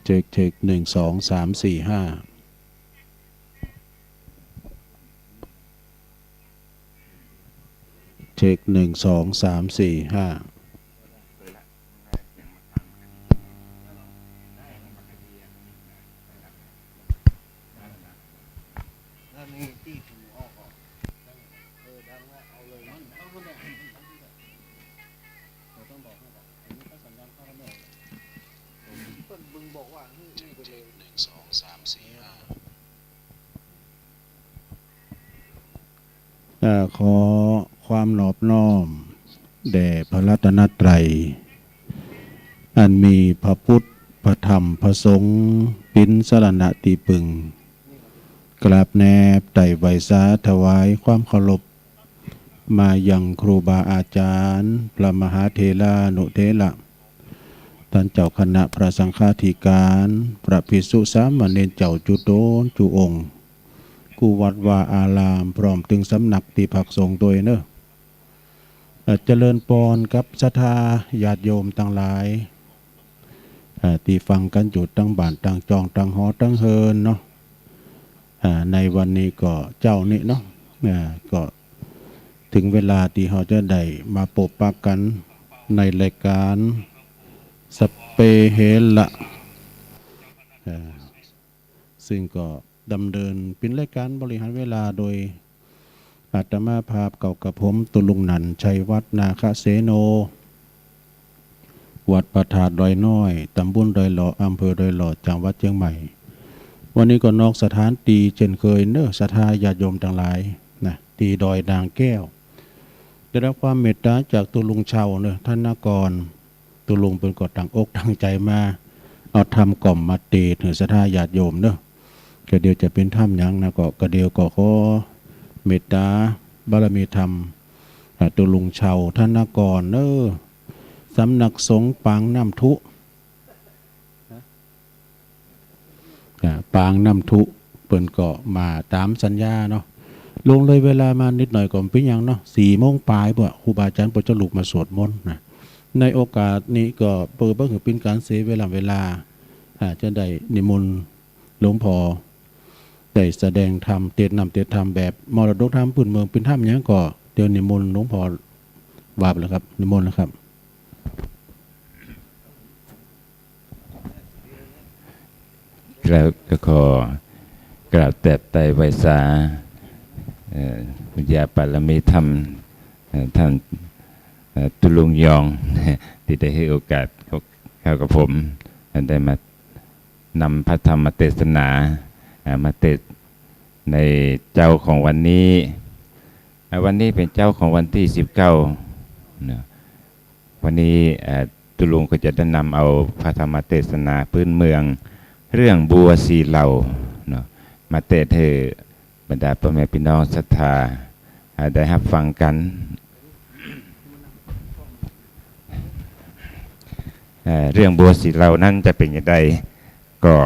เช็คเช็ค1 2 3 4 5เช็ค1 2 3 4 5ขอความนอบน้อมแด่พระรัตนตรัยอันมีพระพุทธพระธรรมพระสงฆ์เป็นสรณะตีปึงกราบแนบไต่ไวสาถวายความเคารพมายังครูบาอาจารย์พระมหาเถรานุเถระท่านเจ้าคณะพระสังฆาธิการพระภิกษุสามเณรเจ้าจุโตนจุองค์กูวัดวาอารามพร้อมถึงสำนักที่พักสงฆ์โดยเนอะเจริญพรกับศรัทธาญาติโยมทั้งหลายที่ฟังกันอยู่ตั้งบ้านตั้งจองตั้งหอตั้งเฮินเนาะในวันนี้ก็เจ้านี่เนาะก็ถึงเวลาที่เราจะได้มาพบปะกันในรายการสเปเฮละซึ่งก็ดำเนินเป็นรายการบริหารเวลาโดยอาตมาภาพเก่ากับผมตุลุงนันชัยวัฒนาคเสโนวัดประทาดดอยน้อยตำบลดอยหล่ออำเภอดอยหล่อจังหวัดเชียงใหม่วันนี้ก็นอกสถานตีเช่นเคยเนอะศรัทธาญาติโยมทั้งหลายนะตีดอยนางแก้วได้รับความเมตตาจากตุลุงเชาเนอะท่านนากรตุลุงเป็นกดตั้งอกตั้งใจมาเอาทำกล่อมมาตีถึงศรัทธาญาติโยมเนอะก็เดียวจะเป็นถ้ำยังนะก็เดียวก็ขอเมตตาบารมีธรรมตุลุงเชาท่านนากรเนอะสำนักสงฆ์ปางน้ำทุปางน้ำทุเปิ่นก็มาตามสัญญาเนาะลงเลยเวลามานิดหน่อยก่อนเป็นยังเนาะ4 โมงปลายบ่ครูบาอาจารย์ปจะลุกมาสวดมนต์นะในโอกาสนี้ก็เปิดเพื่อเป็นการเสียเวลาจะได้นิมนต์หลวงพ่อได้แสดงธรรมเทศนำเทศธรรมแบบมรดกธรรมพื้นเมืองเป็นธรรมอย่างก็เดี๋ยวนิมนต์หลวงพ่อวาบแล้วครับนิมนต์แล้วครับก็ขอกราบแตะไตไวสาวิญญาปารมีธรรมท่านตุลุงยองที่ได้ให้โอกาสเข้ากับผมได้มานำพระธรรมเทศนามาเทศในเจ้าของวันนี้เป็นเจ้าของวันที่19วันนี้ตุลุงก็จะได้นำเอาพระธรรมเทศนาพื้นเมืองเรื่องบัวสีเหล่าเนาะมาเทศให้บรรดาพ่อแม่พี่น้องศรัทธาได้รับฟังกันเรื่องบัวสีเหล่านั้นจะเป็นอย่างไรก็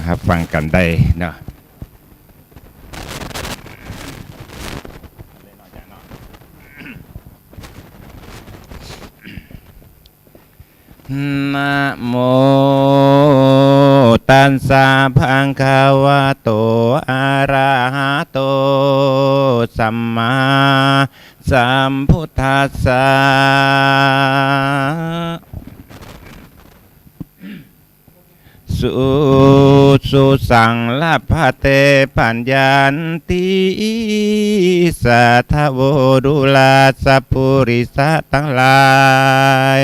รับฟังกันได้เนาะนะโมตัสสะภะคะวะโตอะระหะโตสัมมาสัมพุทธัสสะสุสังลัพพเตปัญญาติสัทธโวดุลาสัพพุริสะทั้งหลาย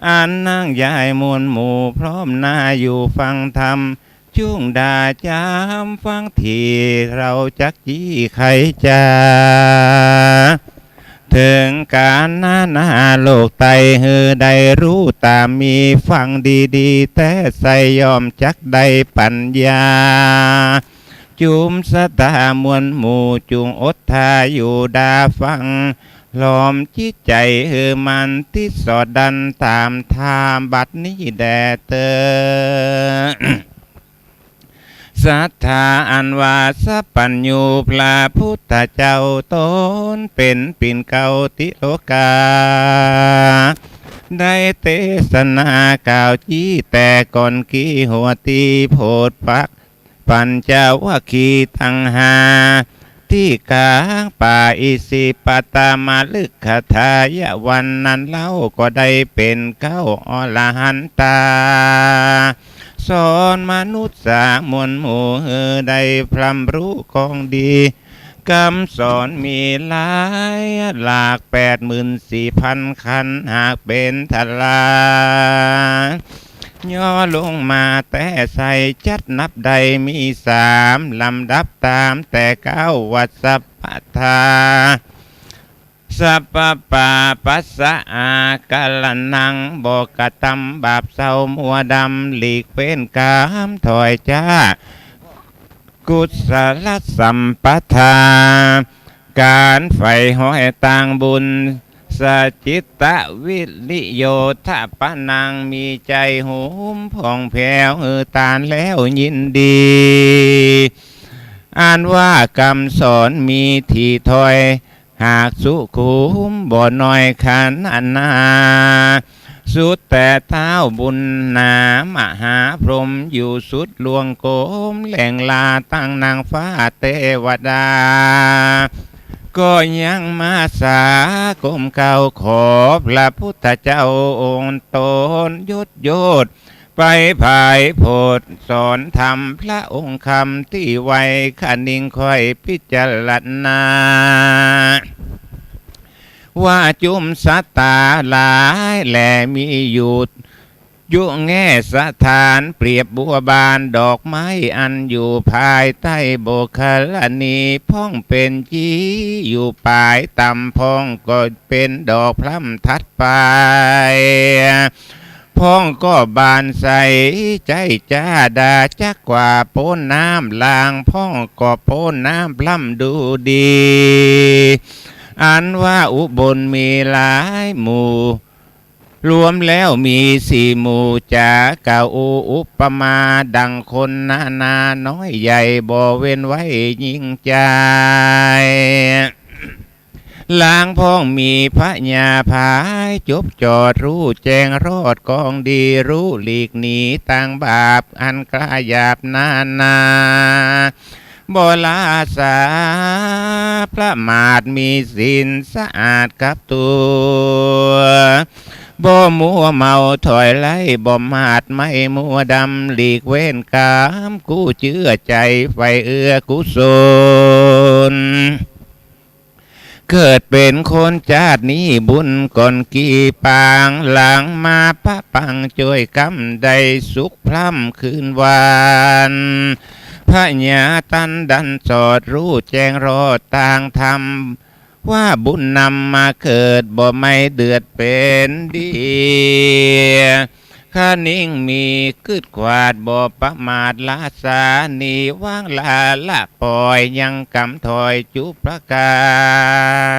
อันนั่งยายมวลหมู่พร้อมหน้าอยู่ฟังธรรมจุ่งดาจามฟังที่เราจักจี้ไขจาถึงการนาโลกไตฮือได้รู้ตามมีฟังดีๆแต่ใส่ยอมจักได้ปัญญาจุมสตามวลหมู่จุงอดทาอยู่ดาฟังหลอมจิตใจมันที่สอดดันตามทามบัดนี้แด่เตอศรัทธาอันว่าสัพพัญญูพระพุทธเจ้าตนเป็นปิ่นเก่าติโลกา ได้เทศนากล่าวจี้แต่ก่อนกี้หัวตีโพดปักปัญจวัคคีย์ทั้งห้าที่กลางป่าอิสิปตามาลึกคทายวันนั้นเล่าก็ได้เป็นเก้าอรหันตาสอนมนุษย์สามวลหมู่ได้พรำรู้ของดีคำสอนมีหลายหลาก84,000คันหากเป็นทลาย่อลงมาแต่ใส่จัดนับใดมี3ลำดับตามแต่9วัดสัพพทาสัพพปาปัสสะอากาลนังบอกกะตำบาปเศร้ามัวดำหลีกเป็นกามถอยจ้ากุศลสัมปทาการไฟห้อยต่างบุญสจิตตวิริโยทะปะนังมีใจหุมผ่องแผ้วตานแล้วยินดีอ่านว่ากรรมสอนมีที่ถอยหากสุขุมบ่น้อยขันอันนาสุดแต่เท้าบุญนามหาพรหมอยู่สุดลวงโกมแหล่งลาตั้งนางฟ้าเทวดาก็ยังมาสากมเก่าขอพระพุทธเจ้าองค์ตนยุดโยดไปภายโพดสอนธรรมพระองค์คำที่ไว้ขนิ่งค่อยพิจารณาว่าจุมสัตตาหลายแหลมีอยู่ยุแง่สถานเปรียบบัวบานดอกไม้อันอยู่ภายใต้โบคลนีพ่องเป็นจีอยู่ปลายต่ำพ่องก็เป็นดอกพลัมทัดไปพ่องก็บานใสใจจ้าดาจักกว่าโป้นน้ำลางพ่องก็โป้นน้ำพลัมดูดีอันว่าอุบลมีหลายหมู่รวมแล้วมี4 หมู่จากเก่าอุปมาดังคนนาน้อยใหญ่บ่เว้นไว้ยิ่งใจลางพ้องมีพระญาภายจบจอดรู้แจ้งรอดกองดีรู้หลีกหนีต่างบาปอันกล้าหยาบนาบ่ลาสาพระมาดมีศีลสะอาดกับตัวบ่มัวเมาถอยไล่บ่มาดไม่มัวดำหลีกเว้นกามกู้เชื่อใจไฟเอื้อกุศลเกิดเป็นคนชาตินี้บุญก่อนกี่ปางหลังมาพระปังช่วยกำได้สุขพร่ำคืนวานพระญาตันดันสอดรู้แจ้งรอดต่างธรรมว่าบุญนำมาเกิดบ่ไม่เดือดเป็นดีข้านิ่งมีคืดขวาดบ่ประมาทลาสานีว่างลาละปล่อยยังกำถอยจุประกา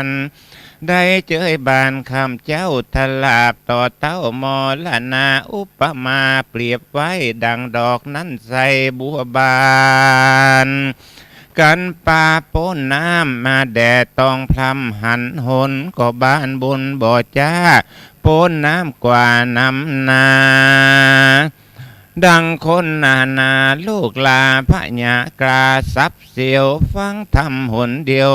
รได้เจยบานคำเจ้าทลาบต่อเต้ามอลนาอุปมาเปรียบไว้ดังดอกนั้นใส่บัวบานกันป่าโป้นน้ำมาแดดตองพลำหันหนก็บ้านบนบ่อจ้าโป้นน้ำกว่าน้ำนาดังคนนาลูกลาพระญากราซับเสียวฟังทำหนเดียว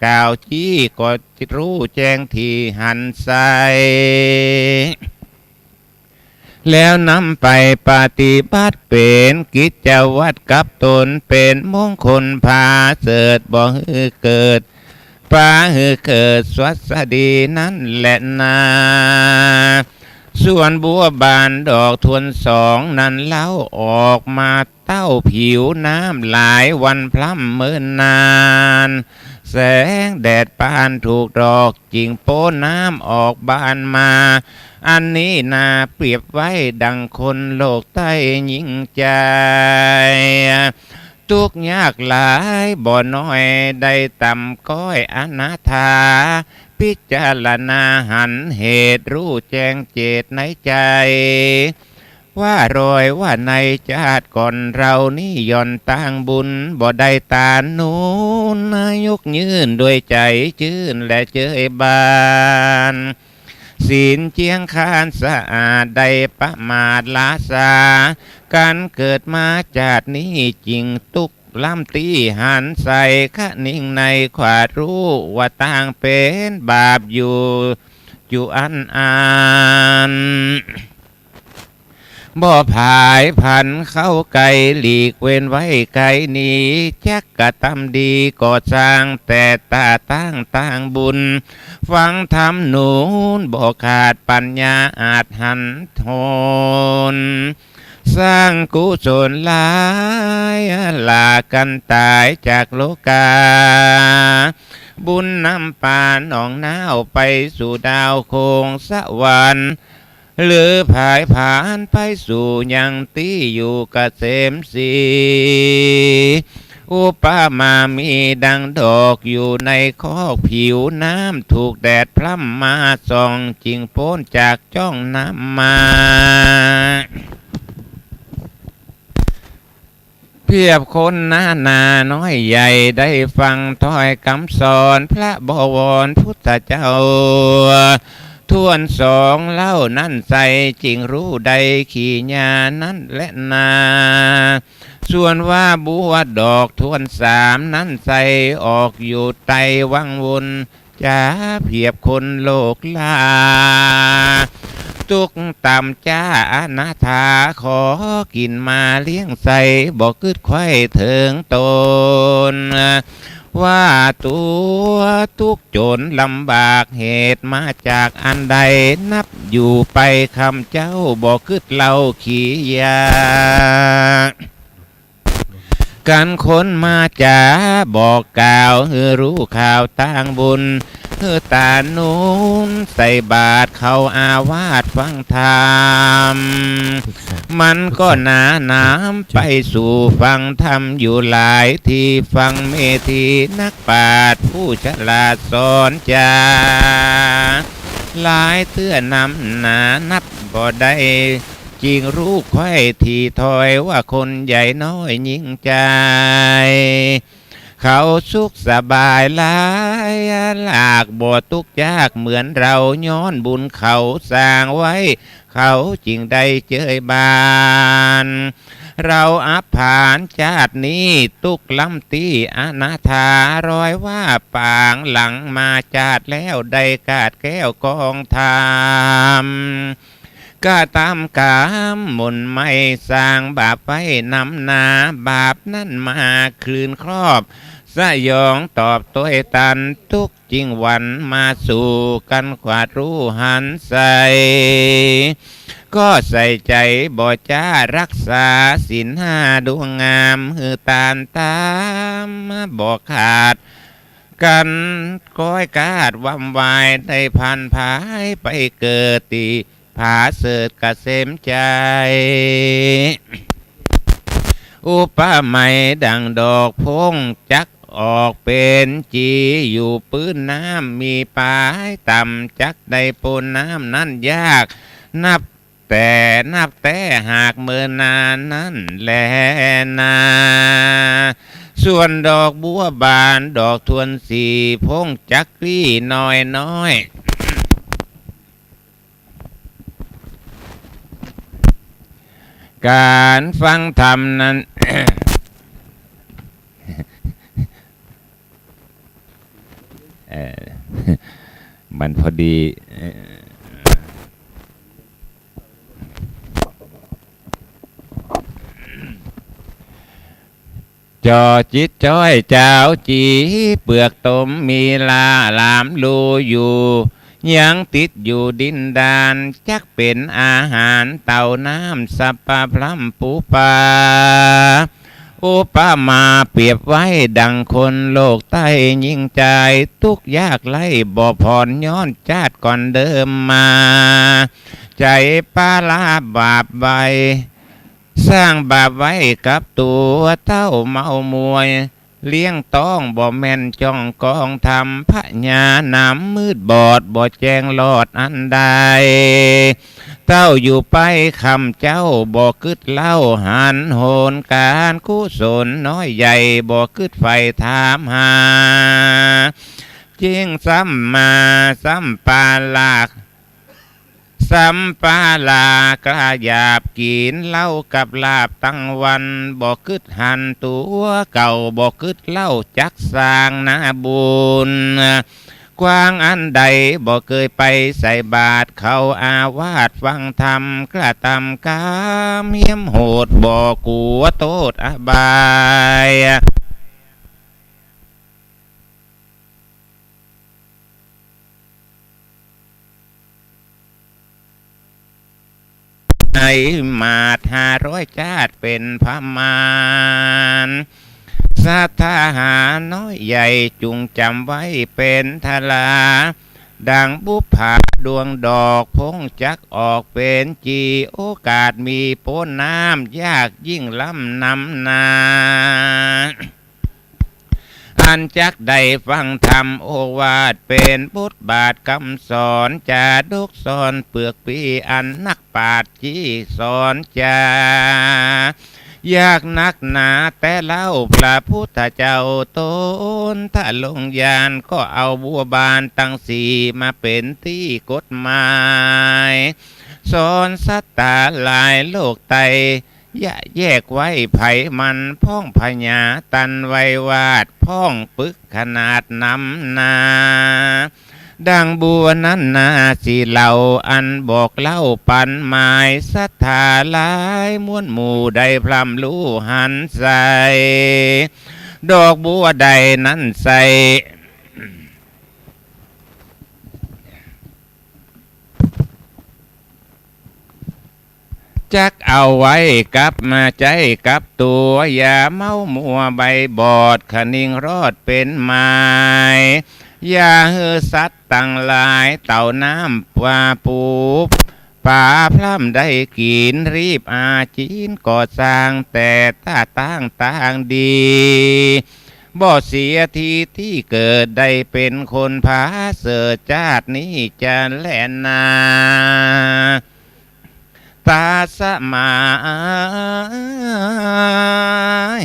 กล่าวจี้ก็รู้แจ้งที่หันใสแล้วนำไปปฏิบัติเป็นกิจวัตรกับตนเป็นมงคลพาเสดบ่ฮือเกิดปาฮือเกิดสวัสดีนั่นแหละนาส่วนบัวบานดอกทวน2นั้นเล่าออกมาเต้าผิวน้ำหลายวันพล่ำเมินนานแสงแดดปานถูกดอกจิงโป้น้ำออกบานมาอันนี้นาเปรียบไว้ดังคนโลกใต้ยิ่งใจทุกยากหลายบ่น้อยได้ต่ำก้อยอนาถาพิจารณาหันเหตุรู้แจ้งเจตในใจว่ารอยว่าในชาติก่อนเรานี่ย่อนต่างบุญบ่ได้ตานูนนายกยืนด้วยใจชื่นและเจยบาน ศีลเจียงคานสะอาดได้ประมาทลาสาการเกิดมาจากนี้จริงตุกล้ำตีหันใส่ขะนิ่งในขวาดรู้ว่าต่างเป็นบาปอยู่อันบ่ผายผันเข้าไกลหลีกเว้นไว้ไกลนี้จักกะทำดีก่อสร้างแต่ตาตั้งบุญฟังธรรมนูนบ่ขาดปัญญาอาจหันทนสร้างกุศลหลายลากันตายจากโลกาบุญนำปานหนองน้าวไปสู่ดาวโคงสวรรค์หรือผายผ่านไปสู่ยังตีอยู่กเกษมสีอุปมามีดังดอกอยู่ในคอกผิวน้ำถูกแดดพร่ำมาส่องจิงโพ้นจากจ้องน้ำมาเพียบคนหน้าน้อยใหญ่ได้ฟังถ้อยคำสอนพระบวรพุทธเจ้าทวนสองเล่านั่นใส่จริงรู้ใดขี่ญานั้นและนาส่วนว่าบัวดอกทวนสามนั้นใส่ออกอยู่ไตวังวนจะเพียบคนโลกลาตุกต่ำจ้าอนาถาขอกินมาเลี้ยงใส่บอกกึดไข่เถิงตนว่าตัวทุกจนลำบากเหตุมาจากอันใดนับอยู่ไปคำเจ้าบอกกึดเล่าขี้ยากันคนมาจ่าบอกกล่าวให้รู้ข่าวต่างบุญเฮือตานูนใส่บาทเขาอาวาสฟังธรรมมันก็หนาน้ำไปสู่ฟังธรรมอยู่หลายที่ฟังเมธีนักปราชญ์ผู้ฉลาดสอนจาหลายเตื้อนำหนานับบ่ได้จริงรู้ไข่ที่ถอยว่าคนใหญ่น้อยยิ่งใจเขาสุขสบายหลายลากบ่ทุกข์ยากเหมือนเราย้อนบุญเขาสร้างไว้เขาจริงได้เจยบานเราอับผ่านชาตินี้ตุกล้ำตีอนาถารอยว่าปางหลังมาชาติแล้วได้กาดแก้วกองธรรมก็ตามกามมนไม่สร้างบาปไว้นำนาบาปนั่นมาคืนครอบสยองตอบตัวตันทุกจริงวันมาสู่กันขวาดรู้หันใส่ก็ใส่ใจบ่จ้ารักษาศีลห้าดวงงามหือตานตามบ่ขาดกันก้อยกาดวำวายได้พันพายไปเกิดตีผาเสดกเกษมใจอุปมาดังดอกพงจักออกเป็นจีอยู่ปื้นน้ำมีปลายต่ำจักได้ปนน้ำนั้นยากนับแต่หากเมื่อนานนั้นแลนาส่วนดอกบัวบานดอกทวนสีพงจักรีน้อยการฟังธรรมนั้น มันพอดีจอจิตจ้อยเจ้าจีเปลือกตมมีลาลามลูอยู่ยังติดอยู่ดินดานจักเป็นอาหารเต่าน้ำสัปปะพลัมปูปาอุปมาเปรียบไว้ดังคนโลกใต้ยิ่งใจทุกยากไล่บ่ผ่อนย้อนชาติก่อนเดิมมาใจปาลาบาปใบสร้างบาปไว้กับตัวเต้าเมามวยเลี้ยงต้องบ่แม่นจ้องกองทำพระญาน้ำมืดบอดบ่แจ้งหลอดอันใดเต้าอยู่ไปคำเจ้าบ่กึดเล่าหันโหนการกุศลน้อยใหญ่บ่กึดไฟถามหาจริงซ้ำมาซ้ำปาลาก สัมปาลากระหยาบกินเหล้ากับลาบตั้งวันบ่กึดหันตัวเก่าบ่กึดเหล้าจักสร้างนาบุญกว้างอันใดบ่เคยไปใส่บาตรเขาอาวาสฟังธรรมกระทำกามเหี้ยมโหดบ่กลัวโทษอบายไอ้มาด500 ชาติเป็นพมารสัทธาหาน้อยใหญ่จุงจำไว้เป็นทลาดังบุพผาดวงดอกพงจักออกเป็นจีโอกาสมีโป้นน้ำยากยิ่งล้ำนำนาอันจักได้ฟังธรรมโอวาทเป็นบทบาทคำสอนจาดกสอนเปลือกปีอันนักปราชญ์จี้สอนจายากนักหนาแต่เล่าพระพุทธเจ้าตนถ้าลงยานก็เอาบัวบานตั้งสี่มาเป็นที่กฎหมายสอนสัตตาหลายโลกไตอย่าแยกไว้ไผมันพ้องพญาตันไว้วาดพ้องปึกขนาดนำนาดังบัวนั้นนาสีเหล่าอันบอกเล่าปันหมายศรัทธาหลายม้วนหมู่ใดพรำรู้หันใส่ดอกบัวใดนั้นใส่จักเอาไว้กับมาใจกับตัวอย่าเมามัวใบบอดขนิ่งรอดเป็นไม้อย่าฮือสัตว์ตั้งหลายเต่าน้ำปลาปูป่าพร่ำได้กินรีบอาจีนก่อสร้างแต่ตาต่างดีบ่เสียทีที่เกิดได้เป็นคนพาเสือจาตินี้จะแล่นนาตาสมา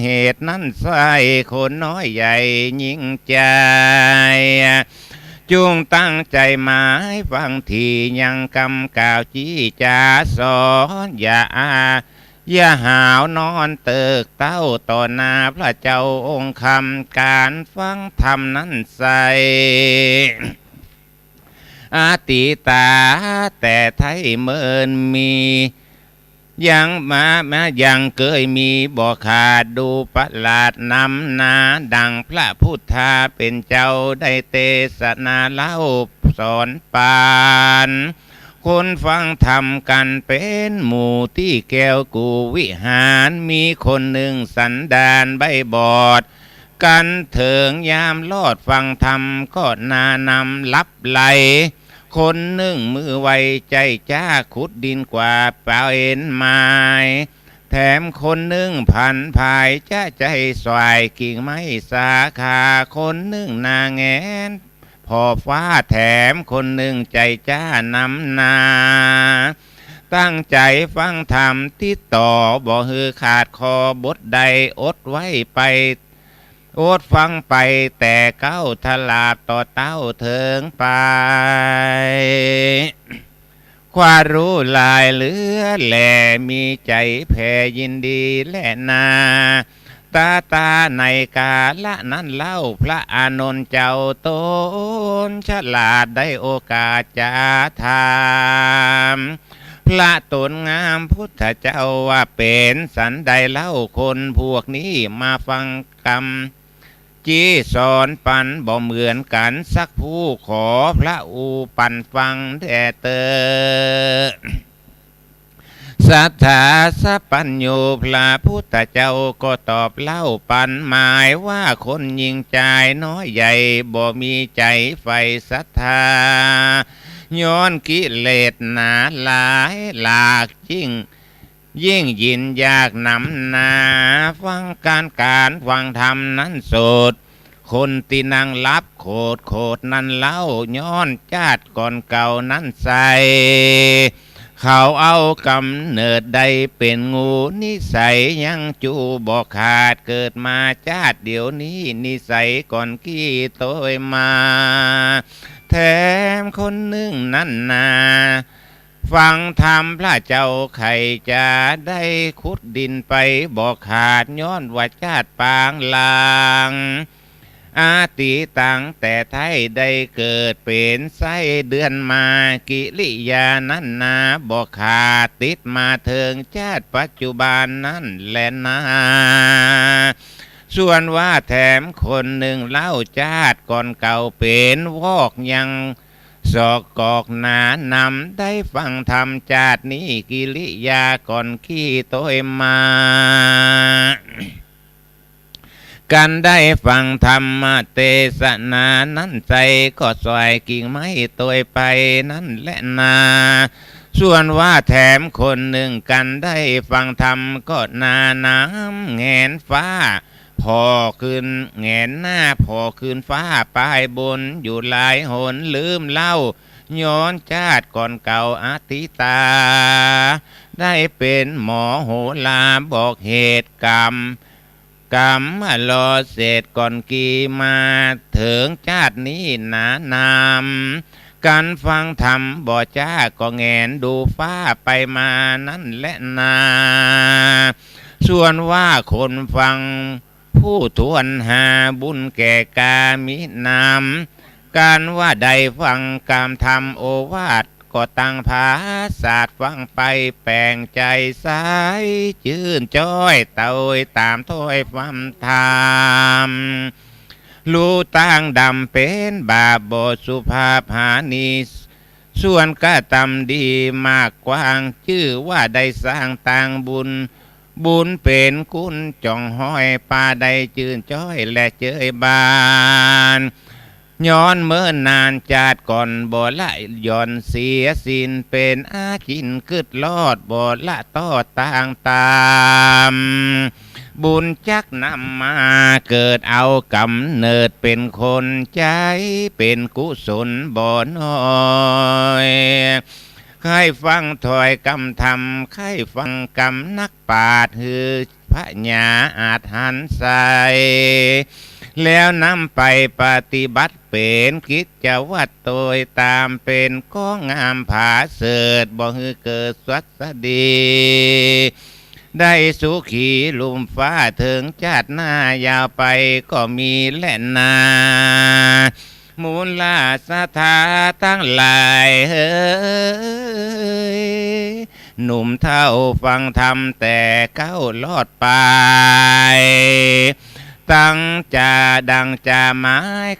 เหตุนั้นใส่คนน้อยใหญ่ยิ่งใจจุงตั้งใจมาให้ฟังทียังกำกล่าวจี้จาสอนอย่าหาวนอนเติกเต้าต่อหน้าพระเจ้าองค์คำการฟังธรรมนั้นใส่อาติตาแต่ไทยเมินมียังยังเคยมีบ่ขาดดูประหลาดนำนาดังพระพุทธาเป็นเจ้าได้เทศนาเล่าสอนปานคนฟังธรรมกันเป็นหมู่ที่แก้วกูวิหารมีคนหนึ่งสันดานใบบอดกันเถิงยามลอดฟังธรรมก็นานำลับไหลคนหนึ่งมือไวใจจ้าขุดดินกว่าเปล่าเอ็นไม้แถมคนหนึ่งพันภายจ้าใจสวายกิ่งไม้สาขาคนหนึ่งนาแงนพอฟ้าแถมคนหนึ่งใจจ้านำนาตั้งใจฟังธรรมที่ต่อบ่ฮือขาดคอบทใดอดไว้ไปอดฟังไปแต่เก้าทลาบต่อเต้าเถิงไปความรู้ลายเหลือแหล่มีใจแผ่ยินดีและนาตาในกาละนั้นเล่าพระอานนท์เจ้าตนฉลาดได้โอกาสจะถามพระตนงามพุทธเจ้าว่าเป็นสันใดเล่าคนพวกนี้มาฟังกรรมจี้สอนปันบ่เหมือนกันสักผู้ขอพระอูปันฟังแต่เตอสัทธาสัพปัญโยพระพุทธเจ้าก็ตอบเล่าปันหมายว่าคนยิ่งใจน้อยใหญ่บ่มีใจไฟศรัทธาย้อนกิเลสหนาหลายหลากยิ่งยินยากนำนาฟังการฟังธรรมนั้นโสดคนที่นั่งรับโคดนั้นเล่าย้อนจาดก่อนเก่านั้นใส่เขาเอากำเนิดใดเป็นงูนิสัยยังจูบอกขาดเกิดมาจาดเดี๋ยวนี้นิสัยก่อนกี้โตยมาแถมคนหนึ่งนั่นนา ฟังธรรมพระเจ้าใครจะได้ขุดดินไปบอกขาดย้อนว่าชาติปางลางอาติตังแต่ไทยได้เกิดเป็นไส้เดือนมากิริยานั้นนาบอกขาดติดมาเถิงชาติปัจจุบันนั้นแหละนาส่วนว่าแถมคนหนึ่งเล่าชาติก่อนเก่าเป็นวอกยังสอกกอกหนานำได้ฟังธรรมชาตินี้กิริยาก่อนขี้ตัวมากันได้ฟังธรรมเทศนานั้นใจก็สวยกิ่งไม้ตัวไปนั่นแหละนาส่วนว่าแถมคนหนึ่งกันได้ฟังธรรมก็นาน้ำแงนฟ้าพอขึ้นแงนหน้าพอขึ้นฟ้าปลายบนอยู่หลายหนลืมเล่าย้อนชาติก่อนเก่าอาทิตาได้เป็นหมอโหราบอกเหตุกรรมรอเศษก่อนกีมาถึงชาตินี้นานามการฟังธรรมบ่จ้าก็แงนดูฟ้าไปมานั่นแหละนาส่วนว่าคนฟังผู้ทวนหาบุญแก่กามินามการว่าใดฟังกามธรรมโอวาทก็ตั้งภาศาสตร์ฟังไปแปลงใจสายจื่นจ้อยเตยตามถ้อยฟังธรรมรู้ตั้งดำเป็นบาปบสุภาพหานิส่วนก็ตำดีมากกว้างชื่อว่าได้สร้างต่างบุญเป็นกุญจ่องห้อยปลาใดจื่นจ้อยและเจยบานย้อนเมื่อนานจาดก่อนบ่ละย่อนเสียสินเป็นอาจินกึดลอดบ่ละต่อต่างตามบุญจักนำมาเกิดเอากำเนิดเป็นคนใจเป็นกุศลบ่น้อยใครฟังถอยกำธรรมใครฟังกำนักปราชญ์ฮือพระญาอาจหันใสแล้วนำไปปฏิบัติเป็นกิจวัตรโดยตามเป็นก็งามผาเสดบ่ฮือเกิดสวัสดีได้สุขีลุมฟ้าถึงชาติหน้ายาวไปก็มีแล่นนามูลลาสถาตั้งหลายเฮ้ยหนุ่มเท่าฟังธรรมแต่เก้าลอดไปตั้งจะดังจะไม้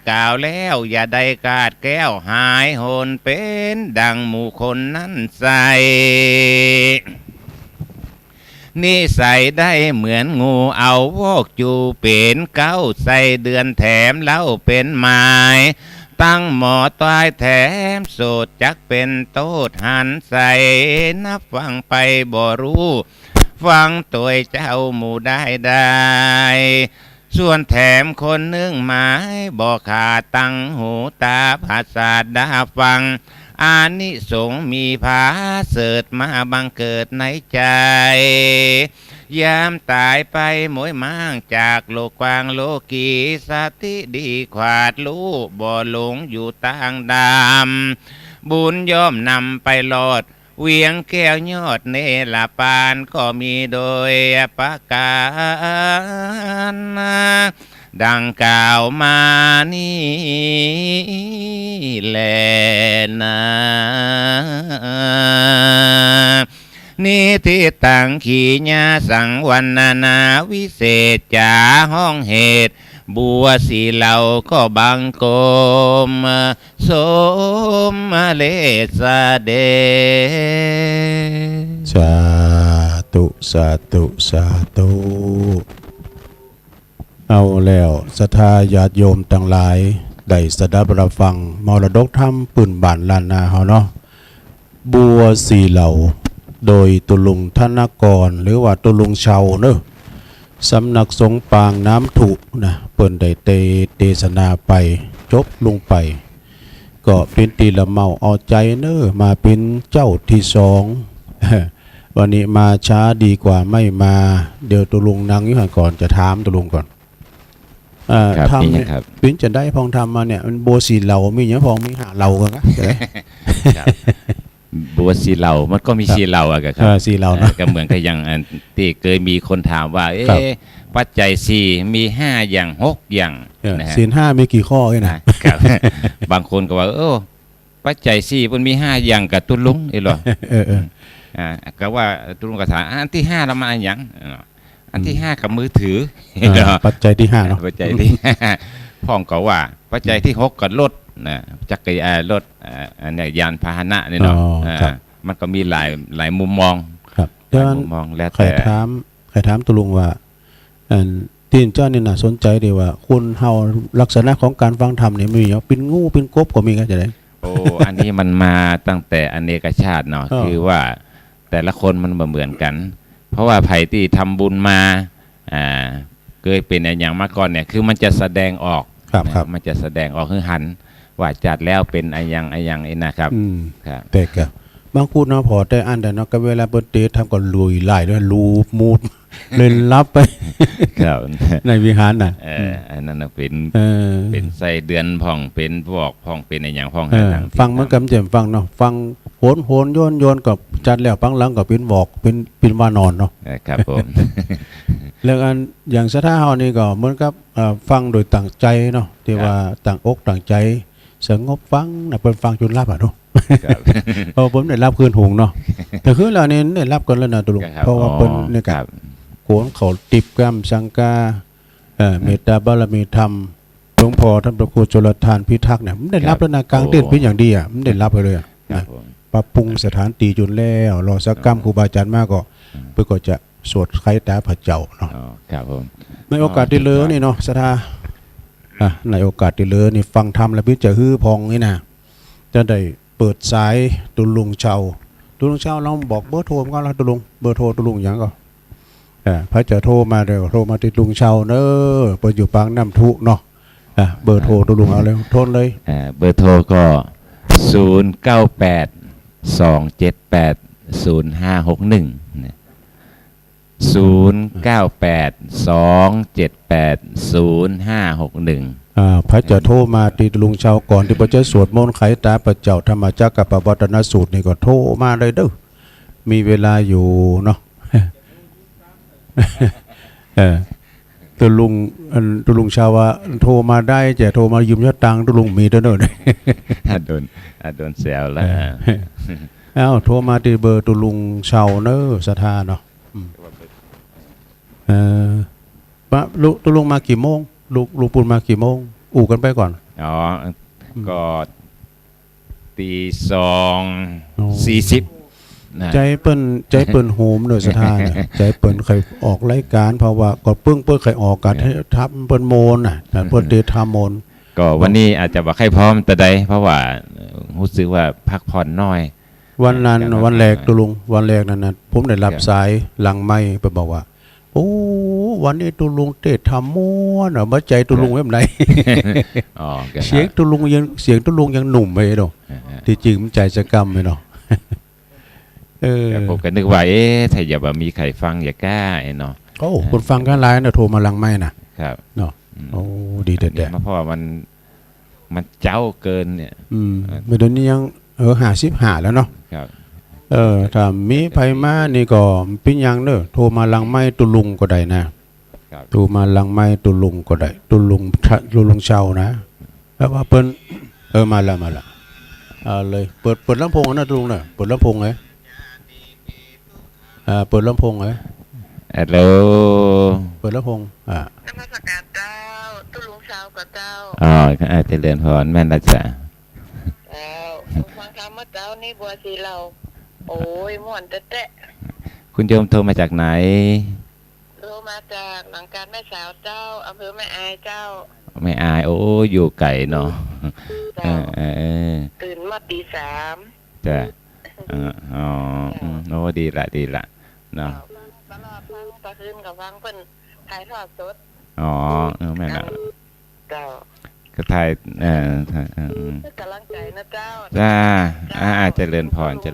กล่าวแล้วอย่าได้กาดแก้วหายโหนเป็นดังหมู่คนนั้นใส่นี่ใส่ได้เหมือนงูเอาวอกจูเป็นเก้าใส่เดือนแถมเล่าเป็นไม้ตั้งหมอตายแถมโสดจักเป็นโตดหันใส่นับฟังไปบ่รู้ฟังตัวเจ้าหมู่ได้ส่วนแถมคนหนึ่งหมายบอกขาดตั้งหูตาภาษาดาฟังอานิสงส์มีผาเสดมาบังเกิดในใจยามตายไปหมวยมั่งจากโลกกว้างโลกีสติดีขวาดรู้บ่หลงอยู่ต่างดำบุญย่อมนำไปหลอดเวียงแก้วยอดเนลปานก็มีโดยประการดังกล่าวมานี่แลนะนี่ที่ตั้งขีญาสังวันนาวิเศษจาห้องเหตุบัวสีเหล่าก็บังกรมสมเลสเดสาธุสาธุสาธุเอาแล้วศรัทธาญาติโยมทั้งหลายได้สดับรับฟังมรดกธรรมปืนบ้านล้านนาเฮาเนาะบัวสีเหล่าโดยตุลุงธนกรหรือว่าตุลุงเชาเนอะสำนักสงฆ์ปางน้ำถุนะเปิ้นได้เทศนาไปจบลงไปก็เป็นตีละเมาเอาใจเนอะมาเป็นเจ้าที่สอง วันนี้มาช้าดีกว่าไม่มาเดี๋ยวตุลุงนั่งอยู่ห่างก่อนจะถามตุลุงก่อนทำเนี่ยปิ้นจะได้พองทำมาเนี่ยมันโบสีเหล่ามีอย่างพองมีหาเหล่ากันนะ บัวสีเหล่ามันก็มีสีเหล่าอะครั สีเหล่าเนาะ ก็เหมือนกับอย่างอันที่เคยมีคนถามว่า ครับ ปัจจัยสี่มี5อย่าง6อย่างนะฮะ ศีลห้ามีกี่ข้อเนี่ยนะครับ บางคนก็ว่าปัจจัยสี่มันมี5อย่างกับตุลุงเหรอ เออ ก็ว่าตุลุงก็ถามอันที่5เรามาอันหยังอันที่5กับมือถือ ปัจจัยที่ห้าเนาะ ปัจจัยที่ พ่องก็ว่าปัจจัยที่6กับรถนะจักรยานรถอันเนี้ยยานพาหนะนี่เนาะมันก็มีหลายมุมมอง ครับ หลาย เดี๋ยว มุมมองแล้ว ใคร แต่ ถามตุลุงว่าอันที่เจ้านี่น่าสนใจดีว่าคุณเฮาลักษณะของการฟังธรรมเนี่ยมีอย่างเป็นงูเป็นกบก็มีกันจะได้ อันนี้มันมาตั้งแต่อเนกชาติเนาะ คือว่าแต่ละคนมันบ่เหมือนกัน เพราะว่าไผ่ที่ทำบุญมาเคยเป็นอย่างมาก่อนเนี่ยคือมันจะแสดงออก ครับ มันจะแสดงออกคือหันว่าจัดแล้วเป็นอย่างไอ้นะครับครับ แต่ก็บางคุณเนาะพอแต่อันแต่เนาะก็เวลาเปิดเตทำก็ลุยไล่ด้วยรูปมูด เล่นรับไป ครับ ในวิหารน่ะ อันนั้นน่ะเป็น เป็ เป็นไส้เดือนพ่องเป็นพวกพ่องเป็นอะไรอย่างพ่อง ฟังเหมือนกับเจมฟังเนาะฟังโหนโยนกับจัดแล้วปังหลังกับเป็นบอกเป็นว่านอนเนาะ ครับผม เรื่องอันอย่างสถาเฮานี่ก็เหมือนกับฟังโดยตั้งใจเนาะที่ว่าต่างอกต่างใจสงบฟังน่ะเพิ่นฟังจนรับอ่ะเนาะ ครับ เพราะผมได้รับคืนหงเนาะแต่คือเรานี่ได้รับกันแล้วนะตุลุง ครับ เพราะว่าเพิ่นนี่ ค ก็ รับ โขนเขาติบกรรมสังกาเมตตาบารมีธรรมหลวงพ่อท่านพระครูชลทานพิทักษ์เนี่ยมันได้รับแล้วนะกลางเต้นเป็นอย่างดีอ่ะมันได้รับไปเลยอะ ครั นะ บผม ปรับปรุงสถานตีจนแล้วรอสักกรรมครูบาอาจารย์มากก็เพื่อก็จะสวดไคตาพระเจ้าเนาะ ครับผม ในโอกาสที่เหลือนี่เนาะสถาในโอกาสที่เหลือนี่ฟังธรรมแล้วพี่จะฮื้อพองนี่นะจะได้เปิดสายตุลุงเชาเราบอกเบอร์โทรมันก็แล้วตุลุงเบอร์โทรตุลุงหยังก็พระจะโทรมาเดี๋ยวโทรมาที่ลุงเชาเนอะเปิดอยู่ปางน้ำทุเนาะเบอร์โทรตุลุงเอาเลยโทรเลย เบอร์โทรก็098 278 0561 098 278 0561 พระจะโทรมาตีลุงเชาก่อนที่พระจะสวดมนต์ไขตาพระเจ้าธรรมจักรกับปวัตนสูตรนี่ก็โทรมาเลยเด้อมีเวลาอยู่เนาะ ตุลุงชาวะโทรมาได้จะโทรมายืมยอดตังค์ตุลุงมีเด้อเนอะ โดนแซวแล้ว เอ้าโทรมาที่เบอร์ตุลุงชาวเนอะสถานเนาะปะตุลุงมากี่โมงลุงปูนมากี่โมงอู่กันไปก่อน อ๋อ ก็2:40ใจเปิ้นโฮมเนอะสถานน่ะใจเปิ้นเคยออกรายการเพราะว่าก็เปิ้นเคยออกกันให้ทับเปิ้นโมนน่ะเปิ้นเตทามโมน ก็วันนี้อาจจะบอกให้พร้อมแต่ใดเพราะว่ารู้สึกว่าพักผ่อนน้อย วันนั้นวันแรกตุลุงวันแรกนั้นนะผมได้รับสายหลังไม่ไปบอกว่าโอ้วันนี้ตุลุงเตะทำม้วนเหรอมาใจตุลุงแบบไหน อ๋อ เสียงตุลุงยังหนุ่มไปเนาะที่จริงมันใจจะกำไปเนาะ ผมก็นึกว่าถ้าอย่าแบบมีใครฟังอย่ากล้าเนาะ โอ้คนฟังกันหลายนะโทรมาหลังไม่นะครับเนาะโอ้ดีแต่ เพราะว่ามันเจ้าเกินเนี่ย ไม่เดี๋ยวนี้ยัง55แล้วเนาะ ครับ ถ้ามีไผมานี่ก็เป็นหยังเด้อโทรมาหลังไม่ตุลุงก็ได้นะครับ โทรมาหลังไม่ตุลุงก็ได้ตุลุงเชานะแล้วว่าเปิ้นมาละเลยเปิดลำโพงนะตุลุงน่ะเปิดลำโพงไงเปิดลำโพงไง ฮัลโหล เปิดลำโพงนมัสการเจ้าตุลุงเช้ากับเจ้า อ๋อเจริญพรแม่นละจ้ะ ฟังธรรมเจ้านี่บัวสีเราโอ้ยม่วนแตะ คุณโยมโทรมาจากไหน โทรมาจากหลังการแม่สาวเจ้าอำเภอแม่อายเจ้า ไม่อายโอ้อยู่ไก่เนาะ เจ้าตื่นมาตี 3จ้ะอ๋อโอ้ดีละเนาะ ตลอดฟังตะคืนกับฟังเพิ่นถ่ายทอดสด อ๋อแม่น่ะ เจ้า ก็ถ่ายกำลังใจนะเจ้า จ้าเจริญพรจ้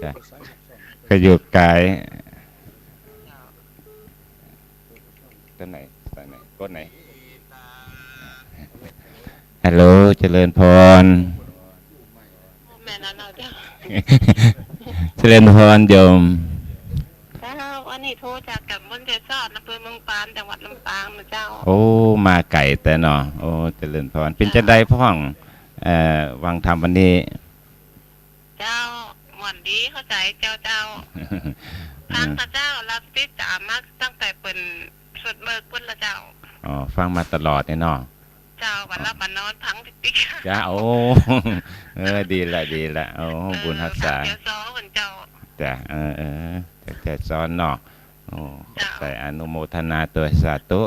ะก็อยู่ไกลต้นไหนก้นไหนฮัลโหลเจริญพร แม่นั่นเอาเจ้า เจริญพรโยม เจ้าวันนี้โทรจากกับบนเจซอดอำเภอเมืองปานจังหวัดลำปางนะเจ้า โอ้มาไก่แต่เนาะโอ้เจริญพรเป็นจังไดพ่องวังธรรมวันนี้ เจ้าหมวนดีเข้าใจเจ้าทางพระเจ้ารับติดตามมาตั้งแต่เป็นสวดเบิกพุทธละเจ้า อ๋อฟังมาตลอดเนี่ยเนาะ เจ้าวันละวันนอนพังติ๊ก จ้าโอ้ดีละโอ้บุญรักษา เดี๋ยวซ้อเหมือนเจ้า จ้ะแต่ซ้อนเนาะโอ้ใส่อนุโมทนาตัวสาธุ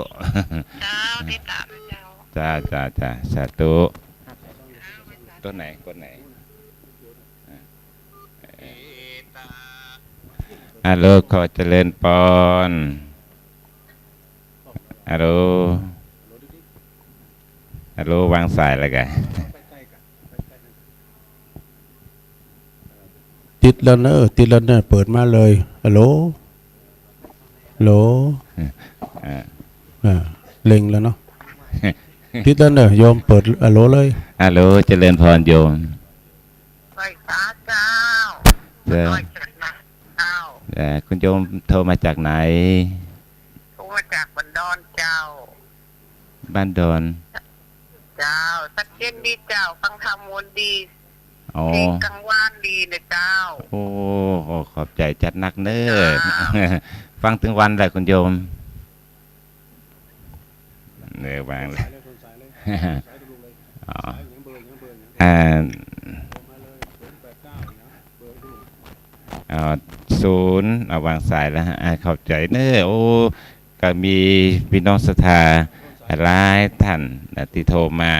เจ้าติดตามนะเจ้า จ้าสาธุตัวไหนคนไหนฮัลโหลขอเจริญปอนฮัลโหลวางสายแล้วกัน ติดแล้วเนอะเปิดมาเลยฮัลโหลเล็งแล้วเนาะ ติดแล้วเนอะโยมเปิดฮัลโหลเลย ฮัลโหลเจริญพรโยม ไฟฟ้าเจ้า เจ้า ร้อยเจ็ดนะเจ้า คุณโยมโทรมาจากไหน โทรมาจากบันดอนเจ้า บ้านดอน เจ้าสักเช่นดีเจ้าฟังธรรมมวลดี อ๋อ เพลงกังวานดีนะเจ้า โอ้ขอบใจจัดนักเน้อ จ้า ฟังถึงวันแหละคุณโยมเนื้อวางเลยอ๋อศูนย์วางสายแล้วฮะขอบใจเน้อโอ้ก็มีพี่น้องศรัทธาหลายท่านที่โทรมา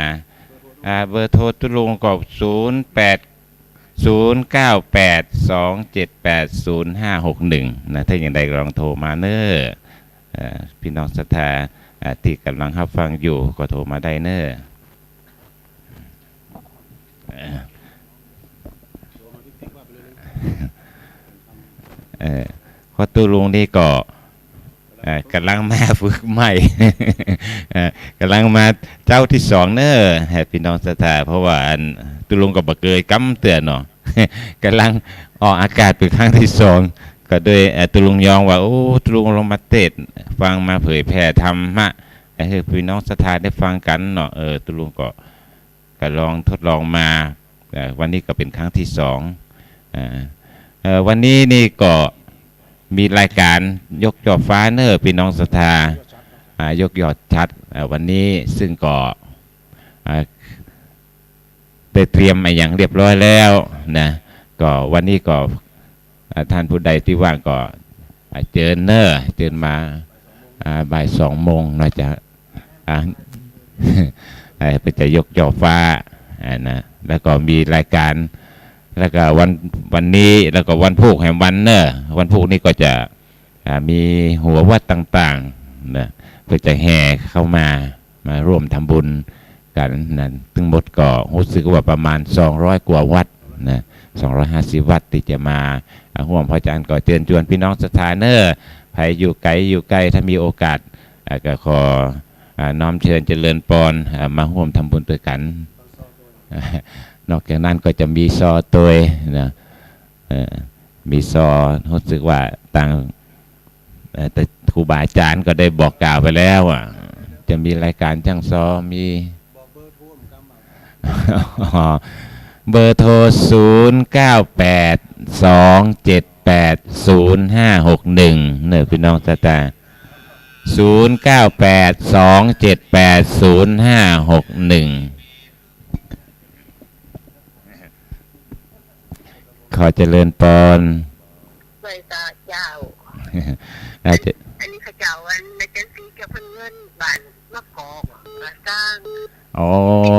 เบอร์โทรตุลุงกอบ0982780561นะถ้าอย่างใดลองโทรมาเน้อพี่น้องศรัทธาที่กำลังรับฟังอยู่ก็โทรมาได้เน้อข้อตุลุงนี่ก็กำลังมาฝึกใหม่ กำลังมาเจ้าที่สองเนอะให้พี่น้องศรัทธาเพราะว่าตุลุงก็บ่เคยกำเตือนเนาะ กำลังออกอากาศเป็นครั้งที่สองก็โดยตุลุงยองว่าโอ้ตุลุงลงมาเทศน์ฟังมาเผยแผ่ธรรมะให้พี่น้องศรัทธาได้ฟังกันเนาะตุลุงก็ลองทดลองมาวันนี้ก็เป็นครั้งที่สองวันนี้นี่ก็มีรายการยกยอดฟ้าเนอร์พี่น้องศรัทธายกยอดชัดวันนี้ซึ่งก็ได้เตรียมมาอย่างเรียบร้อยแล้วนะก็วันนี้ก็ท่านผู้ใดที่ว่างก็เชิญเนอร์เชิญมาบ่าย2 โมงเราจะไปจะยกยอดฟ้านะแล้วก็มีรายการแล้วก็วันนี้แล้วก็วันพุธแห่งวันเนอะวันพุธนี้ก็จะมีหัววัดต่างๆนะเพื่อจะแห่เข้ามาร่วมทำบุญกันนะทั้งหมดก็รู้สึกว่าประมาณ200 กว่าวัดนะ250 วัดที่จะมาร่วมพระอาจารย์ก็เชิญชวนพี่น้องศรัทธาเนอะใครอยู่ไกลถ้ามีโอกาสก็ขอน้อมเชิญเจริญปอนมาร่วมทำบุญด้วยกัน นอกจากนั้นก็จะมีซอตัวนะมีซอรู้สึกว่าต่างแต่ครูบาอาจารย์ก็ได้บอกกล่าวไปแล้วจะมีรายการช่างซอมีเบอร์โทร0982780561เนี่ยพี่น้องตา0982780561ขอเจริญปอน ไฟฟ้าเจ้า น่าจะ อันนี้เขาเจ้าวันในเจนซีกับเพื่อนเงินบ้านมะกอกมาสร้าง อ๋อ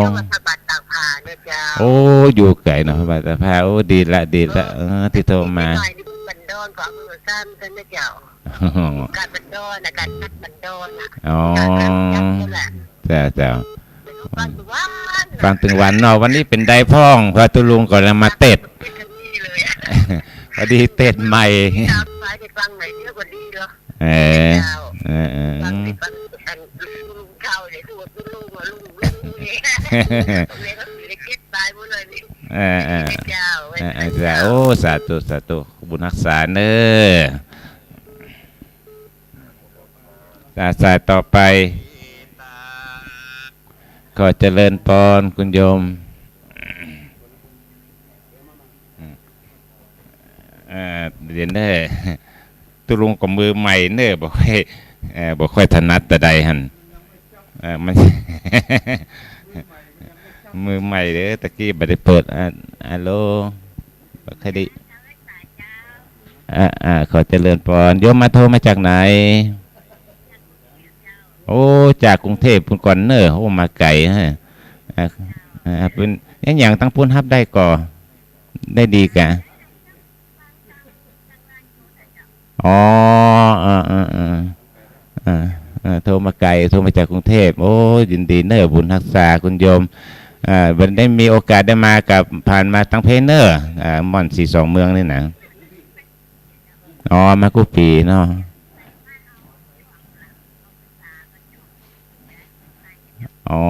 จังหวัดสะบัดตากผ่าเนี่ยเจ้า โอ้อยู่ไกลเนาะพระบาทพาโอ้ดีละที่โทรมา หน่อยนี่บันดอนกว่าเมื่อซ้ำกันนะเจ้าการบันดอนนะการนัดบันดอนนะ อ๋อ การนัดนี่แหละ จ้า ฟังถึงวัน ฟังถึงวันเนาะวันนี้เป็นได้พ่องพระตุลุงก็มาเต็ด เป็นกันนี่เลย พอดีเต็ดใหม่ ตามสายไปฟังหน่อยเยอะกว่านี้เหรอ เออ ฟังไปฟังกันลุงเข้าเลยคือว่าลุงเนี่ยเลยก็คือได้คิดตายหมดเลยนี่เจ้า จ้าโอ้สาธุสาธุบุญรักษาเน้อสายต่อไปขอเจริญพรคุณโยมเรียนได้ตุลุงกับมือใหม่เน้อบ่ค่อยถนัดแต่ใดหันมัน มือใหม่เด้อตะกี้บ่ได้เปิดฮัลโหลบ่ค่อยได้ขอเจริญพรโยมมาโทรมาจากไหนโอ้จากกรุงเทพพุ่นก่อนเน้อโอ้มาไกลฮะเป็นอย่างตั้งพุ่นรับได้ก่อได้ดีกะอ๋อโทรมาไกลโทรมาจากกรุงเทพโอ้ยินดีเน้อบุญรักษาคุณโยมวันได้มีโอกาสได้มากับผ่านมาตั้งเพเนอร์ม่อน42เมืองนี่นะอ๋อมากุปีเนาะอ๋อ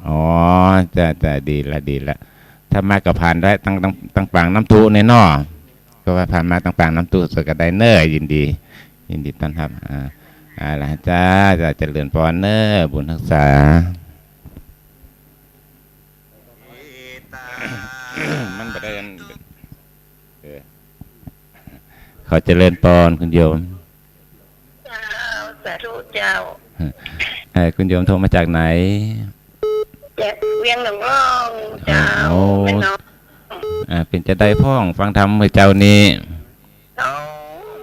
อ๋อจะดีละถ้ามากับผ่านได้ตั้งปางน้ำทุในนอก็ว่าผ่านมาตั้งปางน้ำทุสกัดไดเนอร์ยินดีต้อนรับล่ะจ้าจะเจริญพรเนอร์บุญรักษามันบ่ได้ขอเจริญพรคุณโยมสาธุเจ้าคุณโยมโทรมาจากไหนจากเวียงหนองร่องเจ้าเป็นน้องเป็นจะได้พ่องฟังธรรมเมื่อเจ้านี้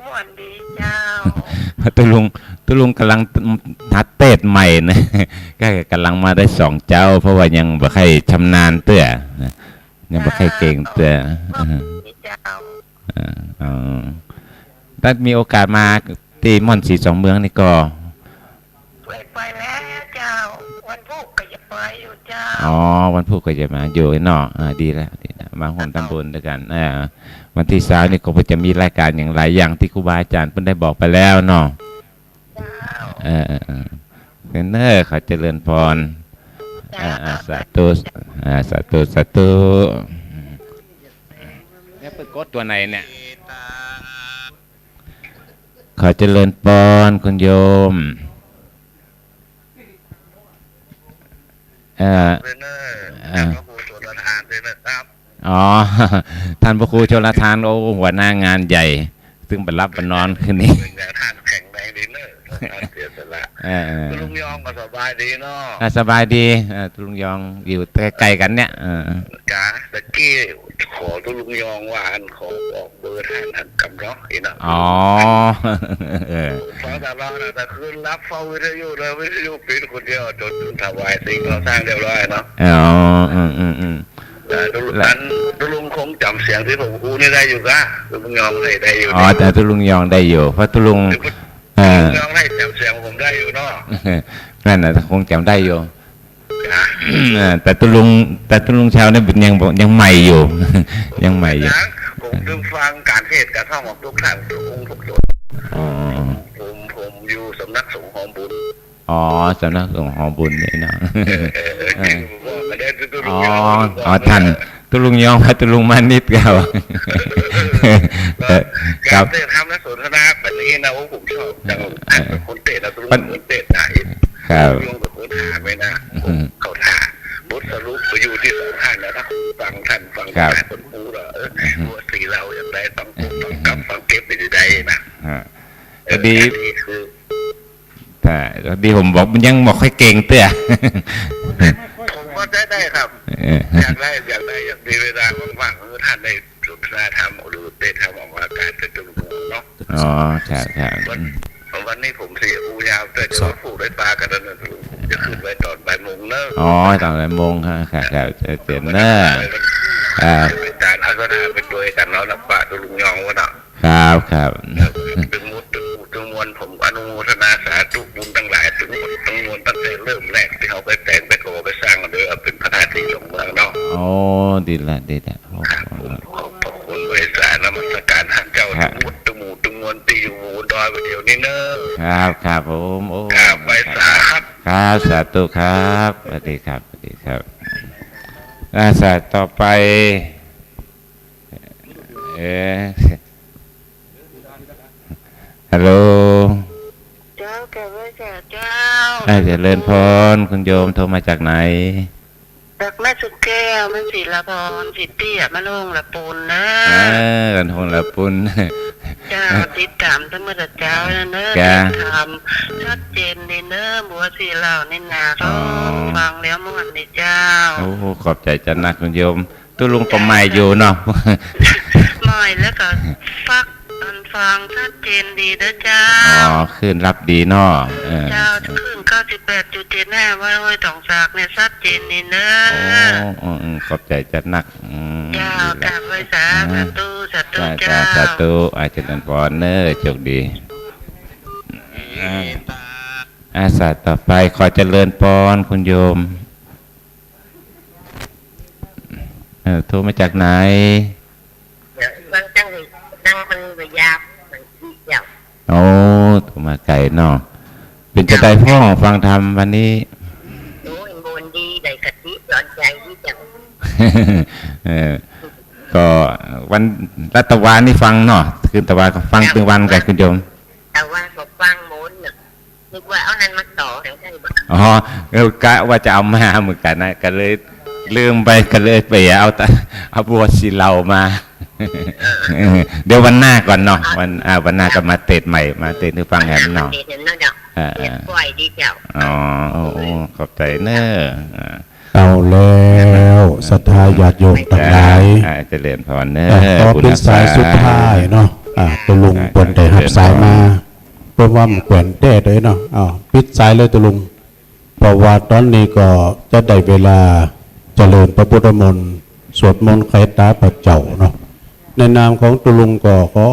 ม่วนดีเจ้าตุลุงกำลังทัดเตศใหม่นะก็กำลังมาได้2เจ้าเพราะว่ายังบ่ค่อยชำนาญเตื้อยังบ่ค่อยเก่งเตื้อถ้ามีโอกาสมาที่ม่อน42เมืองนี่ก็ไปแล้วเจ้าวันพุธก็จะไปอยู่เจ้าอ๋อวันพุธก็จะมาอยู่เนาะดีแล้วมาร่วมทำบุญด้วยกันวันที่3นี่ก็จะมีรายการอย่างหลายอย่างที่ครูบาอาจารย์เพิ่นได้บอกไปแล้วเนาะเนอขอเจริญพรสาธุเนี่ยเปิดกดตัวไหนเนี่ยขอเจริญพรคุณโยมอ๋อท่านพระครูชลทานโอ้หัวหน้างานใหญ่ซึ่งไปรับไปนอนคืนนี้ท่านแข็งแรงดีเนอะเสียสละลุงยองก็สบายดีเนาะสบายดีลุงยองอยู่ใกล้กันเนี่ยกะตะกี้ขอลุงยองว่าอันขอบอกเบอร์ท่านกำร้องอีกนะอ๋อฟังแต่เราแต่คืนรับฟังวิทยุเลยวิทยุปิดคนเดียวจนถวายสิ่งเราสร้างเรียบร้อยเนาะอ๋อลุงคงจำเสียงที่ผมพูดนี่ได้อยู่ซะลุงยองได้อยู่อ๋อแต่ลุงยองได้อยู่เพราะลุงยองได้จำเสียงผมได้อยู่เนาะนั่นน่ะคงจำได้อยู่แต่ตุลุงชาวนี่ยังใหม่อยู่ยังใหม่อยู่ผมดึงฟังการเทศน์การท่องของทุกท่านทุกองค์ทุกส่วนผมอยู่สำนักสงฆ์หอมบุญอ๋อสำนักสงฆ์หอมบุญนี่เนาะอ๋อท่านตุลุงยองพระตุลุงมานิดเก่าการเทศน์ทำและสนทนาแบบนี้นะว่าผมชอบจังคนเตะนะตุลุงคนเตะไหนครับยงกับคนถามไหมนะเขาถามบทสรุปไปอยู่ที่สองท่านนะถ้าฟังท่านคนพูดเหรอว่าสีเราอย่างไรต้องกับฟังเก็บไปได้นะดีแต่ดีผมบอกมันยังบอกค่อยเก่งเตื้อผมก็ได้ครับอยากได้อย่างดีเวลาว่างๆท่านได้สุนทรธรรมหรือได้ทำออกอาการเป็นตัวเนาะอ๋อใช่วันนี้ผมเสียอูยาวแต่จะผูกได้ปลากันนั่นจะขึ้นไปตอนบ่ายโมงเนอะอ๋อตอนบ่ายโมงครับเต็มเนอะเป็นการอาสนะเป็นตัวกันแล้วนับปะตัวลุงยองวะเนาะครับถึงมวลผมอนุโมทนาสาธุบุญทั้งหลายถึงมวลตั้งแต่เริ่มแรกที่เขาไปแต่งไปโกไปสร้างกันเลยเป็นพระธาตุที่สงเมืองเนาะโอ้ดีละขอบคุณบริษัทนมัสการท่านเจ้าตุมวลตีอยู่ดอยไปเดี๋ยวนี้เนอะครับผมโอ้ไปสาครับ ครับสาธุครับสวัสดีครับสวัสดีครับสาธุต่อไปฮัลโหล เจ้าแกไว้เจ้า เจริญพรคุณโยมโทรมาจากไหน จากแม่สุดแก้วมันศิลาพรสิเตี้ยมะลุงละปูนนะ กันหงละปุน เจ้าติดตามทั้งหมดเจ้านะเนอะ จ้า ทำชัดเจนในเนอะบัวสีเหล่าในนาร้องฟังแล้วม่วนในเจ้า โอ้โหขอบใจจันนักคุณโยมตุลุงก็ไม่อยู่เนาะ หน่อยแล้วก็ฟักตอนฟังชัดเจนดีนะเจ้า ขึ้นรับดีเนาะ เจ้าขึ้น 98.75ไว้ไว้ตองสากเนี่ยชัดเจนนี่เนอะ โอ้ขอบใจจันนัก เจ้ากราบไว้สาธุสาธุ จ้า เจ้า สาธุอาจารย์พรเนอโชคดีอาสาต่อไปขอเจริญพรคุณโยมโทรมาจากไหน บางจังเลยนั่งมันไปยาบางทีเจ้า โอ้โทรมาไก่เนาะเป็นจะได้พ่อฟังธรรมวันนี้ โอ้ยมนดีได้กะทิร้อนใจที่จัง ก็วันรัตวานี่ฟังเนาะคืนตะวันก็ฟังตึงวันกับคุณโยม แต่ว่าก็ฟังมนน่ะนึกว่าเอานั้นมาต่อแล้วได้บ่ อ๋อกะว่าจะเอามาเหมือนกันนะก็เลยลืมไปก็เลยไปเอาบัวสีเหลามา เดี๋ยววันหน้าก่อนเนาะวันหน้าก็มาเตะใหม่มาเตะให้ฟังแหมเนาะ เด็ดเนาะเนาะเด็ดปล่อยดีเจ้า อ๋อโอ้ขอบใจเนอะ เอาแล้วศรัทธาญาติโยมทั้งหลาย เจริญพรเนอะ ต่อเป็นสายสุดท้ายเนาะตุลุงเปิ่นได้หับสายมาเพิ่นว่ามันแขวนแต้เลยเนาะปิดสายเลยตุลุงเพราะว่าตอนนี้ก็จะได้เวลาเจริญพระพุทธมนต์สวดมนต์ไขตาพระเจ้าเนาะในนามของตุลุงก็ขอ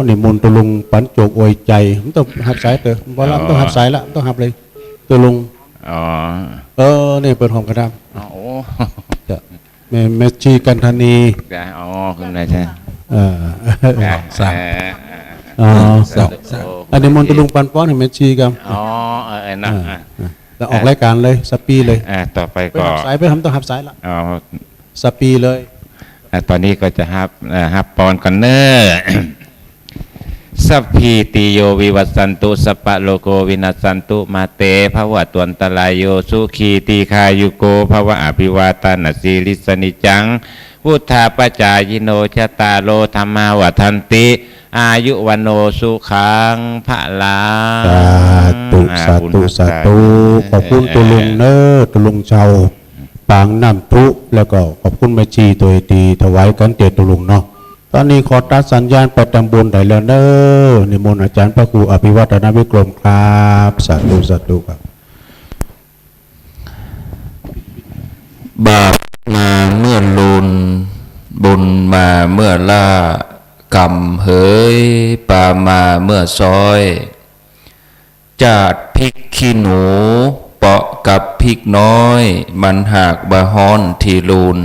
นิมนต์ตุลุงปันโจกอวยใจมันต้องหับสายเถอะบ่ละต้องหับสายละต้องหับเลยตุลุง อ๋อ นี่เปิดห้องกระดาษ โอ้ จะแม่ชีกันธนี อ๋อคุณนายใช่ สามอันนี้มนต์ตุลุงปันป้อนให้แม่ชีกัน อ๋อนะ แล้วออกรายการเลยสปีเลย ต่อไป ไป ก็ หับสายไปทำต้องหับสายละ อ๋อ สปีเลย ตอนนี้ก็จะฮับปอนกันเนอร์ สัพพีติโยวิวัสสันตุสัพพะโลโกวินัสสันตุมาเตภวะตวันตรายโยสุขีตีคายุโกภวะอภิวาตานาสีลิสนิจังพุทธาปจายโนชะตาโลธรรมาวัฏันติอายุวันโนสุขังพระลา สาธุขอบคุณตุลุงเนอตุลุงเจ้าปางน้ำพรุแล้วก็ขอบคุณแม่ชีตัวดีถวายกันเตียตุลุงเนาะตอนนี้ขอตัดสัญญาณประจำบุญได้แล้วเนอนิมนต์อาจารย์พระครูอภิวัฒนวิกรมครับสาธุครับบาปมาเมื่อลุนบุญมาเมื่อล่ากรรมเหยปามาเมื่อซอยจาดพริกขี้หนูเปาะกับพริกน้อยมันหากบะฮ้อนที่ลุน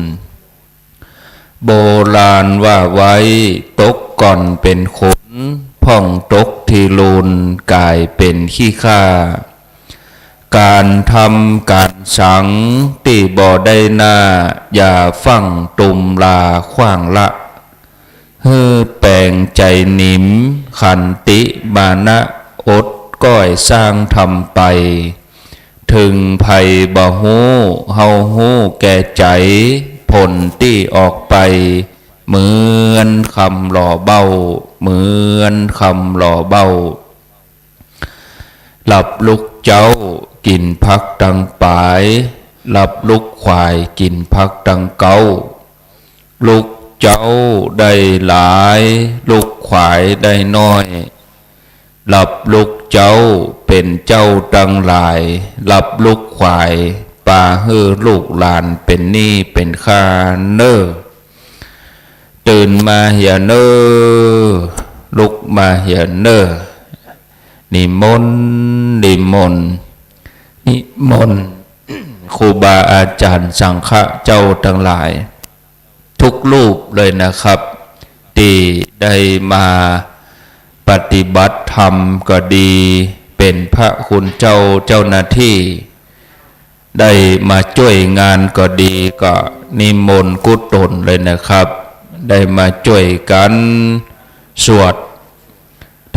โบราณว่าไว้ตกก่อนเป็นขนพ่องตกที่ลุนกลายเป็นขี้ข้าการทำการสังตีบ่ได้หน้าอย่าฟังตุมลาขว้างละเฮือแปลงใจนิมขันติมานะอดก้อยสร้างทำไปถึงภัยบ่ฮู้เฮาฮู้แก่ใจผลที่ออกไปเหมือนคำหล่อเบ้าเหมือนคำหล่อเบ้าหลับลุกเจ้ากินพักดังปายหลับลุกควายกินพักดังเกาลุกเจ้าได้หลายลุกควายได้น้อยหลับลุกเจ้าเป็นเจ้าดังหลายหลับลุกควายป่าเฮือลูกหลานเป็นหนี้เป็นข้าเน้อตื่นมาเหียเน้อลุกมาเหียเน้อนิมนต์ครูบาอาจารย์สังฆะเจ้าทั้งหลายทุกรูปเลยนะครับที่ได้มาปฏิบัติธรรมก็ดีเป็นพระคุณเจ้าหน้าที่ ได้มาช่วยงานก็ดีก็นิมนต์กุศลเลยนะครับ ได้มาช่วยกันสวด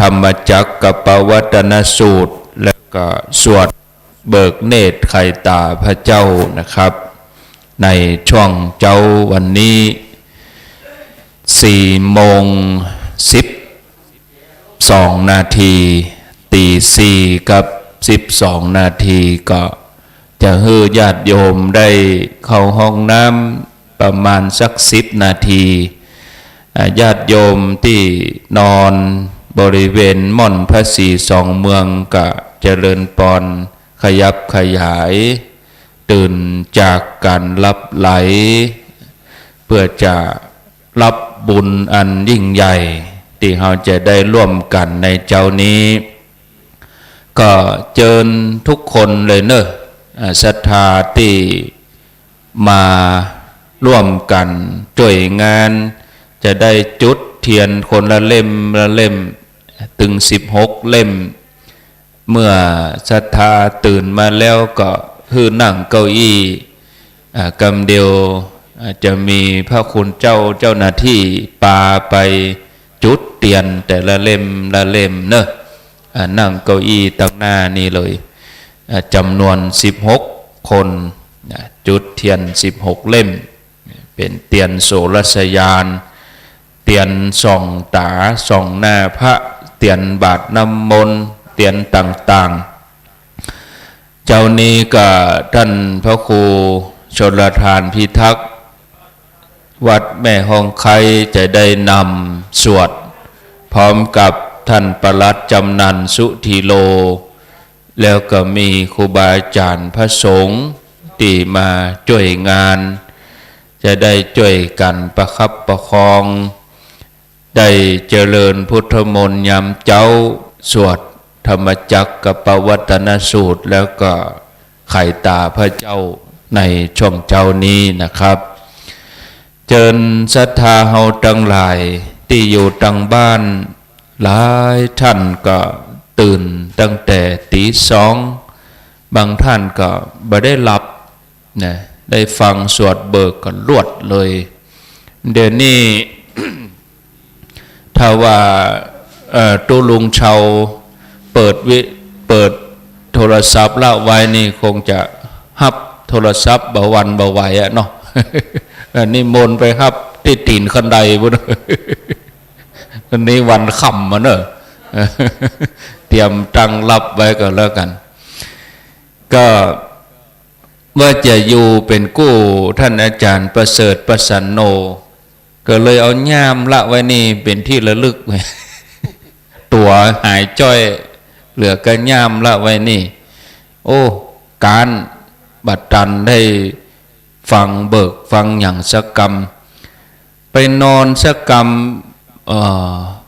ธรรมจักรกับปวัตนสูตรแล้วก็สวดเบิกเนตรไข่ตาพระเจ้านะครับในช่วงเจ้าวันนี้4 โมง 12 นาทีตี 4 กับ 12 นาทีก็จะให้ญาติโยมได้เข้าห้องน้ำประมาณสัก10 นาทีญาติโยมที่นอนบริเวณม่อนพระศรีสองเมืองก็เจริญปอนขยับขยายตื่นจากการหลับไหลเพื่อจะรับบุญอันยิ่งใหญ่ที่เราจะได้ร่วมกันในเจ้านี้ก็เชิญทุกคนเลยเนอะศรัทธาที่มาร่วมกันช่วยงานจะได้จุดเทียนคนละเล่มละเล่มถึง16 เล่มเมื่อศรัทธาตื่นมาแล้วก็ฮือนั่งเก้าอี้กำเดียวจะมีพระคุณเจ้าหน้าที่ปาไปจุดเทียนแต่ละเล่มละเล่มเนอะนั่งเก้าอี้ตั้งหน้านี่เลยจำนวน16 คนจุดเทียน16 เล่มเป็นเทียนโสรสยานเทียนส่องตาส่องหน้าพระเทียนบาทน้ำมนต์เทียนต่างๆเจ้านี้ก็ท่านพระครูชลทานพิทักษ์วัดแม่ฮองไคจะได้นำสวดพร้อมกับท่านปลัดจำนันสุธีโลแล้วก็มีครูบาอาจารย์พระสงฆ์ที่มาช่วยงานจะได้ช่วยกันประคับประคองได้เจริญพุทธมนต์ยามเจ้าสวดธรรมจักรกับปวัตนสูตรแล้วก็ไข่ตาพระเจ้าในช่วงเจ้านี้นะครับเจิญศรัทธาเฮาทั้งหลายที่อยู่ตั้งบ้านหลายท่านก็ตื่นตั้งแต่ตี 2บางท่านก็บ่ได้หลับนะได้ฟังสวดเบิกก็รวดเลยเดี๋ยวนี้ ถ้าว่าตุลุงเชาเปิดโทรศัพท์ละไว้นี่คงจะฮับโทรศัพท์บ่วันบ่ไหวอะเนาะ นี่มนไปฮับที่ตีนคันใดบุญ วันนี้วันค่ำมาเนอะเตรียมตั้งรับไว้ก็แล้วกันก็เมื่อจะอยู่เป็นกู้ท่านอาจารย์ประเสริฐประสันโนก็เลยเอาย่ามละไว้นี่เป็นที่ระลึกไว้ ตัวหายจ้อยเหลือก็ย่ามละไว้นี่โอ้การบัดตันได้ฟังเบิกฟังอย่างสักกรรมไปนอนสักกรรม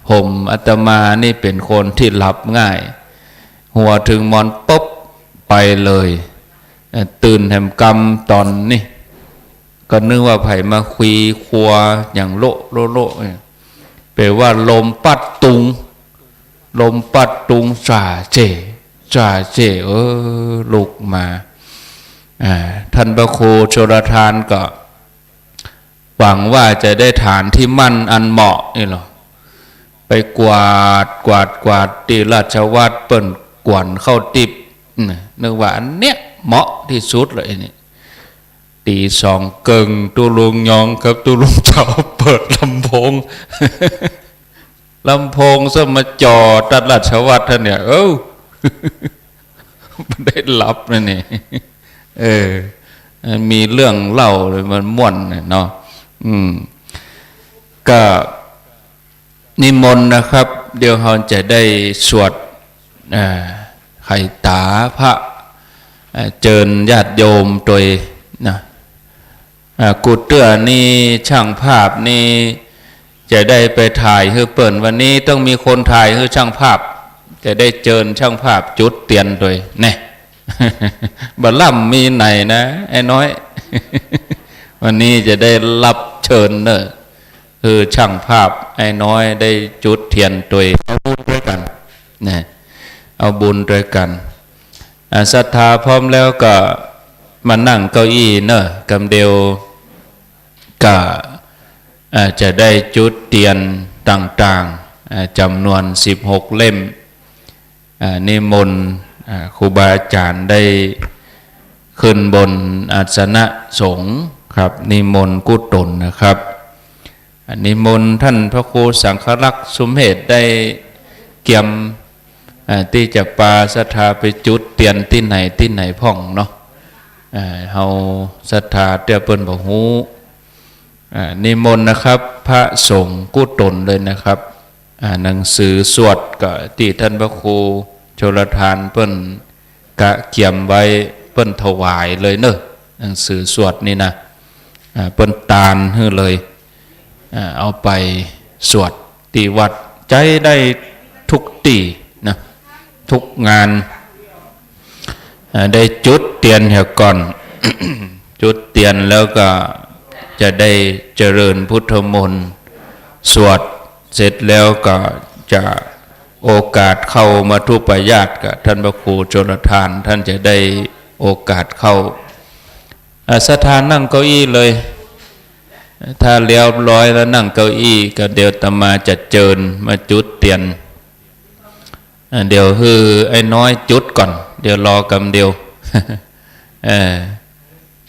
ผมอาตมานี่เป็นคนที่หลับง่ายหัวถึงมอนปุ๊บไปเลยตื่นแหมกรรมตอนนี่ก็นึกว่าไผ่มาคุยครัวอย่างโลแปลว่าลมปัดตุงจ่าเจลุกมาท่านพระครูชลทานก็หวังว่าจะได้ฐานที่มั่นอันเหมาะนี่หรอไปกวาดที่ราชวัตรเปิ้นกวนเข้าติบนึกว่าอันเนี้ยเหมาะที่สุดเลยนี่ตี 2เกิงตุลุงยองกับตุลุงเจ้าเปิดลำโพง ลำโพงซะมาจอตัดราชวัตรท่านเนี่ยมันได้รับนะนี่มีเรื่องเล่าเลยมันม่วนเนาะก็นิมนต์นะครับเดี๋ยวเราจะได้สวดไข่ตาพระเจิญญาติโยมโดยนะกุเตื้อนี่ช่างภาพนี่จะได้ไปถ่ายให้เปิ่นวันนี้ต้องมีคนถ่ายให้ช่างภาพจะได้เจิญช่างภาพจุดเตียนโดยแน่บัลลัมมีไหนนะไอ้น้อย วันนี้จะได้รับเชิญเนอะคือช่างภาพไอ้น้อยได้จุดเทียนตัวเอาบุญด้วยกันนะเอาบุญด้วยกันศรัทธาพร้อมแล้วก็ มานั่งเก้าอี้เนอะกำเดียวก็จะได้จุดเทียนต่างๆจำนวน16เล่มนิมนต์ครูบาอาจารย์ได้ขึ้นบนอาสนะสงฆ์ครับนิมนต์กุศลนะครับนิมนต์ท่านพระครูสังฆรักษ์สมเหตุได้เกี่ยมที่จะปาศรัทธาไปจุดเตียนที่ไหนพ่องเนาะเฮาศรัทธาเตียเปิ้นบ่ฮู้นิมนต์นะครับพระสงฆ์กุศลเลยนะครับหนังสือสวดก็ที่ท่านพระครูชลทานเปิ้นกะเขียมไว้เปิ้นถวายเลยเนอะหนังสือสวดนี่นะเปิ้นตาลให้เลยเอาไปสวดที่วัดใจได้ทุกตีนะทุกงานได้จุดเตียนเหี่ยก่อน จุดเตียนแล้วก็จะได้เจริญพุทธมนต์สวดเสร็จแล้วก็จะโอกาสเข้ามาทุปายาตกับท่านพระครูชลทานท่านจะได้โอกาสเข้าสถานนั่งเก้าอี้เลยถ้าเรียบร้อยแล้วนั่งเก้าอี้ก็เดี๋ยวตมาจะเจิญมาจุดเตียนเดี๋ยวคือไอ้น้อยจุดก่อนเดี๋ยวรอกำเดียว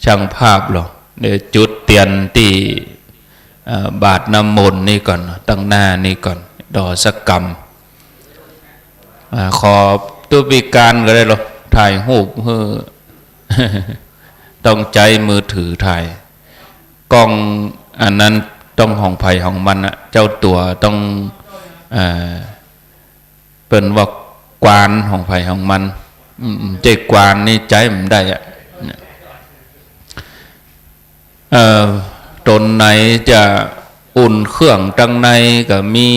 ช่างภาพหรอเดี๋ยวจุดเตียนที่บาทน้ำมนต์นี่ก่อนตั้งหน้านี่ก่อนดอสักกรรมขอตัวปีการก็ได้หรอถ่ายรูปเพื่อ ต้องใจมือถือถ่ายกล้องอันนั้นต้องของไผ่ของมันอะเจ้าตัวต้องเป็นว่ากวานของไผ่ของมันเจ๊กวานนี่ใจมันได้อะตนไหนจะอุ่นเครื่องตั้งในก็มี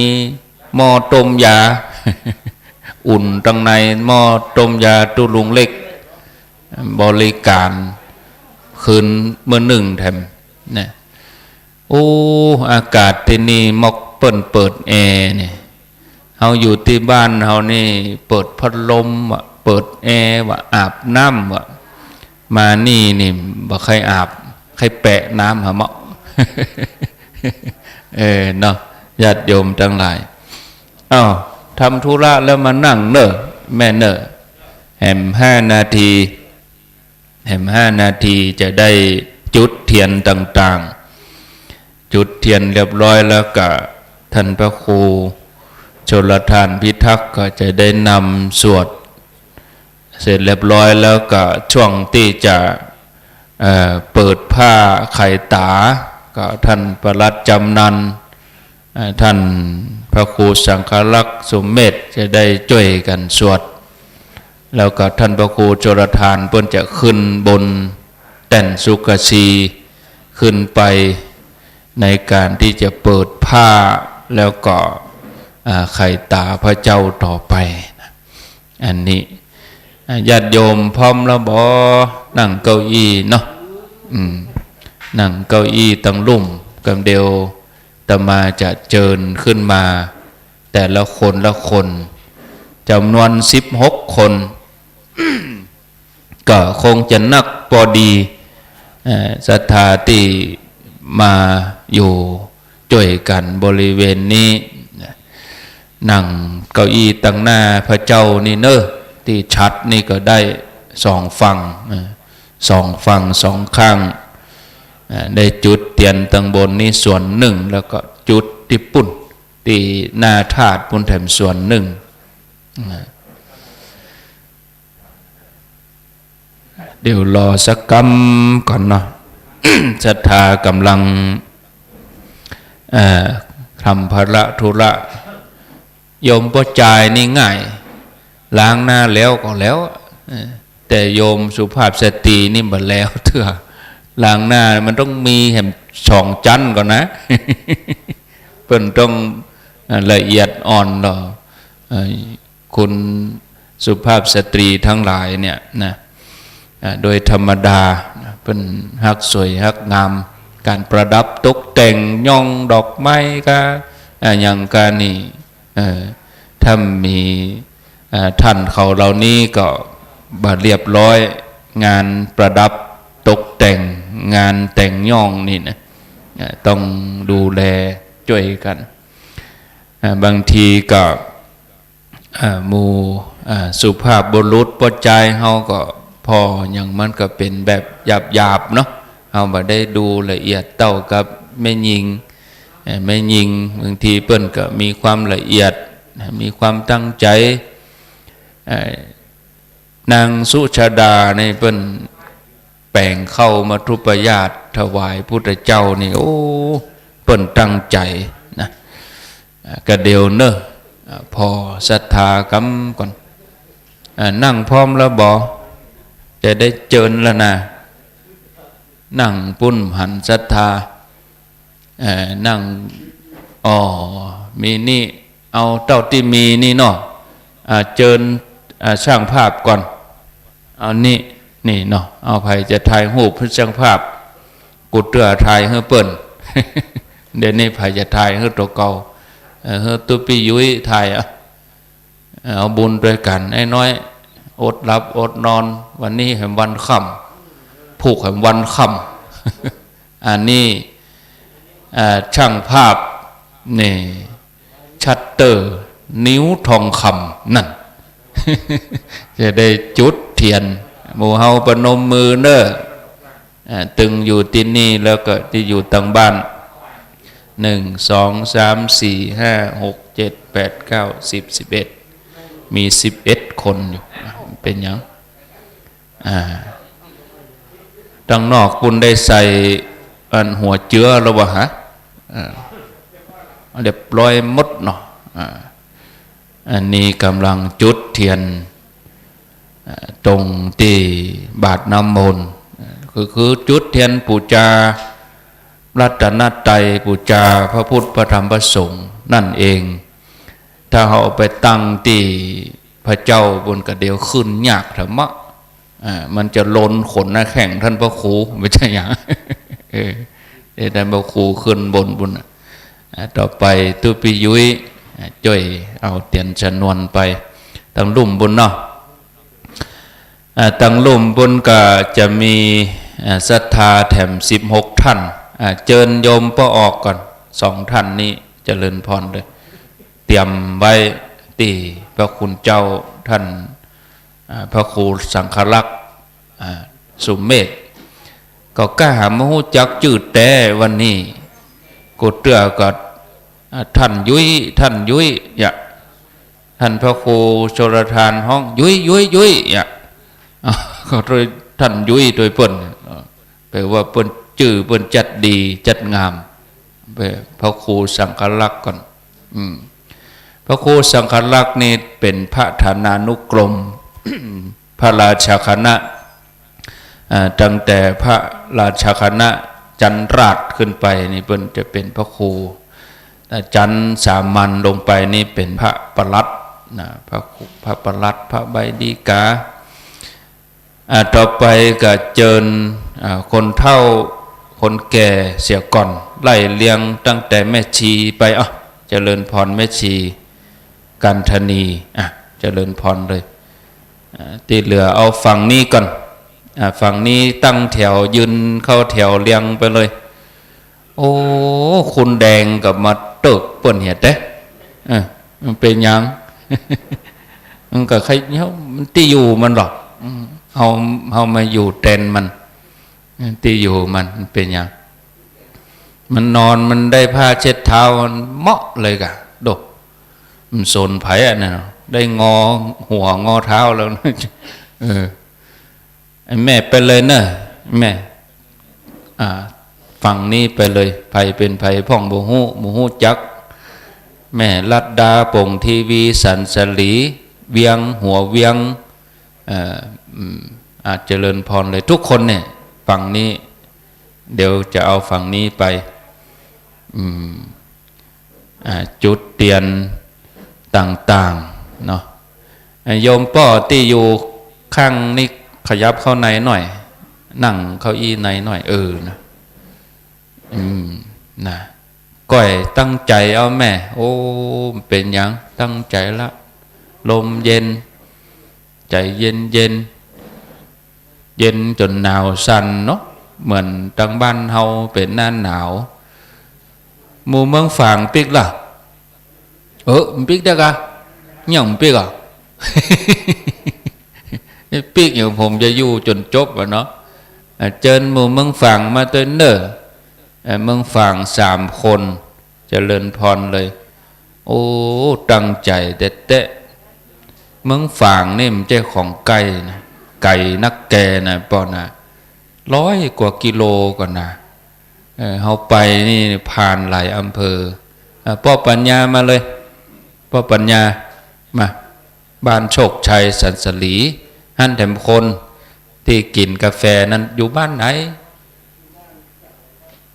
หม้อต้มยา อุ่นตั้งในหม้อต้มยาตู้ลุงเล็กบริการคืนเมื่อหนึ่งแถมเนี่ยโอ้อากาศที่นี่มอกเปิดแอร์เนี่ยเฮาอยู่ที่บ้านเฮานี่เปิดพัดลมว่ะเปิดแอร์ว่ะอาบน้ำว่ะมานี่บ่ใครอาบใครแปะน้ำหาเมาะ เนาะญาติโยมทั้งหลายทำธุระแล้วมานั่งเนอะแม่เนอะแหม5 นาทีจะได้จุดเทียนต่างๆจุดเทียนเรียบร้อยแล้วก็ท่านพระครูชลทานพิทักษ์ก็จะได้นำสวดเสร็จเรียบร้อยแล้วก็ช่วงที่จะเปิดผ้าไข่ตาก็ท่านประหลัดจำนันท่านพระครูสังฆรักษ์สมเด็จจะได้ช่วยกันสวดแล้วก็ท่านพระครูชลทานเพิ่นจะขึ้นบนแท่นสุกสีขึ้นไปในการที่จะเปิดผ้าแล้วก็ไข่ตาพระเจ้าต่อไปอันนี้ญาติโยมพร้อมแล้วบ่นั่งเก้าอี้เนาะนั่งเก้าอี้ตั้งลุ่มกำเดียวตมาจะเจิญขึ้นมาแต่ละคนจำนวน16 คน ก็คงจะนักพอดีศรัทธาที่มาอยู่ช่วยกันบริเวณนี้นั่งเก้าอี้ตั้งหน้าพระเจ้านี่เนอะที่ชัดนี่ก็ได้2 ฝั่ง2 ฝั่ง2 ข้างได้จุดเตียนตั้งบนนี่ส่วนหนึ่งแล้วก็จุดที่ปุ่นที่หน้าธาตุปุ่นแถมส่วนหนึ่งเดี๋ยวรอสักกรรมก่อนเนาะ ศรัทธากำลังทำภาระธุระโยมประจายนี่ง่ายล้างหน้าแล้วก็แล้วแต่โยมสุภาพสตรีนี่บ่แล้วเถอะล้างหน้ามันต้องมีแหม2 ชั้นก่อนนะ เพิ่นต้องละเอียดอ่อนหรอคุณสุภาพสตรีทั้งหลายเนี่ยนะโดยธรรมดาเป็นฮักสวยฮักงามการประดับตกแต่งย่องดอกไม้ก็อย่างการนี่ถ้ามีท่านเขาเหล่านี้ก็บาเรียบร้อยงานประดับ ตกแต่งงานแต่งย่องนี่นะต้องดูแลช่วยกันบางทีก็หมู่สุภาพบุรุษปใจเฮาก็พออย่างมันก็เป็นแบบหยาบๆเนาะเฮาบ่ได้ดูละเอียดเท่ากับแม่หญิงบางทีเปิ้นก็มีความละเอียดมีความตั้งใจนางสุชาดาในเปิ้นแปลงเข้ามาทุปญาติถวายพุทธเจ้านี่โอ้เปิ้นตั้งใจนะก็เดียวเนอะพอศรัทธากำก่อนนั่งพร้อมแล้วบ่จะได้เจิญแล้วนะนั่งปุ้นหันศรัทธานั่งมีนี่เอาเต้าที่มีนี่เนาะเจิญช่างภาพก่อนเอานี่เนาะเอาไผจะถ่ายรูปช่างภาพกูเตื้อถ่ายให้เปิ้น เดี๋ยวนี้ไผจะถ่ายให้ตัวเก่าให้ตัวพี่ยุ้ยถ่ายเอาบุญด้วยกันไอ้น้อยอดหลับอดนอนวันนี้แห่งวันค่ำผูกแห่งวันค่ำอันนี้ช่างภาพนี่ชัตเตอร์นิ้วทองคำนั่น จะได้จุดเทียนหมู่เฮาประนมมือเนอะตึงอยู่ที่นี่แล้วก็ที่อยู่ต่างบ้าน1 2 3 4 5 6 7 8 9 10 11มี11คนอยู่เป็นยังดังนอกคุณได้ใส่อันหัวเจือแล้ววะฮะเรียบร้อยหมดเนาะอันนี้กำลังจุดเทียนตรงที่บาทน้ำมนต์คือจุดเทียนปูชารัตนตรัยปูชาพระพุทธพระธรรมพระสงฆ์นั่นเองถ้าเอาไปตั้งที่พระเจ้าบนกระเดียวขึ้นยากธรรมะมันจะล้นขนหน้าแข่งท่านพระครูไม่ใช่อย่างท่านพระครูขึ้นบนต่อไปตุปิยุ้ยจ่วยเอาเตียนชนวนไปตั้งลุ่มบุญเนาะตั้งลุ่มบุญก็จะมีศรัทธาแถม16ท่านเจิญโยมป้อออกก่อน2ท่านนี้เจริญพรเลยเตรียมไว้ที่พระคุณเจ้าท่านพระครูสังฆลักษณ์สุเมธก็กล้าหามหูจักจืดแต่วันนี้กูเตือก็ท่านยุ้ยอย่าท่านพระครูโชรทานห้องยุ้ยอย่าก็โดยท่านยุ้ยโดยเปิ้นแปลว่าเปิ้นจื่อเปิ้นจัดดีจัดงามไปพระครูสังฆลักษณ์ก่อนพระครูสังฆลักษณ์นี่เป็นพระฐานานุกรม พระราชคณะตั้งแต่พระราชคณะจันราชขึ้นไปนี่เปิ้นจะเป็นพระครูจันสามัญลงไปนี่เป็นพระปลัดนะพระปลัดพระใบดีกาต่อไปก็เจิญคนเฒ่าคนแก่เสียก่อนไล่เลี้ยงตั้งแต่แม่ชีไปเจริญพรแม่ชีกันธนีเจริญพรเลยที่เหลือเอาฝั่งนี้ก่อนฝั่งนี้ตั้งแถวยืนเข้าแถวเรียงไปเลยโอ้คุณแดงกับมาเติกเปิ่นเห็ดเด้มันเป็นยัง มันก็ใครมันที่อยู่มันหรอกเอามาอยู่เต็นมันที่อยู่มันเป็นยังมันนอนมันได้ผ้าเช็ดเท้ามันเหมาะเลยกะดกมันโซนไผ่น่ะได้งอหัวงอเท้าแล้วไอ้แม่ไปเลยเนอะแม่ฝั่งนี้ไปเลยไผ่เป็นไผ่พ่องโมหูจักแม่ลัดดาป่งทีวีสันสลีเวียงหัวเวียงเจริญพรเลยทุกคนเนี่ยฝั่งนี้เดี๋ยวจะเอาฝั่งนี้ไปจุดเตียนต่างๆเนาะโยมป้อที่อยู่ข้างนี้ขยับเข้าในหน่อยนั่งเก้าอี้ในหน่อยนะก้อยตั้งใจเอาแม่โอ้เป็นยังตั้งใจละลมเย็นใจเย็น เย็นจนหนาวสั่นเนาะเหมือนทางบ้านเฮาเป็นหน้าหนาวหมู่เมืองฝางปิกล่ะปิกได้กะหย่องปิกอ่ะ ปิกอย่างผมจะอยู่จนจบวะเนาะเจิญหมู่เมืองฝางมาตัวเนอเมืองฝาง3 คนเจริญพรเลยโอ้ตั้งใจเตะเมืองฝางนี่มันใจของไก่นะไก่นักแกนะปอนะ100 กว่ากิโลก่อนนะเฮาไปนี่ผ่านหลายอำเภอพ่อปัญญามาเลยพ่อปัญญามาบ้านโชคชัยสันสลีหั่นแถมคนที่กินกาแฟนั้นอยู่บ้านไหน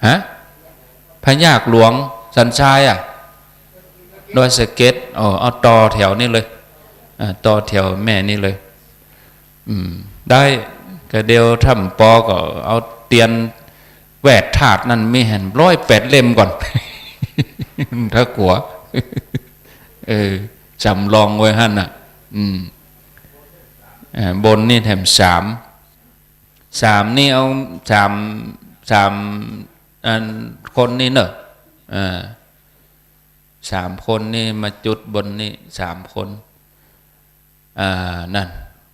ฮะพญากหลวงสันชายดอยสะเก็ดเอาต่อแถวนี่เลยต่อแถวแม่นี่เลยได้ก็เดียวทำปอก็เอาเตียนแหวดถาดนั่นไม่เห็น108 เล่มก่อน ถ้ากลัวจำลองไว้หั่นบนนี่แถม3นี่เอา3คนนี่เนอะ3 คนนี่มาจุดบนนี่3 คนนั่น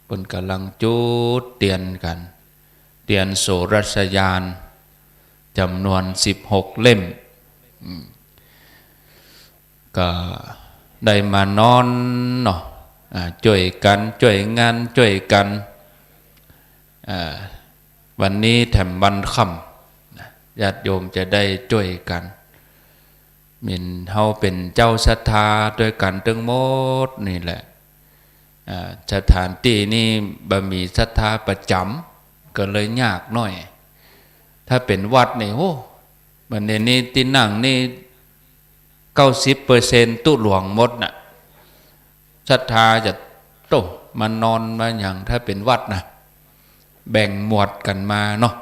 บนกำลังจุดเตียนกันเตียนโสรัสยานจำนวน16 เล่มก็ได้มานอนเนาะช่วยกันช่วยงานช่วยกันวันนี้แถมวันค่ำญาติโยมจะได้ช่วยกันมินเฮาเป็นเจ้าศรัทธาด้วยกันทั้งหมดนี่แหละสถานที่นี่บ่มีศรัทธาประจำก็เลยยากหน่อยถ้าเป็นวัดนี่โอ้บัดนี้ที่นั่งนี่90%ตุหลวงหมดน่ะศรัทธาจะโตมานอนมาอย่างถ้าเป็นวัดนะแบ่งหมวดกันมาเนาะ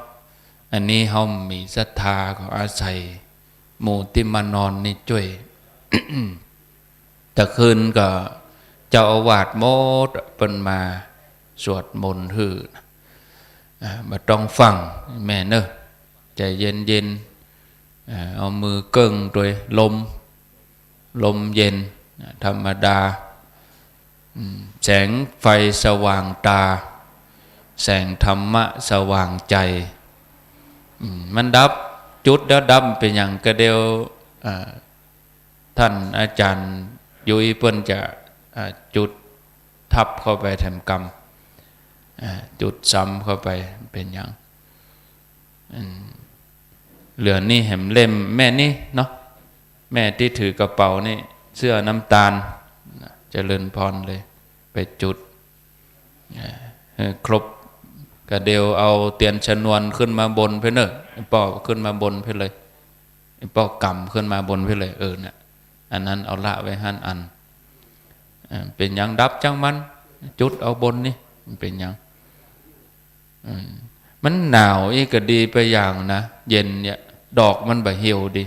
อันนี้เฮามีศรัทธาก็อาศัยหมู่ที่มานอนนี่ช่วย แต่คืนก็เจ้าอาวาสโมดเปิ้นมาสวดมนต์ฮือบ่ต้องฟังแม่เนอะใจเย็นๆเอามือเกิ้งด้วยลมเย็นธรรมดาแสงไฟสว่างตาแสงธรรมะสว่างใจมันดับจุดแล้วดับเป็นอย่างกระเดียวท่านอาจารย์ยุ้ยเพิ่นจะจุดทับเข้าไปแถมกรรมจุดซ้ำเข้าไปเป็นอย่างเหลือนี่แหมเล่มแม่นี่เนาะแม่ที่ถือกระเป๋านี่เสื้อน้ำตาลเจริญพรเลยไปจุดครบกระเดียวเอาเตียนชนวนขึ้นมาบนเพื่อเนอะป่อขึ้นมาบนเพื่อเลยป่อกำขึ้นมาบนเพื่อเลยน่ะอันนั้นเอาละไว้หั่นอันเป็นอย่างดับจังมันจุดเอาบนนี่เป็นอย่างมันหนาวอีกก็ดีไปอย่างนะเย็นเนี่ยดอกมันใบเหี่ยวดี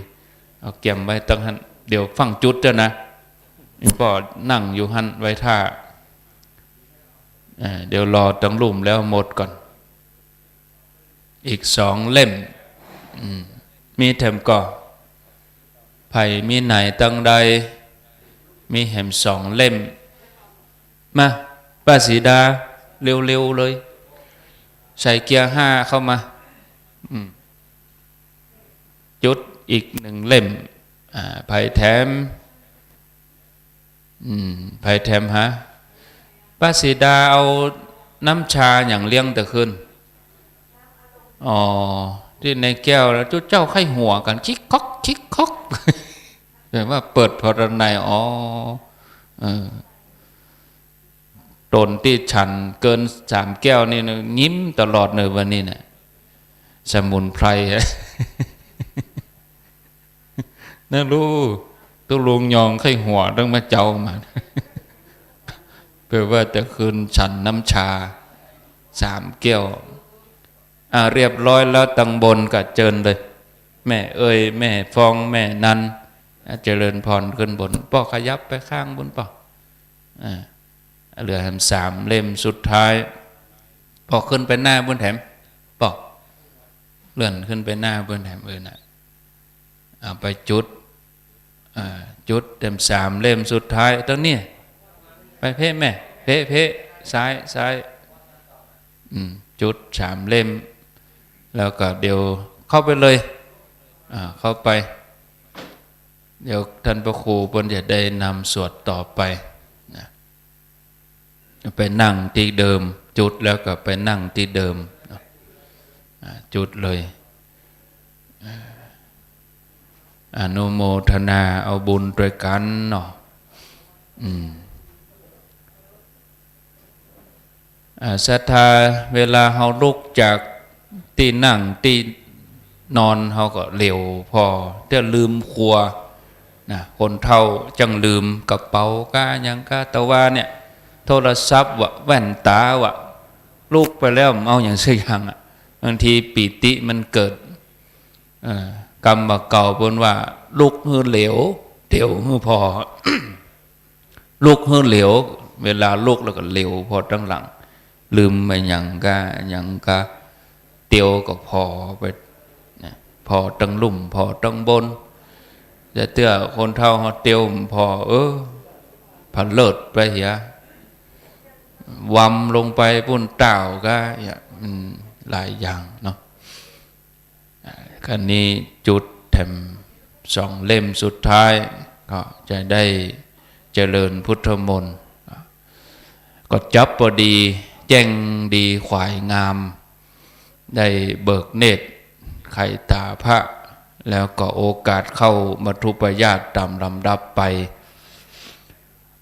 เอาเก็บไว้ตั้งหันเดี๋ยวฟังจุดเจ้านะป่อนั่งอยู่หันไว้ท่าเดี๋ยวรอตั้งลุ่มแล้วหมดก่อนอีก2 เล่มมีแถมก่อไผ่มีไหนตั้งใดมีแหม2 เล่มมาป้าสีดาเร็วๆเลยใส่เกียร์5เข้ามาจุดอีก1 เล่มไผ่แถมฮะป้าสีดาเอาน้ำชาอย่างเลี้ยงแต่คืนที่ในแก้วแล้วเจ้าไข้หัวกันคิกคอกแบบว่าเปิดพรนัยตนที่ฉันเกิน3 แก้วนี่ยิ้มตลอดเลยวันนี้เนี่ยสมุนไพร นั่นรู้ตัวลุงยองไข้หัวต้องมาเจ้ามา เพื่อว่าจะคืนฉันน้ำชา3 แก้วเรียบร้อยแล้วตังบนก็เจิญเลยแม่เอ้ยแม่ฟองแม่นันเจริญพรขึ้นบนป่อขยับไปข้างบนป่อเหลือ3 เล่มสุดท้าย พอขึ้นไปหน้าบนแถมบอกเลื่อนขึ้นไปหน้าบนแถมน่ะเอาไปจุดเต็ม3 เล่มสุดท้ายตรงนี้ไปเพ่แม่เพ่ซ้ายจุด3 เล่มแล้วก็เดี๋ยวเข้าไปเลยเข้าไปเดี๋ยวท่านพระครูเพิ่นจะได้นำสวดต่อไปนะไปนั่งที่เดิมจุดแล้วก็ไปนั่งที่เดิมจุดเลยอนุโมทนาเอาบุญด้วยกันเนาะศรัทธาเวลาเฮาลุกจากที่นั่งที่นอนเฮาก็เร็วพอจะลืมครัวนะคนเฒ่าจังลืมกระเป๋ากะหยังกะแต่ว่าเนี่ยโทรศัพท์วะแว่นตาวะลุกไปแล้วเอาอย่างสักอย่างอ่ะบางทีปิติมันเกิดกรรมเก่าเพิ่นว่าลุกฮือเหลวเดี๋ยวฮือพอ ลุกฮือเหลวเวลาลุกแล้วก็เหลวพอตั้งหลังลืมไปหยังกะเตียวก็พอไปนะพอตั้งลุ่มพอตั้งบนจะเตื้อคนเฒ่าเฮาเตียวพอพันเลิศไปเหียวำลงไปปุ่นเต่าก็หลายอย่างเนาะคันนี้จุดแถม2 เล่มสุดท้ายก็จะได้เจริญพุทธมนต์ก็จับพอดีแจ้งดีขวายงามได้เบิกเนตรไข่ตาพระแล้วก็โอกาสเข้ามัทุปญาตตามลำดับไป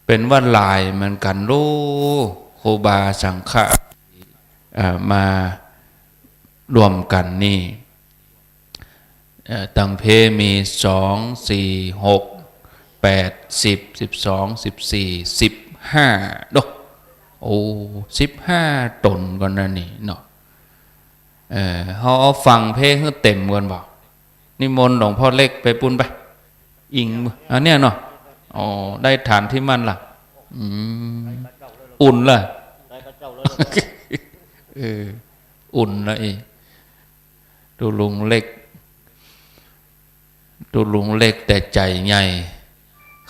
เป็นวันลายเหมือนกันรู้ครูบาสังฆะมารวมกันนี่ตังเพมี2 4 6 8 10 12 14 15ดอก15 ตนก่อนนะนี่เนาะเขาเอาฟังเพลงให้เต็มก่อนบอกนิมนต์หลวงพ่อเล็กไปปุ้นไปอิงอันเนี้ยเนาะได้ฐานที่มั่นล่ะอุ่นเลยอุ่นเลยดูลุงเล็กแต่ใจใหญ่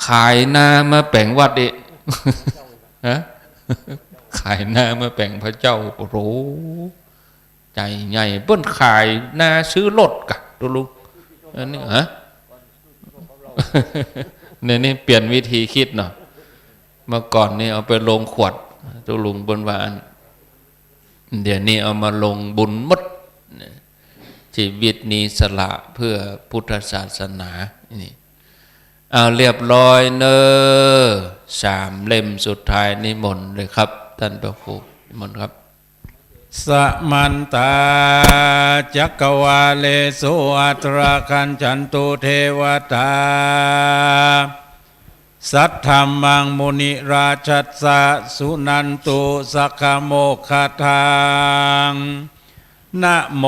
ขายหน้ามาแปลงวัดดิฮะขายหน้ามาแปลงพระเจ้าโอ้ใจใหญ่เปิ้นขายหน้าซื้อรถกะดูลุงอันนี้ฮะเนี่ยนี่เปลี่ยนวิธีคิดเนาะเมื่อก่อนนี่เอาไปลงขวดดูลุงบนวานเดี๋ยวนี้เอามาลงบุญมดชีวิตนี้สละเพื่อพุทธศาสนานี่เอาเรียบร้อยเนอ3 เล่มสุดท้ายนิมนต์เลยครับท่านพระครูนิมนต์ครับสมันตาจักวาเลสุอัตราคัญจันตุเทวตาสัทธัมมังมุนิราชัสสะสุนันตุสัคขโมคคทังนะโม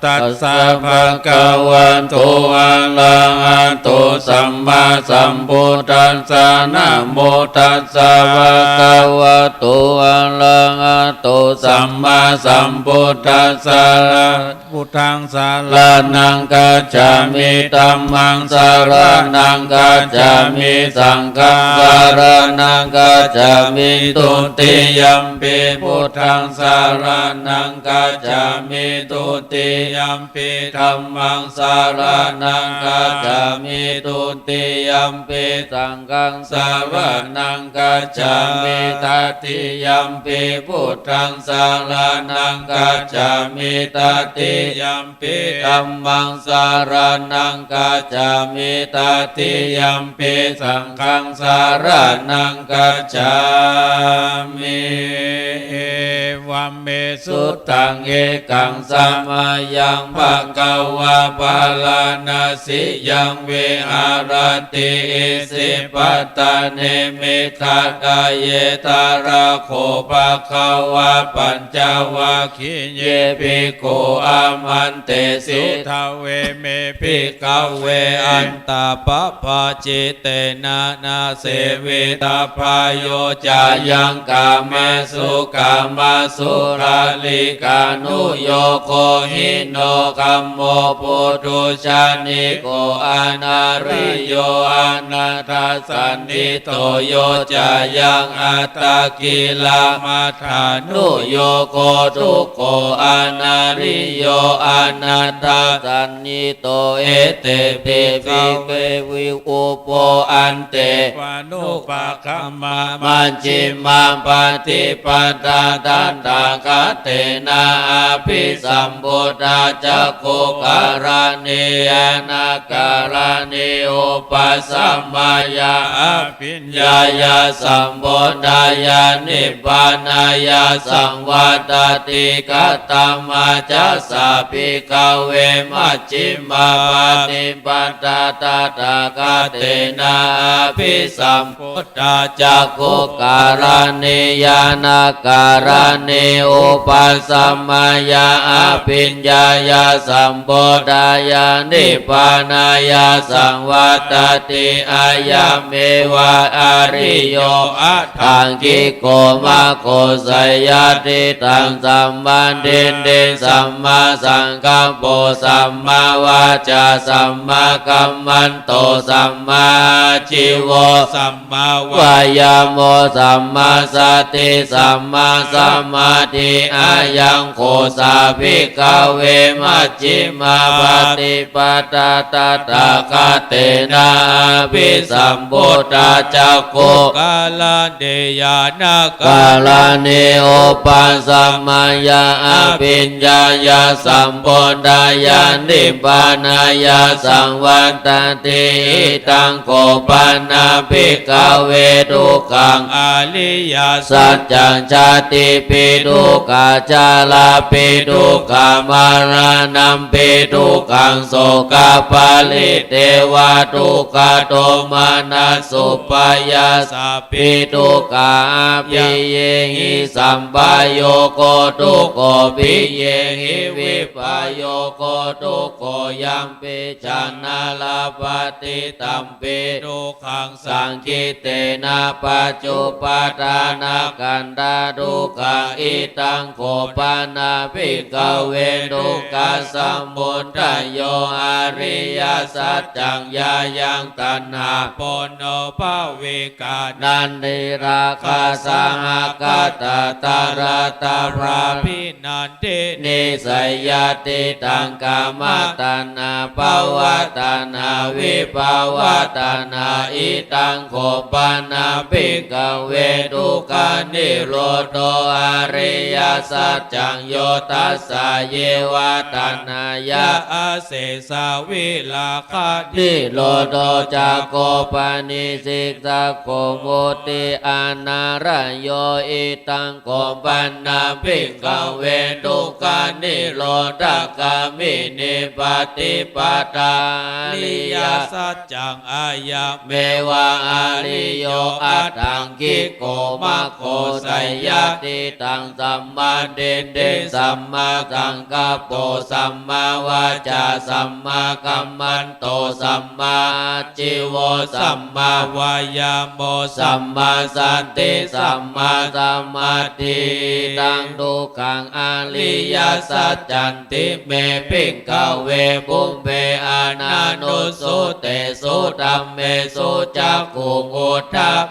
ตัสสะภะคะวะโตอะระหะโตสัมมาสัมพุทธัสสะนะโมตัสสะภะคะวะโตอะระหะโตสัมมาสัมพุทธัสสะพุทธังสารนังกัจฉามิธัมมังสารนังกัจฉามิสังฆังสารนังกัจฉามิตุติยัมปิพุทธังสารนังกัจฉามิตุติยัมปิธัมมังสารนังกัจฉามิตุติยัมปิสังฆังสารนังกัจฉามิตติยัมปิพุทธังสารนังกัจฉามิตติยัมปิธัมมังสารนังกัจฉามิตติยัมปิสังฆังสารนังกัจฉามิเอวัมเมสุตังเอกังสัมมายังภะคะวะปะลานาสิยังเวหารติอิสิปัตตาเนมิทากายเยตาระโคภะคะวะปัญจวัคคีย์เยภิกขุอามันเตสิทาเวเมภิกขเวอันตาปะปะจิเตนะนาเสวิตา พาโยจายังกาเมสุกามาสุราลิกานุโยโคหิโนกัมโมปุถุชานิโกอานาริโยอานาทาสันนิโตโยจายังอัตตากิลามาธานุโยโกทุกโกอานาริโยอานาทาสันนิโตเอเตปิภิกเววิอุปโปอันเตปานุปะคัมมามัญชิมาปฏิปทาทันตากะเตนะอภิสัมพุทธาจักขุการณิยนาการณิอุปสัมมายาอภิญญายาสัมพุทธายานิพพานายาสังวัตติกัตตมาจัสสะภิกขเวมัชฌิมาปฏิปทาทัตถากะเตนะอภิสัมพุทธาจักขุการณิยานาการณิอุปสัมมายาอภิญญายาสัมพุทธายานิพพานายาสังวัตติอายาเมวะอาริโยอัตถังกิโกมะโคสยติตังสัมมาทิฏฐิสัมมาสังกัปโปสัมมาวาจาสัมมากัมมันโตสัมมาชีวสัมมาวายามโมสัมมาสติสัมมาสมาธิอายังโคสาภิกขเวมัชฌิมาปฏิปทาทัตถากะเตนะภิสัมพุทธาจักขุกาลเดยานากาลเนโอปัสสัมมายาอภิญญายาสัมพุทธายานิพพานายาสังวัตติตังโกปันนาภิกขเวทุกขังอริยสัจจังชาติปิทุกขาจาลาปิทุกขามารณัมปิทุกขังโสกปาลิเทวะทุกขโทมานัสสุปายาสัพพิทุกขาปิเยหิสัมปายโยโกทุกโกปิเยหิวิปายโยโกทุกโกยัมปิชานาลาปฏิตัมปิทุกขังสังคิเตนะปัจจุปทานากันดาทุกขังอิตังโคปานาภิกขเวทุกขสมุทัยโยอริยสัจจังยายังตัณหาปนโนภเวกานันติราคาสหกตตาราตาราภินันตินิสัยยติตังกามตัณหาภวตัณหาวิภวตัณหาอิตังโคปานาภิกขเวทุกขานิโรธโตอริยสัจจังโยตัสสะเยวะตัณหายะอาเสสาวิลาคานิโรธโตจักโกปานิสิกขโกโมติอานาระโยอิตังโกปันนาภิกขเวทุกขานิโรธกามินิปฏิปทาลิยสัจจังอายะเมวะอาริโยอัตถังกิโกมะโคสยติตังสัมมาทิฏฐิสัมมาสังกัปโปสัมมาวาจาสัมมากัมมันโตสัมมาชีวสัมมาวายามโมสัมมาสันติสัมมาสมาธิตังทุกขังอริยสัจจันติเมภิกขเวปุมเปอานานุสุเตสุธัมเมสุจักขุงอุทธัป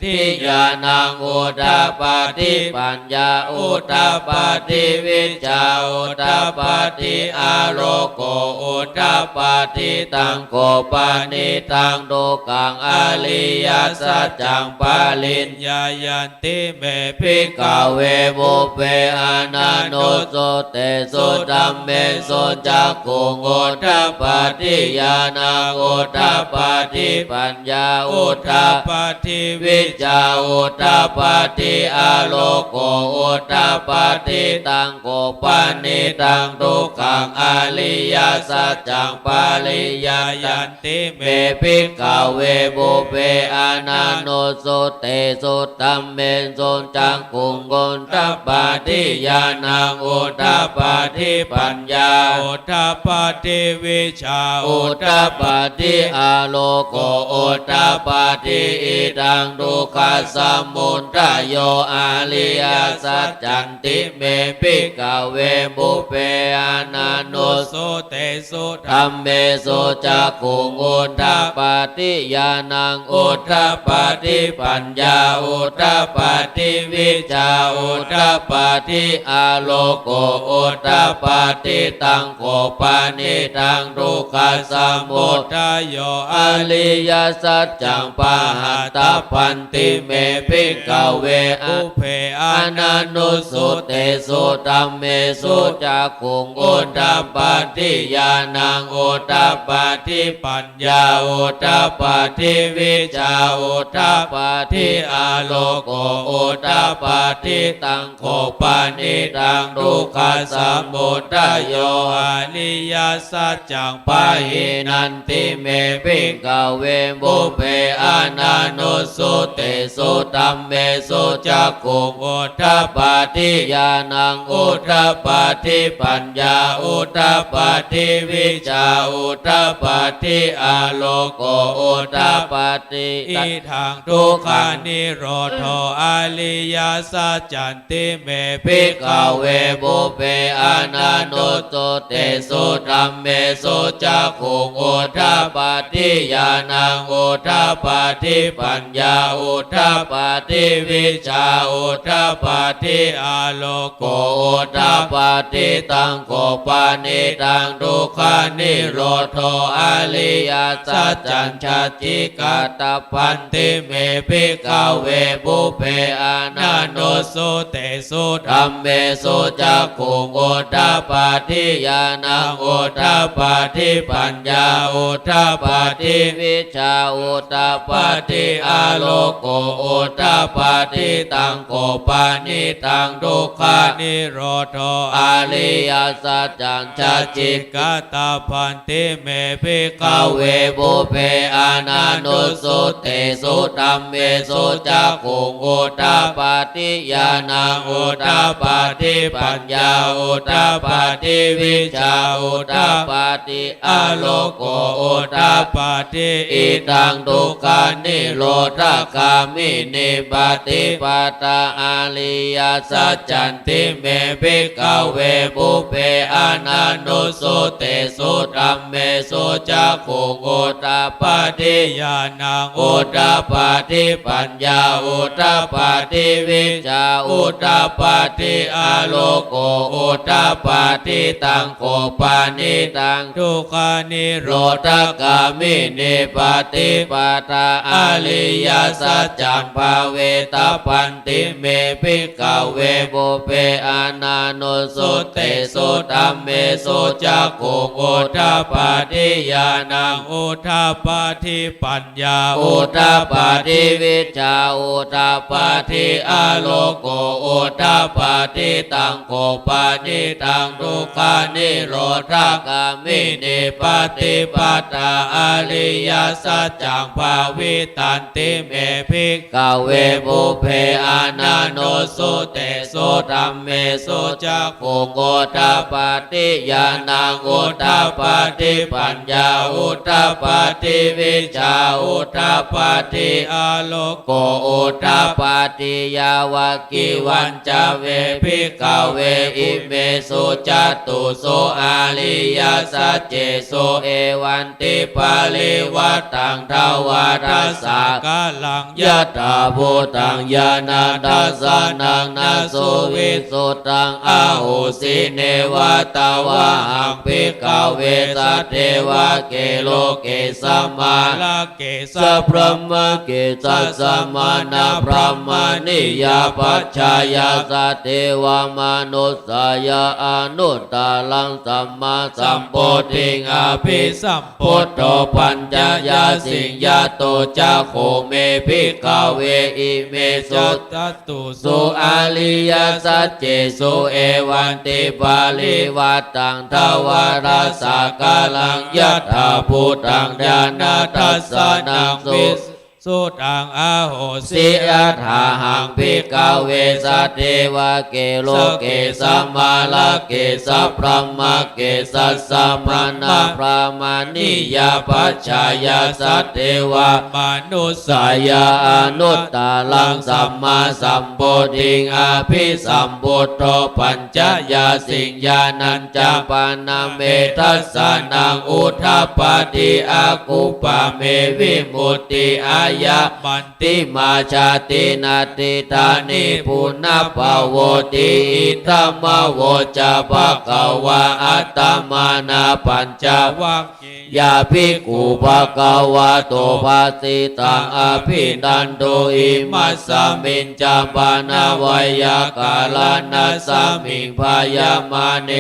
ทิญาณังอุทธัปปฏิปัญญาอุทธัปปฏิวิชชาอุทธัปปฏิอาโรโกอุทธัปปฏิตังโกปานิตังทุกขังอริยสัจจังปาลินญายันติเมภิกขเวปุเปอานานุสุเตสุธัมเมสุจักขุงอุทธัปปฏิญาณังอุทธัปปฏิปัญญาอุทธัปปฏิวิชชาอุทธัปปฏิอาโลโกอุทธัปปฏิตังโกปานิตังทุกขังอริยสัจจังปาลิยายันติเมภิกขเวปุเปอานานุสุเตสุธัมเมสุจักขุงอุทธัปปฏิญาณังอุทธัปปฏิปัญญาอุทธัปปฏิวิชชาอุทธัปปฏิอาโลโกอุทธัปปฏิอิตังทุ ขัสสมุทัยโยอาริยสัจจันติเมภิกขเวบุพเพอนันโนสุเตสุธัมเมสุจักขุงอุทธปาติญาณังอุทธปาติปัญญาอุทธปาติวิชาอุทธปาติอาโลโกอุทธปาติตังโกปานิตังทุกขสมุทัยโยอริยสัจจังปะหัตถพันติเมภิกขเวอุเพอนันโนสุเตสุธัมเมสุจักขุงอุทธปาติญาณังอุทธปาติปัญญาอุทธปาติวิชาอุทธปาติอาโลโกอุทธปาติตังโคปานิตังทุกขสมุทัยโยอริยสัจจังปะหินันติเมภิกขเวบุพเพอนันโนสุเตสุธัมเมสุจักขุงอุทธปาติญาณังอุทธปาติปัญญาอุทธปาติวิชาอุทธปาติอาโลโกอุทธปาติอิทังทุกขานิโรธอริยสัจจันติเมภิกขเวบุพเพอนันโนสุเตสุธัมเมสุจักขุงอุทธปาติญาณังอุทธปาติปัญญาอุทธปาติวิชาอุทธปาติอาโลโกอุทธปาติตังโกปานิตังทุกขานิโรธอริยสัจจัญชาติกาตพันติเมภิกขเวบุพเพอนันโนสุเตสุธัมเมสุจักขุงอุทธปาติญาณังอุทธปาติปัญญาอุทธปาติวิชาอุทธปาติอาโลโกอุทธปาติตังโกปานิตังทุกขานิโรธอริยสัจจัญชาติกาตพันติเมภิกขเวบุพเพอนันโนสุเตสุธัมเมสุจักขุงอุทธปาติญาณังอุทธปาติปัญญาอุทธปาติวิชาอุทธปาติอาโลโกอุทธปาติอิทังทุกขานิโรธคามินิปติปตาอริยสัจจันติเมภิกขเวบุพเพอนันโนสุเตสุธัมเมสุจักขุงอุทธปาติญาณังอุทธปาติปัญญาอุทธปาติวิชาอุทธปาติอาโลโกอุทธปาติตังโกปานิตังทุกขานิโรธกามินิปติปตาอริยสัจจังภาเวตาปันติเมภิกขเวบุพเพอนันโนสุเตสุธัมเมสุจักขุงอุทธปาติญาณังอุทธปาติปัญญาอุทธปาติวิชาอุทธปาติอาโลโกอุทธปาติตังโกปานิตังทุกขานิโรธกามินิปติปตาอริยสัจจังภาวิตันติเมภิกขเวบุพเพอนันโนสุเตสุธัมเมสุจักขุงอุทธปาติญาณังอุทธปาติปัญญาอุทธปาติวิชาอุทธปาติอาโลโกอุทธปาติยาวกิวันจเวภิกขเวอิเมสุจตุสุอาริยสัจเจสุเอวันติปาลิวัตตังทวาทัสสะกาลังยะตาภูตังญาณทัสสะนังนาสุวิสุตตังอาหุสิเนวะตาวะหังภิกขเวสัตเทวะเกโลเกสัมมาลาเกสัพพมะเกสัสสมานาพรหมนิยาปัจฉายาสัตเทวมนุสสายาอนุตตลังสัมมาสัมโพธิงอภิสัมพุทโธปัญจยาสิงยาโตจักโขเมภิกขเวอิเมสุตตุสุอาริยสัจเจสุเอวันติปาลิวัตตังทวาราสกาลังยัตถาภูตังญาณทัสสะนังวิ สุตังอาโหสิ สิยัตถาหังภิกขเวสัตเทวะเกโลเกสัมมาลาเกสัพพะมะเกสัสสะมานาพระมานิยาปัจจายาสัตเทวะ มนุส สายาอนุตตาลังสัมมาสัมโพธิงอภิสัมพุทโธปัญจยาสิงญาณัญจปานาเมทัสสะนังอุทธัปปติอากุปะเมวิมุตติอายะ มันติ ติมาชาตินาติธานิปุณภาวติอิธรรมโวจะภะคะวะอัตตมานาปัญจ วัคคี ยาภิกขุภะคะวะโตภาสิตังอภินันโตอิมัสสมิงจาปานาวยากาลานัสสมิงพายามาเน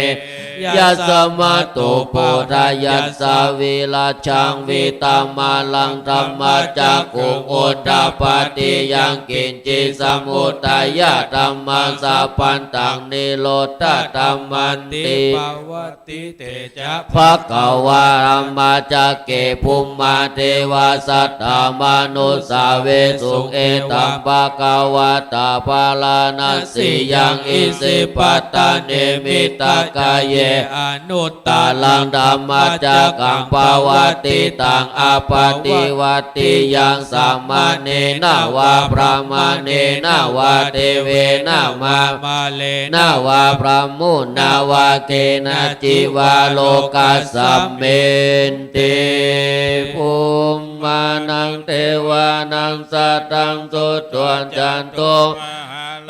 ยัสสะมะโตโพธายัสสะวิราชังวิตามาลังธรรมจักขุงอุตตปาติยังกินจิสมุตายะธัมมังสัพพันตังนิโรธธัมมันติ ภาวติเตจะ ภะคะวะธัมมาจักเกภุมมาเทวาสัตตามนุสสาเวสุเอตัมภะคะวะตาภาลานัสสิยังอิสิปัตตาเนมิตากายเย อนุตต ตาลังธัมมาจักขังภาวติตังอาปาติวัตติยังสัมมาเนนะวะพระมาเนนะวะเทเวนะมา มาเล นาวาพระมุนาวาเกนะจิวาโลกัสสัมเมนติภูมิมานังเทวานังสัตตังสุตตวนจันโต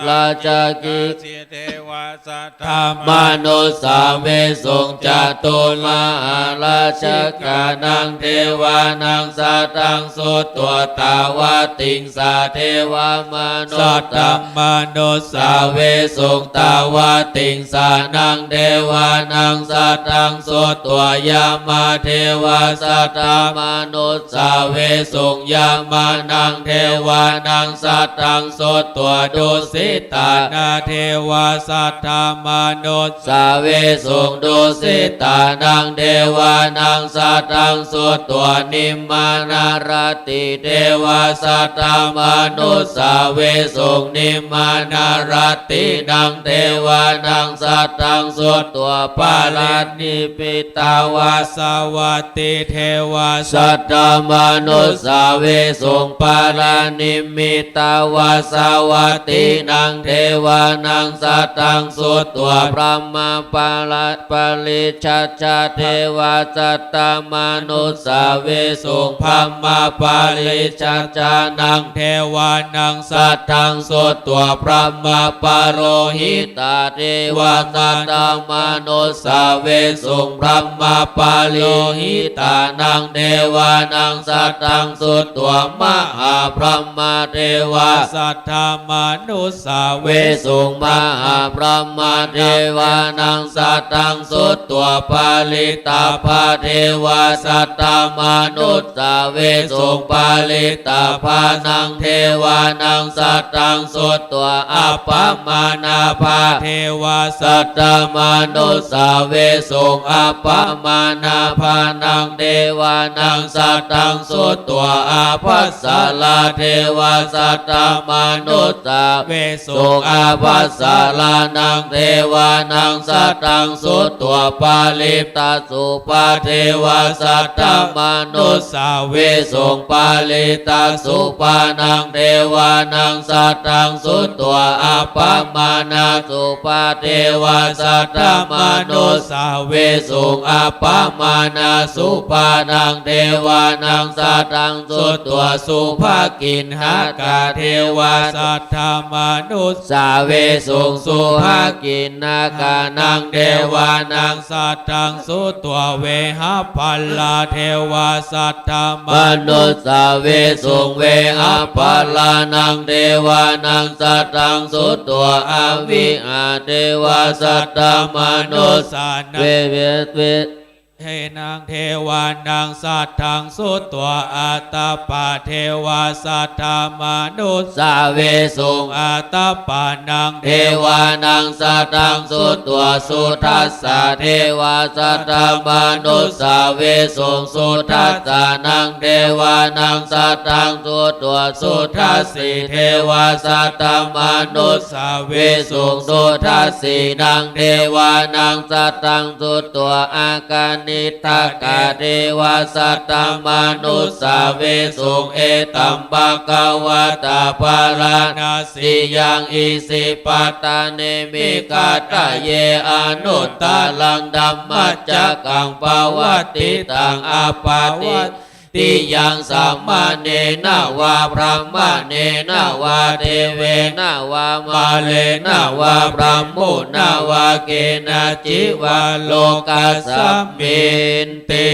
ราชกิ สิเทวาสัทธ มนุสสาเวสุงจตุมหาราชกานังเทวานังสัตตังสุตตัวตาวาติงสาเทวามนุ สั ส ต ตั ตั ง งมนุส สาเวสุงตาวาติงสานังเทวานังสัตตังสุตตัวยามาเทวาสัตตามนุสสาเวสุงยามานังเทวานังสัตตังสุตตัวดุสิตา นาเทวาสัทธามนุส สาเวสุงดุสิตานังเทวานังสัตตังสุตตัวนิมมานารติเทวาสัตตามนุสสาเวสุงนิมมานารตินังเทวานังสัตตังสุตตัวปาลานิปิตาวา สวัตติเทวาสั สัตตมนุสสาเวสุงปาลานิมิตาวาสวัตตินังเทวานังสัตตังสุตตัวพระมาปาลาปาลิชัชชาเทวาสัตตมนุสสาเวสุงพระมาปาลิชัชชานัง เทวานังสั สั ต ตตังสุตตัวพระมาปาโรหิตาเทวาสัตตมนุสสาเวสุงพระมาปาโลหิตานังเทวานังสัตตังสุตตัวมหาพระมาเทวา สัทธามนุสสาเว เวสุงมหาพระมาเทวานังสัตตังสุตตัวปาลิตาภาเทวาสัตตมนุสสาเวสุงปาลิตาภานังเทวานังสัตตังสุตตัวอัปปมานาภา เทวาสั สั ต ตตมนุสสาเวสุงอัปปมานาภานังเทวานังสัตตังสุตตัวอาภัสสลาเทวาสัตตมนุสสา เวสุ สุงอาภัสสลานังเทวานังสัตตังสุตตัวปาลิตาสุปาเทวาสัตตมนุสสาเวสุงปาลิตาสุปานังเทวานังสัตตังสุตตัวอาปมานาสุปาเทวาสัตตมนุสสาเวสุงอาปมานาสุปานังเทวานังสัตตังสุตตัวสุภากินหากาเทวาสั สั ต ทธามนุส สาเวสุงสุภากินนากานังเทวานัง สัตตังสุตัวเวหะพัลลาเทวาสัทธาม นุสสาเวสุงเวหาปาลานังเทวานังสัตตังสุตตัวอาวิอาเทวาสัตตมนุส สา เว นัง เวเว เท เทนังเทวานังสัตถังสุตตัวอัตตปาเทวาสัตถามนุสสาเวสุงอัตตปานังเทวานังสัตถังสุตตัวสุทัสสะเทวาสัตถามนุสสาเวสุงสุทัสสะนังเทวานังสัตถังสุตตัวสุทัสสีเทวาสัตถามนุสสาเวสุงสุทัสสีนังเทวานังสัตถังสุตตัวอากานิทักกะเทวาสัตถามนุสสาเวสุงเอตัมปะกวาตาภารานาสิยังอิสิปัตตาเนมิกาตะเยอนุตตะลังดัมมัจจกังปวัตติตังอาปาติติยังสัมมาเนนะวาพระมะเนนะวาเทเวนะวามาเลนะวาพระมุนะวาเกนะจิวาโลกัสสัมมินติ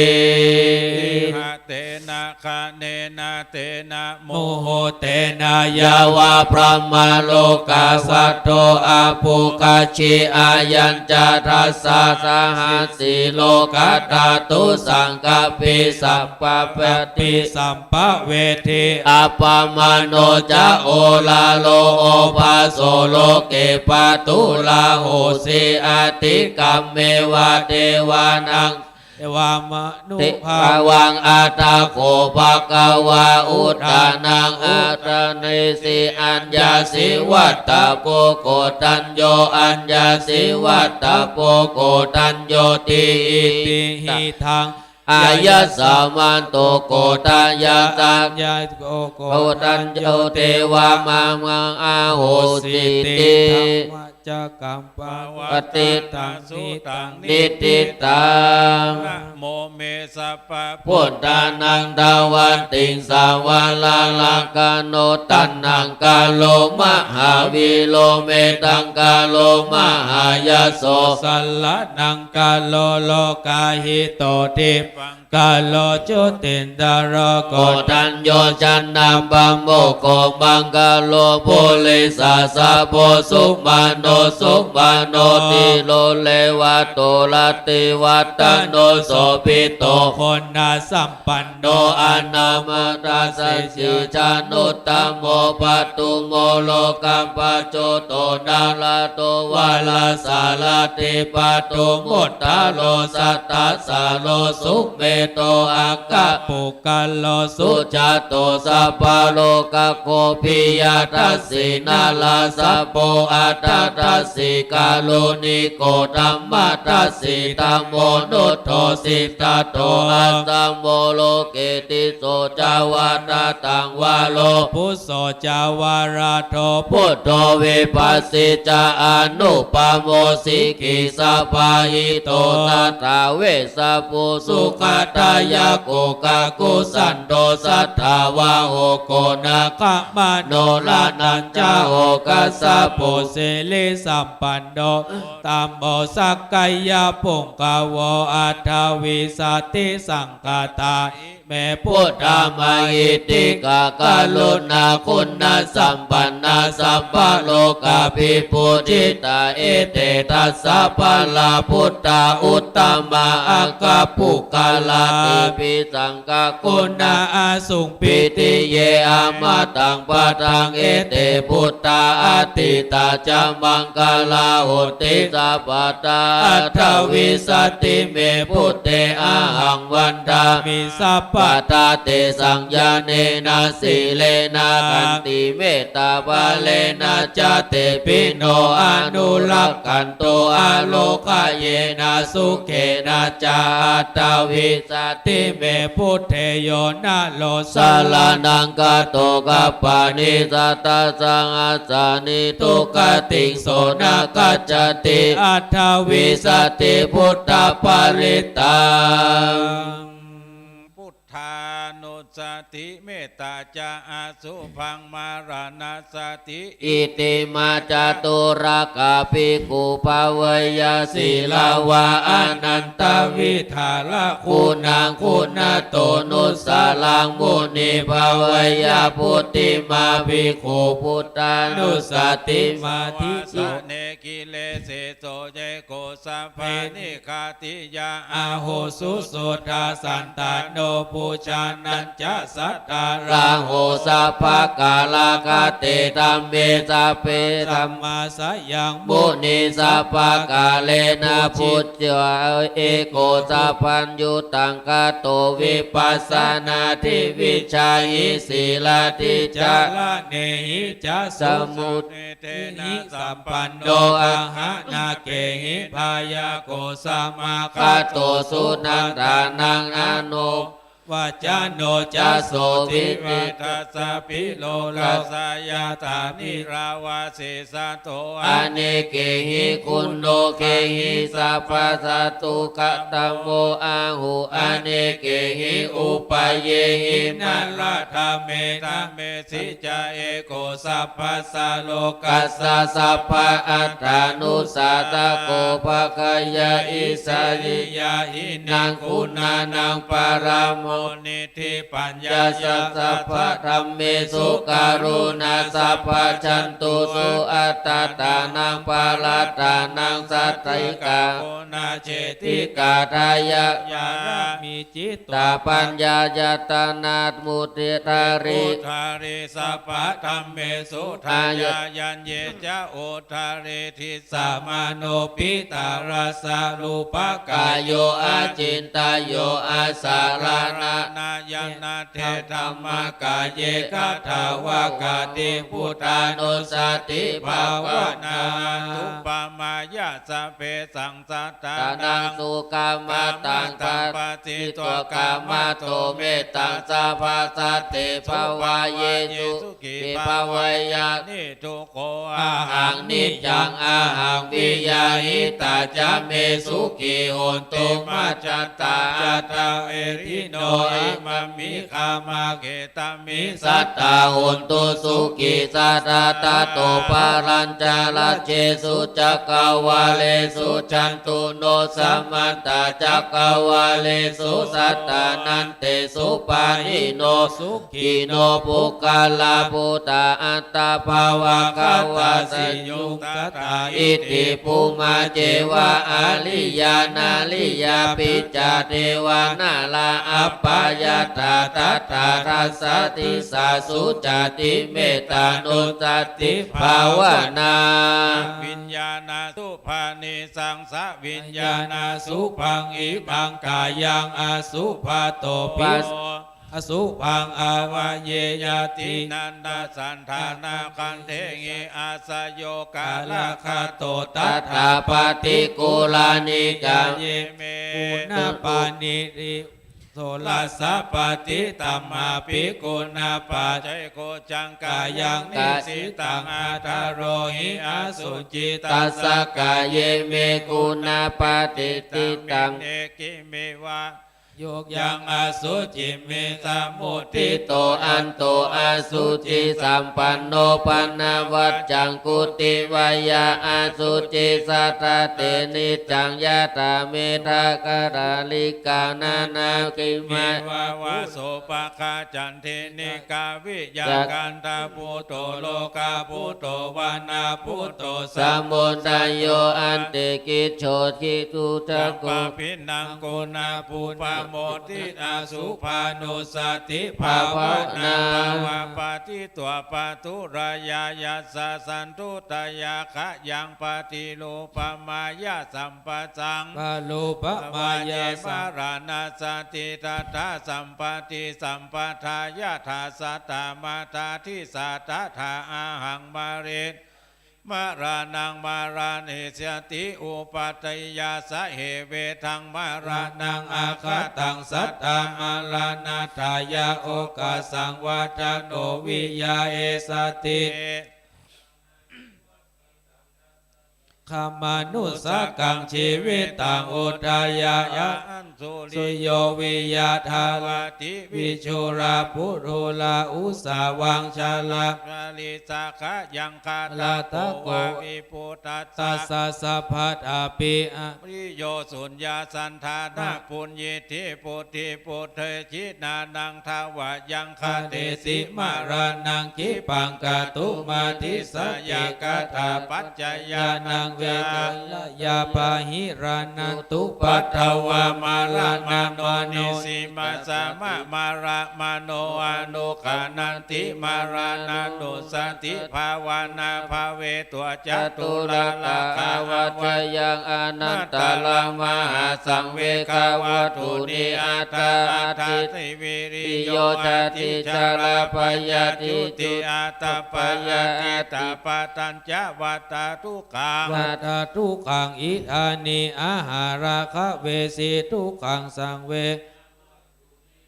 เตนะคะเนนะเตนะโม โมโหเตนายาวาพระมโลกาสัตโตอาปุกาชิอายัญจาทัสสะสหัสสิโลกัตตาตุสังกปิสัพพะปฏิสัมภเวทีอัปปมาโนจะโอลาโลโอภาโสโลเกปะตุลาโหสิอาติกัมเมวะเทวานังเทวามนุภาวังอาตาโคภะกวาอุตตานังอาตาเนสิอัญญาสิวัตตะโปโกตัญโยอัญญาสิวัตตะโปโกตัญโยติอิติหิทังอายะสามันโตโกตัญญาตัญญาโกตัญโยเทวามามังอาโหสิติจักกัมปวติตังสุตังนิติตัง นะโมเมสัพพะ พุทธานังดาวันติงสาวาลาลากาโนตันนังกาโลมหาวิโลเมตังกาโลมหายโสสัลลนังกาโลโลกาหิโตทิปังกาโลจุตินดารโกตัญโยจันนัมบัมโมโกมังกาโลโพลิสาสะโพสุมาโนสุมาโนติโลเลวะโตลาติวัตโนโสปิโตคนนาสัมปันโนอนามาตาสัจจิจานุตตโมปัตตุโมโลกัมปะโจโตนาลาโตวาลาสาลาติปัตตุมุตตาโลสัตตาสาโลสุเมโตอากะปุกะโลสุจาโตสัพพะโลกะโคปิยาทัสสินาลาสัพโพอัตทัสสิกาโลนิโกธัมมัตทัสสิธัมโมนุตโธสิตาโตอัตตัมโมโลเกติโสจาวาตาตังวาโลพุโสจาวาราโทพุทโธวิปัสสิจาอนุปโมสิกิสัพพะหิโตตัตถาเวสะปุสุขตายาโกกากุสันโตสัทธาวาโหโกนาคมโนลานันจาโหกัสสะโพเสลิสัมปันโนตัมโมสักกายาปุงกาวอัฏฐวิสัตติสังกตาแม่พุทธามาอิติกากาลุณาคุณสัมปันนาสัพพะโลกาภิปุจิตาเอเตทัสสะพะลาพุทธาอุตตมาอัคคปุกาลาติปิสังกคุณาอาสุงปิติเยอามาตังปะทังเอเตพุทธาอติตาจามังกาลาโหติสัพพตาอัฏฐวิสัตติเมพุทเตอาหังวันดามิสัพพตาเตสังญาเนนะสีเลนะกันติเมตตาภาเลนะจาเตปิโนอนุรักขันโตอาโลกาเยนะสุเขนะจาอัตตวิสัตติเมพุทเทโยนะโลสาลานังกาโตกัปปานิสัตตสังอาสานิทุกขติงโสนะกัจจติอัตถวิสัตติพุทธปริตตัง พุทธานุสติเมตตาจาอาสุพังมารานาสติ อิติมาจาตุระกาปิกุภาวยาศิลาวาอนันตวิธาละคุณังคุณโตนุสาลังมุนีภาวยาพุท ติมาภิกขุพุทธานุสติมาทิ สเนกิเลเสโสเจโกสัพพานิคาติยาอาโหสุสุทาสันตโนปูชานัญจะสัตตา ราโหสัพพกาลาคเตธัมเมสัพเพ สั ธั ม ม มาสยัง มุนิสัพพกาเลนะพุทธะเอโกสัพพัญยุตังกโตวิปัสสนาทิวิชัยศีลติจา ละเนหิจะสมุทเทนะสัมปันโนอะหะนาเกหิพายาโกสัมมา คาโตสุนันทานังอโน วาจาโนจะโสติวิทัสสะพิโลลาสายาตานิราวาเสสะโต อเนเกหิคุณโนเกหิสัพพสัตตุกตัมโมอาหุอเนเกหิอุปเยหิ นั นั น น ละธรรมเมธรรมเมสิจาเอโกสัพพะสะโลกั กั ส สสะสัพพะอัตตานุสัตตะโกภะคยาอิสาริ ยาหินั นั ง ง คุ คุณ ณา นา นั นั ง ง ป ปา าร าม โม โม นิธิปัญญาย าสัพสัพพะธรรมเมสุการุณาสัพพะชันตุสุอัตตาตานังปาลาตานังสัตติกา โกนาเจติ ติกาทายะ ยามีจิต ตาปัญญายตานาตมุติตา ริ ริ ทาริสัพพะธรรมเมสุทายายันเยจะโอทาริทิสามาโนปิตาราสารูปกาก าย ย โย โยอาจินตายโยอาสา สาร รา นา นะ นายันนาเทธรรมกายเยกาทาวากาติพุทธานุ นุสติภา ภาว ว นา นา ทุปามายาสพเพสังสัตตา ตา นั นัง ง สุกามาตัง ตัง ป ป ะ ฏิ ติ ตั ตัว ว กาก า มา มา โต โต เม เม ต ตั ตั ง ง สาภาสตติภาวาเยสุกิภาวายะ นิทุโก อา อา หังนิจจังอาหังวิยาหิตาจาเมสุกิโหนตุมาจัตตา จัตตาเอริโนอิมามิคามาเกตามิ สัตตาโหนตุสุกิสัตตาตาโตปารัญจาลเจสุจักกวาเลสุจันตุโนสัมมันตาจักกวาเลสุสัตตานันเตสุปาหิโนสุขิโนปุกาลาปุตตาอัตตาภาวะกาวาสิยุง ตตา อิติปุมาเจวะอาลิยานาลิยาปิจาเทวานาลาอัปปายาตาตัตตาทัสสติสาสุจติเมตตานุสติภาวนา วิญญาณสุภานิสังสะวิญญาณสุพังอิพังกายังอสุภาโตปิโสอสุพังอาวาเยยตินันดาสันธานาคันเทงิอาสโยกาลาคาโตตั ตั ต ต ถา ถาปฏิกุลานิกา เยเมปุณปานิริโสลาสะปฏิตัมมาปิกุณาปาใจโกจังกายังนิสิตังอาทาโรหิอาสุจิตั ตั ส ส ส ส ะ กายเมกุณาปฏิติตัง เอกิเมวะโยกยังอสุจิเมตามุติ ทิโตอันโตอาสุจิสัมปันโนปันนาวัจจังกุติวายาอาสุจิสัตตเตนิจังยะตาเมทากราลิกานานาคิ เม มาว าวาโสปะคาจันเทนิกาวิยากันตาพุโตโลกาพุโตวานาพุโต สมุทยโยอันเตกิจโชติทุต จั ะ ก โก ปะพินังโกนาปูปะโมทิอาสุภานุสติภาวนาภาวะปฏิตัวปะทุรายายัสสะสันตุตยาคะยังปฏิโลปมายาสัมปสัง ปะลุปะมายาสั มารณาสติทัตถาสัมปติสัมปทายาทาสัตตามาตาทิสัตถาอาหังมาเรตมารานังมารานิสติอุปัตยาสะเหเวทังมารานังอาคาตังสัตตามารานาทายาโอกาสังวัตโนวิยาเอสติ ขมานุสกังชีวิตตังอุทายายะ อันสุ สุ ริ โยวิยาธาลาติวิชุราปุโรลาอุสาวังชาลา ชาลิสาขะยังคา ลา ตา ตะ โก โก วะวิปุตตัส ตัส สะ สะสัพพัทอาปิอะ ปริโยสุญญาสันธานาปุญญิธิปุถิปุเทชินานังทาวะยังคา คา เต เต สิ สิ มา มา รา รานังกิปังกาตุมาทิสัจจิกตาปัจจยานังเวกลยาปาหิรานันตุปัตถวามารานัง โน วโน นิสิมาสามะมาระมโนอนุขานันติมารานานุสันติภาวนาภาเวตัวจ จ ตุ ตุ ลา ลา ลา ลา คา คา วั วั จ จยังอนันตลังมหาสังเวกาวัตถุนิอัตตาอาทิต ติวิริ ติ โย โย ชา ชา ติ ติ จา จา รา รา ป ป ยาย า ติ ติ ติ จุ อาตปายาติตาปตัญจวัตตาทุกขัง วัฏทุกขังอิทานิอาหาราคะเวสีทุกขังสังเว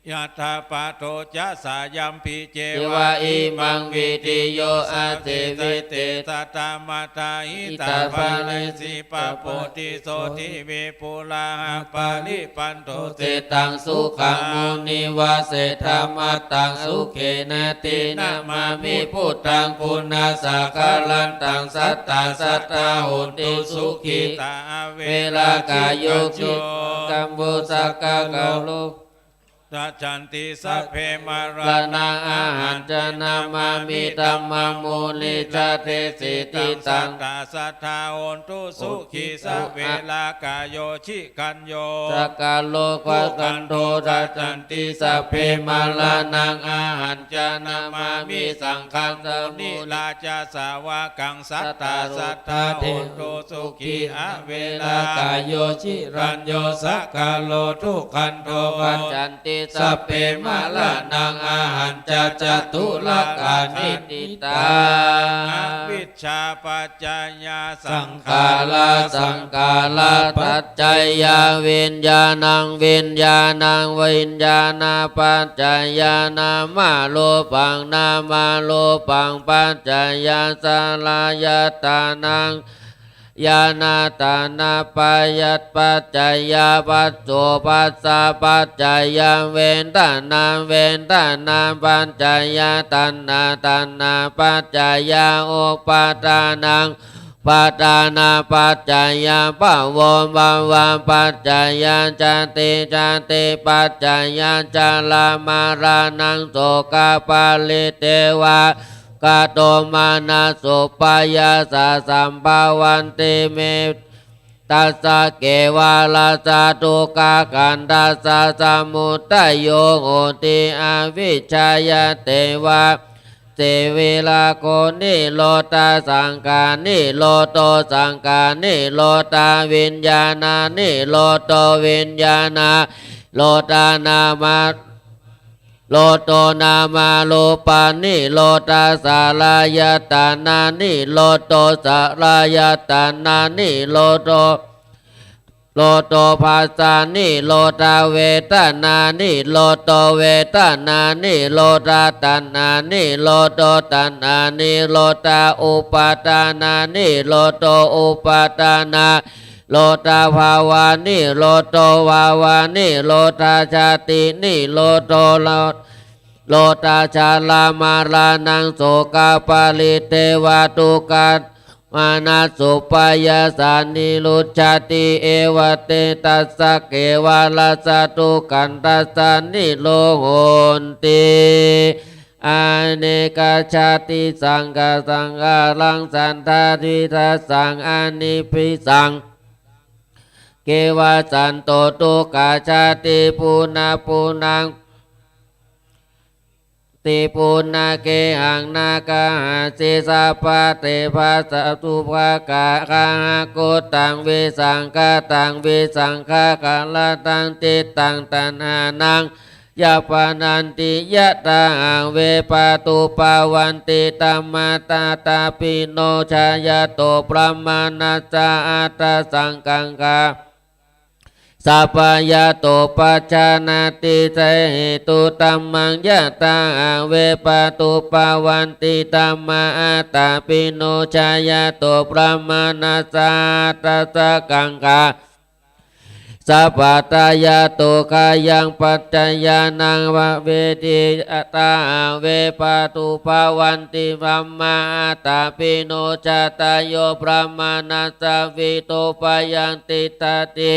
ย ะถาปะโทจะสายัมปิเจ เจ วะ วะอิมังวิติโยอาเตวิเต สัตตามาตาหิตา อิตา ภา ภา เล เล สิ สิ ปะโพธิโสทิเวปุลาหะปาลิปันโท เตตังสุขังมุนิวาเสธรรมตังสุเขนะตินามามิพุทธังปุณาสาคาลันตังสัตตาสัตตาโหติสุขิ ตาเว เวลากายโยจิกัมบุสักกะกาลุ สัจจันติสัพเพมารา ลานาอาหันจนามามิธัมมังมูลิจาเทสิติตัง ตาสัทธาโอนตุสุขีสัพเวลากายโยชิกันโย สักกาโลกวกันโทสัจจันติสัพเพมาลานังอาหันจนามามิสังฆังส นิ มุ ลาจาสาวากังสัตตาสัทธาโอนตุสุขีอเวลา กายโยชิรัญโยสักกาโลทุกขันโทปัจจันติสัพเพมาลานังอาหันจจตุลกานิติตา วิชชาปัจจายาสั สั ง ง ขา ขาลาสังกาลาปัจจัยยาวิญญาณังวิญญาณังวิญญาณาปัจจัยยานามาโลปังนามาโลปังปัจจัยยาสาลายตานังยานาตานาปายัตปัจจัยยาปัจโสปัสสะปัจจัยยาเวนตานาเวนตานาปัจจัยยาตันนาปัจจัยยาโอปาทานังปัตานาปัจจัยยาปะวะวะวะปัจจัยยาจันติปัจจัยยาจาลามารานังโสกาปาลิเตวะกาโตมานาสุปายาสาสัมภาวันติเมตัสสะเกวาลาสาตุกากันตัสสะสมุทัยโยโหติอวิชชายเตวะเตเวลาโกนิโลตาสังกานิโลโตสังกานิโลตาวิญญาณานิโลโตวิญญาณาโลตานามาโลโตนามาโลปานิโลตาสาลายตานานิโลโตสาลายตานานิโลโตโลโตภาสานิโลตาเวทนานิโลโตเวทนานิโลตาตัณนานิโลโตตัณนานิโลตาอุปาทานานิโลโตอุปาทานาโลตาภาวานิโลโตวาวานิโลตาชาตินิโลโตโลตาชาลามารานังโสกาปาลิเตวาตุกัตมานาสุปายาสานิลุชาติเอวเตตัสสะเกวาลาสาตุกันตัสสานิโลโหนติอาเนกาชาติสังฆาสังฆาลังสันทาทิทัสสังอานิพิสังเกวาสันโตตุกาชาติปุนังติปุณาเกหังนาคาหาสิสาปะเตภาสตุภากาคากุตังวิสังฆาตังวิสังฆากาลตังติตังตันหานังยาปานันติยะตาหังเวปาตุปาวันติตัมมาตาตาปิโนชายโตปรมาณัสสะอัตตสังกังคา สัพพยาโตปัจจานาติเตหิตุตัมมังยะตาเวปตุปาวันติตัมมาตาปิโนชายาโตปรามานาสาตัสสะกังกาสัพพตายาโตกายังปัจจยานังวะเวทิตาเวปตุปาวันติธัมมาตาปิโนชาตายโยปรามานาสาวิโตปยังติตติ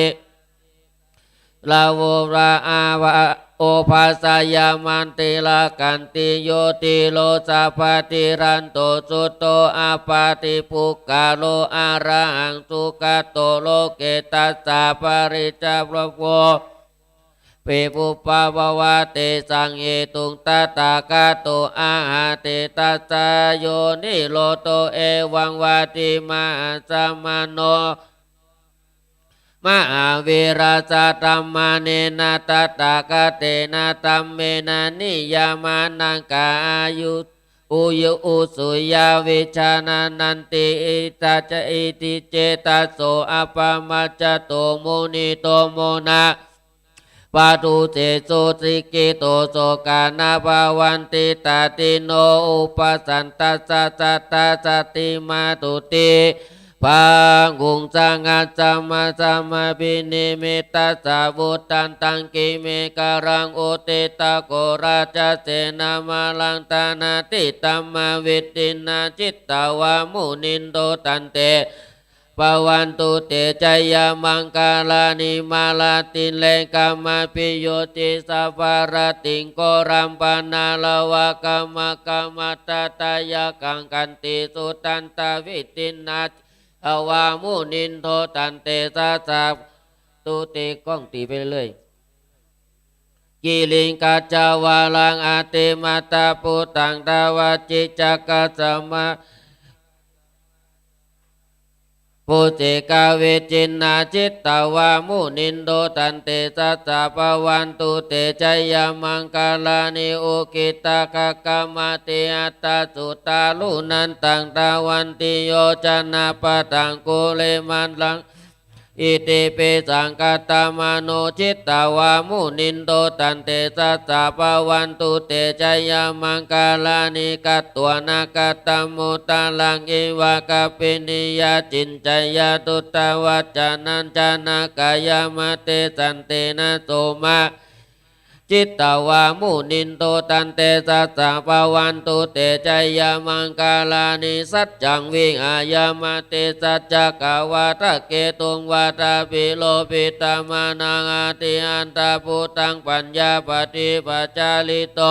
ลาโวราอาวะโอภาสายามันติลากันติโยติโลสัพพติรันโตสุตโตอาปาติปุกกาโลอาระหังสุขโตโลเกตัสสะปริจาพระโวปิปุปปาววะเตสังเอตุงตตากาโตอาหาเตตัสสะโยนิโลโตเอวังวาติมาสัมมโนมหาวิราชตัมมาเนนะตัตตะกะเตนะตัมเมนะนิยามานังกาอายุอุยุอุสุยาวิชานานันติอิตาจะอิติเจตัสโสอปามัจจโตมุนิโตโมนะปาตุเตโสสิกิโตโสกานาภาวันติตาติโนอุปสันตัสสะสัตตาสติมาตุติปังกุงสังกัจจมาสัมมาปินิมิตตัสสะวุตันตังกิเมการังโอเตตะโกราชเสนามาลังตานาติตัมมาวิตินาจิตตาวามุนินโตตันเตปวันตุเตจยามังกาลานิมาลาตินเลกัมมาปิโยติสัพพารติงโกรัมปนาลวะกัมมะกัมมะตตายะกังกันติสุตันตวิตินาอวามุนินโทตันเตสะสะตุติก้องตีไปเรื่อยกิลิงกัจจาวาลังอาติมาตาปุตังดาวจิจักกัสมะปุเจกาเวจินนาจิตตาวามุนินโดตันเตสัสสะปวันตุเตชยมังกาลานิโอกิตากะกามติอัตตาสุตาลุนันตังตาวันติโยจนะปะตังกุเลมันลังอิติปิสังกตามโนจิตตาวามุนินโตตันเตสัสสะปวันตุเตชยมังกาลานิกัตตัวนากัตตมุตตาลังอิวะกะปินิยาจินจยาตุตตวัจจานันจานากายามะเตสันเตนะโสมะจิตตาวามุนินโตตันเตสัสสะปวันตุเตชยมังกาลานิสัจจังวิหายามะเตสัจจกาวาทะเกตุงวาทาปิโลปิตามานังอาติอันตาพุตังปัญญาปฏิปัจจาลิโต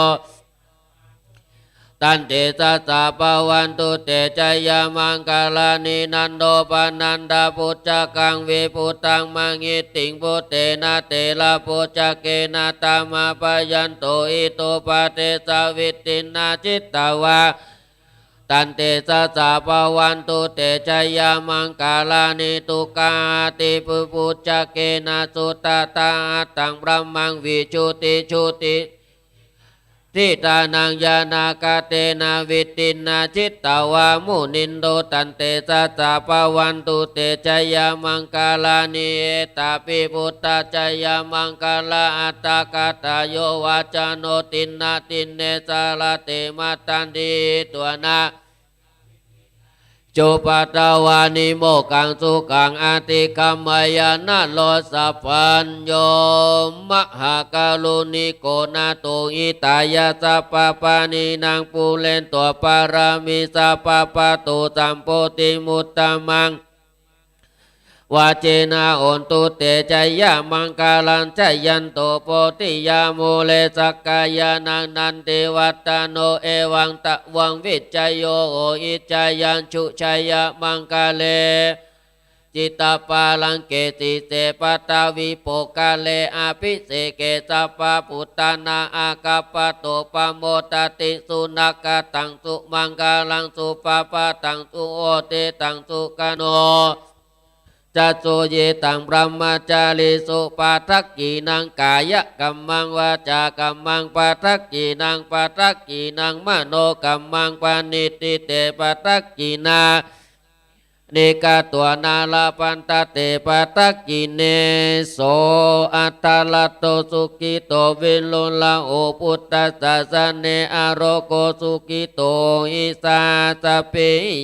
ตันเตสัสสะปวันตุเตชยมังกาลานินันโดปนันดาพุจจกังวิพุตังมังอิติงพุเตนะเตละพุจจเกนะตามาปยันโตอิโตปะเตสาวิตินาจิตตาวาตันเตสัสสะปวันตุเตชยมังกาลานิตุกาติปุพุจจเกนะสุตตาตังบรมังวิชุติชุติทิตานังยานากาเตนะวิตินาจิตตาวามุนินโดตันเตสัสสะปวันตุเตชยมังกาลานิเอตาปิพุตตาชยมังกาลาอัตตากาตโยวาจโนตินนาตินเนสาลเตมาตันติตัวนาจุปตาวานิโมกังสุกังอาติกัมมายานะโลสัพพัญโยมหากาลุนิโกนาโตอิตายาสัพพปานินางปูเลนตัวปารามิสัพพะตุสัมโพธิมุตตมังวาเจนะโอนตุเตชยมังกาลันชยันโตโพธิยาโมเลสักกายานังนันติวัตโนเอวังตะวังวิจโยโออิจยัญชุชยมังกาเลจิตตปาลังเกติเสปตาวิโปกาเลอาภิเสเกสัพพพุตตานาอากัปปะโตปโมตติสุนักตังสุมังกาลังสุปปะตังสุโอเตตังสุกโนจัตโสเยตังบรมจาริสุปัทักกีนังกายกัมมังวาจากัมมังปัทักกีนังปัทักกีนังมโนกัมมังปานิติเตปัทักกีนา เนกาตัวนาลาปันตเตปะตะกิเนโสอัตตาลโตสุกิโตวิลุลาโอพุทธัสสะเนอโรโกสุกิโตอิสาสะเป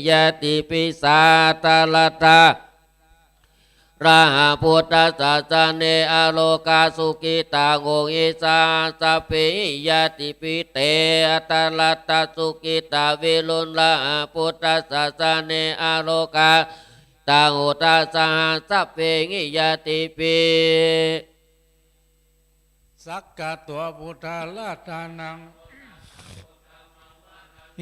ยติปิสาตาลตาราหาพุทธศาสเนอโลกาสุกิตาโงอิสาสะเปยติปิเตอัตตลัตตสุกิตาวิลุลาพุทธศาสเนอโลกาตาโหตาสหสะเปงิยติปิสักกะตัวพุทธาลาตานัง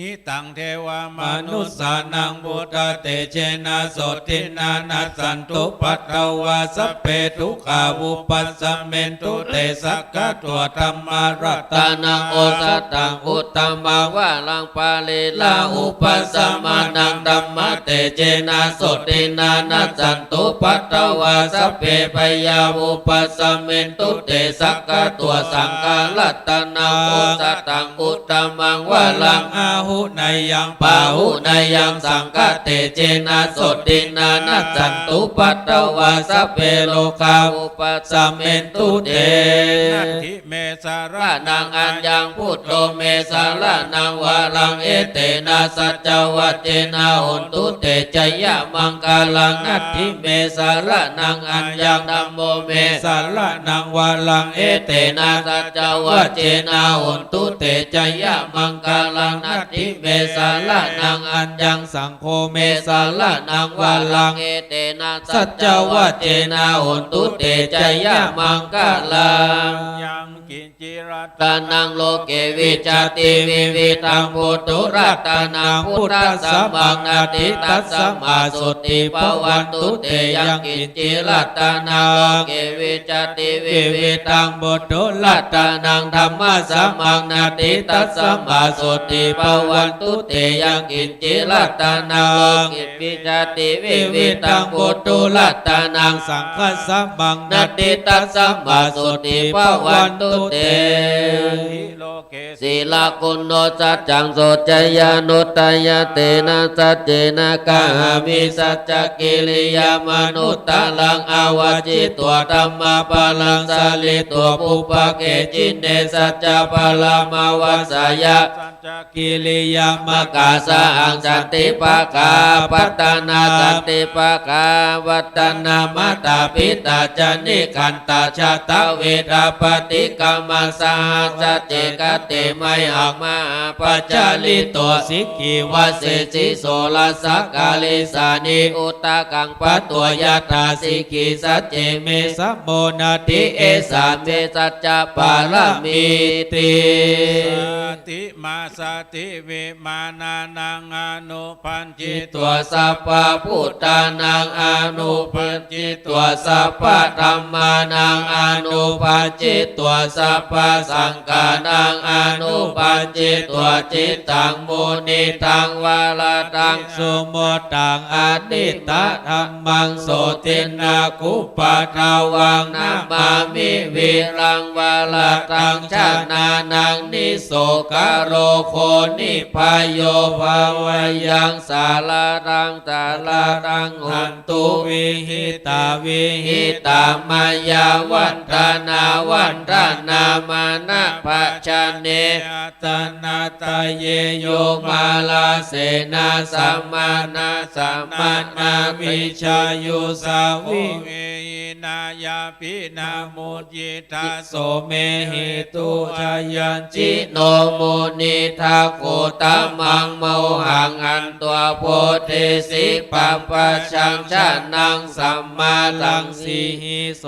นิตังเทวามนุสสานังพุทธเตเชนะโสตินานัสสันตุปัตตวาสัพเพทุกขาวุปัสสะเมนตุเตสักกะตัวธรรมารัต ตานังโอสัตตังอุตตมาวะลังปาเลลาอุปสัมมานังธัมมะเตเจนะโสตินานัสสันตุปัตตวาสัพเพปยาอุปสัมเมนตุเตสักกะตัวสังฆารัตนาโอสัตตังอุตตมังวะลังอาหุในยังปาหุนายังสังฆเตเจนะโสตินานัสสันตุปัตตวาสัพเพโลกาอุปสัมเมนตุเต นัตถิเมสาระ ละนังอัญญังพุทโธเมสาละนังวาลังเอเตนะสัจจวัจเจนะหนตุเตจยะมังกาลังนัตถิเมสาละนังอัญญังธัมโมเม สาระนังวาลังเอ เอ เต เตนะสัจจวัจเจนะหนตุเตจยะมังกาลังนัตถิเมสาละนังอัญญังสังโฆเมสาละนังวาลังเอเตนะสัจจวัจเจนะหนตุเตจยะมังกาลัง ยังกินจิรัต ตานังโลเกวิจติวิวิตังพุทธุรัตนังพุทธัสสะมังนาติตัสสะมาสุติภวันตุเตยังกินจิรัตนังโลเกวิจติวิวิตังพุทธุรัตนังธรรมะสัมมังนาติตัสสะมาสุติภวันตุเตยังกินจิรัตนังโลเกวิจติวิวิตังพุทธุรัตนังสังฆัสสะมังนาติตัสสะมาสุติภวันตุเต โลเก ศีลกุณโนสัจจังโสจยานุตยเตนะสัจเจนะกามิสัจจกิริยามนุตตะลังอาวจิตตัวธรรมะปะลังสาลิตัวปุปะเกจินเนสัจจะปะลามาว วัสยะ สัจจกิริยาม กาสะอังสันติปะกาปัตตานาสันติปะกาวัตตนามาตาปิตาจนิคันตาชาตะเวทาปฏิกรรมสาสัจเจกเตไม่หักมาปัจจาลิตัวสิกขีวเสสิโสลสักกาลิสานิอุตตะกังปัตตัวยาตาสิกขีสัจเจเมสัมโมนาติเอสาเมสัจจะปาลมิติ สติมาสติวิมานานังอนุพันจิ ตั ตัว ว สัพพะพุทธานังอนุปัญจิตัวสัพพะธรรมานังอนุปัญจิตัวสัพพะสังฆานังอนุปัญจิตัวจิตตังมุนิตังวาลตังสุโมตังอนิตตธรรมังโสตินาคุปะทาวังนามามิวิรังวาลตังชานานังนิโสกโรโคนิพายโยภาวยังสาลารังสาลารังหันตุวิหิตาวิหิตามายาวันตานาวันตานามานะปัจจเน ตนาตาเย โยมาลาเสนาสัมมานาสัมมานาวิชายุสา โอ วิ เอนายาปินามุจิตาโส โสเมหิตุชายัญจิโนโมนิทาโกตมังโมหังอันตัวโพธิสิปัปปะชังชานังสัมมาลังสีหิโส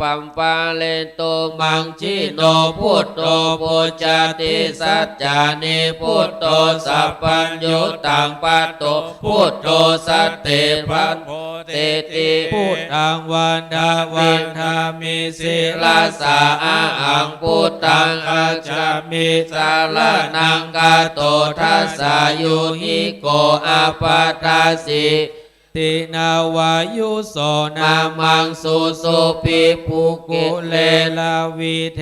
ปัมปะเลโตมังชิโนพุทโธปุจจติสัจจานิพุทโธสัพพัญญุตังปัตโตพุทโธสัตเตปัต โพ เต ธิ ติ พุทธังวันดาวันธามิสิ ลาสาอังพุทธังอาจามิสาลานังกาโตทัสสายุหิโกอาปาทาสิตินาวายุโสนามังสุสุปิปุกุเลลาวิเท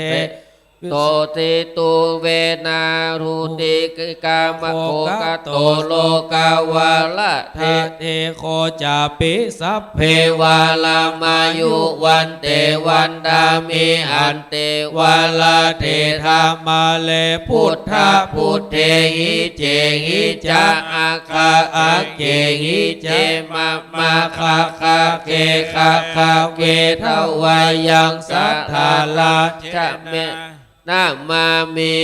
โตติตุเวนารูติกิกามโคกะโตโลกาวาละเท เทโคจาปิสัพ เพวาลามายุวันเตวันดามิอันเตวาลาเทธามาเลพุทธะพุทเทหิเจหิจะอาคาอาเกหิเจมาคาคาเกคาคาเกทวายังสัทธาลาจะเมนามามิ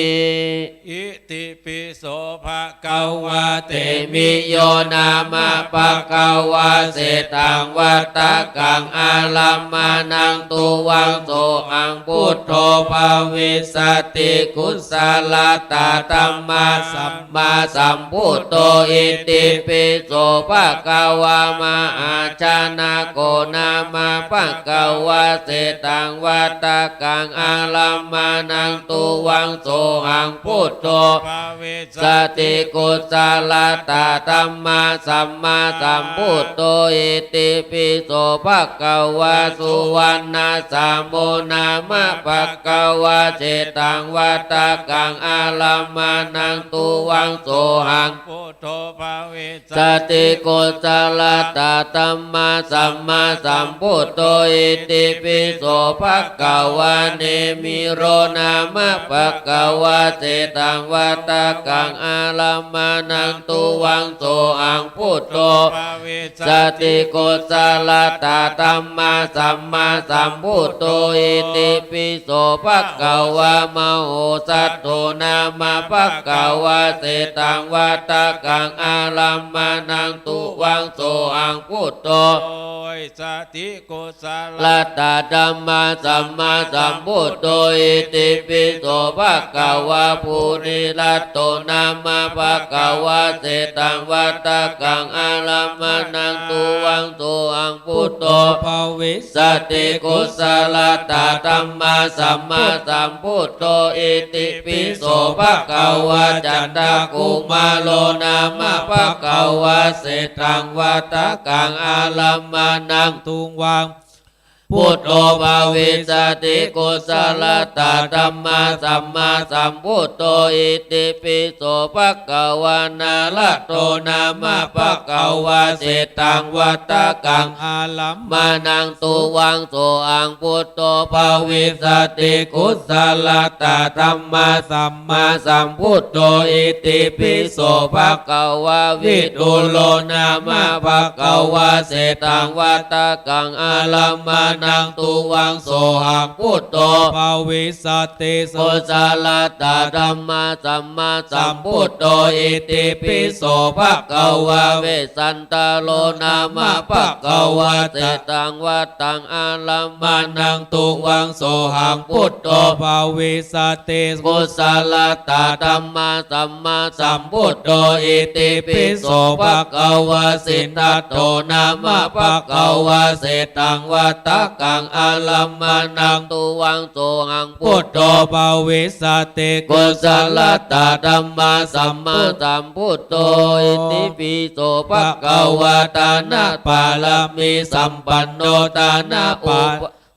อิติปิโสภะ กาวาเตมิโยนามาปะกาวาเสตังวัตตะกังอาลัมมานังตุวังโสอังพุทโธภาวิสติกุสลตาตัมมาสัมมาสัมพุทโธอิติปิโสภะกาวามาอาชานาโกนามาปะกาวาเสตังวัตตะกังอาลัมมานังตุวังโสอังพุทโธ ภาเว สติกุศลตาธัมมาสัมมาสัมพุทโธอิติปิโสภะคะวะสุวรรณสามโมนามะภะคะวะเจตังวัตตะกังอาลัมมานังตุวังโสหัง พุทโธภาเว สติกุศลตาธัมมาสัมมาสัมพุทโธอิติปิโสภะคะวะเนมิโรนามะภะคะวะเจตังวัตตะกังอาลัมมานังตุวังโสอังพุทโธ ภาเว สติกุศลตาธัมมาสัมมาสัมพุทโธอิติปิโสภะคะวะมโหสัตโธนามะภะคะวะเสตังวัตตะกังอาลัมมานังตุวังโสอังพุทโธ โอยสติกุศล ลตาธัมมาสัมมาสัมพุทโธอิติปิโสภะคะวะภูริรัตโตนามะภะคะวะเสตังวัตตะกังอาลัมมานังตุวังโสอังพุทโธ ภาเว สติกุศลตาธัมมาสัมมาสัมพุทโธอิติปิโสภะคะวะจันตากุมาโลนามะภะคะวะเสตังวัตตะกังอาลัมมานัง ตุงวัง พุทโธภาวิสติกุศลตาธัมมาสัมมาสัมพุทโธอิติปิโสภะคะวะนาลโตนามะภะคะวะเสตังวัตตะกัง อาลัม มานังตุวังโสอังพุทโธภาวิสติกุศลตาธัมมาสัมมาสัมพุทโธอิติปิโสภะคะวะวิดุโลนามะภะคะวะเสตังวัตตะกังอาลัมมานังตุวังโสหังพุทโธ ภาเวสติโส กุศลตาธัมมาสัมมาสัมพุทโธอิติปิโสภะคะวะเวสันตโลนามะภะคะวะเสตังวัตตังอาลัมมานังตุวังโสหังพุทโธ ภาเวสติโส กุศลตาธัมมาสัมมาสัมพุทโธอิติปิโสภะคะวะสิทธัตโตนามะภะคะวะเสตังวัตตะกังอาลัมมานังตุวังโสหังพุทโธ ภาเวสติ กุศลตาธัมมาสัมมาสัมพุทโธอิติปิโสภะคะวะตานะปาลมีสัมปันโนตานะ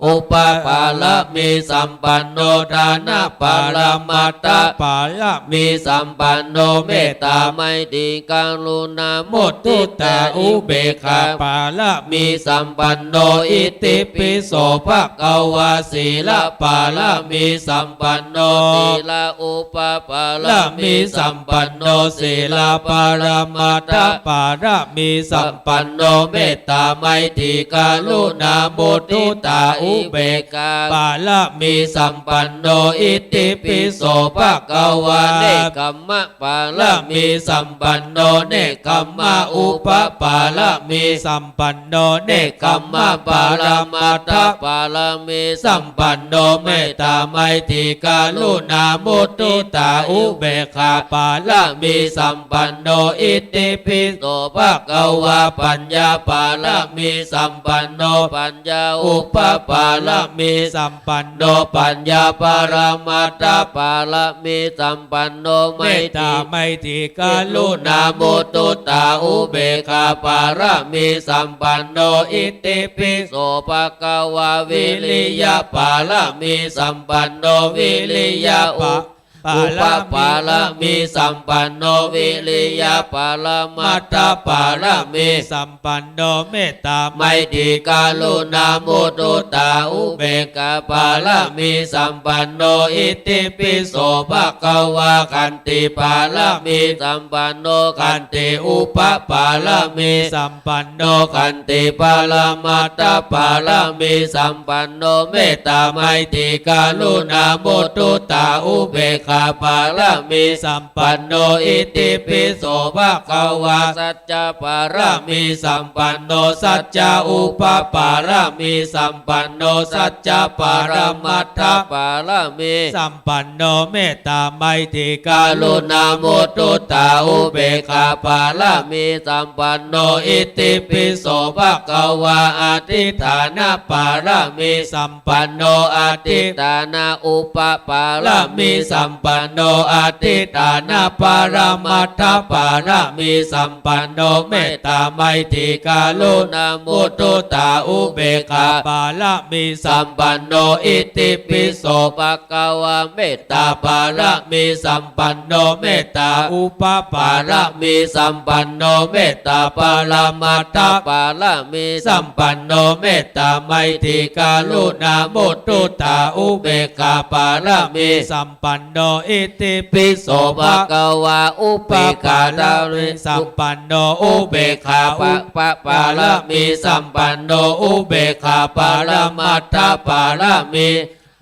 อุปปาลมีสัมปันโนทานะปาลมัตตะ ปาละ มีสัมปันโนเมตตาไมตรีกรุณามุทิตาอุเบกขา ปาละ มีสัมปันโนอิติปิโสภะคะวะศีลปาละมีสัมปันโนศีลอุปปาละมีสัมปันโนศีลปารมัตถะ ปาระมีสั สั ม มปันโนเมตตาไมตรีกรุณามุทิตาอุเบกขา ปาละ มีสัมปันโนอิติปิโสภะคะวะเนกขัมมะปาละมีสัมปันโนเนกขัมมะอุปปาละมี สัมปันโนเน เนกขัมมะปาละมัตถะปาละมีสัมปันโนเมตตาไมตรีกรุณามุทิตาอุเบกขาปาละมีสัมปันโนอิติปิโสภะคะวะปัญญาปาละมีสัมปันโนปัญญาอุปปา าลมีสัมปันโนปัญญาปรมัตถปาลมีสัมปันโนเมตตาไมตรีกรุณามุตุตาอุเบกขาปารมีสัมปันโนอิติปิโสภะคะวะวิริยะปาลมีสัมปันโนวิริยะอุปปาลมีสัมปันโนวิริยะปาลมัตถปาลมีสัมปันโนเมตตาไมตรีกรุณามุตุตาอุเบกขาปาลมีสัมปันโนอิติปิโสภะคะวะขันติปาลมีสัมปันโนขันติอุปปาลมีสัมปันโนขันติปาลมัตถปาลมีสัมปันโนเมตตาไมตรีกรุณามุตุตาอุเบกขาปาลมีสัมปันโนอิติปิโสภะคะวะสัจจะปาลมีสัมปันโนสัจจะอุปปาลมีสัมปันโนสัจจะปรมัตถปาลมีสัมปันโนเมตตาไมตรีกรุณามุตุตาอุเบกขาปาลมีสัมปันโนอิติปิโสภะคะวะอธิฐานะปาลมีสัมปันโนอธิฐานะอุปปาลมีสัมปันโนอธิฐานะปรมัตถปาลมีสัมปันโนเมตตาไมตรีกรุณามุตุตาอุเบกขาปาลมีสัมปันโนอิติปิโสภะคะวะเมตตาปาลมีสัมปันโนเมตตาอุปปาลมีสัมปันโนเมตตาปรมัตถปาลมีสัมปันโนเมตตาไมตรีกรุณามุตุตาอุเบกขาปาลมีสัมปันโนอิติปิโสภะคะวะอุเบกขาดาริสัมปันโนอุเบกขาอุปปาลมีสัมปันโนอุเบกขาปรมัตถปาลมี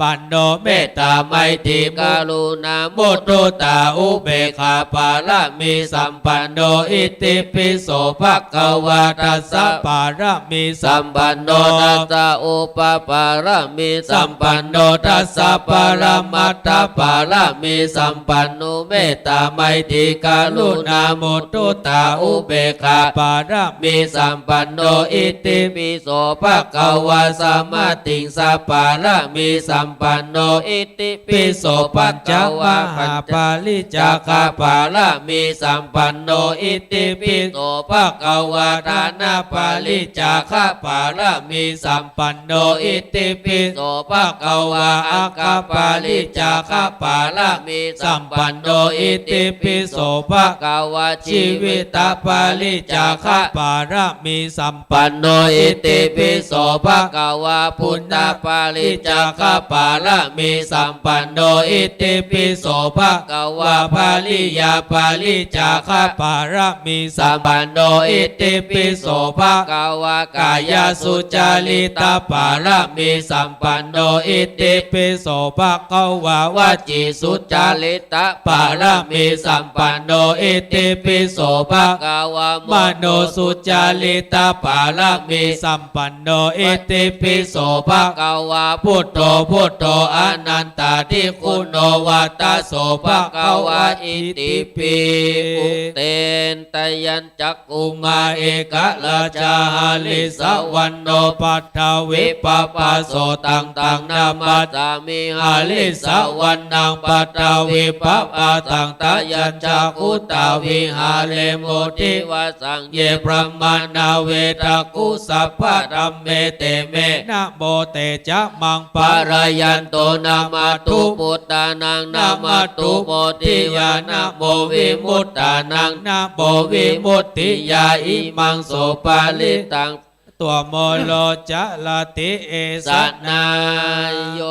ปันโนเมตตาไมตรีกรุณามุตุตาอุเบกขาปาลมีสัมปันโนอิติปิโสภะคะวะตัสสะปาลมีสัมปันโนตัสสะอุปปาลมีสัมปันโนตัสสะปรมัตถปาลมีสัมปันโนเมตตาไมตรีกรุณามุตุตาอุเบกขาปาลมีสัมปันโนอิติปิโสภะคะวะสัมมาติงสะปาลมีสัมปันโนอิติปิโสปัญจวัคคัปาลิจาคาปาลมีสัมปันโนอิติปิโสภะคะวะทานาปาลิจาคาปาลมีสัมปันโนอิติปิโสภะคะวะอาคาปาลิจาคาปาลมีสัมปันโนอิติปิโสภะคะวะชีวิตาปาลิจาคาปาลมีสัมปันโนอิติปิโสภะคะวะพุทธาปาลิจาคาปาลมีสัมปันโนอิติปิโสภะคะวะภาลิยาปาลิจาคาปาลมีสัมปันโนอิติปิโสภะคะวะกายสุจาริตาปาลมีสัมปันโนอิติปิโสภะคะวะวจีสุจาริตาปาลมีสัมปันโนอิติปิโสภะคะวะมโนสุจาริตาปาลมีสัมปันโนอิติปิโสภะคะวะพุทโธพุทโธอนันตาทิคุณโนวัตตโสภะคะวะอิติปิอุเตนตยัญจักกุมาเอกราชาหาลิสวันโนปัทถวิปปาโสตังตังนามัสสามิหาลิสวันนังปัทถวิปปาตังตยัญจักขุตาวิหาเลโมทิวสังเยพระมานาเวทกุสัพพะธัมเมเตเมนะโมเตจะมังปารายันโตนามาตุพุทธานังนามาตุโมทิยานะโมวิมุตตานังนะโมวิมุตติยาอิมังโสปาลิตังตัวโมโลจะลาติเอสนายโย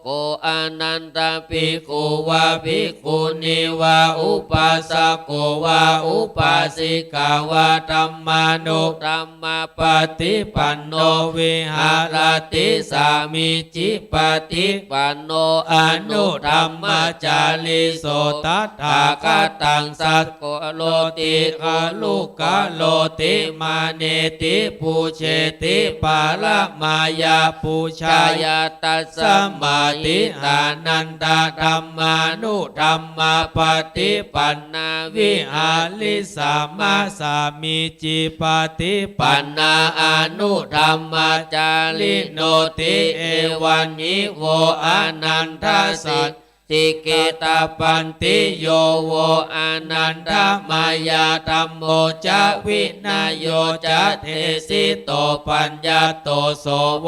โกอนันตภิกขุวาภิกขุณีวาอุปาสโกวาอุปาสิกาวาธัมมานุธัมมาปฏิปันโนวิหารติสามิจิปฏิปันโนอนุธัมมาจาริโสตัตถาคตังสัตโกโลติคาลุกาโลติมาเนติปู เชติปาละมายาปูชายาตัสสมาติตานันตาธรรมานุธรรมาปฏิปันนาวิหาลิสามาสามีจิปฏิปันนาอนุธรรมาจาริโนติเอวันยิโวอานันทสิติเกตาปันติโยโวอานันทมายาธรรมโมจะวินาโยจะเทสิโตปัญญาโตโสโว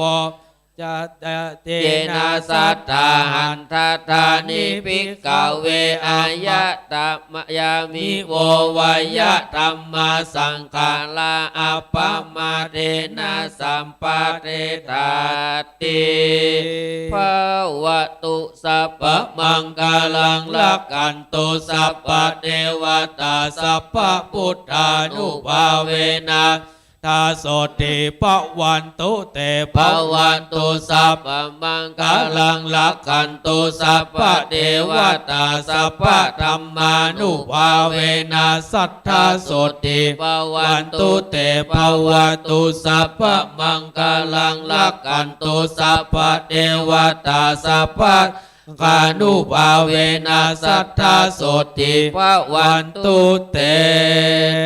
จะเตนะสัตตาหันทัตานิภิกขเวอายะตมยามิโววายะธรรมาสังฆาลาอัปปมาเทนะสัมปะเทตาติภาวะตุสัพพมังคลังลักขันตุสัพพเทวตาสัพพพุทธานุภาเวนะทาโสติปวันตุเตภวันตุสัพพมังคลังลักขันตุสัพพเทวตาสัพพธรรมานุภาเวนะสัทธาโสติปวันตุเตภวันตุสัพพมังคลังลักขันตุสัพพเทวตาสัพพกานุภาเวนะสัทธาโสติภวันตุเต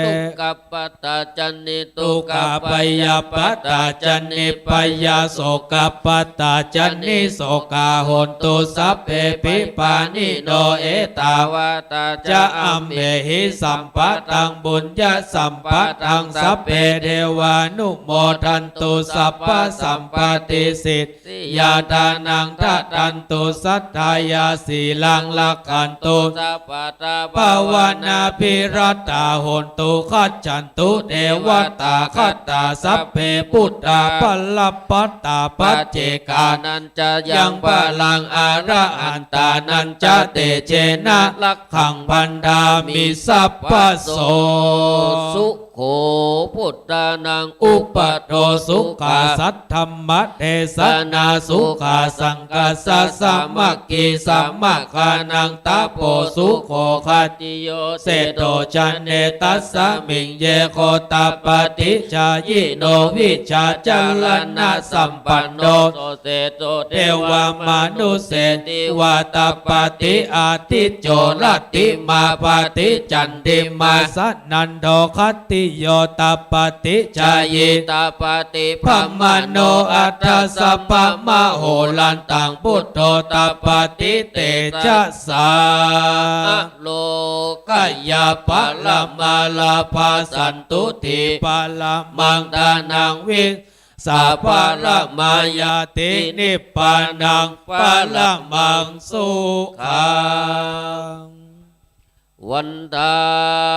ทุกขปัตตาจันนิทุกขปยปัตตาจันนิปยาโสกปัตตาจันนิโสกาหนตุสัพเพปิปานิโนเอตาวาตาจะอัมเมหิสัมปะทังบุญญาสัมปะทังสัพเพเทวานุโมทันตุสัพพสัมปติสิทธิยาทานังทัตันตุสัทธายาสีลังลักขันตุสัพพตาภาวนาภิรัตตาหนตุขัจฉันตุเทวตาขัตตาสัพเพพุทธาปัลลปัตตาปัจเจกานันจะยังพลังอาระอันตานันจะเตเจนะลักขังพันธามิสัพพโสสุโขพุทธานังอุปโตสุขาสัทธัมมะเทสนาสุขาสังกัสสะสามัคคีสัมมาคานังตาโพสุโขขัตติโยเสโตจันเนตัสสะมิงเยโคตาปฏิชายิโนวิชาจารณะสัมปันโนเสโตเทวามนุเสติวาตาปฏิอาทิโจรติมาปฏิจันติมาสันนันโดคัตติโยตาปฏิชายิตาปฏิพมโนอัตถสัพพมโหลันตังพุทโธตาปฏิเตจะสาโลกายาปะละมาลาภาสันตุติปะละมังทานังวิสัพพะละมายาตินิพพานังปะละมังสุขังวันตา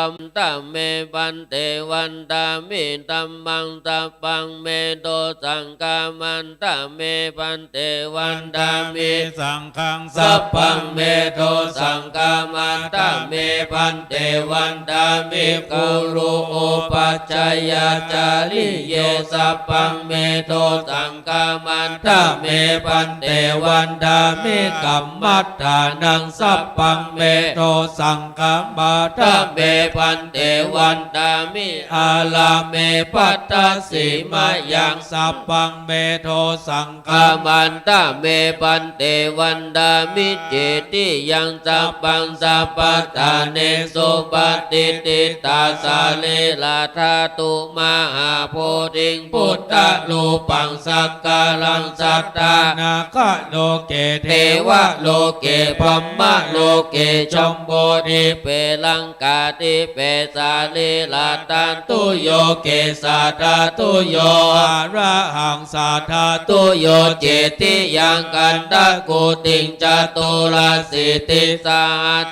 มตะเมปันเตวันตามิตัมมังตัปปังเมโตสังกามันตะเมปันเตวันตามิสังฆัง สัพพังเมโทสังกามันตะเมพันเตวันตามิกุรุโอปัจจยาจาริเยสัพพังเมโทสังกามันตะเมพันเตวันตามิกัมมัฏฐานังสัพพังเมโทสังกามาตะเมพันเตวันตามิอาลาเมปัตตสีมายังสัพพังเมโทสังกามันตะเมพันเตวันตามิเจติยังสัพพังสัพพตาเนสุปฏิติตาสาเลลาธาตุมหาโพธิงพุทธลูปังสักการังสัตตานาคโลเกเทวะโลเกพัมมะโลเกชมโพธิเปลังกาติเปสาลีลาตันตุโยเกสัตตุโยอะระหังสัทธาตุโยเจติยังกันตะกุติงจตุลาสิติสา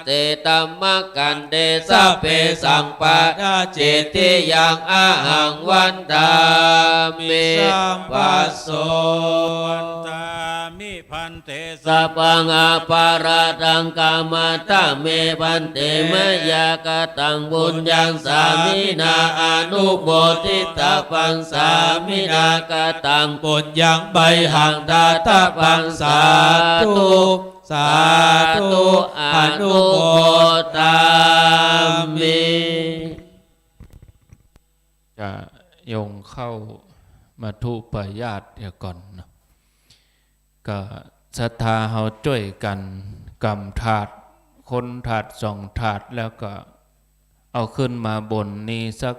เตตัมมะกันเดสะเปสังปะทาเจติยังอาหังวันตามิสัมปัสโส ตามิพันเต สัพพังอาปาราตังกามาตะเมพันเตมยากตังบุญยังสามินาอนุโมทิตาปังสามินากตังบุญยังใบหังทาตาปังสาธุสาธุอนุโมทามิจะยงเข้า มาทุปญาติเดี๋ยวก่อนเนาะก็ศรัทธาเฮาช่วยกันกำถาดคนถาดสองถาดแล้วก็เอาขึ้นมาบนนี้สัก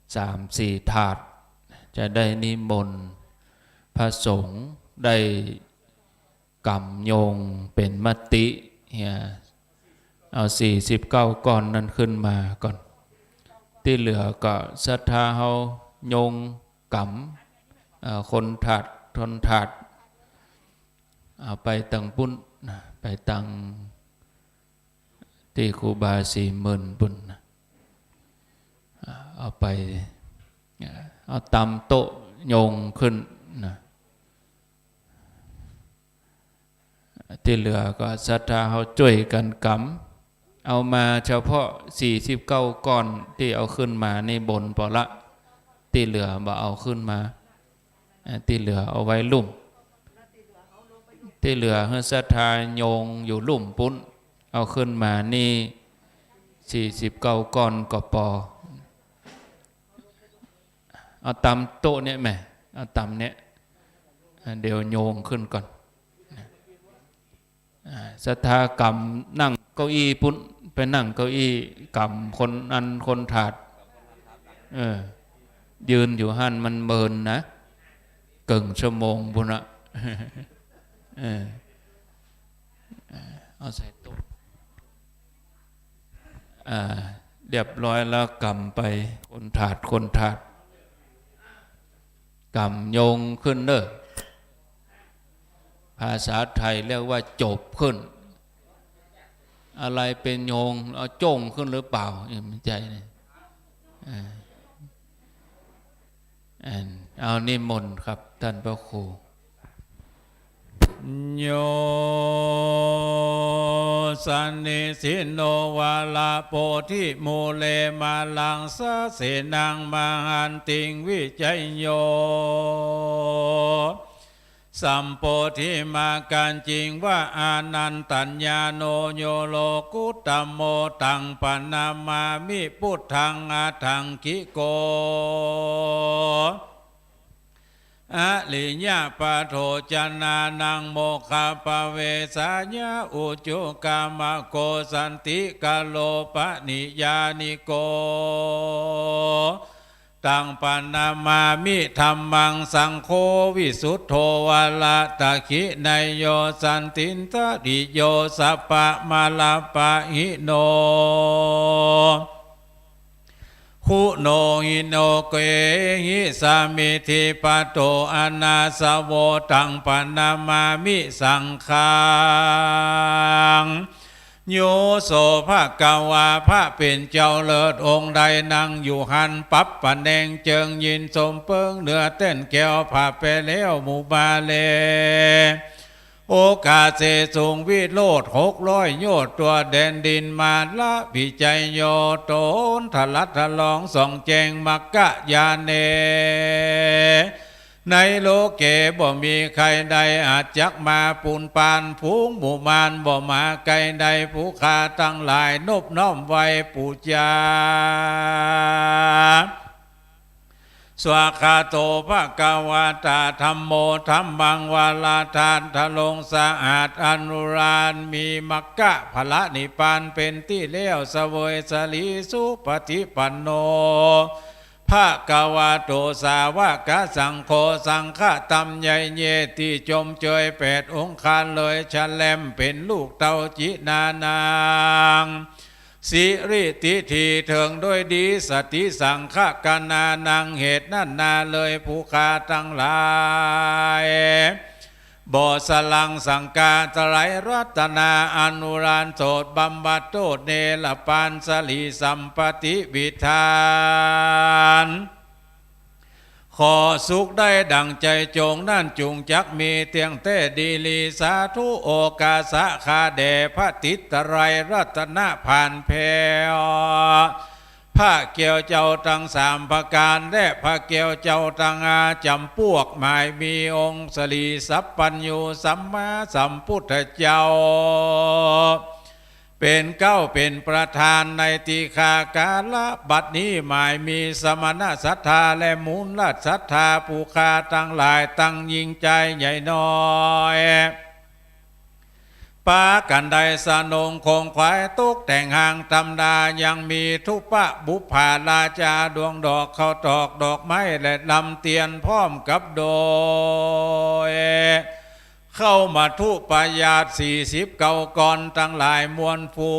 3-4 ถาดจะได้นิมนต์พระสงฆ์ได้กำโยงเป็นมติเนี่ยเอา49 ก้อนนั้นขึ้นมาก่อนที่เหลือก็ศรัทธาเฮาโยงกำคนถาดทนถาดเอาไปตังปุ้นไปตังที่ครูบา40,000 ปุ้นเอาไปเอาตำโต๊ะโยงขึ้นนะที่เหลือก็ศรัทธาเขาช่วยกันกำเอามาเฉพาะ49 ก้อนที่เอาขึ้นมาในบนปอละที่เหลือบ่เอาขึ้นมาที่เหลือเอาไว้ลุ่มที่เหลือให้ศรัทธาโยงอยู่ลุ่มปุ้นเอาขึ้นมานี่49 ก้อนก็พอเอาตำโต๊ะเนี่ยแม่เอาตำเนี่ยเดี๋ยวโยงขึ้นก่อนศรัทธากำนั่งเก้าอี้ปุ้นไปนั่งเก้าอี้กำคนถาดยืนอยู่หั่นมันเมินนะเกิงชั่วโมงปุ้นอะเอาใส่โต๊ะเรียบร้อยแล้วกำไปคนถาดกำโยงขึ้นเด้อภาษาไทยเรียกว่าจบขึ้นอะไรเป็นโยงเอาโจ้งขึ้นหรือเปล่าไม่ใจเนี่ยเอานิมนต์ครับท่านพระครูโยสันนิสิโนวาลาโพธิมูเลมาลังสะเสนังมหันติงวิจัยโยสัมโพธิมาการจริงว่าอานันตัญญาโนโยโลกุตตโมตังปนามามิพุทธังอาทังคิโกอลิญญาปะโทจนานังโมคาปเวสาญาอุจุกามะโกสันติกาโลปะนิยานิโกตังปนามามิธัมมังสังโฆวิสุทโธวาลาตะขินายโยสันตินทดิโยสัปปะมาลาปะหิโนคุโนหิโนเกหิสามิธิปัตโตอนาสโวตังปนามามิสังฆังโยโสภะกวาพระเป็นเจ้าเลิศองค์ใดนั่งอยู่หันปับปะแนงเจิงยินสมเปิงเนื้อเต้นแก้วผ่าไปแล้วหมู่บาเลโอกาสเสสูงวิโรธ600 โยชน์ตัวแดนดินมาละพิจัยโยโตนทลัดทลองส่องแจงมักกะยาเนในโลกเกบ่มีใครใดอาจจักมาปูนปานผูงหมู่มานบ่มาไกลใดผู้ข้าทั้งหลายนบน้อมไว้ปูจาสวากขาโตภะกวาตาธัมโมธัมมังวาลาทานทะลงสะอาดอนุรานมีมักกะพละนิพพานเป็นที่เลี้ยวเสวยสลีสุปฏิปันโนภะกวาโตสาวกสังโฆสังฆะตัมใหญ่เยที่จมเจย8 องค์คารเลยฉลมเป็นลูกเต้าจินานางสิริติทีเถิงด้วยดีสติสังฆกานานังเหตุนั่นนาเลยผู้ข้าทั้งหลายบ่สลังสังกาตไลรัตนาอนุรานโสดบำบัดโทษเนลปานสลีสัมปติวิธานขอสุขได้ดังใจจงนั่นจุงจักมีเตียงเต้ดีลีสาธุโอกาสะคาเดพระติตไรรัตนะผ่านเพวพระเกี่ยวเจ้าทั้ง3 ประการและพระเกี่ยวเจ้าทั้งอาจำพวกหมายมีองค์สลีสัพพัญญูสัมมาสัมพุทธเจ้า เป็นเก้าเป็นประธานในติคากาละบัดนี้หมายมีสมณศรัทธาและมูลศรัทธาผู้คาตั้งหลายตั้งยิ่งใจใหญ่น้อยปากันใดสนงคงควายตุกแต่งห่างตำดายังมีทุปะบุพาลาจาดวงดอกเขาตอกดอกไม้และลำเตียนพร้อมกับโดยเข้ามาทุปยาต40 เก่าก่อนตั้งหลายมวลฝู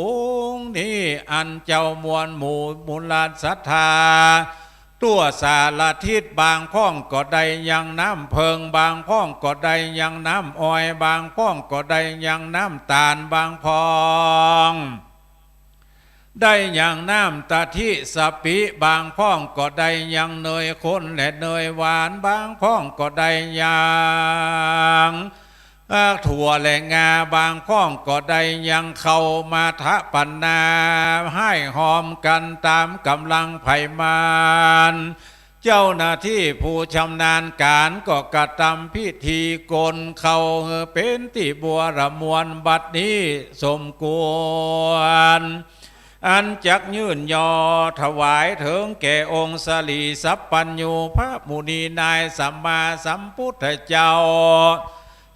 งนี้อันเจ้ามวลหมู่มูลศรัทธาตัวสารทิศบางพ้องก็ได้ยังน้ำเพิงบางพ้องก็ได้ยังน้ำอ้อยบางพ้องก็ได้ยังน้ำตาลบางพ้องได้ยังน้ำตะทิสปิบางพ้องก็ได้ยังเนยข้นและเนยหวานบางพ้องก็ได้ยังถั่วและงาบางพ้องก็ได้ยังเข้ามาทะปันนาให้หอมกันตามกำลังไผ่มานเจ้าหน้าที่ผู้ชำนาญการก็กระทำพิธีกลเขาเป็นที่บัวระมวลบัดนี้สมควรอันจักยื่นยอถวายถึงแก่องค์สลีสัพปัญญูพระมุนีนายสัมมาสัมพุทธเจ้า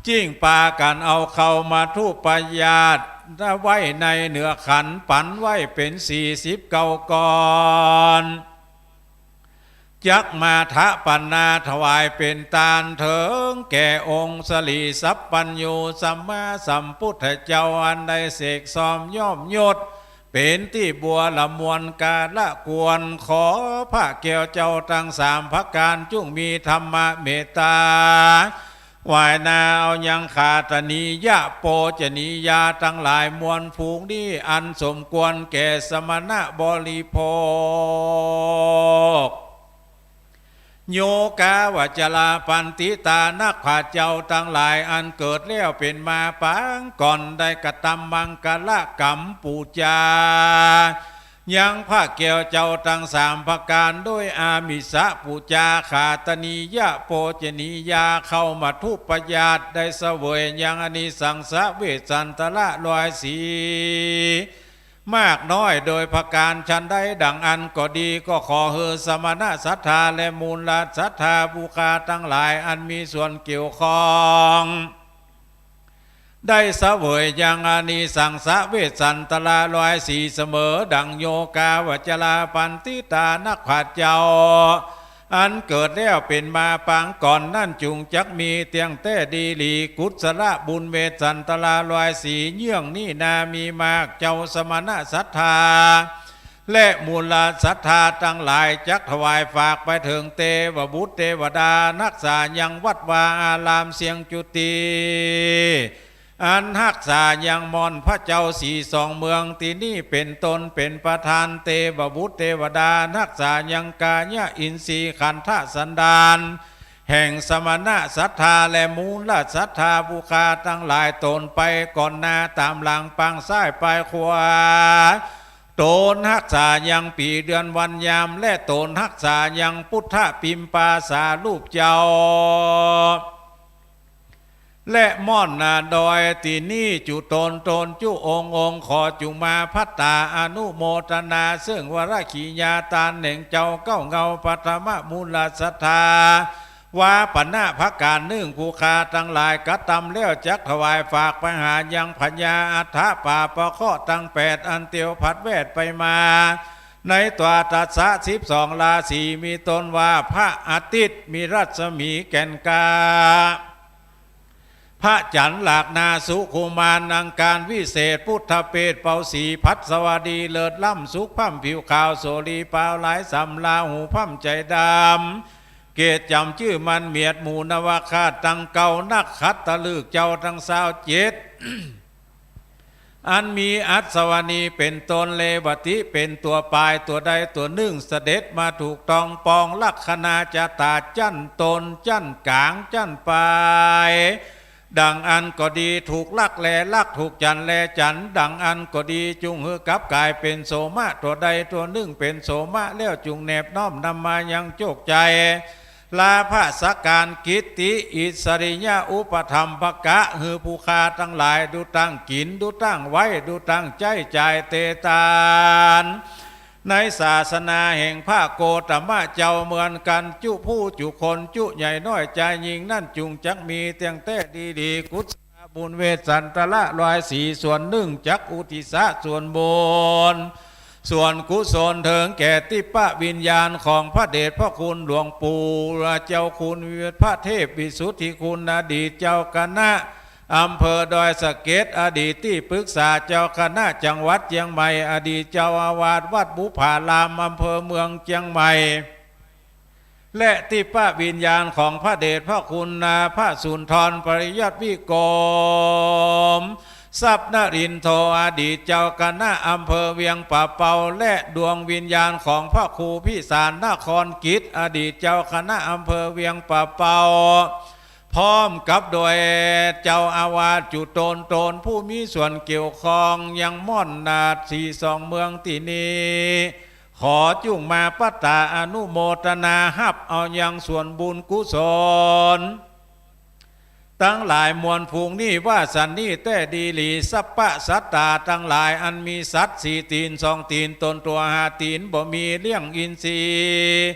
จิ้งปากันเอาเข้ามาทุปยาตไว้ในเหนือขันปันไว้เป็น40 เก่าก่อนจักมาทะปันนาถวายเป็นตาลเถิงแก่องค์สลีสัพปัญญูสัมมาสัมพุทธเจ้าอันใดเสกซอมย่อมยศเป็นที่บัวละมวลกาละกวนขอพระแก้วเจ้าทั้ง3 ประการจงมีธรรมเมตตาวายนาเอายังขาตนียะโปจนียาทั้งหลายมวลฝูงนี้อันสมควรแก่สมณะบริโภคโยกาวจลาปันติตานักผาเจ้าทั้งหลายอันเกิดแล้วเป็นมาปางก่อนได้กระทำมังกละกรรมปูจายังพระแก้วเจ้าทั้ง3 ประการด้วยอามิสะปูจาขาตนียะโปจนียาเข้ามาทุปยาตได้เสวยยังอานิสังสะเวสันตละ100 มากน้อยโดยประการชันได้ดังอันก็ดีก็ขอเฮสมณศรัทธาและมูลศรัทธาบูคาทั้งหลายอันมีส่วนเกี่ยวข้องได้เสวยยังอานิสังสะเวสันตละ104เสมอดังโยกาวจลาปันติตานักผาเจ้าอันเกิดแล้วเป็นมาปางก่อนนั่นจุงจักมีเตียงเต้ดีหลีกุศลบุญเวสันตละ104เยื่องนี่นามีมากเจ้าสมณศรัทธาและมูลศรัทธาทั้งหลายจักถวายฝากไปถึงเทวบุตรเทวดานักษายังวัดวาอารามเสียงจุติอันหักษายังมอนพระเจ้า42 เมืองที่นี่เป็นตนเป็นประธานเทวบุตรเทวดานักษายังกายะอินทรีย์ขันธสันดานแห่งสมณะศรัทธาและมูลศรัทธาบูคาทั้งหลายตนไปก่อนหน้าตามหลังปังซ้ายไปขวาตนหักษายังปีเดือนวันยามและตนหักษายังพุทธปิมปาสารูปเจ้าและม่อนนาดอยที่นี่จุตนจุองขอจุมาพัตตาอนุโมทนาซึ่งวรขีญาตาแห่งเจ้าเก้าเงาปัทมมูลศรัทธาวาปณะภการนึ่งภูคาทั้งหลายกระทำแล้วจักถวายฝากไปหายังพญาอัฏฐป่าประเคาะตั้ง8อันเตียวพัดแวดไปมาในตัวตัสสะ12 ราศีมีตนว่าพระอาทิตย์มีรัศมีแก่นกาพระจันทร์หลากนาสุขุมารนังการวิเศษพุทธเปตเป่าสีพัดสวัสดีเลิศล่ำสุขพั่มผิวขาวโสรีเปล่าหลายสำลาหูพั่มใจดำเกตจำชื่อมันเมียดหมู่นวคาตังเก่านักขัดตะลึกเจ้าทั้ง27 อันมีอัศวนีเป็นตนเลวติเป็นตัวปลายตัวใดตัวหนึ่งเสด็จมาถูกตองปองลักษณาจะตาจั่นตนจั่นกลางจั่นปลายดังอันก็ดีถูกลักแลลักถูกจันแลจันดังอันก็ดีจุงหือกับกายเป็นโสมะตัวใดตัวหนึ่งเป็นโสมะแล้วจุงแนบน้อมนำมายังโจกใจ ลาภสการกิตติอิสริยะอุปธรรมภกะหือผู้คาทั้งหลายดูตั้งกินดูตั้งไว้ดูตั้งใจจ่ายเตตานในศาสนาแห่งพระโกตมะเจ้าเหมือนกันจุผู้จุคนจุใหญ่น้อยใจยิงนั่นจุงจักมีเตียงเต้ดีกุศลบุญเวสันตละ104ส่วนหนึ่งจักอุทิศะส่วนบุญส่วนกุศลเถิงแก่ติปะวิญญาณของพระเดชพระคุณหลวงปู่เจ้าคุณพระเทพวิสุทธิคุณอดีตเจ้าคณะอำเภอดอยสะเก็ดอดีตที่ปรึกษาเจ้าคณะจังหวัดเชียงใหม่อดีตเจ้าอาวาสวัดบุพารามอำเภอเมืองเชียงใหม่และติปะวิญญาณของพระเดชพระคุณพระสุนทรปริยัติวิกรมทรัพย์นรินทร์อดีตเจ้าคณะอำเภอเวียงป่าเปาและดวงวิญญาณของพระครูพิสารนครกิจอดีตเจ้าคณะอำเภอเวียงป่าเปาพร้อมกับโดยเจ้าอาวาสจุโตนผู้มีส่วนเกี่ยวข้องยังม่อนนาสีสองเมืองที่นี้ขอจุ่งมาปัตตาอนุโมทนาฮับเอายังส่วนบุญกุศลทั้งหลายมวลภูงนี่ว่าสันนี่แต่ดีหลีสัพพะสัตตาทั้งหลายอันมีสัตว์4 ตีน2 ตีนตนตัว5 ตีนบ่มีเลี้ยงอินทรีย์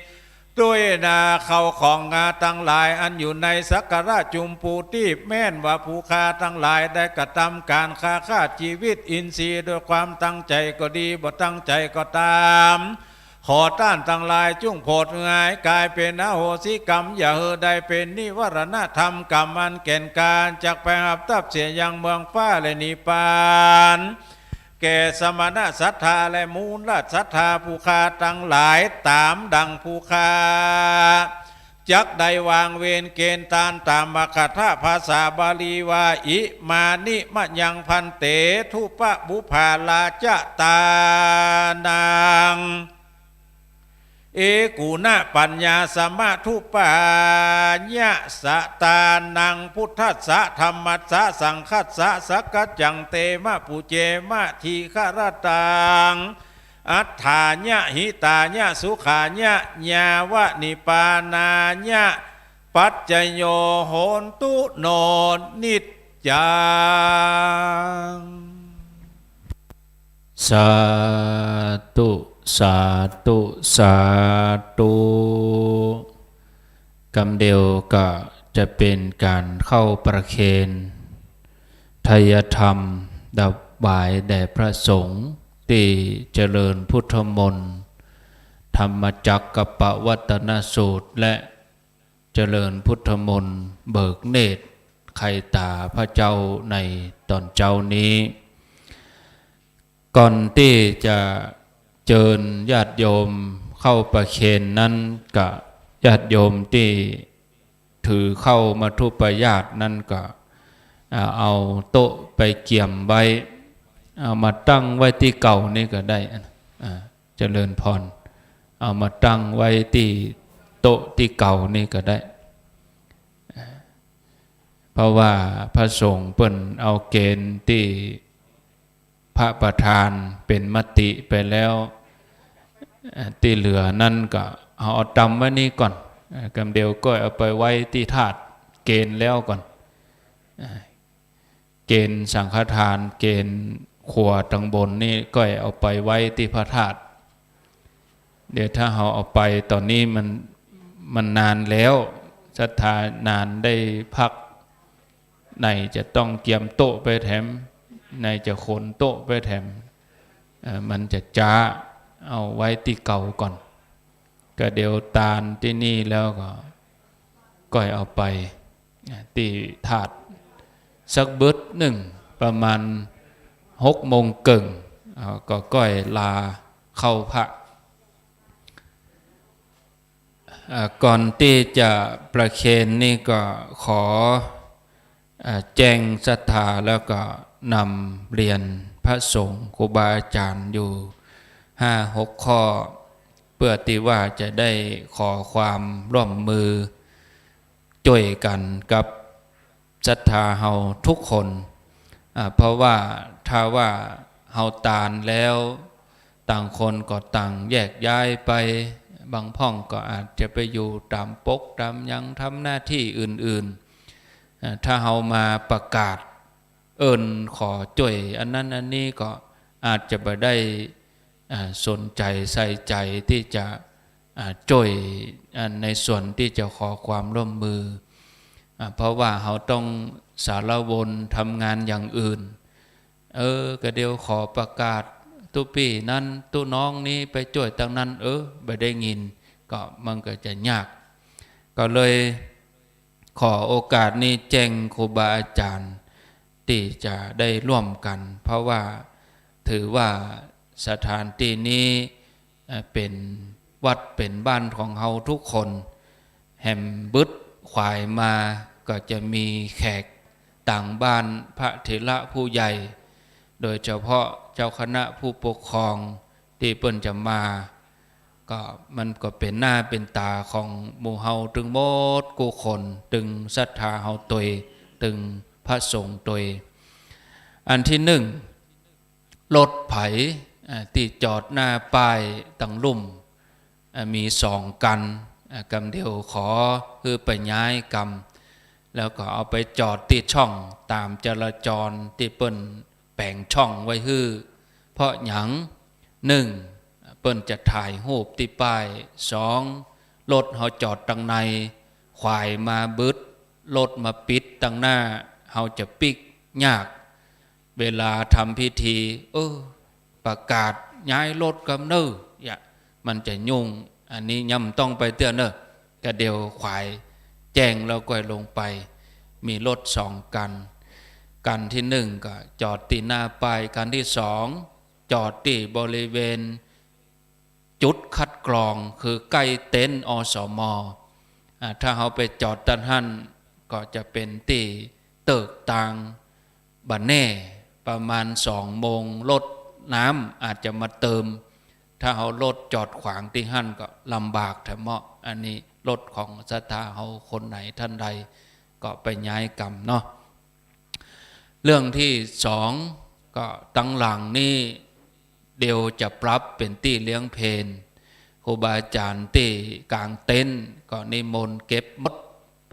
ด้วยนาเขาของงาทั้งหลายอันอยู่ในสักการะจุมปูตีแม่นว่าผู้ค้าทั้งหลายได้กระทำการค้าฆ่าชีวิตอินทรีย์ด้วยความตั้งใจก็ดีบ่ตั้งใจก็ตามขอต้านทั้งหลายจุ่งโพดงายกลายเป็นอโหสิกรรมอย่าเฮอได้เป็นนิวรณธรรมกรรมอันแก่นการจากไปหับทับเสียยังเมืองฟ้าและนิพพานแก่สมณะศรัทธาและมูลศรัทธาผู้ค้าทั้งหลายตามดังผู้ค้าจักได้วางเวรเกณฑ์ตามมคถาภาษาบาลีว่าอิมานิมะยังพันเตทุปะบุภาลาจะตานังเอกูณปัญญาสมาทุปาญะสะตานังพุทธัสสะธรรมัสสะสังคัสสะสักกัจจังเตมะปุเจมะทีฆรตังอัฏฐาญะหิตาญะสุขาญะญาวะนิปานาญะปัจจโยโหนตุโนนิจจังสาธุสาธุสาธุกำเดียวก็จะเป็นการเข้าประเคนไทยธรรมดับบายแด่พระสงฆ์ที่เจริญพุทธมนต์ธรรมจักรกับปวัตตนสูตรและเจริญพุทธมนต์เบิกเนตรไข่ตาพระเจ้าในตอนเจ้านี้ก่อนที่จะเชิญญาติโยมเข้าประเคนนั้นกับญาติโยมที่ถือเข้ามาทุปญาตินั้นก็เอาโต๊ะไปเกี่ยมไว้เอามาตั้งไว้ที่เก่านี่ก็ได้เจริญพรเอามาตั้งไว้ที่โต๊ะที่เก่านี่ก็ได้เพราะว่าพระสงฆ์เปิ้นเอาเกณฑ์ที่พระประธานเป็นมติไปแล้วที่เหลือนั่นก็เอาตำไว้นี่ก่อนกำเดียวก็เอาไปไว้ที่ธาตุเกณฑ์แล้วก่อนเกณฑ์สังฆทานเกณฑ์ขวดตังบนนี่ก็เอาไปไว้ที่พระธาตุเดี๋ยวถ้าเราเอาไปตอนนี้มันนานแล้วศรัทธานานได้พักไหนจะต้องเกียมโต๊ะไปแถมไหนจะขนโต๊ะไปแถมมันจะจ้าเอาไว้ที่เก่าก่อนก็เดี๋ยวตาลที่นี่แล้วก็เอาไปที่ถาดสักบึดหนึ่งประมาณ6 โมงเกิงก็ก้อยลาเข้าพระก่อนที่จะประเคนนี่ก็ขอแจ้งศรัทธาแล้วก็นำเรียนพระสงฆ์ครูบาอาจารย์อยู่5-6 ข้อเพื่อที่ว่าจะได้ขอความร่วมมือช่วยกันกับศรัทธาเฮาทุกคนเพราะว่าถ้าว่าเฮาตานแล้วต่างคนก็ต่างแยกย้ายไป บางพ่องก็อาจจะไปอยู่ตามปกตามยังทำหน้าที่อื่นๆถ้าเรามาประกาศขอจ่วยอันนั้นอันนี้ก็อาจจะไปได้สนใจใส่ใจที่จะจ่วยในส่วนที่จะขอความร่วมมือเพราะว่าเราต้องสารวนทำงานอย่างอื่นก็เดี๋ยวขอประกาศตุปีนั้นตุน้องนี้ไปจ่วยตั้งนั้นไปได้ยินก็มันก็จะยากก็เลยขอโอกาสนี้แจ้งครูบาอาจารย์ที่จะได้ร่วมกันเพราะว่าถือว่าสถานที่นี้เป็นวัดเป็นบ้านของเราทุกคนแห่มบึดขวายมาก็จะมีแขกต่างบ้านพระเถระผู้ใหญ่โดยเฉพาะเจ้าคณะผู้ปกครองที่เปิ้นจะมาก็มันก็เป็นหน้าเป็นตาของหมู่เฮาถึงหมดกูคนถึงศรัทธาเฮาตวยถึงพระสงฆ์ตวยอันที่หนึ่งรถไถที่จอดหน้าป้ายตังลุ่มมี2 กันกำเดียวขอคือไปย้ายกำแล้วก็เอาไปจอดที่ช่องตามจราจรที่เปิ้นแป่งช่องไว้ฮื้อเพราะหยัง1เปิ้นจะถ่ายรูปที่ป้าย2รถเฮาจอดตังในขวายมาบึดรถมาปิดตังหน้าเฮาจะปิกยากเวลาทำพิธีประกาศย้ายรถกำเนิดมันจะยุ่งอันนี้ย่ำต้องไปเตือนก็เดียวขวายแจ้งแล้วก็ลงไปมีรถ2 กันที่1ก็จอดที่หน้าป้ายกันที่2จอดที่บริเวณจุดคัดกรองคือใกล้เต็นท์อสม.ถ้าเขาไปจอดด้านหันก็จะเป็นที่เติกตางบันแน่ประมาณ2 โมงรถน้ำอาจจะมาเติมถ้าเขารถจอดขวางที่หันก็ลำบากแถมเหมาะอันนี้รถของศรัทธาเขาคนไหนท่านใดก็ไปย้ายกรรมเนาะเรื่องที่2ก็ตั้งหลังนี่เดียวจะปรับเป็นที่เลี้ยงเพลครูบาอาจารย์ที่กลางเต็นท์ก็นิมนต์เก็บมด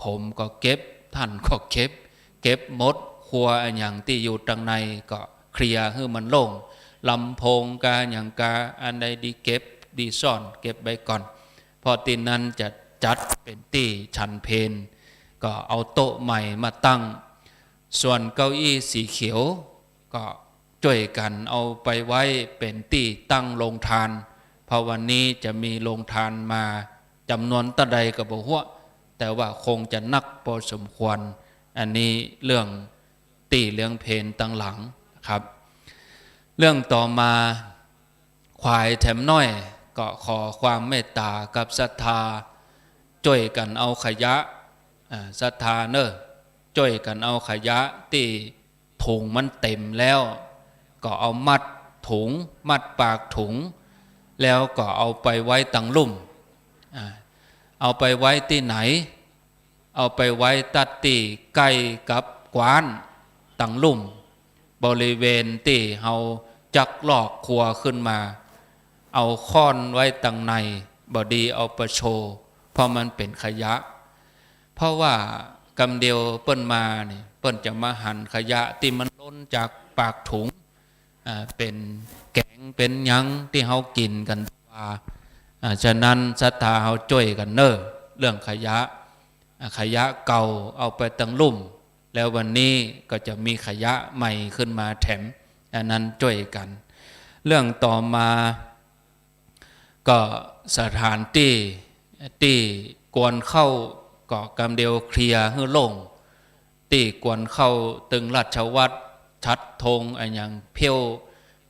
ผมก็เก็บท่านก็เก็บมดครัวอย่างที่อยู่ตังในก็เคลียร์ให้มันโล่งลำโพงกาอย่างกาอันใดดีเก็บดีซ่อนเก็บไว้ก่อนพอตีนั้นจะจัดเป็นที่ฉันเพลก็เอาโต๊ะใหม่มาตั้งส่วนเก้าอี้สีเขียวก็ช่วยกันเอาไปไว้เป็นที่ตั้งโรงทานเพราะวันนี้จะมีโรงทานมาจำนวนตะใดกับบ่ฮู้แต่ว่าคงจะนักพอสมควรอันนี้เรื่องตีเลี้ยงเพลตั้งหลังครับเรื่องต่อมาควายแถมน้อยก็ขอความเมตตากับศรัทธาช่วยกันเอาขยะศรัทธาช่วยกันเอาขยะที่ถุงมันเต็มแล้วก็เอามัดถุงมัดปากถุงแล้วก็เอาไปไว้ตังลุ่มเอาไปไว้ที่ไหนเอาไปไว้ตัดที่ใกล้กับกวานตังลุ่มบริเวณที่เฮาจักลอกครัวขึ้นมาเอาค้อนไว้ตังในบดีเอาไปโชว์เพราะมันเป็นขยะเพราะว่ากำเดียวเปิ้นมาเนี่ยเปิ้นจะมาหั่นขยะที่มันล้นจากปากถุงเป็นแกงเป็นยังที่เฮากินกันว่าฉะนั้นศรัทธาเฮาช่วยกันเรื่องขยะเก่าเอาไปตังลุ่มแล้ววันนี้ก็จะมีขยะใหม่ขึ้นมาแถมอันนั้นช่วยกันเรื่องต่อมาก็สถานที่กวนเข้าก็กำเดียวเคลียร์ให้โล่งที่กวนเข้าตึงราชวัตรชัดธงอันอย่างเพี้ยว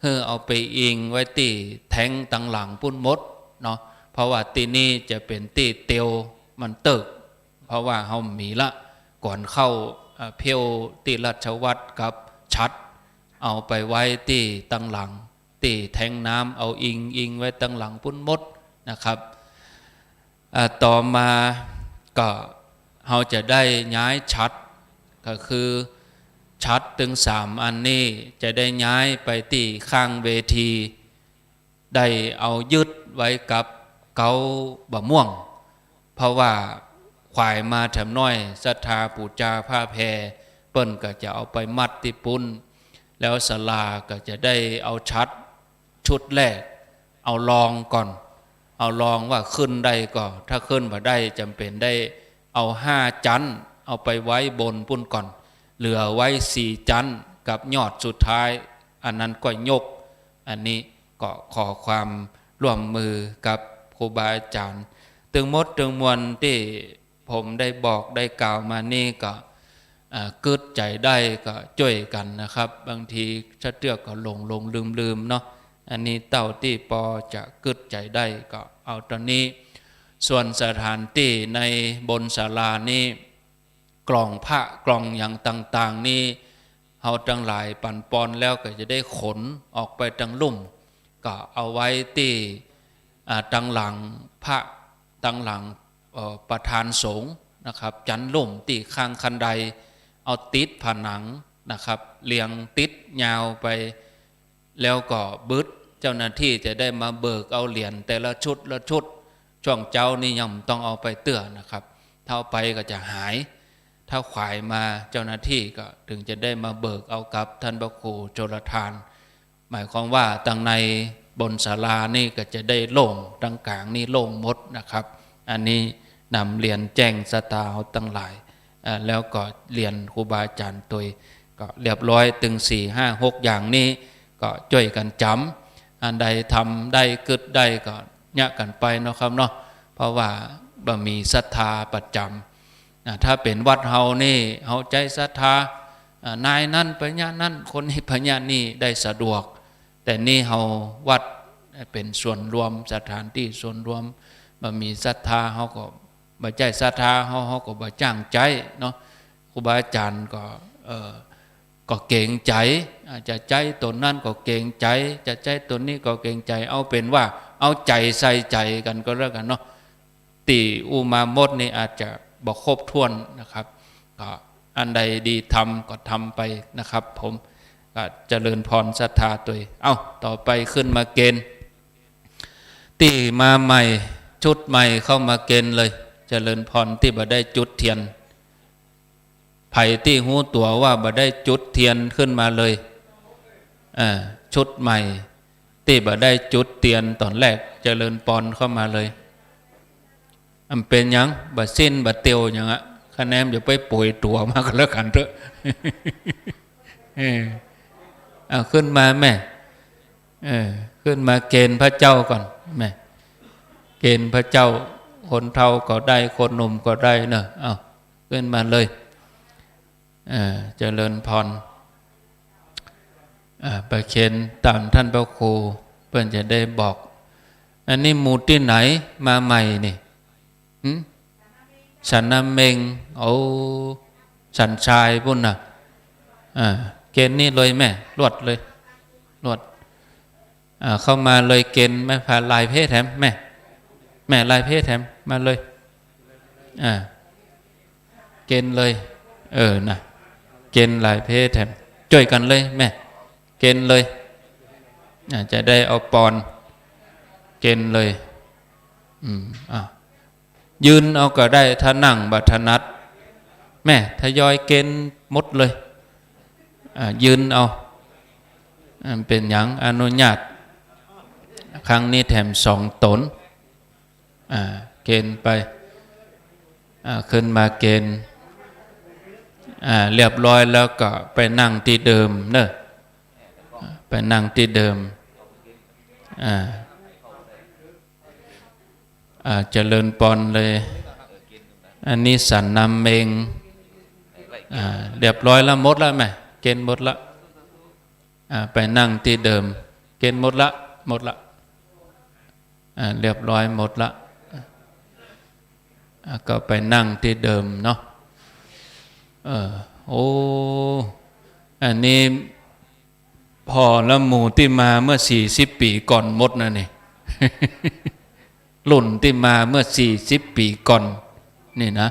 ให้เอาไปอิงไว้ที่แทงตังหลังปุ้นมดเนาะเพราะว่าที่นี่จะเป็นที่เตียวมันตึกเพราะว่าเขามีละก่อนเข้าเพี้ยวที่ราชวัตรกับชัดเอาไปไว้ที่ตังหลังที่แทงน้ำเอาอิงไว้ตังหลังปุ้นมดนะครับต่อมาก็เราจะได้ย้ายชัดก็คือชัดถึง3 อันนี้จะได้ย้ายไปที่ข้างเวทีได้เอายึดไว้กับ เกาบะม่วงเพราะว่าควายมาแถมน้อยศรัทธาปูจาผ้าแพรเปิ้นก็จะเอาไปมัดที่ปุ้นแล้วศาลาก็จะได้เอาชัดชุดแรกเอาลองก่อนเอาลองว่าขึ้นได้ก็ถ้าขึ้นมาได้จำเป็นได้เอา5 จันเอาไปไว้บนปุ้นก่อนเหลือไว้4 จันกับยอดสุดท้ายอันนั้นก็ยกอันนี้ก็ขอความร่วมมือกับครูบาอาจารย์ตึงมดตึงมวลที่ผมได้บอกได้กล่าวมานี่ก็กึดใจได้ก็ช่วยกันนะครับบางทีชัดเตือกก็หลงลืมเนาะอันนี้เต่าที่ปอจะกึดใจได้ก็เอาตอนนี้ส่วนสถานที่ในบนศาลานี้กล่องพระกล่องอย่างต่างๆนี่เอาทั้งหลายปั่นปอนแล้วก็จะได้ขนออกไปทั้งลุ่มก็เอาไว้ที่ตั้งหลังพระตั้งหลังประธานสงฆ์นะครับจันลุ่มตีข้างคันใดเอาติดผนังนะครับเลียงติดยาวไปแล้วก็บึดเจ้าหน้าที่จะได้มาเบิกเอาเหรียญแต่ละชุดละชุดช่วงเจ้านี่ย่อมต้องเอาไปเตื้อนะครับถ้าเอาไปก็จะหายถ้าขวายมาเจ้าหน้าที่ก็ถึงจะได้มาเบิกเอากับท่านพระครูโจรทานหมายความว่าตั้งในบนศาลานี่ก็จะได้โล่งตั้งกลางนี่โล่งหมดนะครับอันนี้นำเรียนแจ้งสตาเอาตั้งหลายแล้วก็เรียนครูบาอาจารย์ตัวก็เรียบร้อยตึง4 5 6อย่างนี้ก็ช่วยกันจำอันใดทำได้กึดได้ก็เนี่ยกันไปเนาะครับเนาะเพราะว่าบะมีศรัทธาประจำถ้าเป็นวัดเฮานี่เฮาใจศรัทธานายนั่นปัญญานั่นคนนี้ปัญญานี่ได้สะดวกแต่นี่เฮาวัดเป็นส่วนรวมสถานที่ส่วนรวมบะมีศรัทธาเฮาก็บ่ใจศรัทธาเฮาก็บ่จ้างใจเนาะครูบาอาจารย์ก็เก่งใจจะใจตนนั่นก็เก่งใจจะใจตนนี้ก็เก่งใจเอาเป็นว่าเอาใจใส่ใจกันก็แล้วกันเนาะตีอุมามดนี่อาจจะบอกครบถ้วนนะครับก็อันใดดีทำก็ทำไปนะครับผมก็เจริญพรศรัทธาตัวเอาต่อไปขึ้นมาเกณฑ์ตีมาใหม่ชุดใหม่เข้ามาเกณฑ์เลยเจริญพรที่บ่ได้จุดเทียนไผ่ที่หูตัวว่าบ่ได้จุดเทียนขึ้นมาเลยชุดใหม่ที่บ่ได้จุดเทียนตอนแรกเจริญพรเข้ามาเลยมันเป็นยังบ่สิ้นบ่เตียวยังอะคะแนนอย่าไปป่วยตัวมากแล้วกันเถอะเอาขึ้นมาแม่ขึ้นมาเกณฑ์พระเจ้าก่อนแม่เกณฑ์พระเจ้าคนเฒ่าก็ได้คนหนุ่มก็ได้เนอะเอาขึ้นมาเลยเจริญพรไปเขียนตามท่านพระครูเพื่อนจะได้บอกอันนี้หมู่ที่ไหนมาใหม่นี่สันน้ำเมงเอาสันชายพุ่นน่ะเกณฑ์นี่เลยแม่รวดเลยรวดเข้ามาเลยเกณฑ์แม่พาลายเพศแถมแม่ลายเพศแถมมาเลยเกณฑ์เลยนะเกณฑ์ลายเพศแถมช่วยกันเลยแม่เกณฑ์เลยจะได้เอาปอนเกณฑ์เลยยืนเอาก็ได้ถ้านั่งบัถนัดแม่ทยอยเกณฑ์หมดเลยยืนเอาเป็นอย่างอนุญาตครั้งนี้แถม2 ตนเกณฑ์ไปขึ้นมาเกณฑ์เรียบร้อยแล้วก็ไปนั่งที่เดิมเนอะไปนั่งที่เดิมเจริญปอนเลยอันนี้สันนำเมงเรียบร้อยแล้วหมดแล้วไหมเกณฑ์หมดละไปนั่งที่เดิมเกณฑ์หมดละเรียบร้อยหมดละก็ไปนั่งที่เดิมเนาะโอ้อันนี้พอละหมู่ที่มาเมื่อ40 ปีก่อนหมดนะนี่ รุ่นที่มาเมื่อ40 ปีก่อนนี่นะ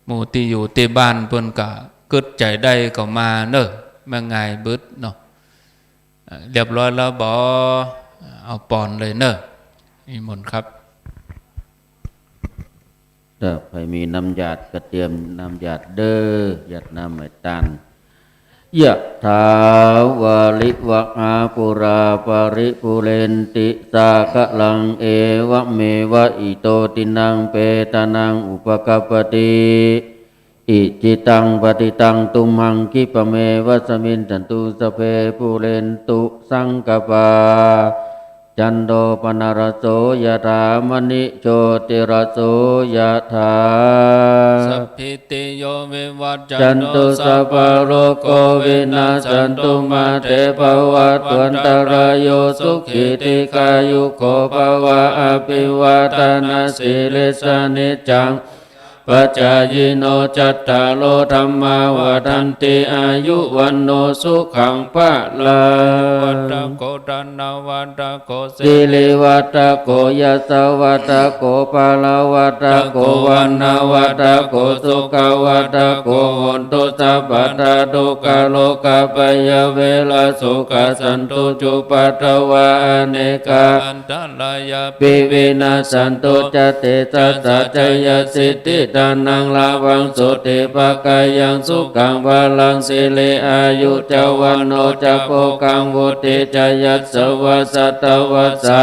หมู่ที่อยู่ที่บ้านเพิ่นก็กึดใจได้ก็มาเนอะมาง่ายบึดเนาะเรียบร้อยแล้วบ่ เอาปอนเลยเนอะนิมนต์ครับ ถ้าใครมีน้ำหยาดกระเทียมน้ำหยาดเด้อหยาดน้ำไม่ตันยะถาวาลิวะหาปุราปาริปุเรนติสากะลังเอวะเมวะอิโตตินังเปตานังอุปกัปปติอิจิตังปฏิตังตุมหังคิปะเมวะสมินจันตุสเพปุเรนตุสังกปาจันโดปนารโสยะถามณิโชติรโสยะถา สัพพิติโยวิวัจ จั จั น น ตุ ตุ สั สั พ พ พ พ ะ โร โร โค โค วิ วิ นา นา ศ สันตุมาเตภวัตวันตรายโยสุขิติกายุโกภวะอภิวาทนาสิริสนิจังปัจจายโนจัตตารโลธรรมาวทันติอายุวันโนสุขังภะลั วัต ง โกดันนาวัตโกเส สิริวัตโกยัสสวัตโกปาลวัตโกวันนาวัตโกสุขวัตโกหนตุสัพพะทาทุกขโลกปยเวลาสุขสันตุจุปัตถวาอเนกา อันตรายา ปิวินาสันตุจเตจัสสะจยสิทธิทานังลาวังสุติภกายังสุขังพลังสิริอายุจวันโนจะโพกังวุติจยัสสวะสัตวัสสะ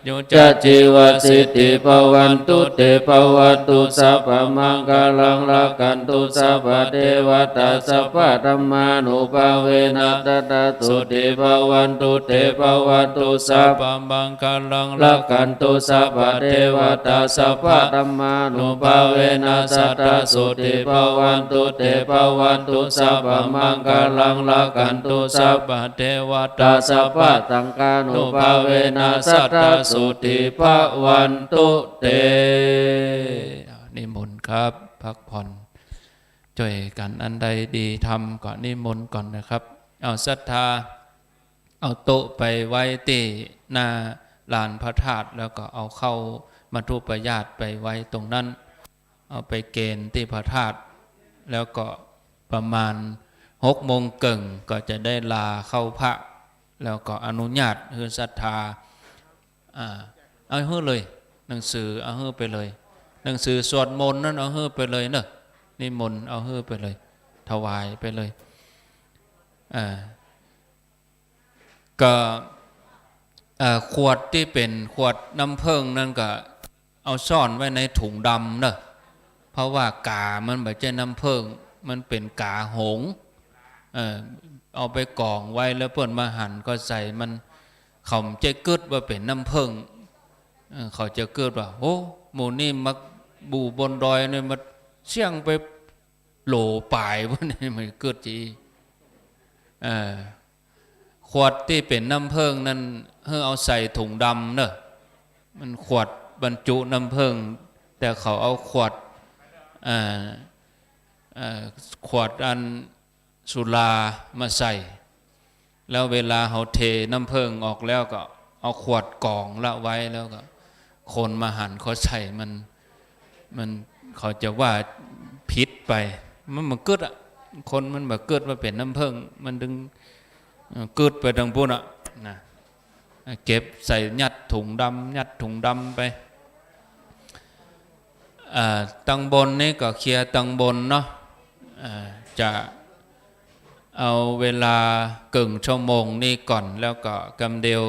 โย จะจีวสิทธิภวันตุเตภวันตุสัพพมังคลังรักขันตุสัพพเทวตาสัพพธรรมานุภาเวนะตตาสุติภวันตุเตภวันตุสัพพ ปัมบังคาลัง รักขันตุสัพพเทวตาสัพพธรรมานุภาเวนะสัตตาสุติภวันตุเตภวันตุสัพพมังคลังรักขันตุสัพพ ปัเทว ตาสัพพะสังฆานุภาเวนะสัทธาสุติภวันตุเต นิมนต์ครับพักผ่อนช่วยกันอันใดดีทำก่อนนิมนต์ก่อนนะครับเอาศรัทธาเอาโต๊ะไปไว้ที่หน้าลานพระธาตุแล้วก็เอาเข้ามัทุปยาตไปไว้ตรงนั้นเอาไปเกณฑ์ที่พระธาตุแล้วก็ประมาณ6 โมงเกิ่งก็จะได้ลาเข้าพระแล้วก็อนุญาตให้ศรัทธาเอาเฮ้อเลยหนังสือเอาเฮ้อไปเลยหนังสือสวดมนต์นั่นเอาเฮ้อไปเลยเนอะนิมนต์เอาเฮ้อไปเลยถวายไปเลยก็ขวดที่เป็นขวดน้ำผึ้งนั่นก็เอาซ่อนไว้ในถุงดำเนอะเพราะว่ากามันแบบเจ้น้ำผึ้งมันเป็นกาหงเอาไปกองไว้แล้วเปิ่นมาหั่นก็ใส่มันเขาจะเกิดว่าเป็นน้ำผึ้งเขาจะเกิดว่าโอ้หมูนี่มักบูบนดอยเนี่ยมาเสี่ยงไปโหลป่ายพวกนี้มันเกิดจีขวดที่เป็นน้ำผึ้งนั้นเอาใส่ถุงดำเนอะมันขวดบรรจุน้ำผึ้งแต่เขาเอาขวดอันสุรามาใส่แล้วเวลาเขาเทน้ำผึ้งออกแล้วก็เอาขวดกองละไว้แล้วก็คนมาหั่นเขาใส่มันเขาจะว่าพิษไปมันเกิดอ่ะคนมันแบบเกิดว่าเป็นน้ำผึ้งมันดึงเกิดไปทางปุ่นอ่ะนะเก็บใส่ยัดถุงดำไปตังบนนี่ก็เคลียร์ตังบนเนาะจะเอาเวลาครึ่งชั่วโมงนี่ก่อนแล้วก็กำเดียว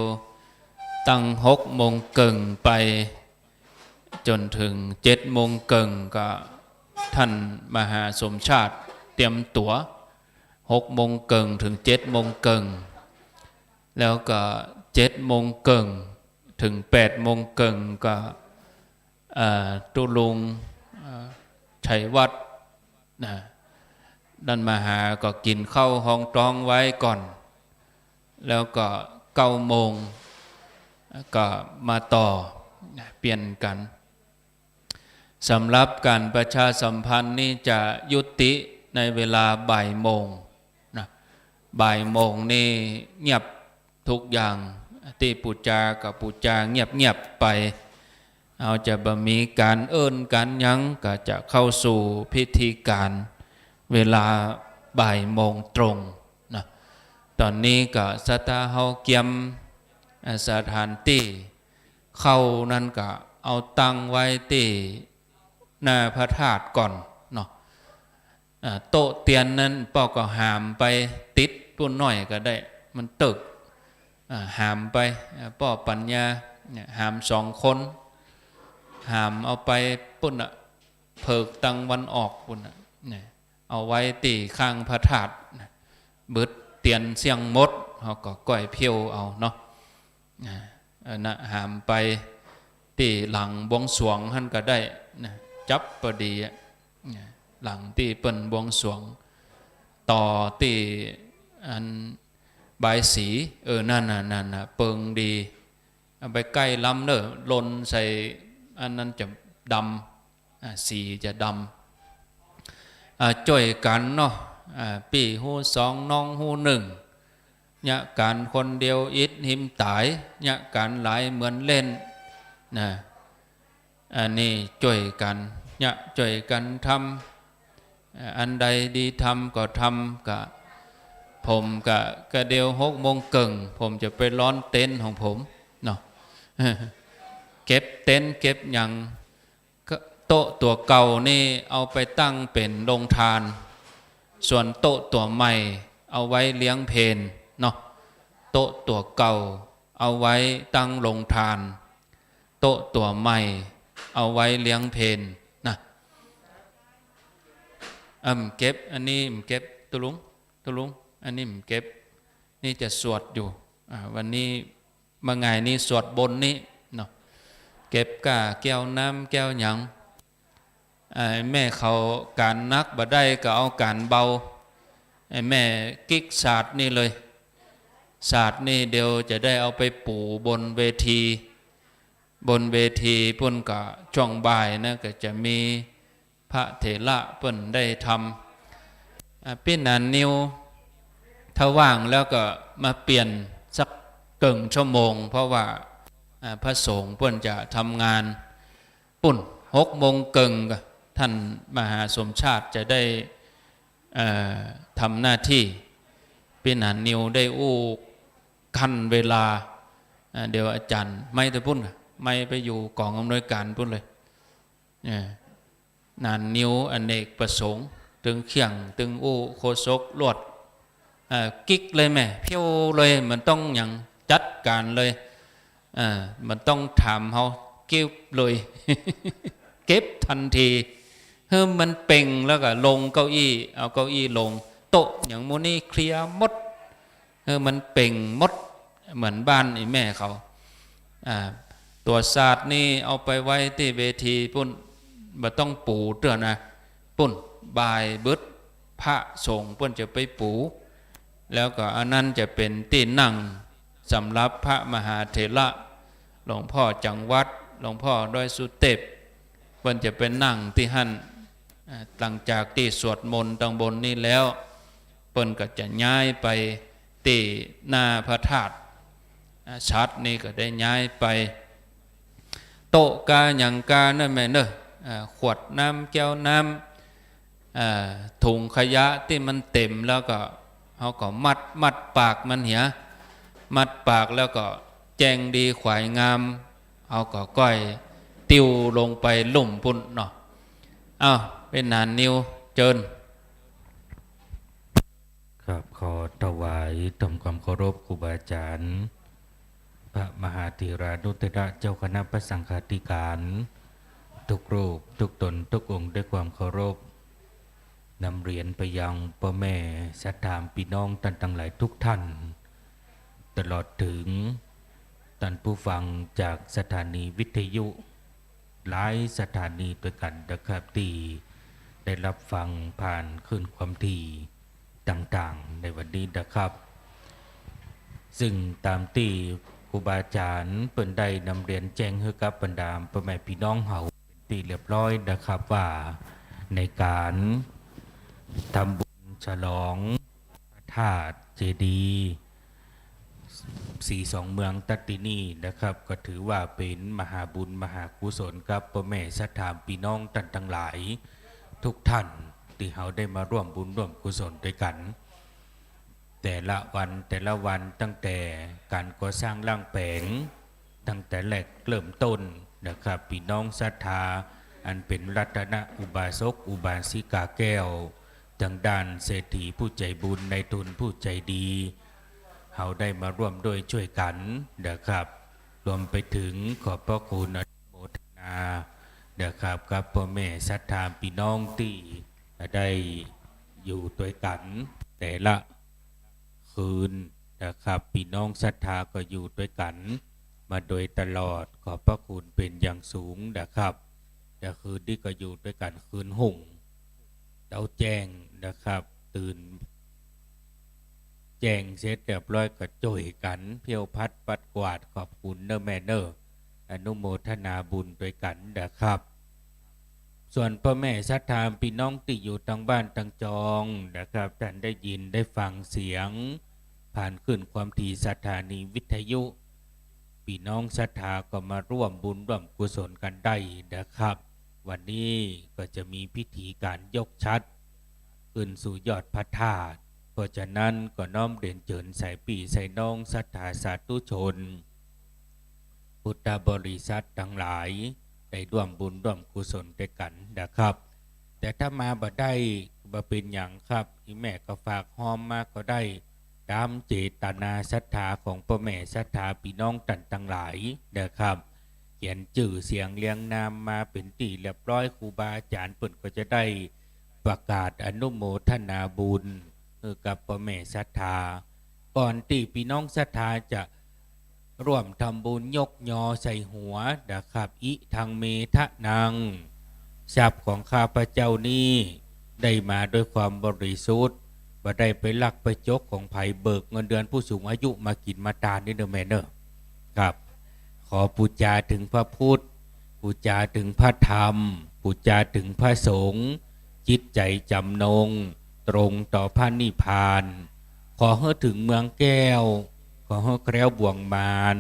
ตั้ง6 โมงครึ่งไปจนถึง7 โมงครึ่งก็ท่านมหาสมชาติเตรียมตั๋ว6 โมงครึ่งถึง7 โมงครึ่งแล้วก็7 โมงครึ่งถึง8 โมงครึ่งก็ตุลุงชัยวัฒน์นะดันมหาก็กินข้าวห้องตรองไว้ก่อนแล้วก็9 โมงก็มาต่อเปลี่ยนกันสำหรับการประชาสัมพันธ์นี่จะยุติในเวลาบ่ายโมงนะบ่ายโมงนี่เงียบทุกอย่างที่ปูจากับปูจาเงียบไปเอาจะบ่มีการการยังก็จะเข้าสู่พิธีการเวลาบ่ายโมงตรงนะตอนนี้ก็สตาเฮาเกียม สถานที่เข้านั่นก็เอาตั้งไว้ที่หน้าพระธาตุก่อนเนาะโต๊ะเตียนนั้นป้อก็หามไปติดปุ่นหน่อยก็ได้มันตึกหามไปป้อปัญญาหาม2 คนหามเอาไปปุ่นเพิกตังวันออกปุ่นเอาไว้ตีข้างพระธาตุบึดเตียนเสียงมดเขาก็ก้อยเพียวเอาเนาะหามไปตีหลังบวงสรวงท่านก็ได้จับพอดีหลังตีเปิ้นบวงสรวงต่อตีอันใบสีนั่นน่ะเปิงดีเอาไปใกล้ลำเนอะลนใส่อันนั้นจะดำสีจะดำจ่วยกันเนาะปีหู2น้องหู1เนี่ยการคนเดียวอิดหิมตายเนี่ยการหลายเหมือนเล่นนะอันนี้จ่วยกันเนี่ยจ่วยกันทำอันใดดีทำก็ทำกะผมกะเดียว6 โมงเกิงผมจะไปร้อนเต็นท์ของผมเนาะเก็บเต็นท์เก็บอย่างโต๊ะตัวเก่านี่เอาไปตั้งเป็นโรงทานส่วนโต๊ะตัวใหม่เอาไว้เลี้ยงเพลเนาะโต๊ะตัวเก่าเอาไว้ตั้งโรงทานโต๊ะตัวใหม่เอาไว้เลี้ยงเพลนะเก็บอันนี้เก็บตุลุงอันนี้เก็บนี่จะสวดอยู่วันนี้มาไงนี่สวดบนนี้เนาะเก็บกะแก้วน้ำแก้วหยังแม่เขาการนักบ่ได้ก็เอาการเบาแม่กิ๊กศาสตร์นี่เลยศาสตร์นี่เดี๋ยวจะได้เอาไปปูบนเวทีปุ่นก็ช่วงบ่ายนะก็จะมีพระเถระปุ่นได้ทำพี่นันนิวถ้าว่างแล้วก็มาเปลี่ยนสัก1 ชั่วโมงเพราะว่าพระสงฆ์ปุ่นจะทำงานปุ่น6 โมงเกิงก็ท่านมหาสมชาติจะได้ทำหน้าที่พี่นันนิวได้ขั้นเวลาเดี๋ยวอาจารย์ไม่แต่ปุ่นไม่ไปอยู่กองอำนวยการปุ่นเลยนันนิวอเนกประสงค์ตึงเขียงตึงโคศกลวดกิ๊กเลยแม่เพี้ยวเลยมันต้องอย่างจัดการเลยมันต้องถามเขาเก็บเลย เก็บทันทีมันเป่งแล้วก็ลงเก้าอี้เอาเก้าอี้ลงโต๊ะอย่างโมนี่เคลียร์หมดมันเป่งหมดเหมือนบ้านไอ้แม่เขาตัวศาสตร์นี่เอาไปไว้ที่เวทีปุ่นบ่ต้องปูเตือนนะปุ่นบายบึดพระสงฆ์ปุ่นจะไปปูแล้วก็อันนั้นจะเป็นที่นั่งสำหรับพระมหาเถระหลวงพ่อจังวัดหลวงพ่อดอยสุเทพปุ่นจะเป็นนั่งที่หั่นหลังจากที่สวดมนต์ตังบนนี้แล้วปุ่นก็จะย้ายไปที่หน้าพระธาตุชัดนี่ก็ได้ย้ายไปโต๊ะกาหยังกานั่นแม่เนอะขวดน้ำแก้วน้ำถุงขยะที่มันเต็มแล้วก็เขาก็มัดปากมันเหียมัดปากแล้วก็แจงดีขวายงามเขาก็ก้อยติวลงไปลุ่มพุ่นเนาะเป็นนานนิวเจิญครับขอถวายทำความเคารพครูบาอาจารย์พระมหาเถรานุเตระเจ้าคณะพระสังฆาธิการทุกรูปทุกตนทุกองค์ด้วยความเคารพนำเรียนไปยังพ่อแม่สัตธามพี่น้องท่านทั้งหลายทุกท่านตลอดถึงท่านผู้ฟังจากสถานีวิทยุหลายสถานีด้วยกันนะครับที่ได้รับฟังผ่านขึ้นความถี่ต่างๆในวันนี้นะครับซึ่งตามที่ครูบาอาจารย์เปิ่นได้นำเรียนแจ้งให้กับบรรดาพ่อแม่พี่น้องเฮาเป็นที่เรียบร้อยนะครับว่าในการทำบุญฉลองพระธาตุเจดีย์42 เมืองตัตตินีนะครับก็ถือว่าเป็นมหาบุญมหากุศลกับพ่อแม่ศรัทธาพี่น้องท่านทั้งหลายทุกท่านที่เฮาได้มาร่วมบุญร่วมกุศลด้วยกัน แต่ละวันตั้งแต่การก่อสร้างร่างแผงตั้งแต่แรกเริ่มต้นนะครับพี่น้องศรัทธาอันเป็นรัตนอุบาสกอุบาสิกาแก้วทางด้านเศรษฐีผู้ใจบุญในทุนผู้ใจดีเขาได้มาร่วมด้วยช่วยกันนะครับรวมไปถึงขอบพระคุณอนุโมทนานะครับกับพ่อแม่ศรัทธาพี่น้องที่ได้อยู่ด้วยกันแต่ละคืนนะครับพี่น้องศรัทธาก็อยู่ด้วยกันมาโดยตลอดขอบพระคุณเป็นอย่างสูงนะครับแต่คืนที่ก็อยู่ด้วยกันคืนหุ่งเดาแจ้งนะครับตื่นแจ้งเสร็จเรียบร้อยก็จ่อยกันเพียวพัดปัดกวาดขอบคุณเนอแม่เนออนุโมทนาบุญด้วยกันนะครับส่วนพ่อแม่ศรัทธาพี่น้องที่อยู่ทางบ้านทางจองนะครับท่านได้ยินได้ฟังเสียงผ่านขึ้นความถี่สถานีวิทยุพี่น้องศรัทธาก็มาร่วมบุญร่วมกุศลกันได้นะครับวันนี้ก็จะมีพิธีการยกชัดขึ้นสู่ยอดพระธาตุเพราะฉะนั้นก็น้อมเรียนเชิญใส่ปีใส่น้องศรัทธาสาธุชนพุทธบริษัททั้งหลายได้ร่วมบุญร่วมกุศลด้วยกันนะครับแต่ถ้ามาบ่ได้บ่เป็นอย่างครับอีแม่ก็ฝากหอมมาก็ได้ตามเจตนาศรัทธาของพ่อแม่ศรัทธาพี่น้องท่านทั้งหลายนะครับเขียนชื่อเสียงเรียงนามมาเป็นที่เรียบร้อยครูบาอาจารย์เปิ่นก็จะได้ประกาศอนุโมทนาบุญกับพ่อแม่ศรัทธาก่อนที่พี่น้องศรัทธาจะร่วมทำบุญยกยอใส่หัวนะครับอิทังเมทะนังทรัพย์ของข้าพเจ้านี้ได้มาด้วยความบริสุทธิ์บ่ได้ไปลักไปจกของไผ่เบิกเงินเดือนผู้สูงอายุมากินมาทานนี่เด้อแม่เนอะครับขอปูจาถึงพระพุทธปูจาถึงพระธรรมปูจาถึงพระสงฆ์จิตใจจำนงตรงต่อพระนิพพานขอให้ถึงเมืองแก้วขอให้แคล้วบ่วงมาร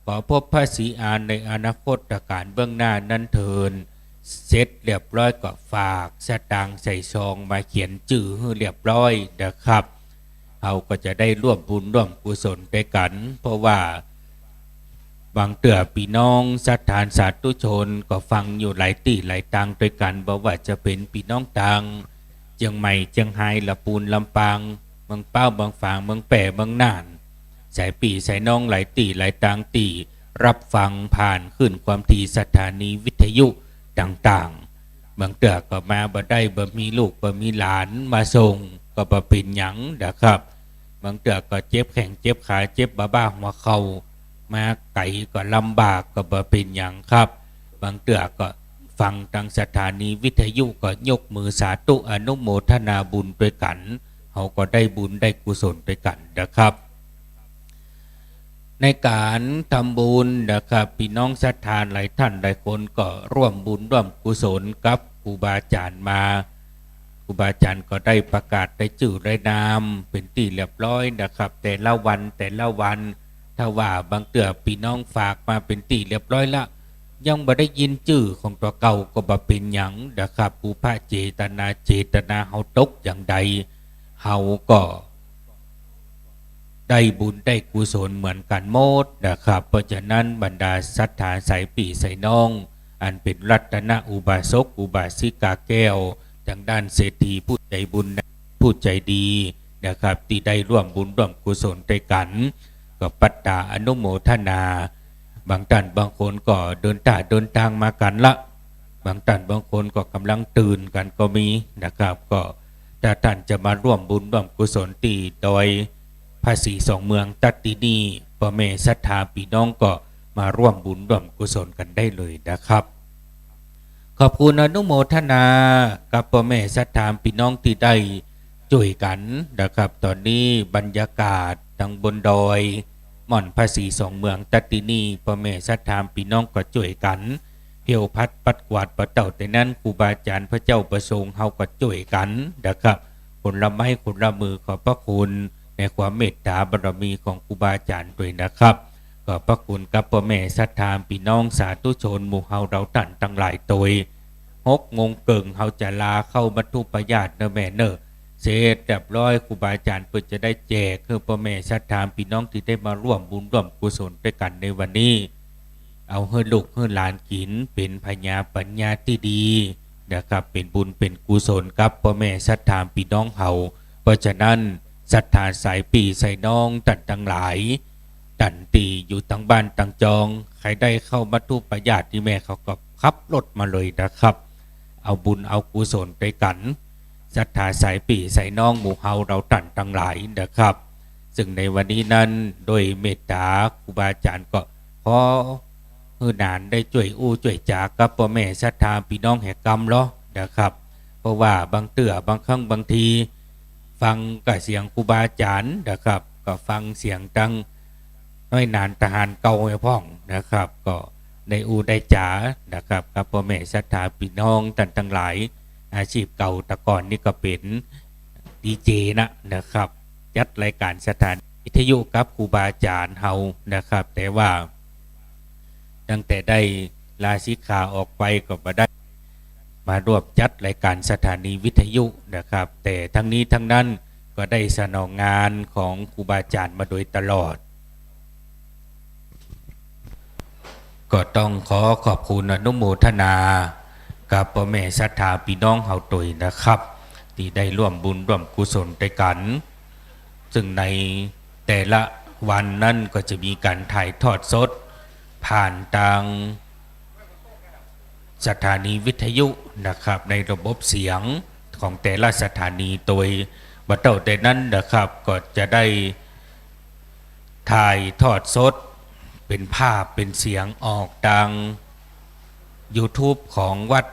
ขอพบพระศรีอานในอนาคตการเบื้องหน้านั้นเถิดเสร็จเรียบร้อยก็ฝากสตางค์ใส่ซองมาเขียนชื่อให้เรียบร้อยนะครับเราก็จะได้ร่วมบุญร่วมกุศลด้วยกันเพราะว่าบางเตือพี่น้องศรัทธาสาธุชนก็ฟังอยู่หลายตีหลายตังด้วยกันบอกว่าจะเป็นพี่น้องตังเชียงใหม่เชียงไฮ้ลำพูนลำปางเมืองเป้าบางฝางเมืองแป่เมืองน่านสายปีสายน้องหลายตีหลายตังตีรับฟังผ่านขึ้นความถี่สถานีวิทยุต่างๆบางเตือก็มาบ่ได้บ่มีลูกบ่มีหลานมาส่งก็บ่เป็นหยังนะครับบางเตือก็เจ็บแข้งเจ็บขาเจ็บบ้าหัวเข่ามาไก่ก็ลำบากก็บ่เป็นอย่างครับบางเตือก็ฟังทางสถานีวิทยุก็ยกมือสาธุอนุโมทนาบุญด้วยกันเขาก็ได้บุญได้กุศลด้วยกันนะครับในการทำบุญนะครับพี่น้องศรัทธาหลายท่านหลายคนก็ร่วมบุญร่วมกุศลกับครูบาอาจารย์มาครูบาอาจารย์ก็ได้ประกาศได้ชื่อได้นามเป็นที่เรียบร้อยนะครับแต่ละวันถ้าว่าบางเตือพี่น้องฝากมาเป็นที่เรียบร้อยละยังบ่ได้ยินชื่อของตัวเก่าก็บ่เป็นหยังนะครับผู้พระเจตนาเฮาตกอย่างใดเฮาก็ได้บุญได้กุศลเหมือนกันหมดนะครับเพราะฉะนั้นบรรดาศรัทธาสายปีสายน้องอันเป็นรัตนอุบาสกอุบาสิกาแก้วทางด้านเศรษฐีผู้ใจบุญผู้ใจดีนะครับที่ได้ร่วมบุญร่วมกุศลด้วยกันก็ปัตตาอนุโมทนาบางท่านบางคนก็เดินทางมากันละบางท่านบางคนก็กำลังตื่นกันก็มีนะครับก็ถ้าท่านจะมาร่วมบุญร่วมกุศลตีโดยภาษีสองเมืองตัดตินีพ่อแม่ศรัทธาพี่น้องก็มาร่วมบุญร่วมกุศลกันได้เลยนะครับขอบคุณอนุโมทนากับพ่อแม่ศรัทธาพี่น้องที่ได้ช่วยกันนะครับตอนนี้บรรยากาศทางบนดอยม่อนภาษีสองเมืองตัดตินีพ่อแม่ศรัทธาพี่น้องก็ช่วยกันเที่ยวพัดปัดกวาดปัดเต่าแต่นั้นครูบาอาจารย์พระเจ้าประสงค์เฮาก็ช่วยกันนะครับคนละไม้คนละมือขอบพระคุณในความเมตตาบารมีของครูบาอาจารย์ด้วยนะครับขอบพระคุณกับพ่อแม่ศรัทธาพี่น้องสาธุชนหมู่เฮาเราท่านทั้งหลายตัว6 โมงเกิงเฮาจะลาเข้าบรรทุปญาติเนอแม่เนอ เสร็จเรียบร้อยครูบาอาจารย์เปิดจะได้แจกคือพ่อแม่ศรัทธาพี่น้องที่ได้มาร่วมบุญร่วมกุศลด้วยกันในวันนี้เอาให้ลูกให้หลานกินเป็นพญาปัญญาที่ดีนะครับเป็นบุญเป็นกุศลกับพ่อแม่ศรัทธาพี่น้องเฮาเพราะฉะนั้นศรัทธาสายปีใส่น้องตันทั้งหลายตันตีอยู่ทั้งบ้านทั้งจองใครได้เข้ามาทุประญาติที่แม่เขาก็ขับรถมาเลยนะครับเอาบุญเอากุศลไปกันศรัทธาสายปีใส่น้องหมู่เฮาเราตันทั้งหลายนะครับซึ่งในวันนี้นั้นโดยเมตตาครูบาอาจารย์ก็ขอให้นานได้ช่วยอู้ช่วยจากกับพ่อแม่ศรัทธาพี่น้องแห่งกรรมเนาะนะครับเพราะว่าบางเตื้อบางครั้งบางทีฟังกับเสียงครูบาอาจารย์นะครับก็ฟังเสียงดังน้อยนานทหารเก่าให้พ่องนะครับก็ได้อูได้จ๋านะครับกับพ่อแม่ศรัทธาพี่น้องท่านทั้งหลายอาชีพเก่าแต่ก่อนนี่ก็เป็นดีเจนะครับจัดรายการสถานวิทยุกับครูบาอาจารย์เฮานะครับแต่ว่าตั้งแต่ได้ลาสิกขาออกไปก็มาได้มาร่วมจัดรายการสถานีวิทยุนะครับแต่ทั้งนี้ทั้งนั้นก็ได้สนองงานของครูบาอาจารย์มาโดยตลอดก็ต้องขอขอบคุณอนุโมทนากับพ่อแม่ศรัทธาพี่น้องเฮาตุยนะครับที่ได้ร่วมบุญร่วมกุศลด้วยกันซึ่งในแต่ละวันนั้นก็จะมีการถ่ายทอดสดผ่านทางสถานีวิทยุนะครับในระบบเสียงของแต่ละสถานีโดยบัดเต่าแต่นั้นนะครับก็จะได้ถ่ายทอดสดเป็นภาพเป็นเสียงออกทาง YouTube ของวัด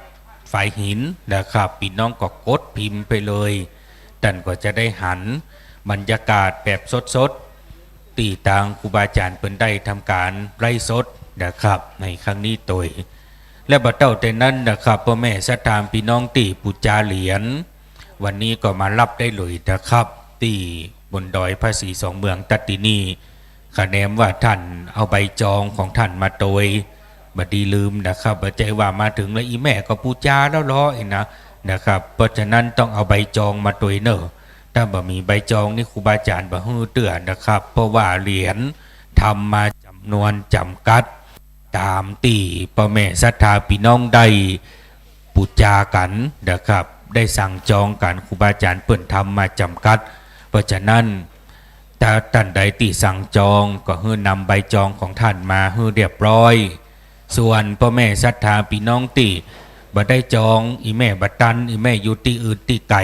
ฝ่ายหินนะครับพี่น้องก็กดพิมพ์ไปเลยท่านก็จะได้หันบรรยากาศแบบสดๆตีทางครูบาอาจารย์เพิ่นได้ทำการไร่สดนะครับในครั้งนี้โดยและบัดเต่าแต่นั้นนะครับพ่อแม่ศรัทธาพี่น้องตีปูจาเหรียญวันนี้ก็มารับได้เลยนะครับตีบนดอยพระศรีสองเมืองตัดตินีคะแนนว่าท่านเอาใบจองของท่านมาโดยบดีลืมนะครับบัดใจว่ามาถึงแล้วอีแม่ก็ปูจาแล้วล้อเองนะครับเพราะฉะนั้นต้องเอาใบจองมาโดยเนอะถ้าบ่มีใบจองนี่ครูบาอาจารย์บ่ฮื้อเตือนนะครับเพราะว่าเหรียญทำมาจำนวนจำกัดตามตีพ่อแม่ศรัทธาพี่น้องได้ปูจากันนะครับได้สั่งจองกันครูบาอาจารย์เปิ่นทำมาจำกัดเพราะฉะนั้นถ้าท่านใดที่สั่งจองก็ให้นำใบจองของท่านมาให้เรียบร้อยส่วนพ่อแม่ศรัทธาพี่น้องที่บ่ได้จองอีแม่บัตันอีแม่อยู่ที่อื่นที่ไกล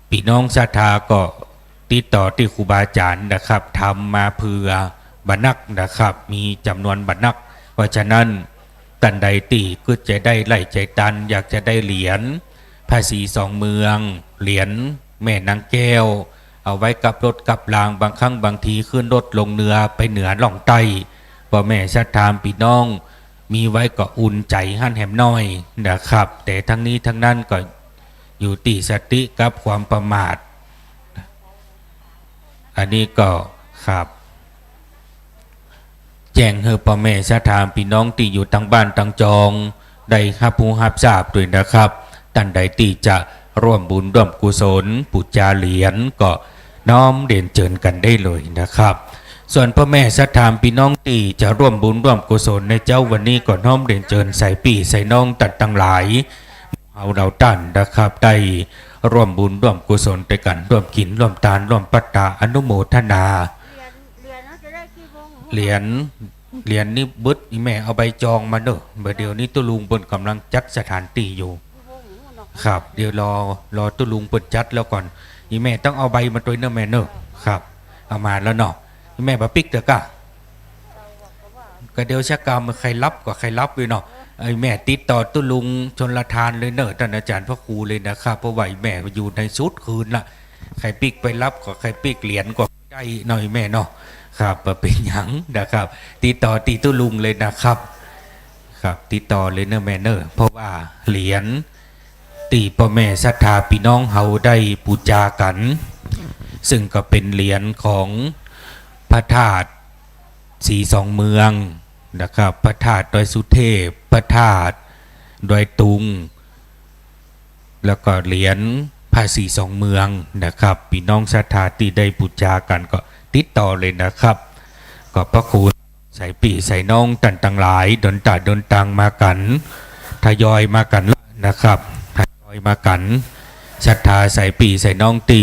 พี่น้องศรัทธาก็ติดต่อที่ครูบาอาจารย์นะครับทำมาเพื่อบรรณักนะครับมีจำนวนบรรณักเพราะฉะนั้นตันใดตีก็จะได้ไล่ใจตันอยากจะได้เหรียญภาษีสองเมืองเหรียญแม่นางแก้วเอาไว้กับรถกับรางบางครั้งบางทีขึ้นรถลงเรือไปเหนือล่องใต้พ่อแม่ศรัทธาพี่น้องมีไว้ก็อุ่นใจหั่นแหมน้อยนะครับแต่ทั้งนี้ทั้งนั้นก็อยู่ตีสติกับความประมาทอันนี้ก็ครับแจ้งให้พ่อแม่ศรัทธาพี่น้องที่อยู่ทั้งบ้านทั้งจองได้รับผู้รับทราบด้วยนะครับท่านใดที่จะร่วมบุญร่วมกุศลปูจาเหรียญก็น้อมเรียนเชิญกันได้เลยนะครับส่วนพ่อแม่ศรัทธาพี่น้องที่จะร่วมบุญร่วมกุศลในเจ้าวันนี้ก็น้อมเรียนเชิญใส่ปีใส่น้องตัดทั้งหลายเอาเราตั้นนะครับได้ร่วมบุญร่วมกุศลด้วยกันร่วมกินร่วมทานร่วมปัตตาอนุโมทนาเหรียญนี่บึดอีแม่เอาใบจองมาเนอะเดี๋ยวนี้ตุลุงบนกำลังจัดสถานที่อยู่ครับเดี๋ยวรอตุลุงเปิดจัดแล้วก่อนอีแม่ต้องเอาใบมาตัวเนอะแม่เนอะครับเอามาแล้วเนาะอีแม่บะปิกเถอะก็เดี๋ยวชักกรรมใครรับก็ใครรับเลยเนาะไอ้แม่ติดต่อตุลุงชนละทานเลยเนอะท่านอาจารย์พระครูเลยนะครับเพราะว่าแม่อยู่ในชุดคืนละใครปิกไปรับก็ใครปิกเหรียญก็ได้หน่อยแม่เนาะครับเป็นหยังนะครับติดต่อตีตุลุงเลยนะครับครับติดต่อเลยเนอะแม่เนอะเพราะว่าเหรียญตีพ่อแม่ศรัทธาพี่น้องเฮาได้ปูจากันซึ่งก็เป็นเหรียญของพระธาตุสีสองเมืองนะครับพระธาตุดอยสุเทพพระธาตุดอยตุงแล้วก็เหรียญพ ภาษีสองเมืองนะครับพี่น้องศรัทธาที่ได้บูชากันก็ติดต่อเลยนะครับก็พระคุณใส่ปีใส่น้องตันตังหลายดนตาดนตังมากันทยอยมากันนะครับทยอยมากันศรัทธาใส่ปีใส่น้องตี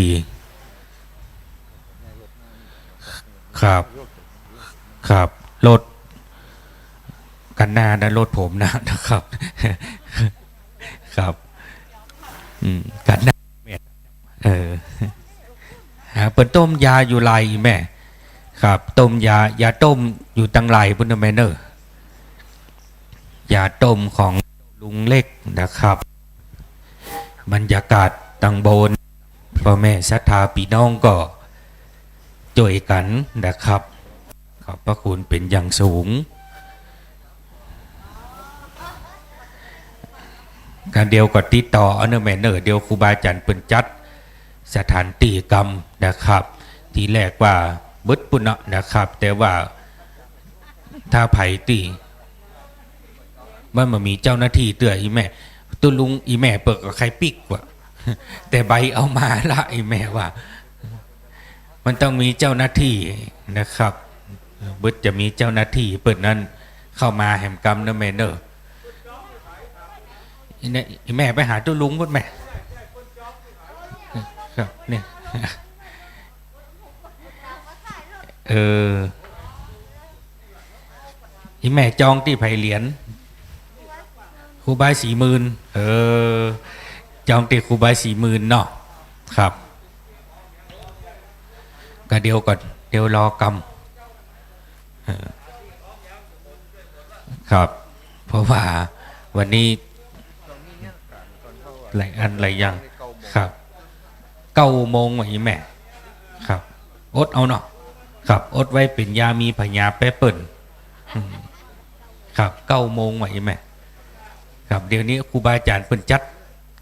ครับครับรถกันหน้านะรถผมนะครับครับกันหน้าเปิดต้มยาอยู่ไรแม่ครับต้มยาต้มอยู่ตังไรพุ่นแม่เนอร์ยาต้มของลุงเล็กนะครับบรรยากาศตังโบนพ่อแม่ศรัทธาพี่น้องก็ช่วยกันนะครับขอบพระคุณเป็นอย่างสูงการเดียวก็ติดต่ออันเนอร์เดียวครูบาอาจารย์เป็นจัดสถานตีกรรมนะครับทีแรกว่าบึดปุณะนะครับแต่ว่าถ้าไผ่ตีมันมีเจ้าหน้าที่เตือนอีแม่ตุลุงอีแม่เปิดกับใครปิกวะแต่ใบเอามาละอีแม่ว่ามันต้องมีเจ้าหน้าที่นะครับบึดจะมีเจ้าหน้าที่เปิดนั้นเข้ามาแหมกรรมนะแม่เนอแม่ไปหาตุลุงพุ่นแม่ครับเนี่ยอีแม่จองที่ไผ่เหรียญครูบา40,000จองที่ครูบา40,000เนาะครับก็เดียวก่อนเดี๋ยวรอกรรมครับเพราะว่าวันนี้หลายอันหลายอย่างครับ9 โมงวันนี้แม่ครับอดเอาเนาะครับอดไว้เป็นยามีพญาแปเปิลครับ9 โมงวันนี้แม่ครับเดี๋ยวนี้ครูบาอาจารย์เปิ่นจัด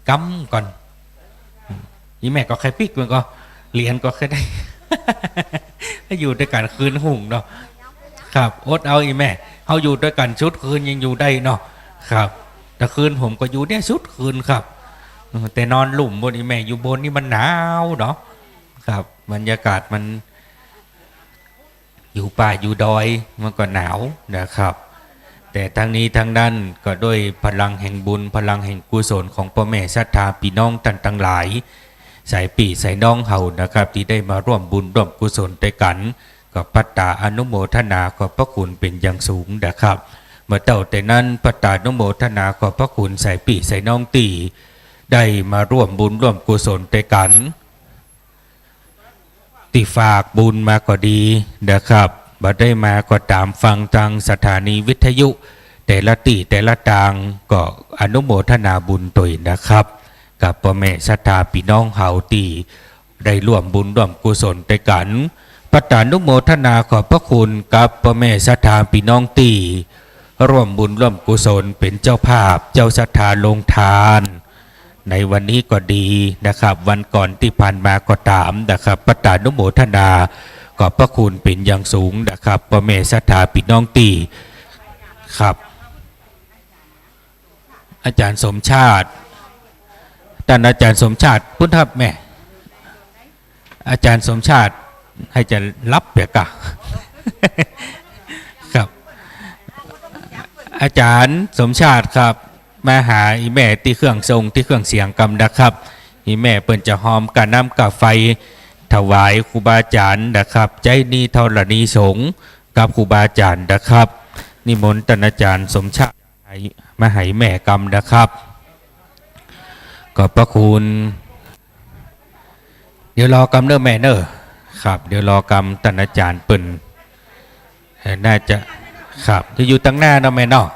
กำก่อนนี่แม่ก็ใครปิกมันก็เรียนก็แค่ได้ ให้อยู่ด้วยกันคืนหุ่งเนาะครับอดเอาอีแม่เขาอยู่ด้วยกันชุดคืนยังอยู่ได้เนาะครับแต่คืนผมก็อยู่ได้ชุดคืนครับแต่นอนหลุมบนอีแม่อยู่บนนี่มันหนาวเนาะครับบรรยากาศมันอยู่ป่าอยู่ดอยมันก็หนาวนะครับแต่ทั้งนี้ทั้งนั้นก็ด้วยพลังแห่งบุญพลังแห่งกุศลของพ่อแม่ศรัทธาพี่น้องทั้งหลายใส่ปีใส่น้องเฮานะครับที่ได้มาร่วมบุญร่วมกุศลด้วยกันก็ปัตตาอนุโมทนาขอบพระคุณเป็นอย่างสูงนะครับเมื่อเต่าแต่นั้นปัตตาอนุโมทนาขอบพระคุณใส่ปีใส่น้องตีได้มาร่วมบุญร่วมกุศลด้วยกันติฝากบุญมาก็ดีนะครับบัดได้มาก็ตามฟังทางสถานีวิทยุแต่ละตีแต่ละทางก็อนุโมทนาบุญตัวนะครับกับพ่อแม่ศรัทธาพี่น้องเฮาตีได้ร่วมบุญร่วมกุศลด้วยกันปัตตานุโมทนาขอบพระคุณกับพ่อแม่ศรัทธาพี่น้องตีร่วมบุญร่วมกุศลเป็นเจ้าภาพเจ้าศรัทธาลงทานในวันนี้ก็ดีนะครับวันก่อนที่ผ่านมาก็ตามนะครับปัตตานุโมทนาขอบพระคุณเป็นอย่างสูงนะครับพ่อแม่ศรัทธาพี่น้องตีครับอาจารย์สมชาติท่านอาจารย์สมชาติพุทธแม่อาจารย์สมชาติให้จะรับเปียกะ ครับอาจารย์สมชาติครับมาหาอีแม่ที่เครื่องทรงที่เครื่องเสียงกำนะครับอีแม่เปิ่นจะหอมกับน้ำกับไฟถวายครูบาอาจารย์นะครับใจนี้ธรณีสงฆ์กับครูบาอาจารย์นะครับนิมนต์ท่านอาจารย์สมชาติมาให้แม่กำนะครับขอบพระคุณเดี๋ยวรอกำเนอแม่เนอครับเดี๋ยวรอกำท่านอาจารย์เปิ่นน่าจะครับจะอยู่ตั้งหน้าเนาะแม่เนาะ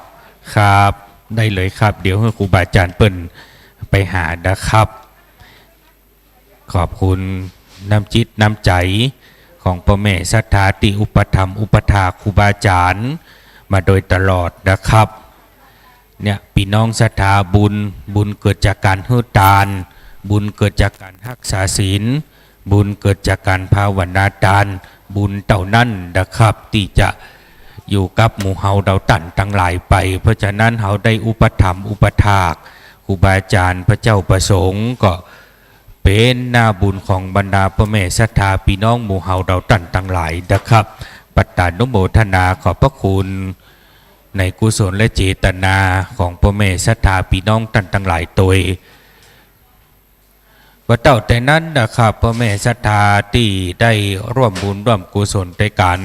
ครับได้เลยครับเดี๋ยวให้ครูบาอาจารย์เปิ่นไปหานะครับขอบคุณน้ำจิตน้ำใจของพ่อแม่ศรัทธาติอุปธรรมอุปถาครูบาอาจารย์มาโดยตลอดนะครับเนี่ยพี่น้องศรัทธาบุญเกิดจากการให้ทานบุญเกิดจากการรักษาศีลบุญเกิดจากการภาวนาทานบุญเต่านั้นนะครับที่จะอยู่กับหมู่เฮาเดาตันทั้งหลายไปเพราะฉะนั้นเฮาได้อุปถัมภ์อุปถากครูบาอาจารย์พระเจ้าประสงค์ก็ เป็นหน้าบุญของบรรดาพ่อแม่ศรัทธาพี่น้องหมู่เฮาเราตั้นทั้งหลายนะครับปัตตานุโมทนาขอบพระคุณในกุศลและเจตนาของพ่อแม่ศรัทธาพี่น้องตั้นทั้งหลายตัวว่าเต่าแต่นั้นนะครับพ่อแม่ศรัทธาที่ได้ร่วมบุญร่วมกุศลด้วยกัน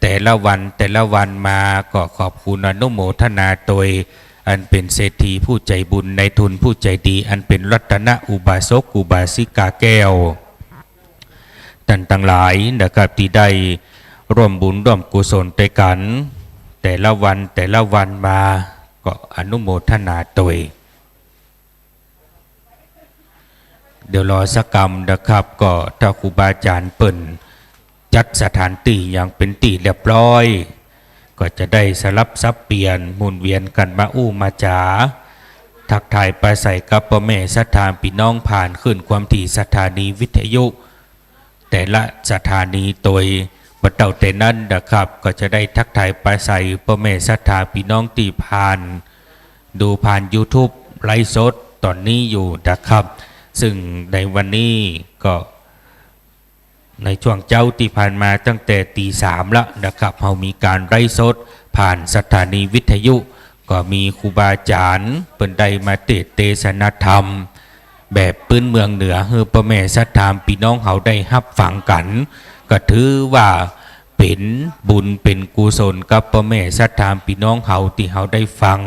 แต่ละวันมาก็ขอบคุณอนุโมทนาโดยอันเป็นเศรษฐีผู้ใจบุญในทุนผู้ใจดีอันเป็นรัตนอุบาสกอุบาสิกาแก้วท่านทั้งหลายนะครับที่ได้ร่วมบุญร่วมกุศลด้วยกันแต่ละวันมาก็อนุโมทนาโดยเดี๋ยวรอสักกรรมนะครับก็ถ้าครูบาอาจารย์เปิ่นจัดสถานที่อย่างเป็นที่เรียบร้อยก็จะได้สลับซับเปลี่ยนหมุนเวียนกันมาอู้มาจาทักทายไปใส่กับพ่อแม่ศรัทธาพี่น้องผ่านขึ้นความถี่สถานีวิทยุแต่ละสถานีโดยบัดเต่าแต่นั้นนะครับก็จะได้ทักทายไปใส่พ่อแม่ศรัทธาพี่น้องที่ผ่านดูผ่าน YouTube ไลฟ์สดตอนนี้อยู่นะครับซึ่งในวันนี้ก็ในช่วงเจ้าที่ผ่านมาตั้งแต่ตี3แล้วนะครับเรามีการไลฟ์สดผ่านสถานีวิทยุก็มีครูบาอาจารย์เป็นได้มาเทศนาธรรมแบบพื้นเมืองเหนือเฮือพ่อแม่ศรัทธาพี่น้องเขาได้รับฟังกันก็ถือว่าเป็นบุญเป็นกุศลกับพ่อแม่ศรัทธาพี่น้องเขาที่เขาได้ฟัง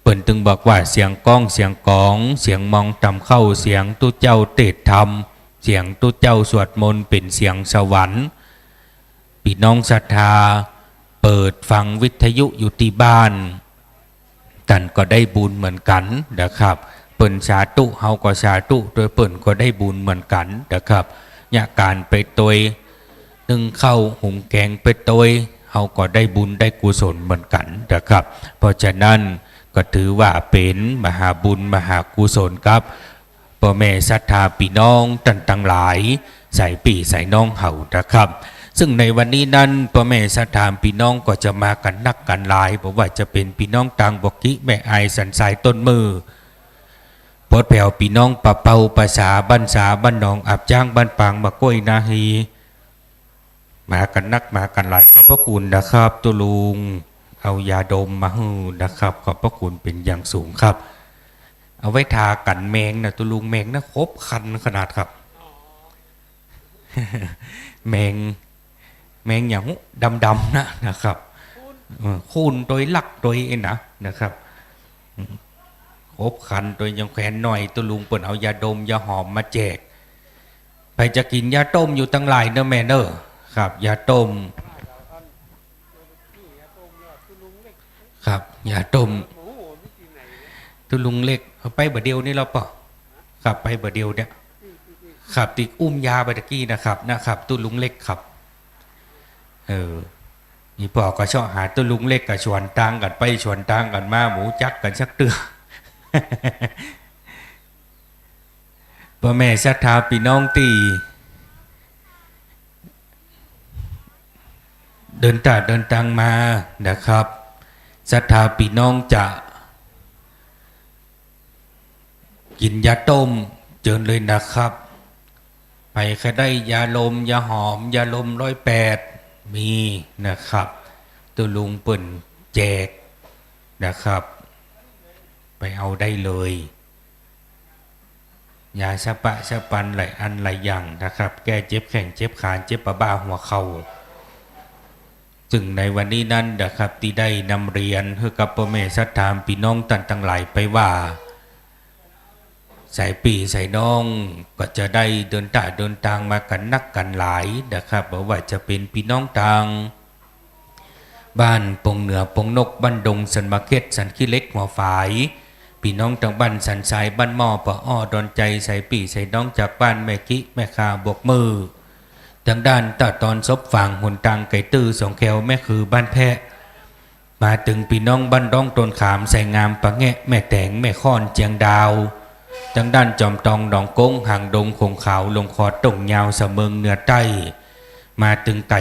เปิ่นตึงบอกว่าเสียงก้องเสียงกองเสียงมองตำเข้าเสียงตุเจ้าเทศธรรมเสียงตุเจ้าสวดมนต์เป็นเสียงสวรรค์พี่น้องศรัทธาเปิดฟังวิทยุอยู่ที่บ้านกันก็ได้บุญเหมือนกันนะครับเปิ่นสาธุเฮาก็สาธุโดยเปิ่นก็ได้บุญเหมือนกันนะครับญาการไปตวยนึ่งเข้าหุงแกงไปตวยเฮาก็ได้บุญได้กุศลเหมือนกันนะครับเพราะฉะนั้นก็ถือว่าเป็นมหาบุญมหากุศลครับพ่อแม่ศรัทธาพี่น้องท่านทั้งหลายใส่ปีใส่น้องเห่านะครับซึ่งในวันนี้นั้นพ่อแม่ศรัทธาพี่น้องก็จะมากันนักกันหลายเพราะว่าจะเป็นพี่น้องต่างบกิแม่ไอสันสายต้นมือปดแผ่วพี่น้องปะเปาภาษาบ้านสาบ้านหนองอับจ้างบ้านปางมะก้อยนาฮีมากันนักมากันหลายขอบพระคุณนะครับตุลุงเอายาดมมาให้นะครับขอบพระคุณเป็นอย่างสูงครับเอาไว้ทากันแมงนะตุลุงแมงนะครบคันขนาดครับ แมงอย่างดำๆนะครับคูนโดยลักโดยนะครับครบคันโดยยังแขวนหน่อยตุลุงเปิดเอายาดมยาหอมมาแจกไปจะกินยาต้มอยู่ตั้งหลายเนอะแม่เนอะครับยาต้มครับยาต้มตุลุงเล็กไปบ่เดียวนี่เราปะครับไปบ่เดียวเนี่ยครับติดอุ้มยาไปตะกี้นะครับตุลุงเล็กครับนี่ปอก็ชอบหาตุลุงเล็กกับชวนตังกันไปชวนตังกันมาหมูจักกันสักเตือพ่อแม่ศรัทธาพี่น้องตีเดินทางมานะครับศรัทธาพี่น้องจะกินยาต้มเจิญเลยนะครับไปแค่ได้ยาลมยาหอมยาลม108มีนะครับตัวลุงเปิ่นแจกนะครับไปเอาได้เลยยาสะปะสะปันหลายอันหลายอย่างนะครับแก้เจ็บแข้งเจ็บขาเจ็บปะบ้าหัวเข่าซึ่งในวันนี้นั้นนะครับที่ได้นำเรียนให้กับพ่อแม่ศรัทธาพี่น้องท่านทั้งหลายไปว่าใส่ปีใส่น้องก็จะได้เดินทางมากันนักกันหลายนะครับบอกว่าจะเป็นพี่น้องทางบ้านปงเหนือปงนกบ้านดงสันมาเก็ตสันขี้เล็กหัวฝายพี่น้องทางบ้านสันสายบ้านหม้อปะอ้อดอนใจใส่ปีใส่น้องจากบ้านแม่กิแม่คาบกมือทางด้านตอนซบฝั่งหนทางไก่ตื้อสองแควแม่คือบ้านแพะมาถึงพี่น้องบ้านร้องต้นขามใส่งามปะแงะแม่แตงแม่ค้อนเจียงดาวทางด้านจอมตองดองก้งห่างดงคงขาวลงคอตงยาวเสมิงเหนือใต้มาถึงไ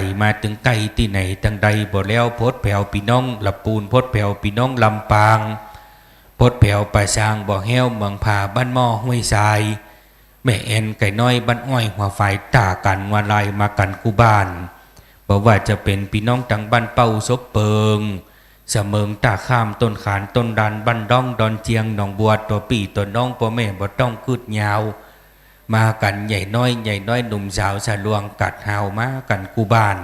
ก่ที่ไหนทางใดบ่แล้วพดแผ่วพี่น้องละปูนพดแผ่วพี่น้องลำปางพดแผ่วป่าซางบ่อแห้วเมืองผาบ้านหม้อห้วยทราย แม่แอนไก่น้อยบ้านอ้อยหัวไฟตากันวาลายมากันกูบ้านบอกว่าจะเป็นพี่น้องตังบ้านเป้าซบเปิงเสมิงตาข้ามต้นขานต้นดันบ้านดองดอนเจียงหนองบัวตัวปีตัวน้องพ่อแม่บ่ต้องคืดยาวมากันใหญ่น้อยหนุ่มสาวสะลวงกัดหาวมากันกูบ้าน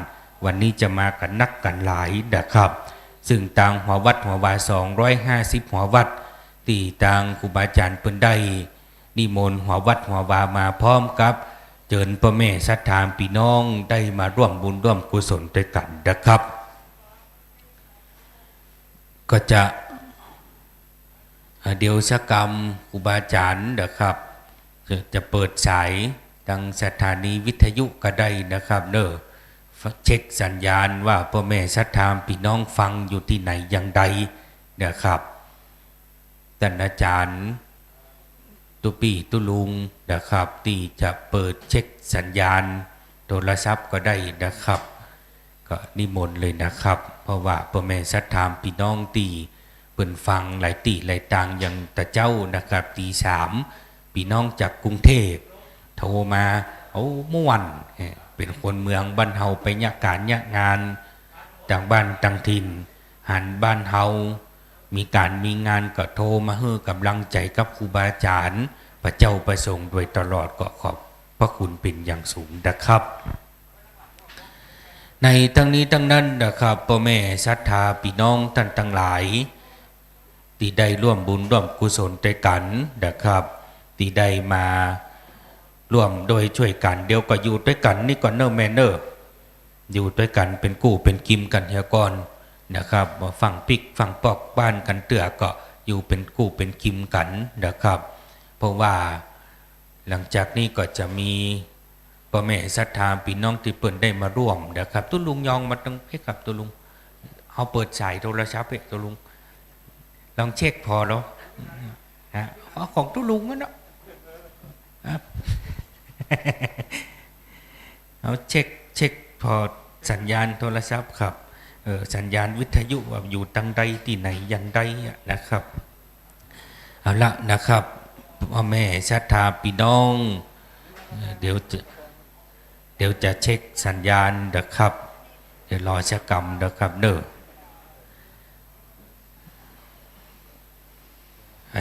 วันนี้จะมากันนักกันหลายนะครับซึ่งต่างหัววัดหัววา250หัววัดตีต่างครูบาอาจารย์เพิ่นได้นิมนต์หัววัดหัววามาพร้อมกับเจิญพ่อแม่ศรัทธาพี่น้องได้มาร่วมบุญร่วมกุศลด้วยกันนะครับก็จะเดี๋ยวสกรรมครูบาอาจารย์นะครับจะเปิดสายทางสถานีวิทยุก็ได้นะครับเนอะเช็คสัญญาณว่าพ่อแม่ศรัทธาพี่น้องฟังอยู่ที่ไหนอย่างใดนะครับท่านอาจารย์ตุปีตุลุงนะครับที่จะเปิดเช็คสัญญาณโทรศัพท์ก็ได้นะครับก็นิมนต์เลยนะครับเพราะว่าพ่อแม่ศรัทธาพี่น้องตีเปิ่นฟังหลายตีหลายต่างอย่างตะเจ้านะครับตี 3พี่น้องจากกรุงเทพโทรมาเอาม่วนเป็นคนเมืองบ้านเฮาไปยะการยะงานต่างบ้านต่างถิ่นหันบ้านเฮามีการมีงานก็โทรมาให้กำลังใจกับครูบาอาจารย์พระเจ้าประสงค์โดยตลอดก็ขอบพระคุณเป็นอย่างสูงนะครับในทั้งนี้ทั้งนั้นนะครับพ่อแม่ศรัทธาพี่น้องท่านทั้งหลายที่ได้ร่วมบุญร่วมกุศลด้วยกันนะครับที่ได้มาร่วมโดยช่วยกันเดียวก็อยู่ด้วยกันนี่ก่อนเนอร์แมนเนอร์อยู่ด้วยกันเป็นกู้เป็นกิมกันเฮียก่อนนะครับฝั่งปิกฝั่งปอกบ้านกันเตือก็อยู่เป็นกู้เป็นกิมกันนะครับเพราะว่าหลังจากนี้ก็จะมีพ่อแม่ศรัทธาพี่น้องที่เปิ่นได้มาร่วมนะครับตุลุงยองมาตั้งให้กับตุลุงเอาเปิดสายโทรศัพท์ให้ตุลุงลองเช็คพอแล้วฮะของตุลุงนั่นเนาะเอาเช็คพอสัญญาณโทรศัพท์ครับสัญญาณวิทยุว่าอยู่ตังใดที่ไหนยันใดนะครับเอาละนะครับพ่อแม่ศรัทธาพี่น้องเดี๋ยวจะเช็คสัญญาณนะครับเดี๋ยวรอชะกรรมนะครับเนอะ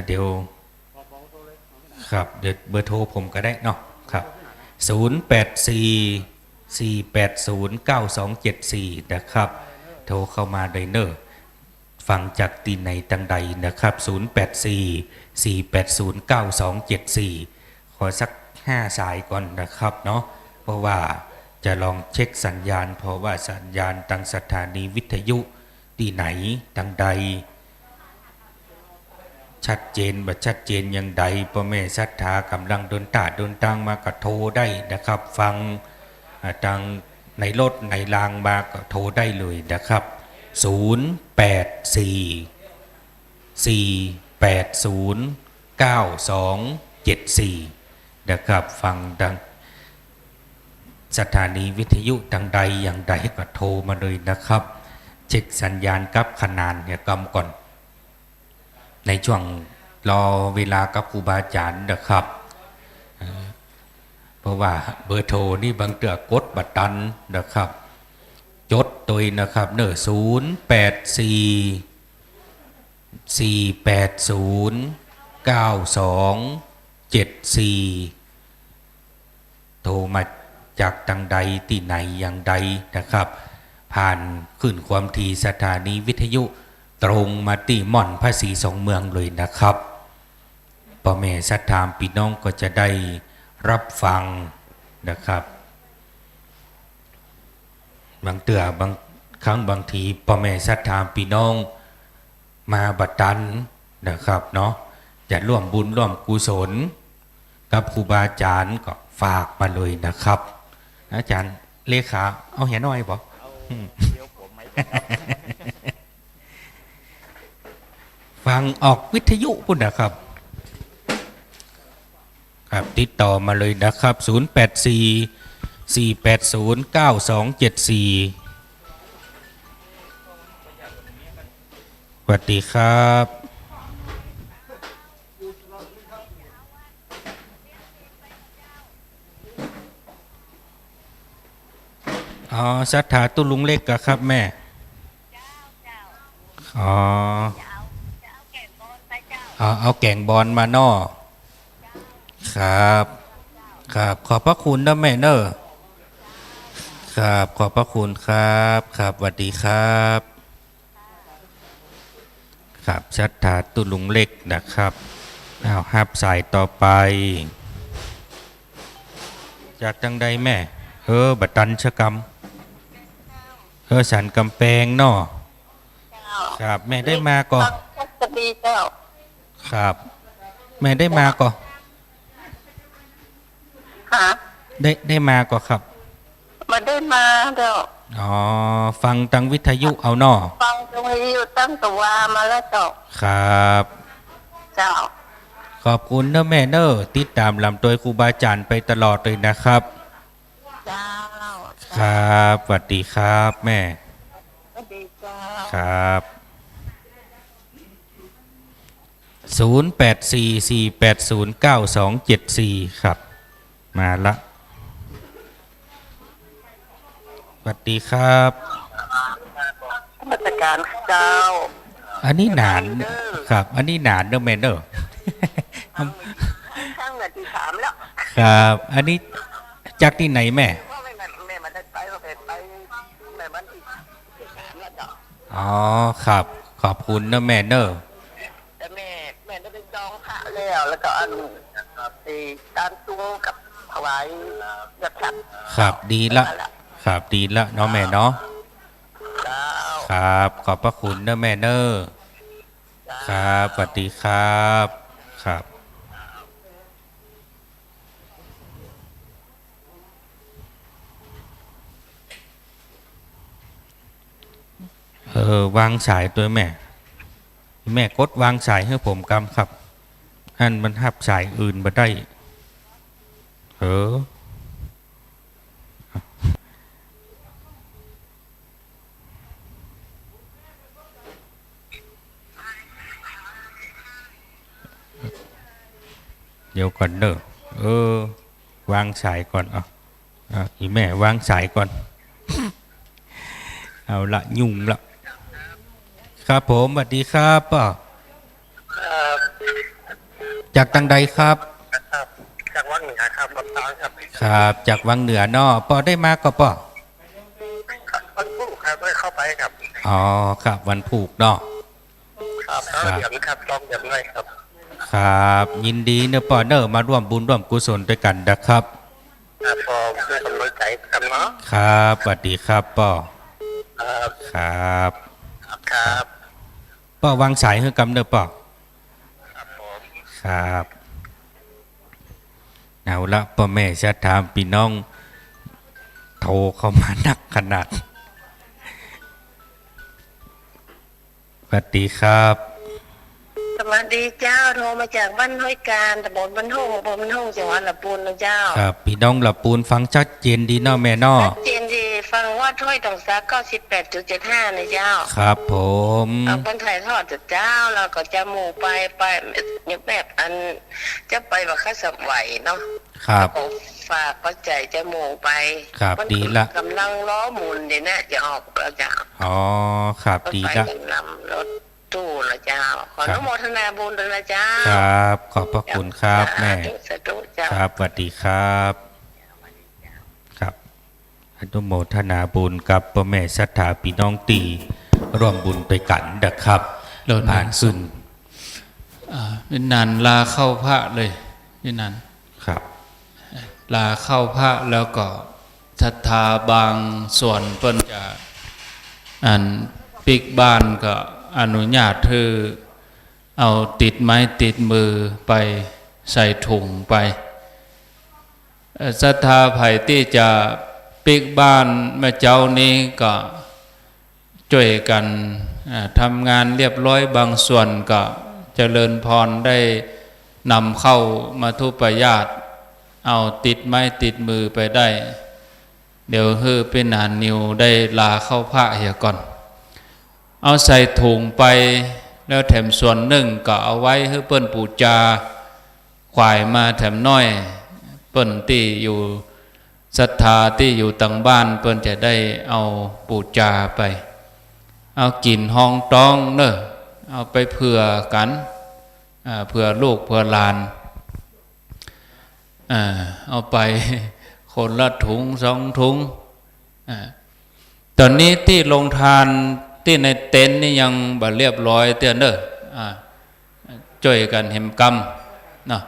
เดี๋ยวครับเดี๋ยวเบอร์โทรผมก็ได้เนาะครับ0844809274นะครับโทรเข้ามาได้เนอะฟังจากตีไหนตังใดนะครับ0844809274ขอสัก5สายก่อนนะครับเนาะเพราะว่าจะลองเช็คสัญญาณเพราะว่าสัญญาณทางสถานีวิทยุที่ไหนทางใดชัดเจนบ่ชัดเจนอย่างใดพ่อแม่ศรัทธากำลังเดินทางมาก็โทรได้นะครับฟังทางในรถในรางมาก็โทรได้เลยนะครับ0844809274นะครับฟังดังสถานีวิทยุดังใดอย่างใดก็โทรมาเลยนะครับเช็คสัญญาณกับขนานเนี่ยกำก่อนในช่วงรอเวลากับครูบาอาจารย์นะครับเพราะว่าเบอร์โทรนี่บางเตือกดบัตรตันนะครับจดตัวนะครับเนอ0844809274โทรมาจากทางใดที่ไหนอย่างใดนะครับผ่านขึ้นความถี่สถานีวิทยุตรงมาที่ม่อนภาษี2เมืองเลยนะครับพ่อแม่ศรัทธาพี่น้องก็จะได้รับฟังนะครับบางเตือบางครั้งบางทีพ่อแม่ศรัทธาพี่น้องมาบัดตันนะครับเนาะจะร่วมบุญร่วมกุศลกับครูบาอาจารย์ก็ฝากมาเลยนะครับอาจารย์เลขาเอาเห็นหน่อยบอกฟังออกวิทยุพุ่นนะครับครับติดต่อมาเลยนะครับ0844809274สวัสดีครับ อ๋อศรัทธาตุลุงเล็กกะครับแม่อ๋อเอาแก่งบอลมาน่อครับครับขอบพระคุณนะแม่เนอะครับขอบพระคุณครับครับสวัสดีครับครับศรัทธาตุลุงเล็กนะครับเอาฮับสายต่อไปจากจังใดแม่บัดตันชกรรมสันกำแพงเนาะครับแม่ได้มาก่อจะดีเจ้าครับแม่ได้มาก่อฮะได้มาก่อครับมาได้มาเจ้าอ๋อฟังตังวิทยุเอาเนาะฟังตังวิทยุตั้งตัวมาแล้วเจ้าครับเจ้าขอบคุณเนอะแม่เนอะติดตามลำตัวครูบาอาจารย์ไปตลอดเลยนะครับเจ้าครับสวัสดีครับแม่สวัสดีเจ้าครับ0844809274ครับมาละสวัสดีครับมาตรการเจ้าอันนี้หนานครับอันนี้หนานเนอะแม่เนอะข้างนาที3แล้วครับอันนี้จากที่ไหนแม่แม่มาได้ไปเราไปแม่มันที่3แล้วเจ้าอ๋อครับขอบคุณเนอะแม่เนอะแต่แม่ได้ไปจองพระแล้วก็อันตามตุงกับถวายยัดฉันครับดีละครับดีละเนาะแม่เนาะครับขอบพระคุณเนอะแม่เนอะครับสวัสดีครับครับวางสายตัวแม่กดวางสายให้ผมกำครับอันมันหับสายอื่นมาได้เดี๋ยวก่อนเด้อวางสายก่อนอีแม่วางสายก่อนเอาละยุ่งละครับผมสวัสดีครับป่ะจากทางใดครับจากวังเหนือครับลำปางครับครับจากวังเหนือเนาะป่ะได้มาก็ป่ะวันผูกครับได้เข้าไปครับอ๋อครับวันผูกเนาะครับเดี๋ยวครับลองเดี๋ยวหน่อยครับครับยินดีเนอะป่ะเนอะมาร่วมบุญร่วมกุศลด้วยกันนะครับพอเพื่อกำลังใจกันเนาะครับสวัสดีครับป่ะครับป่ะวางสายให้กำเนอะป่ะครับเอาละพ่อแม่จะถามพี่น้องโทรเข้ามาหนักขนาดสวัสดีครับสวัสดีเจ้าโทรมาจากบ้านห้วยการตำบลบ้านห้องจังหวัดลำพูนนะเจ้าครับพี่น้องลำพูนฟังชัดเจนดีเนาะแม่เนาะชัดเจนดีฟังว่าถ้วยตองซัก98.75นะเจ้าครับผมคนถ่ายทอดจากเจ้าเราก็จะหมู่ไปแบบอันจะไปบักข้าสับไหวเนาะครับฝากก็ใจจะหมู่ไปครับดีละกำลังล้อหมุนเดี๋ยวนี้จะออกแล้วจ้าอ๋อครับดีละนำรถตู้ละเจ้าขออนุโมทนาบุญด้วยนะเจ้าครับขอบพระคุณครับแม่ครับสวัสดีครับครับอนุโมทนาบุญกับพ่อแม่ศรัทธาพี่น้องตีร่วมบุญไปกันนะครับผ่านสุนเป็นนานลาเข้าพระเลยนี่นานครับลาเข้าพระแล้วก็ศรัทธาบางส่วนเพิ่นจะปิกบ้านก็อนุญาตเธอเอาติดไม้ติดมือไปใส่ถุงไปศรัทธาไผ่ที่จะปิกบ้านแม่เจ้านี้ก็ช่วยกันทำงานเรียบร้อยบางส่วนก็เจริญพรได้นำเข้ามาทุปญาติเอาติดไม้ติดมือไปได้เดี๋ยวเป็นนานนิวได้ลาเข้าพระเหี่ยก่อนเอาใส่ถุงไปแล้วแถมส่วนหนึ่งก็เอาไว้ให้เปิ้นปูจาขวายมาแถมน้อยเปิ้นตีอยู่ ศรัทธาที่อยู่ต่างบ้านเพิ่นจะได้เอาบูชาไปเอากินห้องต้องเนอะเอาไปเผื่อกันเผื่อลูกเผื่อหลานเอาไปคนละถุง2 ถุงตอนนี้ที่ลงทานที่ในเต็นท์นี่ยังบ่เรียบร้อยเตี้ยเนอะช่วยกันเห็มกรรมเนาะ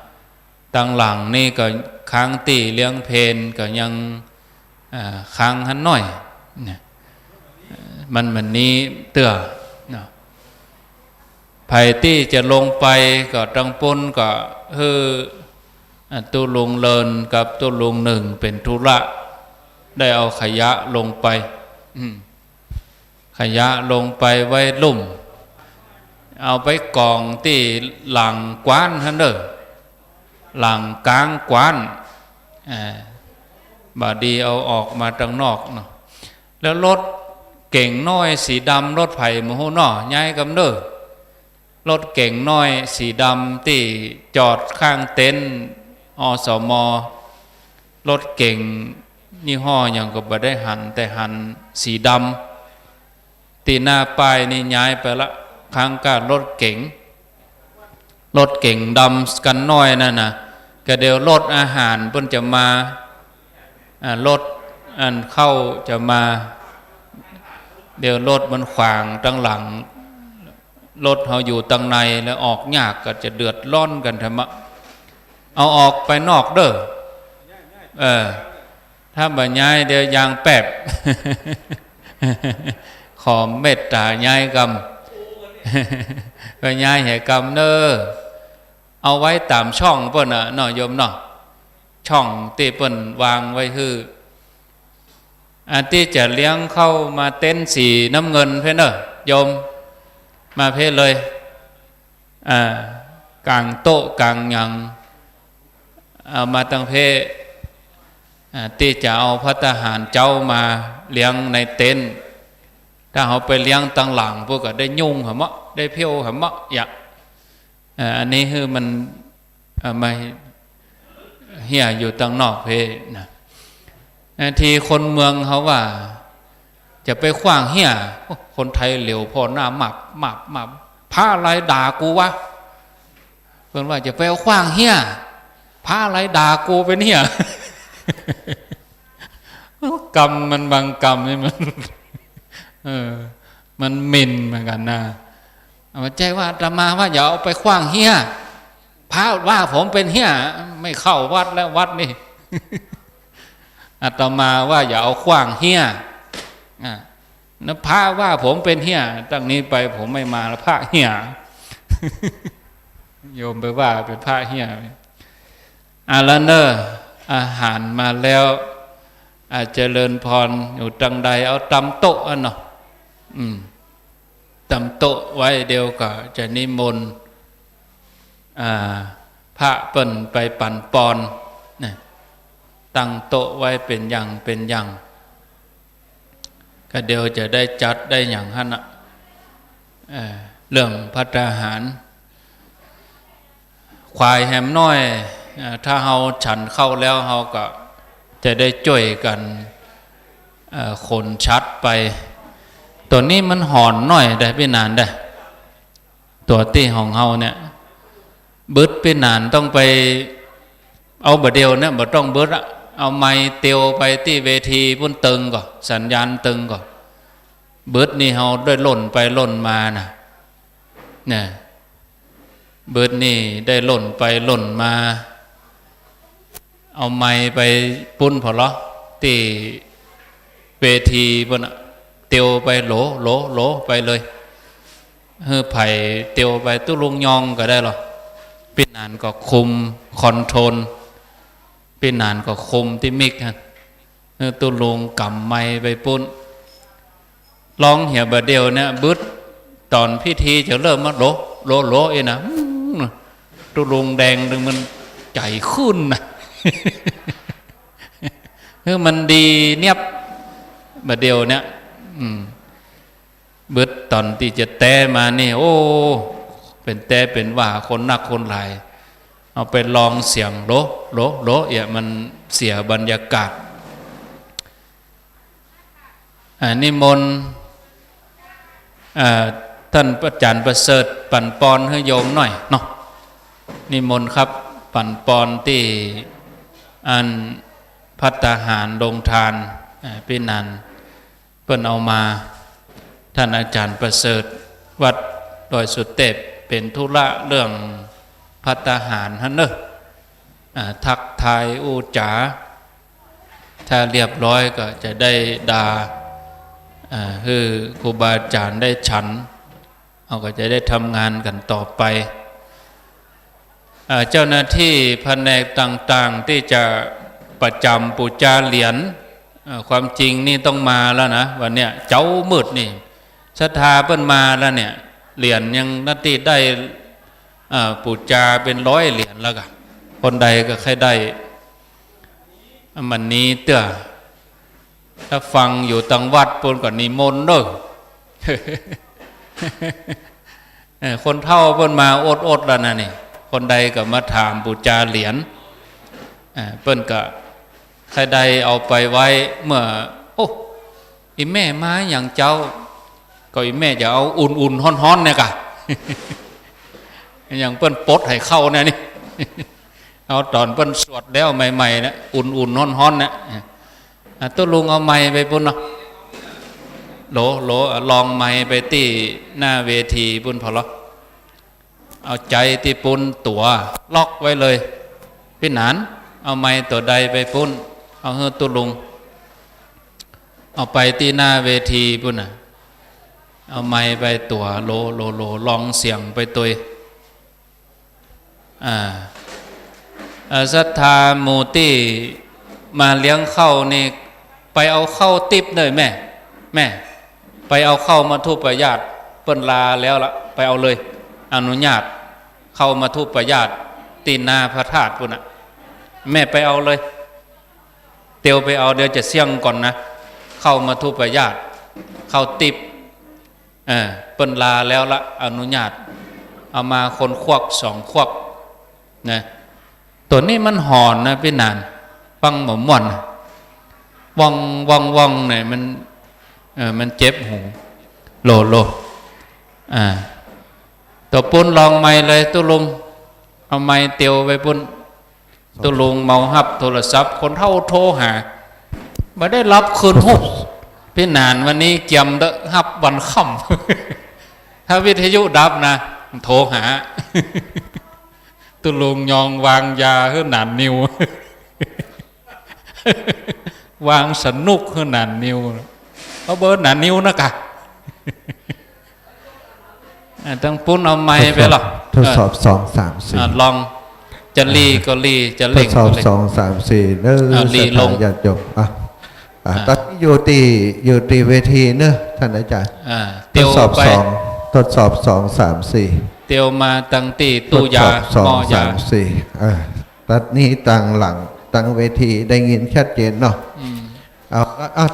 ตั้งหลังนี่ก็ค้างตีเลี้ยงเพนก็ยังค้างหันหน่อยเนี่ยมันนี้เตื้อเนาะไผที่จะลงไปก็ตังปุ้นก็ตุลุงเลินกับตุลุงหนึ่งเป็นธุระได้เอาขยะลงไปขยะลงไปไว้ลุ่มเอาไปกองที่หลังกวานฮันเดอร์หลังกลางกวานบาดีเอาออกมาทางนอกเนาะแล้วรถเก่งน้อยสีดำรถไผ่มโหนอย้ายกำเนิดรถเก่งน้อยสีดำที่จอดข้างเต็นท์อสม.รถเก่งยี่ห้ออย่างก็บ่ได้หันแต่หันสีดำตีหน้าป้ายนี่ย้ายไปละข้างการรถเก่งดำกันน้อยนั่นนะก็เดี๋ยวรถอาหารเพิ่นจะมารถอันเข้าจะมาเดี๋ยวรถมันขวางตั้งหลังรถเขาอยู่ตั้งในแล้วออกยากก็จะเดือดร้อนกันทำไมเอาออกไปนอกเด้อถ้าบ่ย้ายเดี๋ยวยางแป๊บ ขอเมตตาย้ายกรรม ก็ย้ายแห่กรรมเด้อเอาไว้ตามช่องเพิ่นน่ะเนาะโยมเนาะช่องที่เพิ่นวางไว้คืออันที่จะเลี้ยงเข้ามาเต้นสีน้ำเงินเพ่นเนอะโยมมาเพ่เลยกลางโต๊ะกลางยังเอามาตั้งเพ่ที่จะเอาพระทหารเจ้ามาเลี้ยงในเต็นท์ถ้าเขาไปเลี้ยงตั้งหลังพวกก็ได้ยุ่งหรอมะได้เพี้ยวหรอมะอย่าอันนี้คือมันไม่เหี้ยอยู่ตั้งนอกเพ่นะทีคนเมืองเขาว่าจะไปขว้างเหี้ยคนไทยเหลวพอหน้าหมับพระอะไรด่ากูวะเพิ่นว่าจะไปขว้างเหี้ยพระอะไรด่ากูเป็นเหี้ย กรรมมันบางกรรมนี่มันหมิ่นเหมือนกันนะเอาใจว่าอาตมาว่าอย่าเอาไปขว้างเหี้ยพระว่าผมเป็นเหี้ยไม่เข้าวัดแล้ววัดนี่ อาตมาว่าอย่าเอาขว้างเหี้ยนะพระว่าผมเป็นเหี้ยตั้งนี้ไปผมไม่มาแล้วพระเหี้ย โยมไปว่าเป็นพระเหี้ยแล้วเนอะอาหารมาแล้วอาจจะเจริญพรอยู่ตังใดเอาตำโต๊ะเนาะตำโต๊ะไว้เดียวก็จะนิมนต์พระเปิ้นไปปั่นปอนเนี่ยตั้งโต๊ะไว้เป็นอย่างก็เดี๋ยวจะได้จัดได้อย่างท่านเรื่องภัตตาหารควายแหมน้อยถ้าเราฉันเข้าแล้วเราก็จะได้ช่วยกันคนชัดไปตัวนี้มันหอนน้อยได้ไม่นานได้ตัวที่ของเราเนี่ยบึดไปนานต้องไปเอาบะเดียวเนี่ยบ่ต้องบึดเอาไม้เตียวไปที่เวทีพุ่นตึงก่อนสัญญาณตึงก่อนบึดนี่เราได้ล่นไปล่นมานะเนี่ยบึดนี่ได้ล่นไปล่นมาเอาไม้ไปปุ้นพอละที่เวทีพุ่นเตียวไปโหลไปเลยไผ่เตียวไปตุ้ลุงยองก็ได้หรอปีนานก็คุมคอนโทรลปีนานก็คุมที่มิกฮะตุ้ลุงกำไม้ไปปุ้นร้องเหี่ยบะเดียวเนี่ยบึดตอนพิธีจะเริ่มมาโหลเองนะตุ้ลุงแดงดึงมันใจขึ้นนะมันดีเนียบบะเดียวเนี่ยบึดตอนที่จะแต้มานี่โอ้เป็นแต้เป็นว่าคนนักคนหลายเอาไปลองเสียงโหลมันเสียบรรยากาศ นิมนต์ท่านอาจารย์ประเสริฐปั่นปอนให้โยมหน่อยเนาะนิมนต์ครับปั่นปอนที่อันภัตตาหารลงทานพี่นันเพิ่นเอามาท่านอาจารย์ประเสริฐวัดดอยสุเทพเป็นธุระเรื่องภัตตาหารฮะเนอะทักทายอูจ๋าถ้าเรียบร้อยก็จะได้ดาคือครูบาอาจารย์ได้ฉันเขาก็จะได้ทำงานกันต่อไปเจ้าหน้าที่แผนกต่างๆที่จะประจำปูจาเหรียญความจริงนี่ต้องมาแล้วนะวันเนี้ยเจ้ามืดนี่ศรัทธาเพิ่นมาแล้วเนี่ยเหรียญยังนาทีได้ปูจาเป็น100เหรียญแล้วก็คนใดก็ใครได้มันนี้เตื้อถ้าฟังอยู่ตังวัดปุ่นก็นิมนต์เด้อ คนเฒ่าเพิ่นมาอดแล้วนะนี่คนใดก็มาถามปูจาเหรียญเพิ่นก็ใครใดเอาไปไว้เมื่อโอ้อีแม่มาอย่างเจ้าก็อีแม่จะเอาอุ่นๆฮ้อนๆเนี่ยกะ อย่างเพิ่นปดให้เข้าเนี่ยนี่ เอาตอนเพิ่นสวดแล้วใหม่ๆนะอุ่นๆฮ้อนๆนะตัวลุงเอาไม้ไปปุ่นเนาะโหลลองไม้ไปที่หน้าเวทีปุ่นพอละเอาใจที่ปุ่นตัวล็อกไว้เลยพี่หนานเอาไม้ตัวใดไปปุ่นเอาเฮือตัวลุงเอาไปที่หน้าเวทีปุ่นน่ะเอาไม้ไปตัวโหลลองเสียงไปตัวศรัทธาหมู่ที่มาเลี้ยงเข้านี่ไปเอาเข้าติบเลยแม่ไปเอาเข้ามาทุบประญาติเปิ้นลาแล้วละไปเอาเลยอนุญาตเข้ามาทุบประญาติตีนาพระธาตุปุ่นน่ะแม่ไปเอาเลยเตียวไปเอาเดี๋ยวจะเสี่ยงก่อนนะเข้ามาทุบประญาติเข้าติบเปิ้นลาแล้วละอนุญาตเอามาคนควัก2 ควักนะตัวนี้มันหอนนะพี่นานฟังหมอม่วนว่องเนี่ยมันเจ็บหูโลตัวปุ้นลองไม้เลยตุลุงเอาไม้เตียวไปปุ้นตุลุงเมาหับโทรศัพท์คนเท่าโทรหาไม่ได้รับคืนหุบพี่นานวันนี้เกียมเด้อหับวันค่ำ ถ้าวิทยุดับนะโทรหา ตุลุงยองวางยาเฮือหนานนิว วางสนุกเฮือหนานนิวเอาเบอร์หนานนิวนะกะ ตั้งปุ้นเอาไม้ไปหรอทดสอบ2 3 4ลองจะรีก็รีจะเล่ง ทดสอบ2 3 4เนื้อรีลงญาติโยมตอนนี้อยู่ตีเวทีเนอะท่านอาจารย์ทดสอบ2 3 4เตียวมาตั้งตีตู้ยาหม้อยา2 3 4ตัดนี้ตั้งหลังตั้งเวทีได้ยินชัดเจนเนาะเอา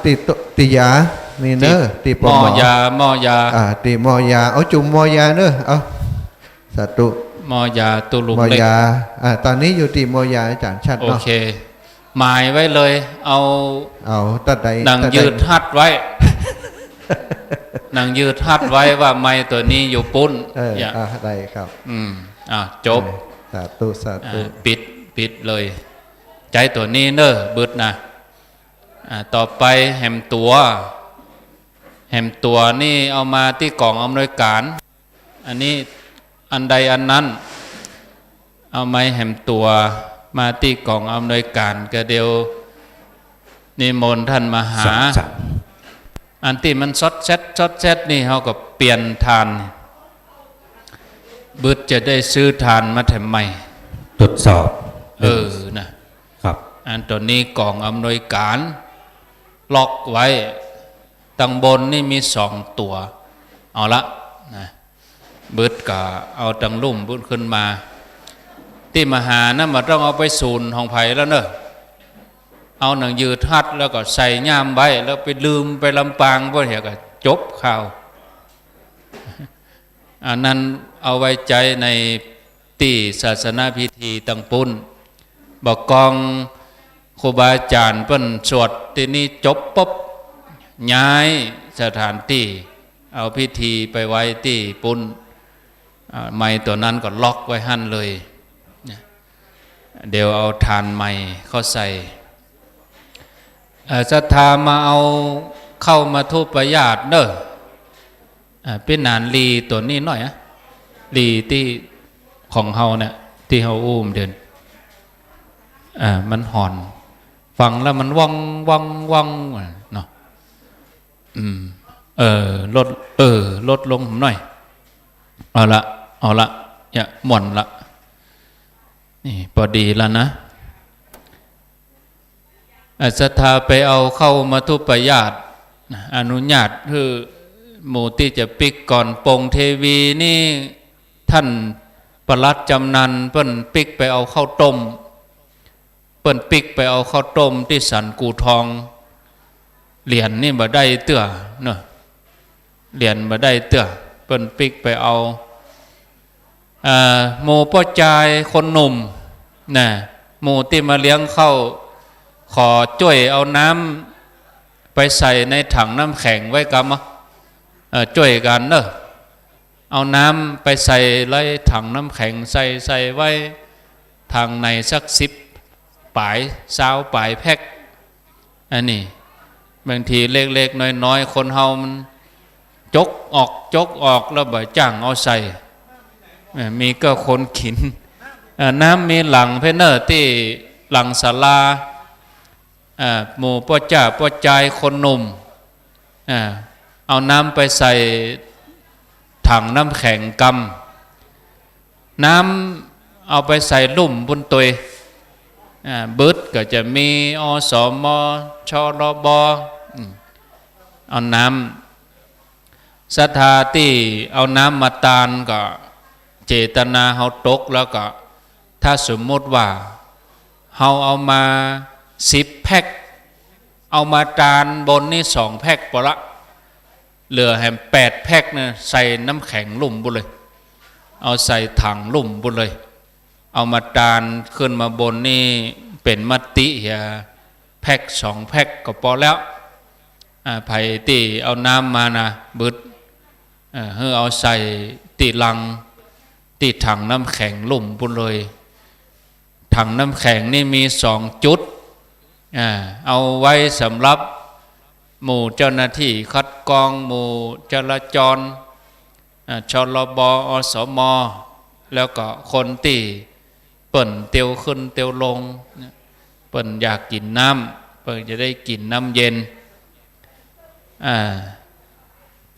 ตียานี่เนอะตีปมหม้อยาตีหม้อยาเอาจุ่มหม้อยาเนอะเอาสาธุหม้อยาตุลุงหม้อยาตอนนี้อยู่ตีหม้อยาอาจารย์ชัดเนาะโอเคหมายไว้เลยเอาตัดใดหนังยืดหัดไว้ หนังยืดหัดไว้ว่าไม้ตัวนี้อยู่ปุ้นได้ครับจบสาธุปิดเลยใจตัวนี้เนอะบึดนะต่อไปแหมตัวนี่เอามาที่กล่องอำนวยการอันนี้อันใดอันนั้นเอาไม้แหมตัวมาที่กล่องอำนวยการก็เดียวนิมนต์ท่านมาหาอันที่มันซดเซ็ตนี่เขาก็เปลี่ยนทานบึดจะได้ซื้อทานมาแถมใหม่ทดสอบนะครับอันตัวนี้กล่องอำนวยการล็อกไว้ตั้งบนนี่มี2 ตัวเอาละนะบึดก็เอาตั้งลุ่มบึดขึ้นมาที่มหานะมาต้องเอาไปศูนย์ของไผ่แล้วเนอะเอาหนังยืดทัดแล้วก็ใส่ย่ามไว้แล้วไปลืมไปลำปางพวกเหี้ยก็จบข่าวอันนั้นเอาไว้ใจในตีศาสนาพิธีตั้งปุ้นบอกกองครูบาอาจารย์เปิ้นสวดที่นี่จบปุ๊บ ย้ายสถานที่เอาพิธีไปไว้ที่ปุ้นไม้ตัวนั้นก็ล็อกไว้หั่นเลยเดี๋ยวเอาฐานใหม่เข้าใส่ศรัทธามาเอาเข้ามาทุบประญาติเด้อเป็นนานลีตัวนี้หน่อยอะลีที่ของเฮาเนี่ยที่เฮาอุ้มเดินมันห่อนฟังแล้วมันว่องว่องว่องเนาะลดลงหน่อยเอาละอย่าหม่อนละนี่พอดีแล้วนะศรัทธาไปเอาเข้ามาทุปญาติอนุญาตคือหมู่ที่จะปิกก่อนปงเทวีนี่ท่านปลัดจำนันเปิ้นปิกไปเอาข้าวต้มเปิ้นปิกไปเอาข้าวต้มที่สันกูทองเหรียญนี่บ่ได้เตื้อเนาะเหรียญบ่ได้เตื้อเปิ้นปิกไปเอาหมู่ป้อจายคนหนุ่มนะหมู่ที่มาเลี้ยงเข้าขอช่วยเอาน้ำไปใส่ในถังน้ำแข็งไว้กันมั้ยช่วยกันเนอะเอาน้ำไปใส่ไว้ถังน้ำแข็งใส่ไว้ทางในสัก10 ปลาย20 ปลายแพ็คอันนี้บางทีเล็กๆน้อยๆคนเฮามันจกออกแล้วบ่จ้างเอาใส่มีก็คนขินน้ำมีหลังเพเนอร์ที่หลังศาลาหมู่ป้อจายคนหนุ่มเอาน้ำไปใส่ถังน้ำแข็งกำน้ำเอาไปใส่ลุ่มบนตัวบึดก็จะมีอสมชรบเอาน้ำศรัทธาที่เอาน้ำมาตานก็เจตนาเฮาตกแล้วก็ถ้าสมมติว่าเฮาเอามา10 แพ็คเอามาตานบนนี่2 แพ็คพอละเหลือแฮม8 แพ็คเนี่ยใส่น้ำแข็งลุ่มบุเลยเอาใส่ถังลุ่มบุเลยเอามาตานขึ้นมาบนนี่เป็นมติแพ็ค2 แพ็คก็พอแล้วไผ่ตีเอาน้ำมานะบึดเอาใส่ตีลังตีถังน้ำแข็งลุ่มบุเลยถังน้ำแข็งนี่มี2 จุดเอาไว้สำหรับหมู่เจ้าหน้าที่คัดกรองหมู่จราจรชลบอสมแล้วก็คนที่เปิ่นเตียวขึ้นเตียวลงเปิ่นอยากกินน้ำเปิ่นจะได้กินน้ำเย็น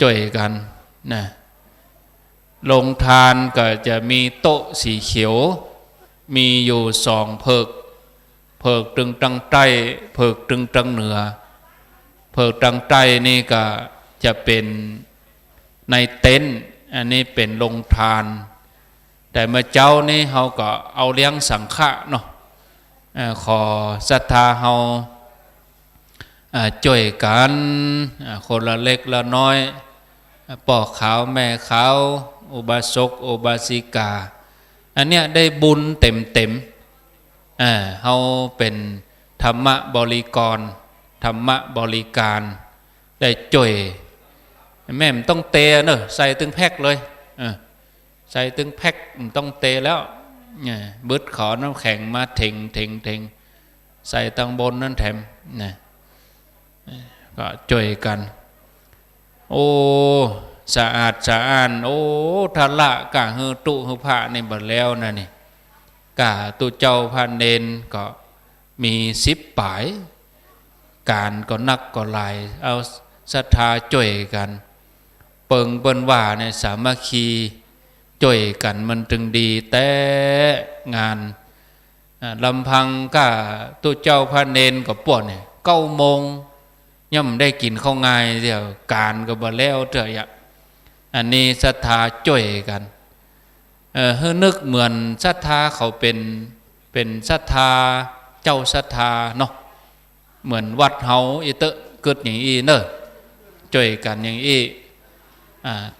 จ่วยกันนะลงทานก็จะมีโต๊ะสีเขียวมีอยู่2 เพิกตึงตังใต้เพิกตึงตังเหนือเพิกตังใต้นี่ก็จะเป็นในเต็นท์อันนี้เป็นลงทานแต่เมื่อเจ้านี่เขาก็เอาเลี้ยงสังฆะเนาะขอศรัทธาเขาช่วยกันคนละเล็กละน้อยป่อขาวแม่ขาวอุบาสกอุบาสิกาอันเนี้ยได้บุญเต็มเขาเป็นธรรมบริกรธรรมบริการได้จ่วยแม่มต้องเตะเนอะใส่ตึงแพ็คเลยใส่ตึงแพ็คต้องเตะแล้วบึดขอน้ำแข็งมาเถงใส่ตังบนนั่นแถมนะก็จ่วยกันโอ้สะอาดสะอ้านโอ้ทะละกะฮือตุฮือพระนี่บัดแล้วนะนี่กะตุเจ้าพระเนนก็มี10 ปลายการก็นักก็หลายเอาศรัทธาจ่วยกันเปิ้นว่าเนี่ยสามัคคีจ่วยกันมันจึงดีแต่งานลำพังก็ตุเจ้าพระเนนก็ป่วนเนี่ย9 โมงย่ำได้กินข้าวง่ายเดียวการก็บ่แล้วเถอะอันนี้ศรัทธาจ่วยกันให้นึกเหมือนศรัทธาเขาเป็นศรัทธาเจ้าศรัทธาเนาะเหมือนวัดเฮาอีเตอะเกิดอย่างอีเนอะจ่วยกันอย่างอี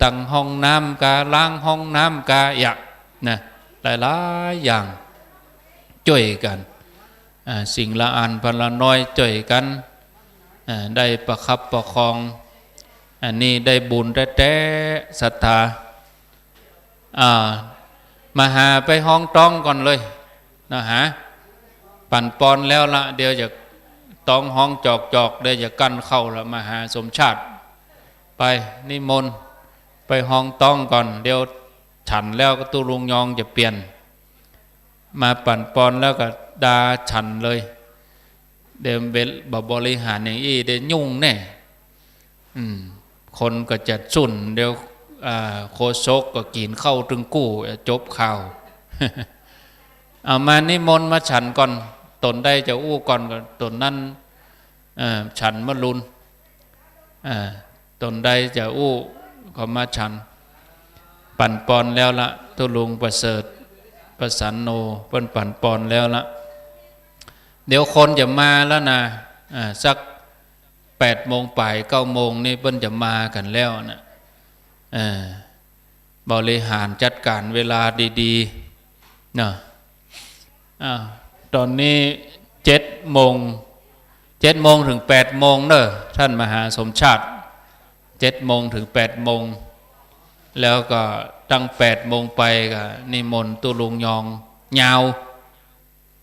ตั้งห้องน้ำกาล้างห้องน้ำกาอยากนะหลายๆอย่างจ่วยกันสิ่งละอันพละน้อยจ่วยกัน ได้ประคับประคองอันนี้ได้บุญแท้ๆศรัทธามาหาไปห้องต้องก่อนเลยนะฮะปั่นปอนแล้วละเดี๋ยวจะต้องห้องจอกเดี๋ยวจะกั้นเข้าละมาหาสมชาติไปนิมนต์ไปห้องต้องก่อนเดี๋ยวฉันแล้วก็ตุลุงยองจะเปลี่ยนมาปั่นปอนแล้วก็ดาฉันเลยเดี๋ยวเวลบริหารอย่างอี้เดี๋ยวยุ่งแน่คนก็จะสุ่นเดี๋ยวโคศกก็กินเข้าถึงกู้จบข่าว เอามานิมนต์มาฉันก่อนตนได้จะอู้ก่อนตนนั้นฉันมะลุนตนได้จะอู้ก็มาฉันปั่นปอนแล้วละตุลุงประเสริฐประสันโนเปิ้นปั่นปอนแล้วละเดี๋ยวคนจะมาแล้วนะสัก8 โมงป่าย9 โมงนี่เปิ้นจะมากันแล้วนะบริหารจัดการเวลาดีๆนะตอนนี้7 โมงถึง8 โมงเนอะท่านมหาสมชาติ7 โมงถึง8 โมงแล้วก็ตั้ง8 โมงไปก็นิมนต์ตุลุงยองยาว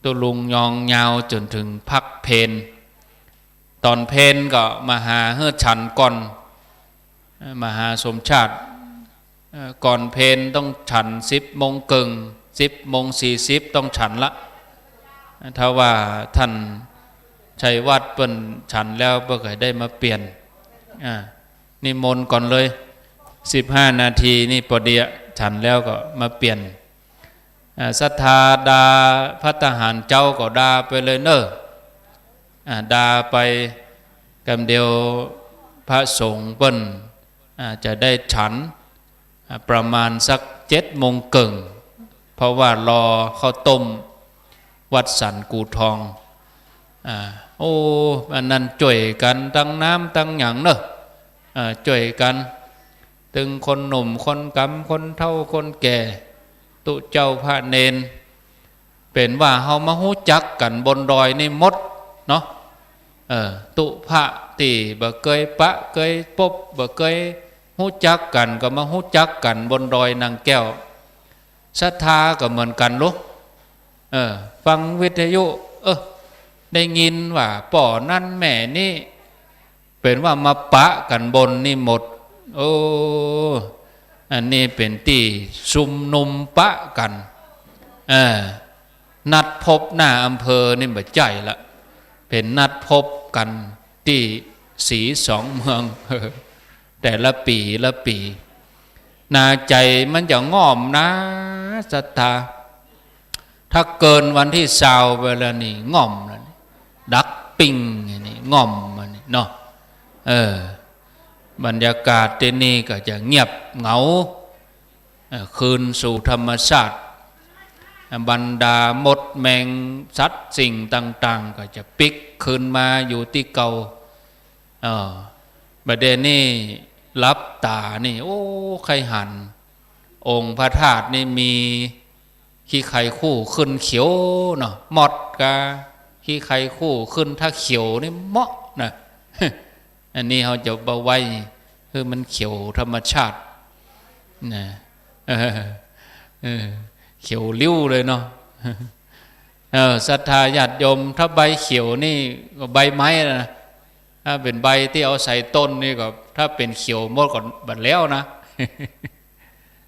ตุลุงยองยาวจนถึงพักเพลตอนเพลก็มาหาเฮือฉันก่อนมหาสมชาติก่อนเพลต้องฉัน10 โมงครึ่ง10 โมง40ต้องฉันละถ้าว่าท่านชัยวัฒน์เปิ้นฉันแล้วเพื่อให้ได้มาเปลี่ยนนิมนต์ก่อนเลย15 นาทีนี่พอดีฉันแล้วก็มาเปลี่ยนศรัทธาดาพระทหารเจ้าก็ดาไปเลยเนอะดาไปกำเดียวพระสงฆ์เปิ้นจะได้ฉันประมาณสัก7 โมงครึ่งเพราะว่ารอข้าวต้มวัดสันกูทองอันนั้นจ่วยกันตั้งน้ำตั้งหยังเนอะจ่วยกันตึงคนหนุ่มคนกำคนเฒ่าคนแก่ตุเจ้าพระเนนเป็นว่าเฮามาฮู้จักกันบนดอยนี่มดเนาะตุพระตีบ่เคยปะเคยพบบ่เคยฮู้จักกันก็มาฮู้จักกันบนดอยนางแก้วศรัทธาก็เหมือนกันลูกฟังวิทยุได้ยินว่าป่อนั่นแม่นี่เป็นว่ามาปะกันบนนี่หมดอันนี้เป็นที่ชุมนุมปะกันนัดพบหน้าอำเภอนี่บ่ใจละเป็นนัดพบกันที่สี2 เมืองแต่ละปีนาใจมันจะง่อมนะศรัทธาถ้าเกินวันที่20ไปแล้วนี่ง่อมแล้วดักปิงนี่ง่อมมันนี่เนาะบรรยากาศที่นี่ก็จะเงียบเหงาคืนสู่ธรรมชาติบรรดามดแมงสัตว์สิ่งต่างๆก็จะปิกคืนมาอยู่ที่เก่าประเด็นนี้รับตานี่ใครหันองค์พระธาตุนี่มีขี้ไข่คู่ขึ้นเขียวเนาะหมดกะขี้ไข่คู่ขึ้นถ้าเขียวนี่เหมาะนะอันนี้เขาจะเอาไว้คือมันเขียวธรรมชาตินะเขียวลิ้วเลยเนาะศรัทธาญาติโยมถ้าใบเขียวนี่ก็ใบไม้นะถ้าเป็นใบที่เอาใส่ต้นนี่ก็ถ้าเป็นเขียวหมดก่อนบัดแล้วนะ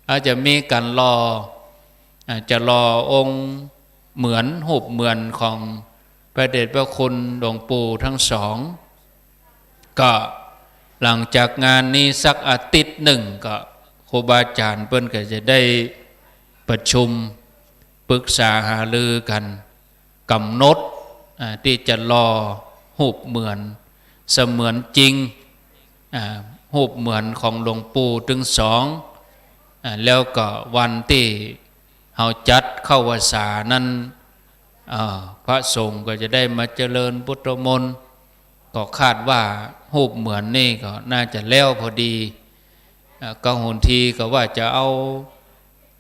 อาจจะมีการจะรอองค์เหมือนหูปเหมือนของพระเดชพระคุณหลวงปู่ทั้ง 2ก็หลังจากงานนี้สักอาทิตย์หนึ่งก็ครูบาอาจารย์เพิ่นก็จะได้ประชุมปรึกษาหารือกันกำหนดที่จะรอหูปเหมือนเสมือนจริงหูปเหมือนของหลวงปู่ถึง 2แล้วก็วันที่เฮาจัดเข้าพรรษานั้นพระสงฆ์ก็จะได้มาเจริญพุทธมนต์ก็คาดว่าหูปเหมือนนี่ก็น่าจะแล้วพอดีก็หุ่นทีก็ว่าจะเอา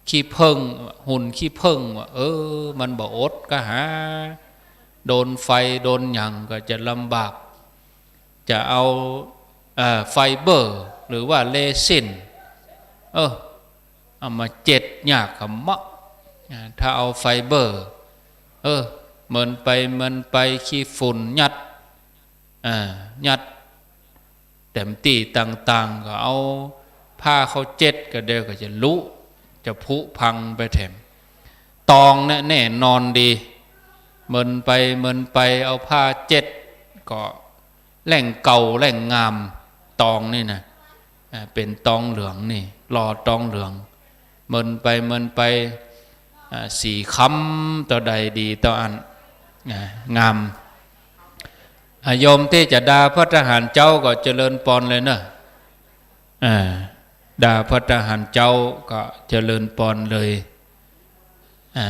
ขี้เพิ่งหุ่นขี้เพิ่งว่ามันบ่อดก็หาโดนไฟโดนหยังก็จะลำบาก จะเอาไฟเบอร์หรือว่าเลซินเอามาเจ็ดยากกับมะถ้าเอาไฟเบอร์เหมือนไปขี้ฝุ่นยัดเต็มตีต่างๆก็เอาผ้าเขาเจ็ดก็เดียวก็จะลุจะผุพังไปแถมตองเนี่ยแน่นอนดีเหมือนไปเอาผ้าเจ็ดก็แหล่งเก่าแหล่งงามตองนี่นะเป็นตองเหลืองนี่รอตองเหลืองเหมือนไปสีค้ำต่อใดดีต่ออันงามโยมที่จะด่าพระทหารเจ้าก็เจริญปอนเลยเนอะด่าพระทหารเจ้าก็เจริญปอนเลย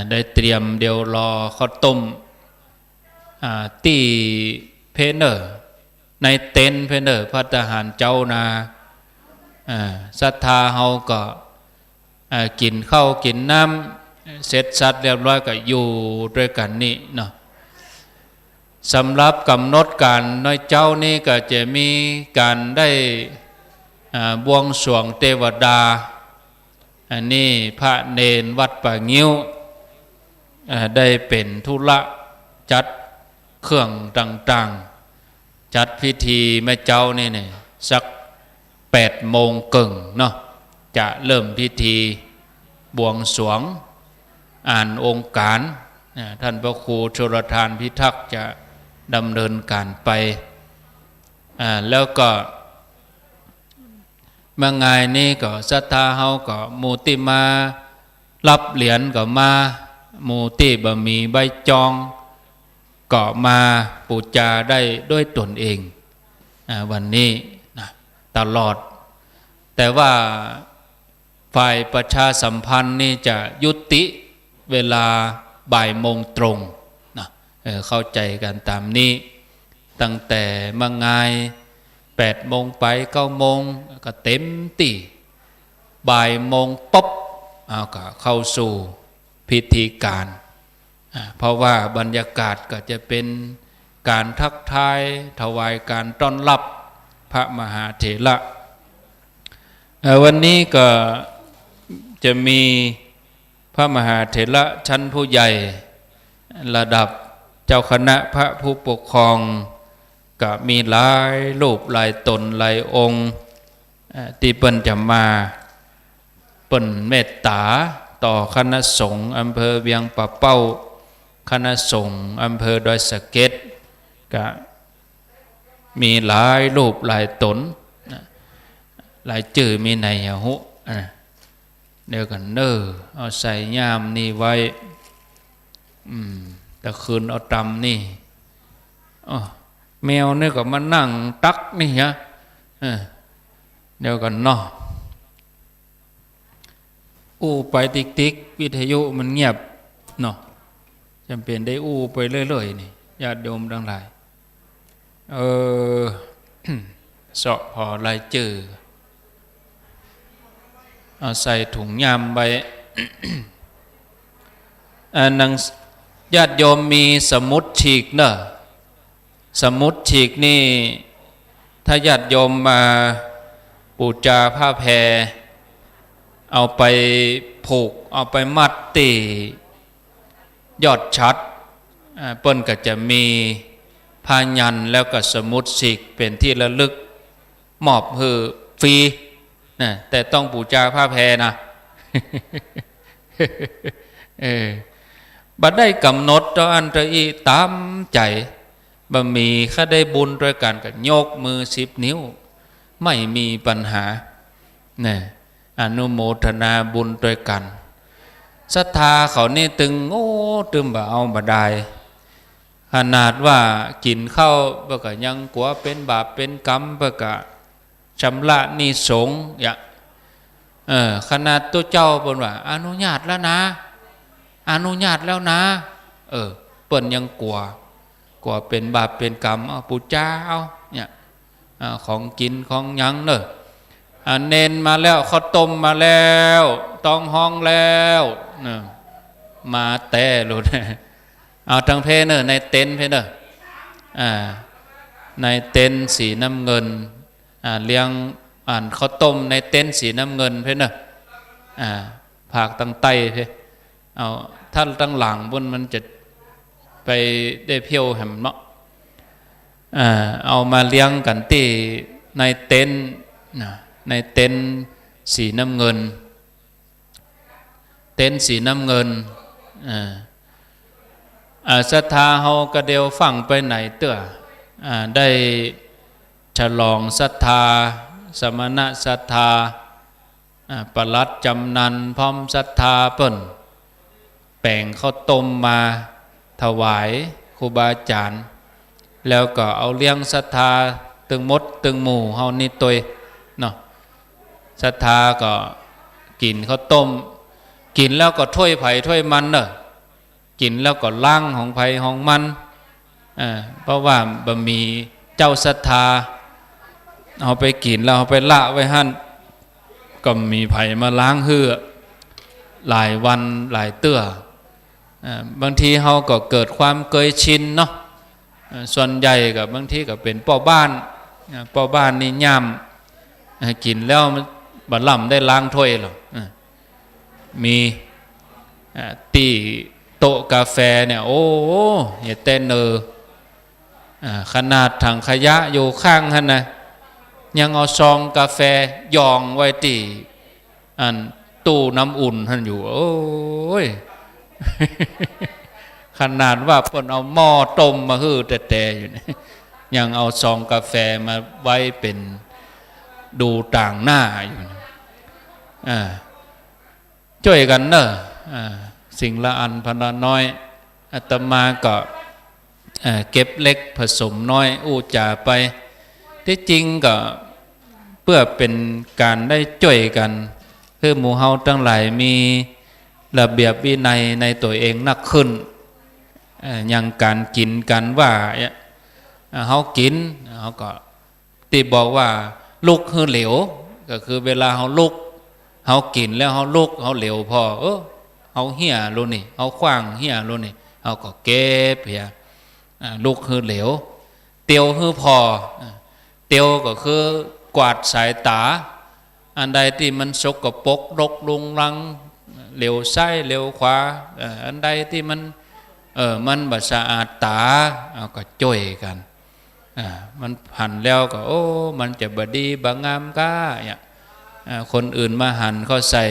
ได้เตรียมเดี๋ยวรอข้าวต้มตีเพเนอร์ในเต็นเพเนอร์พระทหารเจ้านาศรัทธาเฮาก็กินข้าวกินน้ำเสร็จสัตว์เรียบร้อยก็อยู่ด้วยกันนี่เนาะสำหรับกำหนดการน้อยเจ้านี่ก็จะมีการได้บวงสรวงเทวดาอันนี้พระเนนวัดป่างิ้วได้เป็นธุระจัดเครื่องต่างๆจัดพิธีแม่เจ้านี่เนี่ยสัก8 โมงครึ่งเนาะจะเริ่มพิธีบวงสรวงอ่านองค์การท่านพระครูชลทานพิทักษ์จะดำเนินการไปแล้วก็เมื่อไงนี้ก็ศรัทธาเฮาก็มูติมารับเหรียญก็มามูติบะมีใบจองก็มาปูจาได้ด้วยตนเองวันนี้นะตลอดแต่ว่าฝ่ายประชาสัมพันธ์นี่จะยุติเวลาบ่ายโมงตรงนะเข้าใจกันตามนี้ตั้งแต่เมื่อไง8 โมงไป9 โมงก็เต็มตีบ่ายโมงปุ๊บก็เข้าสู่พิธีการเพราะว่าบรรยากาศก็จะเป็นการทักทายถวายการต้อนรับพระมหาเถระวันนี้ก็จะมีพระมหาเถระชั้นผู้ใหญ่ระดับเจ้าคณะพระผู้ปกครองก็มีหลายรูปหลายตนหลายองค์ที่เปิ้นจะมาเปิ้นเมตตาต่อคณะสงฆ์อำเภอเวียงป่าเป้าคณะสงฆ์อำเภอดอยสะเก็ดก็มีหลายรูปหลายตนหลายจื่อมีในหุเดี๋ยวกันเนอเอาใส่ยามนี่ไว้แต่คืนเอาตำนี่แมวเนี่ยก็มานั่งตักนี่ฮะเดี๋ยวกันเนาะไปติ๊กวิทยุมันเงียบเนาะจำเป็นได้ไปเรื่อยๆนี่ญาติโยมทั้งหลายเสาะพอลายจื่อเอาใส่ถุงยามไป นังญาติโยมมีสมุดฉีกเนอะสมุดฉีกนี่ถ้าญาติโยมมาปูจาผ้าแพรเอาไปผูกเอาไปมัดตียอดชัดเปิ้นก็จะมีพายันแล้วก็สมุดฉีกเป็นที่ระลึกมอบให้ฟรีนะแต่ต้องปูจาผ้าแพรนะ บัดได้กำหนดต่ออันตรีตามใจบะมีข้าได้บุญด้วยกันก็ยกมือ10 นิ้วไม่มีปัญหาเนี่ยอนุโมทนาบุญด้วยกันศรัทธาเขานี่ตึงตึมบ่เอาบ่ได้ขนาดว่ากินข้าวเพื่อก็ยังกลัวเป็นบาปเป็นกรรมเพื่อก็ชำระนิสงฆ์อย่างขนาดตัวเจ้าเปิ้นว่าอนุญาตแล้วนะอนุญาตแล้วนะเปิ้นยังกลัวเป็นบาปเป็นกรรมเอาปูจ้าเอาเนี่ยของกินของยังเนอะเน้นมาแล้วข้าวต้มมาแล้วต้องห้องแล้วมาแต่หลุดเอาทางเพเนอในเต็นเพเนอ ในเต็นท์สีน้ำเงินเลี้ยงข้าวต้มในเต็นท์สีน้ำเงินเพื่อนเนอะผากตั้งไตเพื่อเอาท่านตั้งหลังบนมันจะไปได้เพียวแหมเนาะเอามาเลี้ยงกันที่ในเต็นท์ในเต็นท์สีน้ำเงินเต็นท์สีน้ำเงินศรัทธาเฮาก็เดียวฟังไปไหนเตื้อได้ฉลองศรัทธาสมณะศรัทธาปลัดจำนันพร้อมศรัทธาเปิ้นแป่งข้าวต้มมาถวายครูบาอาจารย์แล้วก็เอาเลี้ยงศรัทธาตึงมดตึงหมู่เฮานี่ตัวเนาะศรัทธาก็กินข้าวต้มกินแล้วก็ถ้วยไผ่ถ้วยมันเนอะกินแล้วก็ล้างของไผ่ของมันเพราะว่าบะหมี่เจ้าศรัทธาเอาไปกินแล้วเอาไปละไว้หั่นก็มีไผ่มาล้างเหือหลายวันหลายเตื้อบางทีเฮาก็เกิดความเคยชินเนาะส่วนใหญ่กับบางทีก็เป็นพ่อบ้านนี่ย่ำกินแล้วมันบัดล่ำได้ล้างถ้วยหรอกมีตีโต๊ะกาแฟเนี่ยโอ้อย่าเต้นขนาดถังขยะอยู่ข้างท่านนะยังเอาซองกาแฟยองไว้ตีตู้น้ำอุ่นท่านอยู่โอ้ย ขนาดว่าเพิ่นเอาหม้อต้มมาฮื้อแต่อยู่นี่ยังเอาซองกาแฟมาไว้เป็นดูต่างหน้าอยู่ช่วยกันเนอะสิ่งละอันพละน้อยอาตมาก็เก็บเล็กผสมน้อยอู้จ่าไปที่จริงก็เพื่อเป็นการได้ช่วยกันคือหมู่เฮาทั้งหลายมีระเบียบวินัยในตัวเองนักขึ้นอย่างการกินกันว่าเฮากินเฮาก็ที่บอกว่าลุกคือเหลวก็คือเวลาเฮาลุกเฮากินแล้วเฮาลุกเฮาเหลวพอเฮาเหี้ยโลนี่เฮาขว้างเหี้ยโลนี่เฮาก็เก็บเพียลุกคือเหลวเตียวคือพอเตียวก็คือกวาดสายตาอันใดที่มันสกปรกรกรุงรังเหลวซ้ายเหลวขวาอันใดที่มันบ่สะอาดตาเอาก็จ่วยกันมันหันแล้วก็โอ้มันจะบดีบางามก้าเนี่ยคนอื่นมาหันเข้าใส่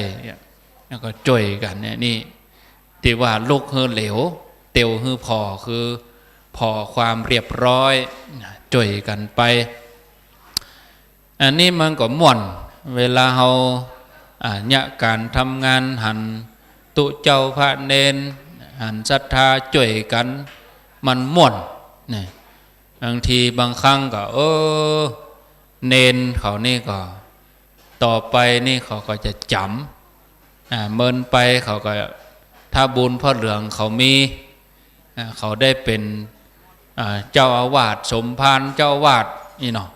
แล้วก็จ่วยกันเนี่ยนี่ที่ว่าลูกฮือเหลวเตียวฮือพอคือพอความเรียบร้อยจ่วยกันไปอันนี้มันก็ม่วนเวลาเราเนี่ยการทำงานหันตุเจ้าพระเนนหันศรัทธาจ่วยกันมันม่วนนี่บางทีบางครั้งก็เนนเขานี่ก็ต่อไปนี่เขาก็จะจำเมินไปเขาก็ถ้าบุญพ่อเหลืองเขามีเขาได้เป็นเจ้าอาวาสสมภารเจ้าอาวาสนี่เนาะ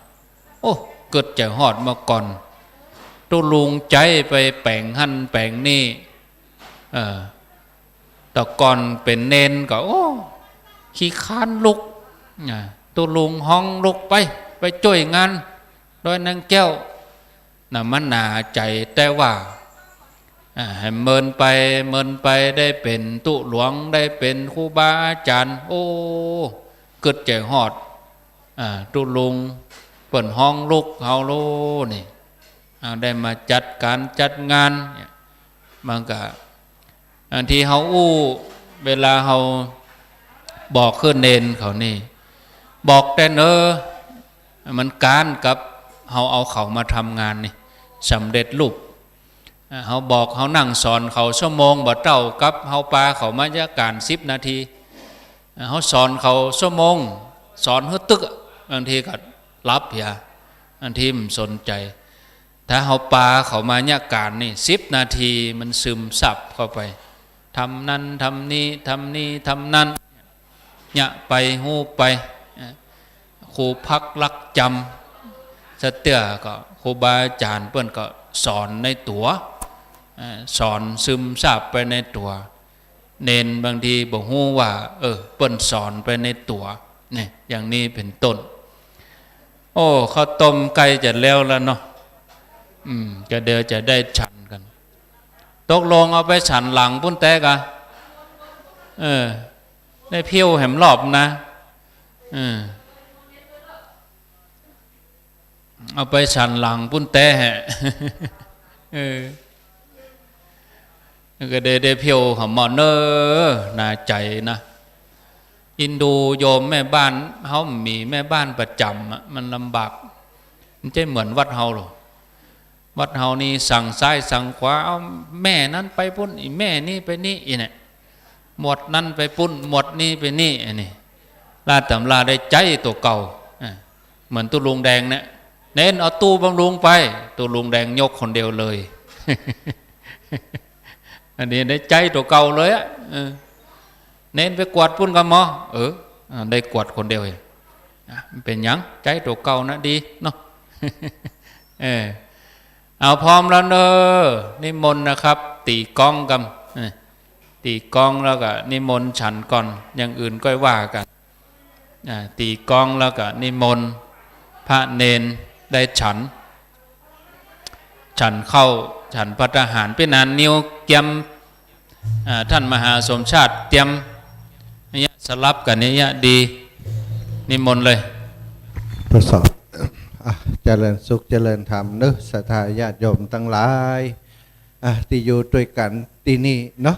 โอ้เกิดจะหอดมาก่อนตุลุงใจไปแป่งหั่นแป่งนี่แต่ก่อนเป็นเนนก็โอ้ขี้ค้านลุกตุลุงห้องลุกไปช่วยงานโดยนางแก้วน่ะมันหนาใจแต่ว่าให้เมินไปได้เป็นตุหลวงได้เป็นครูบาอาจารย์โอ้เกิดใจหอดตุลุงเปิ่นห้องลุกเฮาโลนี่ได้มาจัดการจัดงานมันก็อันที่เฮาเวลาเฮาบอกขึ้นเนนเขานี่บอกแต่มันการกับเฮาเอาเขามาทำงานนี่สำเร็จรูปเฮาบอกเฮานั่งสอนเขาชั่วโมงบ่เต้ากับเฮาปาเขามาจะการ10 นาทีเฮาสอนเขาชั่วโมงสอนฮึตึกบางทีก็รับเพียบางทีมันสนใจถ้าเฮาปาเขามาเนี่ยการนี่10 นาทีมันซึมซับเข้าไปทำนั้นทำนี้ทำนี้ทำนั้นเนี่ยไปหูไปครูพักรักจำสเตียก็ครูบาอาจารย์เปิ้นก็สอนในตัวสอนซึมซับไปในตัวเนนบางทีบอกฮู้ว่าเปิ้นสอนไปในตัวเนี่ยอย่างนี้เป็นต้น โอ้ข้าวต้มไก่จะแล้วเนาะก็เดี๋ยวจะได้ฉันกันตกลงเอาไปฉันหลังปุ้นแตกอะได้เพี้ยวแหมรอบนะเอาไปฉันหลังปุ้นแตะก็ได้เพี้ยวหอมหมอเนอน่าใจนะอินดูโยมแม่บ้านเขามีแม่บ้านประจำมันลำบากมันจะเหมือนวัดเฮาหรอวัดเฮานี่สั่งซ้ายสั่งขวาเอาแม่นั้นไปปุ้นแม่นี่ไปนี่อีเนี่ยหมดนั้นไปปุ้นหมดนี่ไปนี่อันนี้ลาดตำลาได้ใจตัวเก่าเหมือนตู้ลุงแดงเนี่ยเน้นเอาตู้บำรุงไปตู้ลุงแดงยกคนเดียวเลยอันนี้ได้ใจตัวเก่าเลยอะเน้นไปกวาดปุ้นกับหมอได้กวาดคนเดียวเป็นยังใจตัวเก่านะดีเนาะเอาพร้อมแล้วเนอะนิมนต์นะครับตีกองกันตีกองแล้วก็นิมนต์ฉันก่อนอย่างอื่นก็ว่ากันตีกองแล้วก็นิมนต์พระเนนได้ฉันเข้าฉันพระทหารเป็นนานนิ้วเกียมท่านมหาสมชาติเตรียมเนี่ยสลับกันนี้ดีนิมนต์เลยทดสอบเจริญสุขเจริญธรรมเนอะศรัทธาญาติโยมทั้งหลายที่อยู่ด้วยกันที่นี่เนาะ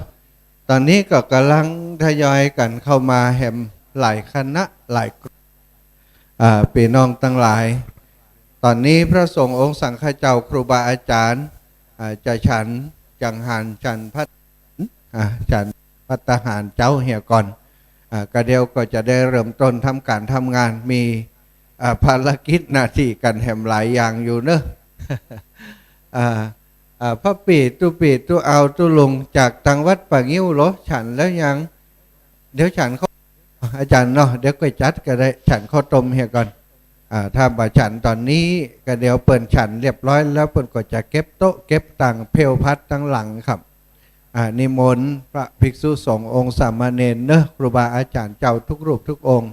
ตอนนี้ก็กำลังทยอยกันเข้ามาแห่มหลายคณะหลายพี่น้องทั้งหลายตอนนี้พระสงฆ์องค์สังฆเจ้าครูบาอาจารย์จะฉันจังหันฉันพัฒฉันพัฒหารเจ้าเหี่ยก่อนก็เดียวก็จะได้เริ่มต้นทำการทำงานมีภารกิจหน้าที่กันแห่มหลายอย่างอยู่เนอะพระปีตุเอาตุลงจากทางวัดป่างิ้วเหรอฉันแล้วยังเดี๋ยวฉันเขาอาจารย์เนาะเดี๋ยวก็จัดก็ได้ฉันข้าวต้มเฮียก่อนถ้าบ่ฉันตอนนี้ก็เดี๋ยวเปิดฉันเรียบร้อยแล้วเปิดก็จะเก็บโต๊ะเก็บตังเพลพัดตั้งหลังครับนิมนต์พระภิกษุสงฆ์องค์สามเณรเนอะครูบาอาจารย์เจ้าทุกรูปทุกองค์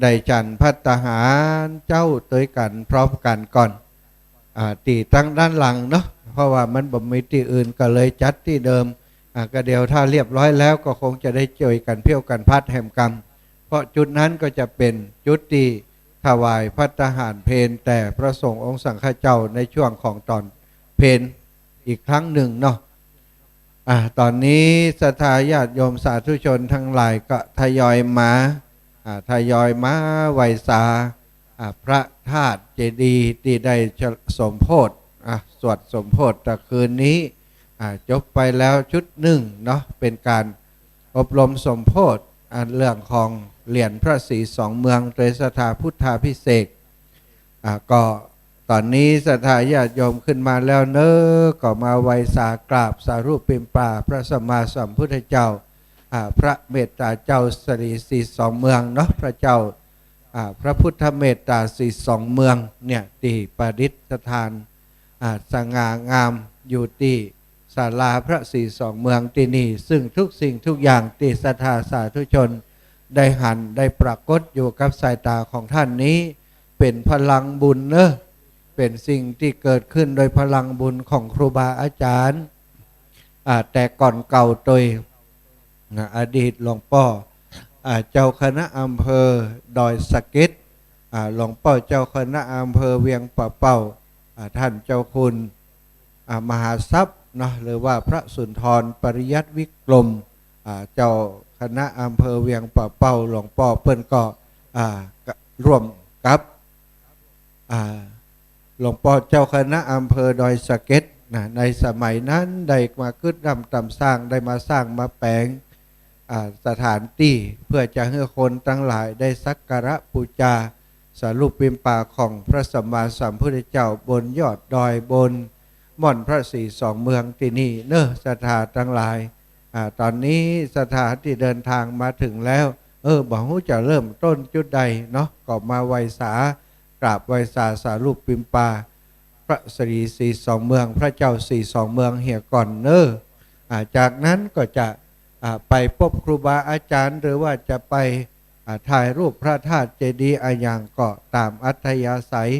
ได้ฉันพัฒหารเจ้าเตยกันพร้อมกันก่อนตีตั้งด้านหลังเนาะเพราะว่ามันบ่มีที่อื่นก็เลยจัดที่เดิมก็เดี๋ยวถ้าเรียบร้อยแล้วก็คงจะได้เจอกันเพี้ยวกันพัดแห่มกรรมเพราะจุดนั้นก็จะเป็นจุดที่ถวายพัฒหารเพนแต่พระสงฆ์องค์สังฆเจ้าในช่วงของตอนเพนอีกครั้งหนึ่งเนาะตอนนี้ศรัทธาญาติโยมสาธุชนทั้งหลายก็ทยอยมาไหว้สาพระธาตุเจดีย์ที่ได้สมโพธิสวดสมโพธิแต่คืนนี้จบไปแล้วชุดหนึ่งเนาะเป็นการอบรมสมโพธิเรื่องของเหรียญพระศรีสองเมืองโดยศรัทธาพุทธาภิเษกก็ตอนนี้ศรัทธาญาติโยมขึ้นมาแล้วเนอะก็มาไหว้สากราบสารูปเป็นป่าพระสัมมาสัมพุทธเจ้าพระเมตตาเจ้าสรีสีสองเมืองเนาะพระเจ้าพระพุทธเมตตาสีสองเมืองเนี่ยที่ประดิษฐานสง่างามอยู่ที่ศาลาพระศรีสองเมืองที่นี่ซึ่งทุกสิ่งทุกอย่างที่ศรัทธาสาธุชนได้หันได้ปรากฏอยู่กับสายตาของท่านนี้เป็นพลังบุญเนอะเป็นสิ่งที่เกิดขึ้นโดยพลังบุญของครูบาอาจารย์แต่ก่อนเก่าโดยอดีตหลวงพ่อเจ้าคณะอำเภอดอยสะเก็ดหลวงพ่อเจ้าคณะอำเภอเวียงป่าเป้าท่านเจ้าคุณมหาทรัพย์เนาะหรือว่าพระสุนทรปริยัติวิกรมเจ้าคณะอำเภอเวียงป่าเป้าหลวงพ่อเพิ่นก็ร่วมกับหลวงพ่อเจ้าคณะอำเภอดอยสะเก็ดในสมัยนั้นได้มาขึ้นนำตำสร้างได้มาสร้างมาแปลงสถานที่เพื่อจะให้คนทั้งหลายได้สักการะบูชาสารูปเป็นป่าของพระสัมมาสัมพุทธเจ้าบนยอดดอยบนม่อนพระศรีสองเมืองที่นี่เนอะศรัทธาทั้งหลายตอนนี้ศรัทธาที่เดินทางมาถึงแล้วบอกว่าจะเริ่มต้นจุดใดเนาะก็มาไหว้สากราบไหว้สาสารูปปิมปาพระศรีสีสองเมืองพระเจ้าสีสองเมืองเหี่ยก่อนเนอะจากนั้นก็จะไปพบครูบาอาจารย์หรือว่าจะไป ถ่ายรูปพระธาตุเจดีย์อย่างก็ตามอัธยาศัย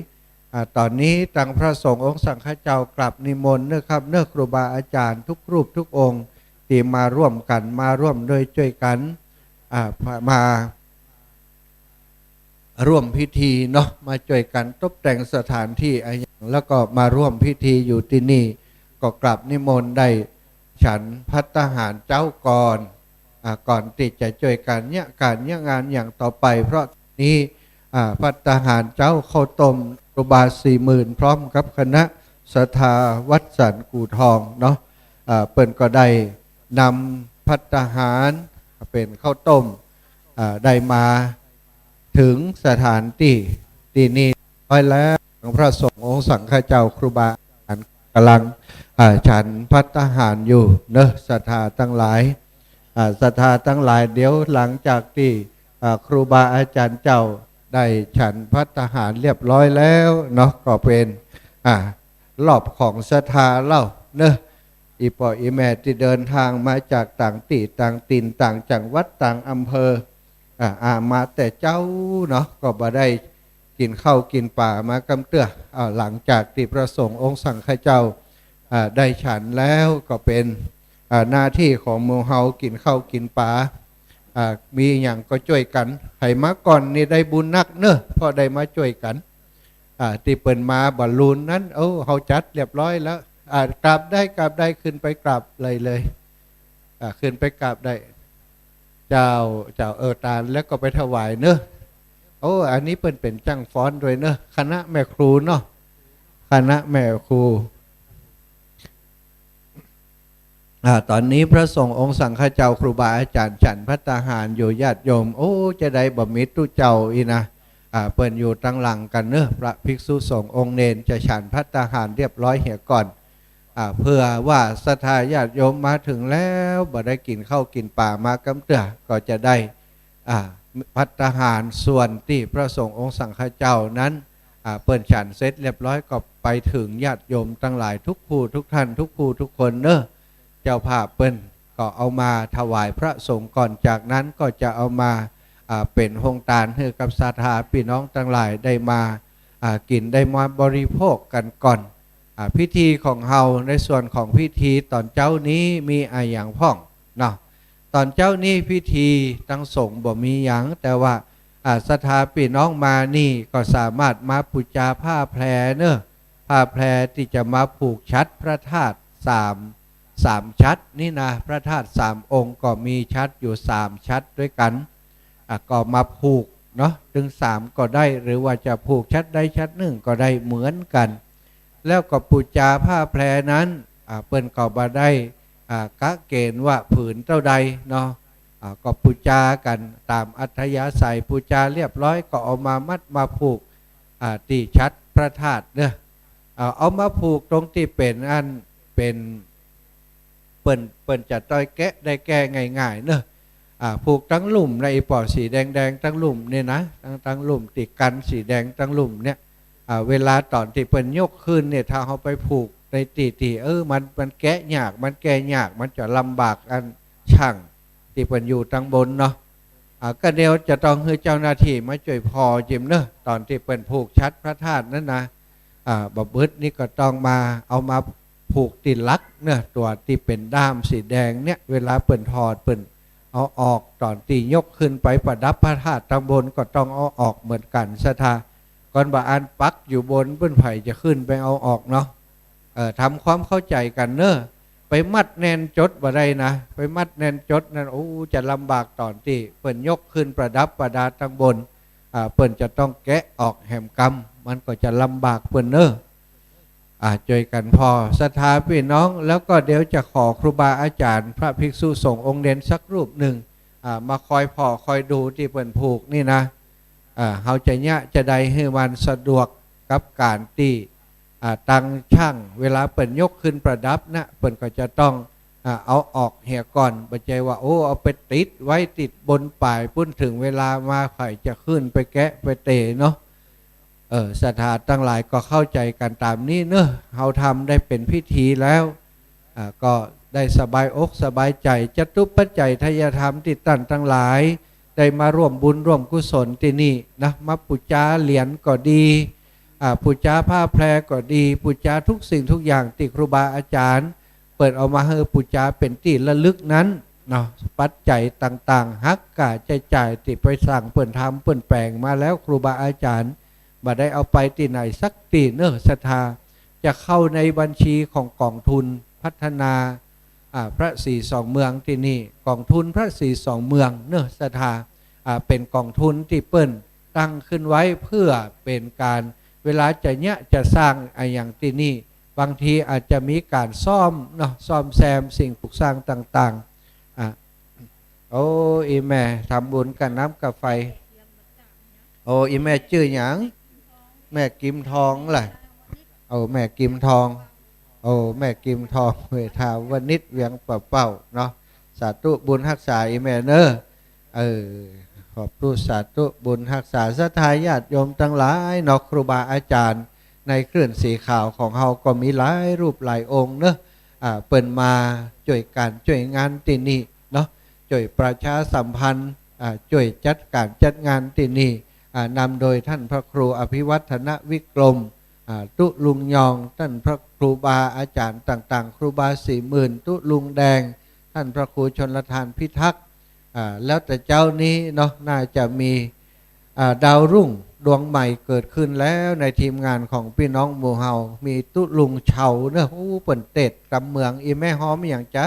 ตอนนี้ตั้งพระสงฆ์องค์สังฆเจ้ากลับนิมนต์เนื้อครับเนื้อครูบาอาจารย์ทุกรูปทุกองค์ที่มาร่วมกันมาร่วมโดยช่วยกันมาร่วมพิธีเนาะมาช่วยกันตกแต่งสถานที่อย่างแล้วก็มาร่วมพิธีอยู่ที่นี่ก็กลับนิมนต์ได้ฉันภัตตาหารเจ้าก่อนที่จะช่วยกันเนี่ยการเนี่ยงานอย่างต่อไปเพราะนี้ภัตตาหารเจ้าข้าวต้มครูบา40,000พร้อมกับคณะศรัทธาวัดสันกู่ทองเนาะเปิ้นก็ได้นำภัตตาหารเป็นข้าวต้มได้มาถึงสถานที่นี้ไว้แล้วพระสงฆ์องค์สังฆเจ้าครูบาอาจารย์กำลังฉันภัตตาหารอยู่เนอะศรัทธาทั้งหลายศรัทธาทั้งหลายเดี๋ยวหลังจากที่ครูบาอาจารย์เจ้าได้ฉันภัตตาหารเรียบร้อยแล้วเนาะก็เป็นรอบของศรัทธาเล่าเนอะอีปออีแม่ที่เดินทางมาจากต่างที่ต่างถิ่นต่างจังหวัดต่างอำเภอมาแต่เจ้าเนาะก็บ่ได้กินข้าวกินป่ามากำเตื้อหลังจากที่พระสงฆ์องค์สังฆเจ้าได้ฉันแล้วก็เป็นหน้าที่ของหมู่เฮากินข้าวกินป่ามีอย่างก็ช่วยกันให้มาก่อนนี่ได้บุญนักเนอะเพราะได้มาช่วยกันที่เปิ่นมาบอลลูนนั้นเฮาจัดเรียบร้อยแล้วกราบได้ขึ้นไปกราบเลยขึ้นไปกราบได้เจ้าตาลแล้วก็ไปถวายเนอะอันนี้เปิ่นเป็นจ้างฟ้อนด้วยเนอะคณะแม่ครูเนาะคณะแม่ครูตอนนี้พระสงฆ์องค์สังฆเจ้าครูบาอาจารย์ฉันภัตตาหารอยู่ญาติโยมจะได้บ่มิตรตุเจ้าอีนะเปิ่นอยู่ตั้งหลังกันเนอะพระภิกษุสงฆ์องค์เนนจะฉันภัตตาหารเรียบร้อยเหี่ยก่อนเพื่อว่าศรัทธาญาติโยมมาถึงแล้วบ่ได้กินข้าวกินป่ามากำเตื้อก็จะได้ภัตตาหารส่วนที่พระสงฆ์องค์สังฆเจ้านั้นเปิ่นฉันเสร็จเรียบร้อยก็ไปถึงญาติโยมตั้งหลายทุกผู้ทุกท่านทุกผู้ทุกคนเนอะเจ้าภาพเปิ้นก็เอามาถวายพระสงฆ์ก่อนจากนั้นก็จะเอามาเป็นโฮงทานให้กับศรัทธาพี่น้องทั้งหลายได้มากินได้มาบริโภคกันก่อนพิธีของเฮาในส่วนของพิธีตอนเจ้านี้มีอย่างพ่องเนาะตอนเจ้านี้พิธีตั้งสงฆ์บ่มีอย่างแต่ว่าศรัทธาพี่น้องมานี่ก็สามารถมาปูจาผ้าแพรเนอะผ้าแพรที่จะมาผูกชัดพระธาตุสามชัดนี่นะพระธาตุ3 องค์ก็มีชัดอยู่3ชัดด้วยกันก็มาผูกเนาะถึง3ก็ได้หรือว่าจะผูกชัดได้ชัด1ก็ได้เหมือนกันแล้วก็ปูจาผ้าแพรนั้นเปิ้นก็บ่ได้กะเกณฑ์ว่าผืนเท่าใดเนาะก็ปูจากันตามอัธยาศัยปูจาเรียบร้อยก็เอามามัดมาผูกตีชัดพระธาตุเนอะเอามาผูกตรงที่เป็นเปิ้นจะต้อยแกะได้แก้ง่ายๆเนอะผูกตั้งหลุ่มในปอดสีแดงตั้งหลุ่มเนี่ยนะตั้งหลุ่มติดกันสีแดงตั้งหลุ่มเนี่ยเวลาตอนที่เปิ้นยกขึ้นเนี่ยถ้าเขาไปผูกในตีมันแกะยากมันแก้ยากมันจะลำบากอันช่างที่เปิ้นอยู่ตั้งบนเนาะก็เดียวจะต้องให้เจ้าหน้าที่มาช่วยพอจิมเนอะตอนที่เปิ้นผูกชัดพระธาตุนั่นนะบ่บึดนี่ก็ต้องมาเอามาผูกติดลักเนอะตัวที่เป็นด้ามสีแดงเนี่ยเวลาเปิ้นถอดเปิ้นเอาออกตอนตียกขึ้นไปประดับพระธาตุตั้งบนก็ต้องเอาออกเหมือนกันศรัทธาก่อนบ่อันปักอยู่บนเปิ้นไผ่จะขึ้นไปเอาออกเนาะทำความเข้าใจกันเนอะไปมัดแน่นจดบ่ได้นะไปมัดแน่นจดนั่นจะลำบากตอนที่เปิ้นยกขึ้นประดับประดาตั้งบนเปิ้นจะต้องแกะออกแหมกำมันก็จะลำบากเปิ้นเนอะช่วยกันพอศรัทธาพี่น้องแล้วก็เดี๋ยวจะขอครูบาอาจารย์พระภิกษุสงฆ์องค์เด่นสักรูปหนึ่งมาคอยพอคอยดูที่เปิ้นผูกนี่นะเฮาจะได้ให้มันสะดวกกับการที่ตั้งช่างเวลาเปิ้นยกขึ้นประดับนะเปิ้นก็จะต้องเอาออกเหี่ยก่อนบ่ใจว่าเอาไปติดไว้ติดบนป่ายพุ่นถึงเวลามาไข่จะขึ้นไปแกะไปเตะเนาะศรัทธาตั้งหลายก็เข้าใจกันตามนี้เนอะเฮาทำได้เป็นพิธีแล้วก็ได้สบายอกสบายใจจตุปัจจัยทายธรรมที่ตั้งหลายได้ ได้มาร่วมบุญร่วมกุศลที่นี่นะมาปูจาเหรียญก็ดีปูจาผ้าแพรก็ดีปูจาทุกสิ่งทุกอย่างที่ครูบาอาจารย์เปิดเอามาให้ปูจาเป็นที่ระลึกนั้นเนาะปัจจัยต่างๆฮักกะใจจ่ายติไปสั่งเปิ่นทำเปิ่นแปลงมาแล้วครูบาอาจารย์บ่ได้เอาไปที่ไหนสักตีเนอะศรัทธาจะเข้าในบัญชีของกองทุนพัฒนาพระศรีสองเมืองที่นี่กองทุนพระศรีสองเมืองเนอะศรัทธาเป็นกองทุนที่เปิ้นตั้งขึ้นไว้เพื่อเป็นการเวลาจะสร้างอย่างที่นี่บางทีอาจจะมีการซ่อมเนาะซ่อมแซมสิ่งปลูกสร้างต่างๆโอ้อีแม่ทำบุญกับน้ำกับไฟโอ้อีแม่ชื่อหยังแม่กิมทองแหละโอ้แม่กิมทองโอ้แม่กิมทองเวทาวันนิดเวียงเป่าเนาะสาธุบุญรักษาอีแม่เนอะขอบผู้สาธุบุญรักษาศรัทธาญาติโยมทั้งหลายเนาะครูบาอาจารย์ในเคลื่อนสีขาวของเฮาก็มีหลายรูปหลายองค์เนอะเปิ่นมาช่วยการช่วยงานที่นี่เนาะช่วยประชาสัมพันธ์ช่วยจัดการจัดงานที่นี่นำโดยท่านพระครูอภิวัฒนวิกรมตุลุงยองท่านพระครูบาอาจารย์ต่างๆครูบา40,000ตุลุงแดงท่านพระครูชนลทานพิทักษ์แล้วแต่เจ้านี้เนาะน่าจะมีดาวรุ่งดวงใหม่เกิดขึ้นแล้วในทีมงานของพี่น้องหมู่เฮามีตุลุงเฉาเนอะเปิ่นเต็ดกำเมืองอีแม่หอมอย่างจ๊ะ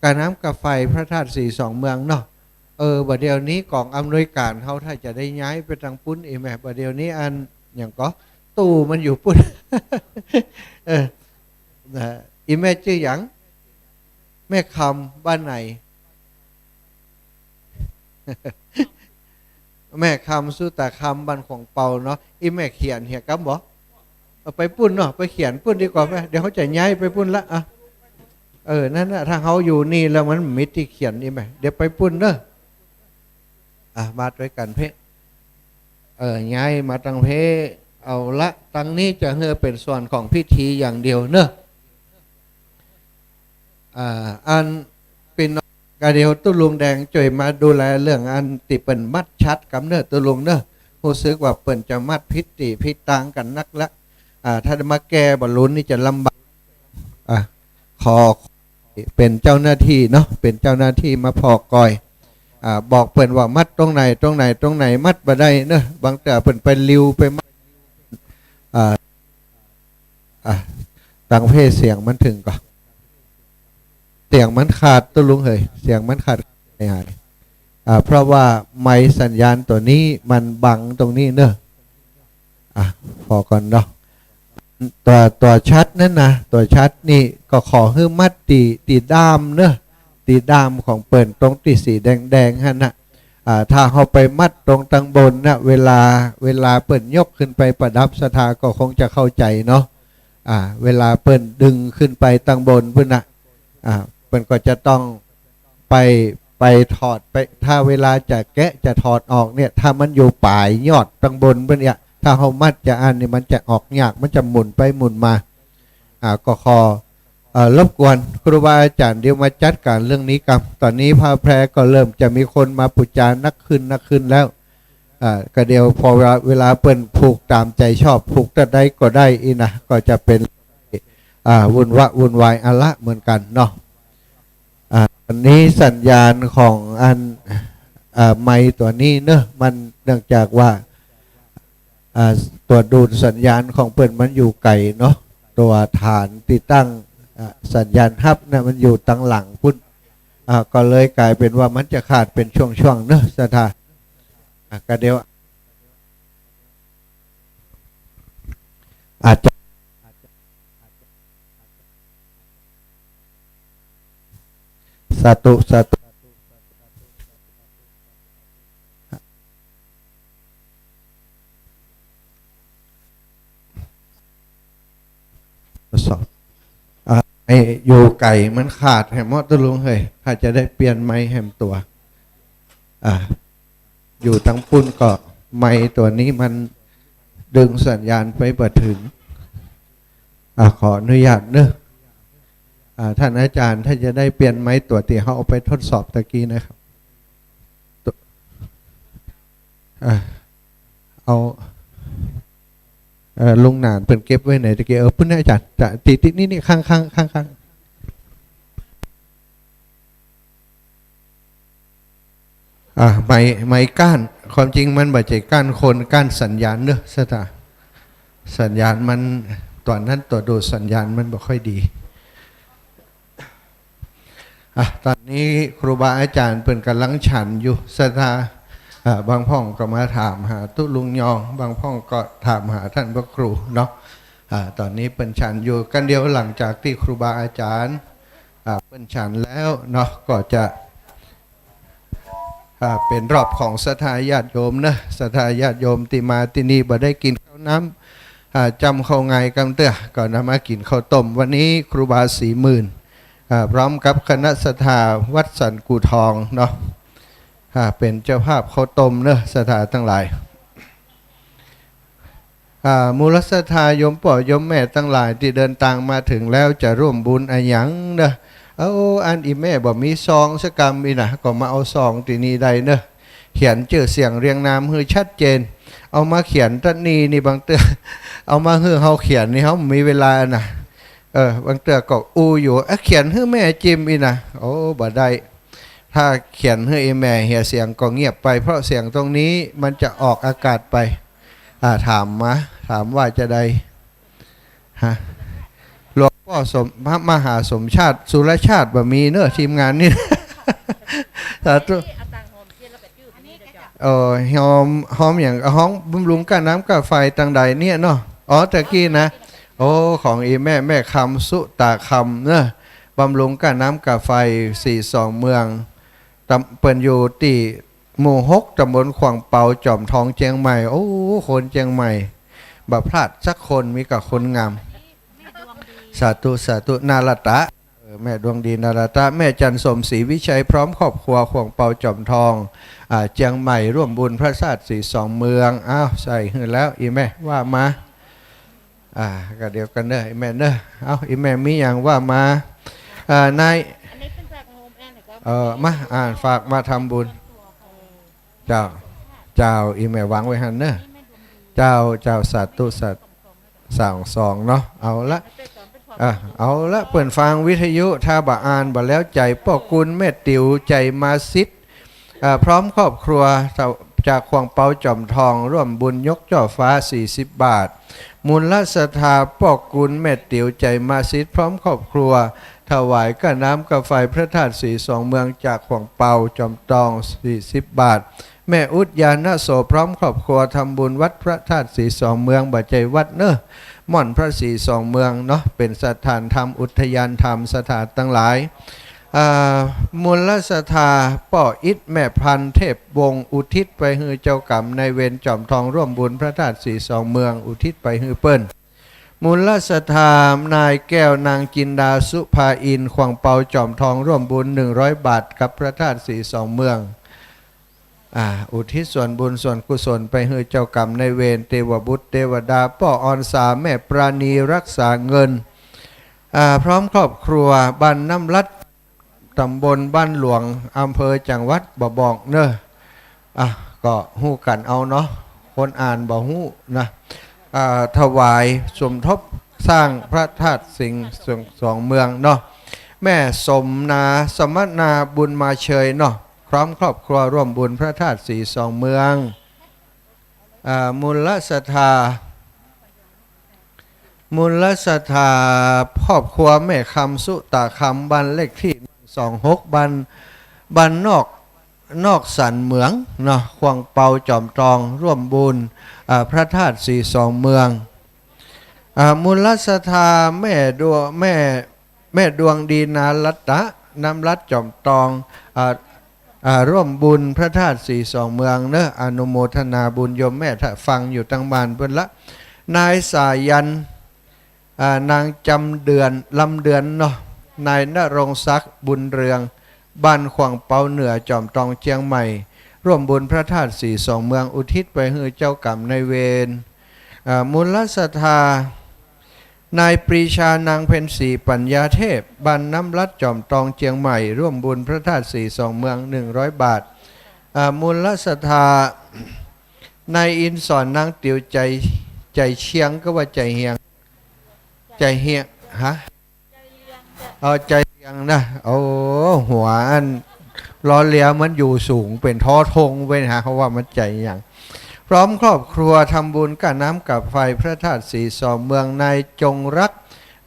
กาน้ำกาไฟพระธาตุสีสองเมืองเนาะบัดเดี๋ยวนี้กองอำนวยการเขาถ้าจะได้ย้ายไปทางปุ้นอีแม่บัดเดี๋ยวนี้อันอย่างก็ตู้มันอยู่ปุ้น อีแม่ชื่อหยังแม่คำบ้านไหน แม่คำสุตาคำบ้านของเปาเนาะอีแม่เขียนเหียกับบอกไปปุ้นเนาะไปเขียนปุ้นดีกว่าไหมเดี๋ยวเขาจะย้ายไปปุ้นละนั่นนะถ้าเขาอยู่นี่แล้วมันมิตรที่เขียนนี่ไหมเดี๋ยวไปปุ้นเนอะมาด้วยกันเพ่ย้ายมาตั้งเพ่เอาละตั้งนี้จะเป็นส่วนของพิธีอย่างเดียวเนอะอันเป็นกาเดียวตุลุงแดงจ่วยมาดูแลเรื่องอันติเปิ่นมัดชัดกับเนอะตุลุงเนอะรู้สึกว่าเปิ่นจะมัดพิษพิษต่างกันนักละถ้ามาแก้บอลลูนนี่จะลำบากขอเป็นเจ้าหน้าที่เนาะเป็นเจ้าหน้าที่มาพอกอยบอกเปิ่นว่ามัดตรงไหนมัดบ่ได้เนอะบางแต่เปิ่นไปริวไปมัดต่างเพศเสียงมันถึงก่อนเสียงมันขาดตุลุงเฮ้ยเสียงมันขาดหายเพราะว่าไมค์สัญญาณตัวนี้มันบังตรงนี้เนอะพอก่อนเนาะตัวชัดนั่นนะตัวชัดนี่ก็ขอให้มัดตีด้ามเนอะตีด้ามของเปิ่นตรงตีสีแดงฮะนะถ้าเขาไปมัดตรงตังบนนะเวลาเปิ่นยกขึ้นไปประดับสถาก็คงจะเข้าใจเนาะเวลาเปิ่นดึงขึ้นไปตังบนเพื่อนนะเปิ่นก็จะต้องไปถอดไปถ้าเวลาจะแกะจะถอดออกเนี่ยถ้ามันอยู่ปลายยอดตังบนเพื่อนเนี่ยถ้าเขามัดจะอันนี่มันจะออกยากมันจะหมุนไปหมุนมาก็ขอรบกวนครูบาอาจารย์เดี๋ยวมาจัดการเรื่องนี้กันตอนนี้พระแพรก็เริ่มจะมีคนมาปุจจานักขึ้นแล้วก็เดี๋ยวพอเวลาเปิ่นผูกตามใจชอบผูกแต่ได้ก็ได้อีนะก็จะเป็นวุ่นวายอะไรเหมือนกันเนาะอันนี้สัญญาณของอันไมค์ตัวนี้เนอะมันเนื่องจากว่าตัวดูดสัญญาณของเปิ่นมันอยู่ไกลเนาะตัวฐานติดตั้งสัญญาณฮับนะมันอยู่ตั้งหลังพุ่นก็เลยกลายเป็นว่ามันจะขาดเป็นช่วงๆเนอะสถาก็เดี๋ยวอาจจะสาธุสอบอยู่ไก่มันขาดแหมมอตุลุงเฮ้ยถ้าจะได้เปลี่ยนไม้แหมตัวอยู่ทั้งปุ้นก็ไม้ตัวนี้มันดึงสัญญาณไปบ่ถึงขออนุญาตเนอะท่านอาจารย์ถ้าจะได้เปลี่ยนไม้ตัวที่เขาเอาไปทดสอบตะกี้นะครับ เอาลุงหนานเปิ่นเก็บไว้ไหนตะเกียพุ่นอาจารย์จะติดนี่ข้างไม่ก้านความจริงมันบ่ใจก้านคนก้านสัญญาณเนอะสตาสัญญาณมันตอนนั้นตัวดูสัญญาณมันบ่ค่อยดีตอนนี้ครูบาอาจารย์เปิ่นกำลังฉันอยู่สตาบางพ่องก็มาถามหาตุลุงยองบางพ่องก็ถามหาท่านพระครูเนาะตอนนี้เปิ่นฉันอยู่กันเดียวหลังจากที่ครูบาอาจารย์เปิ่นฉันแล้วเนาะก็จะเป็นรอบของศรัทธาญาติโยมนะศรัทธาญาติโยมที่มาที่นี่บ่ได้กินข้าวน้ำจำเข้าไงกำเตื้อก่อนนำมากินข้าวต้มวันนี้ครูบา40,000พร้อมกับคณะศรัทธาวัดสันกูทองเนาะเป็นเจ้าภาพข้าวต้มเนอะศรัทธาทั้งหลายมูลศรัทธาโยมป่อโยมแม่ทั้งหลายที่เดินทางมาถึงแล้วจะร่วมบุญอันหยังเนอะอันอีแม่บอกมีซองสักกรรมอีนะก็มาเอาซองที่นี่ได้เนอะเขียนชื่อเสียงเรียงนามให้ชัดเจนเอามาเขียนตันนี่บางเตือเอามาให้เขาเขียนนี่เขามีเวลานะบางเตือก็อยู่เขียนให้แม่จิมอีนะบ่ได้ถ้าเขียนให้แม่เหียเสียงก็เงียบไปเพราะเสียงตรงนี้มันจะออกอากาศไปถามว่าจะได้หลวงพ่อพระมหาสมชาติสุรชาติบ่มีเนอะทีมงานนี่สาธุหอมอย่างห้องบำรุงก้าน้ำก้าไฟต่างใดเนี่ยเนาะตะกี้นะของอีแม่คำสุตาคำเนอะบำรุงก้าน้ำก้าไฟ42เมืองเปิ่นอยู่ที่หมู่6ตำบลขวางเปาจอมทองเชียงใหม่คนเชียงใหม่บ่พลาดสักคนมีกับคนงามสาธุนาลตะแม่ดวงดีนาลตะแม่จันสมศรีวิชัยพร้อมครอบครัวขวางเปาจอมทองเชียงใหม่ร่วมบุญพระธาตุ42เมืองใส่หื้อแล้วอีแม่ว่ามาก็เดียวกันเด้ออีแม่เด้ออีแม่มีอย่างว่ามาในมาฝากมาทำบุญเจ้าอีแม่วางไว้หันเนอะเจ้าสัตตุสัตสองเนาะเอาละเปิดฟังวิทยุถ้าบ่อ่านบ่แล้วใจพ่อกุลแม่ติ๋วใจมาซิดพร้อมครอบครัวจากขวางเปาจอมทองร่วมบุญยกจ่อฟ้า40 บาทมูลศรัทธาพ่อกุลแม่ติ๋วใจมาซิดพร้อมครอบครัวถวายก้าน้ำกาไฟพระธาตุ42เมืองจากขวางเปาจอมทอง40 บาทแม่อุทยานโสพร้อมครอบครัวทำบุญวัดพระธาตุ42เมืองบ่ใจวัดเนอะม่อนพระ42เมืองเนาะเป็นสถานธรรมอุทยานธรรมสถานตั้งหลายมูลศรัทธาป่ออิฐแม่พันเทพวงอุทิศไปฮือเจ้ากรรมในเวรจอมทองร่วมบุญพระธาตุ42เมืองอุทิศไปฮือเปิ้นมูลศรัทธานายแก้วนางจินดาสุภาอินขวางเปาจอมทองร่วมบุญ100 บาทกับพระธาตุ42เมืองอุทิศส่วนบุญส่วนกุศลไปให้เจ้ากรรมในเวรเทวบุตรเทวดาป่อออนสาแม่ปราณีรักษาเงินพร้อมครอบครัวบ้านน้ำลัดตำบลบ้านหลวงอำเภอจังหวัดบ่บอกเนอะก็หู้กันเอาเนาะคนอ่านบ่หู้นะถวายสมทบสร้างพระธาตุ42เมืองเนาะแม่สมนาสมนาบุญมาเชยเนาะพร้อมครอบครัวร่วมบุญพระธาตุ42เมืองมูลศรัทธาครอบครัวแม่คำสุตาคำบ้านเลขที่26บ้านนอกสันเหมืองเนาะขวางเปาจอมทองร่วมบุญพระธาตุ42เมืองมูลศรัทธาแม่ดวงดีนาลัตตะน้ำลัดจอมทองร่วมบุญพระธาตุ42เมืองเนอะอนุโมทนาบุญโยมแม่ถ้าฟังอยู่ตั้งบ้านเพิ่นละนายสายันนางจำเดือนลำเดือนเนาะนายณรงค์ศักดิ์บุญเรืองบ้านขวางเปาเหนือจอมทองเชียงใหม่ร่วมบุญพระธาตุ42เมืองอุทิศไปให้เจ้ากรรมในเวรมูลศรัทธานายปรีชานางเพ็ญศรีปัญญาเทพบ้านน้ำลัดจอมทองเชียงใหม่ร่วมบุญพระธาตุ42เมือง100 บาทมูลศรัทธา นายอินสอนนางติวใจเชียงก็ว่าใจเฮียงใจเฮียงฮะเอาใจเฮียงนะโอ้หัวอันล้อเลียมันอยู่สูงเป็นท้อทงเป็นหาเขาว่ามันใจอย่างพร้อมครอบครัวทำบุญกับน้ำกับไฟพระธาตุสีสอเมืองนายจงรัก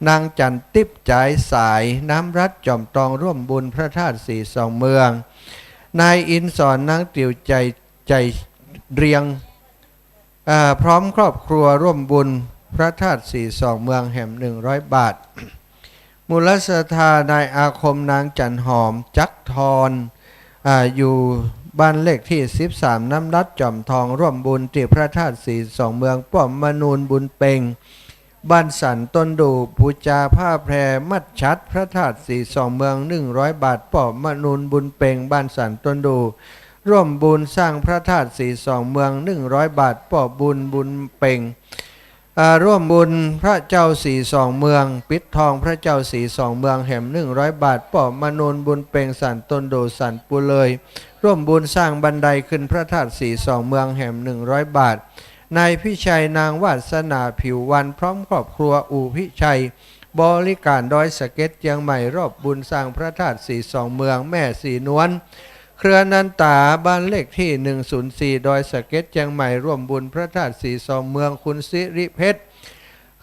นางจันติบจ่ายสายน้ำรัดจอมตองร่วมบุญพระธาตุสีสองเมืองนายอินสอนนางติวใจเรียงพร้อมครอบครัวร่วมบุญพระธาตุสีสองเมืองแห่ม100 บาทมูลศรัทธานายอาคมนางจันหอมจักทรอยู่บ้านเลขที่13น้ำรัดจอมทองร่วมบุญที่พระธาตุสีสองเมืองป้อมมนูนบุญเปงบ้านสันต้นดูปูจาผ้าแพรมัดชัดพระธาตุสีสองเมือง100 บาทป้อมมนูนบุญเปงบ้านสันต้นดูร่วมบุญสร้างพระธาตุสีสองเมือง100 บาทป้อบุญเปงร่วมบุญพระเจ้าสีสองเมืองปิดทองพระเจ้าสีสองเมืองแห่ม100 บาทป้อมนูนบุญเปงสันต้นดูสันปูเลยร่วมบุญสร้างบันไดขึ้นพระธาตุสีสองเมืองแห่ม100 บาทนายพิชัยนางวาสนาผิววันพร้อมครอบครัวอู่พิชัยบริการดอยสะเก็ดเชียงใหม่รอบบุญสร้างพระธาตุสีสองเมืองแม่สีนวลเครือนันตาบ้านเลขที่104ดอยสะเก็ดเชียงใหม่ร่วมบุญพระธาตุสีสองเมืองคุณสิริเพชร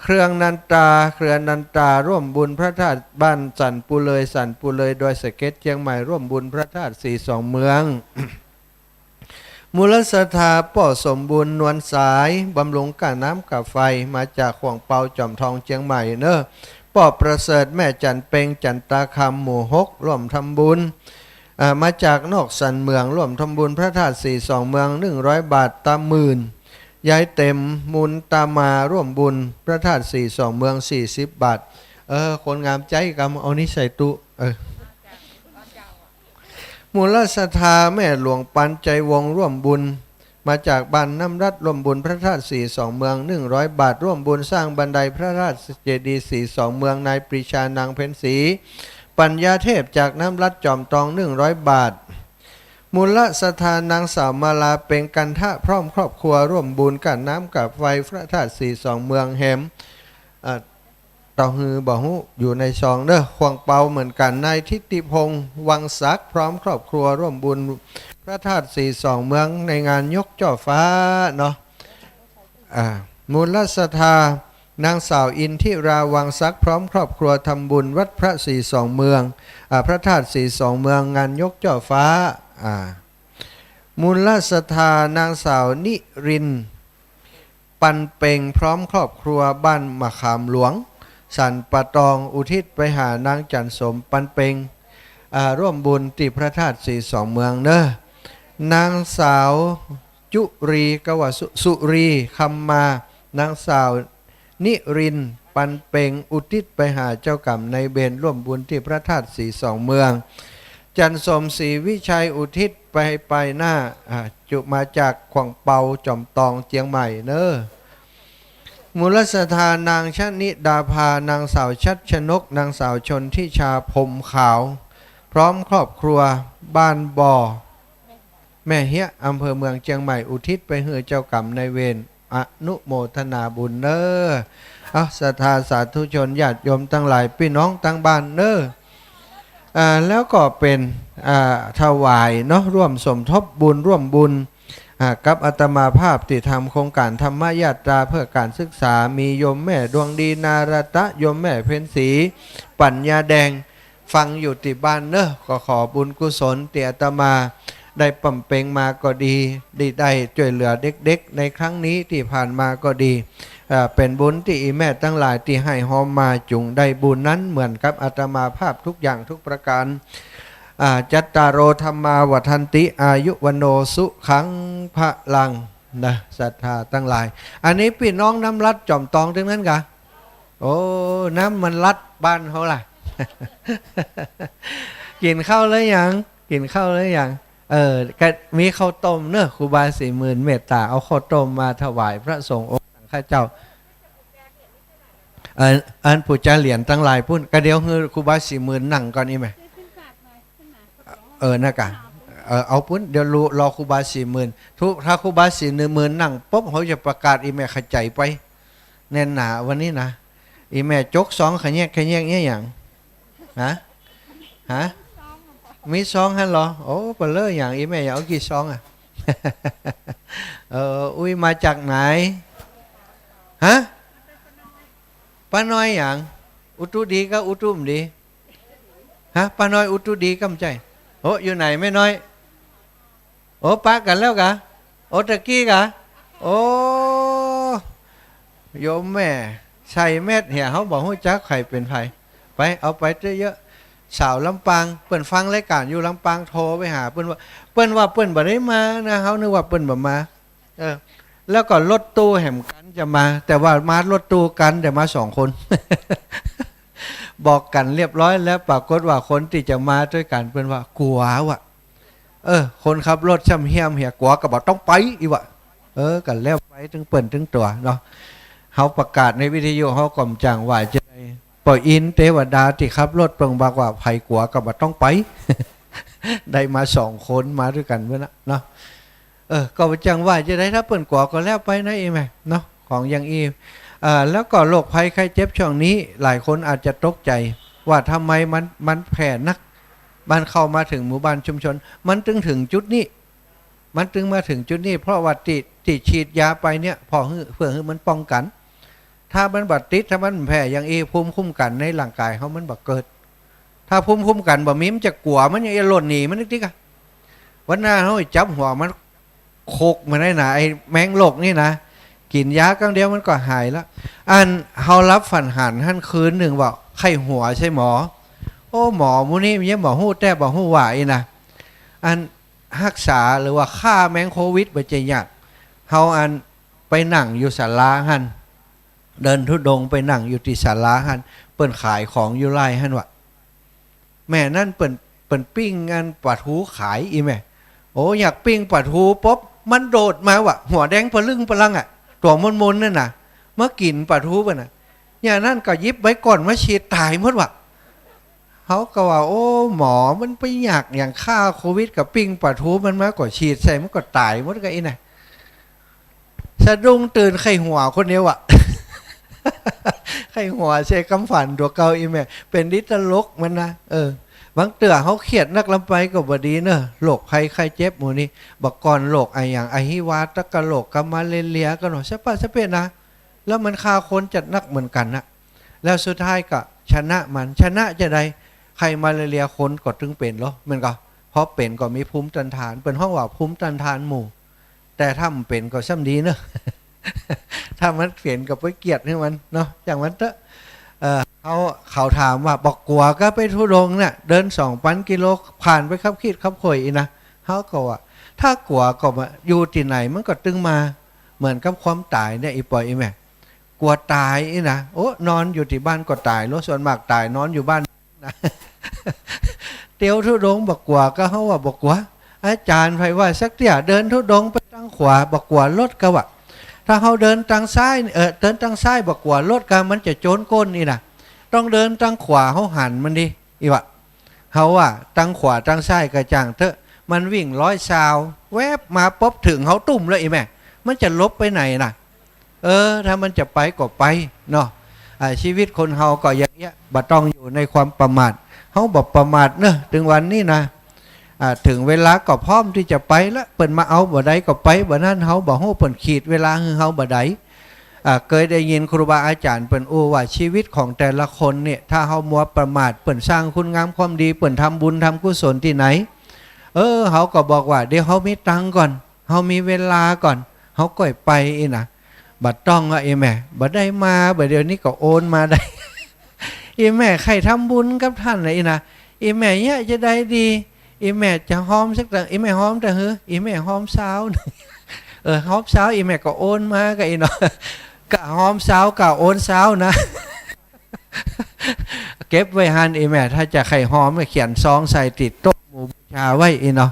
เครือนันตาร่วมบุญพระธาตุบ้านสันปูเลยดอยสะเก็ดเชียงใหม่ร่วมบุญพระธาตุสีสองเมือง มูลศรัทธาป่อสมบูรณ์นวลสายบำรุงกับน้ำกับไฟมาจากขวงเปาจอมทองเชียงใหม่เนอะป่อประเสริฐแม่จันเปงจันตาคำหมู่6ร่วมทำบุญมาจากนอกสันเมืองร่วมทำบุญพระธาตุสีสองเมือง100 บาทตามหมื่นยายเต็มมุนตามาร่วมบุญพระธาตุสีสองเมือง40 บาทคนงามใจกำเอานี้ใส่ตุมูลศรัทธาแม่หลวงปันใจวงร่วมบุญมาจากบ้านน้ำรัดร่วมบุญพระธาตุสีสองเมือง100 บาทร่วมบุญสร้างบันไดพระธาตุเจดีย์สีสองเมืองนายปรีชานางเพ็ญศรีปัญญาเทพจากน้ำรัดจอมตอง100 บาทมูลศรัทธานางสาวมาลาเป็นกันทะพร้อมครอบครัวร่วมบุญกันน้ำกับไฟพระธาตุสีสองเมืองแหมเต่าฮือบ่ฮู้อยู่ในซองเด้อขวงเปาเหมือนกันนายทิติพงศ์วังศักดิ์พร้อมครอบครัวร่วมบุญพระธาตุสีสองเมืองในงานยกจ่อฟ้าเนาะมูลศรัทธานางสาวอินทิราวังศักดิ์พร้อมครอบครัวทำบุญวัดพระสีสองเมืองพระธาตุสีสองเมืองงานยกจ่อฟ้ามูลศรัทธานางสาวนิรินปันเปงพร้อมครอบครัวบ้านมะขามหลวงสันปะตองอุทิศไปหานางจันสมปันเปงร่วมบุญที่พระธาตุสีสองเมืองเนอะนางสาวจุรีกวสุรีคำมานางสาวนิรินปันเปงอุทิศไปหาเจ้ากรรมในเบนร่วมบุญที่พระธาตุสีสองเมืองจันสมศรีวิชัยอุทิศไปหน้าจุมาจากขวงเปาจอมตองเจียงใหม่เนอะมูลศรัทธานางชนิดาภานางสาวชัดชนกนางสาวชนทิชาพรมขาวพร้อมครอบครัวบ้านบ่อแม่เฮียอำเภอเมืองเชียงใหม่อุทิศไปเหือเจ้ากรรมในเวรอนุโมทนาบุญเนอศรัทธาสาธุชนญาติโยมทั้งหลายพี่น้องทั้งบ้านเนอแล้วก็เป็นถวายเนาะร่วมสมทบบุญร่วมบุญกับอาตมาภาพที่ทำโครงการธรรมยาตราเพื่อการศึกษามีโยมแม่ดวงดีนารตะโยมแม่เพ็ญศรีปัญญาแดงฟังอยู่ที่บ้านเนอะก็ขอบุญกุศลที่อาตมาได้ปั่มเปงมาก็ดีได้ช่วยเหลือเด็กๆในครั้งนี้ที่ผ่านมาก็ดีเป็นบุญที่แม่ทั้งหลายที่ให้หอมมาจุงได้บุญนั้นเหมือนกับอาตมาภาพทุกอย่างทุกประการจัตตารโอธรรมาวัฏันติอายุวโนสุขังพระลังนะศรัทธาทั้งหลายอันนี้พี่น้องน้ำรัดจอมตองทั้งนั้นกะโอ้น้ำมันรัดบ้านเขาล่ะ กินข้าวเลยยังกินข้าวเลยยังก็มีข้าวต้มเนอะครูบา40,000เมตตาเอาข้าวต้มมาถวายพระสงฆ์องค์สังฆเจ้าอันผู้จ่าเหรียญตั้งหลายพุ่นก็เดี๋ยวคือครูบา40,000นั่งก่อนนี่ไหมน่ะกะ เอาปุ้นเดี๋ยวรอครูบา40,000ทุกถ้าครูบา40,000นั่งปุ๊บเขาจะประกาศอีแม่ขจายไปแน่นหนาวันนี้นะอีแม่จก2ขะแยกเนี่ยอย่างฮะมี2ฮะเหรอโอ้เปลืออย่างอีแม่อยากเอากี่2อ่ะ อุ้ยมาจากไหนฮะป้าน้อยอย่างอุตุดีก็อุตุมดีฮะป้าน้อยอุตุดีก็ไม่ใช่โอ้อยู่ไหนไม่น้อยโอ้ปะกันแล้วกะโอ้ตะกี้กะโอ้โยมแม่ใส่เม็ดเหี่ยเขาบอกว่าจักใครเป็นใครไปเอาไปเยอะๆสาวลำปางเปิ้นฟังรายการอยู่ลำปางโทรไปหาเปิ้นว่าเปิ้นบ่ได้มานะเขานึกว่าเปิ้นบ่มาแล้วก็รถตู้แห่มกันจะมาแต่ว่ามารถตู้กันแต่มา2 คน บอกกันเรียบร้อยแล้วปรากฏว่าคนที่จะมาด้วยกันเปิ้นว่ากลัวว่ะคนขับรถช่ำเหี้ยมเหี่ยกลัวก็บอกต้องไปอีวะกันแล้วไปถึงเปิ้นถึงตัวเนาะเขาประกาศในวิทยุเขากล่อมจังว่าจะได้ปล่อยอินเทวดาที่ขับรถเปิงบอกว่าภัยกลัวก็บอกต้องไป ได้มา2 คนมาด้วยกันเมื่อนะเนาะก็จังว่าจะได้ถ้าเปิ้นกลัวก็แล้วไปนะอีแม่เนาะของอย่างอีแล้วก็โรคภัยไข้เจ็บช่วงนี้หลายคนอาจจะตกใจว่าทำไมมันแผ่นักมันเข้ามาถึงหมู่บ้านชุมชนมันถึงจุดนี้มันถึงมาถึงจุดนี้เพราะว่าติดฉีดยาไปเนี่ยเพื่อให้มันป้องกันถ้ามันบัดติดถ้ามันแผ่อย่างภูมิคุ้มกันในร่างกายเขามันบัดเกิดถ้าภูมิคุ้มกันบ่มีมันจะกลัวมันยังหล่นหนีมันติ๊กวันหน้าเขาจับหัวมันโคกมาได้นะไอ้แมงโลกนี่นะกินยากังเดียวมันก็หายแล้วเขารับฝันหันท่านคืนหนึ่งว่าไข้หัวใช่หมอโอ้หมอมูนี่ยังบอกหู้แต่บอกหู้ไหวนะรักษาหรือว่าฆ่าแมงโควิดไปจะยากเขาไปนั่งอยู่ศาลาหันเดินทุดงไปนั่งอยู่ที่ศาลาหันเปิ่นขายของอยู่ไร่หันวะแม่นั่นเปิ่นปิ้งปลาทูขายอีแม่โอ้อยากปิ้งปลาทูปุ๊บมันโดดมาวะหัวแดงปลึงปลังตัวมนนั่นน่ะเมื่อกินปลาทูป่ะน่ะอย่างนั้นก็ยิบไว้ก่อนมาฉีดตายหมดวะเขาก็ว่าโอ้หมอมันไปอยากอย่างฆ่าโควิดกับปิ้งปลาทูมันมากกว่าฉีดใส่มันก็ตายหมดก็อีน่ะสะดุ้งตื่นไข้หัวคนเดียวอะไข้หัวเชกำฝันตัวเก่าอีแม่เป็นดิตลกมันนะบางเตือเขาเครียดนักลำไปก็บดีเนอะโรคภัยไข้เจ็บหมู่นี้บอกก่อนโรคไออย่างไอฮิวาตะกะโรคกามาเลเรียกันหน่อยใช่ปะใช่เป็นนะแล้วมันฆ่าคนจัดนักเหมือนกันนะแล้วสุดท้ายก็ชนะมันชนะจะได้ใครมาเลเรียคนก็ถึงเป็นหรอมันก็เพราะเป็นก็มีภูมิต้านทานเป็นห้องว่าภูมิต้านทานหมู่แต่ถ้ามันเป็นก็ซ้ำดีเนอะถ้ามันเปลี่ยนกับไปเกียรติให้มันเนาะอย่างมันเถอะเขาถามว่าบอกกลัวก็ไปทุดงเนี่ยเดิน2,000 กิโลผ่านไปขับขีดขับข่อยอีนะเขาก็ว่าถ้ากลัวก็มาอยู่ที่ไหนมันก็ตึงมาเหมือนกับความตายเนี่ยอีปอยอีแม่กลัวตายอีนะโอ้นอนอยู่ที่บ้านก็ตายแล้วส่วนมากตายนอนอยู่บ้านนะ เตียวทุดงบอกกลัวก็เขาว่าบอกกลัวอาจารย์ไพว่าสักเตี่ยเดินทุดงไปทางขวาบอกกลัวรถก็ว่าถ้าเขาเดินทางซ้ายเดินทางซ้ายบอกกลัวรถกันมันจะโจรก้นนี่นะต้องเดินทางขวาเขาหันมันดิอีวะเขาว่าทางขวาทางซ้ายกระจ่างเถอะมันวิ่ง100 ซาวแวบมาป๊บถึงเขาตุ่มเลยอีแม่มันจะลบไปไหนนะถ้ามันจะไปก็ไปเนาะชีวิตคนเฮาก็อย่างเงี้ยบ่ต้องอยู่ในความประมาทเขาบอกประมาทเนอะถึงวันนี้นะถึงเวลาก็พร้อมที่จะไปแล้วเปิ่นมาเอาบ่ได้ก็ไปบ่นั่นเฮาบ่ฮู้เปิ่นขีดเวลาคือเฮาบ่ได้เคยได้ยินครูบาอาจารย์เปิ่นว่าชีวิตของแต่ละคนเนี่ยถ้าเฮามัวประมาทเปิ่นสร้างคุณงามความดีเปิ่นทำบุญทำกุศลที่ไหนเฮาก็บอกว่าเดี๋ยวเฮามีตังค์ก่อนเฮามีเวลาก่อนเฮาก็ไปอีนะบัดต้องอ่ะแม่บัดได้มาบัดเดี๋ยวนี้ก็โอนมาได้ แม่ใครทำบุญกับท่านน่ะอีนะแม่เนี่ยจะได้ดีแม่จะหอมสักแต่แม่หอมแต่แม่หอมสาวหอมสาวแม่ก็โอนมาก็เนาะกะหอมสาวกะโอนสาวนะ เก็บไว้หันแม่ถ้าจะไข่หอมเขียนซองใส่ติดโต๊ะหมู่บูชาไว้เนาะ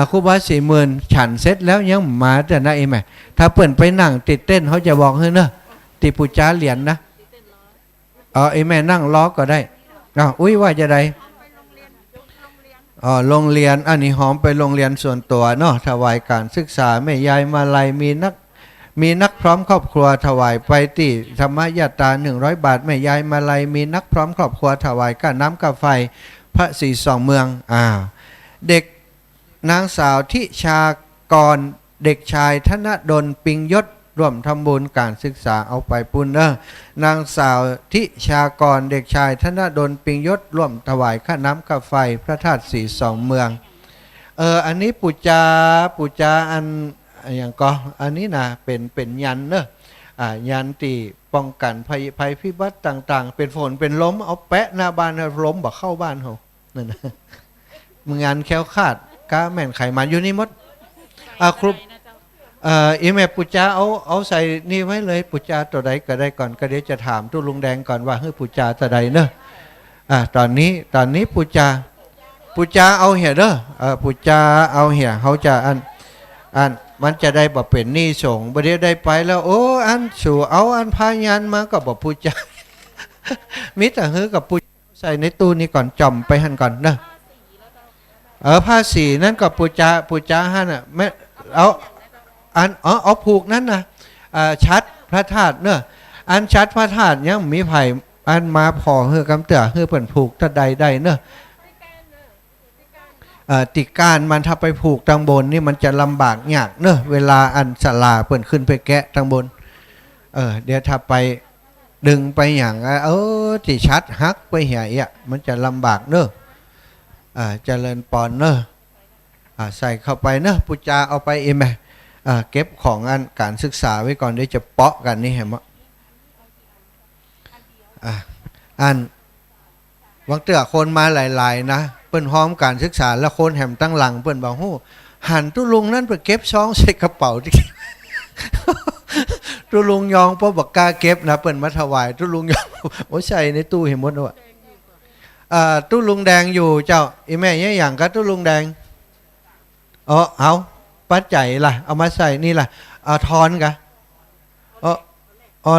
ครูบา40,000ฉันเสร็จแล้วยังมาแต่นะแม่ถ้าเปิ่นไปนั่งติดเต้นเขาจะบอกเฮ้ยเนอะติดปูจ้าเหรียญนะแม่นั่งล้อก็ได้อุ้ยว่าจะได้ โรงเรียนอันนี้หอมไปโรงเรียนส่วนตัวเนาะถวายการศึกษาแม่ยายมาลัยมีนักพร้อมครอบครัวถวายไปที่ธรรมยตรา100 บาทแม่ยายมาลัยมีนักพร้อมครอบครัวถวายค่าน้ำค่าไฟพระศรีสองเมืองเด็กนางสาวทิชากรเด็กชายธนดลปิงยศร่วมทำบุญการศึกษาเอาไปปุณเนนางสาวทิชากรเด็กชายธนดลปิงยศร่วมถวายค่าน้ำค่าไฟพระธาตุศรีสองเมืองอันนี้ปุจจาอันอย่างก็อันนี้นะเป็นยันเนอะยันตีป้องกันภัยพิบัติต่างๆเป็นฝนเป็นล้มเอาแปะหน้าบ้านล้มบ่เข้าบ้านเขานั่นนะมึงงานแค้วคาดก้าแม่นไขมันอยู่นี่มดครุบอีแม่ปุจจาเอาใส่นี่ไว้เลยปุจจาตัวใดก็ได้ก่อนก็เดี๋ยวจะถามตู้ลุงแดงก่อนว่าเฮ้ยปุจจาตัวใดเนอะตอนนี้ปุจจาเอาเหี้ยเด้อปุจจาเอาเหี้ยเขาจะอันมันจะได้บ่เป็นหนี้สงฆ์บ่ได้ได้ไปแล้วโอ้อันสู่เอาอันพายันมาก็บ่ปุจจามิแต่ฮือกับปุจจาใส่ในตู้นี้ก่อนจอมไปหั่นก่อนเนอะผ้าสีนั่นก็ปุจจาหั่นน่ะแม่เอาผูกนั้นนะชัดพระธาตุเนอะอันชัดพระธาตุยังมีไผ่อันมาพอเฮือกำเตือเฮือเปิ่นผูกถ้าใดเนอะติการมันถ้าไปผูกทางบนนี่มันจะลำบากยากเนอะเวลาอันสลาเปิ่นขึ้นไปแกะทางบนเดี๋ยวถ้าไปดึงไปอย่างที่ชัดฮักไปเหี่ยมันจะลำบากเนอะเจริญปอนเนอะใส่เข้าไปเนอะปุจจาเอาไปเองไหมเก็บของอันการศึกษาไว้ก่อนเดี๋ยวจะเปาะกันนี่เห็นไหมอันวังเตือคนมาหลายๆนะเปิ้นห้อมการศึกษาแล้วคนแหมตั้งหลังเปิ้นบอกโหหันตุลุงนั่นไปเก็บซองใส่กระเป๋าที่ตุลุงยองเพราะบอกกล้าเก็บนะเปิ้นมาถวายตุลุงยองโอ้ใส่ในตู้เห็นหมดด้วยตุลุงแดงอยู่เจ้าอีแม่เนี่ยอย่างกับตุลุงแดงเอาปัจจัยล่ะเอามาใส่นี่ล่ะทอนกะ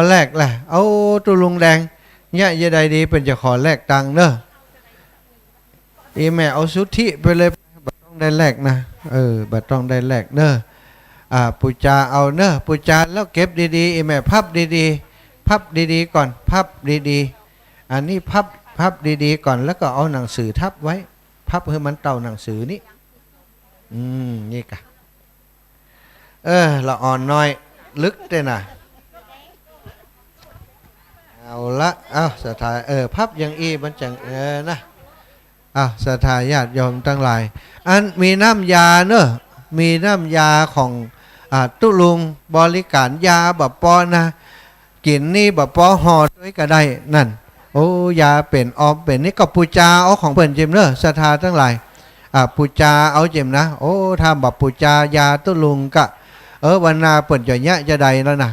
แลกล่ะเอาตุลุงแดงเนี่ยยังไงดีเป็นจะขอแลกตังค์เนอะอีแม่เอาสุทธิไปเลยบัดต้องได้แลกนะบัดต้องได้แลกเนอะปุจจาเอาเนอะปุจจาแล้วเก็บดีๆอีแม่พับดีๆก่อนพับดีๆอันนี้พับดีๆก่อนแล้วก็เอาหนังสือทับไว้พับให้มันเต่าหนังสือนี้นี่กะละอ่อนน้อยลึกได้น่ะเอาละสถาพับอย่างอีมันจังนะสถาญาติโยมทั้งหลายอันมีน้ำยาเนอะมีน้ำยาของตุลุงบริการยาแบบปอนะกินนี่แบบปอห่อด้วยก็ได้นั่นโอ้ยาเป็นออมเป็นนี่ก็ปุจจาเอาของเปิ่นเจมเนอะสถาทั้งหลายปุจจาเอาเจมนะโอ้ทำแบบปุจจายาตุลุงกะวันนาเปิ่นจะยะจะใดแล้วนะ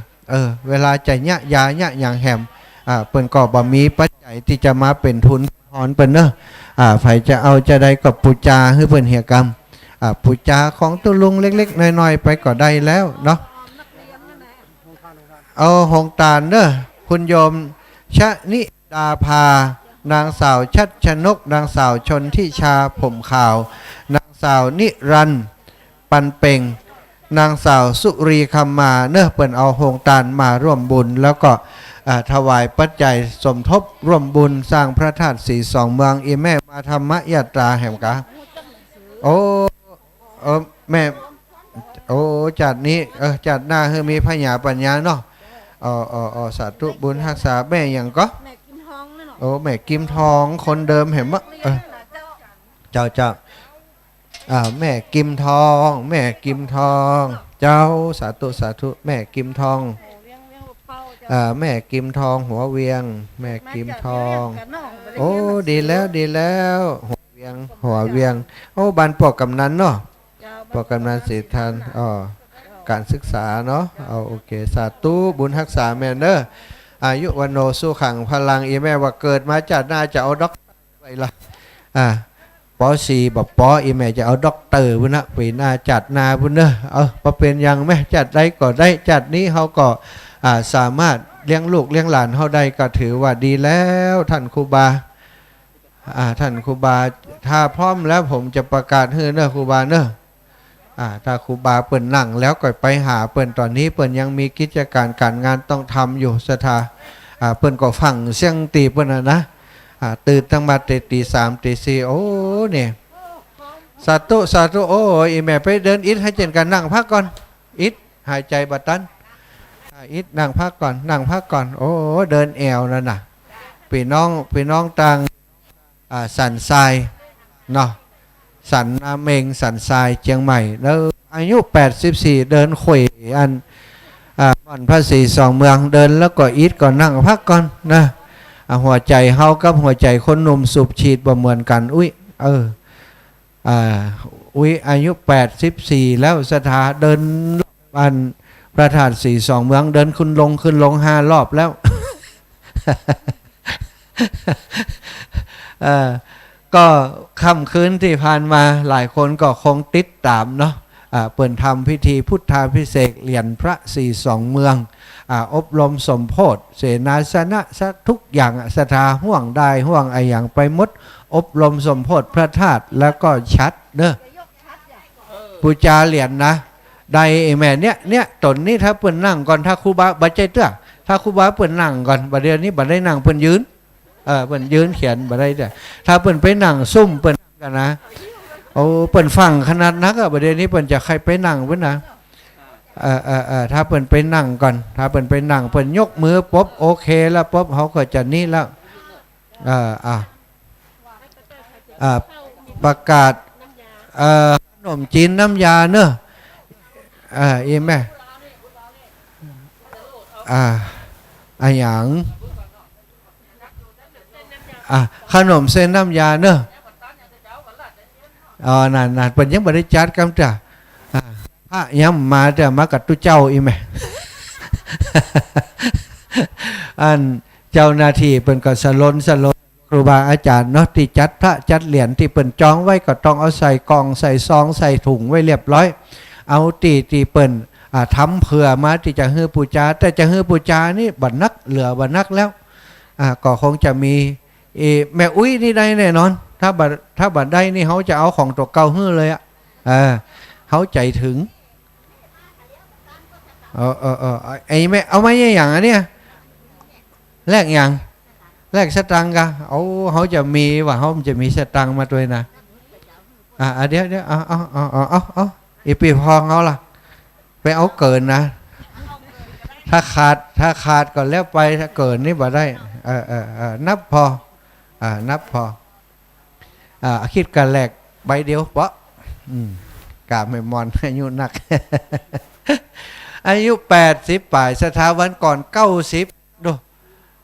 เวลาจะยะยาอย่างแหมเปิ่นก็บ่มีปัจจัยที่จะมาเป็นทุนหอนเปิ่นเนอะไผจะเอาจะใดกับปุจจาให้เปิ่นเหียกรรมปุจจาของตุลุงเล็กๆน้อยๆไปก็ได้แล้วเนาะเอาหงตาลเนอะคุณโยมชะนิดาภานางสาวชัดชนกนางสาวชนทิชาผมขาวนางสาวนิรันดร์ปันเป่งนางสาวสุรีคำมาเนอะเปิ่นเอาหงตาลมาร่วมบุญแล้วก็ถวายปัจจัยสมทบร่วมบุญสร้างพระธาตุศรีสองเมืองอีแม่มาธรรมยตราแห่งกะแม่จัดนี้จัดหน้าคือมีพญาปัญญาเนาะสาธุบุญรักษาแม่อย่างก็แม่กิมทองคนเดิมเห็นมั้ยเจ้าแม่กิมทองแม่กิมทองเจ้าสาธุแม่กิมทองแม่กิมทองหัวเวียงแม่กิมทองโอ้ดีแล้วหัวเวียงโอ้บ้านปอกกำนันเนาะปอกกำนันศรีทันการศึกษาเนาะโอเคสาธุบุญรักษาแม่เนอะอายุวันโนสู้ขังพลังอีแม่ว่าเกิดมาจัดหน้าจะเอาด็อกเตอร์ไปละป.4 บอกป.อีแม่จะเอาด็อกเตอร์พุ่นนะปีหน้าจัดนาพุ่นเนอะพอเป็นยังแม่จัดได้ก็ได้จัดนี้เขาก็สามารถเลี้ยงลูกเลี้ยงหลานเขาได้ก็ถือว่าดีแล้วท่านครูบา ท่านครูบาถ้าพร้อมแล้วผมจะประกาศให้เนอะครูบาเนอะถ้าครูบาเปิ่นนั่งแล้วก็ไปหาเปิ่นตอนนี้เปิ่นยังมีกิจการการงานต้องทำอยู่สถาเปิ่นก็ฟังเสียงตีเปิ่นนะตื่นตั้งมาตีสามตีสี่โอ้เนี่ยสาธุสาธุโอ้ยแม่ไปเดินอิฐให้เจนกันนั่งพักก่อนอิฐหายใจบัดตันอิฐนั่งพักก่อนนั่งพักก่อนโอ้เดินแอวนั่นน่ะพี่น้องต่างสันทรายเนาะสันนาเมงสันทรายเชียงใหม่แล้วอายุ84เดินข่อยอันบ่อนพระศรีสองเมืองเดินแล้วก็อิฐก่อนนั่งพักก่อนนะหัวใจเฮากับหัวใจคนหนุ่มสูบฉีดบ่เหมือนกันอุ้ยอายุ84แล้วสถาเดินอันพระธาตุศรีสองเมืองเดินขึ้นลง5 รอบแล้ว ก็ค่ำคืนที่ผ่านมาหลายคนก็คงติดตามเนาะเปิดทำพิธีพุทธาภิเษกเหรียญพระศรีสองเมืองอบรมสมโพธิเสนาสนะทุกอย่างสถาห่วงได้ห่วงไออย่างไปมดอบรมสมโพธิพระธาตุแล้วก็ชัดเนอะปูจาเหรียญนะได้แม่เนี่ยตนนี้ถ้าเปิ่นนั่งก่อนถ้าครูบาบัดใจเตื้อถ้าครูบาเปิ่นนั่งก่อนบัดเดี๋ยวนี้บัดได้นั่งเปิ่นยืนเปิ่นยืนเขียนบัดได้เด้อถ้าเปิ่นไปนั่งซุ่มเปิ่นกันนะโอ้เปิ่นฟังขนาดนักบัดเดี๋ยวนี้เปิ่นจะใครไปนั่งเพิ่นนะถ้าเปิ่นไปนั่งก่อนถ้าเปิ่นไปนั่งเปิ่นยกมือปุ๊บโอเคแล้วปุ๊บเขาก็จะนี่แล้วประกาศขนมจีนน้ำยาเนอะอีแม่อย่างขนมเส้นน้ำยาเนอะนั่นเป็นยังบริจาคกำจ้ะพระย้ำมาแต่มากับตุเจ้าอีแม่ อันเจ้าหน้าที่เป็นก็สลนครูบาอาจารย์เนาะที่จัดพระจัดเหรียญที่เป็นจองไว้ก็ต้องเอาใส่กล่องใส่ซองใส่ถุงไว้เรียบร้อยเอาตีเปิ่นทำเผื่อมาที่จะฮื้อปูจาแต่จะฮื้อปูจานี่บัดนักเหลือบัดนักแล้วก็คงจะมีแม่อุ้ยนี่ได้แน่นอนถ้าบัดได้นี่เขาจะเอาของตัวเก่าฮื้อเลยเขาใจถึงไอ้แม่เอาไม้อย่างอันเนี้ยแลกอย่างแลกสตังค์กะเขาจะมีว่าเขาจะมีสตังค์มาด้วยนะเดี๋ยวเอาอีปีพองเขาล่ะไปเอาเกินนะถ้าขาดก่อนแล้วไปถ้าเกินนี่บ่ได้นับพอนับพอคิดกันแหลกใบเดียวเปาะกาไม่มอนอายุนัก อายุ80ป่ายสถาวันก่อน90ดู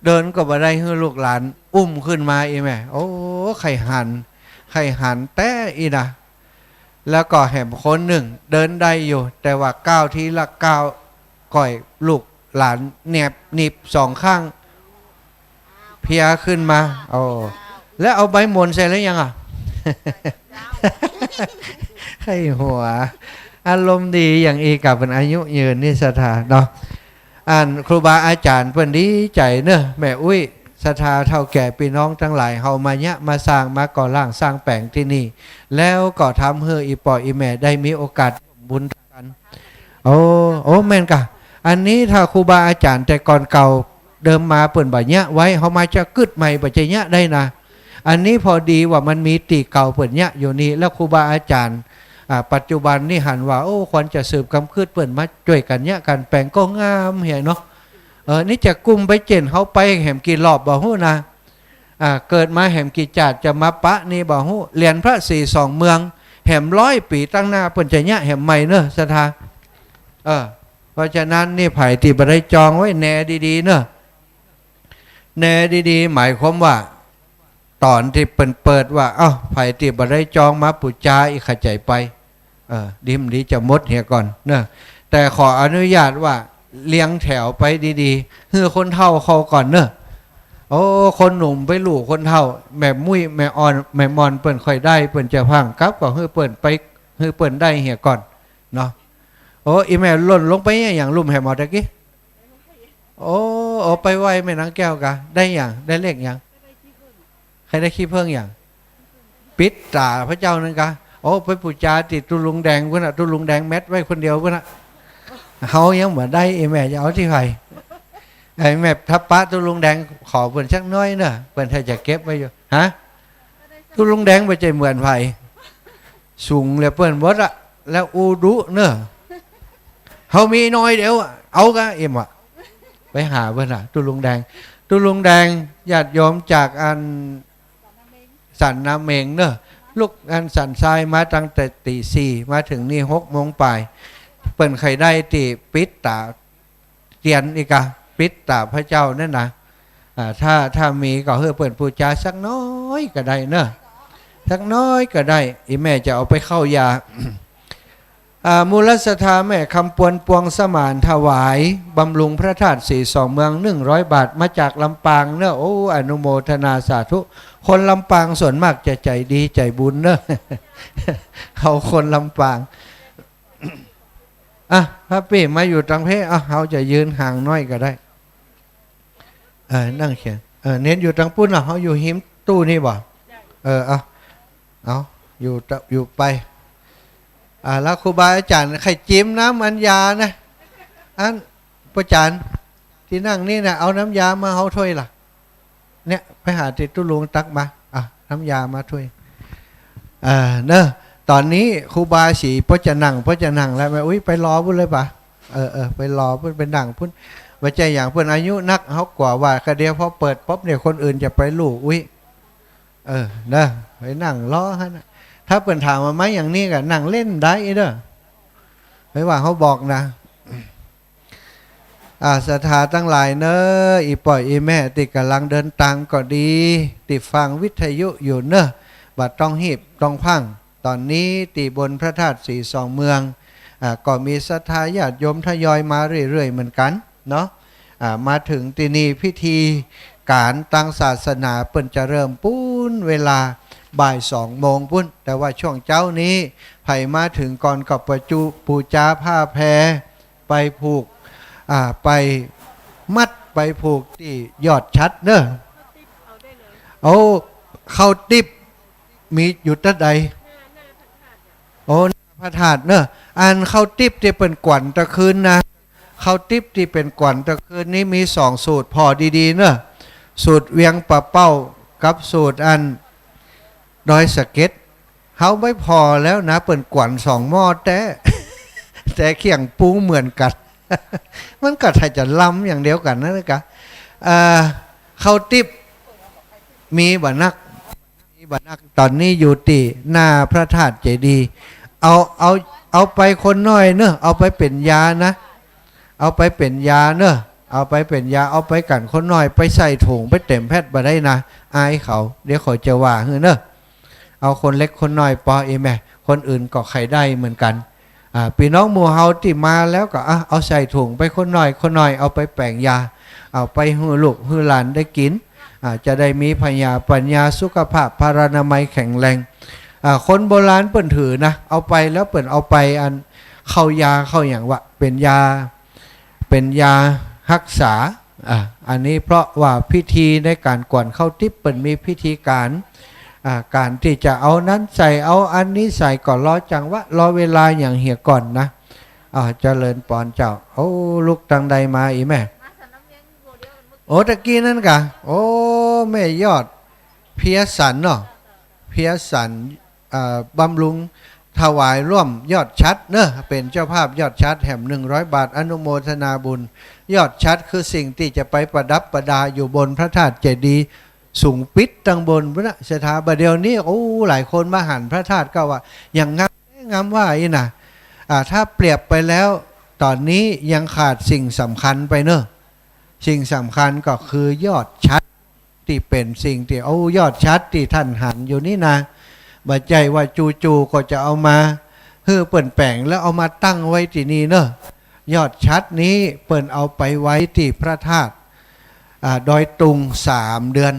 เดินก็บ่ได้ให้ลูกหลานอุ้มขึ้นมาอีแม่โอ้ไข่หันแต่อีนะแล้วก็แหมคนหนึ่งเดินได้อยู่แต่ว่าก้าวทีละก้าวก่อยลูกหลานแนบหนีบสองข้างเพียขึ้นมาแล้วเอาใบมนใส่แล้วยังไข้หัวอารมณ์ดีอย่างอีกับเป็นอายุยืนนี่สถาเนาะครูบาอาจารย์เพิ่นดีใจเนอะแม่อุ้ยศรัทธาเท่าแก่พี่น้องทั้งหลายเฮามาเนี่ยมาสร้างมาก่อร่างสร้างแปลงที่นี่แล้วก็ทำให้อีปออีแม่ได้มีโอกาสบุญกันโอ้แม่นกะอันนี้ถ้าครูบาอาจารย์แต่ก่อนเก่าเดิมมาเปิ่นบ่เนี่ยไว้เฮามาจะกึดใหม่บ่จะเนี่ยได้นะอันนี้พอดีว่ามันมีตีเก่าเปิ่นเนี่ยอยู่นี่แล้วครูบาอาจารย์ปัจจุบันนี่หันว่าควรจะสืบกำคืดเปิ่นมาช่วยกันเนี่ยกันแปลงก็งามเห็นเนาะนี่จะกุมไปเจนเขาไปแหมกี่รอบบ่ฮู้นะเกิดมาแหมกี่จาดจะมาปะนี่บ่ฮู้เรียนพระศรีสองเมืองแหม100 ปีตั้งหน้าเปิ่นจะเนี่ยแหมใหม่เนอะสถาเพราะฉะนั้นนี่ไผ่ที่บ่ได้จองไว้แน่ดีๆเนอะแน่ดีๆหมายความว่าตอนที่เปิดว่าไผ่ที่บ่ได้จองมาปุจจาอีกขจายไปดิมดีจะมดเหียก่อนเนอะแต่ขออนุญาตว่าเลี้ยงแถวไปดีๆเฮือคนเฒ่าเขาก่อนเนอะคนหนุ่มไปลู่คนเฒ่าแม่มุ้ยแม่อ่อนแม่มอนเปิ้นค่อยได้เปิ้นจะพังกับก็เฮือเปิ้นไปเฮือเปิ้นได้เหียก่อนเนาะอีแม่หล่นลงไปอย่างลุ่มแหมอตะกี้ไปไวแม่นางแก้วกะได้อย่างได้เลขอย่าง ใครได้ขี้เพิ่งอย่างปิดตาพระเจ้านั่นกะโอ้ไปปูจาติดตุลุงแดงเพื่อนอะตุลุงแดงแมทไว้คนเดียวเพื่อนอะเขายังเหมือนได้ไอ้แม่จะเอาที่ใครไอ้แม่ทับปะตุลุงแดงขอเพื่อนชักน้อยเนอะเพื่อนถ้าจะเก็บไว้อยู่ฮะตุลุงแดงไปใจเหมือนไผ่สูงเลยเพื่อนบดอะแล้วอูดุเนอะเขามีน้อยเดี๋ยวเอากะเอ็มอะไปหาเพื่อนอะตุลุงแดงญาติโยมจากอันสันน้ำเมงเนอะลูกอันสันทรายมาตั้งแต่ตีสี่มาถึงนี่6 โมงปลายเปิ่นใครได้ตีปิดตาเตียนอีกอะปิดตาพระเจ้านั่นนะถ้ามีก็เพื่อเปิ่นปูจาสักน้อยก็ได้เนอะสักน้อยก็ได้อีแม่จะเอาไปเข้ายา มูลสถาแม่คำปวนปวงสมานถวายบำรุงพระธาตุสีสองเมือง100 บาทมาจากลำปางเนอะโอ้อนุโมทนาสาธุคนลำปางส่วนมากจะใจดีใจบุญเนอะ เขาคนลำปางอ่ะพระปีมาอยู่ตังเพเขาจะยืนห่างน้อยก็ได้นั่งเขียนเน้นอยู่ตังปุ้นเขาอยู่หิมตู้นี่บ่เอาอยู่ไปแล้วครูบาอาจารย์ใครจิ้มน้ำอัญญานะอันประจารย์ที่นั่งนี่นะเอาน้ำยามาเอาถ้วยล่ะเนี่ยไปหาติดตู้ลุงตักมาน้ำยามาถ้วยเนอะตอนนี้ครูบาสีพ่อจะนั่งแล้วแม่อุ้ยไปรอพุ่นเลยปะไปรอพุ่นเป็นนั่งพุ่นว่าใจอย่างเพื่อนอายุนักเขากว่าว่าคเดียวพอเปิดป๊บเนี่ยคนอื่นจะไปลูกอุ้ยเนอะไปนั่งรอฮะนะถ้าเปิ่นถามมาไหมอย่างนี้ก็นั่งเล่นได้เด้อไม่ว่าเขาบอกนะศรัทธาตั้งหลายเนอะอีปล่อยอีแม่ติดกำลังเดินทางก็ดีติดฟังวิทยุอยู่เนอะบัดต้องหีบต้องพังตอนนี้ตีบนพระธาตุสีสองเมืองก็มีศรัทธาญาติโยมทยอยมาเรื่อยๆเหมือนกันเนาะมาถึงที่นี่พิธีการตั้งศาสนาเปิ่นจะเริ่มปุ้นเวลาบ่าย 2 โมงปุ้นแต่ว่าช่วงเจ้านี้ไผ่มาถึงก่อนกับประจุปูจาผ้าแพรไปผูกไปมัดไปผูกที่ยอดชัดเนอะเอาเข้าติบมีอยู่ตั้งใดโอ้พระธาตุเนอะอันเข้าติบที่เป็นกวนตะคืนนะเข้าติบที่เป็นกวนตะคืนนี้มี2 สูตรพอดีๆเนอะสูตรเวียงปะเป้ากับสูตรอันดอยสะเก็ดเขาไม่พอแล้วนะเปิ่นกวน2 หม้อแต่เคียงปูเหมือนกัน มันก็ถ้าจะล้ำอย่างเดียวกันนะกะเข้าติบมีบันักตอนนี้อยู่ที่หน้าพระธาตุเจดีย์เอาไปคนน้อยเนอะเอาไปเป็นยานะเอาไปเป็นยาเนอะเอาไปเป็นยาเอาไปกันคนน้อยไปใส่ถุงไปเต็มแพทย์มาได้นะอายเขาเดี๋ยวเขาจะว่าเนอะเอาคนเล็กคนน้อยปอแม่คนอื่นก็ใครได้เหมือนกันพี่น้องหมู่เฮาที่มาแล้วก็เอาใส่ถุงไปคนน้อยเอาไปแปลงยาเอาไปหื้อลูกหื้อหลานได้กินจะได้มีปัญญาสุขภาพพารานามัยแข็งแรงคนโบราณเปิ่นถือนะเอาไปแล้วเปิ่นเอาไปอันเข้ายาเข้าอย่างวะเป็นยารักษาอันนี้เพราะว่าพิธีในการกวนเข้าทิพย์เปิ่นมีพิธีการที่จะเอานั้นใส่เอาอันนี้ใส่ก่อนรอจังวะรอเวลาอย่างเหี่ยก่อนนะเจริญปอนเจ้าโอ้ลูกตังใดมาอีแม่โอ้ตะกี้นั่นกะโอ้แม่ยอดเพียสันเนาะเพียสันบำรุงถวายร่วมยอดชัดเนอะเป็นเจ้าภาพยอดชัดแห่ม100 บาทอนุโมทนาบุญยอดชัดคือสิ่งที่จะไปประดับประดาอยู่บนพระธาตุเจดีย์สูงปิดตังบนพระสถาบันเดียวนี้โอ้หลายคนมาหันพระธาตุก็ว่าอย่างงามว่าอีนะถ้าเปรียบไปแล้วตอนนี้ยังขาดสิ่งสำคัญไปเนอะสิ่งสำคัญก็คือยอดชัดที่เป็นสิ่งที่ยอดชัดที่ท่านหันอยู่นี่นะบัดใจว่าจูก็จะเอามาเพื่อเปิ่นแปลงแล้วเอามาตั้งไว้ที่นี่เนอะยอดชัดนี้เปิ่นเอาไปไว้ที่พระธาตุดอยตุง3 เดือน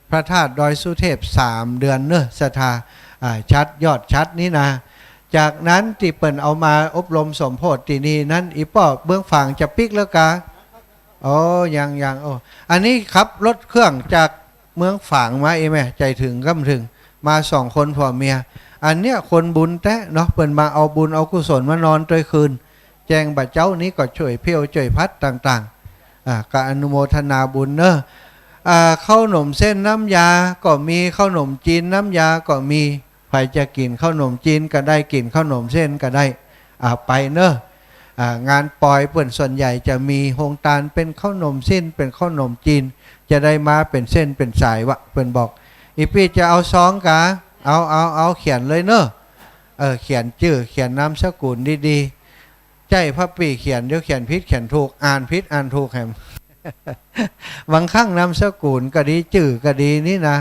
พระธาตุดอยสุเทพ3 เดือนเนอะศรัทธาชัดยอดชัดนี้นะจากนั้นที่เปิ่นเอามาอบรมสมโพธิที่นี่นั้นอีป้อเบื้องฝั่งจะปิกแล้วกะยังอันนี้ขับรถเครื่องจาก เมืองฝางมาแม่ใจถึงก็ถึงมา2 คนพ่อเมียอันเนี้ยคนบุญแท้เนาะเปิ่นมาเอาบุญเอากุศลมานอนตวยคืนแจ้งบัดเจ้านี้ก็ช่วยเพียวช่วยพัดต่างๆก็อนุโมทนาบุญเนอะข้าวหนมเส้นน้ำยาก็มีข้าวหนมจีนน้ำยาก็มีใครจะกินข้าวหนมจีนก็ได้กินข้าวหนมเส้นก็ได้ไปเนอะงานปล่อยเปิ่นส่วนใหญ่จะมีโฮงตาลเป็นข้าวหนมเส้นเป็นข้าวหนมจีนจะได้มาเป็นเส้นเป็นสายวะเปิ่นบอกอีพี่จะเอาซองกะเอาเขียนเลยเนอะเขียนชื่อเขียนนามสกุลดีๆใจพระปีเขียนเดี๋ยวเขียนผิดเขียนถูกอ่านผิดอ่านถูกแฮม บางครั้งนามสกุลก็ดีชื่อก็ดีนี่นะ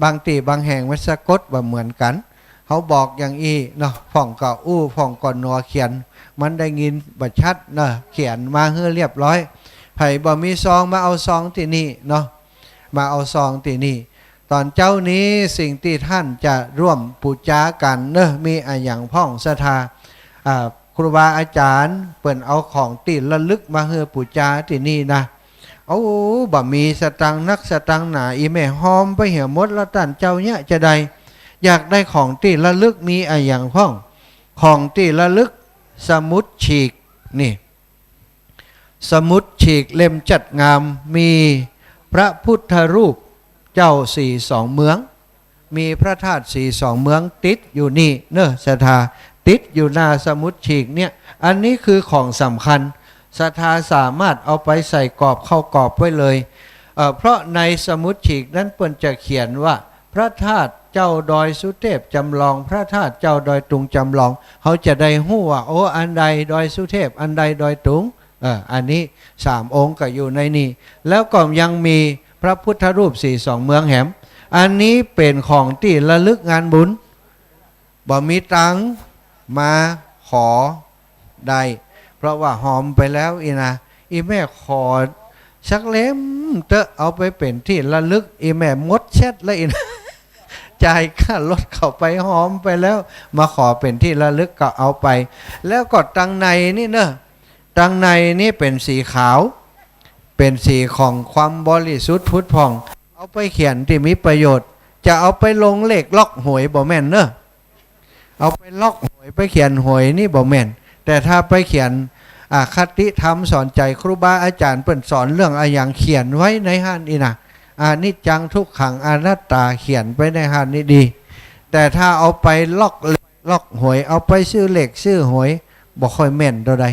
บางตีบางแห่งมันสะกดแบบเหมือนกันเขาบอกอย่างอีเนาะผ่องก่ออู้ผ่องก่อนนัวเขียนมันได้ยินบัดชัดเนาะเขียนมาเฮือเรียบร้อยไผ่บ่มีซองมาเอาซองที่นี่เนาะมาเอาซองที่นี่ตอนเจ้านี้สิ่งที่ท่านจะร่วมปูจากันเนอะมีอย่างพ่องศรัทธาครูบาอาจารย์เปิ่นเอาของติดระลึกมาเฮือปูจาที่นี่นะเอาบ่มีสตังนักสตังหนาอีแม่หอมไปเหี่ยวมดแล้วตันเจ้าเนี่ยจะได้อยากได้ของติดระลึกมีอย่างพ่องของติดระลึกสมุดฉีกนี่สมุดฉีกเล่มจัดงามมีพระพุทธรูปเจ้า42 เมืองมีพระธาตุ42 เมืองติดอยู่นี่เนอะศรัทธาติดอยู่หน้าสมุดฉีกเนี่ยอันนี้คือของสำคัญศรัทธาสามารถเอาไปใส่กรอบเข้ากรอบไว้เลยเพราะในสมุดฉีกนั้นเปิ้นจะเขียนว่าพระธาตุเจ้าดอยสุเทพจำลองพระธาตุเจ้าดอยตุงจำลองเขาจะได้หู้ว่าโอ้อันใดดอยสุเทพอันใดดอยตุงอันนี้3 องค์ก็อยู่ในนี้แล้วก็ยังมีพระพุทธรูป42 เมืองแหมอันนี้เป็นของที่ระลึกงานบุญบ่มีตังมาขอได้เพราะว่าหอมไปแล้วอีนะอีแม่ขอสักเล่มเตอะเอาไปเป็นที่ระลึกอีแม่มดเช็ดแล้วอีนะจ่ายค่ารถเข้าไปหอมไปแล้วมาขอเป็นที่ระลึกก็เอาไปแล้วก็ตังในนี่เนอะตังในนี่เป็นสีขาวเป็นสีของความบริสุทธิ์พุทธผ่องเอาไปเขียนที่มีประโยชน์จะเอาไปลงเลขล็อกหวยบ่แม่นเนอะเอาไปล็อกหวยไปเขียนหวยนี่บ่แม่นแต่ถ้าไปเขียนคติธรรมสอนใจครูบาอาจารย์เปิ่นสอนเรื่องอย่างเขียนไว้ในห้านนี่นะอนิจจังทุกขังอนัตตาเขียนไปในห้านนี่ดีแต่ถ้าเอาไปล็อกหวยเอาไปซื้อเลขซื้อหวยบ่ค่อยแม่นเท่าใด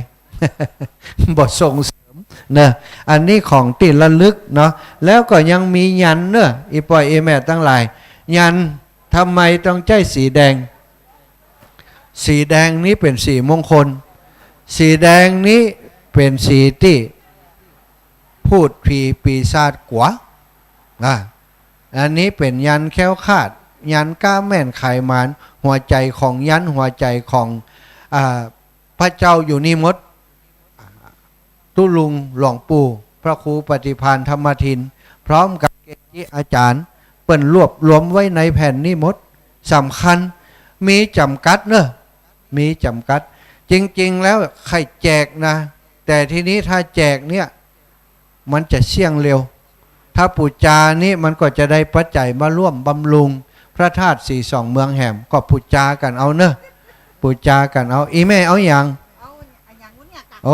บ่ส่งเสริมเนอะอันนี้ของติดระลึกเนาะแล้วก็ยังมียันเนอะอีปอยอีแม่ตั้งหลายยันทำไมต้องใช้สีแดงสีแดงนี้เป็นสีมงคลสีแดงนี้เป็นสีที่พูดผีปีศาจกว่าอันนี้เป็นยันแค้วคาดยันก้าแม่นไขมานหัวใจของยันหัวใจของพระเจ้าอยู่นี่มดตุลุงหลวงปู่พระครูปฏิภาณธรรมทินพร้อมกับเกจิอาจารย์เปิ่นรวบรวมไว้ในแผ่นนี้มดสำคัญมีจำกัดเนอะมีจำกัดจริงๆแล้วใครแจกนะแต่ทีนี้ถ้าแจกเนี่ยมันจะเสี่ยงเร็วถ้าปูจานี่มันก็จะได้ปัจจัยมาร่วมบำรุงพระธาตุ42 เมืองแห่มก็ปูจากันเอาเนอะปูจากันเอาอีแม่เอาอย่าง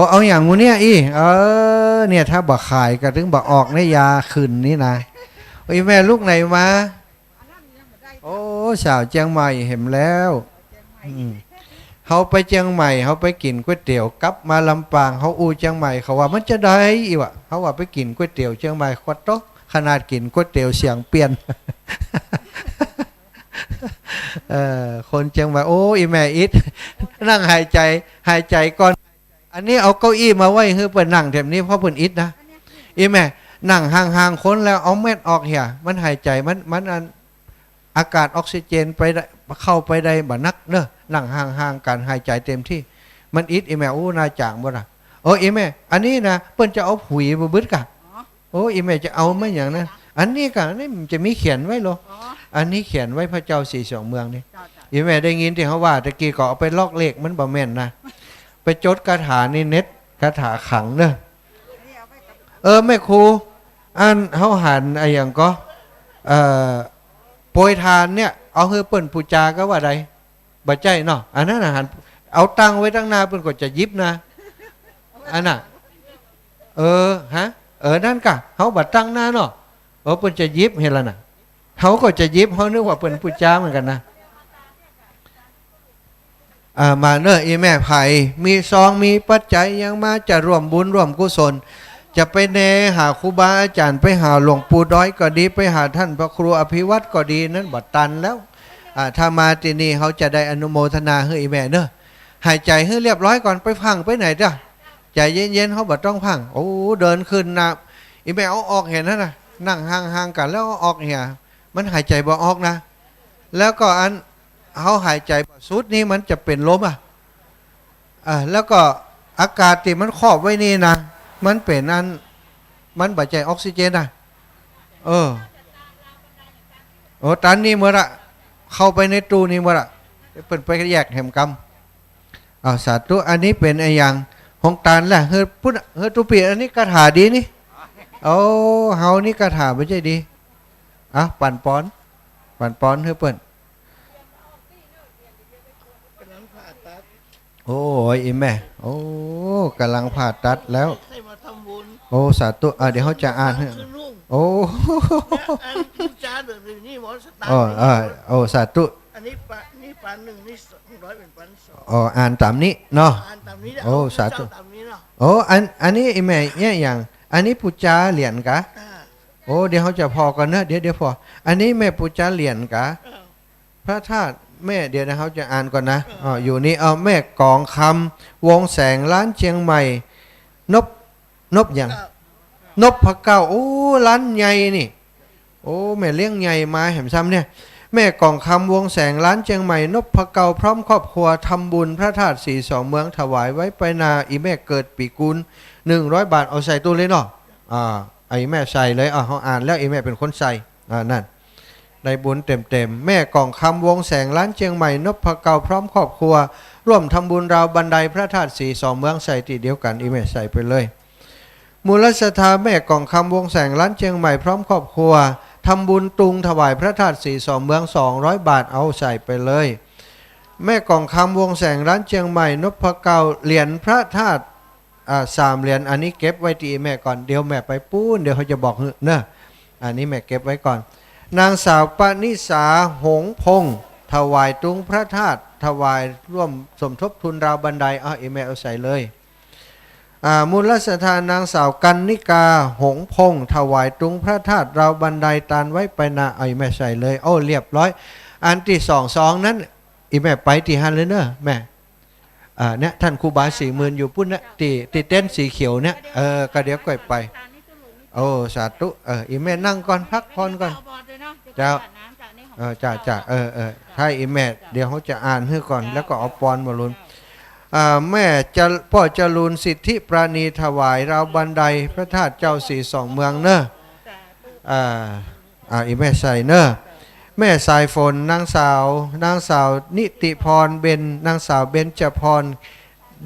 เอาอย่างงูเนี่ยเนี่ยถ้าบักขายก็ถึงบักออกในยาขึ้นนี่นะอีแม่ลูกไหนมาโอ้สาวเชียงใหม่เห็นแล้วเขาไปเชียงใหม่เขาไปกินก๋วยเตี๋ยวกลับมาลำปางเขาเชียงใหม่เขาว่ามันจะได้อีวะเขาว่าไปกินก๋วยเตี๋ยวเชียงใหม่ควดโตขนาดกินก๋วยเตี๋ยวเสียงเปลี่ยน คนเชียงใหม่โอ้อีแม่อิดนั่งหายใจก่อนอันนี้เอาเก้าอี้มาไว้เพื่อเปิดนั่งแถบนี้เพราะเปิดอิดนะอีแม่นั่งห่างๆคนแล้วเอาเม็ดออกเหี่ยมันหายใจมันอากาศออกซิเจนไปเข้าไปได้บ่นักเนอะนั่งห่างๆกันหายใจเต็มที่มันอิดอีแม่โอ้นาจางบ่ล่ะโอ้อีแม่อันนี้นะเปิ้นจะเอาผุยบ่บึดกะโอ้อีแม่จะเอาไม่อย่างนั้นอันนี้กะนี่มันจะมีเขียนไว้หรออันนี้เขียนไว้พระเจ้า42 เมืองนี่อีแม่ได้ยินที่เขาว่าตะกี้ก็เอาไปลอกเลขมันบ่แม่นนะไปจดคาถานี่เน็ตคาถาขังเนอะแม่ครูอันเขาหันอย่างก็ โปรยทานเนี่ยเอาเฮือเปิ้นปูจาก็ว่าใดบ่ใจเนาะอันนั้นอาหารเอาตังไว้ตั้งหน้าเปิ้นก็จะยิบนะอันน่ะฮะนั่นกะเฮาบ่ตั้งหน้าเนาะเปิ้นจะยิบเห็นแล้วน่ะเฮาก็จะยิบเฮานึกว่าเปิ้นปูจาเหมือนกันนะมาเนอะอีแม่ไผ่มีซองมีปัจจัยยังมาจะร่วมบุญร่วมกุศลจะไปแนหาครูบาอาจารย์ไปหาหลวงปู่ด้อยก็ดีไปหาท่านพระครูอภิวัตรก็ดีนั้นบัดตันแล้วถ้ามาที่นี่เขาจะได้อนุโมทนาให้อีแม่เนอะหายใจให้เรียบร้อยก่อนไปพังไปไหนจ้ะใจเย็นๆเขาบัดต้องพังโอ้เดินขึ้นนะอีแม่เอาออกเห็นนะนั่งห่างๆกันแล้วออกเหี่ยมันหายใจบ่ออกนะแล้วก็อันเขาหายใจสุดนี้มันจะเป็นลมแล้วก็อากาศที่มันครอบไว้นี่นะมันเป็นอันมันบาดใจออกซิเจนนะตันนี่เมื่อละเข้าไปในตู้นี่เมื่อละเป็นไปแยกแหมกรรมสาธุอันนี้เป็นไอ้อย่างของตาลแหละเฮ้ยพุทธเฮ้ยตุปีอันนี้กระถาดีนี่เฮานี่กระถาไม่ใช่ดีปั่นป้อนเฮ้ยเปิ้นโอ้ยอีแม่โอ้กำลังผ่าตัดแล้วโอ้สาธุเดี๋ยวเขาจะอ่านให้โอ้สาธุอันนี้ปันหนึ่งนี่200เป็นปัน2อ่านตามนี้เนาะโอ้สาธุโอ้อันนี้อีแม่เนี่ยอย่างอันนี้ปุจจาเหรียญกะโอ้เดี๋ยวเขาจะพอกันนะเดี๋ยวพออันนี้แม่ปุจจาเหรียญกะพระธาตุแม่เดี๋ยวนะเขาจะอ่านก่อนนะอยู่นี่แม่กองคำวงแสงล้านเชียงใหม่นบอย่างนบพระเก้าโอ้ล้านใหญ่นี่โอ้แม่เลี้ยงใหญ่มาเห็นซ้ำเนี่ยแม่กองคำวงแสงล้านเชียงใหม่นบพระเก้าพร้อมครอบครัวทำบุญพระธาตุสีสองเมืองถวายไว้ไปนาอีแม่เกิดปีกุล100 บาทเอาใส่ตู้เลยเนาะไอ้แม่ใส่เลยเขาอ่านแล้วไอ้แม่เป็นคนใส่นั่นได้บุญเต็มแม่กองคำวงแสงล้านเชียงใหม่นพเก่าพร้อมครอบครัวร่วมทำบุญราวบันไดพระธาตุสีสองเมืองใส่ตีเดียวกันอีแม่ใส่ไปเลยมูลศรัทธาแม่กองคำวงแสงล้านเชียงใหม่พร้อมครอบครัวทำบุญตุงถวายพระธาตุสีสองเมือง200 บาทเอาใส่ไปเลยแม่กองคำวงแสงล้านเชียงใหม่นพเก่าเหรียญพระธาตุ3 เหรียญอันนี้เก็บไว้ที่แม่ก่อนเดี๋ยวแม่ไปปูนเดี๋ยวเขาจะบอกเนอะอันนี้แม่เก็บไว้ก่อนนางสาวปณิสาหงพงศ์ถวายตุงพระธาตุถวายร่วมสมทบทุนราวบันไดอีแม่เอาใส่เลยมูลศรัทธานางสาวกันนิกาหงพงศ์ถวายตุงพระธาตุราวบันไดตานไว้ไปนาอีแม่ใส่เลยเรียบร้อยอันที่2นั้นอีแม่ไปที่หันเลยเนอะแม่เนี่ยท่านครูบา40,000อยู่พุ่นนะตีเต้นสีเขียวเนี่ยก็เดี๋ยวก่อยไปสาธุอีแม่นั่งก่อนพักผ่อนก่อนเจ้าจ่าถ้าอีแม่เดี๋ยวเขาจะอ่านให้ก่อนแล้วก็เอาปอนมาลุนแม่พ่อจรูนสิทธิปราณีถวายราวบันไดพระธาตุเจ้าสีสองเมืองเนอะอีแม่ใส่เนอะแม่สายฝนนางสาวนิติพรเบนนางสาวเบญจพร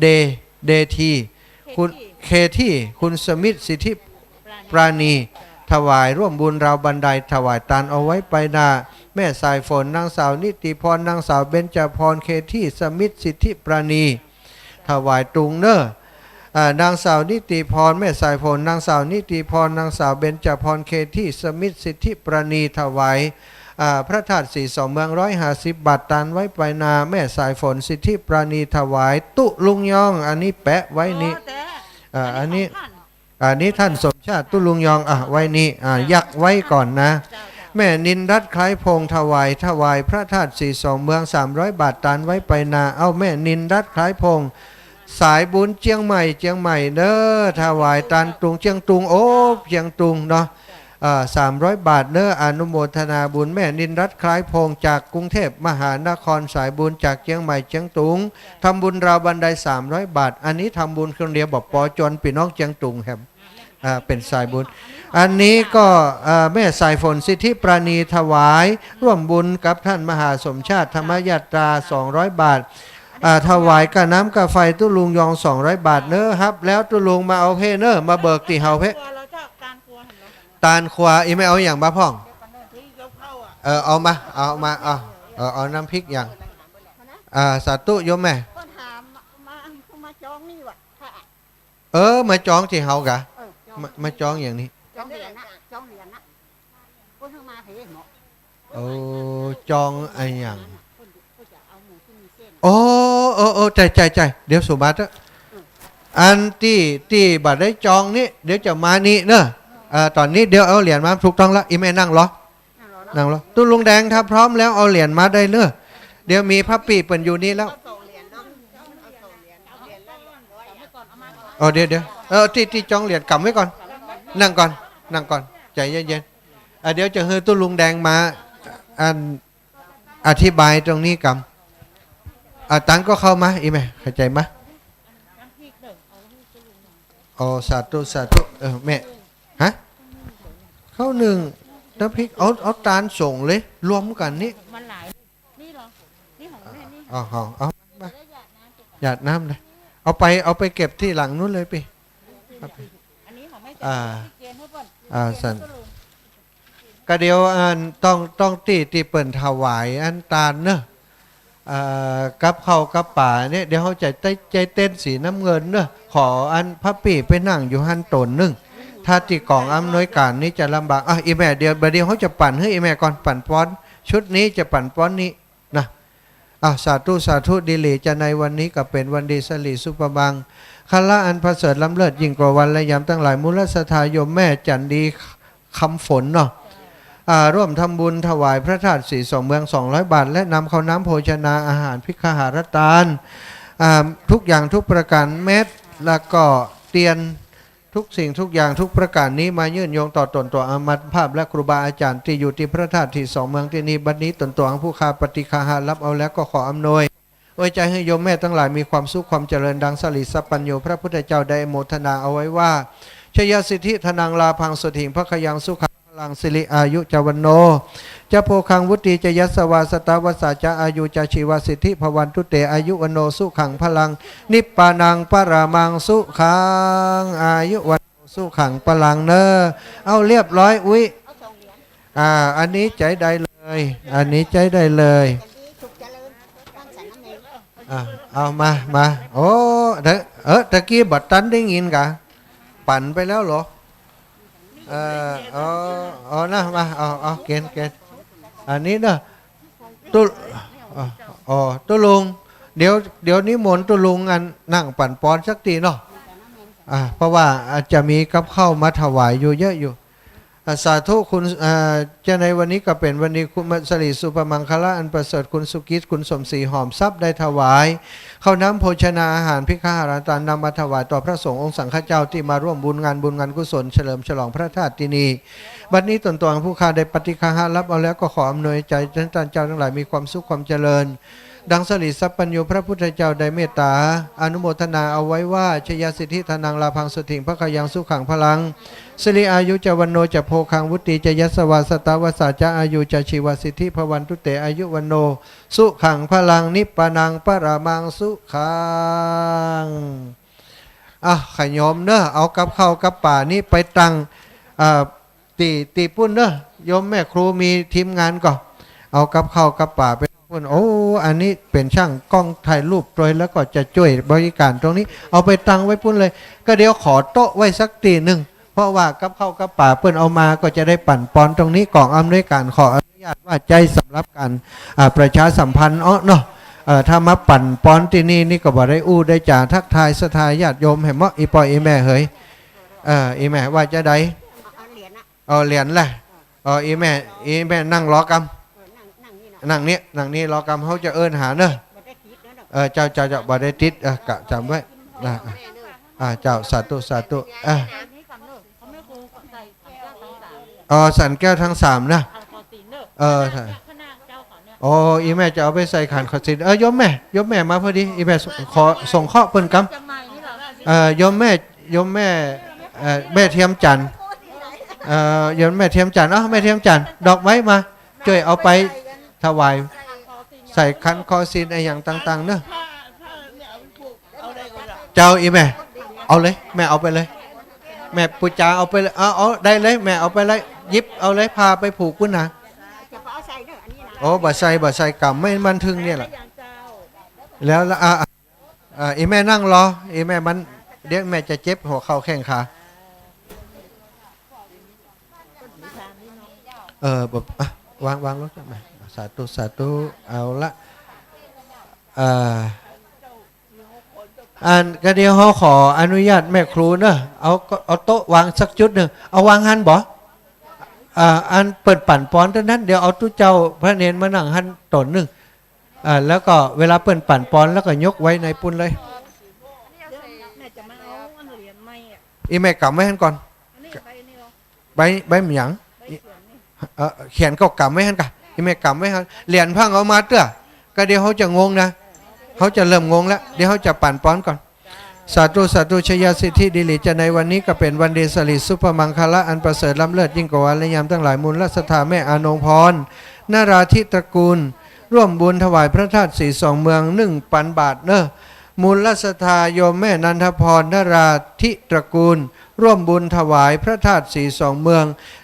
เดทีคุณเคที่คุณสมิทธิ์สิทธิปราณีถวายร่วมบุญราวบันไดถวายตานเอาไว้ไปนาแม่สายฝนนางสาวนิติพรนางสาวเบญจพรเคที่สมิทธิ์สิทธิปราณีถวายตุงเนอะนางสาวนิติพรแม่สายฝนนางสาวนิติพรนางสาวเบญจพรเคที่สมิทธิ์สิทธิปราณีถวายพระธาตุสีสองเมือง150 บาทตานไว้ไปนาแม่สายฝนสิทธิปราณีถวายตุลุงยองอันนี้แปะไว้นี้อันนี้ท่านสมชาติตุลุงยองไว้นี้ยักไว้ก่อนนะแม่นินรัตน์คล้ายพงถวายพระธาตุสีสองเมือง300 บาทตานไว้ไปนาแม่นินรัตน์คล้ายพงสายบุญเชียงใหม่เด้อถวายตานตุงเชียงตุงเชียงตุงเนาะ300 บาทเนออนุโมทนาบุญแม่นินรัตน์คล้ายพงจากกรุงเทพมหานครสายบุญจากเชียงใหม่เชียงตุงทำบุญราวบันได300 บาทอันนี้ทำบุญคนเดียวบอกปอจนพี่น้องเชียงตุงครับเป็นสายบุญอันนี้ก็แม่สายฝนสิทธิปราณีถวายร่วมบุญกับท่านมหาสมชาติธรรมยตรา200 บาทถวายกะน้ำกะไฟตุลุงยอง200 บาทเนอะครับแล้วตุลุงมาเอาเพเนอะมาเบิกตีเฮาเพตานขวาอีไม่เอาอย่างบ้าพ่อง เอามาเอาน้ำพริกอย่างสาธุโยมแม่มาจองนี่วะมาจองที่เฮากะมาจองอย่างนี้จองเหรียญนะโอ้จองอะไรอย่างโอ้ใจเดี๋ยวสุบัติอันที่บัตรได้จองนี่เดี๋ยวจะมานี่เนอะตอนนี้เดี๋ยวเอาเหรียญมาถูกต้องแล้วอีแม่นั่งรอตุ้ลุงแดงถ้าพร้อมแล้วเอาเหรียญมาได้เนอะเดี๋ยวมีพระปีเปิ่นอยู่นี่แล้วเดี๋ยวที่จองเหรียญกำไว้ก่อนนั่งก่อนใจเย็นๆเดี๋ยวจะให้ตุ้ลุงแดงมาอธิบายตรงนี้กำตังก็เข้ามาอีแม่เข้าใจไหมสาธุแม่ฮะเข้าหนึ่งน้ำพริกเอาตาลส่งเลยรวมกันนี่มันหลายนี่เหรอนี่ของแม่นี่เอามาหยาดน้ำเลยเอาไปเก็บที่หลังนู้นเลยพี่อันนี้ของแม่สันก็เดี๋ยวต้องตีเปิ่นถวายอันตาลเนอะกับเข้ากับป่าเนี่ยเดี๋ยวเขาใจเต้นสีน้ำเงินเนอะขออันพระปีไปนั่งอยู่หันตนนึงถ้าตีกล่องอำนวยการนี้จะลำบากอีแม่เดี๋ยวเขาจะปั่นให้อีแม่ก่อนปั่นป้อนชุดนี้จะปั่นป้อนนี้นะสาธุดีหลีจะในวันนี้ก็เป็นวันดีสลีสุปบังคละอันประเสริฐล้ำเลิศยิ่งกว่าวันและยามตั้งหลายมูลสถายมแม่จันดีคำฝนเนาะร่วมทำบุญถวายพระธาตุสีสองเมือง200 บาทและนำข้าวน้ำโภชนาอาหารภิกขหารทานทุกอย่างทุกประการเม็ดแล้วก็เตียนทุกสิ่งทุกอย่างทุกประการนี้มายื่นโยงต่อตนตัวอามัตภาพและครูบาอาจารย์ที่อยู่ที่พระธาตุที่สองเมืองที่นี้บัดนี้ตนตัวของผู้คาปฏิคาหารับเอาแล้วก็ขออำนวยไว้ใจให้โยมแม่ทั้งหลายมีความสุขความเจริญดังสลิสัพปัญโยพระพุทธเจ้าได้โมทนาเอาไว้ว่าชยสิทธิธนังลาพังสุถิงพระขยังสุขลังสิริอายุจวันโนจะโพคังวุติจะยัสวาสตาวสาจะอายุจะชีวสิทธิภวันตุเตอายุวันโนสุขังพลังนิปปานังปรามังสุขังอายุวันสุขังพลังเนอเอาเรียบร้อยอุ้ยอันนี้ใจได้เลยอันนี้ใจได้เลยเอามาโอ้ตะกี้บัดตันได้ยินกะปั่นไปแล้วเหรอนะมาเอาเกณฑ์อันนี้นะตุลุงเดี๋ยวนี้มนต์ตุลุงอันนั่งปั่นปอนสักทีเนาะเพราะว่าอาจจะมีกับข้าวมาถวายอยู่เยอะอยู่สาธุคุณจะในวันนี้ก็เป็นวันนี้คุณสรีสุปมังคละอันประเสริฐคุณสุกิจคุณสมศรีหอมทรัพย์ได้ถวายข้าวน้ำโภชนาอาหารภิกขหารทานนำมาถวายต่อพระสงฆ์องค์สังฆเจ้าที่มาร่วมบุญงานกุศลเฉลิมฉลองพระธาตุที่นี้บัดนี้ตนตัวผู้ข้าได้ปฏิฆาหารับเอาแล้วก็ขออำนวยใจท่านเจ้าทั้งหลายมีความสุขความเจริญดังสลิสัพปัญโยพระพุทธเจ้าได้เมตตาอนุโมทนาเอาไว้ว่าชยสิทธิธนังลาพังสุถิงพระขยังสุขังพลังสิริอายุจวันโนจะโพคังวุติจะยัสวาสตาวสาจะอายุจะชีวสิทธิภวันตุเตอายุวันโนสุขังพลังนิปปานังปรามังสุขังขยมเนอะเอากับข้าวกับป่านี่ไปตั้งตีปุ้นเนอะโยมแม่ครูมีทีมงานก่อนเอากับข้าวกับป่าไปอันนี้เป็นช่างกล้องถ่ายรูปโดยแล้วก็จะช่วยบริการตรงนี้เอาไปตั้งไว้ปุ้นเลยก็เดี๋ยวขอโต๊ะไว้สักตีหนึ่งเพราะว่ากับข้าวกับป่าเปิ้นเอามาก็จะได้ปั่นปอนตรงนี้กล่องอำนวยการขออนุญาตว่าใจสำหรับการประชาสัมพันธ์เนาะถ้ามาปั่นปอนที่นี่ก็บ่ได้อู้ได้จ่าทักทายสทายญาติโยมเห็นมั้ยอีปอยอีแม่เฮ้ยอีแม่ว่าจะได้เหรียญแหละอีแม่นั่งรอกำนั่งนี่รอกำเขาจะเอิ้นหาเนอะเจ้าบ่ได้ติดกะจำไว้เจ้าสาธุสันแก้วทั้ง3นะอีแม่จะเอาไปใส่ขันขอสินโยมแม่มาพอดีอีแม่ขอส่งข้อเปิ้นกำโยมแม่แม่เทียมจันทร์โยมแม่เทียมจันทร์แม่เทียมจันทร์ดอกไม้มาช่วยเอาไปถวายใส่ขันคอซีนอะไรอย่างต่างๆเนอะเจ้าอีแม่เอาเลยแม่เอาไปเลยแม่ปุจจาเอาไปเลยเอาได้เลยแม่เอาไปเลยยิบเอาเลยพาไปผูกกุ้นนะ โอ้บ่ใส่กำไม่มันถึงเนี่ยแหละแล้วอีแม่นั่งรออีแม่มันเดี๋ยวแม่จะเจ็บหัวเข่าแข้งขาแบบวางรถมาสาธุเอาละก็เดี๋ยวเขาขออนุญาตแม่ครูเนอะเอาโต๊ะวางสักจุดหนึ่งเอาวางหันบ่อันเปิดปั่นป้อนเท่านั้นเดี๋ยวเอาตู้เจ้าพระเนรมานั่งหันตนหนึ่งแล้วก็เวลาเปิดปั่นป้อนแล้วก็ยกไว้ในปุ่นเลยอีแม่กำไว้หันก่อนใบหยังเขียนก็กำไว้หันกันอีแม่กำไว้หันเหรียญพังเอามาเตื้อก็เดี๋ยวเขาจะงงนะเขาจะเริ่มงงแล้วเดี๋ยวเขาจะปั่นป้อนก่อนสาธุชยสิทธิดิลิจะในวันนี้ก็เป็นวันดีสลิสุภมังคละอันประเสริฐล้ำเลิศยิ่งกว่าวันและยามทั้งหลายมูลรัศธาแม่อานงพรนาราธิตระกูลร่วมบุญถวายพระธาตุ42เมือง1,000 บาทเนอะมูลรัศธาโยมแม่นันทพรนาราธิตระกูลร่วมบุญถวายพระธาตุ42เมือง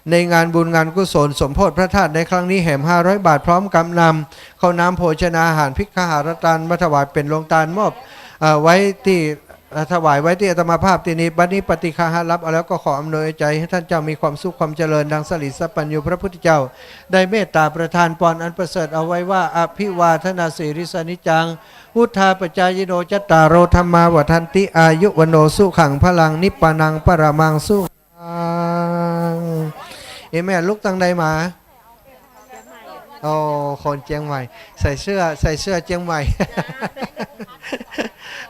ในงานบุญงานกุศลสมโภชพระธาตุในครั้งนี้แห่ม500 บาทพร้อมกำนำข้าวน้ำโภชนาอาหารภิกขหารทานมาถวายเป็นโรงทานมอบไว้ที่ถวายไว้ที่อาตมาภาพที่นี้บัดนี้ปฏิฆาหารับเอาแล้วก็ขออำนวยใจให้ท่านเจ้ามีความสุขความเจริญดังสลิดสัพพัญญูพระพุทธเจ้าได้เมตตาประทานพรอันประเสริฐเอาไว้ว่าอภิวาทนาสิริสนิจังพุทธาปจายโนจัตตารโรธรรมาวัฏันติอายุวโนสุขังพลังนิพพานังปรมังสุขังแม่ลุกตั้งใดมาโอ้คนเชียงใหม่ใส่เสื้อเชียงใหม่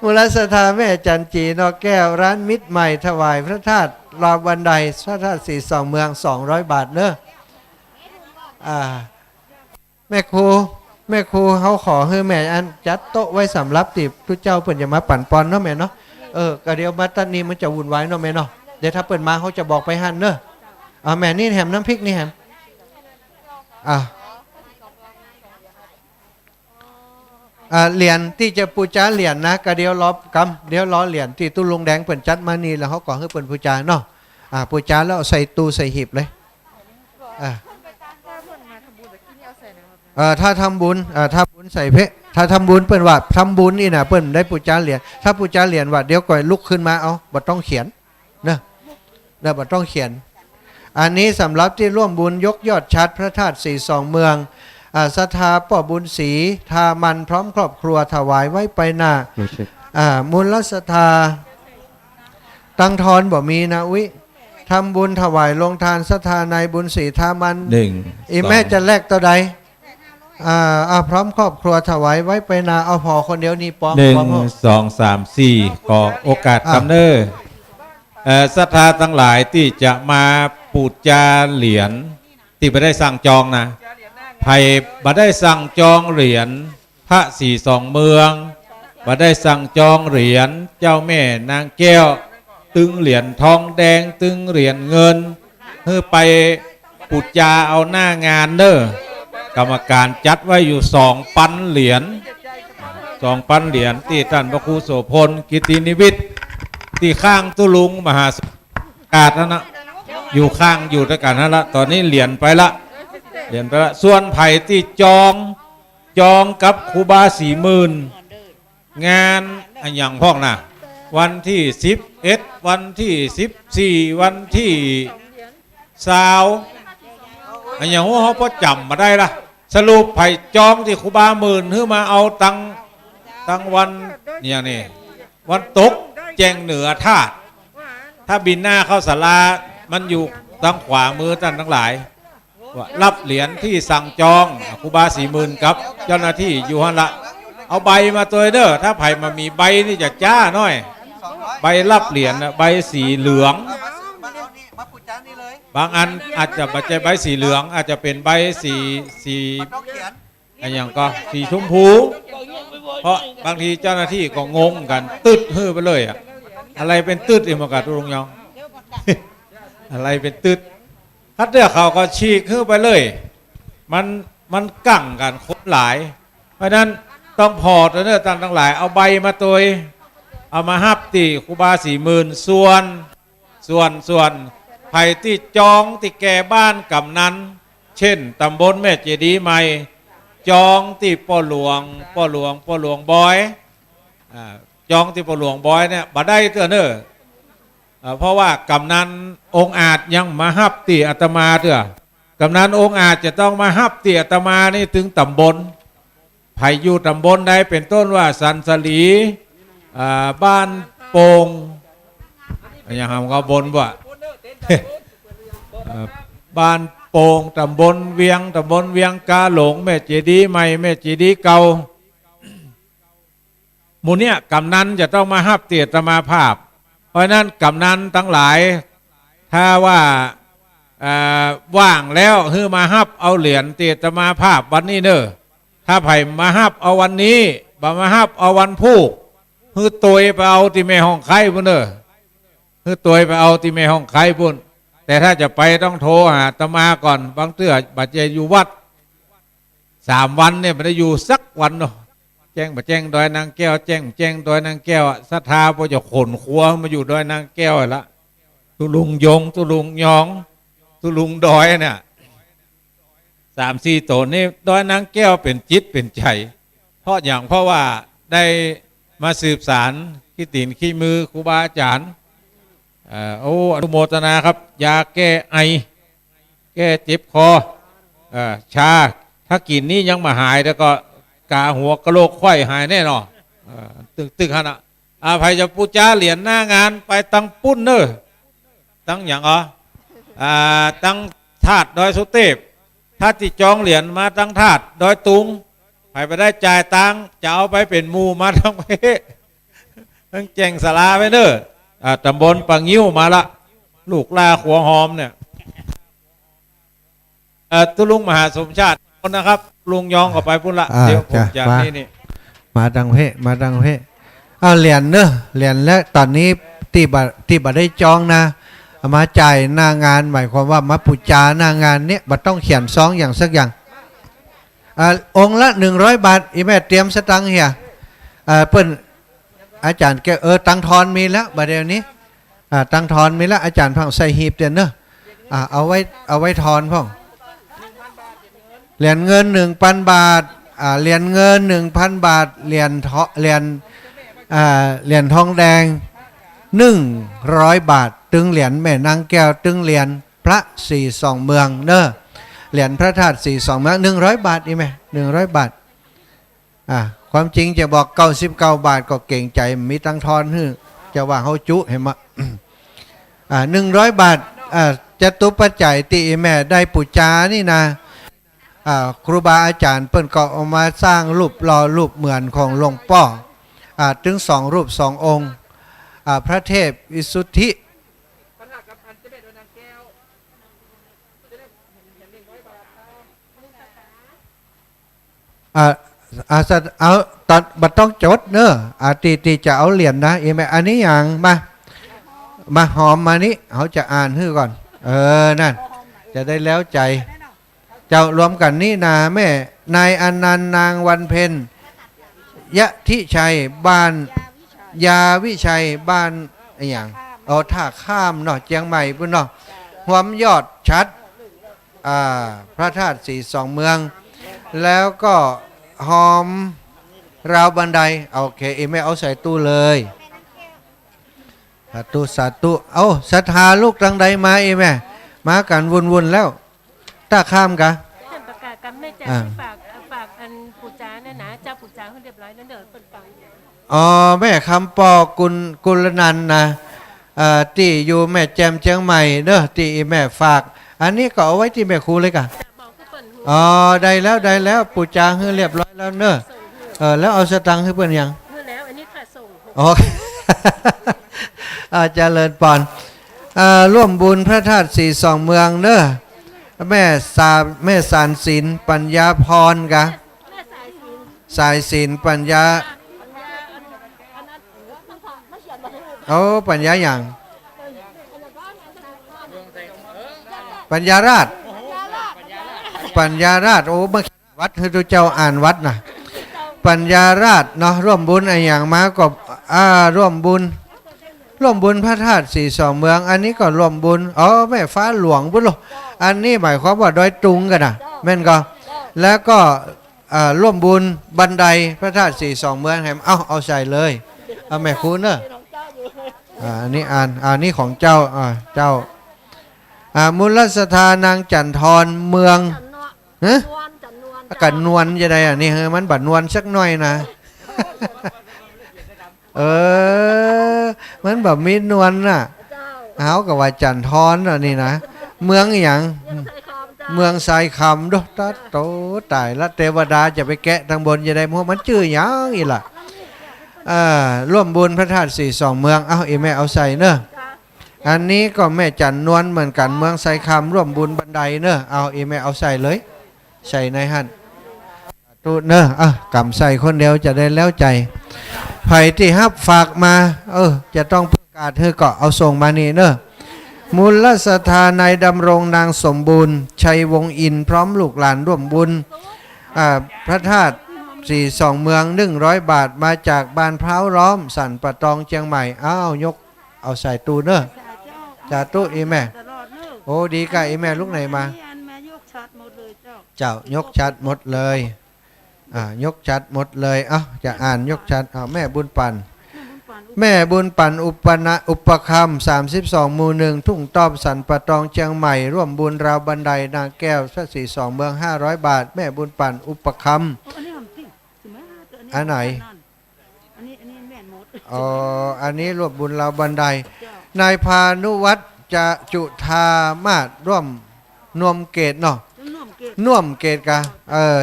มูลศรัทธาแม่จันจีนอกแก้วร้านมิตรใหม่ถวายพระธาตุรอบบันไดพระธาตุ42เมือง200 บาทเนอะแม่ครูเขาขอให้แม่อันจัดโต๊ะไว้สำหรับติบทุกเจ้าเปิ่นจะมาปั่นปอนเนาะแม่เนาะก็เดี๋ยวมาตันนี้มันจะวุ่นวายเนาะแม่เนาะเดี๋ยวถ้าเปิ่นมาเขาจะบอกไปหั่นเนอะแม่นี่แหมน้ำพริกนี่แหมเหรียญที่จะปูจาเหรียญนะก็เดี๋ยวรอเหรียญที่ตู้ลุงแดงเปิ่นจัดมานี่แล้วเขาก่อให้เปิ่นปูจาเนาะปูจาแล้วใส่ตู้ใส่หีบเลยถ้าทำบุญใส่เพะถ้าทำบุญเปิ่นว่าทำบุญนี่นะเปิ่นได้ปูจาเหรียญถ้าปูจาเหรียญว่าเดี๋ยวก่อนลุกขึ้นมาเอาบ่ต้องเขียนนะบ่ต้องเขียนอันนี้สำหรับที่ร่วมบุญยกยอดชัดพระธาตุ42เมืองศรัทธาป่อบุญศรีทามันพร้อมครอบครัวถวายไว้ไปหน้ามูลศรัทธาตั้งทอนบ่มีนะวิทำบุญถวายลงทานศรัทธาในบุญศรีทามันอีแม่จะแลกตัวใดพร้อมครอบครัวถวายไว้ไปหน้าเอาพอคนเดียวนี่ป้อม1 2 3 4ขอโอกาสกำเนิดศรัทธาทั้งหลายที่จะมาปูจาเหรียญที่ไม่ได้สั่งจองนะไผ่บ่ได้สั่งจองเหรียญพระ42เมืองบ่ได้สั่งจองเหรียญเจ้าแม่นางแก้วตึงเหรียญทองแดงตึงเหรียญเงินเพื่อไปปุจจาเอาหน้างานเด้อกรรมการจัดไว้อยู่2,000 เหรียญ2,000 เหรียญที่ท่านพระครูโสพลกิตินิวิทย์ที่ข้างตุลุงมหาสกาดนะอยู่ข้างอยู่ด้วยกันนั่นละตอนนี้เหรียญไปละส่วนไผ่ที่จองกับครูบา40,000งานอย่างพ่องนะวันที่11วันที่14วันที่20อย่างหัวเขาพอจำมาได้ละสรุปไผ่จองที่ครูบา10,000คือมาเอาตังวันเนี่ยนี่วันตกแจงเหนือธาตุถ้าบินหน้าเข้าศาลามันอยู่ทางขวามือท่านทั้งหลายรับเหรียญที่สั่งจองครูบา40,000กับเจ้าหน้าที่อยู่หันละเอาใบมาตัวเด้อถ้าไผ่มามีใบนี่จะจ้าหน่อยใบรับเหรียญใบสีเหลืองบางอันอาจจะไม่ใช่ใบสีเหลืองอาจจะเป็นใบสีอย่างก็สีชมพูเพราะบางทีเจ้าหน้าที่ก็งงกันตึดฮือไปเลยอะไรเป็นตึดอิมกาตุรงยองอะไรเป็นตึดคัดเลือกเขาก็ฉีกขึ้นไปเลยมันกั่งกันครบหลายเพราะนั้นต้องพอตัวเนื้อตั้งหลายเอาใบมาตัวเอามาฮับตีครูบา40,000ส่วนไผ่ที่จองที่แก่บ้านกำนันเช่นตำบลแม่เจดีย์ใหม่ จองที่ป่อหลวงบอยจองที่ป่อหลวงบอยเนี่ยบ่ได้เตื้อเนอเพราะว่ากำนันองค์อาจยังมาฮับตีอาตมาเตื้อกำนันองค์อาจจะต้องมาฮับตีอาตมานี่ถึงตำบลไผ่อยู่ตำบลใดเป็นต้นว่าสันสลีบ้านโป่งอย่างทำก็บนว่า บ้านโป่งตำบลเวียงกาหลงแม่เจดีย์ใหม่แม่เจดีย์เก่าหมู่เนี่ยกำนันจะต้องมาฮับเตียตมาภาพเพราะนั้นกำนันทั้งหลายถ้าว่าว่างแล้วฮือมาฮับเอาเหรียญเตียตมาภาพวันนี้เนอะถ้าไผ่มาฮับเอาวันนี้บ่มาฮับเอาวันพูกฮือตัวไปเอาที่แม่ห้องไข่บุญเนอะฮือตัวไปเอาที่แม่ห้องไข่บุญแต่ถ้าจะไปต้องโทรหาอาตมาก่อนบางเตื้อบาดเจ็บอยู่วัด3 วันเนี่ยไม่ได้อยู่สักวันเนาะแจ้งแจ้งดอยนางแก้วแจ้งดอยนางแก้วศรัทธาพอจะขนครัวมาอยู่ดอยนางแก้วละตุลุงยงตุลุงยองตุลุงดอยเนี่ย3-4 ตนนี่ดอยนางแก้วเป็นจิตเป็นใจเพราะว่าได้มาสืบสารขี้ตีนขี้มือครูบาอาจารย์อนุโมทนาครับยาแก้ไอแก้เจ็บคอชาถ้ากินนี้ยังมาหายแล้วก็กาหัวกะโหลกไข้หายแน่นอนตึกขนาดภัยจะปูจ้าเหรียญหน้างานไปตั้งปุ้นเนอตั้งอย่างตั้งถาดดอยสุเทพถ้าติจองเหรียญมาตั้งถาดดอยตุงไปได้จ่ายตังจะเอาไปเป็นมูมาทั้งเพทั้งแจงสลาไปเนอตำบลปังยิ้วมาละลูกลาขัวหอมเนี่ยตุลุงมหาสมชาตินะครับลุงยองก็ไปพุ่นละเดี๋ยวผมจากนี่มาดังเพเอาเหรียญเนอะเหรียญและตอนนี้ที่บัได้จองนะมาจ่ายหน้างานหมายความว่ามาปูจาหน้างานเนี้ยบัดต้องเขียนซองอย่างสักอย่างองค์ละ100 บาทอีแม่เตรียมสตังค์เฮียเปิ้นอาจารย์แกตังทอนมีแล้วบัดเดี๋ยวนี้ตังทอนมีแล้วอาจารย์พังใส่หีบเดี๋ยวเนอะเอาไว้ทอนพ่องเหรียญเงิน 1,000 บาทเหรียญเงิน 1,000 บาทเหรียญทองแดง100 บาทตึงเหรียญแม่นางแก้วตึงเหรียญพระ42 เมืองเนอะเหรียญพระธาตุ42 เมือง100 บาทอีไหม100 บาทความจริงจะบอก99 บาทก็เก่งใจมีตังทอนจะว่าเขาจุเห็นมั้ย100 บาทจะตุปัจจัยตีแม่ได้ปุจจานี่นะครูบาอาจารย์เปิ้นก็เอามาสร้างรูปหล่อรูปเหมือนของหลวงพ่อถึง2 รูป 2 องค์พระเทพวิสุทธิเอาตัดบัตรต้องจดเนอะตีจะเอาเหรียญนะเอแม่อันนี้อย่างมาหอมมานี้เขาจะอ่านให้ก่อนนั่นจะได้แล้วใจเจ้ารวมกันนี่นาแม่นายอนันต์นางวันเพ็ญยะทิชัยบ้านยาวิชัยบ้านอย่างท่าข้ามเนาะเจียงใหม่พุ่นเนาะหวมยอดชัดพระธาตุ42 เมืองแล้วก็หอมราวบันไดโอเคไม่เอาใส่ตู้เลยสาธุเอาศรัทธาลูกตังใดมาแม่มากันวนแล้วตาข้ามกะท่านประกาศกันไม่จ่ฝากอันปูจาเนี่ยนะเจ้าปูจาเขาเรียบร้อยแล้วเด้อเปิดฟังแม่คำปอกุลนันนะที่อยู่แม่แจมเชียงใหม่เด้อที่แม่ฝากอันนี้ก็เอาไว้ที่แม่ครูเลยกะได้แล้วปูจาให้เรียบร้อยแล้วเนอะแล้วเอาสตังค์ให้เพื่อนยังแล้วอันนี้ค่ะส่งเจริญปอนร่วมบุญพระธาตุ42 เมืองเนอะแม่สารศิลปัญญาพรกะสายศิลปัญญาปัญญาอย่างปัญญาราชมาวัดให้ตัวเจ้าอ่านวัดนะปัญญาราชเนาะร่วมบุญอะไรอย่างมาก็ร่วมบุญพระธาตุ42 เมืองอันนี้ก็ร่วมบุญแม่ฟ้าหลวงบุญหรออันนี้หมายความว่าดอยตุงกันนะแม่นก็แล้วก็ ร่วมบุญบันไดพระธาตุสี่สองเมืองแหมเอาใส่เลยเอาแม่คุณเนอะอันนี้อันนี้ของเจ้าเจ้ามูลสถานางจันทรเมืองฮะกันนวลจะได้นี่มันบัดนวลสักหน่อยนะ มันแบบมีนวลน่ะเอากับว่าจันทรน่ะนี่นะเมืองอย่างเมืองทรายคำด้วยตัดโตตายละเทวดาจะไปแกะทางบนจะได้เพราะมันชื่ออย่างอีล่ะร่วมบุญพระธาตุสี่สองเมืองเอาแม่เอาใส่เนอะอันนี้ก็แม่จันนวลเหมือนกันเมืองทรายคำร่วมบุญบันไดเนอะเอาแม่เอาใส่เลยใส่ในหันตูเนอะกำใส่คนเดียวจะได้แล้วใจไผ่ที่ฮับฝากมาจะต้องประกาศเธอก็เอาส่งมานี่เนอะมูลสถานายดำรงนางสมบูรณ์ชัยวงศ์อินพร้อมลูกหลานร่วมบุญพระธาตุสี่สองเมือง100 บาทมาจากบ้านพร้าวล้อมสันปะตองเชียงใหม่ยกเอาใส่ตู้เนอะจ่าตู้อีแม่โอ้ดีกะอีแม่ลูกไหนมาเจ้ายกชัดหมดเลยยกชัดหมดเลยจะอ่านยกชัดแม่บุญปันแม่บุญปันอุปคำ32 หมู่ 1ทุ่งต้อมสันปะตองเชียงใหม่ร่วมบุญราวบันไดนางแก้วพระสี่สองเมือง500 บาทแม่บุญปันอุปคำอันไหนอันนี้ร่วมบุญราวบันไดนายพานุวัฒน์จะจุธามาศร่วมนวมเกตเนาะน่วมเกตกะ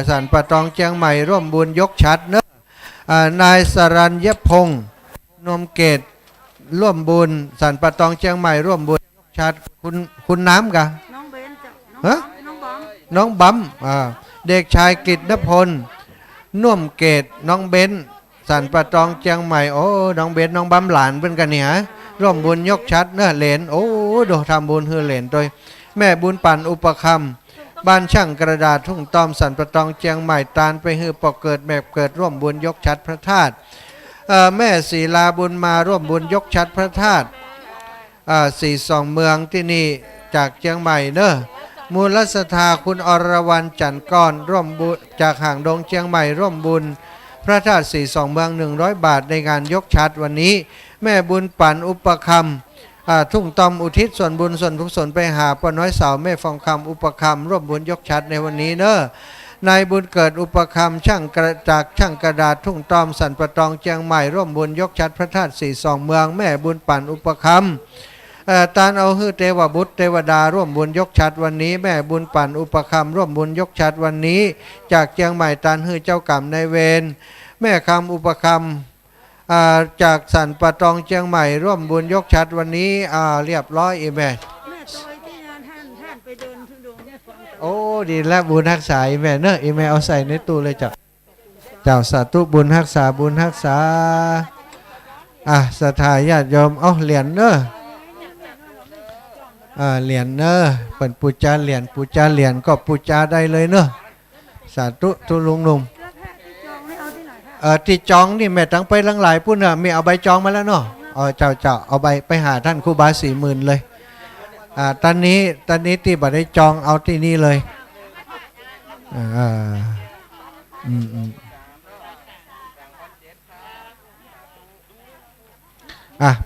สันปะตองเชียงใหม่ร่วมบุญยกชัดเนอะนายสรัญญพงศ์นวมเกตร่วมบุญสันปะตองเชียงใหม่ร่วมบุญยกชัดคุณน้ำกะน้องเบนจ้ะน้องบัมเด็กชายกิตนพลน่วมเกตน้องเบนสันปะตองเชียงใหม่โอ้น้องเบนน้องบัมหลานเป็นกันเนี่ยร่วมบุญยกชัดเนอะเหรนโอ้ดูทำบุญคือเหรนโดยแม่บุญปันอุปคำบ้านช่างกระดาษทุ่งต้อมสันปะตองเชียงใหม่ตานไปฮือปอกเกิดแมบเกิดร่วมบุญยกชัดพระธาตุแม่ศีลาบุญมาร่วมบุญยกชัดพระธาตุสี่สองเมืองที่นี่จากเชียงใหม่เนอะมูลสถาคุณอรวรรณจันทร์ก้อนร่วมบุญจากห่างดงเชียงใหม่ร่วมบุญพระธาตุสี่สองเมือง100 บาทในงานยกชัดวันนี้แม่บุญปันอุปคำทุ่งตอมอุทิศส่วนบุญส่วนกุศลไปหาป้าน้อยสาวแม่ฟองคำอุปคำร่วมบุญยกชัดในวันนี้เนอะนายบุญเกิดอุปคำจากช่างกระดาษทุ่งตอมสันปะตองเชียงใหม่ร่วมบุญยกชัดพระธาตุสี่สองเมืองแม่บุญปันอุปคำตานเอาฮือเทวบุตรเทวดาร่วมบุญยกชัดวันนี้แม่บุญปันอุปคำร่วมบุญยกชัดวันนี้จากเชียงใหม่ตานฮือเจ้ากรรมนายเวรแม่คำอุปคำจากสันปะตองเชียงใหม่ร่วมบุญยกชัดวันนี้เรียบร้อยอีแม่โอ้ดีแล้วบุญรักษาอีแม่เนอะอีแม่เอาใส่ในตู้เลยจ้ะเจ้าสาธุบุญรักษาบุญรักษาศรัทธาญาติโยมเหรียญเนอะเหรียญเนอะเป็นปูจาเหรียญปูจาเหรียญก็ปูจาได้เลยเนอะสาธุทุลุงนุ่มที่จองนี่แม่ตั้งไปหลังหลายพุ่นน่ะมีเอาใบจองมาแล้วเนาะเจ้าเอาใบไปหาท่านครูบา40,000เลยตอนนี้ที่บัดได้จองเอาที่นี่เลย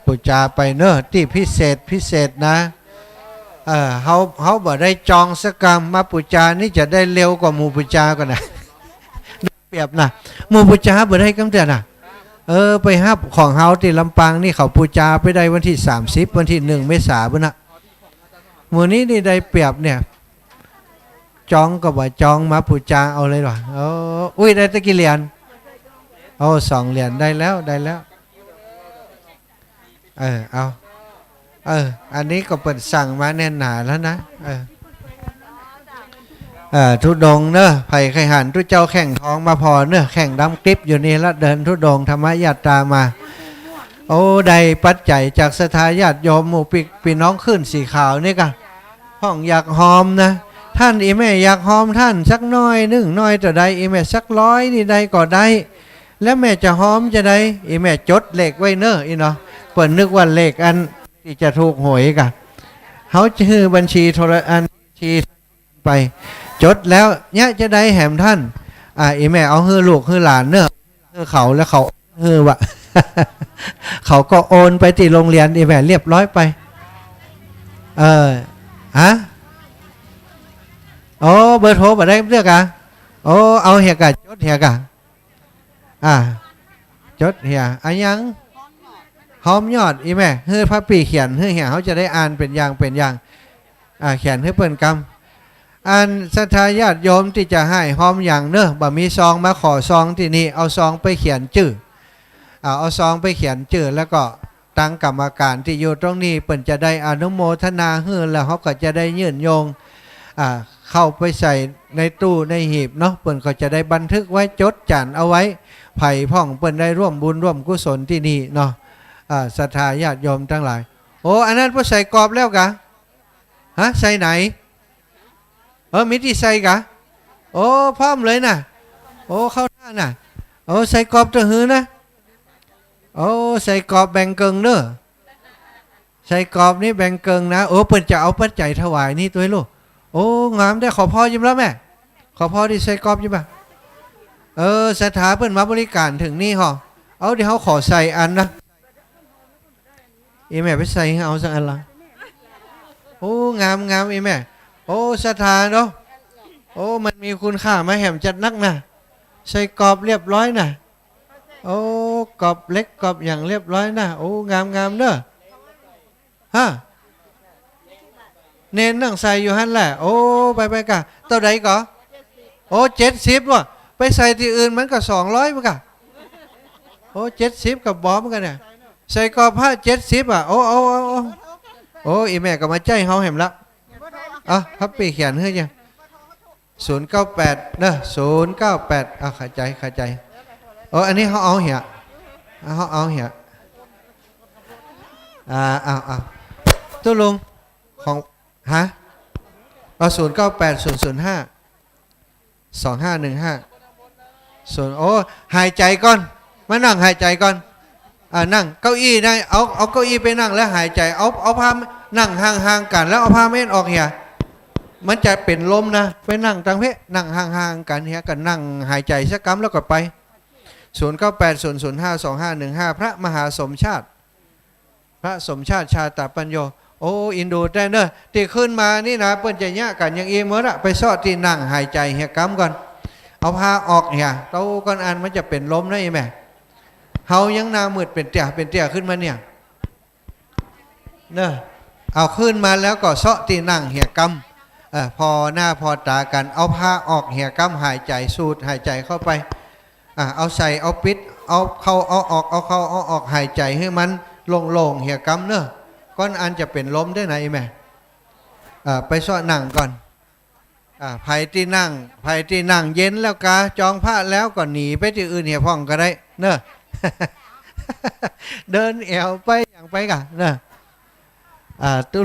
ปูจาไปเนอะที่พิเศษนะเขาบัดได้จองสักกรรมมาปูจานี่จะได้เร็วกว่าหมู่ปูจาก่อนนะเปรียบนะหมู่ปูจาบัดได้กำเตือนนะไปฮับของเฮาที่ลำปางนี่เขาปูจาไปได้วันที่30วันที่1 เมษายนนะหมู่นี้นี่ได้เปรียบเนี่ยจองก็ว่าจองมาปูจาเอาเลยหรออุ้ยได้ตะกี้เหรียญ2 เหรียญได้แล้วเอาอันนี้ก็เปิดสั่งมาแน่นหนาแล้วนะทุดงเนอะไผ่ไข่หันทุเจ้าแข่งท้องมาพอเนอะแข่งดำคลิปอยู่นี่แล้วเดินทุดงธรรมญาตรามาได้ปัจจัยจากสถาญาติโยมหมู่ปีน้องขึ้นสีขาวนี่กันห้องอยากหอมนะท่านอีแม่อยากหอมท่านสักน้อย1 น้อยจะได้อีแม่สัก100นี่ได้ก็ได้แล้วแม่จะหอมจะได้อีแม่จดเลขไว้เนอะอีเนาะเปิดนึกว่าเลขอันที่จะถูกหวยกันเขาชื่อบัญชีโทรอันบัญชีไปจดแล้วเนี่ยจะได้แหมท่าน อีแม่เอาฮื้อลูกฮื้อหลานเนอะฮื้อเขาแล้วเขาฮื้อวะ เขาก็โอนไปที่โรงเรียนอีแม่เรียบร้อยไปฮะโอ้เบอร์โทรมาได้เรื่องอ่ะโอ้เอาเหียกะจดเหียกะจดเหียอันยังหอมยอดอีแม่เฮ้ยพระปีเขียนเฮ้ยเหียเขาจะได้อ่านเป็นอย่างเขียนให้เปิ่นกำอันศรัทธาญาติโยมที่จะให้หอมอย่างเนอะบ่มีซองมาขอซองที่นี่เอาซองไปเขียนชื่อเอาซองไปเขียนชื่อแล้วก็ตั้งกรรมการที่อยู่ตรงนี้เปิ่นจะได้อนุโมทนาเฮ้ยแล้วเขาก็จะได้ยื่นโยงเข้าไปใส่ในตู้ในหีบเนาะเปิ่นก็จะได้บันทึกไว้จดจานเอาไว้ไผ่พ่องเปิ่นได้ร่วมบุญร่วมกุศลที่นี่เนาะศรัทธาญาติโยมทั้งหลายโอ้อันนั้นพอใส่กรอบแล้วกะฮะใส่ไหนมิที่ใส่กะโอ้พร้อมเลยนะโอ้เข้าหน้าน่ะโอ้ใส่กรอบตัวหื้อนะโอ้ใส่กรอบแบ่งเกิงเนอะใส่กรอบนี้แบ่งเกิงนะโอ้เปิ่นจะเอาปัจจัยถวายนี่ตัวลูกโอ้งามได้ขอพ่อยิ้มแล้วแม่ขอพ่อที่ใส่กรอบยิ้มป่ะศรัทธาเปิ่นมาบริการถึงนี่หรอเอาเดี๋ยวเขาขอใส่อันนะอีแม่ไปใส่เอาสักอันละโอ้งามอีแม่โอ้ศรัทธาเนาะโอ้มันมีคุณค่ามาแหมจัดนักนะใส่กรอบเรียบร้อยนะโอ้กรอบเล็กกรอบอย่างเรียบร้อยนะโอ้งามเนอะฮะเน้นนั่งใส่อยู่ฮั่นแหละโอ้ไปกะเท่าใดก่อโอ้70ว่ะไปใส่ที่อื่นมันก็200มั้งกะโอ้70กับบอมกันเนี่ยใส่กรอบผ้า70โอ้อีแม่ก็มาใจเฮาแหมละพับปีเขียนเฮ้ยยัง098เนอะ098เข้าใจโอ้อันนี้เขาเอาเหี่ยตู้ลุงของฮะ0980052515โอ้หายใจก่อนมานั่งหายใจก่อนนั่งเก้าอี้ได้เอาเก้าอี้ไปนั่งแล้วหายใจเอาผ้านั่งห่างๆกันแล้วเอาผ้าเม็ดออกเหี่ยมันจะเป็นลมนะไปนั่งตังเพนั่งห่างๆกันเหี่ยกันนั่งหายใจสักกำแล้วก็ไป0980052515พระมหาสมชาติชาตปัญโยโอ้อินโดได้เนอะที่ขึ้นมานี่นะเปิ้นจะแยกกันอย่างอีเมื่อละไปซอดที่นั่งหายใจเหี่ยกำก่อนเอาผ้าออกเหี่ยเต้าก้อนอันมันจะเป็นลมนะอีแม่เฮายังนามืดเป็นเตี่ยขึ้นมาเนี่ยเนอะเอาขึ้นมาแล้วก็ซอดที่นั่งเหี่ยกำพอหน้าพอตากันเอาผ้าออกเหี่ยกำหายใจสูดหายใจเข้าไปเอาใส่เอาปิดเอาเข้าเอาออกเอาเข้าเอาออกหายใจให้มันโล่งๆเหี่ยกำเนอะก้อนอันจะเป็นลมได้ไหนแม่ไปซ้อนั่งก่อนไผ่ที่นั่งเย็นแล้วกาจองผ้าแล้วก็หนีไปที่อื่นเหี่ยพ่องก็ได้เนอะ เดินแอวไปอย่างไปกะเนอะตู้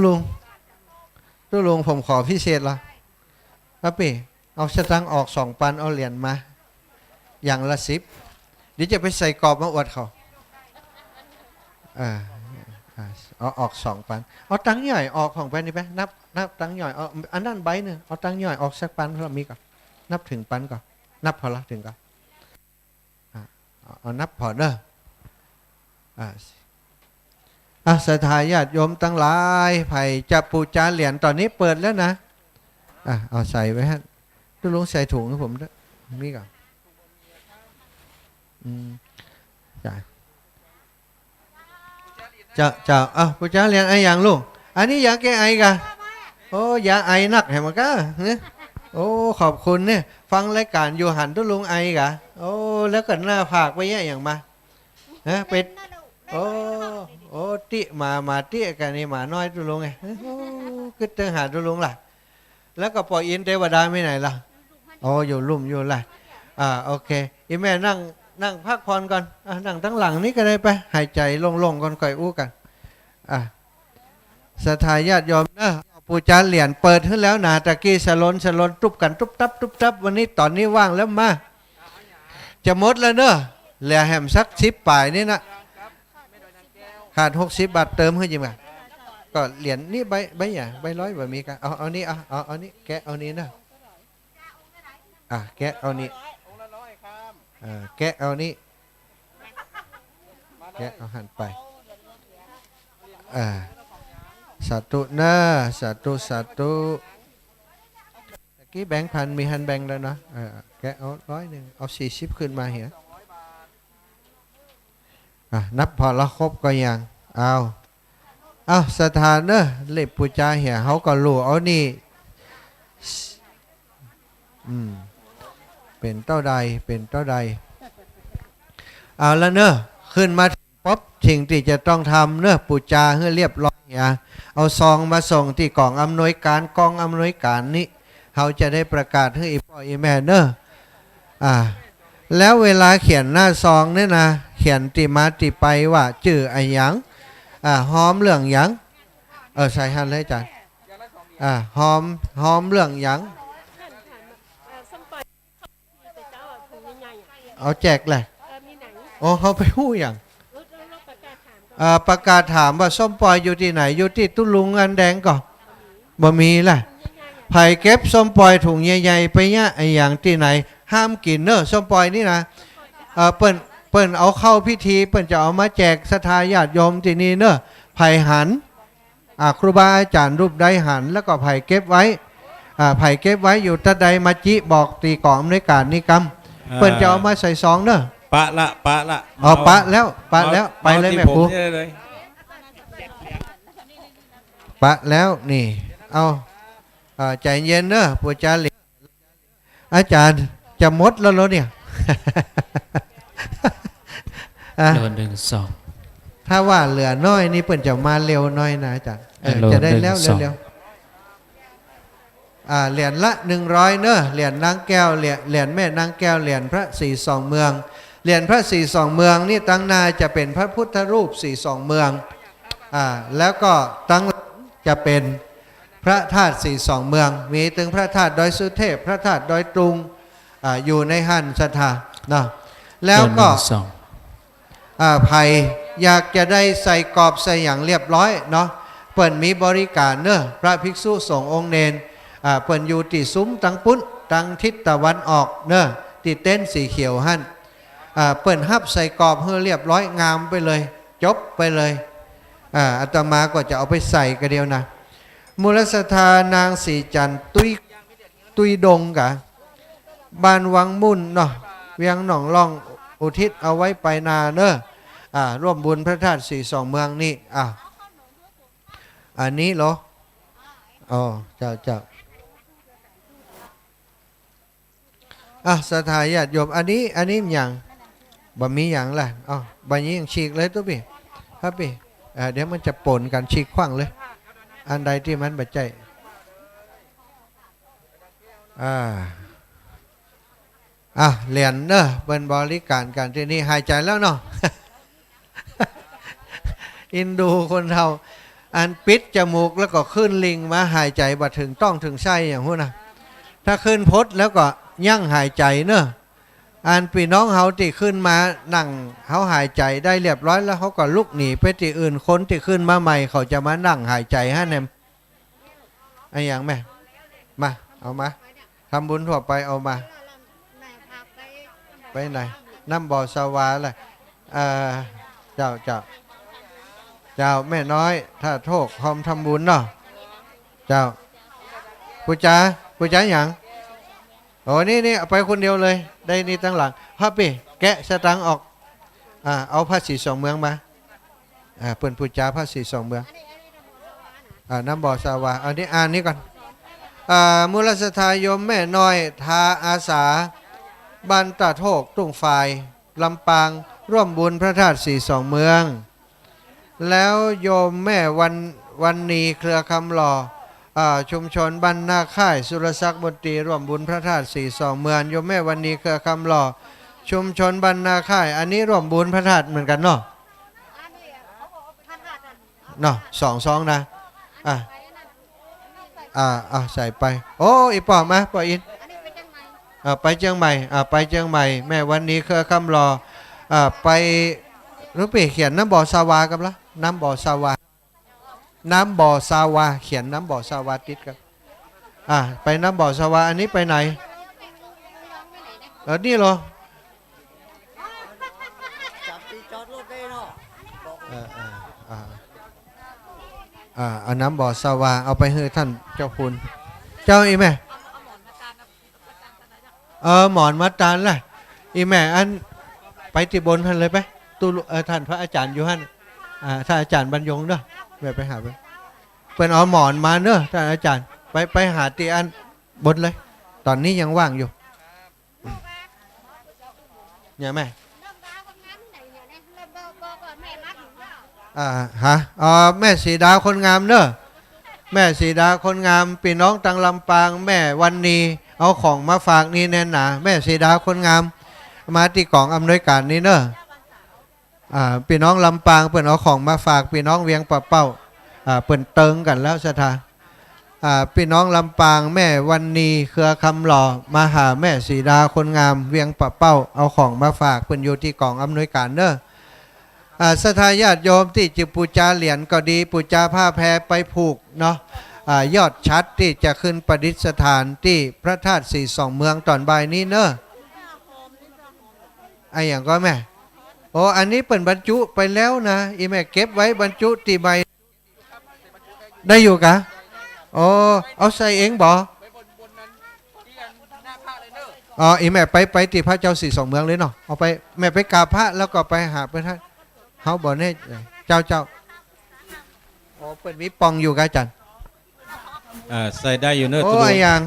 ลุงผมขอพิเศษละครับพี่เอาสตังค์ออก2 ปันเอาเหรียญมาอย่างละ10เดี๋ยวจะไปใส่กรอบมาอวดเขาเอาออก2 ปันเอาตังค์ใหญ่ออกของไปนี่ไปนับตังค์ใหญ่เอาอันนั้นใบหนึ่งเอาตังค์ใหญ่ออกสักปันเพราะมีก่อนนับถึงปันก่อนนับพอละถึงก่อนเอานับพอเด้อศรัทธาญาติโยมตั้งหลายไผ่จับปูจานเหรียญตอนนี้เปิดแล้วนะเอาใส่ไว้ฮะตู้ลุงใส่ถุงให้ผมด้วยมีก่อนจะปูจานเหรียญไออย่างลูกอันนี้อยากแก้ไอกันโอ้ยาไอนักเห็นมั้ยกะเนี่ยโอ้ขอบคุณเนี่ยฟังรายการอยู่หันตู้ลุงไอกะโอ้แล้วก็หน้าผากไปแย่อย่างมาเป็ดโอ้ติมาติกันนี่หมาน้อยตู้ลุงไงคือเตือนหาตู้ลุงล่ะแล้วก็ปล่อยอินเทวดาไม่ไหนล่ะโอ้อยู่ลุ่มอยู่ไรโอเคอีแม่นั่งพักผ่อนก่อนนั่งทั้งหลังนี้ก็ได้ไปหายใจลงก่อนก่อยอู้กันศรัทธาญาติโยมนะปูจานเหรียญเปิดขึ้นแล้วนะตะกี้สลนตุบกันตุบตับวันนี้ตอนนี้ว่างแล้วมาจะหมดแล้วเนอะเหลือแหมสัก10 ป่ายนี่นะขาด60 บาทเติมให้ยิมกันก็เหรียญนี่ใบอย่างใบ100แบบมีกันเอานี้เอานี้แกะเอานี้นะแกะเอานี้ แกะเอานี่แกะเอาหันไปสาธุนะสาธุสาธุตะกี้แบงค์พันมีหันแบงค์แล้วนะแกะเอา100เอา40ขึ้นมาเหียนับพอละครบก็ยังเอาสถานเนอะเล็บปูจาเหียเขาก็รู้เอานี่เป็นเต้าใดเอาแล้วเนอะขึ้นมาป๊บสิ่งที่จะต้องทำเนอะปูจาให้เรียบร้อยเอาซองมาส่งที่กองอำนวยการนี้เขาจะได้ประกาศให้อีพ่ออีแม่เนอะแล้วเวลาเขียนหน้าซองเนี่ยนะเขียนติมาติไปว่าชื่ออะไรยังหอมเรื่องยังใส่หันเลยจ้ะหอมเรื่องยังเอาแจกเลยเขาไปหู้อย่างประกาศถามว่าส้มปล่อยอยู่ที่ไหนอยู่ที่ตุลุงอันแดงก่อนบ่มีล่ะไผ่เก็บส้มปล่อยถุงใหญ่ๆไปเนี่ยไออย่างที่ไหนห้ามกินเนอะส้มปล่อยนี่นะเปิ้นเอาเข้าพิธีเปิ้นจะเอามาแจกศรัทธาญาติโยมที่นี่เนอะไผ่หันครูบาอาจารย์รูปใดหันแล้วก็ไผ่เก็บไว้อยู่ตะใดมาจิบอกตีกองในการนิกรรมเปิ้นจะเอามาใส่ซองเนอะปะละปะแล้วไปเลยแม่ครูปะแล้วนี่เอาใจเย็นเนอะปู่จารีอาจารย์จะหมดแล้วเนี่ยโดน1 2ถ้าว่าเหลือน้อยนี่เปิ่นจะมาเร็วน้อยนะอาจารย์จะได้แล้วเร็วเหรียญละ100เนอะเหรียญนางแก้วเหรียญแม่นางแก้วเหรียญพระสี่สองเมืองเหรียญพระสี่สองเมืองนี่ตั้งนาจะเป็นพระพุทธรูปสี่สองเมืองแล้วก็ตั้งจะเป็นพระธาตุสี่สองเมืองมีถึงพระธาตุดอยสุเทพพระธาตุดอยตุงอยู่ในหันศรัทธาเนาะแล้วก็ไผ่อยากจะได้ใส่กรอบใส่อย่างเรียบร้อยเนาะเปิ่นมีบริการเนอะพระภิกษุสงฆ์องค์เนนเปิ่นอยู่ที่ซุ้มตังปุ้นตังทิศตะวันออกเนอะที่เต้นสีเขียวหั่นเปิ่นฮับใส่กรอบเพื่อเรียบร้อยงามไปเลยจบไปเลยอาตมาก็จะเอาไปใส่กันเดียวนะมูลศรัทธานางสีจันตุยดงกะบ้านวังมุ่นเนาะเวียงหนองล่องอุทิศเอาไว้ไปนาเนอะร่วมบุญพระธาตุสี่สองเมืองนี่อันนี้เหรอเจ้าศรัทธาญาติโยมอันนี้อย่างบ่มีอย่างล่ะใบนี้ยังฉีกเลยตัวพี่ครับพี่เดี๋ยวมันจะปนกันฉีกขว้างเลยอันใดที่มันบัดใจเหรียญเนอะเป็นบริการกันที่นี่หายใจแล้วเนาะ อินดูคนเราอันปิดจมูกแล้วก็ขึ้นลิงมาหายใจบัดถึงต้องถึงไส้อย่างพวกนะถ้าขึ้นพดแล้วก็ยั่งหายใจเนอะอันพี่น้องเขาที่ขึ้นมานั่งเขาหายใจได้เรียบร้อยแล้วเขาก็ลุกหนีไปที่อื่นคนที่ขึ้นมาใหม่เขาจะมานั่งหายใจฮะเนี่ยไอ้อย่างแม่มาเอามาทำบุญทั่วไปเอามาไปไหนน้ำบ่อสวาเลยเจ้าแม่น้อยถ้าโทษพร้อมทำบุญเนาะเจ้าผู้จ้าอย่างนี่เอาไปคนเดียวเลยได้นี่ตั้งหลังฮับปี้แกะสตังออกเอาผ้าสีสองเมืองมาเปิ่นผู้จ้าผ้าสีสองเมืองน้ำบ่อสวาอันนี้ก่อนมูลศรัทธาโยมแม่น้อยทาอาสาบ้านตาโทกตุ่งฝ่ายลำปางร่วมบุญพระธาตุสี่สองเมืองแล้วโยมแม่วันนีเครือคำหล่อชุมชนบ้านนาค่ายสุรศักดิ์มนตรีร่วมบุญพระธาตุสี่สองเมืองโยมแม่วันนีเครือคำหล่อชุมชนบ้านนาค่ายอันนี้ร่วมบุญพระธาตุเหมือนกันเนาะสองนะใส่ไปโอ้อีปอมาปออินไปเชียงใหม่แม่วันนี้เครือคำรอไปรู้ปีเขียนน้ำบ่อสาวากับละน้ำบ่อสาวาเขียนน้ำบ่อสาวาติดกันไปน้ำบ่อสาวาอันนี้ไปไหนนี่เหรอ เอาน้ำบ่อสวาเอาไปให้ท่านเจ้าคุณเจ้าอีแม่หมอนมาตานล่ะอีแม่อันไปที่บนท่านเลยไปตู้ท่านพระอาจารย์อยู่ท่านท่านอาจารย์บรรยงเนอะไปหาไปเป็นเอาหมอนมาเนอะท่านอาจารย์ไปหาตีอันบนเลยตอนนี้ยังว่างอยู่เนี่ยแม่ฮะแม่สีดาคนงามเนอะแม่สีดาคนงามพี่น้องตังลำปางแม่วันนี้เอาของมาฝากนี่แน่นหนาแม่สีดาคนงามมาที่กองอำนวยการนี่เนอะพี่น้องลำปางเปิ่นเอาของมาฝากพี่น้องเวียงปะเป้าเปิ่นเติงกันแล้วสถาพี่น้องลำปางแม่วันนี้เครือคำหล่อมาหาแม่สีดาคนงามเวียงปะเป้าเอาของมาฝากเปิ่นอยู่ที่กองอำนวยการเนอะสถาญาติโยมที่จิปูจาเหรียญก็ดีปูจาผ้าแพรไปผูกเนาะยอดชัดที่จะขึ้นประดิษฐานที่พระธาตุสีสองเมืองตอนบ่ายนี้เนอะไอ้อย่างก็แม่โอ้อันนี้เปิ่นบรรจุไปแล้วนะอีแม่เก็บไว้บรรจุตีใบได้อยู่กะโอ้เอาใส่เองบ่อีแม่ไปตีพระเจ้าสีสองเมืองเลยเนาะเอาไปแม่ไปกราบพระแล้วก็ไปหาพระท่านเฮาบ่แน่เจ้าโอ้เปิ่นมีปองอยู่กะอาจารย์ใส่ได้อยู่เนอะโอ้ยอย่าง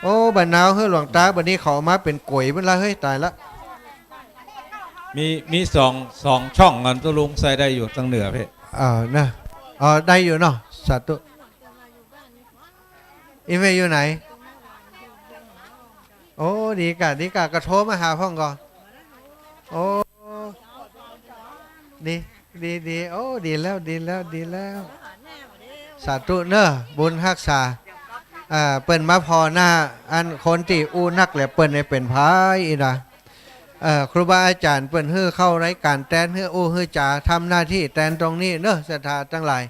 โอ้บัดนาวเฮ้ยหลวงตาบัดนี้เขามาเป็นก๋วยเพิ่นละเฮ้ยตายละมีสองช่องกันตุลุงใส่ได้อยู่ทางเหนือพี่นะได้อยู่เนาะสาธุอีเมย์อยู่ไหนโอ้ดีกะกระโทรมาหาพ่องก่อนโอ้ดีโอ้ดีแล้วสาธุเนอะบุญรักษาเปิ่นมาพอหน้าอันคนที่อู้นักแหละเปิ่นให้เป็นพายอีนะครูบาอาจารย์เปิ่นฮื้อเข้ารายการแตนฮื้ออู้ฮื้อจ่าทำหน้าที่แตนตรงนี้เนอะศรัทธาทั้งหลาย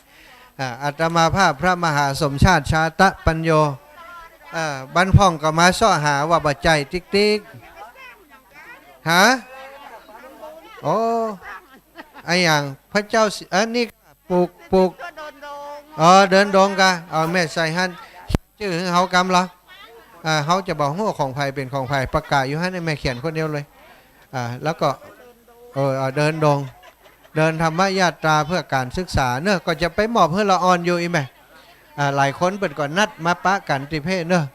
อาตมาภาพพระมหาสมชาติชาตะปัญโยบรรพ่องก็มาซ้อหาว่าบัจใจติ๊กฮะโอ้ไออย่างพระเจ้าอันนี้ปลูกเดินดงกะแม่ใส่หันชื่อเขากำละเขาจะบอกหัวของไผ่เป็นของไผ่ประกาศอยู่ให้ในแม่เขียนคนเดียวเลยแล้วก็เดินดงเดินธรรมญาตราเพื่อการศึกษาเนอะก็จะไปมอบเพื่อละออนอยู่อีแม่หลายคนเปิดก่อนนัดมาปะกันติเพศเนอะ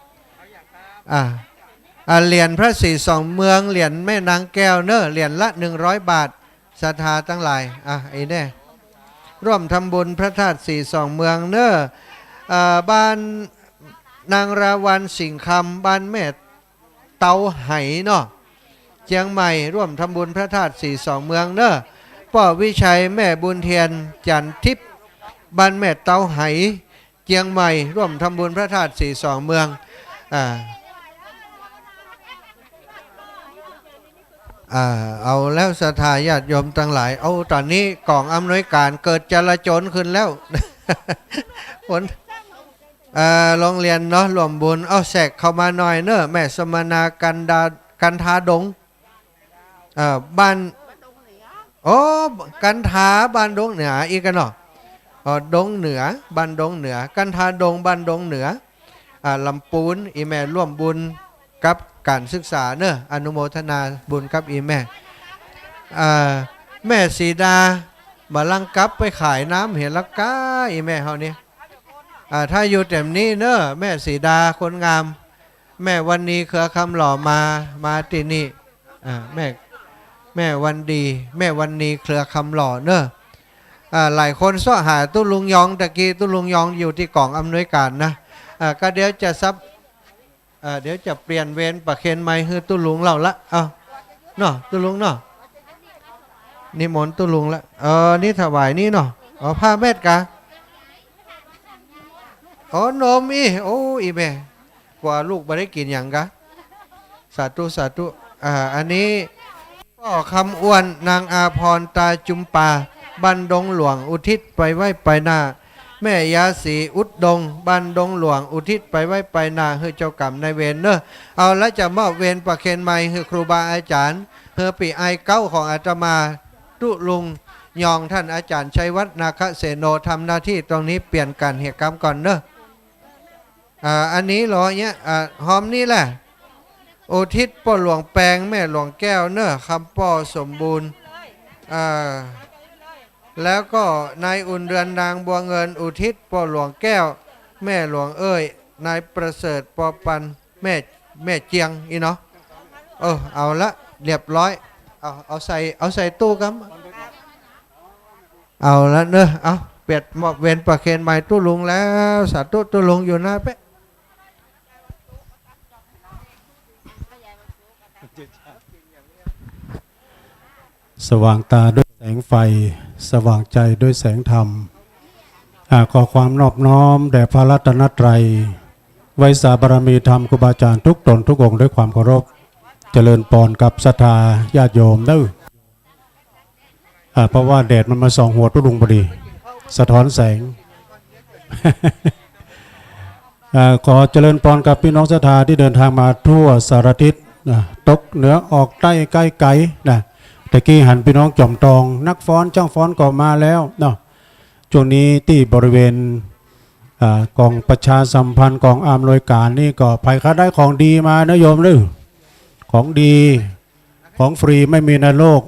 เหรียญพระศรีสองเมืองเหรียญแม่นางแก้วเนอะเหรียญละ100 บาทศรัทธาทั้งหลายไอ้แน่ร่วมทำบุญพระธาตุสีสองเมืองเนอะบ้านนางราวันสิงห์คำบ้านแม่เตาไหเนาะเชียงใหม่ร่วมทำบุญพระธาตุสีสองเมืองเนอะป่อวิชัยแม่บุญเทียนจันทิพย์บ้านแม่เตาไหเชียงใหม่ร่วมทำบุญพระธาตุสีสองเมืองเอาแล้วศรัทธาญาติโยมทั้งหลายเอาตอนนี้กองอำนวยการเกิดจลาจลขึ้นแล้วผลโรงเรียนเนาะรวมบุญเอาแสกเข้ามาหน่อยเนอะแม่สมนากันทาดงบ้านกันทาบ้านดงเหนืออีกกันเนาะดงเหนือบ้านดงเหนือกันทาดงบ้านดงเหนือลำปูนอีแม่ร่วมบุญกับการศึกษาเนอะอนุโมทนาบุญกับอีแม่แม่สีดามาลังกับไปขายน้ำเห็นละก้าอีแม่เขานี่ถ้าอยู่เต็มนี้เนอะแม่สีดาคนงามแม่วันนี้เครือคำหล่อมาที่นี่แม่วันดีแม่วันนี้เครือคำหล่อเนอะหลายคนซ้อหาตุ้ลุงยองตะกี้ตุ้ลุงยองอยู่ที่กองอำนวยการนะก็เดี๋ยวจะเดี๋ยวจะเปลี่ยนเวรประเคนไม้ให้ตุ้ลุงเราละเนาะตุ้ลุงเนาะนิมนต์ตุ้ลุงละนี่ถวายนี่เนาะผ้าเม็ดกะนมอีแม่กว่าลูกไม่ได้กินอย่างกะสาธุอันนี้ก็คำอ้วนนางอาพรตาจุมปาบ้านดงหลวงอุทิศไปไว้ไปหน้าแม่ยาสีอุดดงบ้านดงหลวงอุทิศไปไว้ไปหน้าให้เจ้ากรรมนายเวรเนอะเอาแล้วจะมอบเวรประเคนไม้ให้ครูบาอาจารย์เพื่อปีไอเก้าของอาตมาตุลุง ยองท่านอาจารย์ชัยวัฒน์นาคเสโนทำหน้าที่ตรงนี้เปลี่ยนการเหตุกรรมก่อนเนอะอันนี้เหรอเนี่ยหอมนี่แหละอุทิศพ่อหลวงแปงแม่หลวงแก้วเนอะคำป้อสมบูรณ์แล้วก็นายอุ่นเรือนนางบัวเงินอุทิศพ่อหลวงแก้วแม่หลวงเอ้ยนายประเสริฐปอปันแม่เจียงอีเนาะเอาละเรียบร้อยเอาใส่ตู้กันเอาละเนอะเอาเปียดหมอบเวนประเคนใหม่ตู้ลุงแล้วสาธุตู้ลุงอยู่นะเป๊ะสว่างตาด้วยแสงไฟสว่างใจด้วยแสงธรรมขอความนอบน้อมแด่พระรัตนตรัยไว้สาบารมีธรรมครูบาอาจารย์ทุกตนทุกองค์ด้วยความเคารพเจริญปอนกับศรัทธาญาติโยมเด้อเพราะว่าแดดมันมาส่องหัวตุลุงพอดีสะท้อนแสง ขอเจริญปอนกับพี่น้องศรัทธาที่เดินทางมาทั่วสารทิศตกเหนือออกใต้ใกล้ไกลนะตะกี้หันพี่น้องจอมตองนักฟ้อนจ้างฟ้อนก็มาแล้วเนาะช่วงนี้ที่บริเวณกองประชาสัมพันธ์กองอำนวยการนี่ก็ภัยค้าได้ของดีมานะโยมหรือของดีของฟรีไม่มีในโลก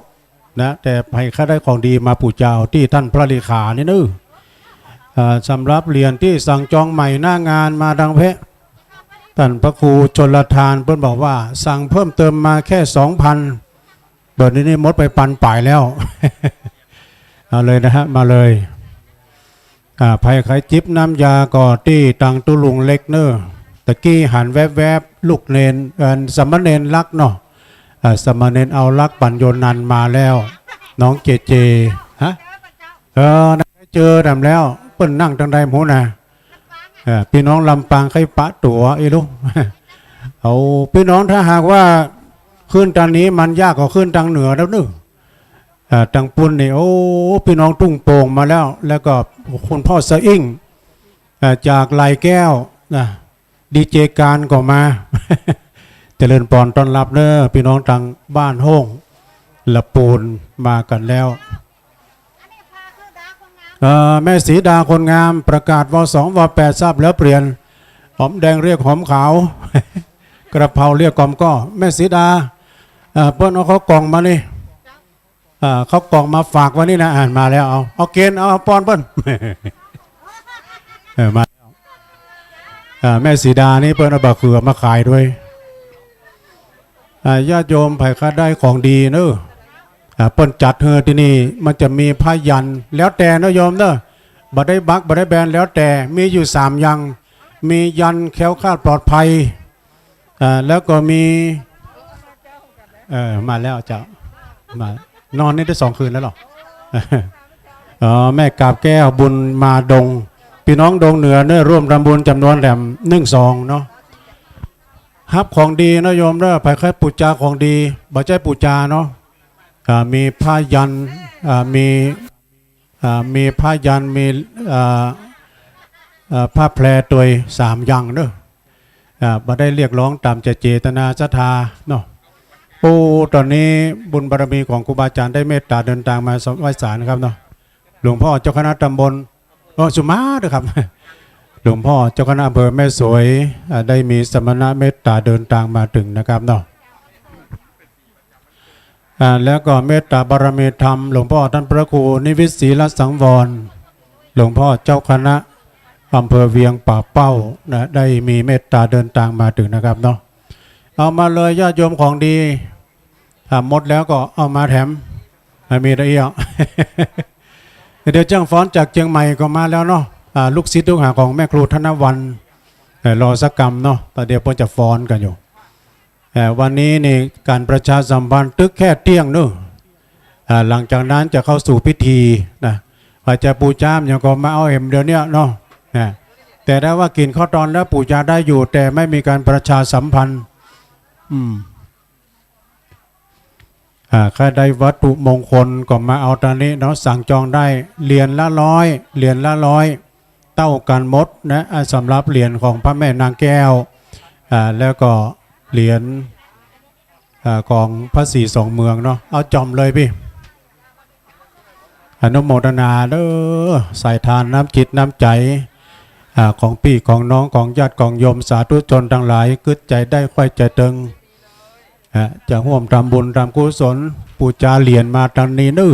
นะแต่ภัยค้าได้ของดีมาปู่เจ้าที่ท่านพระเลขานี่นึสำหรับเหรียญที่สั่งจองใหม่หน้างานมาดังเพะท่านพระครูชลทานเพิ่นบอกว่าสั่งเพิ่มเติมมาแค่ 2,000 เบิดนี้มดไปปันป่ายแล้ว เอาเลยนะฮะมาเลยภัยไข้จิบน้ำยาก่อที่ตังตุลุงเล็กเนอตะกี้หันแวบๆลูกเนนสมณเณรลักเนาะสมณเณรเอาลักปัญโยนันมาแล้วน้องเจฮะเจอดำแล้วเปิ้นนั่งทางใดหมูนะพี่น้องลำปางใครปะตัวไอ้ลูก เอาพี่น้องถ้าหากว่าขึ้นทางนี้มันยากกว่าขึ้นทางเหนือแล้วนึกทางปุ่นนี่โอ้พี่น้องตุ้งโป่งมาแล้วก็คุณพ่อสะอิ่งจากลายแก้วดีเจการก็มา เจริญปอนต้อนรับเนอะพี่น้องทางบ้านห้องละปูนมากันแล้วแม่สีดาคนงามประกาศว2ว8ทราบแล้วเปลี่ยนหอมแดงเรียกหอมขาว กระเพราเรียกกอมก็แม่สีดาเปิ้ลเอาเขากล่องมานี่เขากล่องมาฝากวันนี้นะมาแล้วเอาเกณฑ์เอาปอนเปิ้ล มาแล้วแม่สีดานี่เปิ้ลเอาบะเขือมาขายด้วยญาติโยมไผ่ค้าได้ของดีเนอะเปิ้นจัดเธอที่นี่มันจะมีผ้ายันแล้วแต่นะโยมเนอะบัดได้บักบัดได้แบนแล้วแต่มีอยู่3อย่างมียันแคล้วคลาดปลอดภัยแล้วก็มีมาแล้วเจ้ามานอนนี่ได้2 คืนแล้วหรอ แม่กาบแก้วบุญมาดงพี่น้องดงเหนือเนี่ยร่วมทำบุญจำนวนแหลม1-2เนาะฮับของดีนะโยมเด้อไปค่อยปูจาของดีบ่ใจปูจาเนาะมีผ้ายันมีผ้ายันมีผ้าแพรตัว3 อย่างเนอะบ่ได้เรียกร้องตามเจตนาศรัทธาเนาะตอนนี้บุญบารมีของครูบาอาจารย์ได้เมตตาเดินทางมาไหว้ศาลนะครับเนาะหลวงพ่อเจ้าคณะตำบลสุมาด้วยครับ หลวงพ่อเจ้าคณะอำเภอแม่สวยได้มีสมณะเมตตาเดินทางมาถึงนะครับเนาะแล้วก็เมตตาบารมีธรรมหลวงพ่อท่านพระครูนิวิตศรีละสังวรหลวงพ่อเจ้าคณะอำเภอเวียงป่าเป้านะได้มีเมตตาเดินทางมาถึงนะครับเนาะเอามาเลยญาติโยมของดีหมดแล้วก็เอามาแถมมีอะไรอีก เดี๋ยวจ้างฟ้อนจากเชียงใหม่ก็มาแล้วเนาะลูกศิษย์ลูกหาของแม่ครูธนวันรอสักกรรมเนาะแต่เดี๋ยวพอจะฟ้อนกันอยู่วันนี้นี่การประชาสัมพันธ์ตึกแค่เที่ยงเนอะหลังจากนั้นจะเข้าสู่พิธีนะอาจจะปูจามอย่างก็มาเอาเอ็มเดี๋ยวนี้เนาะแต่ได้ว่ากินข้าวตอนแล้วปูจาได้อยู่แต่ไม่มีการประชาสัมพันธ์ถ้าได้วัตถุมงคลก็มาเอาตอนนี้เนาะสั่งจองได้เหรียญละ100เต้ากันมดนะสำหรับเหรียญของพระแม่นางแก้วแล้วก็เหรียญของพระศรี2 เมืองเนาะเอาจอมเลยพี่ อนุโมทนาเด้อใส่ทานน้ำจิตน้ำใจของพี่ของน้องของญาติของโยมสาธุชนทั้งหลายกึศใจได้ค่อยใจตึงจะร่วมทำบุญทำกุศลปูจาเหรียญมาทางนี้นึ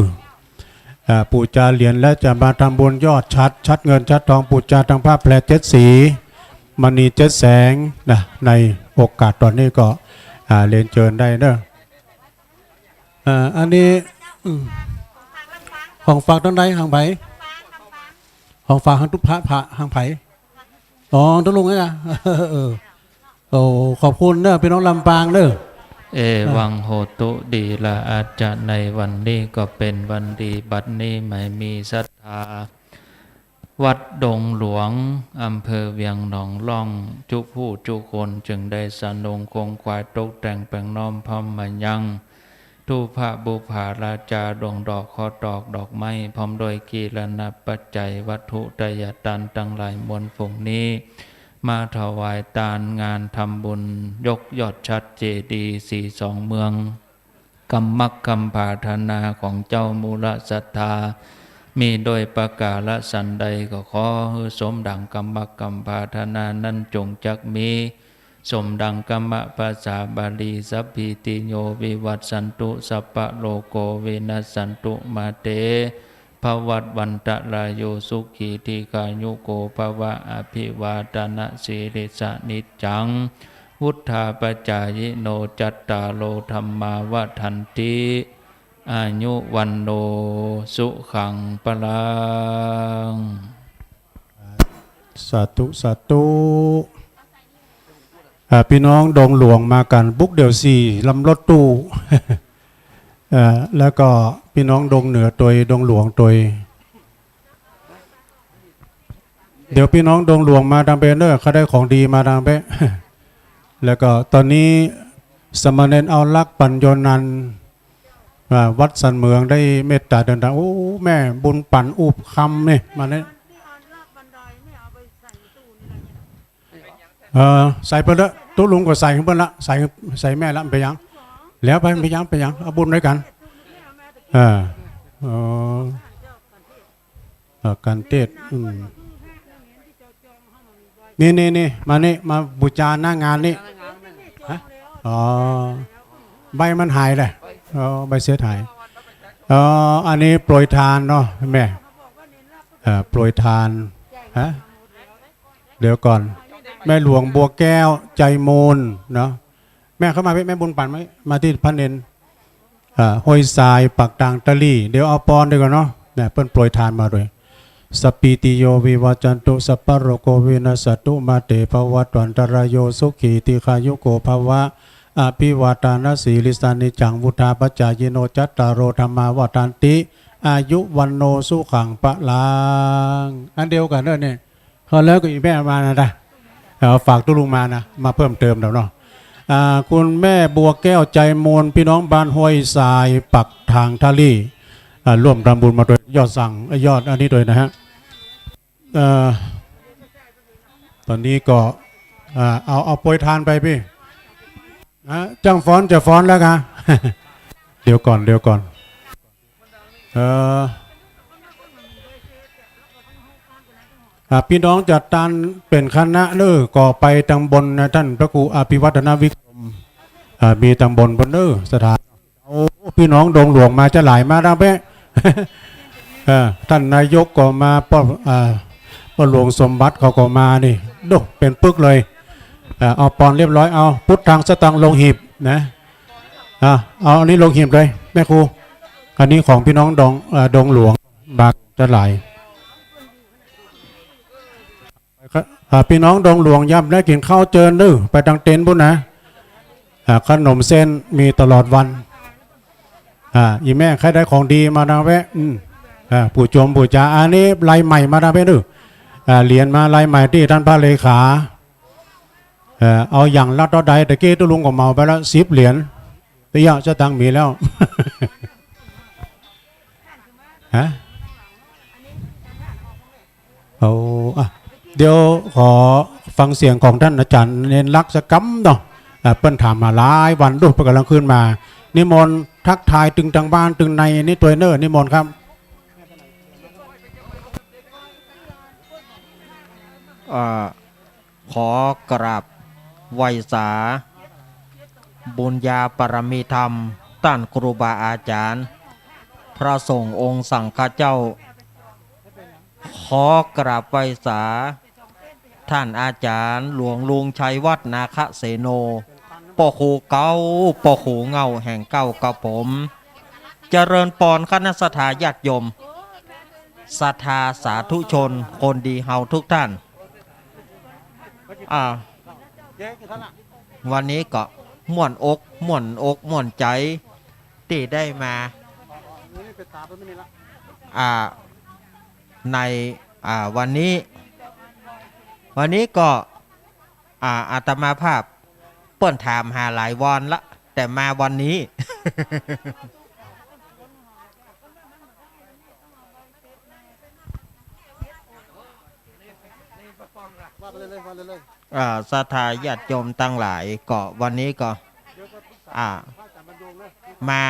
ปูจาเหรียญและจะมาทำบุญยอดชัดเงินชัดทองปูจาทางผ้าแพร7 สีมณี7 แสงนะในโอกาสตอนนี้ก็เรียนเชิญได้เด้ออันนี้ของฝากทั้งใดทางไผของฝากทางทุกพระทางไผอ๋อทุกลุงไงอ่ะโอ้ขอบคุณเด้อพี่น้องลำปางเด้อเอวังโหตุดีละอาจจะในวันนี้ก็เป็นวันดีบัดนี้ไม่มีศรัทธาวัดดงหลวงอำเภอเวียงหนองล่องจุผู้จุคนจึงได้สนงคงควายตกแต่งแปลงน้อมพร้อมมายังทูพระบุภาราจาดวงดอกขอดอกดอกไม้พร้อมโดยกีรณปัจจัยวัตถุทยตันตั้งหลายมวลฝงนี้มาถวายทานงานทำบุญยกยอดชัดเจดีย์42 เมืองกำมักคำปรารถนาของเจ้ามูลศรัทธามีโดยประกาศสันใดก็ขอให้สมดังกำมักคำปรารถนานั้นจงจักมีสมดังกรรมภาษาบาลีสัพพิติโยวิวัตสันตุสัพพะโลโกวินัสสันตุมาเตภวัตวันตะลายโยสุขีทีกายุโกภวะอภิวาทนาสิริสนิจจังวุฒาปจายโนจัตตาโลธรรมาวทันติอายุวันโนสุขังปลังสาธุสาธุพี่น้องดงหลวงมากันบุกเดี่ยว4 ลำรถตู้ แล้วก็พี่น้องดงเหนือตัวดงหลวงตัวเดี๋ยวพี่น้องดงหลวงมาทางเบเนอร์เขาได้ของดีมาทางเบ แล้วก็ตอนนี้สมณเณรเอาลักปัญโยนันวัดสันเมืองได้เมตตาเดินทางโอ้แม่บุญปั่นอุบคำนี่มาเนี่ยใส่ไปละตู้ลุงก็ใส่ขึ้นไปละใส่แม่ละไปยังแล้วไปยังเอาบุญด้วยกันการเทศนี่มาบูชาหน้างานนี่ใบมันหายเลยใบเสียหายอันนี้โปรยทานเนาะแม่โปรยทานเดี๋ยวก่อนแม่หลวงบัวแก้วใจมูลเนาะแม่เข้ามาแม่บุญปั่นไหมมาที่พระเนนห้วยทรายปักต่างตะลี่เดี๋ยวเอาปอนดีกว่าเนาะเนี่ยเปิ้นโปรยทานมาด้วยสปิติโยวิวัจันตุสัพพะโรโกวินัสสตุมาเตภวัตวันตรายโยสุขีติขายุโกภวะอภิวาทานาสีลิสานิจังวุธาปัจจายโนจัตตารโรธรรมาวทันติอายุวันโนสุขังปะลังอันเดียวกันเด้อเนี่ยเขาแล้วก็อีแม่มานะฝากตุลุงมานะมาเพิ่มเติมเดี๋ยวเนาะคุณแม่บัวแก้วใจมวลพี่น้องบ้านห้วยทรายปักทางทะลี่ร่วมทำบุญมาโดยยอดสั่งยอดอันนี้โดยนะฮะตอนนี้ก็เอาโปรยทานไปพี่จ้างฟ้อนจะฟ้อนแล้วกันเดี๋ยวก่อนพี่น้องจัดตานเป็นคณะก่อไปตำบลนะท่านพระครูอภิวัฒนวิกรมมีตำบลบนสถานพี่น้องดงหลวงมาจะหลายมาดังเป๊ะ ท่านนายกก็มาพ่อหลวงสมบัติเขาก็มานี่ดูเป็นปึกเลยเอาปอนเรียบร้อยเอาพุทธังสตังลงหีบนะเอาอันนี้ลงหีบเลยแม่ครูอันนี้ของพี่น้องดงหลวงบากจะหลายพี่น้องดงหลวงย่ำได้กินข้าวเจิญดื้อไปทางเต็นท์บุญนะขนมเส้นมีตลอดวันอีแม่ใครได้ของดีมาดังแวะปู่จมปู่จ๋าอันนี้ลายใหม่มาดังแวะดื้อเหรียญมาลายใหม่ที่ท่านพระเลขาเอาอย่างละต่อใดแต่เก้ตุลุงก็เมาไปแล้ว10 เหรียญแต่ยะจะตังมีแล้วเอาเดี๋ยวขอฟังเสียงของท่านอาจารย์เน้นรักษกรรมเนาะเปิ้นถามมาหลายวันด้วยเพิ่นกำลังขึ้นมานิมนต์ทักทายตึงทางบ้านตึงในนี่ตัวเนอร์นิมนต์ครับ ขอกราบไหว้สาบุญญาปรมีธรรมท่านครูบาอาจารย์พระสงฆ์องค์สังฆเจ้าขอกราบไหว้สาท่านอาจารย์หลวงลุงชัยวัฒนาคเสโนปอคูเก้าปอคูเงาแห่งเก้ากระผมเจริญปอนคณะสัทธาญาติโยมศรัทธาสาธุชนคนดีเฮาทุกท่านวันนี้ก็ม่วนอกม่วนใจที่ได้มาในวันนี้ก็อาตมาภาพเปิ้นถามหาหลายวันละแต่มาวันนี้ ศรัทธาญาติโยมตั้งหลายก็วันนี้ก็มา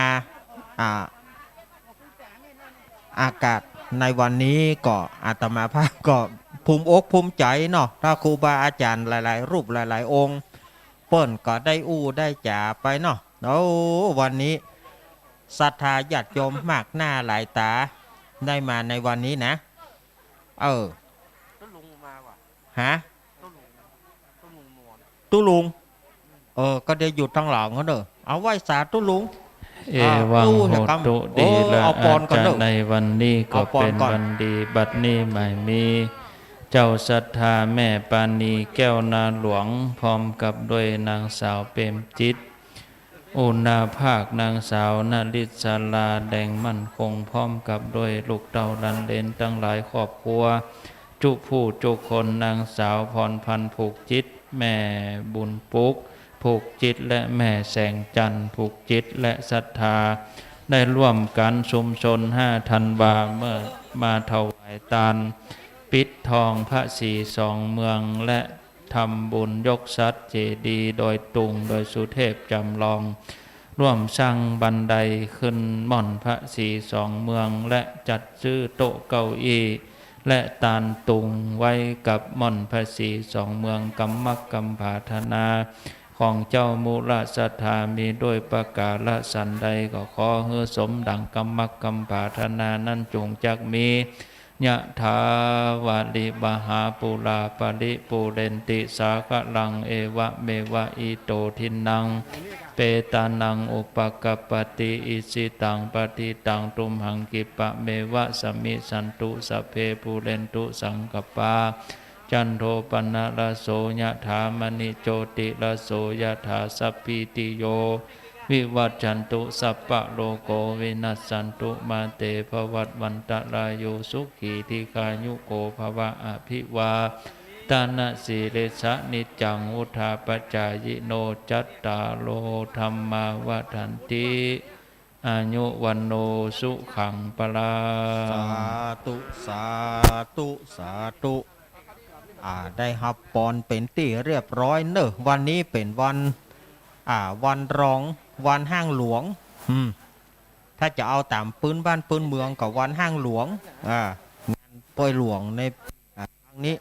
อากาศในวันนี้ก็อาตมาภาพก็ภูมิอกภูมิใจเนาะถ้าครูบาอาจารย์หลายๆรูปหลายๆองค์เปิ้นก็ได้ได้จ่าไปเนาะวันนี้ศรัทธาญาติโยมมากหน้าหลายตาได้มาในวันนี้นะฮะตุลุงก็ได้หยุดทั้งหลังเขาเด้อเอาไหว้สาตุลุงเอวังโหตุดีละอาจารย์ในวันนี้ก็เป็นวันดีบัดนี้ไม่มีเจ้าศรัทธาแม่ปานีแก้วนาหลวงพร้อมกับด้วยนางสาวเปรมจิตอุณาภาคนางสาวนาริศาลาแดงมั่นคงพร้อมกับด้วยลูกเต่าดันเลนตั้งหลายครอบครัวจุผู้จุคนนางสาวพรพันธ์ผูกจิตแม่บุญปุกผูกจิตและแม่แสงจันทร์ผูกจิตและศรัทธาได้ร่วมกันชุมชน5 ธันวาเมื่อมาถวายทานปิดทองพระศรีสองเมืองและทำบุญยกทรัพย์เจดีย์โดยตุงโดยสุเทพจำลองร่วมสร้างบันไดขึ้นม่อนพระศรีสองเมืองและจัดซื้อโต๊ะเก้าอี้และตาลตุงไว้กับม่อนพระศรีสองเมืองกำมักกำผาธนาของเจ้ามูลศรัทธามีด้วยประกาศสันใดก็ขอเฮือสมดังกำมักกำผาธนานั้นจงจักมียะถาวาลิบหาปุราปริปุเรนติสาคะลังเอวะเมวะอิโตทินังเปตานังอุปกปปติอิสิตังปฏิตังตุมหังกิปะเมวะสมิสันตุสัพเพปุเรนตุสังกปาจันโทปนะระโสยะถามณิโจติระโสยะถาสัพพิติโยวิวัจจันตุสัพพะโลโกวินัสสันตุมาเตภวัตวันตรายโยสุขีทีคายุโกภวะอภิวาตานะสีเลสะนิจังอุทาปจายโนจัตตาโลธรรมาวทันติอายุวันโนสุขังปลาสาธุสาธุสาธุได้ฮับปอนเป็นที่เรียบร้อยเนอะวันนี้เป็นวันวันรองวันห้างหลวงถ้าจะเอาตามปืนบ้านปืนเมืองกับวันห้างหลวงงานปล่อยหลวงในครั้งนี้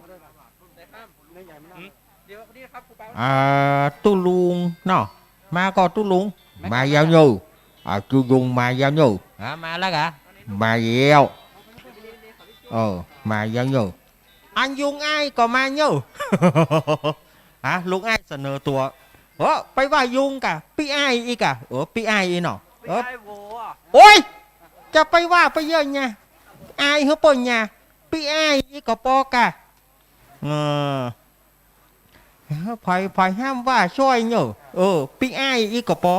ตุลุงเนาะมาก็ตุลุงมาgiao như chú dùng mà giao nhưมาแล้วกะมาเยี่ยวมาgiao như anh dùng aiก็มาnhưลุงไอ้เสนอตัวไปว่ายุงกะพี่ไอ้อีกะพี่ไอ้อีเนาะโอ้ยจะไปว่าไปเยอะไงไอ้เฮ้ปนไงพี่ไอ้อีกะปอกะไผ่ห้ามว่าช่วยเนอะพี่ไอ้อีกะปอ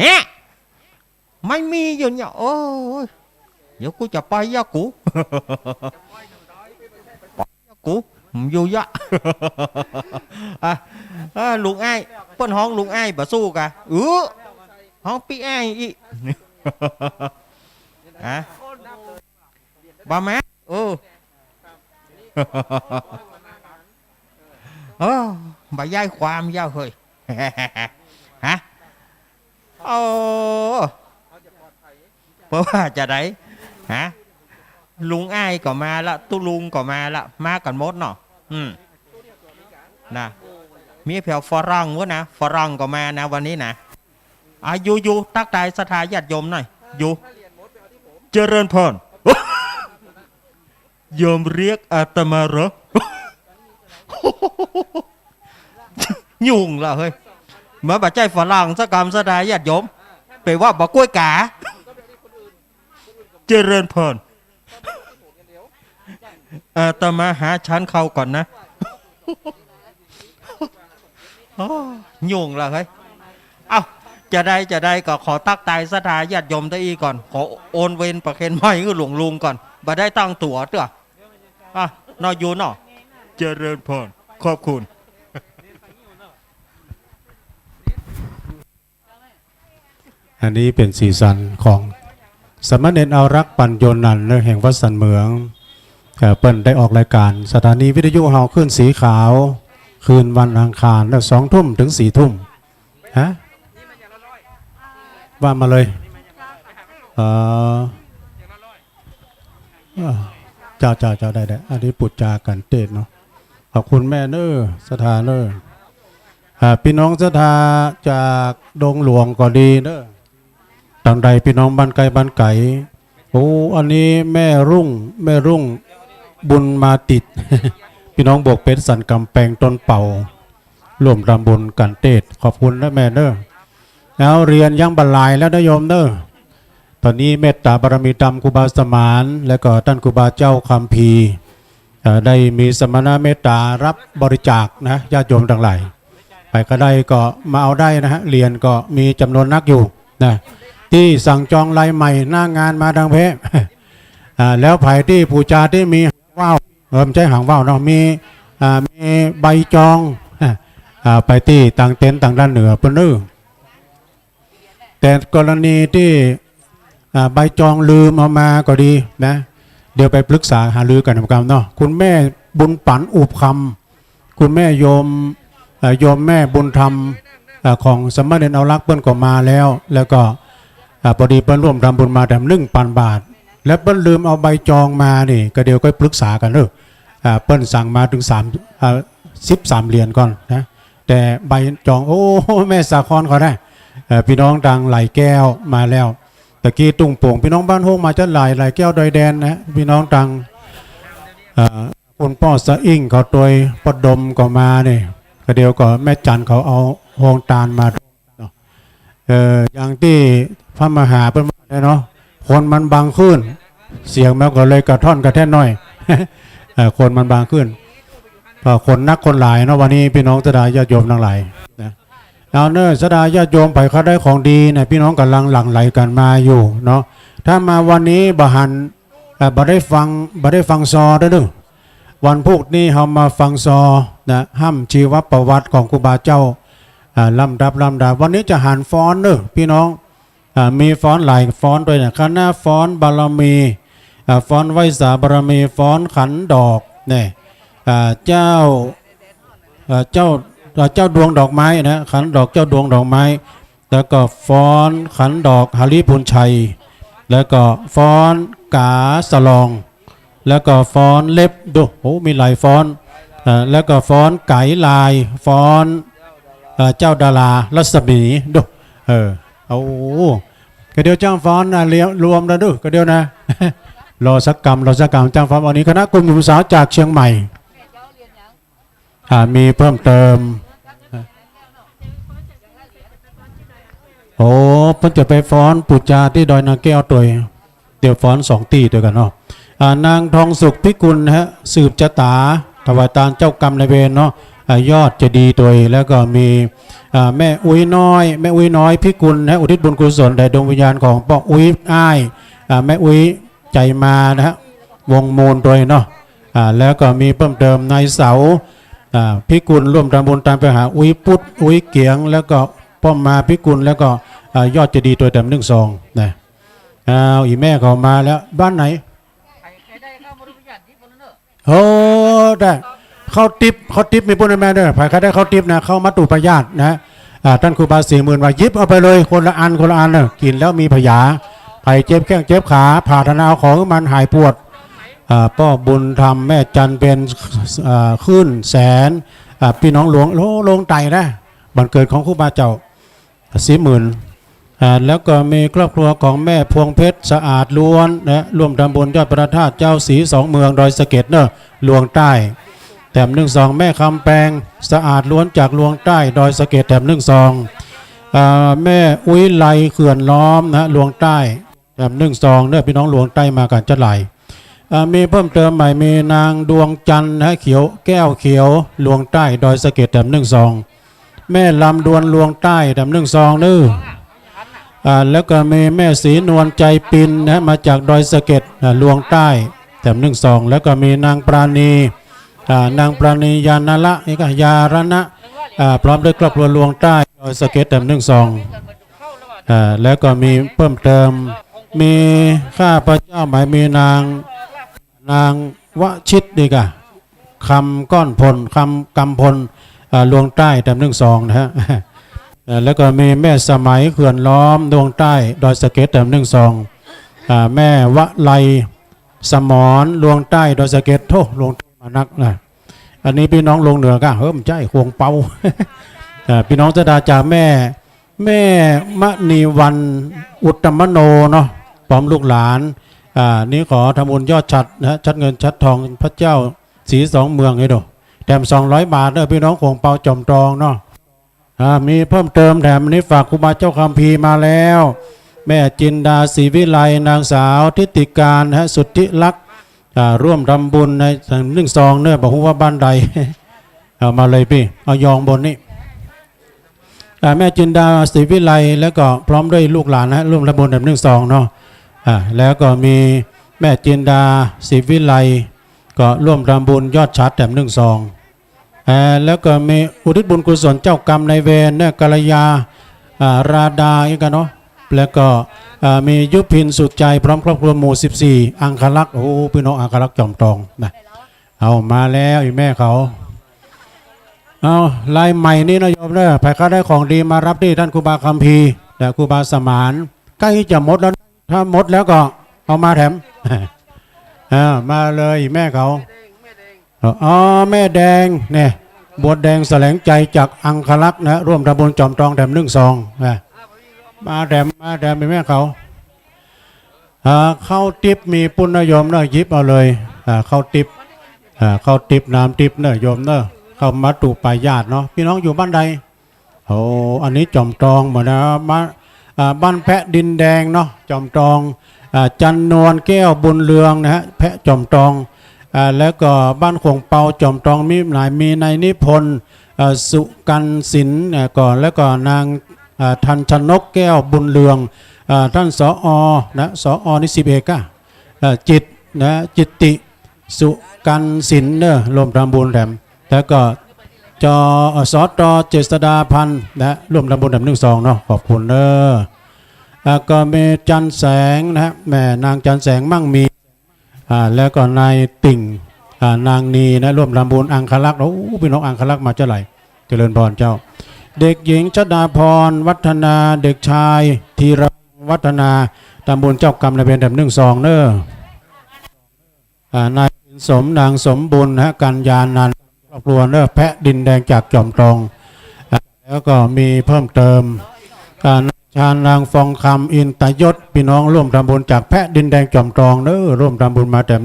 ฮะไม่มีอยู่เนี่ยโอ้ยเดี๋ยวกูจะไปยากูกูอยู่ยะลุงไอ้เปิ้นห้องลุงไอ้บ่สู้กะห้องพี่ไอ้อีบ่แม่บ่ย้ายความยาวเฮ้ยเพราะว่าจะได้ ลุงอ้ายก็มาละตุลุงก็มาละมากันหมดเนาะนะมีแผ่วฝรั่งวะนะฝรั่งก็มานะวันนี้นะอยู่ตักใจสถาญาติโยมหน่อยอยู่เจริญพรโยมเรียกอาตมาเหรอ ยุ่งละเฮ้ยมาบาใจฝรั่งสักกรรมสถาญาติโยมไปว่าบอกกล้วยกาเจริญพรอาตมาหาชั้นเข้าก่อนนะ ยุ่งละเฮ้ยเอ้าจะได้ก็ขอตักตายสถาญาติโยมได้อีก่อนขอโอนเวนประเคนไม่ก็หลวงลุงก่อนบ่ได้ตั้งตั๋วเด้อนอยูนอเจริญพรขอบคุณ อันนี้เป็นสีสันของสมณเณรเอารักปัญโยนันท์แห่งวัดสันเหมืองเปิ้นได้ออกรายการสถานีวิทยุเฮาขึ้นสีขาวคืนวันอังคารแล้ว2 ทุ่มถึง4 ทุ่มฮะว่ามาเลยเจ้าได้อันนี้ปุจจากันเตศเนาะขอบคุณแม่เนอสถานเนอพี่น้องสถาจากดงหลวงก็ดีเนอต่างใดพี่น้องบ้านไกลบ้านไก่โอ้อันนี้แม่รุ่งบุญมาติด พี่น้องบวกเป็ดสันกำแพงต้นเป่าร่วมรำบุญกันเตศขอบคุณนะแม่เนอแล้วเรียนยังบรรลัยแล้วนะโยมเนอตอนนี้เมตตาบารมีธรรมครูบาสมานและก็ท่านครูบาเจ้าคัมภีร์ได้มีสมณะเมตตารับบริจาคนะญาติโยมทั้งหลายไปก็ได้ก็มาเอาได้นะฮะเรียนก็มีจำนวนนักอยู่นะที่สั่งจองรายใหม่หน้างานมาดังเพะ แล้วไผ่ที่ผู้จาที่มีว่าวไม่ใช่หางว่าวเนาะมีใบจอง ไปที่ต่างเต็นท์ต่างด้านเหนือเปิ้นแต่กรณีที่ใบจองลืมเอามาก็ดีนะเดี๋ยวไปปรึกษาหารือกันนะครับเนาะคุณแม่บุญปันอุบคำคุณแม่โยมแม่บุญธรรมของสมณเณรเอารักเปิ้นก็มาแล้วก็พอดีเปิ้นร่วมทำบุญมาแต่1,000 บาทแล้วเปิ้นลืมเอาใบจองมานี่ก็เดี๋ยวก็ปรึกษากันเปิ้นสั่งมาถึง13 เหรียญก่อนนะแต่ใบจองโอ้แม่สาครเขาได้พี่น้องดังไหลแก้วมาแล้วตะกี้ตุ้งโป่งพี่น้องบ้านโฮงมาจะไหลแก้วดอยแดนนะพี่น้องดังคุณพ่อสะอิ่งเขาตัวปดมก็มาเนี่ยก็เดียวก็แม่จันเขาเอาโฮงตาลมาอย่างที่พระมหาเป็นมาเนาะคนมันบางขึ้นเสียงแม้ก็เลยกระท่อนกระแท่นหน่อย คนมันบางขึ้นคนนักคนหลายเนาะวันนี้พี่น้องสดาญาติโยมทั้งหลายนะเอาเนอะสดาญาติโยมไปเขาได้ของดีนะพี่น้องกำลังหลั่งไหลกันมาอยู่เนาะถ้ามาวันนี้บ่ได้ฟังซอได้ดึงวันพุธนี้เรามาฟังซอนะห้ำชีวประวัติของครูบาเจ้าลำดับวันนี้จะหันฟ้อนเนอะพี่น้องมีฟ้อนหลายฟ้อนด้วยนะคณะฟ้อนบารมีฟ้อนไหวสาบารมีฟ้อนขันดอกเนี่ยเจ้าดวงดอกไม้นะขันดอกเจ้าดวงดอกไม้แล้วก็ฟ้อนขันดอกหาริพุนชัยแล้วก็ฟ้อนกาสลองแล้วก็ฟ้อนเล็บดูโอ้มีหลายฟ้อนแล้วก็ฟ้อนไก่ลายฟ้อนเจ้าดารารัศมีดูโอ้ก็เดียวจ้างฟ้อนนะเลี้ยรวมแล้วดูก็เดียวนะ รอสักกรรมจ้างฟ้อนวันนี้คณะกลุ่มหนุ่มสาวจากเชียงใหม่มีเพิ่มเติมโอ้เพิ่นจะไปฟ้อนปุจจาที่ดอยนาแก้วตัวเดี๋ยวฟ้อน2 ตีด้วยกันเนาะนางทองสุขพิกุลฮะสืบชะตาถวายตาลเจ้ากรรมนายเวรเนาะยอดจะดีตัวแล้วก็มีแม่อุ้ยน้อยพิกุลนะอุทิศบุญกุศลแด่ดวงวิญญาณของพ่ออุ้ยอ้ายแม่อุ้ยใจมานะฮะวงมูลตัวเนาะแล้วก็มีเพิ่มเติมนายเสาพิกุลร่วมทำบุญตามไปหาอุ้ยพุทธอุ้ยเกียงแล้วก็ป้อมมาพิกุลแล้วก็ยอดจะดีตัวเต็ม1 นะอีแม่เขามาแล้วบ้านไหนโอ้ได้เข้าทิปมีปุ่นแม่ด้วยใครได้เข้าทิปนะเข้ามัตตุปญาตนะท่านครูบา40,000ว่ายิบเอาไปเลยคนละอันกินแล้วมีพยาไผ่เจ็บแข้งเจ็บขาผ่าธนาของมันหายปวด พ่อบุญธรรมแม่จันเป็นขึ้นแสนพี่น้องหลวงลงไตนะบันเกิดของครูบาเจ้า40,000แล้วก็มีครอบครัวของแม่พวงเพชรสะอาดล้วนนะร่วมทำบุญยอดพระธาตุเจ้าศรีสองเมืองดอยสะเก็ดเนอะลวงใต้แถม12แม่คำแปงสะอาดล้วนจากลวงใต้ดอยสะเก็ดแถม12แม่อุ้ยไลเขื่อนล้อมนะลวงใต้แถม12เนอะพี่น้องลวงใต้มากันจะไหลมีเพิ่มเติมใหม่มีนางดวงจันทร์นะเขียวแก้วเขียวลวงใต้ดอยสะเก็ดแถม12แม่ลำดวนลวงใต้แถม12นึแล้วก็มีแม่ศรีนวลใจปินนะมาจากดอยสะเก็ดลวงใต้แถม12แล้วก็มีนางปราณียานาละนี่ก็ยารณะพร้อมด้วยครอบครัวลวงใต้ดอยสะเก็ดแถม12แล้วก็มีเพิ่มเติมมีข้าพระเจ้าหมายมีนางวชิตดีกะคำก้อนพลคำกำพลลวงใต้แถม12นะฮะแล้วก็มีแม่สมัยเขื่อนล้อมดวงใต้ดอยสะเก็ดแถม12แม่วะไลสมรลวงใต้ดอยสะเก็ดโทลวงมานักนะอันนี้พี่น้องลงเหนือก็เฮ้ยมันใจควงเป่า พี่น้องจะดาจากแม่มณีวันอุตตมโนเนาะพร้อมลูกหลานนี่ขอทำบุญยอดชัดนะชัดเงินชัดทองพระเจ้าศรีสองเมืองไงดูแถม200 บาทเด้อพี่น้องควงเป่าจอมตรองเนาะมีเพิ่มเติมแถมนี้ฝากครูบาเจ้าคัมภีร์มาแล้วแม่จินดาศรีวิไลนางสาวทิติการสุทธิลักษณ์ร่วมทำบุญใน12เนื้อบอกว่าบ้านใด เอามาเลยพี่เอายองบนนี้แม่จินดาศรีวิไลแล้วก็พร้อมด้วยลูกหลานร่วมทำบุญแบบ12เนาะแล้วก็มีแม่จินดาศรีวิไลก็ร่วมทำบุญยอดชัดแบบ12แล้วก็มีอุทิศบุญกุศลเจ้ากรรมในเวรเนี่ยกัลยาราดาอีกกันเนาะแล้วก็มียุพินสุดใจพร้อมครอบครัวหมู่14อังคลักษ์โอ้พี่น้องอังคลักษ์จอมทองนะเอามาแล้วอีแม่เขาเอาลายใหม่นี่นะโยมเนี่ยใครเขาได้ของดีมารับที่ท่านครูบาคัมภีร์แต่ครูบาสมานใกล้จะหมดแล้วถ้าหมดแล้วก็เอามาแถม มาเลยแม่เขาอ๋อแม่แดงเนี่ยบวชแดงแสลงใจจากอังคลักษ์นะร่วมทำบุญจอมทองแถม12นะมาแถมเป็นแม่เขาเข้าติบมีปุณโยมเนอะยิบเอาเลยเข้าติบน้ำติบเนอะโยมเนอะเข้ามาตุปายาตเนาะพี่น้องอยู่บ้านใดโอ้อันนี้จอมทองเหมือนนะบ้านแพะดินแดงเนาะจอมทองจันนวลแก้วบุญเรืองนะฮะแพะจอมทองแล้วก็บ้านขวงเปาจอมทองมีหลายมีในนิพนธ์สุกันศิลป์ก่อนแล้วก็นางทันชนกแก้วบุญเรืองท่านสอนะสอนิสิบเอกจิตนะจิตติสุกันศิลป์เนี่ยรวมทำบุญแถมแล้วก็สตเจษฎาพันธ์นะรวมทำบุญแถม12เนาะขอบคุณเนอะก็มีจันแสงนะแม่นางจันแสงมั่งมีแล้วก็นายติ่งนางนีนะร่วมทำบุญอังคลักษ์โอ้พี่น้องอังคลักษ์มาเจ้าไหลเจริญพรเจ้าเด็กหญิงชดาพรวัฒนาเด็กชายธีรวัฒนาทำบุญเจ้ากรรมในเป็นแถม12เนอะนายสมนางสมบุญนะกัญญานันท์ครอบครัวเนอะแพะดินแดงจากจอมทองแล้วก็มีเพิ่มเติมชานางฟองคำอินตยศพี่น้องร่วมทำบุญจากแพะดินแดงจอมทองเนอะร่วมทำบุญมาแถม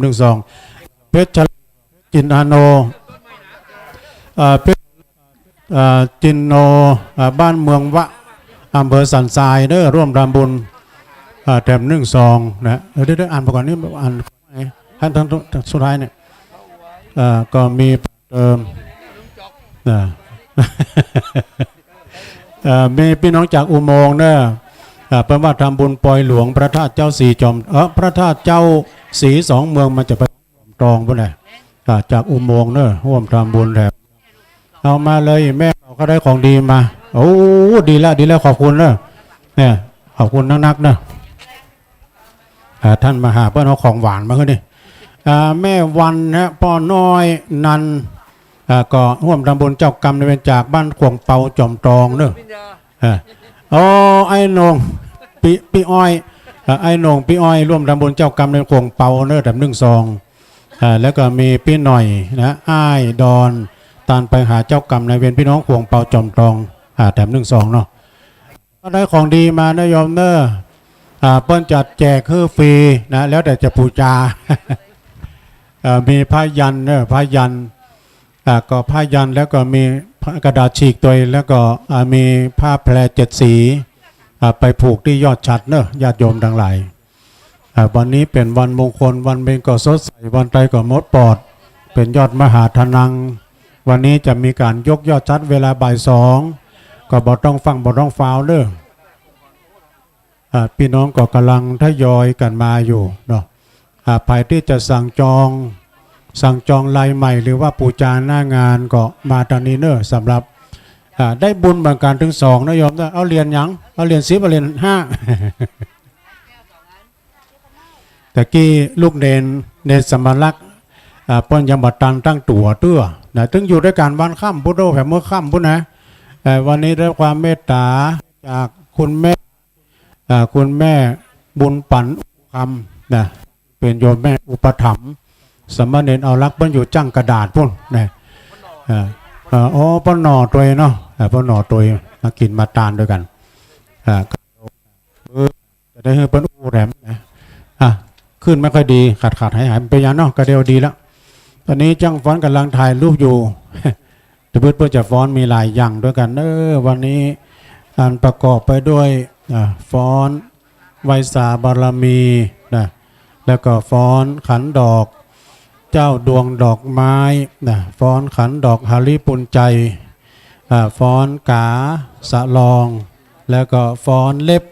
12เพชรจินอาโนเพชรจินโนบ้านเมืองวะอำเภอสันทรายเนอะร่วมทำบุญแถม12นะเดี๋ยวอ่านไปก่อนนี่อ่านท่านสุดท้ายเนี่ยก็มีเติมมีพี่น้องจากอุโมงค์เนี่ยเพิ่มว่าทำบุญปล่อยหลวงพระธาตุเจ้าสีจอมพระธาตุเจ้าสีสองเมืองมันจะไปตรองไปไหนจากอุโมงค์เนี่ยร่วมทำบุญแถมเอามาเลยแม่เขาได้ของดีมาโอ้ดีแล้วขอบคุณเนอะเนี่ยขอบคุณนักเนอะท่านมาหาเพื่อนเอาของหวานมาขึ้นดิแม่วันนะพ่อน้อยนันก็ร่วมทำบุญเจ้ากรรมในเวรจากบ้านขวงเปาจอมตองเนอะไอ้นงปีอ้อยไอ้นงปีอ้อยร่วมทำบุญเจ้ากรรมในขวงเปาเนอะแต่12 แล้วก็มีพี่หน่อยนะอ้ายดอนตานไปหาเจ้ากรรมนายเวรพี่น้องห่วงเป่าจอมตรองแถม1-2เนาะก็ได้ของดีมานะโยมเนอะเปิ้นจัดแจกคือฟรีนะแล้วแต่จะปูจา มีผ้ายันเนอะผ้ายันก็ผ้ายันแล้วก็มีกระดาษฉีกตัวแล้วก็มีผ้าแพร7 สีไปผูกที่ยอดฉัตรเนอะญาติโยมทั้งหลายวันนี้เป็นวันมงคลวันเพ็ญก็สดใสวันไตรก็มดปอดเป็นยอดมหาทนังวันนี้จะมีการยกยอดฉัตรเวลาบ่าย2ก็บ่ต้องฟังบ่ต้องฟาวเนอะพี่น้องก็กำลังทยอยกันมาอยู่เนาะภายที่จะสั่งจองลายใหม่หรือว่าปูจาหน้างานก็มาตอนนี้เนอะสำหรับได้บุญบางการถึง2นะโยมนะเอาเหรียญหยังเอาเหรียญ10เอาเหรียญ5 แต่กี้ลูกเนสมรักษ์ป้อนยมบัตันตั้งตัวเตื้อนะถึงอยู่ด้วยกันวันค่ำพุทโธแผ่เมื่อค่ำพุทนะวันนี้ได้ความเมตตาจากคุณแม่บุญปันคำนะเป็นโยมแม่อุปถัมภ์สมณเณรเอารักเพิ่นอยู่จังกระดาษพุ่นนะป้อนหน่อตัวเนาะป้อนหน่อตัวมากินมาตานด้วยกันจะได้ให้เพิ่นอู้แหลมนะขึ้นไม่ค่อยดีขาดหายไปยังเนาะก็เดียวดีแล้วตอนนี้จ้างฟ้อนกำลังถ่ายรูปอยู่แต่เพื่อจะฟ้อนมีหลายอย่างด้วยกันวันนี้การประกอบไปด้วยฟ้อนไวยสาบารมีนะแล้วก็ฟ้อนขันดอกเจ้าดวงดอกไม้นะฟ้อนขันดอกหาริปุญใจฟ้อนกาสะลองแล้วก็ฟ้อนเล็บ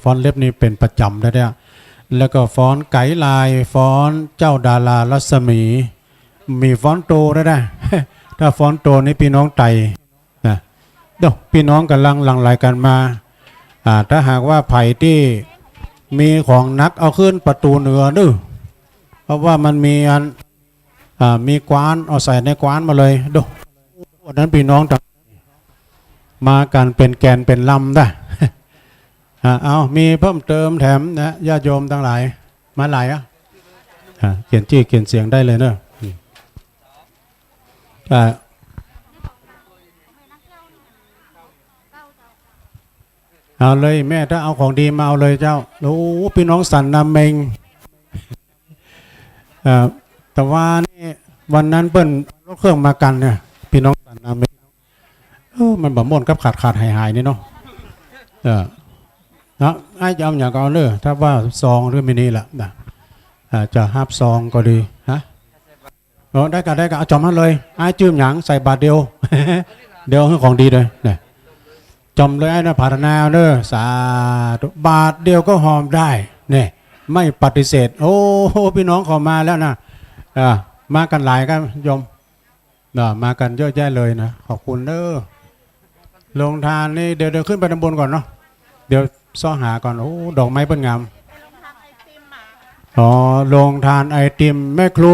ฟ้อนเล็บนี่เป็นประจำเลยเนี่ยแล้วก็ฟ้อนไก่ลายฟ้อนเจ้าดารารัศมีมีฟ้อนโตได้ ถ้าฟ้อนโตนี่พี่น้องไตนะพี่น้องกำลังหลั่งไหลกันมาถ้าหากว่าไผ่ที่มีของนักเอาขึ้นประตูเหนือดื้อเพราะว่ามันมีกวานเอาใส่ในกวานมาเลยวันนั้นพี่น้องมากันเป็นแกนเป็นลำได้เอามีเพิ่มเติมแถมนะญาติโยมทั้งหลายมาหลายเขียนชื่อเขียนเสียงได้เลยเนอะเอาเลยแม่ถ้าเอาของดีมาเอาเลยเจ้าโอ้พี่น้องสันนำเมงแต่ว่านี่วันนั้นเปิ้นรถเครื่องมากันเนี่ยพี่น้องสันนำเมงมันบ่ม่วนกับขาดหายนี่เนาะนะไอ้จะเอาอย่างก็เอาเลยถ้าว่าซองหรือมินิละนะจะฮับซองก็ดีได้กันเอาจอมมาเลยไอ้จื้มหยังใส่บาทเดียว เดี๋ยวให้ของดีเลยเนี่ยจอมเลยไอ้นะพัฒนาเนอะสาธุบาทเดียวก็หอมได้เนี่ยไม่ปฏิเสธโอ้พี่น้องขอมาแล้วนะมากันหลายกันยมมากันเยอะแยะเลยนะขอบคุณเนอะลงทานนี่เดี๋ยวขึ้นไปด้านบนก่อนเนาะเดี๋ยวซ่อหาก่อนโอ้ดอกไม้เป็นงามลงทานไอติมแม่ครู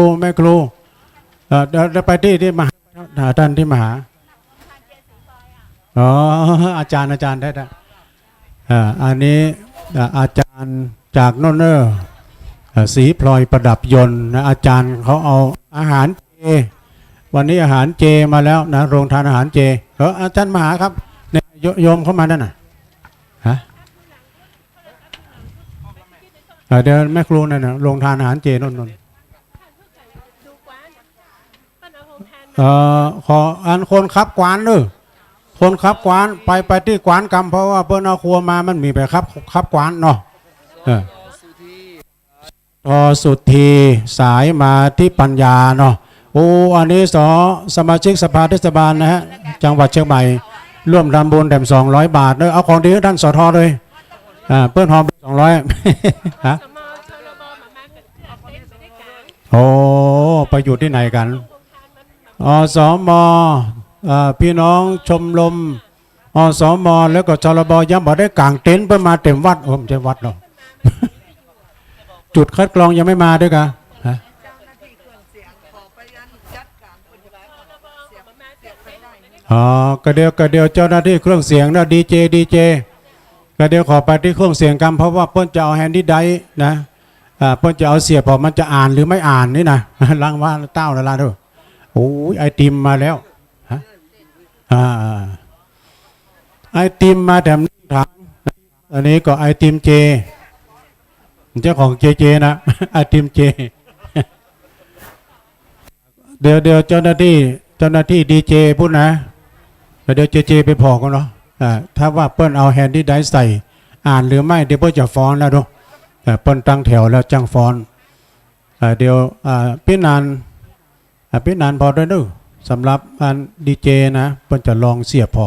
เดี๋ยวไปที่มหาท่านที่มหาอาจารย์ได้อันนี้อาจารย์จากโน่นเนอร์สีพลอยประดับยนต์นะอาจารย์เขาเอาอาหารเจวันนี้อาหารเจมาแล้วนะโรงทานอาหารเจอาจารย์มหาครับเนี่ยโยมเข้ามานั่นน่ะเดี๋ยวแม่ครูนั่นนะโรงทานอาหารเจนนขออันคนขับกวานคนขับกวานไปที่กวานกรรมเพราะว่าเปิ้นเอาครัวมามันมีไปขับกวานเนาะสุธีสายมาที่ปัญญาเนาะโอ้อันนี้สมาชิกสภาเทศบาลนะฮะจังหวัดเชียงใหม่ร่วมทำบุญแถม200 บาทเลยเอาของดีท่านสทเลยเปิ้นหอม200ฮะโอ้ไปอยู่ที่ไหนกันสมพี่น้องชมรมสมแล้วก็ชลบยังบอกได้กางเต็นท์เพื่อมาเต็มวัดไม่ใช่วัดหรอก จุดคัดกรองยังไม่มาด้วยกันก็เดียวเจ้าหน้าที่เครื่องเสียงนะดีเจก็เดี๋ยวขอไปที่เครื่องเสียงกันเพราะว่าเพิ่นจะเอาแฮนดี้ไดนะ เพิ่นจะเอาเสียบออกมันจะอ่านหรือไม่อ่านนี่นะ ล้างว่าเต้าละลาด้วยโอ้ยไอติมมาแล้วฮะไอติมมาแต่ถามอันนี้ก็ไอติมเจเจ้าของเจนะไอติมเจ เดี๋ยวเจ้าหน้าที่ดีเจพูดนะเดี๋ยวเจไปพอกันเนาะถ้าว่าเปิ้นเอาแฮนดี้ไดใส่อ่านหรือไม่เดี๋ยวเปิ้นจะฟ้อนแล้วดูเปิ้นตั้งแถวแล้วจังฟ้อนเดี๋ยวพี่นานพอด้วยดูสำหรับอันดีเจนะเปิ้นจะลองเสียบพอ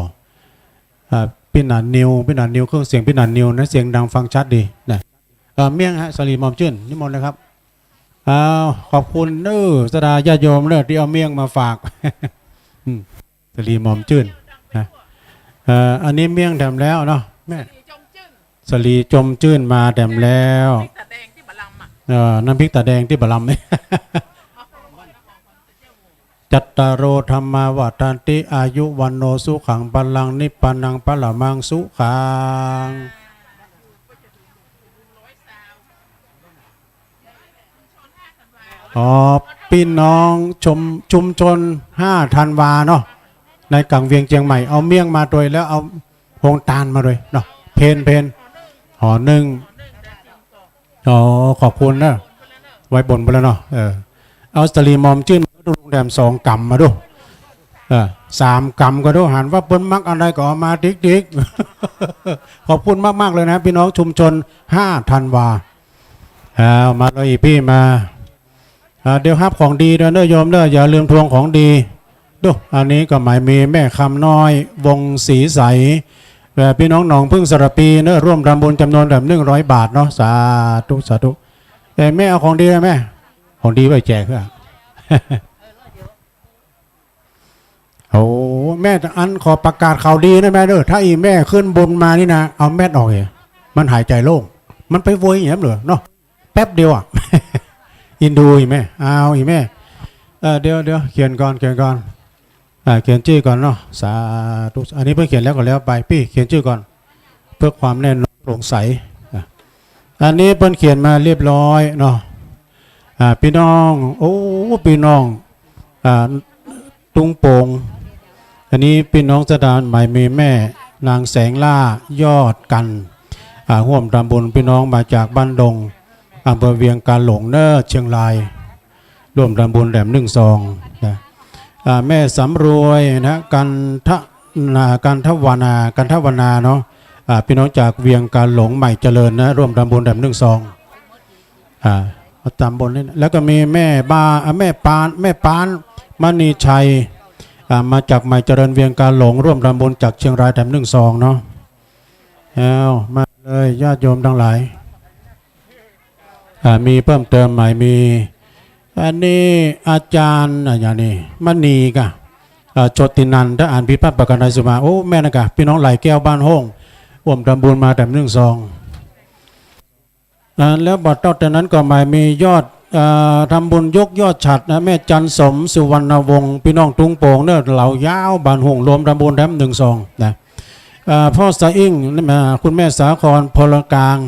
พี่นานนิวเครื่องเสียงพี่นานนิวนะเสียงดังฟังชัดดีนะเมี่ยงฮะสลีมอมชื่นนิมนต์นะครับขอบคุณสดาญาโยมที่เอาเมี่ยงมาฝาก สลีมอมจื่นนะอันนี้เมี่ยงแถมแล้วเนาะแม่สลีจมจื่นมาแถมแล้วน้ำพริกตาแดงที่บะลำนี่ จัตตารโอธรรมาวัฏันติอายุวันโนสุขังพลังนิพพานังพละมังสุขังพี่น้องชุมชน5 ธันวาเนาะในกังเวียงเชียงใหม่เอาเมี่ยงมาโดยแล้วเอาโฮงตาลมาโดยเนาะเพนห่อหนึ่งขอบคุณนะไว้บนไปแล้วเนาะเอาสลีมอมจื่นดูโรงแรม2 กำมาดู3 กำก็ดูหันว่าเปิ้นมักอะไรก็เอามาดิกขอบคุณมากๆเลยนะพี่น้องชุมชน5 ธันวามาเลยพี่มาเดี๋ยวฮับของดีเด้อโยมเด้ออย่าลืมทวงของดีดูอันนี้ก็หมายมีแม่คำน้อยวงศรีใสพี่น้องหนองพึ่งสระปีเนอะร่วมทำบุญจำนวนแบบ100 บาทเนาะสาธุแม่เอาของดีแม่ของดีไปแจกเพื่อ โอ้แม่อันขอประกาศข่าวดีนะแม่เด้อถ้าอีแม่ขึ้นบนมานี่นะเอาแม่ออกเลยมันหายใจโล่งมันไปโวยอย่างนี้เหรอเนาะแป๊บเดียวอ่ะ อินดูอีแม่เอาอีแม่เดี๋ยวเขียนก่อนเขียนชื่อก่อนเนาะสาธุอันนี้เพิ่งเขียนแล้วก็แล้วไปพี่เขียนชื่อก่อนเพื่อความแน่นอนโปร่งใสอันนี้เพิ่นเขียนมาเรียบร้อยเนาะพี่น้องพี่น้องตุงโป่งอันนี้พี่น้องสถานหมายมีแม่นางแสงล่ายอดกันร่วมทำบุญพี่น้องมาจากบ้านดงอำเภอเวียงกาหลงเนอเชียงรายร่วมทำบุญแหลม1 ซองนะแม่สำรวยนะกันทวนาเนาะพี่น้องจากเวียงกาหลงใหม่เจริญนะร่วมทำบุญแหลม1 ซองตามบนนี่แล้วก็มีแม่ปานมณีชัยมาจากใหม่เจริญเวียงกาหลงร่วมทำบุญจากเชียงรายแหลม1 ซองเนาะมาเลยญาติโยมทั้งหลายมีเพิ่มเติมใหม่มีอันนี้อาจารย์อย่างนี้มณีกะโชตินันถ้าอ่านพิพัฒน์ประกันไดสุมาโอ้แม่นะกะพี่น้องไหลแก้วบ้านห้องร่วมทำบุญมาแต่1 ซองแล้วบัดต่อจากนั้นก็หมายมียอดทำบุญยกยอดฉัดนะแม่จันสมสุวรรณวงศ์พี่น้องตุงโป่งเนื้อเหล่ายาวบ้านห้องรวมทำบุญแ1 ซองนะพ่อสะอิ่งคุณแม่สาครพลกลาง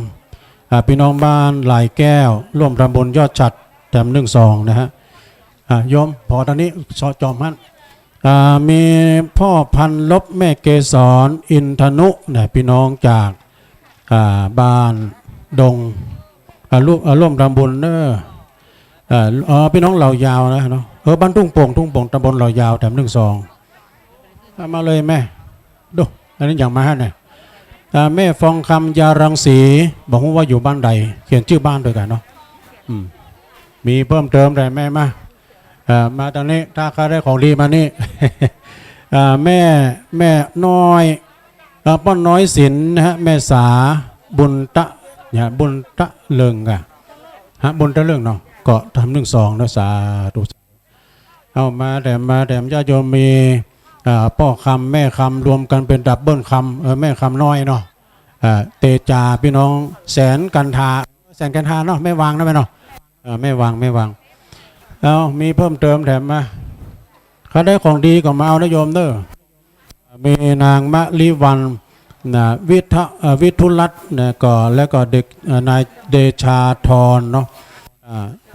พี่น้องบ้านหลายแก้วร่วมทำบุญยอดฉัดแถม1 ซองนะฮะโยมพอตอนนี้จอมฮั่นมีพ่อพันลบแม่เกศรอินทนุเนี่ยพี่น้องจากบ้านดงร่วมทำบุญเนอะพี่น้องเหล่ายาวนะเนาะบ้านทุ่งโป่งตำบลเหล่ายาวแถม1 ซองมาเลยแม่ดูอันนี้อย่างมาฮะเนี่ยแม่ฟองคำยารังสีบอกว่าอยู่บ้านใดเขียนชื่อบ้านด้วยกันเนาะมีเพิ่มเติมอะไรแม่มาตอนนี้ถ้าใครได้ของดีมานี่ แม่น้อยป้อนน้อยศิลป์นะฮะแม่สาบุญตะเนี่ยบุญตะเลิงอะบุญตะเลิงเนาะก็ทำ1 ซองนะสาธุเอามาแต่ญาติโยมมีพ่อคำแม่คำรวมกันเป็นดับเบิลคำแม่คำน้อยเนาะเตจาพี่น้องแสนกันทาเนาะไม่วางนะแม่เนาะไม่วางมีเพิ่มเติมแถมมาเขาได้ของดีก็มาเอานะโยมเด้อมีนางมะลิวัน นะวิทุรัตน์นะก็แล้วก็เด็กนายเดชาธรเนาะ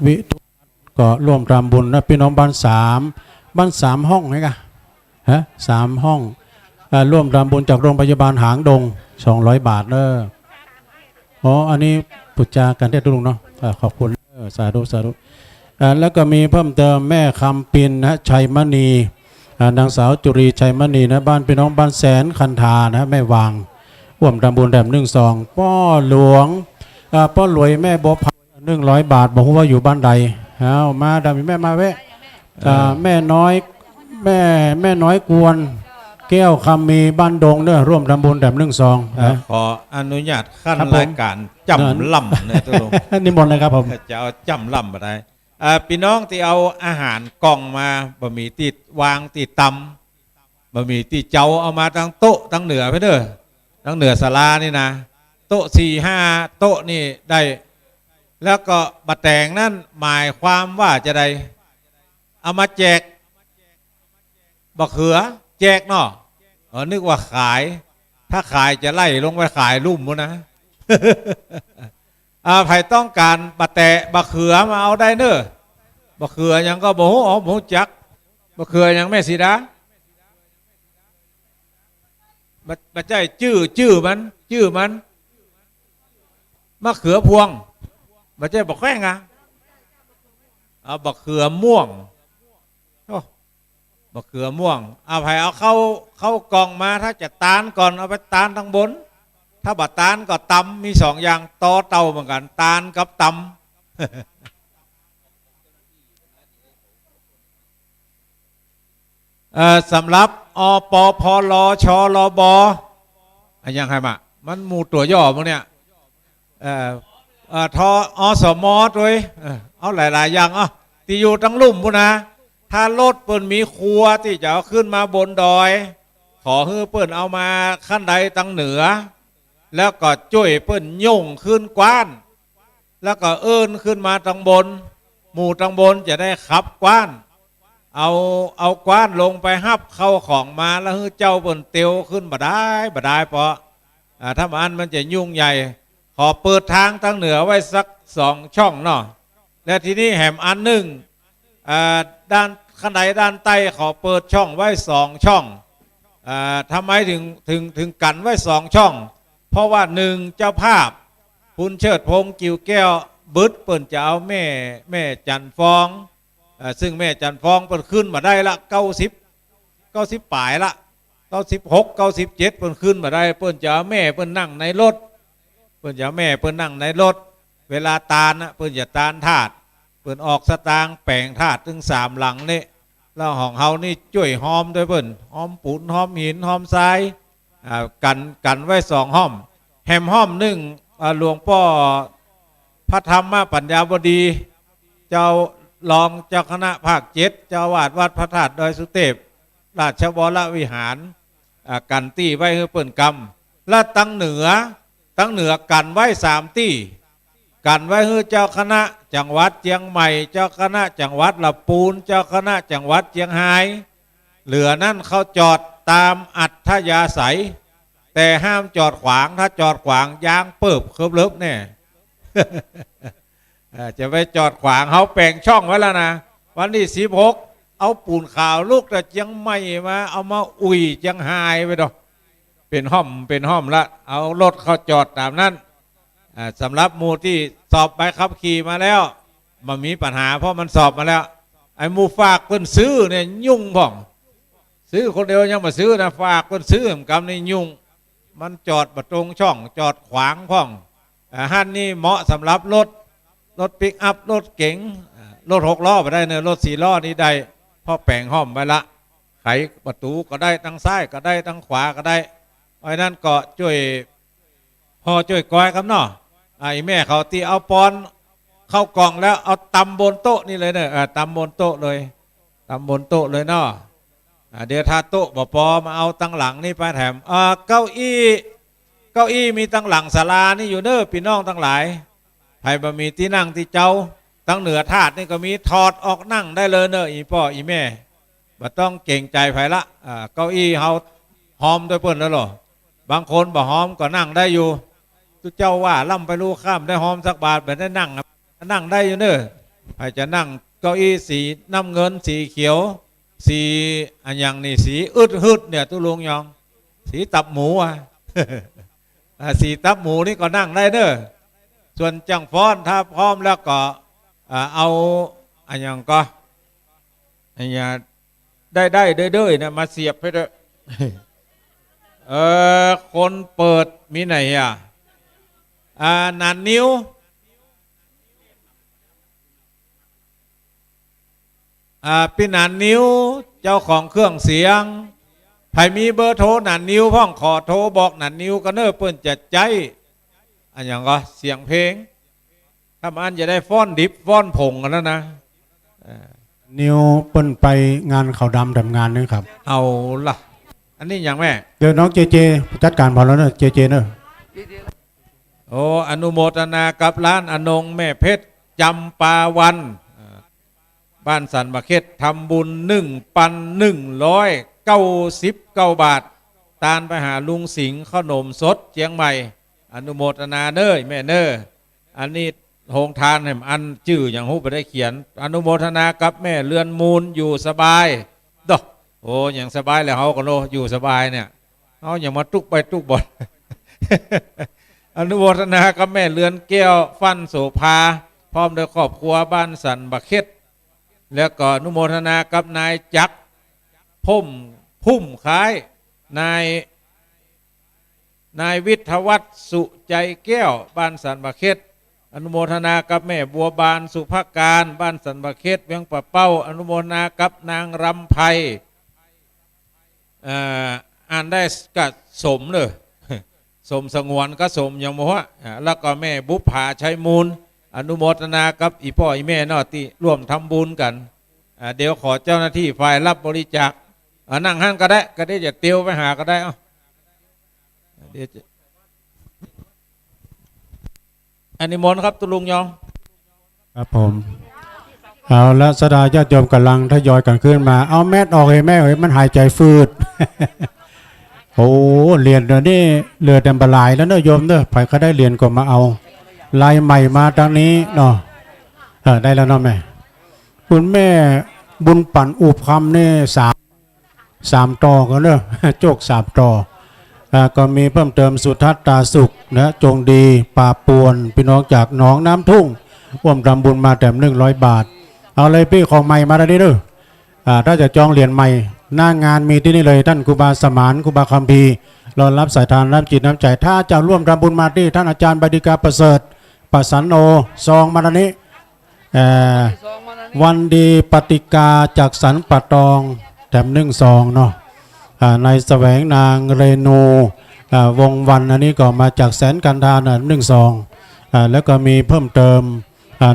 วิทุรัตน์ก็ร่วมทำบุญนะพี่น้องบ้านสามห้องไหมกะฮะ3 ห้องร่วมทำบุญจากโรงพยาบาลหางดง200 บาทเนอะอ๋ออันนี้ปุจจากันเทศลุงเนาะขอบคุณสาธุแล้วก็มีเพิ่มเติมแม่คำปินนะชัยมณีนางสาวจุรีชัยมณีนะบ้านพี่น้องบ้านแสนคันธานะแม่วางร่วมทำบุญแด่1 2ป้อหลวงป้อหลวยแม่บัวพัน100 บาทบอกว่าอยู่บ้านใดเอามาดามีแม่มาเว้แม่น้อยกวนแก้วคำมีบ้านดงเด้อร่วมทำบุญแด่1 2ขออนุญาตขั้นรายการจำล่ำเนี่ยตัวลง นิมนต์เลยครับผมจะเอาจำล่ำมาได้พี่น้องที่เอาอาหารกล่องมาบะหมี่ติดวางติดตำบะหมี่ติดเจ้าเอามาตั้งโต๊ะตั้งเหนือไปเด้อตั้งเหนือศาลานี่นะโต๊ะ4-5 โต๊ะนี่ได้แล้วก็บะแตงนั่นหมายความว่าจะได้เอามาแจกบะเขือแจกเนาะนึกว่าขายถ้าขายจะไล่ลงไปขายลุ่มมั้งนะ ใครต้องการบะแตะบะเขือมาเอาได้เนอะบะเขือยังก็โมจักบะเขือยังแม่สีดาบะใจชื่อมันมะเขือพวงบะใจบะแข้งอ่ะเอาบะเขือม่วงบะเขือม่วงใครเอาเข้ากล่องมาถ้าจะตานก่อนเอาไปตานทั้งบนถ้าบะตานก็ตำมี2 อย่างต่อเตาเหมือนกันตานกับตำสำหรับอปพลชลบยังไงมามันหมู่ตัวย่อมั้งเนี่ยทอสมด้วยเอาหลายอย่างที่อยู่ทั้งลุ่มพุ่นนะถ้ารถเปิ้นมีครัวที่จะเอาขึ้นมาบนดอยขอให้เปิ้นเอามาขั้นใดตั้งเหนือแล้วก็ช่วยเปิ้นย่งขึ้นกว้านแล้วก็เอิ้นขึ้นมาตังบนหมู่ตังบนจะได้ขับกว้านเอากว้านลงไปฮับเข้าของมาแล้วให้เจ้าเปิ้นเตียวขึ้นบ่ได้เพราะถ้ามันจะยุ่งใหญ่ขอเปิดทางตั้งเหนือไว้สัก2 ช่องเนาะและทีนี้แหมอันหนึ่งด้านข้างในด้านใต้ขอเปิดช่องไว้2 ช่องทำไมถึงกันไว้2 ช่องเพราะว่า1เจ้าภาพคุณเชิดพงษ์กิ่วแก้วบึดเปิ่นจะเอาแม่จันฟองซึ่งแม่จันฟองเปิ่นขึ้นมาได้ละ90ปลายละ96 97เปิ่นขึ้นมาได้เปิ่นจะเอาแม่เปิ่นนั่งในรถเปิ่นจะเอาแม่เปิ่นนั่งในรถเวลาตาลเปิ่นจะตาลถาดเปิ่นออกสตางค์แปลงถาดถึง3 หลังนี่แล้วของเฮานี่ช่วยหอมด้วยเปิ่นหอมปูนหอมหินหอมทรายกันไว้2 ห้อมแฮมห้อม1หลวงพ่อพระธรรมปัญญาบดีเจ้ารองเจ้าคณะภาค7เจ้าวาดวัดพระธาตุดอยสุเทพราชวรวิหารกันตี้ไว้ให้เปิ่นกรรมและตั้งเหนือกันไว้3 ตี้กันไว้ให้เจ้าคณะจังหวัดเชียงใหม่เจ้าคณะจังหวัดลำพูนเจ้าคณะจังหวัดเชียงรายเหลือนั่นเขาจอดตามอัธยาศัยแต่ห้ามจอดขวางถ้าจอดขวางยางเปิบเคิบเลิบแน่ จะไปจอดขวางเขาแปลงช่องไว้แล้วนะวันที่16เอาปูนขาวลูกแต่เจียงใหม่มาเอามาอุ่ยเจียงไฮ้ไปดอกเป็นห้อมละเอารถเขาจอดตามนั้นสำหรับหมู่ที่สอบใบขับขี่มาแล้วมันมีปัญหาเพราะมันสอบมาแล้วไอ้หมู่ฝากเพิ่นซื้อเนี่ยยุ่งพ่องซื้อคนเดียวยังมาซื้อนะฝากเพิ่นซื้อกำนี่ยุ่งมันจอดประตรงช่องจอดขวางพ่องฮั่นนี่เหมาะสำหรับรถปิกอัพรถเก๋งรถ6 ล้อไปได้เนอะรถ4 ล้อนี่ได้พอแปลงห้อมไปละไขประตูก็ได้ทั้งซ้ายก็ได้ทั้งขวาก็ได้เพราะนั้นก็ช่วยพ่อช่วยก้อยครับเนาะไอ้แม่เขาตีเอาปอนเข้ากล่องแล้วเอาตำบนโต๊ะนี่เลยเนอะตำบนโต๊ะเลยตำบนโต๊ะเลยเนาะเดี๋ยวถ้าโต๊ะบ่พอมาเอาตั้งหลังนี่ไปแถมเก้าอี้มีตั้งหลังศาลานี่อยู่เด้อพี่น้องทั้งหลายไผ่บะมีที่นั่งที่เจ้าตั้งเหนือถาดนี่ก็มีถอดออกนั่งได้เลยเนอะอีพ่ออีแม่บ่ต้องเก่งใจไผ่ละเก้าอี้เฮาหอมด้วยเปิ้นแล้วหรอ บางคนบ่หอมก็นั่งได้อยู่ทุกเจ้าว่าล่ำไปรู้ข้ามได้หอมสักบาทแบบได้นั่งได้อยู่เนอะใครจะนั่งเก้าอี้สีน้ำเงินสีเขียวสีอันอย่างนี้สีอึดเนี่ยตุลุงยองสีตับหมูอ่ะ สีตับหมูนี่ก็นั่งได้เนอะส่วนจังฟ้อนถ้าพร้อมแล้วก็เอาอันอย่างก็อันอย่างได้เด้อๆนะมาเสียบให้ด้วย คนเปิดมีไหนนานนิ้วพี่นานนิ้วเจ้าของเครื่องเสียงใครมีเบอร์โทรนานนิ้วพ่องขอโทรบอกนานนิ้วกันเนอะเปิ้นจะใจอันอย่างก็เสียงเพลงถ้ามันจะได้ฟ้อนดิบฟ้อนผงกันแล้วนะนิวเปิ้นไปงานเขาดำทำงานนึงครับเอาล่ะอันนี้อย่างแม่เดี๋ยวน้องเจเจจัดการพอแล้วเนอะเจเจเนอะโอ้อนุโมทนากับร้านอนงแม่เพชรจำปาวันบ้านสันบะเข็ดทำบุญ1,199 บาทตานไปหาลุงสิงห์ขนมสดเชียงใหม่อนุโมทนาเน้อแม่เน้ออันนี้โฮงทานแห่มอันจื่ออย่างหูไปได้เขียนอนุโมทนากับแม่เรือนมูลอยู่สบายดอกโอ้อย่างสบายแล้วเขาก็โลอยู่สบายเนี่ยเขาอย่างมาตุกไปตุกบด อนุโมทนากับแม่เรือนแก้วฟันโสภาพร้อมด้วยครอบครัวบ้านสันบะเข็ดแล้วก็อนุโมทนากับนายจักรพุ่มคล้ายนายวิทยวัฒน์สุใจแก้วบ้านสันบะเข็ดอนุโมทนากับแม่บัวบานสุภการบ้านสันบะเข็ดเวียงปะเป้าอนุโมทนากับนางรำไพอ่านได้กัดสมเลย สมสงวนก็สมอย่างมัวแล้วก็แม่บุพภาชัยมูลอนุโมทนากับอีพ่ออีแม่นอที่ร่วมทำบุญกันเดี๋ยวขอเจ้าหน้าที่ฝ่ายรับบริจาคนั่งห้างก็ได้จะเตียวไปหาก็ได้เดี๋ยวอันนี้มนครับตุลุงยองครับผมเอาละสดาญาติโยมกำลังทยอยกันขึ้นมาเอาแมสออกเลยแม่เอ้ยมันหายใจฟืด โอ้เรียนเดี๋ยวนี้เรือเต็มบลายแล้วเนอะโยมเนอะใครก็ได้เรียนก็มาเอาลายใหม่มาทางนี้เนาะได้แล้วเนาะแม่คุณแม่บุญปั่นอุบคำเนี่ยสามต่อก็เนอะโจก3 ต่อก็มีเพิ่มเติมสุทัศน์ตาสุขนะจงดีป่าปวนพี่น้องจากหนองน้ำทุ่งร่วมทำบุญมาแต่100 บาทเอาเลยพี่ของใหม่มาได้เด้อถ้าจะจองเหรียญใหม่หน้างานมีที่นี่เลยท่านครูบาสมานครูบาคัมภีร์รอรับสายทานรับจิตน้ำใจถ้าจะร่วมทำบุญมาที่ท่านอาจารย์บดิกาประเสริฐประสันโนซองมานี้วันดีปฏิกาจากสันปะตองแถม1 ซองเนาะในแสวงนางเรนูวงวันอันนี้ก็มาจากแสนกันทาน1 ซองแล้วก็มีเพิ่มเติม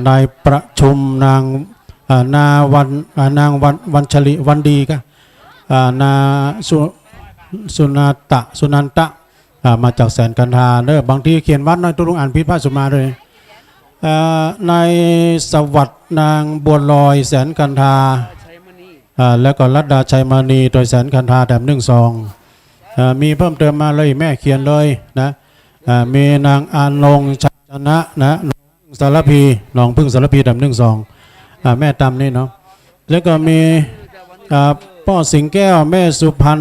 ในประชุมนางวันชลิวันดีก็นาสุนันตะมาจากแสนกันทาเนอะบางทีเขียนวัดน้อยตุลุงอ่านพิพาทสุมาเลยในสวัสดิ์นางบัวลอยแสนกันทาแล้วก็รัตดาชัยมณีโดยแสนกันทาแถม1 ซองมีเพิ่มเติมมาเลยแม่เขียนเลยนะมีนางอานงชัยชนะนะสารพีหนองพึ่งสารพีแถม1 ซองแม่ตำนี่เนาะแล้วก็มีพ่อสิงแก้วแม่สุพรรณ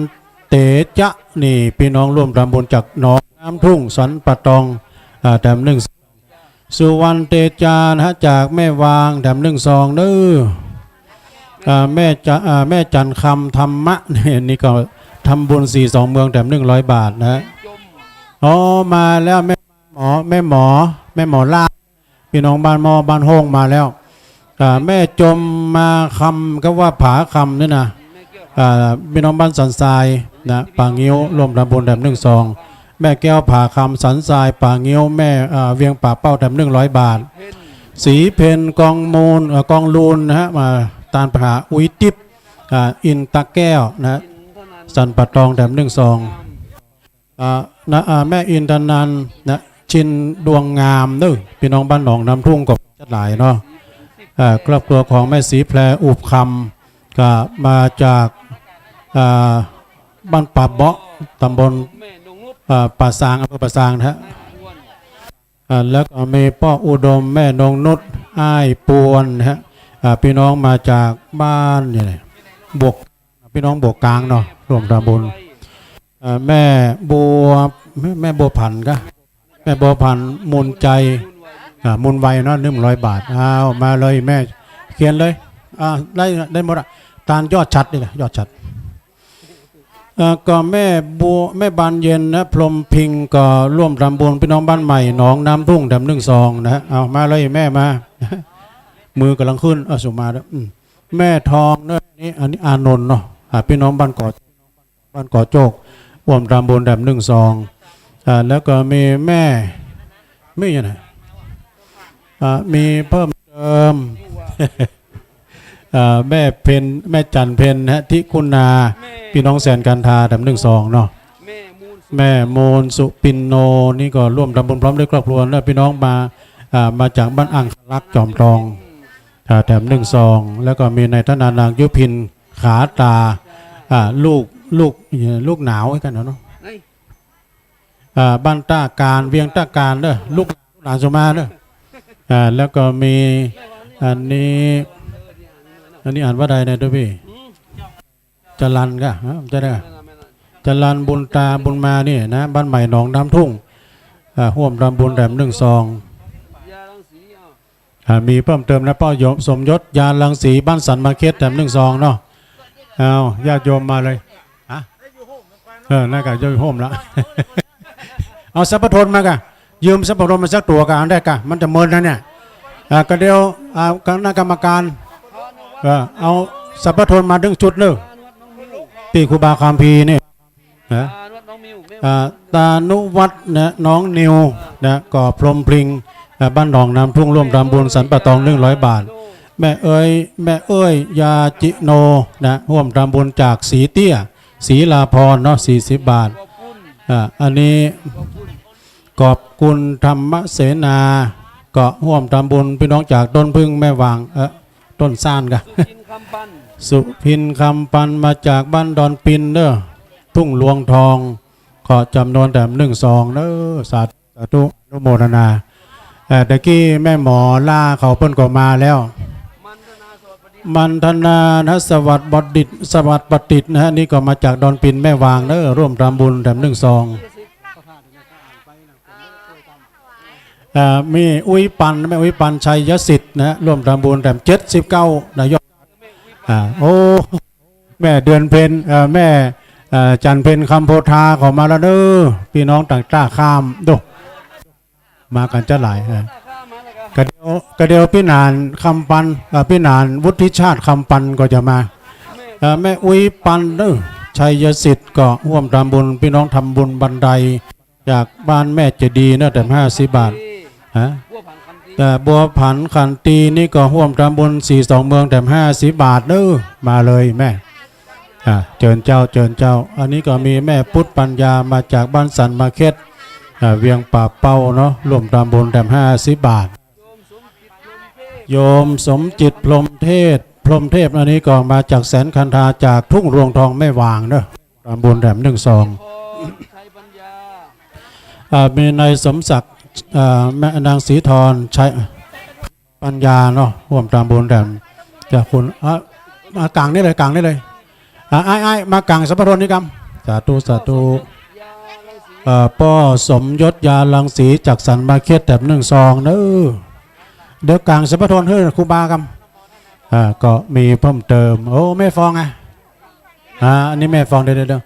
เตจะนี่พี่น้องร่วมทำบุญจากหนองน้ำทุ่งสันปะตองแถม1 สุวรรณเตจานะจากแม่วางแถม1 ซองเด้อแม่จันคำธรรมะนี่ก็ทำบุญ42 เมืองแถม100 บาทนะอ๋อมาแล้วแม่หมอลาพี่น้องบ้านมอบ้านห้องมาแล้วแม่จมมาคำก็ว่าผาคำนี่นะพี่น้องบ้านสันทรายนะป่างิ้วรวมทำบุญแถม1 ซองแม่แก้วผาคำสันทรายป่างิ้วแม่เวียงป่าเป้าแถม100 บาทสีเพนกองมูลกองลูนนะฮะมาตาลผาอุยติบอินตะแก้วนะสันปะตองแถม1 ซองนะแม่อินทนันนะชินดวงงามเด้อพี่น้องบ้านหนองน้ำทุ่งกับจัดหลายเนาะครอบครัวของแม่สีแพรอุบคำก็มาจากบ้านป่าเบาะตำบล ป่าซางอำเภอป่าซางนะฮะแล้วก็มีพ่ออุดมแม่นงนุชอ้ายปวนนะฮะพี่น้องมาจากบ้านเนี่ยบวกพี่น้องบวกกลางเนาะร่วมทำบุญแม่บัวผันก็แม่บัวผันมูลใจมูลไวเนาะ100 บาทเอามาเลยแม่เขียนเลยได้หมดอะตามยอดชัดนี่แหละยอดชัดก็แม่บานเย็นนะพรหมพิงก็ร่วมทำบุญพี่น้องบ้านใหม่หนองน้ำทุ่ง1 นะเอามาเลยแม่มามือกำลังขึ้นสุมาแล้วแม่ทองเนอะนี่อันนี้อานนท์เนาะพี่น้องบ้านก่อโจกร่วมทำบุญ1แล้วก็มีแม่ไม่ยังไงมีเพิ่มเติมแม่เพนแม่จันเพนฮะทิคุณนาพี่น้องแสนกันทา1เนาะแม่โมนสุปินโนนี่ก็ร่วมทำบุญพร้อมด้วยครอบครัวแล้วพี่น้องมาจากบ้านอ่างลักจอมทอง1แล้วก็มีในท่านานางยุพินขาตาลูกหนาวให้กันเนาะบ้านต้าการเวียงต้าการเด้อลูกหลานสมาเด้อแล้วก็มีอันนี้อ่านว่าใดเนี่ยด้วยพี่จรันก็จะได้จรันบุญตาบุญมานี่นะบ้านใหม่หนองน้ำทุ่งห่วมทำบุญมีเพิ่มเติมนะป้ายมสมยศยาลังสีบ้านสันมาเก็ต1เนาะเอาญาติโยมมาเลยน่าจะโฮมละเอาสัพพทนมากะยืมสัพพทนมาสักตัวกันได้กะมันจะเมินนะเนี่ยก็เดียวคณะกรรมการเอาสัพพทนมาดึงชุดเนอะตีครูบาคามพีนี่ตานุวัฒน์นะน้องนิวนะก่อพรมพริงบ้านหนองน้ำทุ่งร่วมทำบุญสันปะตอง100 บาทแม่เอ้ยยาจิโนนะร่วมทำบุญจากสีเตี้ยศรีลาพรเนาะ40 บาทอันนี้ขอบคุณธรรมเสนาก็ร่วมทำบุญพี่น้องจากต้นพึ่งแม่วางต้นซ่านกันสุพินคำปันมาจากบ้านดอนปินเด้อทุ่งหลวงทองขอจำนวน1 2เด้อสาธุอนุโมทนาตะกี้แม่หมอล่าเขาเพิ่นก็มาแล้วมันธนานะสวัสดิ์บัณฑิตนะฮะนี่ก็มาจากดอนปินแม่วางเด้อร่วมทำบุญ1 2มีอุ้ยปันแม่อุ้ยปันชัยสิทธิ์นะร่วมทำบุญ79นายกโอ้แม่เดือนเพ็ญแม่จันเพ็ญคำโพธาขอมาแล้วเด้อพี่น้องต่างต้าข้ามดูมากันจะหลายกระเดียวพี่นานคำปันพี่นานวุฒิชาติคำปันก็จะมาแม่อุ้ยปันเด้อชัยสิทธิ์ก็ร่วมทำบุญพี่น้องทำบุญบันไดจากบ้านแม่เจดีย์นะ50 บาทแต่บัวผันขันตีนี่ก็ร่วมทำบุญ42 เมือง50 บาทเด้อมาเลยแม่เจิญเจ้าอันนี้ก็มีแม่พุทธปัญญามาจากบ้านสันมาเก็ตเวียงป่าเป้าเนาะร่วมทำบุญ50 บาทโยมสมจิตพรหมเทพอันนี้ก็มาจากแสนคันธาจากทุ่งรวงทองไม่วางเนาะทำบุญ1 2มีนายสมศักดิ์แม่นางศรีธรชัยปัญญาเนาะร่วมทำบุญจากคุณมากลางนี่เลยไอ้มากลางสัพพทนนิกรรมสาธุป้อสมยศยาลังสีจากสันมาเก็ต1 2เนอะเดี๋ยวกลางสัพพทนเฮ้ยครูบากรรมก็มีเพิ่มเติมโอ้แม่ฟองอันนี้แม่ฟองเดี๋ยว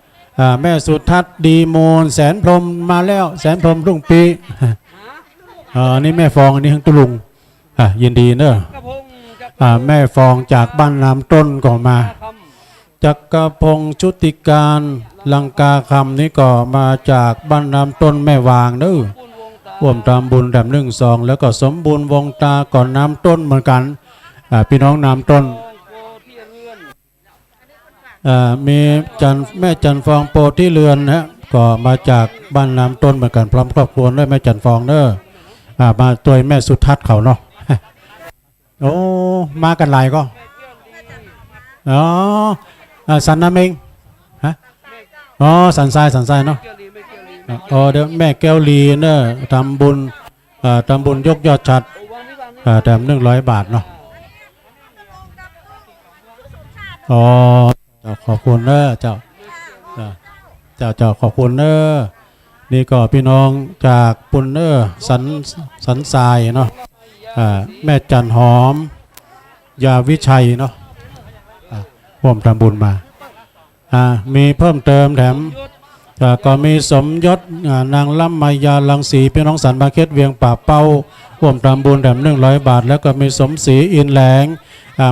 แม่สุทัศน์ดีมูลแสนพรหมมาแล้วแสนพรหมรุ่งปีนี่แม่ฟองอันนี้ทั้งตุลุงยินดีเนอะแม่ฟองจากบ้านน้ำต้นก็มาจักรพงศ์ชุติการลังกาคำนี่ก็มาจากบ้านน้ำต้นแม่วางเนอะร่วมทำบุญ1 2แล้วก็สมบูรณ์วงตาก่อนน้ำต้นเหมือนกันพี่น้องน้ำต้นมีแม่จันฟองโปที่เรือนนะก็มาจากบ้านน้ำต้นเหมือนกันพร้อมครอบครัวด้วยแม่จันฟองเนอะมาตัวแม่สุทัศน์เขาเนาะโอ้มากันหลายก็สันน้ำเองสันทรายเนาะ เดี๋ยวแม่แก้วลีเนอะทำบุญยกยอดชัดแถม100 บาทเนาะขอบคุณเนอะเจ้าขอบคุณเนอะนี่ก็พี่น้องจากปุนเนอร์สันทรายเนาะแม่จันหอมยาวิชัยเนาะร่วมทำบุญมามีเพิ่มเติมแถมก็มีสมยศนางล่ำมายาลังสีพี่น้องสันมาเก็ตเวียงป่าเป้าร่วมทำบุญแถม100 บาทแล้วก็มีสมศรีอินแหลง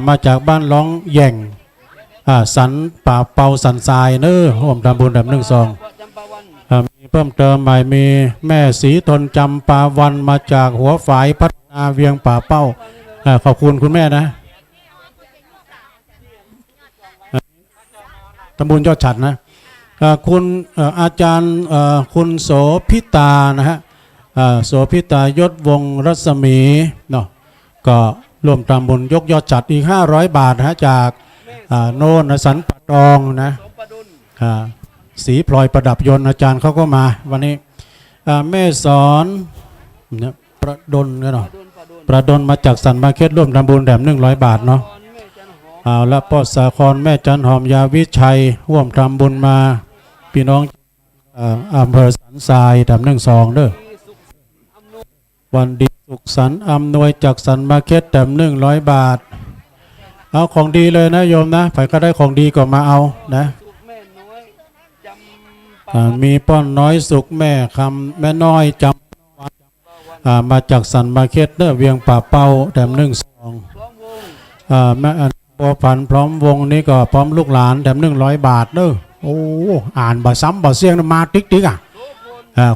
มาจากบ้านร้องแย่งสันป่าเป่าสันทรายเนอร่วมทำบุญแถม1 ซองมีเพิ่มเติมใหม่มีแม่ศรีทนจำปาวันมาจากหัวฝายพัฒนาเวียงป่าเป้าขอบคุณคุณแม่นะทำบุญยอดฉัดนะคุณอาจารย์คุณโสพิตานะฮะโสพิตายศวงศ์รัศมีเนาะก็ร่วมทำบุญยกยอดฉัดอีก500 บาทนะจากโน่นสันปะตองนะสีพลอยประดับยนต์อาจารย์เขาก็มาวันนี้แม่สอนเนี่ยประดลเนาะประดลมาจากสันมาเก็ตร่วมทำบุญแถม100 บาทเนาะและพ่อสาครแม่จันหอมยาวิชัยร่วมทำบุญมาพี่น้องอำเภอสันทรายแถม1 ซองเด้อวันดีสุขสันต์อำนวยจากสันมาเก็ตแถม100 บาทเอาของดีเลยนะโยมนะใครก็ได้ของดีก็มาเอานะมีป้อนน้อยสุขแม่คำแม่น้อยจำมาจากสันมาเก็ตเด้อเวียงป่าเป้าแถม1 ซองแม่บัวพันพร้อมวงนี้ก็พร้อมลูกหลานแถม100 บาทเด้อโอ้อ่านบ่ซ้ำบ่เสียงมาติ๊ก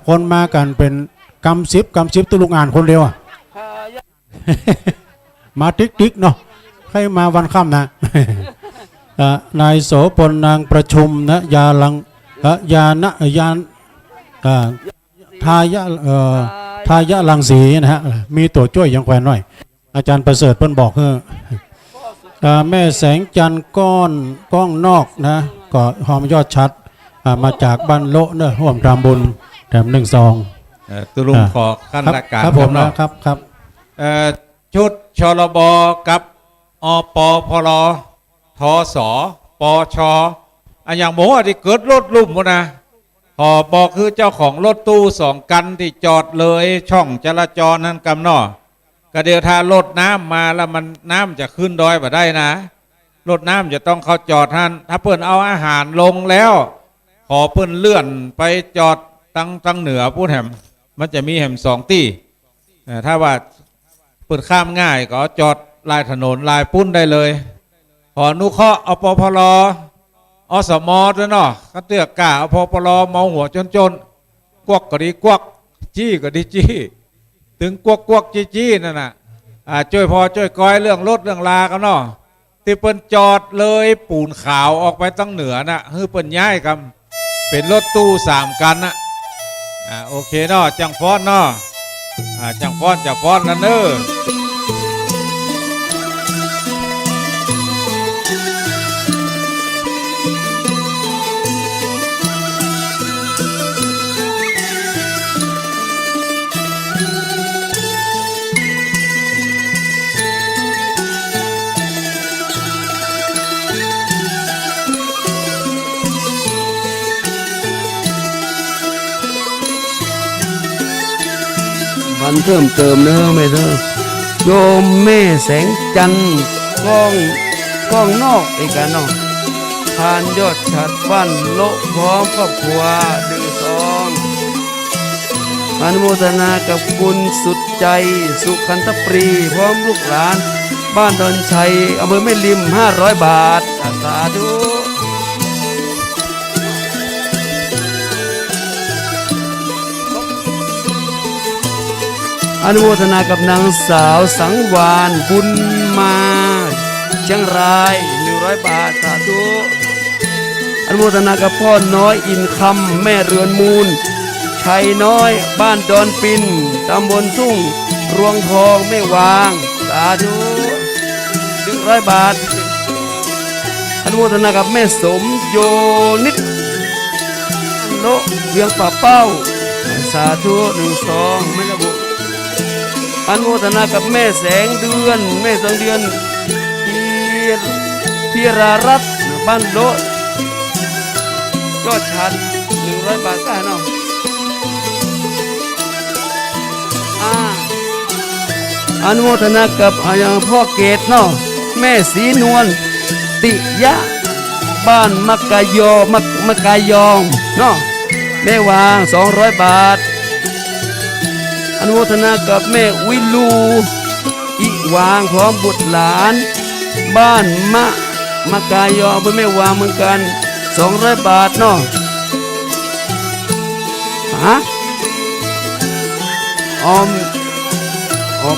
คนมากันเป็นกำซิบตัวลูกอ่านคนเดียวมาติ๊กเนาะให้มาวันค่ำนะนายโสพลนางประชุมนะยาลังยานทายะลังสีนะฮะมีตัวช่วยยังแควนหน่อยอาจารย์ประเสริฐเพิ่นบอกแม่แสงจันทร์ก้องนอกนะก็หอมยอดชัดมาจากบ้านโละเนอะร่วมทำบุญแถม1 ซองตุลุงขอขั้นละการครับผมนะครับชุดชลบกับอปพลทสปชอย่างหมูที่เกิดรถลุ่มนะขอบอกคือเจ้าของรถตู้2 คันที่จอดเลยช่องจราจรนั้นกำนอก็เดี๋ยวถ้ารถน้ำมาแล้วมันน้ำจะขึ้นดอยมาได้นะรถน้ำจะต้องเขาจอดท่านถ้าเพิ่นเอาอาหารลงแล้วขอเพิ่นเลื่อนไปจอดตั้งเหนือพูดแหมมันจะมีแหม2 ที่ถ้าว่าเปิดข้ามง่ายก็จอดลายถนนลายปุ้นได้เลยขอนุเคราะห์อปพลอสมด้วยเนาะก็เตือกกาอปพลเมาหัวจนกวักก็ดีกวักจี้ก็ดีจี้ถึงกวักจี้นั่นน่ะช่วยพอช่วยก้อยเรื่องรถเรื่องลากันเนาะที่เปิ้นจอดเลยปูนขาวออกไปตั้งเหนือน่ะคือเปิ้นย้ายกันเป็นรถตู้3 คันน่ะโอเคเนาะจังฟ้อนเนาะจังฟ้อนจะฟ้อนนั่นเด้อ วันเพิ่มเติมเนอะไม่เถอะโยมแม่แสงจันทร์ก้องนอกอีกกันเนาะทานยอดฉัดบ้านโละพร้อมครอบครัว1 ซองอนุโมทนากับคุณสุดใจสุขันตปรีพร้อมลูกหลานบ้านดอนชัยอำเภอแม่ริม500 บาทสาธุอนุโมทนากับนางสาวสังวานบุญมาเชียงราย100 บาทสาธุอนุโมทนากับพ่อน้อยอินคำแม่เรือนมูลชัยน้อยบ้านดอนปินตำบลทุ่งรวงทองไม่วางสาธุ100 บาทอนุโมทนากับแม่สมโยนิตโลเวียงป่าเป้า สาธุหนึ่งสองไม่ระบุอนุโมทนากับแม่แสงเดือนแม่แสงเดือนพีรารัตน์บ้านโลดยอดชัน100 บาทก็ให้น้องอนุโมทนากับพ่อเกตเนาะแม่สีนวลติยะบ้านมักกายอมักกายองเนาะแม่วาง200 บาทอนุโมทนากับแม่วิลูอิวางพร้อมบุตรหลานบ้านมักกายอเป็นแม่วางเหมือนกัน200 บาทเนาะ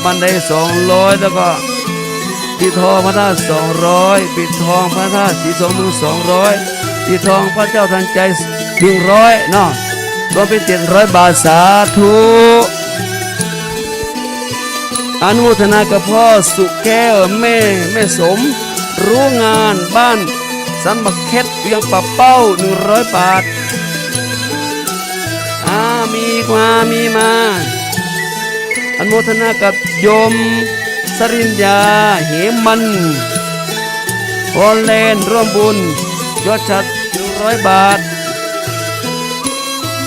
บันได200แล้วก็ปิดทองพระธาตุ200ปิดทองพระธาตุสีสองมือ200ปิดทองพระเจ้าทันใจ100เนาะรวมเป็น700 บาทสาธุอนุโมทนากับพ่อสุแก้วแม่สมรู้งานบ้านสันบักเค็ดเวียงปะเป้า100 บาทมีมาอนุโมทนากับโยมสริญญาเหมันฮอลแลนด์ร่วมบุญยอดชัด100 บาท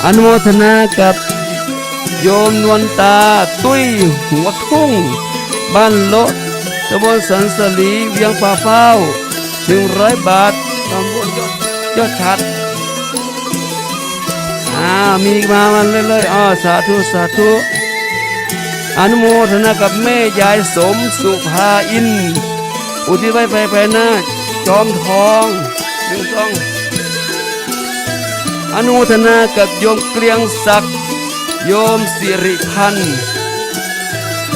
อนุโมทนากับโยมนวลตาตุ้ยหัวทุ่งบ้านโลดตำบลสันสลีเวียงป่าเฝ้า100 บาทตำบลยอดชัดมีมาเรื่อยๆสาธุอนุโมทนากับแม่ยายสมสุภาอินอุทิศไว้ไปหน้าจอมทอง1 2อนุโมทนากับโยมเกลียงศักดิ์โยมสิริพันธ์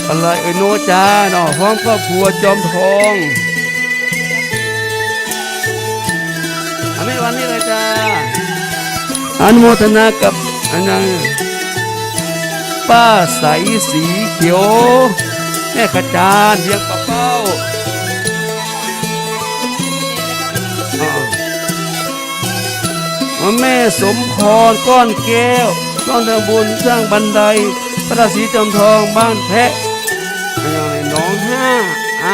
อะไรโนจาเนาะพร้อมครอบครัวจอมทองไม่วันนี้เลยจ้าอนุโมทนากับป้าใสสีเขียวแม่ขจารเวียงปะเป้าแม่สมพรก้อนแก้วก้อนทำบุญสร้างบันไดพระศรีจอมทองบ้านแพะหนอง5อ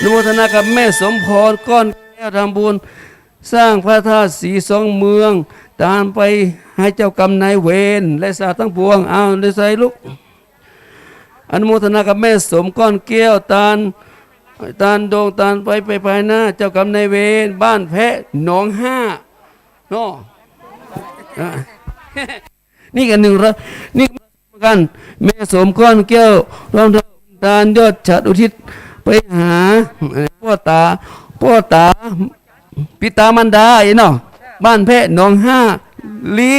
นุโมทนากับแม่สมพรก้อนแก้วทำบุญสร้างพระธาตุสีสองเมืองตามไปให้เจ้ากรรมนายเวรและสาทั้งปวงได้ใส่ลูกอนุโมทนากับแม่สมก้อนแก้วตาลโด่งตาลไปภายหน้าเจ้ากรรมนายเวรบ้านแพะหนอง5เนาะนี่กันนี่กันแม่สมก้อนแก้วรองตาลยอดฉัดอุทิศไปหาพ่อตาปิตามันดาเนาะบ้านแพะหนอง5ลี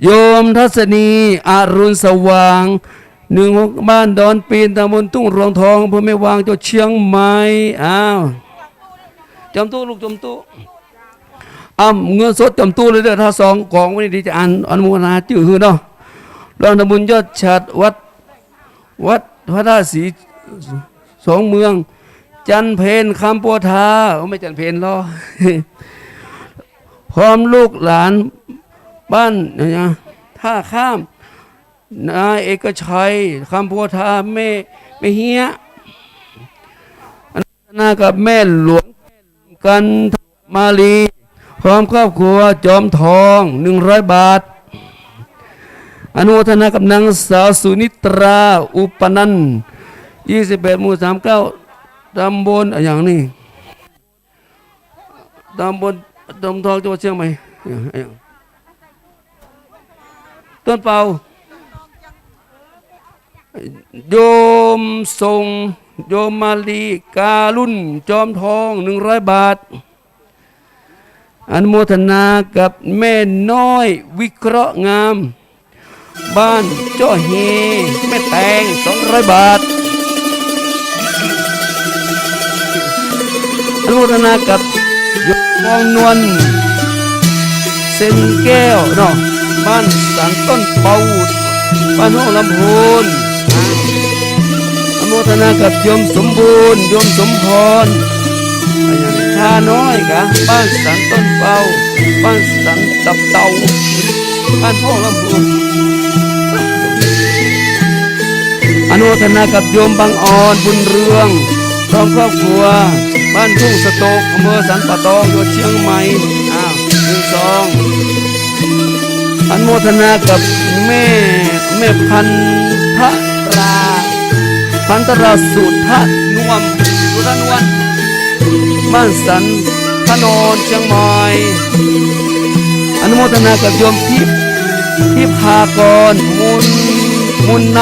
โยมทัศนีอรุณสว่าง16บ้านดอนปีนตำบลทุ่งรวงทองอำเภอแม่วางจังหวัดเชียงใหม่จำตู้ลูกจำตู้เงินสดจำตู้เลยเด้อถ้า2กองวันนี้ดีจะอนุโมทนาจื่อเนาะรองตำบลยอดฉัดวัดพระธาตุสีสองเมืองจันเพนคำปัวทาไม่จันเพนหรอพร้อมลูกหลานบ้านท่าข้ามนายเอกชัยคำปัวทาแม่เฮียอนุโมทนากับแม่หลวงกันมาลีพร้อมครอบครัวจอมทอง100 บาทอนุโมทนากับนางสาวสุนิตราอุปนันท์28 หมู่ 39ตำบลอย่างนี้ตำบลตมทองจังหวัดเชียงใหม่ต้นเปาโยมทรงโยมมาลีกาลุ่นจอมทอง100 บาทอนุโมทนากับแม่น้อยวิเคราะห์งามบ้านเจ้าเฮแม่แตง200 บาทอนุโมทนากับโยมฟองนวลเส้นแก้วเนาะบ้านสันต้นเปาบ้านห้องลำพูนอนุโมทนากับโยมสมบูรณ์โยมสมพร ท่าน้อยกะบ้านสันต้นเปาบ้านสันตับเตาบ้านพ่อลำพูนอนุโมทนากับโยมบางอ่อนบุญเรืองพร้อมครอบครัวบ้านทุ่งสโตกอำเภอสันป่าตองจังหวัดเชียงใหม่1 2อนุโมทนากับแม่พันธราสุทะนวมสุทะนวลบ้านสันพนนเชียงใหม่อนุโมทนากับโยมทิพากรมุนน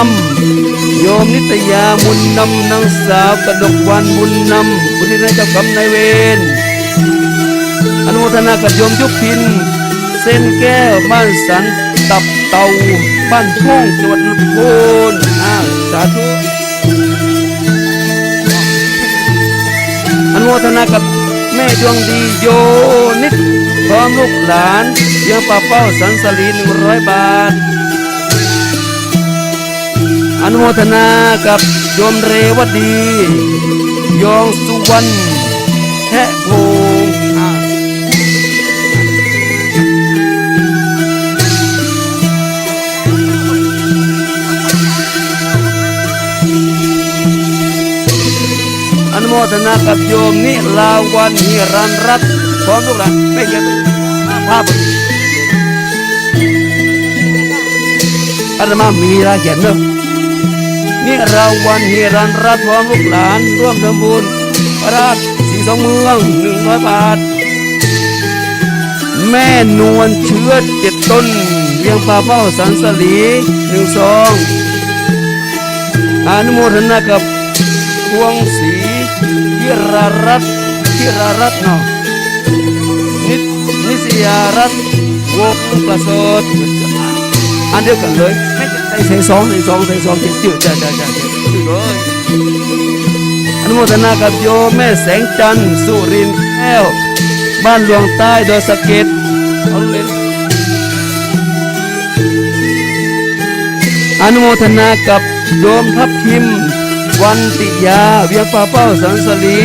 ำโยมนิตยามุนนำนางสาวกระดกวันมุนนำบุตรนายเจ้ากรรมนายเวรอนุโมทนากับโยมยุพินเส้นแก้วบ้านสันตับเตาบ้านทุ่งจังหวัดลำพูนสาธุอนุโมทนากับแม่ดวงดีโยนิดพร้อมลูกหลานยังป่าเป้าสันสลี100 บาทอนุโมทนากับโยมเรวดียองสุวรรณแทะโพงอนุโมทนากับโยมนิลาวันฮิรันรัตน์พร้อมลูกหลานไม่เกี่ยวภาพอาตมามีรายเขียนเนอะนิราวันฮิรันรัตน์พร้อมลูกหลานร่วมทำบุญพระราชสีสองเมือง100 บาทแม่นวลเชื้อ7 ต้นยังป่าเป้าสันสลี1 ซองอนุโมทนากับพวงศรีธิรารัตน์เนาะนิสยารัตน์วงประเสริฐอันเดียวกันเลยไม่ใส่2เขียนชื่อจ้าชื่อเลยอนุโมทนากับโยมแม่แสงจันทร์สุรินทร์แก้วบ้านหลวงใต้โดยสะเก็ดเอาเล่นอนุโมทนากับโยมทับทิมวันติยาเวียงป่าเป้าสันสลี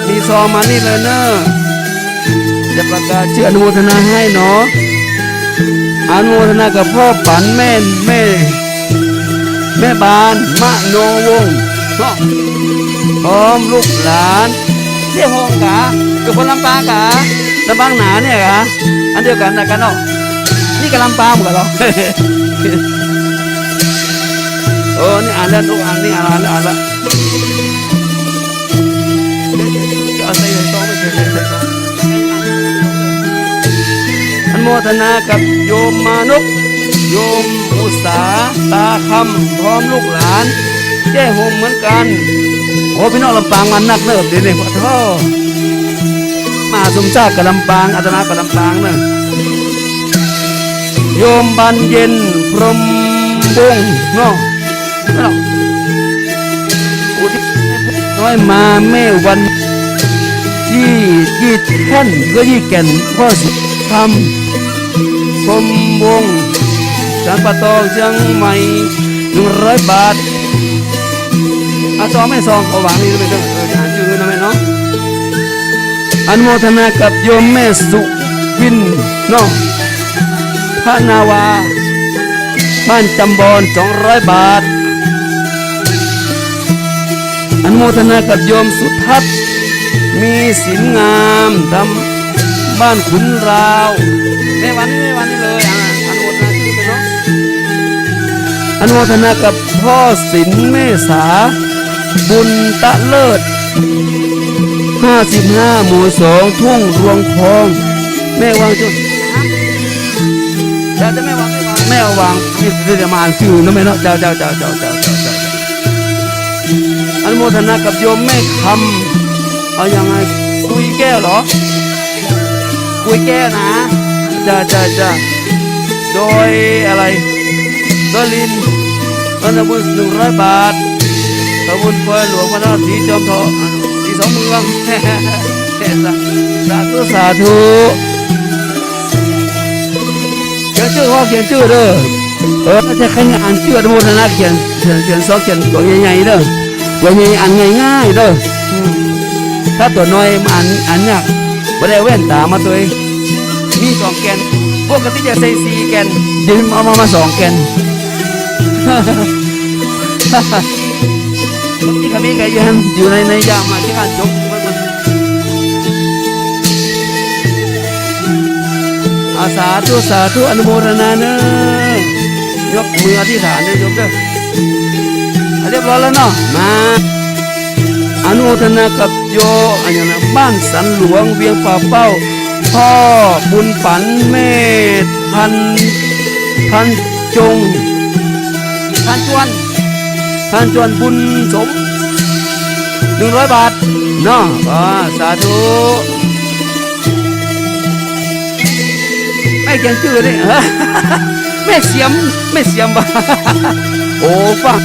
มีซองมานี่เลยเนอะจะประกาศชื่ออนุโมทนาให้เนาะอนุโมทนากับพ่อปันแม่บานมะโนวงเนาะพร้อมลูกหลานเที่ยวห้องกะอยู่คนลำปางกะลำปางหนาเนี่ยกะอันเดียวกันนะกันเนาะนี่ก็ลำปางเหมือนกันเหรอนี่อ่านแล้วลูกอ่านนี่อ่านแล้วจะใส่ซองไม่ใส่ซองอนุโมทนากับโยมมานพโยมอุษาตาคำพร้อมลูกหลานแก้โฮมเหมือนกันโอ้พี่น้องลำปางมันนักเนิบเดี๋ยวนี้ขอโทษมาสมชาติกับลำปางอาตมากับลำปางเนอะโยมบันเย็นพรหมบงเนาะอุทิศน้อยมาแม่วันยี่แท่นก็ยี่แก่นพ่อสุธรรมพรหมวงศ์สันป่าตองเชียงใหม่100 บาทซองไม่ซองเอาวางนี่ไม่ต้องอ่านชื่อนะแม่เนาะอนุโมทนากับโยมแม่สุวินเนาะพระนาวาบ้านจำบอน200 บาทอนุโมทนากับโยมสุทัศน์มีศีลงามทำบ้านขุนราวแม่วันนี้เลยอนุโมทนาชื่อไปเนาะอนุโมทนากับพ่อศิลป์เมษาบุญตะเลิศ55 หมู่ 2ทุ่งรวงทองแม่วางจุดจะแม่วางนี่จะมาอ่านชื่อนะแม่เนาะเจ้าอนุโมทนากับโยมแม่คำเอายังไงคุยแก้วเหรอคุยแก้วนะจ้าโดยอะไรโดยลินต้นบุญ100 บาทตะบุญเพื่อหลวงพระนครศรีจอมทองสีสองเมืองสาธุเขียนชื่อพ่อเขียนชื่อเด้อจะใครอ่านชื่ออนุโมทนาเขียนซอกเขียนตัวใหญ่ๆเด้อ ตัวใหญ่อันง่ายๆเด้อถ้าตัวน้อยอันยากบ่ได้แว่นตามาตัวเองมี2แกนปกติจะใส่4แกนเดี๋ยวเอามา2แกนบางทีก็มีไก่อยู่ในยามมาที่การจบสาธุสาธุอนุโมทนาเนอะยกมืออธิษฐานเลยยกเด้อเรียบร้อยแล้วเนาะมาอนุโมทนากับโยอันนี้นะบ้านสันหลวงเวียงป่าเป้าพ่อบุญปันเมธพันจงท่านจวนบุญสม100 บาทเนาะสาธุไม่เขียนชื่อเลยแม่เสียมบ้าโอ้ฟัง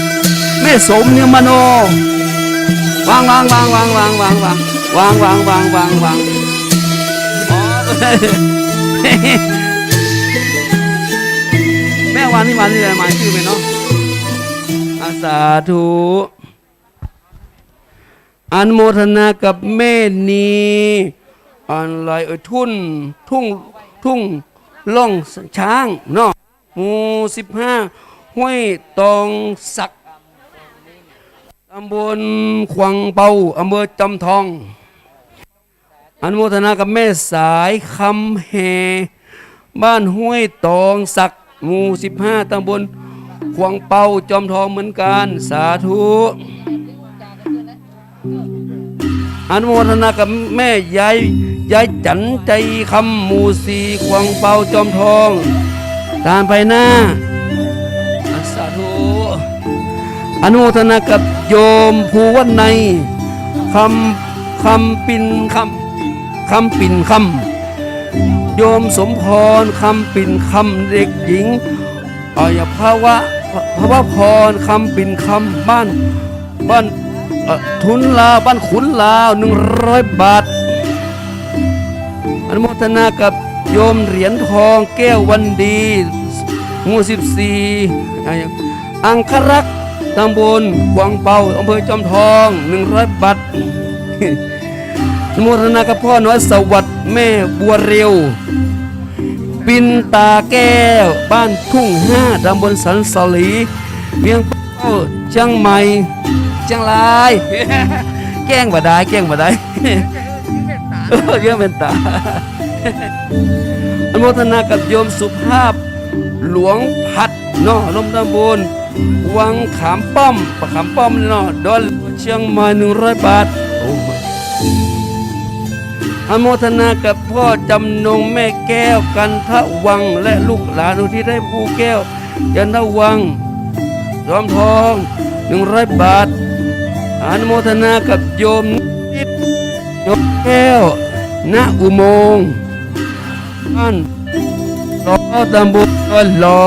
แม่สมเนี่ยมโนวางแม่วันนี้มาที่ไหนมาชื่อไหมเนาะสาธุอนุโมทนากับแม่นีอะไรทุ่งล่องช้างเนาะหมู่15ห้วยตองสักตำบลขวังเปาอำเภอจำทองอนุโมทนากับแม่สายคำแหบ้านห้วยตองสักหมู่15ตำบลขวังเปาจอมทองเหมือนกันสาธุอนุโมทนากับแม่ยายจันใจคำหมู่4ขวังเปาจอมทองตามไปหน้าสาธุอนุโมทนากับโยมภูวันในคำปิ่นคำโยมสมพรคำปิ่นคำเด็กหญิงภาวะพรคำปิ่นคำบ้านทุนลาวบ้านขุนลาว100 บาทอนุโมทนากับโยมเหรียญทองแก้ววันดีหมู่14อังครักษ์ตำบลขวางเปาอำเภอจอมทอง100 บาทอนุโมทนากับพ่อน้อยสวัสดิ์แม่บัวเร็วปินตาแก้วบ้านทุ่ง5ตำบลสันสลีเวียงเป้าเชียงใหม่เชียงรายแกล้งบ่ได้เยอะเป็นตาอนุโมทนากับโยมสุภาพหลวงพัดเนาะลมตำบลวังขามป้อมเนาะดอนเชียงใหม่100 บาทอนุโมทนากับพ่อจำนงแม่แก้วกันทะวังและลูกหลานที่ได้ภูแก้วยันทะวังจอมทอง100 บาทอนุโมทนากับโยมแก้วณอุโมงค์บ้านรอตำบลรอ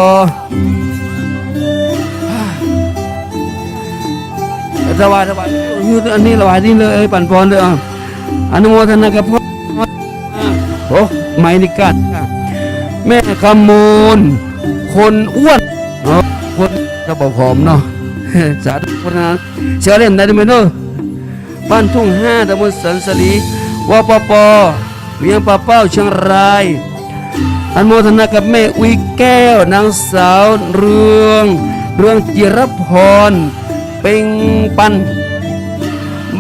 ถวายอันนี้ถวายนี่เลยปั่นปอนเลยอนุโมทนากับพ่อโอ้ไม่นิกัดแม่ขมูลคนอ้วนคนกระบอกหอมเนาะสาธุคนนั้นเชื่อเล่นได้ไหมเนาะบ้านทุ่ง5ตำบลสันสลีวปปเวียงป่าเป้าเชียงรายอนุโมทนากับแม่อุยแก้วนางสาวเรืองจิรพรเป็งปัน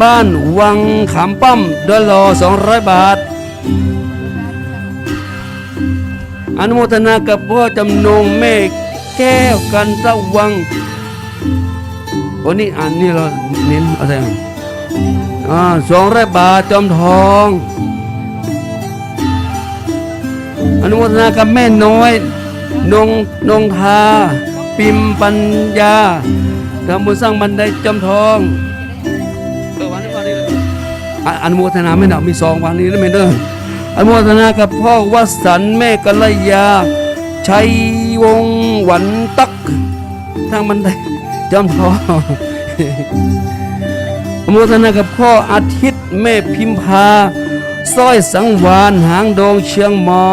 บ้านวังขามป้อมดอลลอ200 บาทอนุโมทนากับพ่อจำนงแม่แก้วกันตะวังวันนี้อ่านนี่เราเน้นอะไร200 บาทจอมทองอนุโมทนากับแม่น้อยนงทาปิมปัญญาทำบุญสร้างบันไดจอมทองวันนี้อนุโมทนาไม่หนักมี2วันนี้แล้วไม่เด้ออนุโมทนากับพ่อวสันต์แม่กัลยาชัยวงศ์หวันตักทางบันไดจอมทองอนุโมทนากับพ่ออาทิตย์แม่พิมพาสร้อยสังวานหางดงเชียงใหม่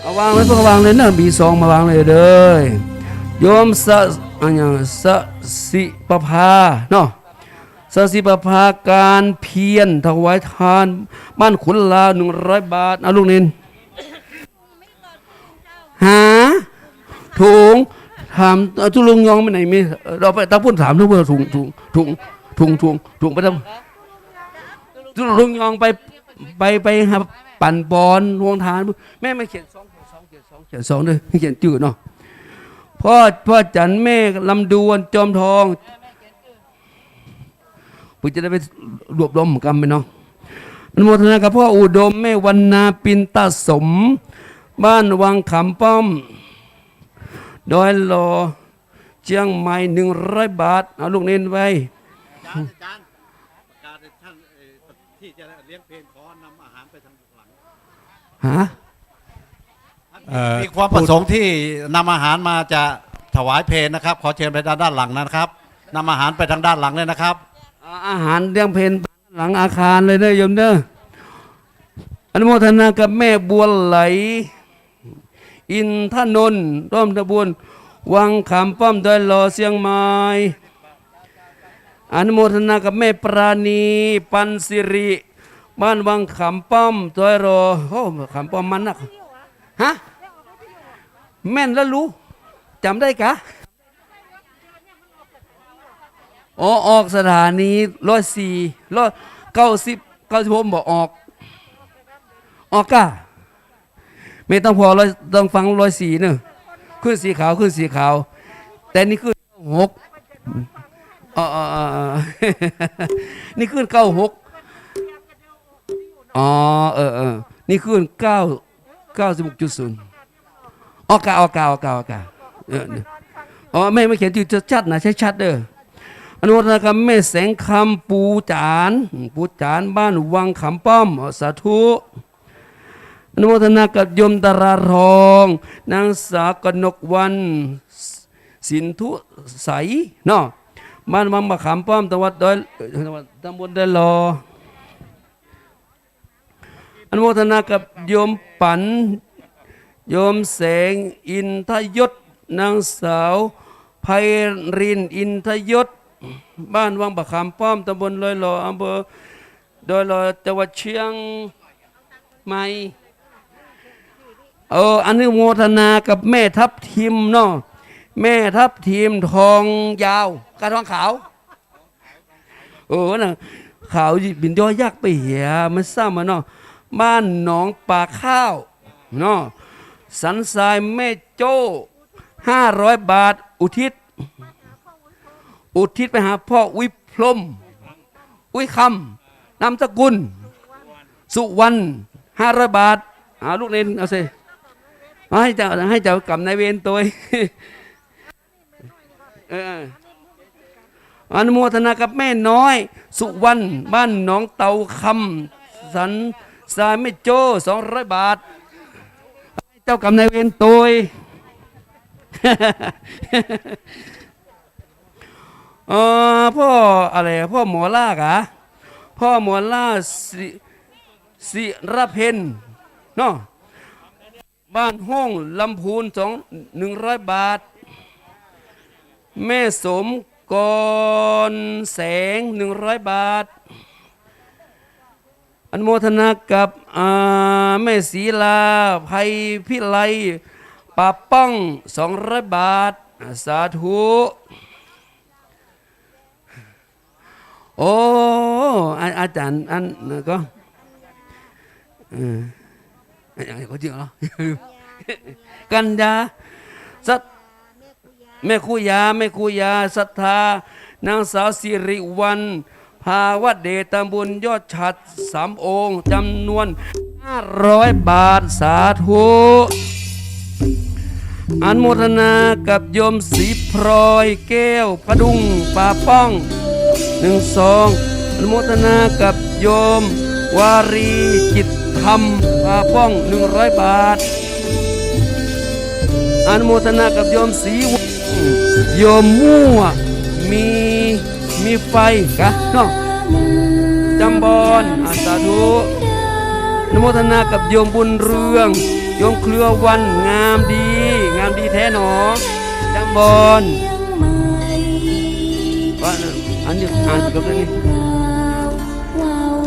เอาวางเลยพวกวางเลยนะB2มาวางเลยเด้อโยม อันอย่างสสิปภาเนาะสสิปภาการเพียรถวายทานบ้านขุนลาว100 บาทเอาลูกนินหาถุงถามทุลุงยองไปไหนมีเราไปตะพุ่นถามทุกเมื่อถุงไปทำทุลุงยองไปครับปั่นบอลวงทานแม่ไม่เขียน2ด้วยเขียนจืดเนาะพ่อจันแม่ลำดวนจอมทองปู่จะได้ไปรวบรวมกันไปเนาะอนุโมทนากับพ่ออุดมแม่วรรณาปินตาสมบ้านวังขำป้อมดอยหล่อเชียงใหม่100 บาทเอาลูกเน้นไว้ที่จะเลี้ยงเพลงขอนำอาหารไปทางหลังมีความประสงค์ที่นำอาหารมาจะถวายเพลงนะครับขอเชิญไปด้านหลังนะครับนำอาหารไปทางด้านหลังเลยนะครับอาหารเลี้ยงเพลงหลังอาคารเลยเด้อโยมเด้ออนุโมทนากับแม่บัวไหลอินทนนท์ร่วมตะบุญวังขำป้อมดอยหล่อเชียงใหม่อนุโมทนากับแม่ปราณีปันสิริบ้านวังขำป้อมดอยหล่อโอ้ขำป้อมมันนะฮะแม่นแล้วรู้จำได้กะออกสถานี104 190 บอกออกกะไม่ต้องพอต้องฟัง104เนอะขึ้นสีขาวแต่นี่ขึ้น96นี่ขึ้น96นี่ขึ้น96.0ออกกะไม่เขียนชื่อชัดนะใช้ชัดเด้ออนุโมทนากับแม่แสงคำปูจานบ้านวังขำป้อมสาธุอนุโมทนากับโยมดาราทองนางสาวกนกวันสินทุใสเนาะบ้านวังขำป้อมตำบลดอยหล่ออนุโมทนากับโยมปันโยมแสงอินทยศนางสาวไพรินอินทยศบ้านวังบะขามป้อมตำบลดอยหล่ออำเภอดอยหล่อจังหวัดเชียงใหม่อนุโมทนากับแม่ทับทิมเนาะแม่ทับทิมทองยาวกระทองขาวน่ะขาวบินย่อยยักไปเหียมันซ้ำมาเนาะบ้านหนองปากข้าวเนาะสันทรายแม่โจ้500 บาทอุทิศไปหาพ่อวิพรมคำนามสกุลสุวรรณ500 บาทลูกเนนเอาสิให้เจ้ากำนายเวรตัวอนุโมทนากับแม่น้อยสุวรรณบ้านหนองเตาคำสันทรายแม่โจ้200 บาทเจ้ากำนายเวรตัวพ่ออะไรพ่อหมอล่ากะพ่อหมอล่าศิระเพนเนาะบ้านห้องลำพูน100 บาทแม่สมกรแสง100 บาทอนุโมทนากับแม่ศรีลาไพพิไลป่าป้อง200 บาทสาธุอาจารย์อันก็อย่างนี้ก็จริงเหรอกันยาสัตแม่คุยาศรัทธานางสาวสิริวัลภาวะเดชตำบลยอดฉัด3 องค์จำนวน500 บาทสาธุอนุโมทนากับโยมศรีพลอยแก้วพดุงป่าป้อง1 ซองอนุโมทนากับโยมวารีจิตธรรมป่าป้อง100 บาทอนุโมทนากับโยมศรีวงโยมมั่วมีไฟกะเนาะจำบอนสาธุอนุโมทนากับโยมบุญเรืองโยมเครือวันงามดีแท้หนอจำบอน อันนี้อ่านกับนี่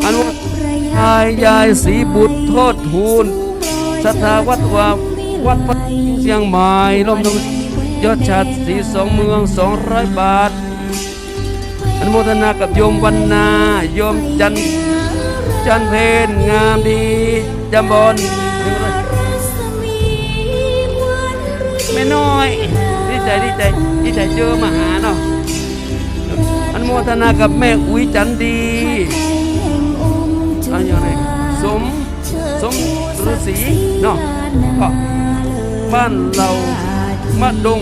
อันว่าชายยายศรีบุตรโทษทูลศรัทธาวัดว่าวัดพระเชียงใหม่ร่มยอดชัดสี2 เมือง200 บาทอนุโมทนากับโยมวันนาโยมจันเพนงามดีจำบอนไม่น้อยดีใจเจอมาหาเนาะอนุโมทนากับแม่อุ้ยจันดีอะไรสมฤาษีเนาะก็บ้านเรามะดง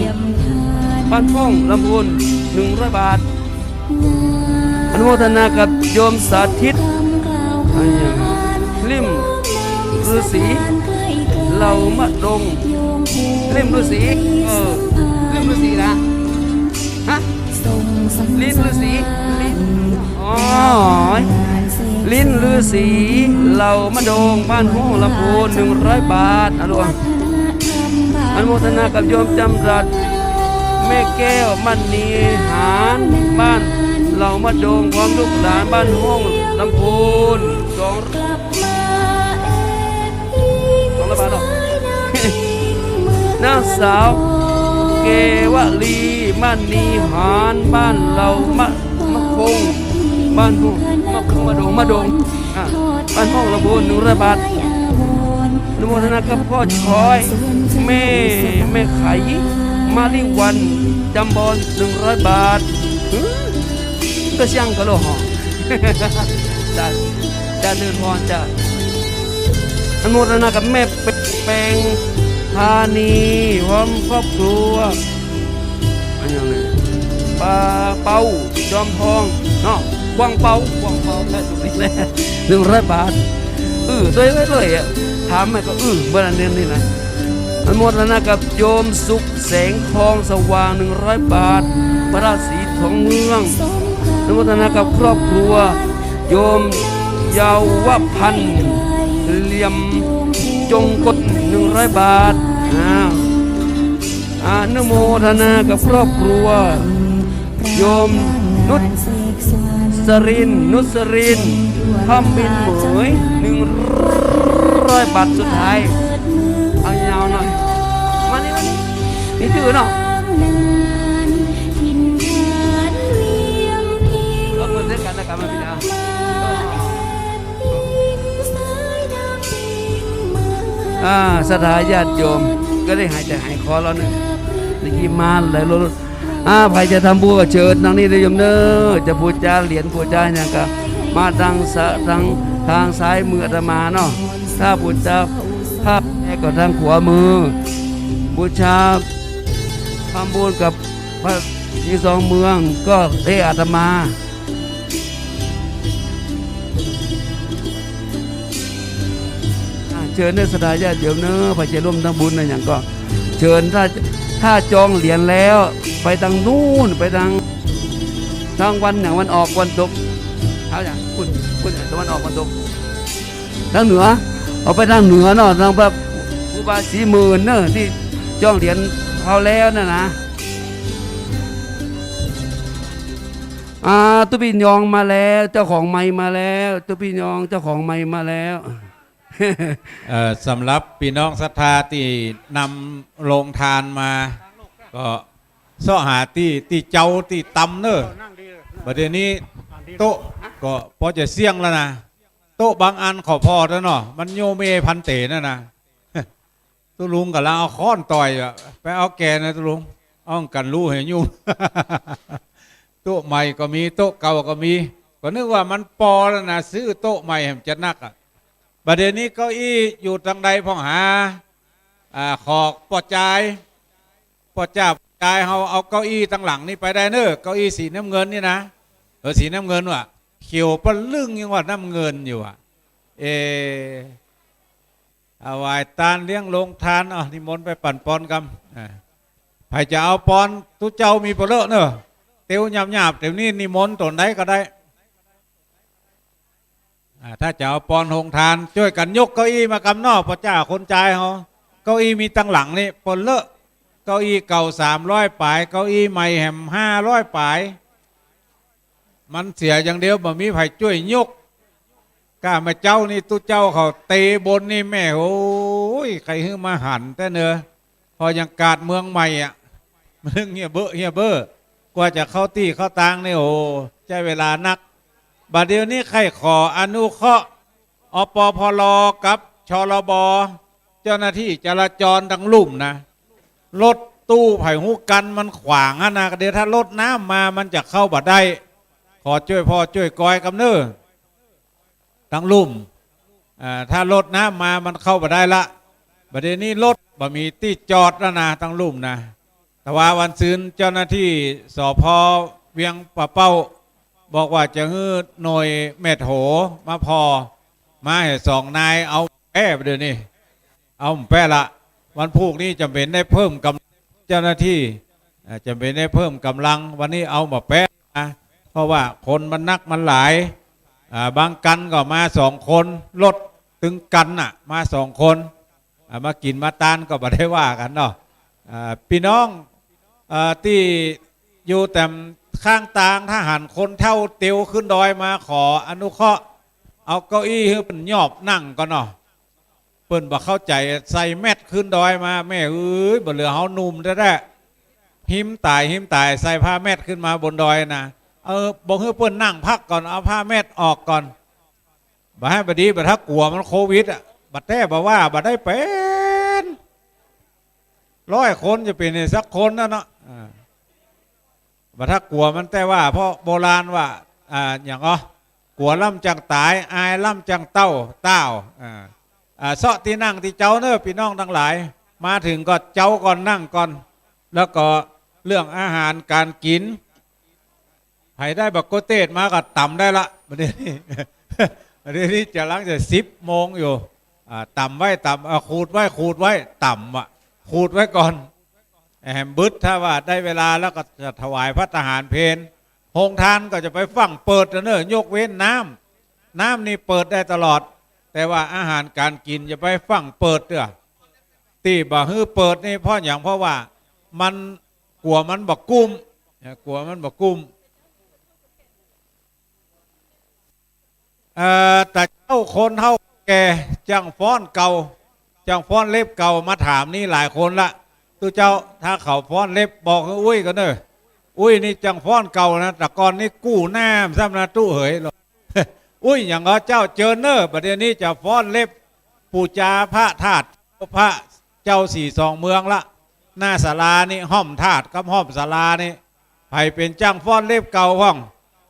บ้านพ่องลำพูน100 บาทอนุโมทนากับโยมสาธิตลิมฤาษีเหล่ามะดงลิมฤาษีลิมฤาษีนะฮะลิมฤาษีอ๋อลิ้นฤาษีเหล่ามะดงบ้านห้องลำพูน100 บาทอนุโมทนากับโยมจำรัดแม่แก้วมันนีหารบ้านเหล่ามะดงพร้อมลูกหลานบ้านห้องลำพูน200 บาทหรอกนางสาวเกวลีมันนีหารบ้านเหล่ามะคงบ้านห้องมะดงบ้านห้องลำพูน100 บาทอนุโมทนากับพ่อชอยแม่ไขมาลิวันจำบอน100 บาทก็ช่างก็โลหะจะเดินพรจะอนุโมทนากับแม่แปงธานีพร้อมครอบครัวอันนี้ปลาเป้าจอมทองเนาะกวางเป้าได้สุดที่แล้ว100 บาทเลยอ่ะถามมันก็เมื่อนั้นนี่นะอนุโมทนากับโยมสุขแสงทองสว่าง100 บาทพระราชสีทองเมืองอนุโมทนากับครอบครัวโยมเยาวพันธ์เหลี่ยมจงกฎ100 บาทอนุโมทนากับครอบครัวโยมนุสรินทำบินเหมย100 บาทสุดท้ายเอายาวหน่อยมานี่ชื่อเนาะเราเปิดเส้นกันนะครับมาพี่ดาสถาญาติโยมก็ได้หายใจหายคอแล้วเนี่ยได้ยินมาหลายรถใครจะทำบุญก็เชิญทางนี้เลยโยมเนอะจะบูชาเหรียญบูชาอย่างก็มาทางซ้ายมืออาตมาเนาะถ้าบูชาภาพแม่ก็ทางขวามือบูชาทำบุญกับพระที่2 เมืองก็ได้อาตมาเชิญเนสดาญาติโยมเนอะไปจะร่วมทำบุญในอย่างก็เชิญถ้าจองเหรียญแล้วไปทางนู้นไปทางวันอย่างวันออกวันตกเท่าอย่างคุณตะวันออกวันตกทางเหนือเอาไปทางเหนือเนาะทางแบบอุบาสีหมื่นเนอะที่จองเหรียญเขาแล้วนะตุพี่ยองมาแล้วเจ้าของไม้มาแล้วตุพี่ยองเจ้าของไม้มาแล้วสำหรับพี่น้องศรัทธาที่นำโรงทานมาก็เสาะหาที่เจ้าที่ตำเนอะประเดี๋ยวนี้โต๊ะก็พอจะเสี่ยงแล้วนะโต๊ะบางอันขอพอแล้วเนาะมันโยเมพันเตนั่นนะตุลุงกับเราเอาค้อนต่อยไปเอาแกนะตุลุงอ้องกันรู้เห็นยุ่งโต๊ะใหม่ก็มีโต๊ะเก่าก็มีก็นึกว่ามันปอแล้วนะซื้อโต๊ะใหม่แห่งจะนักอ่ะประเดี๋ยวนี้เก้าอี้อยู่ทางใดพ่องหาขอกปอจ่ายเขาเอาเก้าอี้ตั้งหลังนี่ไปได้เนอะเก้าอี้สีน้ำเงินนี่นะสีน้ำเงินว่ะเขียวปนลึ่งยังว่าน้ำเงินอยู่อ่ะเอาไว้ตานเลี้ยงลงทานนิมนต์ไปปั่นปอนกันใครจะเอาปอนทุเจ้ามีเปลือกเนอะเตียวหยาบเดี๋ยวนี้นิมนต์ตนไหนก็ได้ถ้าจะเอาปอนหงทานช่วยกันยกเก้าอี้มากำนอกพระเจ้าคนใจเขาเก้าอี้มีตั้งหลังนี่ปนเลอะเก้าอี้เก่า300 ปลายเก้าอี้ใหม่แหม500 ปลาย มันเสียอย่างเดียวบ่มีไผช่วยยกก้ามาเจ้านี่ตู้เจ้าเขาเตะบนนี่แม่โอ้ยใครฮื้อมาหันแต่เนอพอยังกาดเมืองใหม่อ่ะมันเฮียเบ้อกว่าจะเข้าตีเข้าตางนี่โอ้ใช้เวลานักบัดเดี๋ยวนี้ใครขออนุเคราะห์อปพลกับชลบเจ้าหน้าที่จราจรดังลุ่มนะรถตู้ไผ่หูกันมันขวางนะเดี๋ยวถ้ารถน้ำมามันจะเข้าบัดได้ขอช่วยพ่อช่วยกอยกับเนื้อดังลุ่มถ้ารถน้ำมามันเข้าบัดได้ละบัดเดี๋ยวนี้รถบ่มีที่จอดแล้วนะดังลุ่มนะแต่ว่าวันซืนเจ้าหน้าที่สพ.เวียงป่าเป้าบอกว่าจะฮื้อหน่วยเม็ดโหมาพอมาให้2 นายเอาแป้ไปเดี๋ยวนี้เอาแป้ละวันพุธนี้จำเป็นได้เพิ่มกำเจ้าหน้าที่จำเป็นได้เพิ่มกำลังวันนี้เอามาแป้นะเพราะว่าคนมันนักมันหลายบางกันก็มา2 คนรถตึงกันน่ะมา2 คนมากินมาตานก็บ่ได้ว่ากันเนาะพี่น้องที่อยู่แต่ข้างตางทหารคนเท่าเตียวขึ้นดอยมาขออนุเคราะห์เอาเก้าอี้ให้เป็นยอบนั่งก่อนเนาะเปิ้นบอกเข้าใจใส่แมทขึ้นดอยมาแม่เอ้ยบ่เหลือเฮานุ่มแท้ๆหิมตายใส่ผ้าแมทขึ้นมาบนดอยนะบอกให้เปิ้นนั่งพักก่อนเอาผ้าแมทออกก่อนบ่ให้บดีบ่ถ้ากลัวมันโควิดอ่ะบัดแท้บ่ว่าบ่ได้เป็น100 คนจะเป็นสักคนนะเนาะบ่ถ้ากลัวมันแต่ว่าเพราะโบราณว่าอย่างกลัวล่ำจังตายอายล่ำจังเต้าเสาะที่นั่งที่เจ้าเนอะพี่น้องทั้งหลายมาถึงก็เจ้าก่อนนั่งก่อนแล้วก็เรื่องอาหารการกินไผได้บักโกเตสมาก็ต่ำได้ละประเดี๋ยวนี้จะหลังจะ10 โมงอยู่ต่ำไว้ต่ำขูดไว้ต่ำขูดไว้ก่อนแหมบึดถ้าว่าได้เวลาแล้วก็จะถวายพระทหารเพลโรงทานก็จะไปฟังเปิดเนอะยกเว้นน้ำนี่เปิดได้ตลอดแต่ว่าอาหารการกินจะไปฟังเปิดเด้อตีบ่ฮื้อเปิดนี่เพราะว่ามันกลัวมันบักกุ้มแต่เจ้าคนเท่าแก่จังฟ้อนเก่าจังฟ้อนเล็บเก่ามาถามนี่หลายคนละตัวเจ้าถ้าเขาฟ้อนเล็บบอกอุ้ยกันเนอะอุ้ยนี่จังฟ้อนเก่านะแต่ก่อนนี่กู้หน้าซ้ำนะตู้เหยอุ้ยอย่างก็เจ้าเจอเนอร์ประเดี๋ยวนี้จะฟ้อนเล็บปูจาพระธาตุพระเจ้า42 เมืองละหน้าศาลานี่ห้อมธาตุกับห้อมศาลานี่ไผเป็นจ้างฟ้อนเล็บเก่าห้อง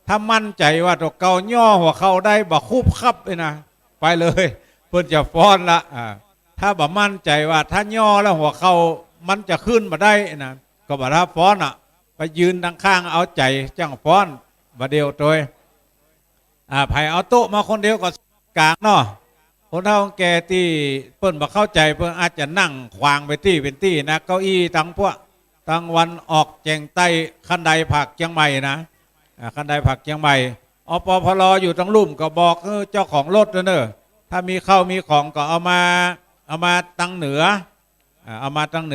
ถ้ามั่นใจว่าตัวเก่าย่อหัวเขาได้บ่คุบคับเลยนะไปเลยเพื่อจะฟ้อนละถ้าบ่มั่นใจว่าถ้าย่อแล้วหัวเขามันจะขึ้นมาได้นะก็บ่ถ้าฟ้อนไปยืนทางข้างเอาใจจ้างฟ้อนบ่เดียวตัวไผ่เอาโต๊ะมาคนเดียวก็กลางเนาะคนเฒ่าแก่ที่เปิ้นบ่เข้าใจเปิ้นอาจจะนั่งขวางไปที่เป็นที่นะเก้าอี้ทั้งพวกทั้งวันออกแจงใต้คันไดผักเชียงใหม่นะคันไดผักเชียงใหม่อปพลอยู่ทั้งลุ่มก็บอกเจ้าของรถเนอะถ้ามีข้าวมีของก็เอามาตั้งเหนื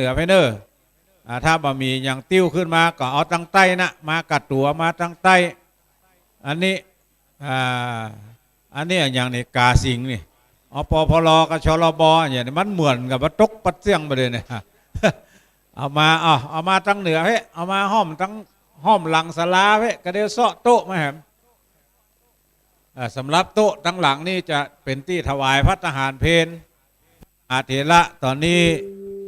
อไปเนอะถ้าบ่มีอย่างติ้วขึ้นมาก็เอาตั้งใต้นะมากัดตัวมาตั้งใต้อันนี้อย่างนี้กาสิงนี่อปพลกับชลบอย่างนี้มันเหมือนกับว่าตกปัดเสียงไปเลยเนี่ยเอามาตั้งเหนือเฮ้เอามาห้อมตั้งห้อมหลังศาลาเฮ้ก็เดี๋ยวเสาะโต๊ะมาแหมสำหรับโต๊ะตั้งหลังนี่จะเป็นที่ถวายพระทหารเพลอาเถระตอนนี้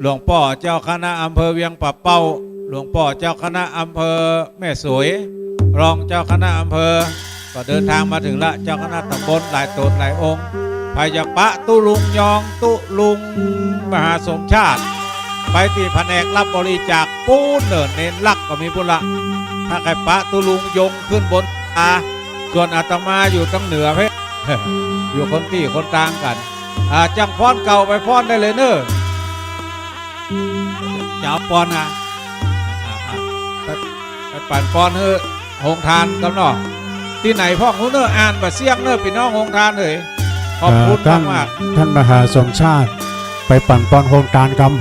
หลวงพ่อเจ้าคณะอำเภอเวียงป่าเป้าหลวงพ่อเจ้าคณะอำเภอแม่สวยรองเจ้าคณะอำเภอก็เดินทางมาถึงละเจ้าคณะตำบลหลายตนหลายองค์พายปะตุลุงยองตุลุงมหาสมชาติไปที่แผนกรับบริจาคปูนเนินเน้นลักก็มีบุญละถ้าใครปะตุลุงยงขึ้นบนส่วนอาตมาอยู่ตั้งเหนือเพชร อยู่คนที่คนต่างกันจังฟ้อนเก่าไปฟ้อนได้เลยเนอะจะเอาฟ้อนนะไปปั่นฟ้อนเฮ้โรงทานกันเนาะที่ไหนพ่อคุณเนอะอ่านบะเสียงเนอะพี่น้องโรงทานเลยขอบคุณมากท่านมหาสมชาติไปปั่นปอนโฮงการกรรม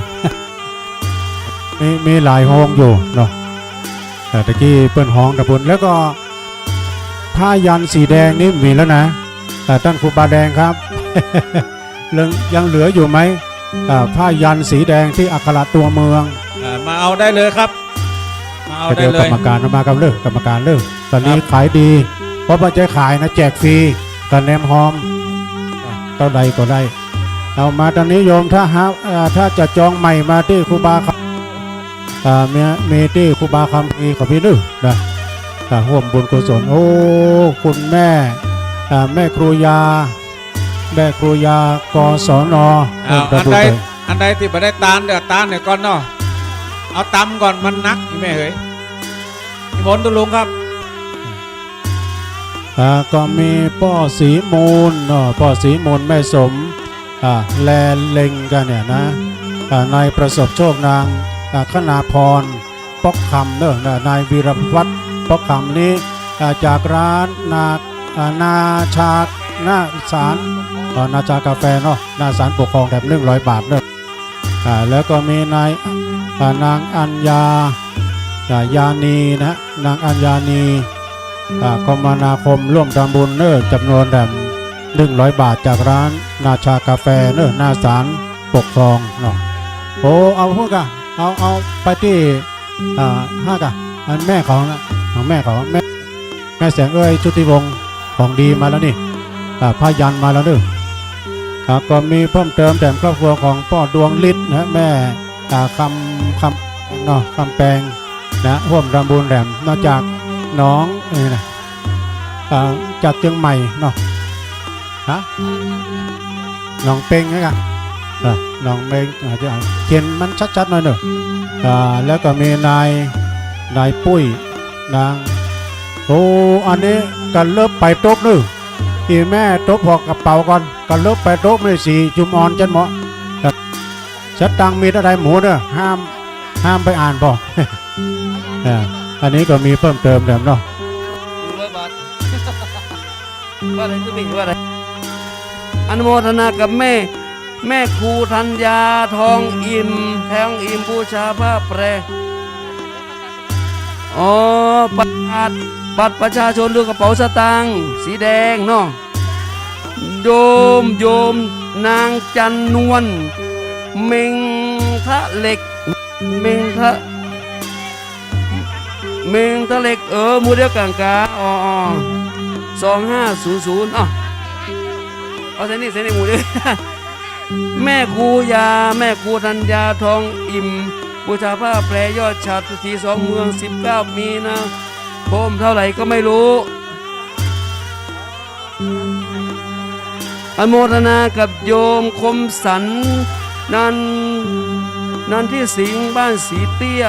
มีหลายโฮงอยู่เนาะแต่ตะกี้เปิ้นห้องกับปุ่นแล้วก็ ผ้ายันสีแดงนี่มีแล้วนะท่านครูบาแดงครับ ยังเหลืออยู่ไหมผ้ายันสีแดงที่อักขระตัวเมือง มาเอาได้เลยครับมาเอาได้ เดี๋ยว เล กร ย รมการมากับเลิกกรรมการเลิกตอนนี้ขายดีเพราะว่าจะขายนะแจกฟรีกันแนมหอมเท่าใดก็ได้เอามาตอนนี้โยมถ้าจะจองใหม่มาที่ครูบาครับมีที่ครูบาคำพีของพี่นึกนะร่วมบุญกุศลโอ้คุณแม่แม่ครูยากศน.อันใดที่ไม่ได้ตานเดี๋ยวตานเนี่ยก่อนเนาะเอาตำก่อนมันนักนี่แม่เฮ้ยนิมนต์ตุลุงครับก็มีป้อสีมูลเนาะป้อสีมูลแม่สมแลเล็งกันเนี่ยนะนายประสบโชคนางคณาพรปอกคำเนอะนายวีรวัฒน์ปอกคำนี้จากร้านนาชาหน้าศาลนาชากาแฟเนาะหน้าศาลปกครองแบบ100 บาทเนอะแล้วก็มีนางอัญญายานีนะนางอัญญานีคมนาคมร่วมทำบุญเนอะจำนวนแบบ100 บาทจากร้านนาชากาแฟเนอะหน้าศาลปกครองเนาะโอ้เอาพวกกะเอาไปที่5 กะอันแม่ของแม่แสงเอ้ยชุติวงศ์ของดีมาแล้วนี่ผ้ายันมาแล้วเนอะก็มีเพิ่มเติมแต่ครอบครัวของพ่อดวงฤทธิ์นะแม่คำเนาะคำแปลงนะร่วมทำบุญแหลมนอกจากน้องนี่นะจากเชียงใหม่เนาะน้องเป้งนะครับน้องเป้งจะเขียนมันชัดๆหน่อยหนึ่งแล้วก็มีนายปุ้ยนางโอ้อันนี้กันเลิกไปโต๊ะนึงอีแม่โต๊ะพอกระเป๋าก่อนกันเลิกไปโต๊ะไม่สีจุมอ่อนจันหมอชัดตังมีอะไรหมูเด้อห้ามไปอ่านบอกอันนี้ก็มีเพิ่มเติมเนาะว่าอะไรคือว่าอะไรอนุโมทนากับแม่ครูธัญญาทองอิ่มบูชาผ้าแปรอ๋อบัตรประชาชนดูกระเป๋าสตางค์สีแดงเนาะโยมนางจันนวลเมงทะเหล็กเมงทะเหล็กมูเดียวกันกา2500เอาเส้นนี้หมูเดียวแม่ครูธัญญาทองอิ่มบูชาผ้าแปรยอดฉัตรที่2 เมือง19 มีนาคมเท่าไหร่ก็ไม่รู้อนุโมทนากับโยมคมสันนันที่สิงห์บ้านสีเตี้ย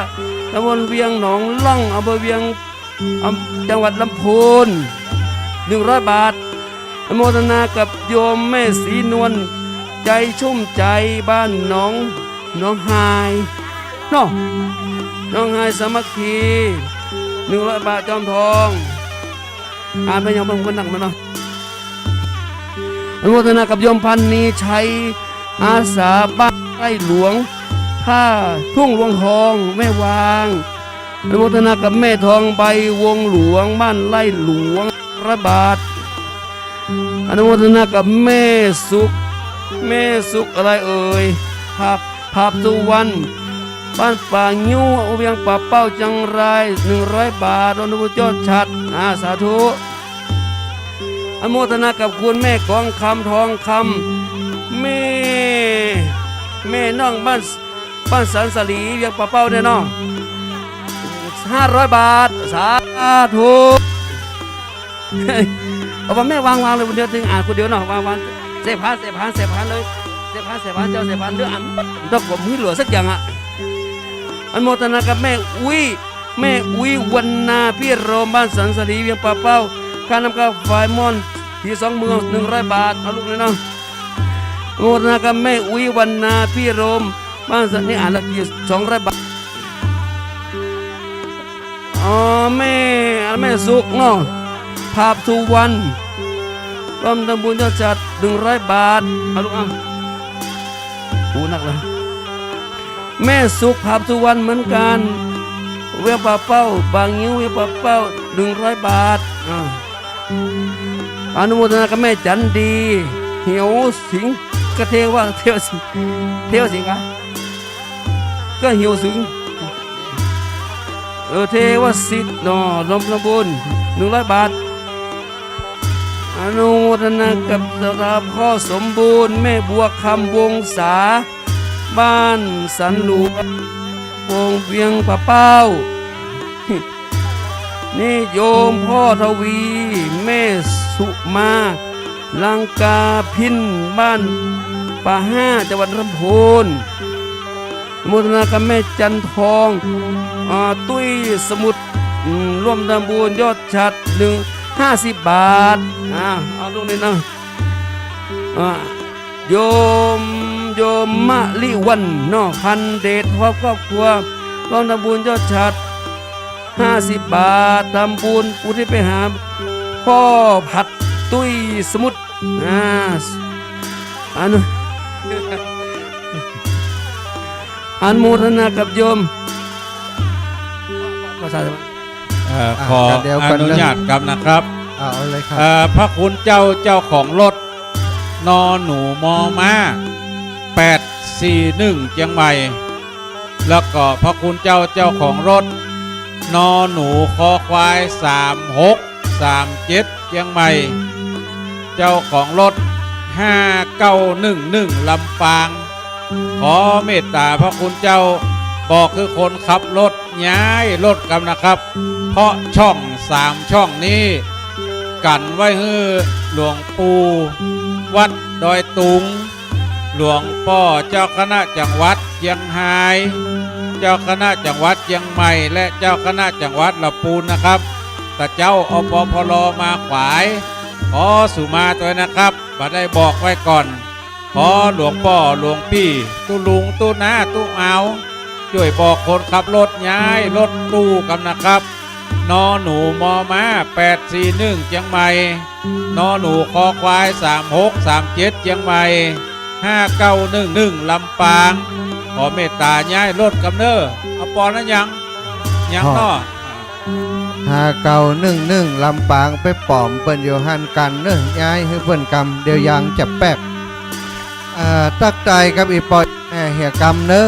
ตำบลเวียงหนองล่องอำเภอเวียงจังหวัดลำพูน100 บาทอนุโมทนากับโยมแม่สีนวลใจชุ่มใจบ้านน้องหายน้องหายสามัคคี100 บาทจอมทองอ่านไปยังบางคนหนักมาเนาะอนุโมทนากับโยมพันนีชัยอาสาบ้านไร่หลวงท่าทุ่งหลวงทองแม่วางอนุโมทนากับแม่ทองใบวงหลวงบ้านไร่หลวง100 บาทอนุโมทนากับแม่สุขอะไรเอ่ยภาพสุวรรณบ้านป่างิ้วเวียงป่าเป้าจังไร100 บาทอนุโมทนาชัดสาธุอนุโมทนากับคุณแม่กองคำทองคำแม่น้องบ้านสันสลีเวียงป่าเป้าเนี่ยน้อง500 บาทสาธุเอาว่าแม่วางเลยคนเดียวถึงอ่านคนเดียวเนาะวางเสพานเลยเสพานเจ้าเสพานเรื่องอ่านต้องกลมมือเหลือสักอย่างอนุโมทนากับแม่อุ้ยวันนาพี่โรมบ้านสันสลีเวียงป่าเป้าค่าน้ำกาไฟมอนที่2 เมือง100 บาทเอาลูกเลยเนาะอนุโมทนากับแม่อุ้ยวันนาพี่โรมบ้านสันนี่อ่านละกี่200 บาทแม่สุกเนาะภาพสุวรรณร่วมทำบุญยอดจัด100 บาทเอาลูกหูหนักเลยแม่สุขภาพสุวรรณเหมือนกันเวียงป่าเป้าบางงิ้วเวียงป่าเป้า100 บาท อนุโมทนากับแม่จันดีเหี่ยวสิงกระเทวะเทวสิงอะก็เหี่ยวสิงเทวสิทธิ์นอรมระบุญ100 บาทอนุโมทนากับสถาพ่อสมบูรณ์แม่บัวคำวงศาบ้านสันหลวงวงเวียงปะเป้านี่โยมพ่อทวีแม่สุมาลังกาพินบ้านป่าห้าจังหวัดลำพูนโมทนากับแม่จันทองตุ้ยสมุทรร่วมทำบุญยอดฉัด50 บาทเอาลูกนี่นะโยมมะลิวันนอกพันเดชพร้อมครอบครัวร่วมทำบุญยอดฉัด50 บาททำบุญอุทิศไปหาพ่อผัดตุ้ยสมุทรอันโมทนากับโยมภาษาขออนุญาตกับนะครับ เอาเลยครับ พระคุณเจ้าของรถนอหนูมอม้า841เชียงใหม่แล้วก็พระคุณเจ้าของรถนอหนูคอควาย3637เชียงใหม่เจ้าของรถ5911ลำปางขอเมตตาพระคุณเจ้าบอกคือคนขับรถย้ายรถกันนะครับเพราะช่อง3ช่องนี้กันไว้ให้หลวงปู่วัดดอยตุงหลวงพ่อเจ้าคณะจังหวัดเชียงรายเจ้าคณะจังหวัดเชียงใหม่และเจ้าคณะจังหวัดลำพูนนะครับแต่เจ้าอปพลมาขวายขอสุมาตัวนะครับบัดได้บอกไว้ก่อนขอหลวงพ่อหลวงพี่ตุลุงตุน้าตุเอาช่วยบอกคนขับรถย้ายรถตู้กันนะครับนอหนูมอม้า841เชียงใหม่นอหนูคอควาย3637เชียงใหม่5911ลำปางขอเมตตาย้ายรถกำเนิดเอาปอนั้นยังเนาะ5911ลำปางไปปอมเปิ้นอยู่หันกันเนอะย้ายให้เปิ้นกำเดียวยังจะแป๊บตักใจกับอีปอยแม่เหี่ยกำเนอ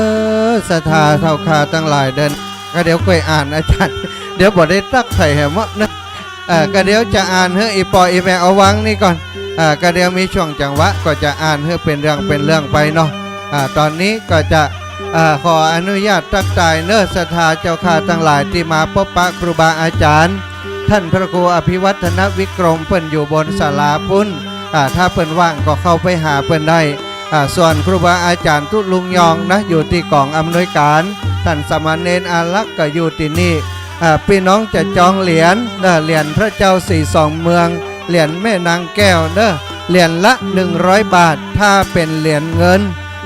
ะศรัทธาเท่าคาตั้งหลายเดินก็เดี๋ยวค่อยอ่านอาจารย์เดี๋ยวบอกได้ตักไข่แหมะนะก็เดี๋ยวจะอ่านเฮ้อีปอยอีแม่เอาวังนี่ก่อนก็เดี๋ยวมีช่วงจังหวะก็จะอ่านเฮ้เป็นเรื่องไปเนาะตอนนี้ก็จะขออนุญาตตักใจเนอะศรัทธาเจ้าข้าทั้งหลายที่มาพบปะครูบาอาจารย์ท่านพระครูอภิวัฒนวิกรมเปิ้นอยู่บนศาลาพุ้นถ้าเปิ้นว่างก็เข้าไปหาเปิ้นได้ส่วนครูบาอาจารย์ทุลุงยองนะอยู่ที่กองอำนวยการท่านสมณเณรอารักษ์ก็อยู่ที่นี่พี่น้องจะจองเหรียญเหรียญพระเจ้า42เมืองเหรียญแม่นางแก้วเหรียญละ100 บาทถ้าเป็นเหรียญเงิน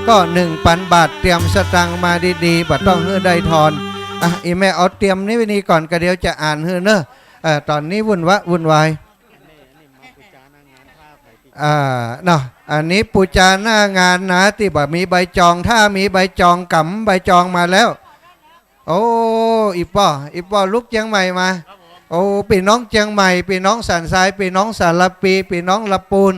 ก็ 1,000 บาทเตรียมสตังค์มาดีๆบัดต้องให้ได้ทอนอีแม่เอาเตรียมนี่วินีก่อนก็เดี๋ยวจะอ่านให้เนอะตอนนี้วุ่นวายเนาะอันนี้ปูจาหน้างานนะที่แบบมีใบจองถ้ามีใบจองกำใบจองมาแล้วโอ้อีป้อลุกเชียงใหม่มาโอ้พี่น้องเชียงใหม่พี่น้องสันทรายพี่น้องสารปีพี่น้องละปูน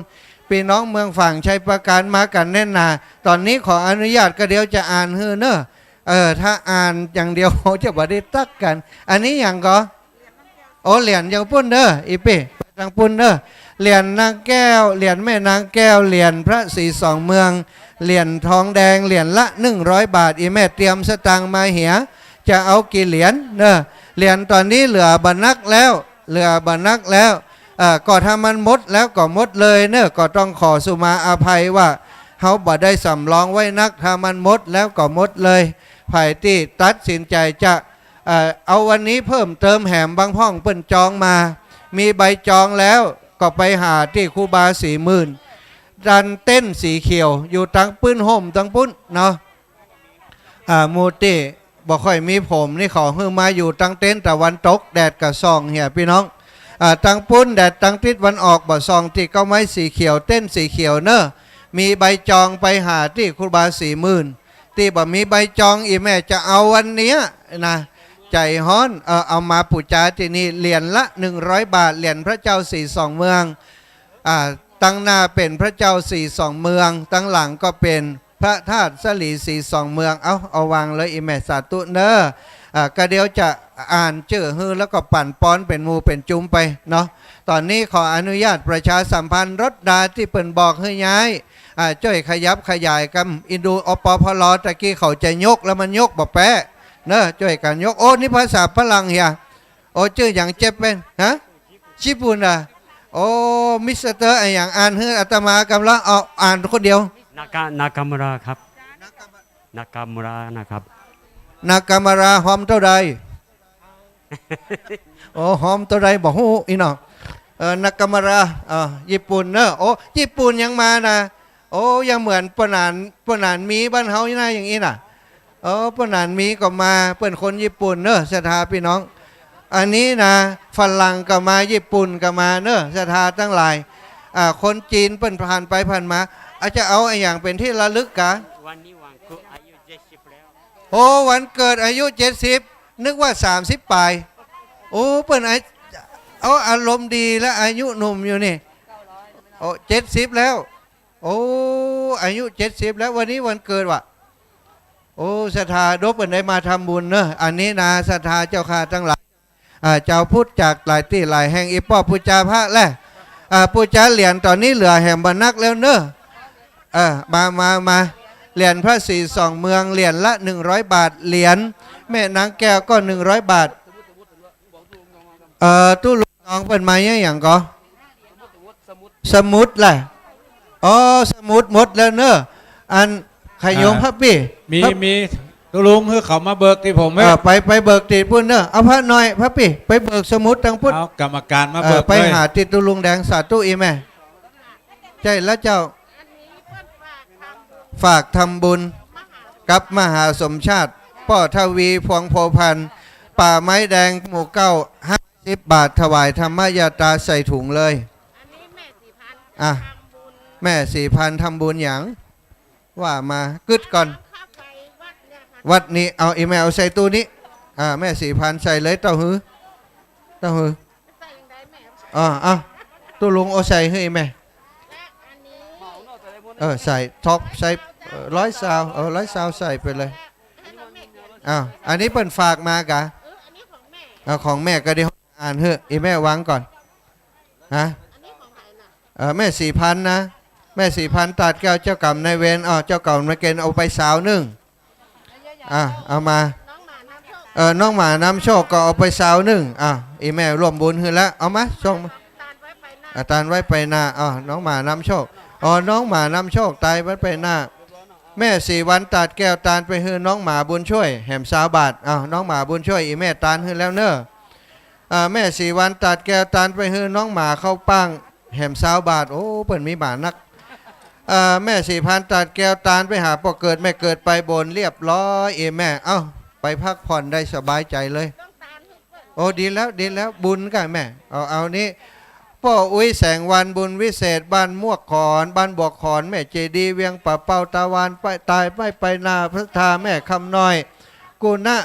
พี่น้องเมืองฝั่งชัยประการมากันแน่นหนาตอนนี้ขออนุญาตก็เดี๋ยวจะอ่านเฮ้อเนอะถ้าอ่านอย่างเดียวจะบ่ได้ตักกันอันนี้อย่างก็โอ้เหรียญอย่างปุ่นเนอะอีเป้ทางปุ่นเนอะเหรียญนางแก้วเหรียญแม่นางแก้วเหรียญพระ42เมืองเหรียญทองแดงเหรียญละ100 บาทอีแม่เตรียมสตังค์มาเหียจะเอากี่เหรียญเนอะเหรียญตอนนี้เหลือบรรนักแล้วก็ถ้ามันหมดแล้วก็หมดเลยเนอะก็ต้องขอสุมาอภัยว่าเขาบ่ได้สำรองไว้นักถ้ามันหมดแล้วก็หมดเลยไผ่ที่ตัดสินใจจะเอาวันนี้เพิ่มเติมแหมบางห้องเปิ้นจองมามีใบจองแล้วก็ไปหาที่ครูบา40,000ดันเต้นสีเขียวอยู่ตั้งปื้นห่มตั้งปุ้นเนาะมูติบอกค่อยมีผมนี่ขอให้มาอยู่ตั้งเต้นตะวันตกแดดกับซองเหี่ยพี่น้องตั้งปุ้นแดดตั้งทิศวันออกบ่ซองที่ก็ไม้สีเขียวเต้นสีเขียวเนอะมีใบจองไปหาที่ครูบา40,000ที่บ่มีใบจองอีแม่จะเอาวันนี้นะ ใจฮ้อนเอามาปูจาที่นี่เหรียญละ100 บาทเหรียญพระเจ้าสี่สองเมืองตั้งหน้าเป็นพระเจ้าสี่สองเมืองตั้งหลังก็เป็นพระธาตุสลีสี่สองเมืองเอาวางเลยอีแม่สาธุเนก็เดี๋ยวจะอ่านเจอฮือแล้วก็ปั่นป้อนเป็นมูเป็นจุ้มไปเนาะตอนนี้ขออนุญาตประชาสัมพันธ์รถดาที่เปิ่นบอกให้ย้ายช่วยขยับขยายกันอินดูอปพลตะกี้เขาจะยกแล้วมันยกบ่แปะเนอะช่วยกันยกโอ้นี่ภาษาฝรั่งเฮียโอ้ชื่ออย่างเจ็บเป็นฮะญี่ปุ่นโอ้มิสเตอร์อย่างอ่านให้อาตมากำลังเอาอ่านคนเดียวนากามุระครับนากามุระนะครับนากามุระหอมเท่าใดโอ้หอมเท่าใดบอกฮู้อีน้องนากามุระญี่ปุ่นเนอะโอ้ญี่ปุ่นยังมานะโอ้ยังเหมือนปนานมีบ้านเฮาอยู่นะอย่างนี้น่ะปนานมีก็มาเปิ้นคนญี่ปุ่นเนอะศรัทธาพี่น้องอันนี้นะฝรั่งก็มาญี่ปุ่นก็มาเนอะศรัทธาทั้งหลายคนจีนเปิ้นผ่านไปผ่านมาอาจจะเอาอย่างเป็นที่ระลึกกะวันนี้วันเกิดอายุ70แล้วโอ้วันเกิดอายุ70นึกว่า30ปลายโอ้เปิ้นเอาอารมณ์ดีและอายุหนุ่มอยู่นี่โอ้70แล้วโอ้อายุ70แล้ววันนี้วันเกิดว่ะโอ้ศรัทธาดบเปิ้นได้มาทำบุญเนอะอันนี้นะศรัทธาเจ้าข้าทั้งหลายเจ้าพุทธจากหลายที่หลายแห่งอีป้อพุจาพระแหละพุจาเหรียญตอนนี้เหลือแห่งบรรนักแล้วเนอะมาเหรียญพระศรีสองเมืองเหรียญละ100 บาทเหรียญแม่นางแก้วก็100 บาทตู้ลุงน้องเปิ้นมาอย่างก็สมุดแหละอ๋อสมุดหมดแล้วเนอะอันขยมพระพี่มีตุลุงคือเขามาเบิกที่ผมไปเบิกติดพุ่นเนอะเอาพระหน่อยพระพี่ไปเบิกสมุดทางพุ่นเอากรรมการมาเบิกไปหาติดตุลุงแดงสาธุอีแม่ใช่แล้วเจ้าฝากทำบุญกับมหาสมชาติพ่อทวีพวงโพพันป่าไม้แดงหมู่50 บาทถวายธรรมยาตราใส่ถุงเลยแม่4,000ทำบุญอย่างว่ามากึดก่อนวัดนี้เอาอีเมลใส่ตู้นี้แม่4,000ใส่เลยเต้าหือตู้ลุงเอาใส่ให้แม่ใส่ท็อปใส่100 ซาวใส่ไปเลยอันนี้เปิ่นฝากมากะของแม่ก็ได้อ่านเฮ้ออีแม่วางก่อนแม่4,000นะแม่4,000ตัดแก้วเจ้ากรรมนายเวรเจ้ากรรมนายเกณฑ์เอาไปสาวนึงเอามาน้องหมาน้ำโชคก็เอาไปสาวนึงอีแม่ร่วมบุญขึ้นแล้วเอามาส่งตานไว้ไปหน้าน้องหมาน้ำโชคน้องหมาน้ำโชคตายไว้ไปหน้าแม่4 วันตัดแก้วตานไปให้น้องหมาบุญช่วยแหม20 บาทน้องหมาบุญช่วยอีแม่ตานให้แล้วเนอะแม่4 วันตัดแก้วตานไปให้น้องหมาเข้าปังแหม20 บาทโอ้เปิ่นมีหมานักแม่4,000ตัดแก้วตาลไปหาพ่อเกิดแม่เกิดไปบนเรียบร้อยแม่ไปพักผ่อนได้สบายใจเลยโอ้ดีแล้วบุญกันแม่เอานี้พ่ออุ้ยแสงวันบุญวิเศษบ้านมวกขอนบ้านบวกขอนแม่เจดีเวียงป่าเป้าตะวันไปตายไปนาพระธาแม่คำน้อยกูนะ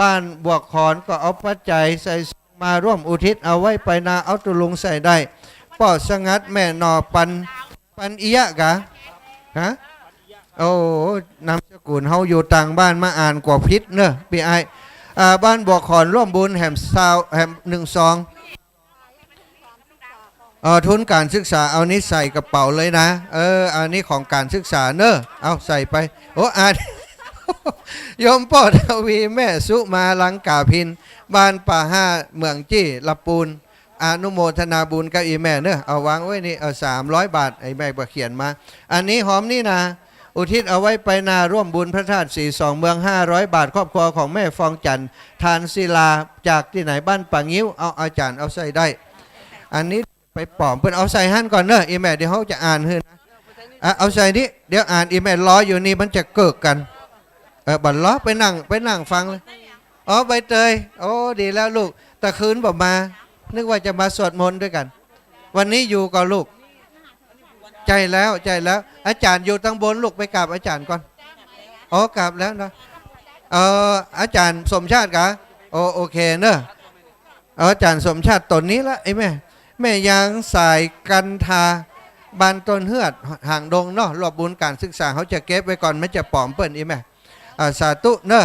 บ้านบวกขอนก็เอาปัจจัยใส่มาร่วมอุทิศเอาไว้ไปนาเอาตุลุงใส่ได้พ่อสงัดแม่นอปันอียะกะโอ้นามสกุลเฮาอยู่ต่างบ้านมาอ่านกว่าพิษเนอะพี่ไอบ้านบวกขอนร่วมบุญแหม12ทุนการศึกษาเอานี้ใส่กระเป๋าเลยนะอันนี้ของการศึกษาเนอะเอาใส่ไปโอ้อ่านโยมพ่อทวีแม่สุมาลังกาพินบ้านป่า5เมืองจี้ละปูนอนุโมทนาบุญกับอีแม่เนอะเอาวางไว้นี่300 บาทไอ้แม่เขียนมาอันนี้หอมนี่นะอุทิศเอาไว้ไปนาร่วมบุญพระธาตุสีสองเมือง500 บาทครอบครัวของแม่ฟองจันทร์ทานศิลาจากที่ไหนบ้านป่างิ้วเอาอาจารย์เอาใส่ได้อันนี้ไปปลอมเพิ่นเอาใส่หั่นก่อนเนอะอีแม่เดี๋ยวเขาจะอ่านให้นะเอาใส่นี่เดี๋ยวอ่านอีแม่ล้ออยู่นี่มันจะเกิดกันบัดล้อไปนั่งฟังเลยใบเตยโอ้ดีแล้วลูกแต่คืนบอกมานึกว่าจะมาสวดมนต์ด้วยกันวันนี้อยู่กับลูกใจแล้วอาจารย์อยู่ตั้งบนลูกไปกราบอาจารย์ก่อนกราบแล้วนะอาจารย์สมชาติกะ โอเคเนอะอาจารย์สมชาติตนนี้ละไอ้แม่ยางสายกันทาบานต้นเฮือดห่างดงเนาะรวบบุญการศึกษาเขาจะเก็บไว้ก่อนไม่จะปลอมเปิ้นอีแม่สาธุเนอะ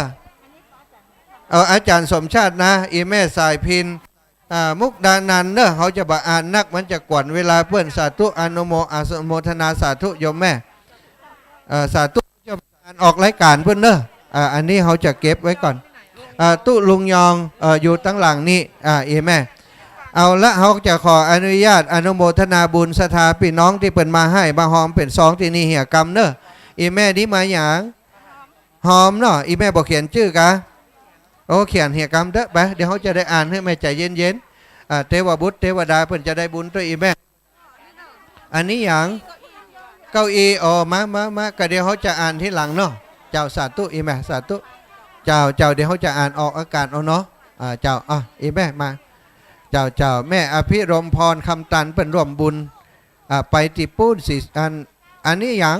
อาจารย์สมชาตินะอีแม่สายพินมุกดานันเนอะเขาจะบอ่านนักมันจะกวนเวลาเปิ้นสาธุอนุโมทนาสาธุโยมแม่สาธุจะอ่านออกรายการเพื่อนเนอะอันนี้เขาจะเก็บไว้ก่อนตุลุงยองอยู่ตั้งหลังนี้อีแม่เอาละเขาจะขออนุญาตอนุโมทนาบุญสถาพี่น้องที่เปิ่นมาให้มาหอมเป็นซองที่นี่เหี่ยกรรมเนอะอีแม่นี้มาอย่างหอมเนาะอีแม่บอกเขียนชื่อกะโอ้เขียนเหี่ยกรรมเด้อไปเดี๋ยวเขาจะได้อ่านให้แม่ใจเย็นๆเทวบุตรเทวดาเปิ่นจะได้บุญด้วยอีแม่อันนี้อย่างเก้าอี้มาก็เดี๋ยวเขาจะอ่านที่หลังเนาะเจ้าสาธุอีแม่สาธุเจ้าเดี๋ยวเขาจะอ่านออกอากาศเอาเนาะเจ้าอีแม่มาเจ้าแม่อภิรมพรคำตันเป็นร่วมบุญไปติปูนสิอันนี้อย่าง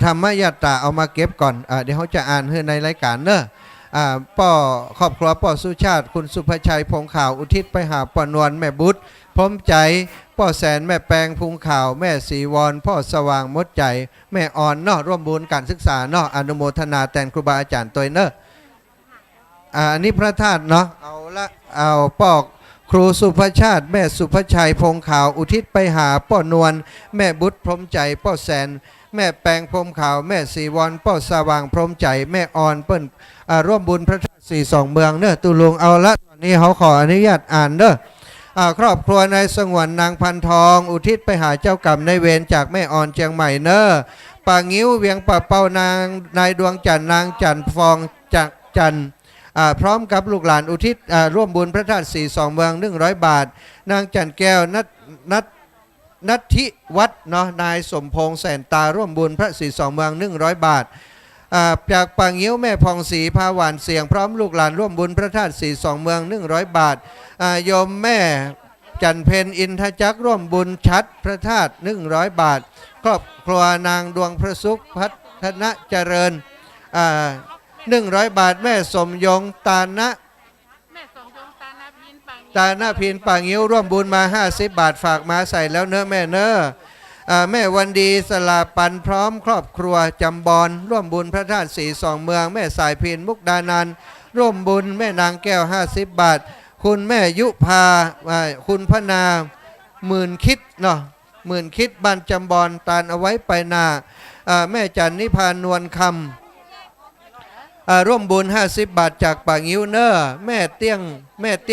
ธรรมยตราเอามาเก็บก่อนเดี๋ยวเขาจะอ่านให้ในรายการเนอะป้อครอบครัวป้อสุชาติคุณสุภชัยพงข่าวอุทิศไปหาป้อนวลแม่บุตรพร้อมใจป้อแสนแม่แปงพุงข่าวแม่สีวรพ่อสว่างมดใจแม่อ่อนเนาะร่วมบุญการศึกษาเนาะอนุโมทนาแต่งครูบาอาจารย์ตัวเนอะอันนี้พระธาตุเนาะเอาป้อครูสุภชาติแม่สุภชัยพงข่าวอุทิศไปหาป้อนวลแม่บุตรพร้อมใจป้อแสนแม่แปงพรมขาวแม่สีวรป้อสว่างพรมใจแม่อ่อนเปิ้นร่วมบุญพระธาตุสี่สองเมืองเนอะตุลุงเอาละตอนนี้เขาขออนุญาตอ่านเนอะครอบครัวนายสงวนนางพันทองอุทิศไปหาเจ้ากรรมนายเวรจากแม่อ่อนเชียงใหม่เนอะป่างิ้วเวียงป่าเป้านางนายดวงจันทร์นางจันทร์ฟองจากจันทร์พร้อมกับลูกหลานอุทิศร่วมบุญพระธาตุสี่สองเมือง100 บาทนางจันแก้วนัทธิวัดเนาะนายสมพงษ์แสนตาร่วมบุญพระสี่สองเมือง100 บาทจากป่างิ้วแม่พองศรีพาหวานเสียงพร้อมลูกหลานร่วมบุญพระธาตุสี่สองเมือง100 บาทโยมแม่จันเพนอินทจักร่วมบุญชัดพระธาตุ100 บาทครอบครัวนางดวงพระสุขพัฒนเจริญ100 บาทแม่สมยงตานะพินป่างิ้วร่วมบุญมา50 บาทฝากมาใส่แล้วเนอะแม่เนอะแม่วันดีสลาปันพร้อมครอบครัวจำบอนร่วมบุญพระธาตุสีสองเมืองแม่สายพินมุกดานันร่วมบุญแม่นางแก้ว50 บาทคุณแม่ยุพาคุณพนาหมื่นคิดเนาะหมื่นคิดบ้านจำบอนตานเอาไว้ไปนาแม่จันนิพานวลคำร่วมบุญ50 บาทจากป่างิ้วเนอร์แม่เตี้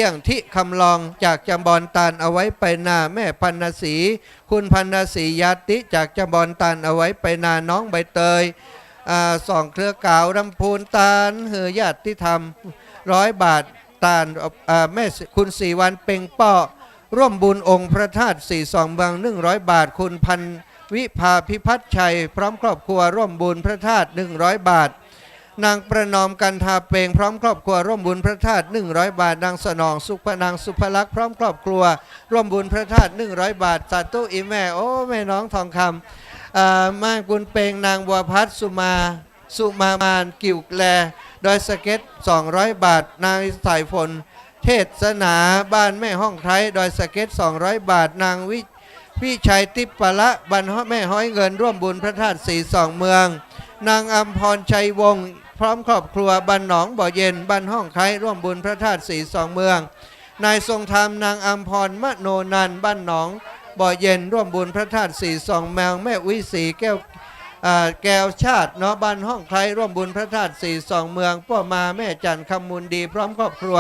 ยงทิคำลองจากจำบอนตานเอาไว้ไปนาแม่พันนศรีคุณพันนศรียาติจากจำบอนตานเอาไว้ไปนาน้องใบเตยสองเครือก่าวรำพูนตาลเหือญาติธรรม100 บาทตาลแม่คุณสีวันเป่งป้อร่วมบุญองค์พระธาตุสี่สองเมือง100 บาทคุณพันวิภาพิพัฒชัยพร้อมครอบครัวร่วมบุญพระธาตุ100 บาทนางประนอมกันทาเปงพร้อมครอบครัวร่วมบุญพระธาตุ100 บาทนางสนองสุพนางสุภลักษณ์พร้อมครอบครัวร่วมบุญพระธาตุ100 บาทสาธุอีแม่โอ้แม่น้องทองคำมากุลเปงนางบัวพัฒสุมามานกิ่วแลดอยสะเก็ต200 บาทนางสายฝนเทศนาบ้านแม่ห้องไทรดอยสะเก็ต200 บาทนางวิชัยติปปะละบ้านแม่ห้อยเงินร่วมบุญพระธาตุสีสองเมืองนางอัมพรชัยวงศ์พร้อมครอบครัวบ้านหนองบ่อเย็นบ้านห้องไคร้ร่วมบุญพระธาตุสีสองเมืองนายทรงธรรมนางอัมพรมโนนันท์บ้านหนองบ่อเย็นร่วมบุญพระธาตุสีสองเมืองแม่วิสีแก้วชาติเนาะบ้านห้องไคร้ร่วมบุญพระธาตุสีสองเมืองพ่อมาแม่จันคำมูลดีพร้อมครอบครัว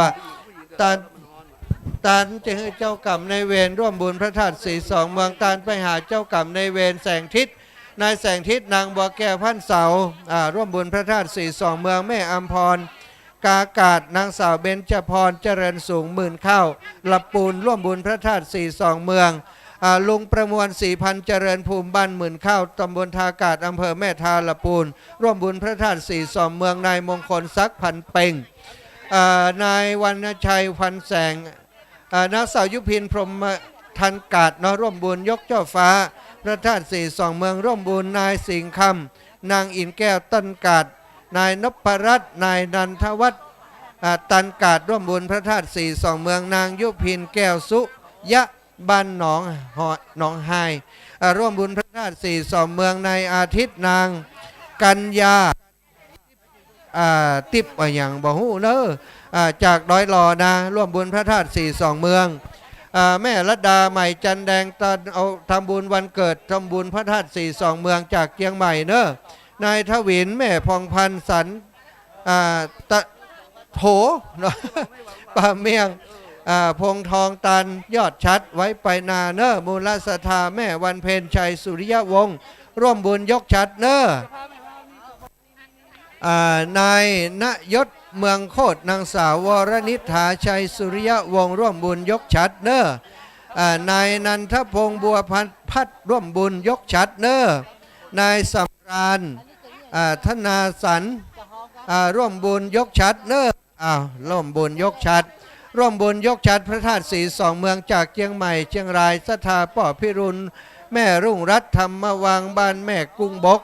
ตานจะให้เจ้ากรรมในเวรร่วมบุญพระธาตุสีสองเมืองตานไปหาเจ้ากรรมในเวรแสงทิศนายแสงทิศนางบัวแก้วพันเสาร่วมบุญพระธาตุสี่สองเมืองแม่อัมพรกากาศนางสาวเบญจพรเจริญสูงหมื่นเข้าลับปูนร่วมบุญพระธาตุสี่สองเมืองลุงประมวล4,000เจริญภูมิบ้านหมื่นเข้าตำบลทากาศอำเภอแม่ทาลับปูนร่วมบุญพระธาตุสี่สองเมืองนายมงคลซักพันเป่งนายวรรณชัยพันแสงนางสาวยุพินพรหมทันกาศร่วมบุญยกเจ้าฟ้าพระธาตุสี่สองเมืองร่วมบุญนายสิงห์คำนางอินแก้วต้นกาด นายนพรัตน์นายนันทวัฒน์ตันกาดร่วมบุญพระธาตุสี่สองเมืองนางยุพินแก้วสุยะบ้านหนองไฮร่วมบุญพระธาตุสี่สองเมืองในอาทิตย์นางกัญญาติบอย่างบ่ฮู้เนอะจากดอยหลอนะร่วมบุญพระธาตุสี่สองเมืองแม่รัตดาใหม่จันแดงตอนเอาทำบุญวันเกิดทำบุญพระธาตุสี่สองเมืองจากเชียงใหม่เนอะนายทวินแม่พองพันธ์สันตะโถป่าเมียงพงทองตันยอดชัดไว้ไปนาเนอะมูลศรัทธาแม่วันเพ็ญชัยสุริยวงศ์ร่วมบุญยกชัดเนอะนายณยศเมืองโคตรนางสาววรนิษฐาชัยสุริยวงศ์ร่วมบุญยกชัดเนอะนายนันทพงศ์บัวพัดร่วมบุญยกชัดเนอะนายสำราญธนาสันร่วมบุญยกชัดเนอะร่วมบุญยกชัดร่วมบุญยกชัดพระธาตุสีสองเมืองจากเชียงใหม่เชียงรายศรัทธาป่อพิรุณแม่รุ่งรัตน์ธรรมวังบ้านแม่กุ้งบก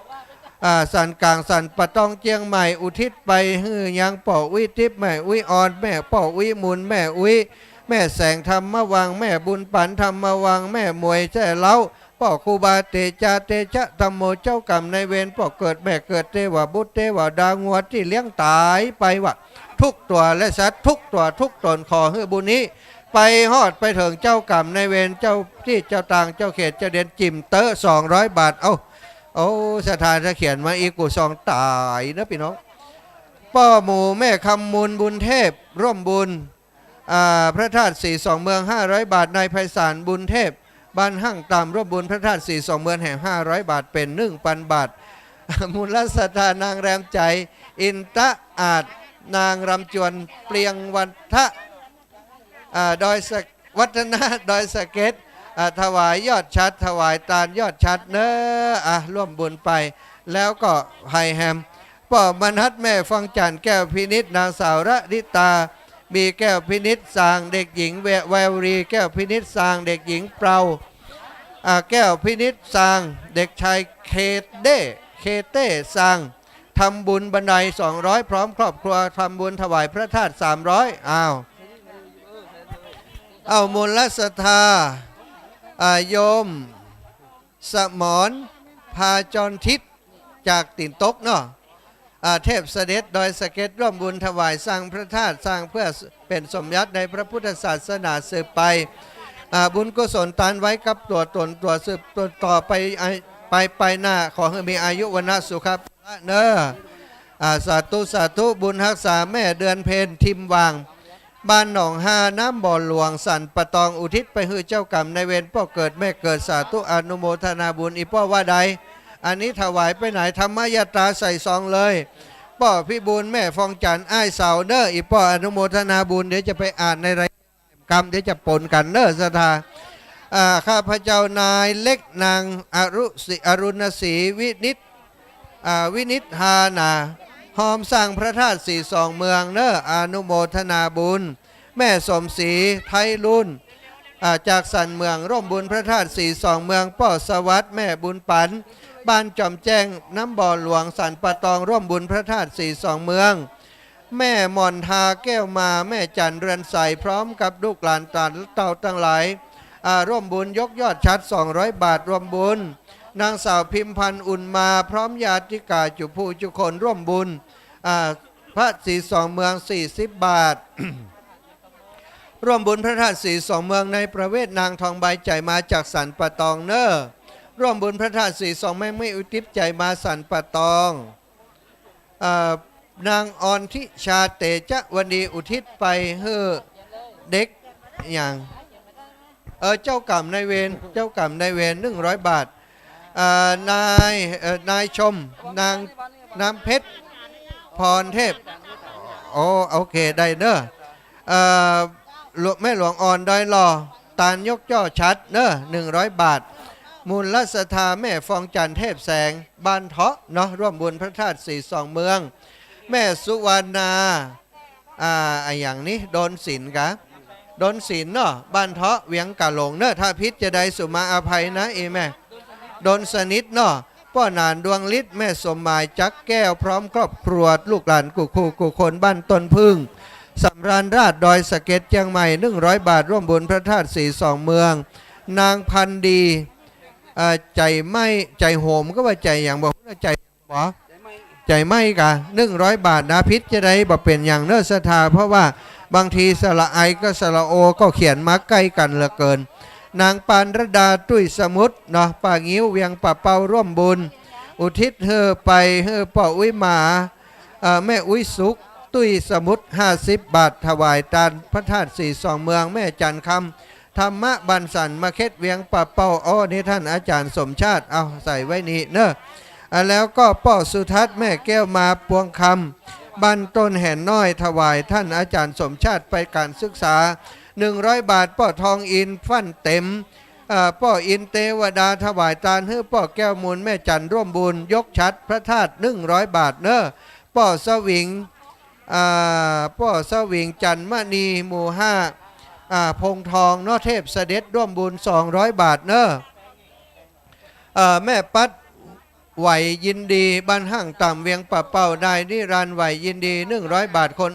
สันกลางสันปะตองเชียงใหม่อุทิศไปฮือยังป่อวิทิพแม่อุยอ่อนแม่ป่อวิมุนแม่อุยแม่แสงธรรมวังแม่บุญปันธรรมวังแม่มวยแช่เล้าป่อครูบาเตจาเตชะธรรมโมเจ้ากรรมในเวรป่อเกิดแม่เกิดเทวบุตรเทวดางัวที่เลี้ยงตายไปวะทุกตัวและสัตว์ทุกตัวทุกตนขอให้บุญนี้ไปฮอดไปถึงเจ้ากรรมในเวรเจ้าที่เจ้าต่างเจ้าเขตเจ้าเด่นจิมเตอ200 บาทโอ้สถานจะเขียนมาอีกกูซองตายนะพี่น้องป้อหมู่แม่คำมูลบุญเทพร่วมบุญพระธาตุสี่สองเมือง500 บาทนายไพศาลบุญเทพบ้านหั่งตามร่วมบุญพระธาตุสี่สองเมืองแห่ง500 บาทเป็น1,000 บาทมูลศรัทธานางแรมใจอินตะอาจนางรำจวนเปลียงวันทะดอยวัฒนะดอยสะเก็ดถวายยอดชัดถวายตาลยอดชัดเนอะร่วมบุญไปแล้วก็ไฮแฮมป่อบรรทัดแม่ฟังจันแก้วพินิษนางสาวระดิตามีแก้วพินิษสางเด็กหญิงแววรีแก้วพินิษสางเด็กหญิงเปราแก้วพินิษสางเด็กชายเคเต้สางทำบุญบันได200พร้อมครอบครัวทำบุญถวายพระธาตุ300เอามูลศรัทธาโยมสมรพาจรทิศจากติ่นตกเนาะเทพเสด็จดอยสะเก็ดร่วมบุญถวายสร้างพระธาตุสร้างเพื่อเป็นสมญติในพระพุทธศาสนาสืบไปบุญกุศลตานไว้กับตัวตนตัวสืบตัวต่อไปหน้าขอให้มีอายุวันนะสุขภาพเนอะสาธุบุญรักษาแม่เดือนเพ็ญทิมวางบ้านหนองฮาน้ำบ่อหลวงสันปะตองอุทิศไปให้เจ้ากรรมในเวรพ่อเกิดแม่เกิดสาธุอนุโมทนาบุญอีพ่อว่าใดอันนี้ถวายไปไหนธรรมยตราใส่ซองเลยพ่อพี่บุญแม่ฟองจันอ้ายเสาเนออีพ่ออนุโมทนาบุญเดี๋ยวจะไปอ่านในรายกรรมเดี๋ยวจะปนกันเนอศรัทธาข้าพเจ้านายเล็กนางอรุณศรีวินิษฐานาหอมสร้างพระธาตุสี่สองเมืองเนออนุโมทนาบุญแม่สมศรีไทยรุ่นจากสันเมืองร่วมบุญพระธาตุสี่สองเมืองป่อสวัสดิ์แม่บุญปันบ้านจอมแจ้งน้ำบ่อหลวงสันปะตองร่วมบุญพระธาตุสี่สองเมืองแม่มอนทาแก้วมาแม่จันเรือนใสพร้อมกับลูกหลานตาเต่าทั้งหลายร่วมบุญยกยอดชัด200 บาทร่วมบุญนางสาวพิมพันธ์อุ่นมาพร้อมญาติกาจุผู้จุคนร่วมบุญพระสี่สองเมือง40 บาท ร่วมบุญพระธาตุสี่สองเมืองในประเวทนางทองใบใจมาจากสันปะตองเนอร่วมบุญพระธาตุสี่สองแม่ไม่อุทิศใจมาสันปะตองนางออนทิชาเตจวันดีอุทิศไปเฮ้อเด็กอย่างเจ้ากรรมในเวร100 บาทนายชมนางน้ำเพชรพรเทพโอเคได้เนอะแม่หลวงอ่อนดอยหล่อตาลยกย่อชัดเนอะ100 บาทมูลศรัทธาแม่ฟองจันเทพแสงบ้านเถาะเนาะร่วมบุญพระธาตุสี่สองเมืองแม่สุวรรณาอย่างนี้โดนศิลกะโดนศิลเนาะบ้านเถาะเวียงกะหลงเนอะถ้าพิษจะได้สุมาอภัยนะแม่โดนสนิทเนาะป ป้อนานดวงฤทธิ์แม่สมหมายจักแก้วพร้อมครอบครัวลูกหลานกูคู่กูคนบ้านต้นพึ่งสำราญราชดอยสะเก็ดเชียงใหม่100 บาทร่วมบุญพระธาตุสีสองเมืองนางพันดีใจไม่ใจโหมก็ว่าใจอย่างบอกว่าใจบ่ใจไม่กะ100 บาทนะพิษจะได้บ่เป็นอย่างเนื้อสถาเพราะว่าบางทีสระไอก็สระโอก็เขียนมาใกล้กันเหลือเกินนางปานรดาตุ้ยสมุทรเนาะป่างิ้วเวียงป่าเปาร่วมบุญอุทิศเธอไปเธอป่ออุ้ยหมาแม่อุ้ยสุกตุ้ยสมุทร50 บาทถวายตานพระธาตุสีสองเมืองแม่จันคำธรรมะบันสันมาเค็ดเวียงป่าเปาอ้อนี่ท่านอาจารย์สมชาติเอาใส่ไว้นี่เนอะแล้วก็ป้อสุทัศน์แม่แก้วมาปวงคำบ้านต้นแห่นน้อยถวายท่านอาจารย์สมชาติไปการศึกษา100 บาทป้อทองอินฟั่นเต็มป้ออินเตวดาถวายตาลเฮือป้อแก้วมูลแม่จันร่วมบุญยกชัดพระธาตุ100 บาทเนอะป้อสวิงป้อสวิงจันมณีหมู่5พงทองนอเทพเสด็จร่วมบุญ200 บาทเนอะแม่ปัดไหวยินดีบ้านห้างต่ำเวียงป่าเป่าได้นิรันดร์ไหวยินดี100 บาทคน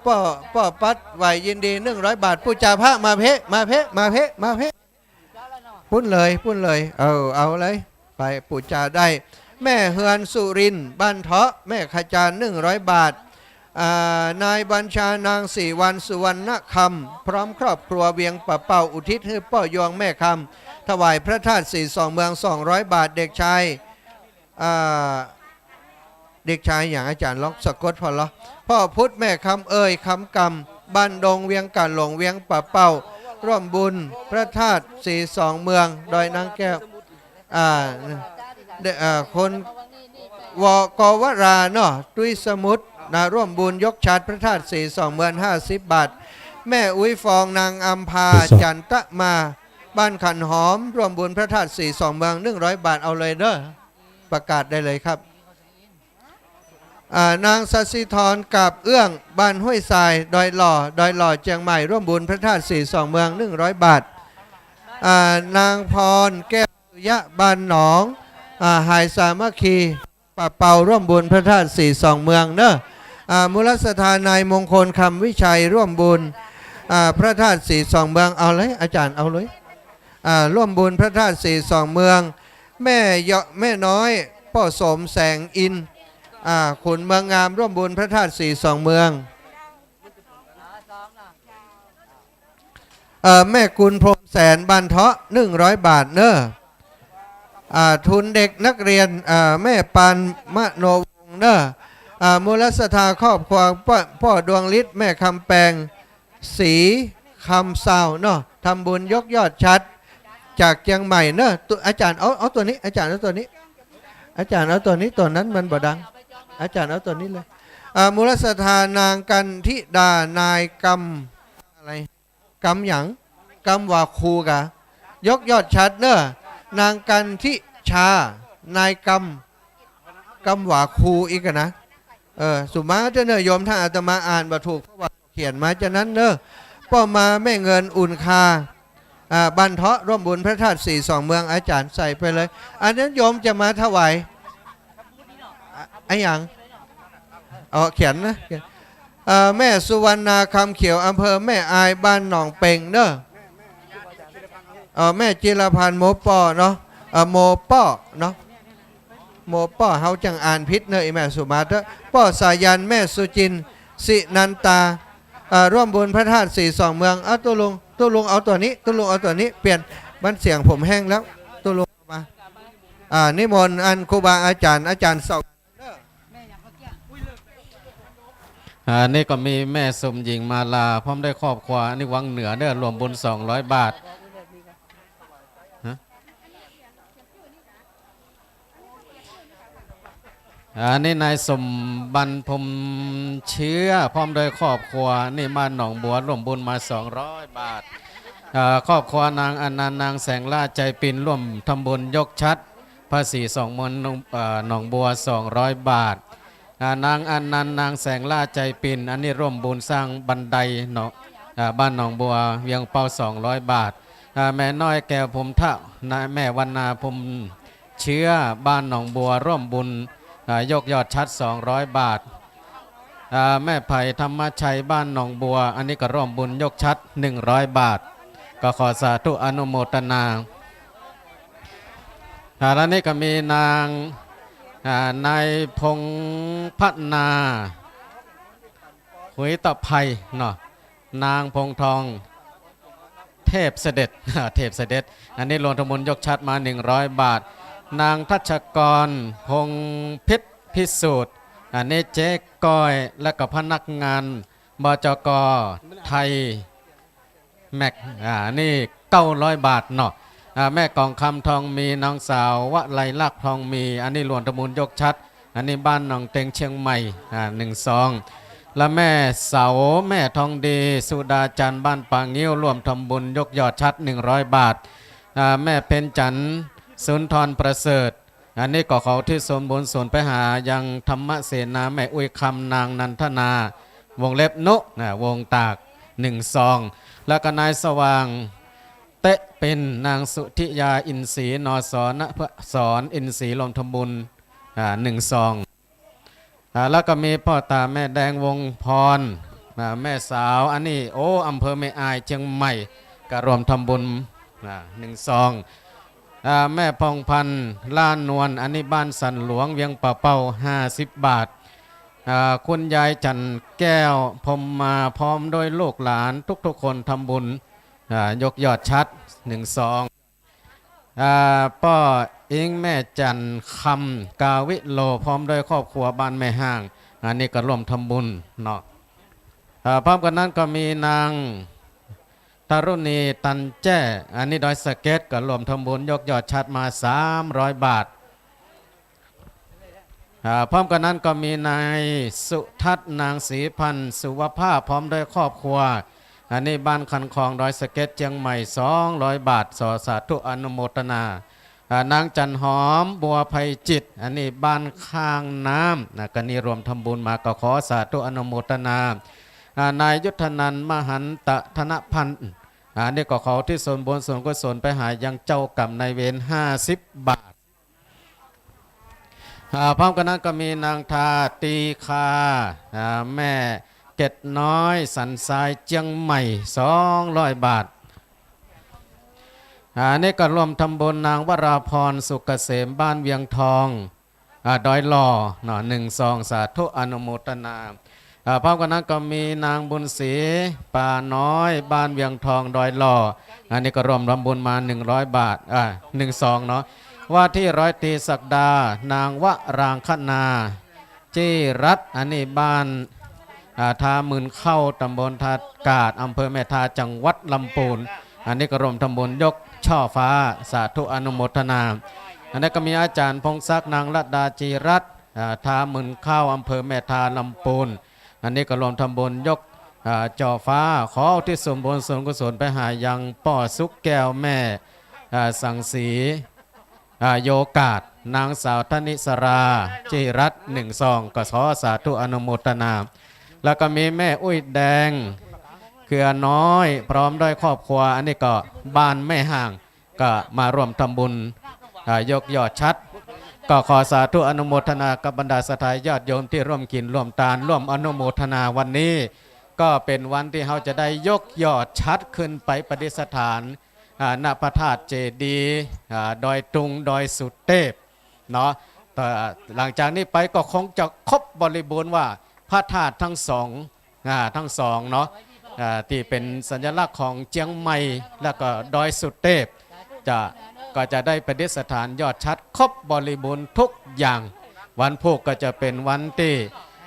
ป้อปัดไหวยินดี100 บาทผู้จ่าพระมาเพมาเพมาเพมาเพพุ่นเลยเอาเลยไปผู้จ่าได้แม่เฮือนสุรินบ้านเถาะแม่ขจาร100 บาทนายบัญชานาง4 วันสุวรรณคำพร้อมครอบครัวเวียงป่าเป่าอุทิศให้ป้อยองแม่คำถวายพระธาตุสีสองเมือง200 บาทเด็กชายอย่างอาจารย์ล็อกสะกดพอเหรอพ่อพุทธแม่คำเอ่ยคำกำบ้านดงเวียงกันหลงเวียงป่าเป่าร่วมบุญพระธาตุสีสองเมืองดอยนางแก้วคนกวราเนาะตุ้ยสมุทรร่วมบุญยกชาติพระธาตุสีสองเมือง50 บาทแม่อุ้ยฟองนางอัมพาจันตะมาบ้านขันหอมร่วมบุญพระธาตุสีสองเมือง100 บาทเอาเลยเด้อประกาศได้เลยครับนางสัสิธรกับเอื้องบ้านห้วยทรายดอยหล่อเชียงใหม่ร่วมบุญพระธาตุสีสองเมือง100 บาทนางพรแก้วยะบ้านหนองหายสามัคคีป่าเป่าร่วมบุญพระธาตุสีสองเมืองเนอะมูลสถานนายมงคลคำวิชัยร่วมบุญพระธาตุสีสองเมืองเอาเลยอาจารย์เอาเลยร่วมบุญพระธาตุสีสองเมืองแม่น้อยพ่อสมแสงอินขุนเมืองงามร่วมบุญพระธาตุสีสองเมืองแม่กุลพรหมแสนบันเทาะ100 บาทเนอะทุนเด็กนักเรียนแม่ปานมโนวงศ์เนอะมูลสถาครอบครัวพ่อดวงฤทธิ์แม่คำแปงสีคำเศร้าเนาะทำบุญยกยอดชัดจากเชียงใหม่เนอะอาจารย์เอาตัวนี้อาจารย์เอาตัวนี้ตัวนั้นมันบ่ดังอาจารย์เอาตัวนี้เลยมูลสถานางกันทิดานายกำอะไรกำหยังกำว่าครูกะยกยอดชัดเนอะนางกันทิชานายกำว่าครูอีกนะสุมาเจเนยโยมถ้าอาตมาอ่านบ่ถูกเพราะว่าเขียนมาจากนั้นเนอะป้อมาแม่เงินอุ่นคาบันเทาะร่วมบุญพระธาตุสีสองเมืองอาจารย์ใส่ไปเลยอันนั้นโยมจะมาถวายไอ้อย่างเขียนนะแม่สุวรรณาคำเขียวอำเภอแม่อายบ้านหนองเป่งเนอะแม่จิรพันธ์โมป้อเนาะโมป้อเนาะโมป้อเฮาจังอ่านพิษเนอะแม่สุมาเถอะป้อสายันแม่สุจินสินันตาร่วมบุญพระธาตุสีสองเมืองตัวลุงเอาตัวนี้เปลี่ยนมันเสียงผมแห้งแล้วตัวลุงมานิมนต์อันครูบาอาจารย์เสานี่ก็มีแม่สมหญิงมาลาพร้อมได้ครอบครัวนี่วังเหนือเด้อรวมบุญ200 บาทนี่นายสมบันพรมเชื้อพร้อมโดยครอบครัวนี่มาหนองบัวรวมบุญมา200 บาทครอบครัวนางอนันต์นางแสงล่าใจปินร่วมทำบุญยกชัดภาษี2 มนหนองบัว200 บาทนางอนันต์นางแสงล่าใจปินอันนี้ร่วมบุญสร้างบันไดบ้านหนองบัวเวียงเป้า200 บาทแม่น้อยแก้วพรมเท่าแม่วรรณาพรม เชื้อบ้านหนองบัวร่วมบุญยกยอดชัด200 บาทแม่ไผ่ธรรมชัยบ้านหนองบัวอันนี้ก็ร่วมบุญยกชัด100 บาทก็ขอสาธุอนุโมทนาแล้วนี่ก็มีนางนายพงพัฒนาหุยตะไพเนาะนางพงทองเทพเสด็จเทพเสด็จอันนี้รวมทั้งหมดยกชัดมา100 บาทนางทัชกรพงพิษพิสูจน์อันนี้เจ๊ก้อยและก็พนักงานบจก.ไทยแม็กนี่900 บาทเนาะแม่กองคำทองมีน้องสาววะไลลักษ์ทองมีอันนี้รวมทั้งหมดยกชัดอันนี้บ้านหนองเต็งเชียงใหม่1 ซองและแม่เสาแม่ทองดีสุดาจันทร์บ้านปางงิ้วร่วมทำบุญยกยอดชัด100 บาทแม่เพ็ญจันทร์สุนทรประเสริฐอันนี้ก็เขาที่สมบูรณ์ส่วนไปหายังธรรมเสนาแม่อุ้ยคำนางนันทนาวงเล็บนุวงตาก1 ซองแล้วก็นายสว่างเตะเป็นนางสุธิยาอินทรีนสนสอนอินทรีลมทำบุญ1 ซองแล้วก็มีพ่อตาแม่แดงวงพรแม่สาวอันนี้อำเภอแม่อายเชียงใหม่ก็รวมทำบุญ1 ซองแม่พองพันธ์ล้านนวลอันนี้บ้านสันหลวงเวียงป่าเป้า50 บาทคุณยายจันแก้วพมมาพร้อมโดยลูกหลานทุกๆคนทำบุญยกยอดชัด1 ซองป้ออิงแม่จันคำกาวิโลพร้อมโดยครอบครัวบ้านแม่ห้างอันนี้ก็ร่วมทำบุญเนาะพร้อมกันนั้นก็มีนางตารุณีตันแจ้อันนี้ดอยสะเก็ตก็รวมทำบุญยกยอดชัดมา300 บาทพร้อมกันนั้นก็มีนายสุทัศน์นางศรีพันธ์สุวภาพพร้อมด้วยครอบครัวอันนี้บ้านคันคลองดอยสะเก็ตเชียงใหม่200 บาทสสาธุอนุโมทนานางจันหอมบัวไพจิตอันนี้บ้านข้างน้ำก็นี่รวมทำบุญมาก็ขอสาธุอนุโมทนานายยุทธนันท์มหันตธนพันธ์อันนี้ก็เขาที่ส่วนบนส่วนกุศลไปหายังเจ้ากรรมนายเวร50 บาทพร้อมกันนั้นก็มีนางทาตีคาแม่เกตน้อยสันทรายเจียงใหม่200 บาทนี่ก็รวมทำบุญนางวราพรสุกเกษมบ้านเวียงทองดอยหล่อ1 ซองสาธุอนุโมทนาพร้อมกันนั้นก็มีนางบุญศรีป่าน้อยบ้านเวียงทองดอยหล่ออันนี้ก็รวมทำบุญมา100 บาท1 ซองเนาะว่าที่ร้อยตรีศักดานางวรางคณาจีรัตอันนี้บ้านทามื่นเข้าตำบลทากาดอำเภอแม่ทาจังหวัดลำพูนอันนี้ก็รวมทำบุญยกช่อฟ้าสาธุอนุโมทนาอันนี้ก็มีอาจารย์พงศักดิ์นางรัตดาจีรัตทามื่นเข้าอำเภอแม่ทาลำพูนอันนี้ก็รวมทำบุญยกจ่อฟ้าขอที่สมบูรณ์ส่วนกุศลไปหายังป่อสุกแก้วแม่สังสีโยกาสนางสาวธนิสราจิรัตน์1 ซองก็ขอสาธุอนุโมทนาแล้วก็มีแม่อุ้ยแดงเขือน้อยพร้อมด้วยครอบครัวอันนี้ก็บ้านแม่ห่างก็มาร่วมทำบุญยกยอดชัดก็ขอสาธุอนุโมทนากับบรรดาศรัทธาญาติโยมที่ร่วมกินร่วมทานร่วมอนุโมทนาวันนี้ก็เป็นวันที่เราจะได้ยกยอดชัดขึ้นไปประดิษฐานณพระธาตุเจดีย์ดอยตุงดอยสุเทพเนาะแต่หลังจากนี้ไปก็คงจะครบบริบูรณ์ว่าพระธาตุทั้งสองเนาะที่เป็นสัญลักษณ์ของเจียงใหม่แล้วก็ดอยสุเทพก็จะได้ประดิษฐานยอดชัดครบบริบูรณ์ทุกอย่างวันพุธก็จะเป็นวันที่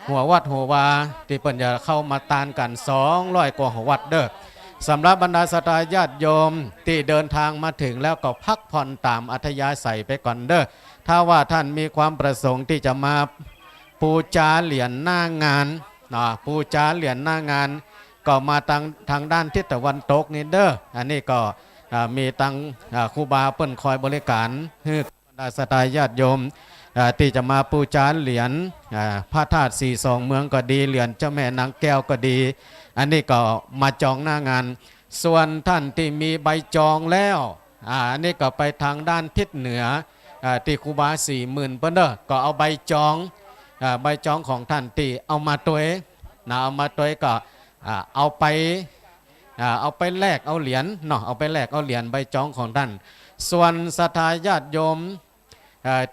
หัววัดหัววาที่เพิ่นจะเข้ามาตานกัน200 กว่าหัววัดเด้อสำหรับบรรดาศรัทธาญาติโยมที่เดินทางมาถึงแล้วก็พักผ่อนตามอัธยาศัยไปก่อนเด้อถ้าว่าท่านมีความประสงค์ที่จะมาปูจาเหรียญหน้างานปูจาเหรียญหน้างานก็มาทางด้านทิศตะวันตกนี่เด้ออันนี้ก็มีตังครูบาเปิ้นคอยบริการให้บรรดาศรัทธาญาติโยมที่จะมาปูจาเหรียญพระธาตุ42 เมืองก็ดีเหรียญเจ้าแม่นางแก้วก็ดีอันนี้ก็มาจองหน้างานส่วนท่านที่มีใบจองแล้วอันนี้ก็ไปทางด้านทิศเหนือ ตีครูบา40,000เปิ้นเด้อก็เอาใบจองใบจองของท่านตีเอามาตัวนะเอามาตัวก็เอาไปแลกเอาเหรียญเนาะเอาไปแลกเอาเหรียญใบจองของท่านส่วนศรัทธาญาติโยม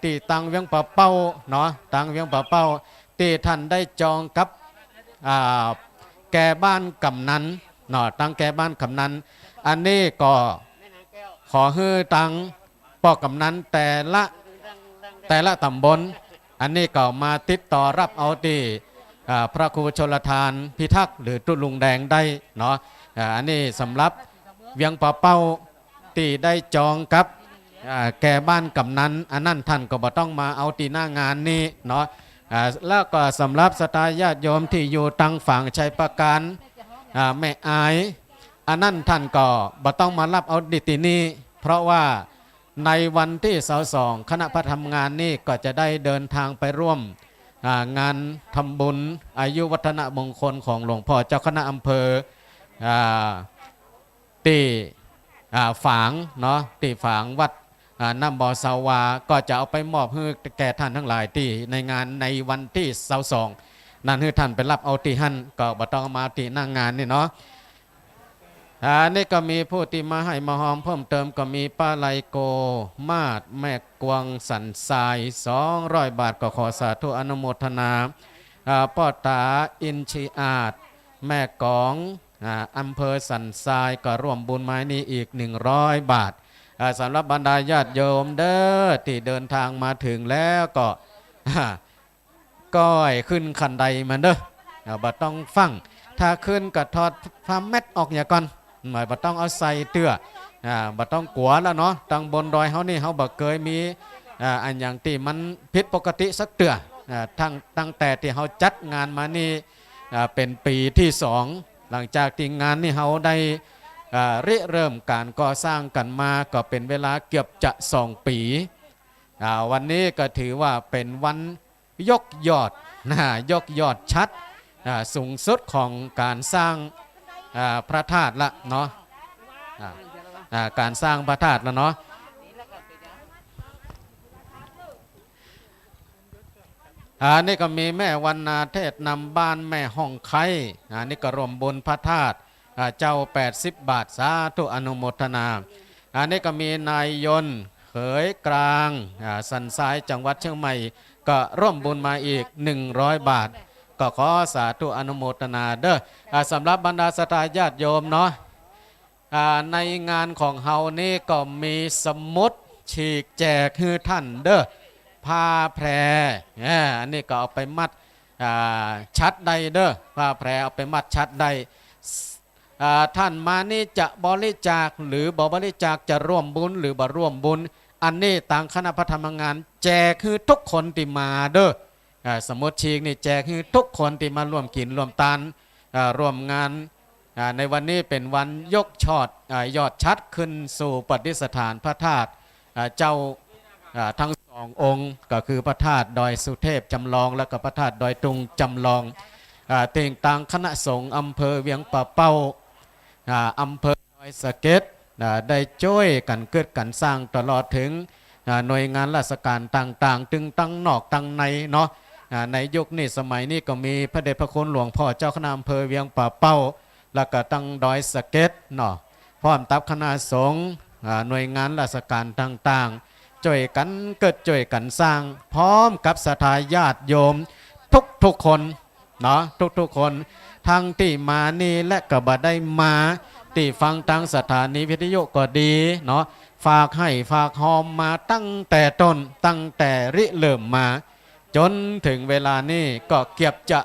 ตีตังเวียงป่าเป้าเนาะตังเวียงป่าเป้าตีท่านได้จองกับแก่บ้านกำนันเนาะตังแก่บ้านกำนันอันนี้ก็ขอฮื้อตังปอกกำนันแต่ละตำบลอันนี้ก็มาติดต่อรับเอาที่พระครูชลทานพิทักษ์หรือตุลุงแดงได้เนาะอันนี้สำหรับเวียงป่าเป้าที่ได้จองกับแก่บ้านกำนันอันนั้นท่านก็บ่ต้องมาเอาตีหน้างานนี้เนาะแล้วก็สำหรับศรัทธาญาติโยมที่อยู่ตังฝั่งชัยประการแม่อายอันนั้นท่านก็บ่ต้องมารับเอาดิตินี้เพราะว่าในวันที่22คณะพระทำงานนี่ก็จะได้เดินทางไปร่วมงานทำบุญอายุวัฒนมงคลของหลวงพ่อเจ้าคณะอำเภอตีฝางเนาะตีฝางวัดน้ำบ่อสาวาก็จะเอาไปมอบให้แก่ท่านทั้งหลายที่ในงานในวันที่22นั่นคือท่านไปรับเอาที่หั่นก็บ่ต้องมาที่หน้างานนี่เนาะนี่ก็มีผู้ที่มาให้มาหอมเพิ่มเติมก็มีป้าไลโกมาดแม่กวงสันทราย200 บาทก็ขอสาธุอนุโมทนาป้อตาอินชีอาจแม่กองอำเภอสันทรายก็ร่วมบุญไม้นี้อีก100 บาทสำหรับบรรดาญาติโยมเด้อที่เดินทางมาถึงแล้วก็ก้อยขึ้นคันใดมันเด้อบ่ต้องฟังถ้าขึ้นก็ถอดผ้าแมทออกอย่าก่อนหมายบ่ต้องเอาใส่เตื้อบ่ต้องกลัวแล้วเนาะตั้งบนดอยเฮานี่เฮาบ่เคยมีอันอย่างที่มันผิดปกติสักเตื้อตั้งแต่ที่เฮาจัดงานมานี่เป็นปีที่2หลังจากที่งานนี่เฮาได้เริ่มการก่อสร้างกันมาก็เป็นเวลาเกือบจะ2 ปีวันนี้ก็ถือว่าเป็นวันยกยอดยกยอดชัดสูงสุดของการสร้างพระธาตุละเนาะการสร้างพระธาตุละเนาะนี่ก็มีแม่วรรณาเทศนำบ้านแม่ห้องไข่นี่ก็รวมบุญพระธาตุเจ้า80 บาทสาธุอนุโมทนานี่ก็มีนายยนต์เขยกลางสันทรายจังหวัดเชียงใหม่ก็ร่วมบุญมาอีก100 บาทก็ขอสาธุอนุโมทนาเด้อสำหรับบรรดาศรัทธาญาติโยมเนาะในงานของเฮานี่ก็มีสมุดฉีกแจกให้ท่านเด้อผ้าแพรอันนี้ก็เอาไปมัดชัดใดเด้อผ้าแพรเอาไปมัดชัดใดท่านมานี่จะบริจาคหรือบ่บริจาคจะร่วมบุญหรือบ่ร่วมบุญอันนี้ต่างคณะพระธรรมงานแจกคือทุกคนที่มาเด้อสมุดฉีกนี่แจกคือทุกคนที่มาร่วมกินร่วมทานร่วมงานในวันนี้เป็นวันยกยอดชัดขึ้นสู่ปฏิสถานพระธาตุเจ้าทั้ง2 องค์ก็คือพระธาตุดอยสุเทพจำลองและก็พระธาตุดอยตุงจำลองเต่งต่างคณะสงฆ์อำเภอเวียงป่าเป้าอำเภอดอยสะเก็ดได้ช่วยกันเกิดกันสร้างตลอดถึงหน่วยงานราชการต่างๆตึงตั้งนอกตั้งในเนาะในยุคนี้สมัยนี้ก็มีพระเดชพระคุณหลวงพ่อเจ้าคณะอำเภอเวียงป่าเป้าแล้วก็ตั้งดอยสะเก็ดเนาะพร้อมตับคณะสงฆ์หน่วยงานราชการต่างๆช่วยกันเกิดช่วยกันสร้างพร้อมกับศรัทธาญาติโยมทุกคนเนาะทุกคนทั้งที่มานี่และก็บ่ได้มาที่ฟังทางสถานีวิทยุก็ดีเนาะฝากให้ฝากหอมมาตั้งแต่ต้นตั้งแต่ริเริ่มมาจนถึงเวลานี้ก็เกือบจะ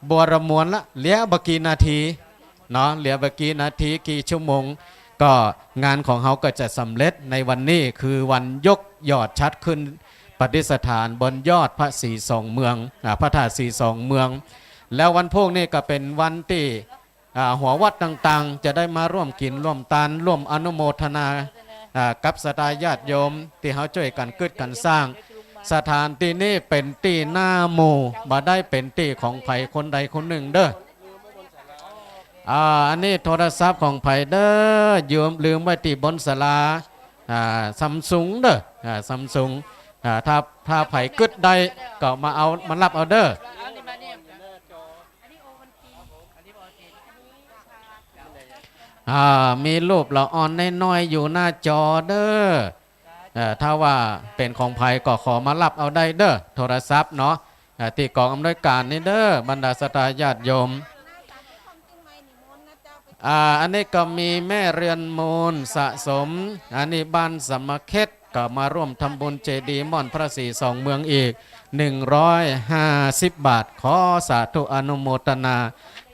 บัวระมวลละเหลือบักกี่นาทีเนาะเหลือบักกี่นาทีกี่ชั่วโมงก็งานของเขาก็จะสำเร็จในวันนี้คือวันยกยอดชัดขึ้นปฏิสถานบนยอดพระศรีสองเมืองพระธาตุศรีสองเมืองแล้ววันพวกนี้ก็เป็นวันที่หัววัดต่างๆจะได้มาร่วมกินร่วมทานร่วมอนุโมทนากับศรัทธาญาติโยมที่เขาช่วยกันเกิดกันสร้างสถานที่นี้เป็นที่หน้าหมู่มาได้เป็นที่ของไผคนใดคนหนึ่งเด้ออันนี้โทรศัพท์ของไผเด้อลืมไว้ที่บนศาลาซัมซุงเด้อซัมซุง ถ้าไผกึดได้ก็มาเอามารับเอาเด้อมีรูปละอ่อนน้อยๆอยู่หน้าจอเด้อถ้าว่าเป็นของไผก็ขอมารับเอาได้เด้อโทรศัพท์เนาะที่กองอำนวยการนี่เด้อบรรดาศรัทธาญาติโยมอันนี้ก็มีแม่เรือนมูลสะสมอันนี้บ้านสมเข็ดก็มาร่วมทำบุญเจดีย์ม่อนพระศรีสองเมืองอีก150 บาทขอสาธุอนุโมทนา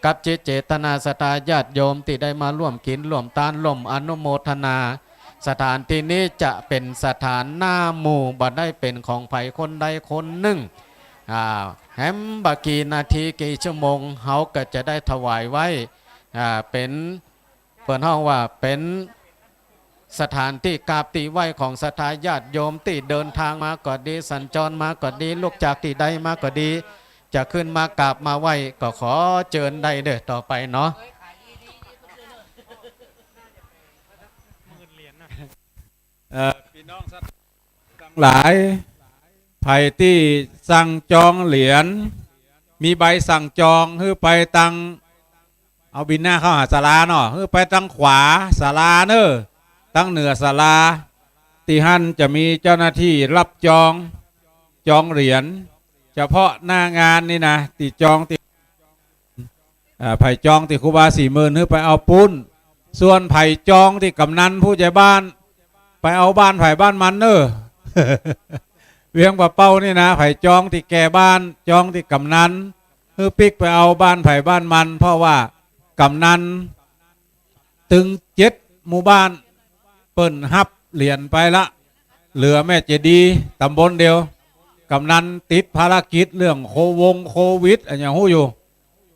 กับเจตนาศรัทธาญาติโยมที่ได้มาร่วมกินร่วมทานร่วมอนุโมทนาสถานที่นี้จะเป็นสถานหน้าหมู่บ่ได้เป็นของไผคนใดคนหนึ่งแฮมบากี่นาทีกี่ชั่วโมงเฮาก็จะได้ถวายไว้เป็นเปิดห้องว่าเป็นสถานที่กราบตีไหว้ของศรัทธาญาติโยมที่เดินทางมาก็ดีสัญจรมาก็ดีลูกจากที่ใดมาก็ดีจะขึ้นมากราบมาไหว้ก็ขอเชิญได้เด้อต่อไปเนาะพี่น้องทั้งหลายไผ่ที่สั่งจองเหรียญมีใบสั่งจองคือไปตังเอาบินหน้าเข้าหาศาลาเนาะคือไปตังขวาศาลาเนอะตั้งเหนือศาลาตีหันจะมีเจ้าหน้าที่รับจองเหรียญเฉพาะหน้างานนี่นะตีจองตีไผ่จองตีครูบา40,000คือไปเอาปุ้นส่วนไผ่จองที่กำนันผู้ใหญ่บ้านไปเอาบ้านไผ่บ้านมันเนอะ เวียงปะเป้านี่นะไผ่จองที่แก่บ้านจองที่กำนันคือปิกไปเอาบ้านไผ่บ้านมันเพราะว่ากำนันตึง7 หมู่บ้านเปิ้นฮับเหรียญไปละเหลือแม่เจดีตำบลเดียวกำนันติดภารกิจเรื่องโควิดอย่างหู้อยู่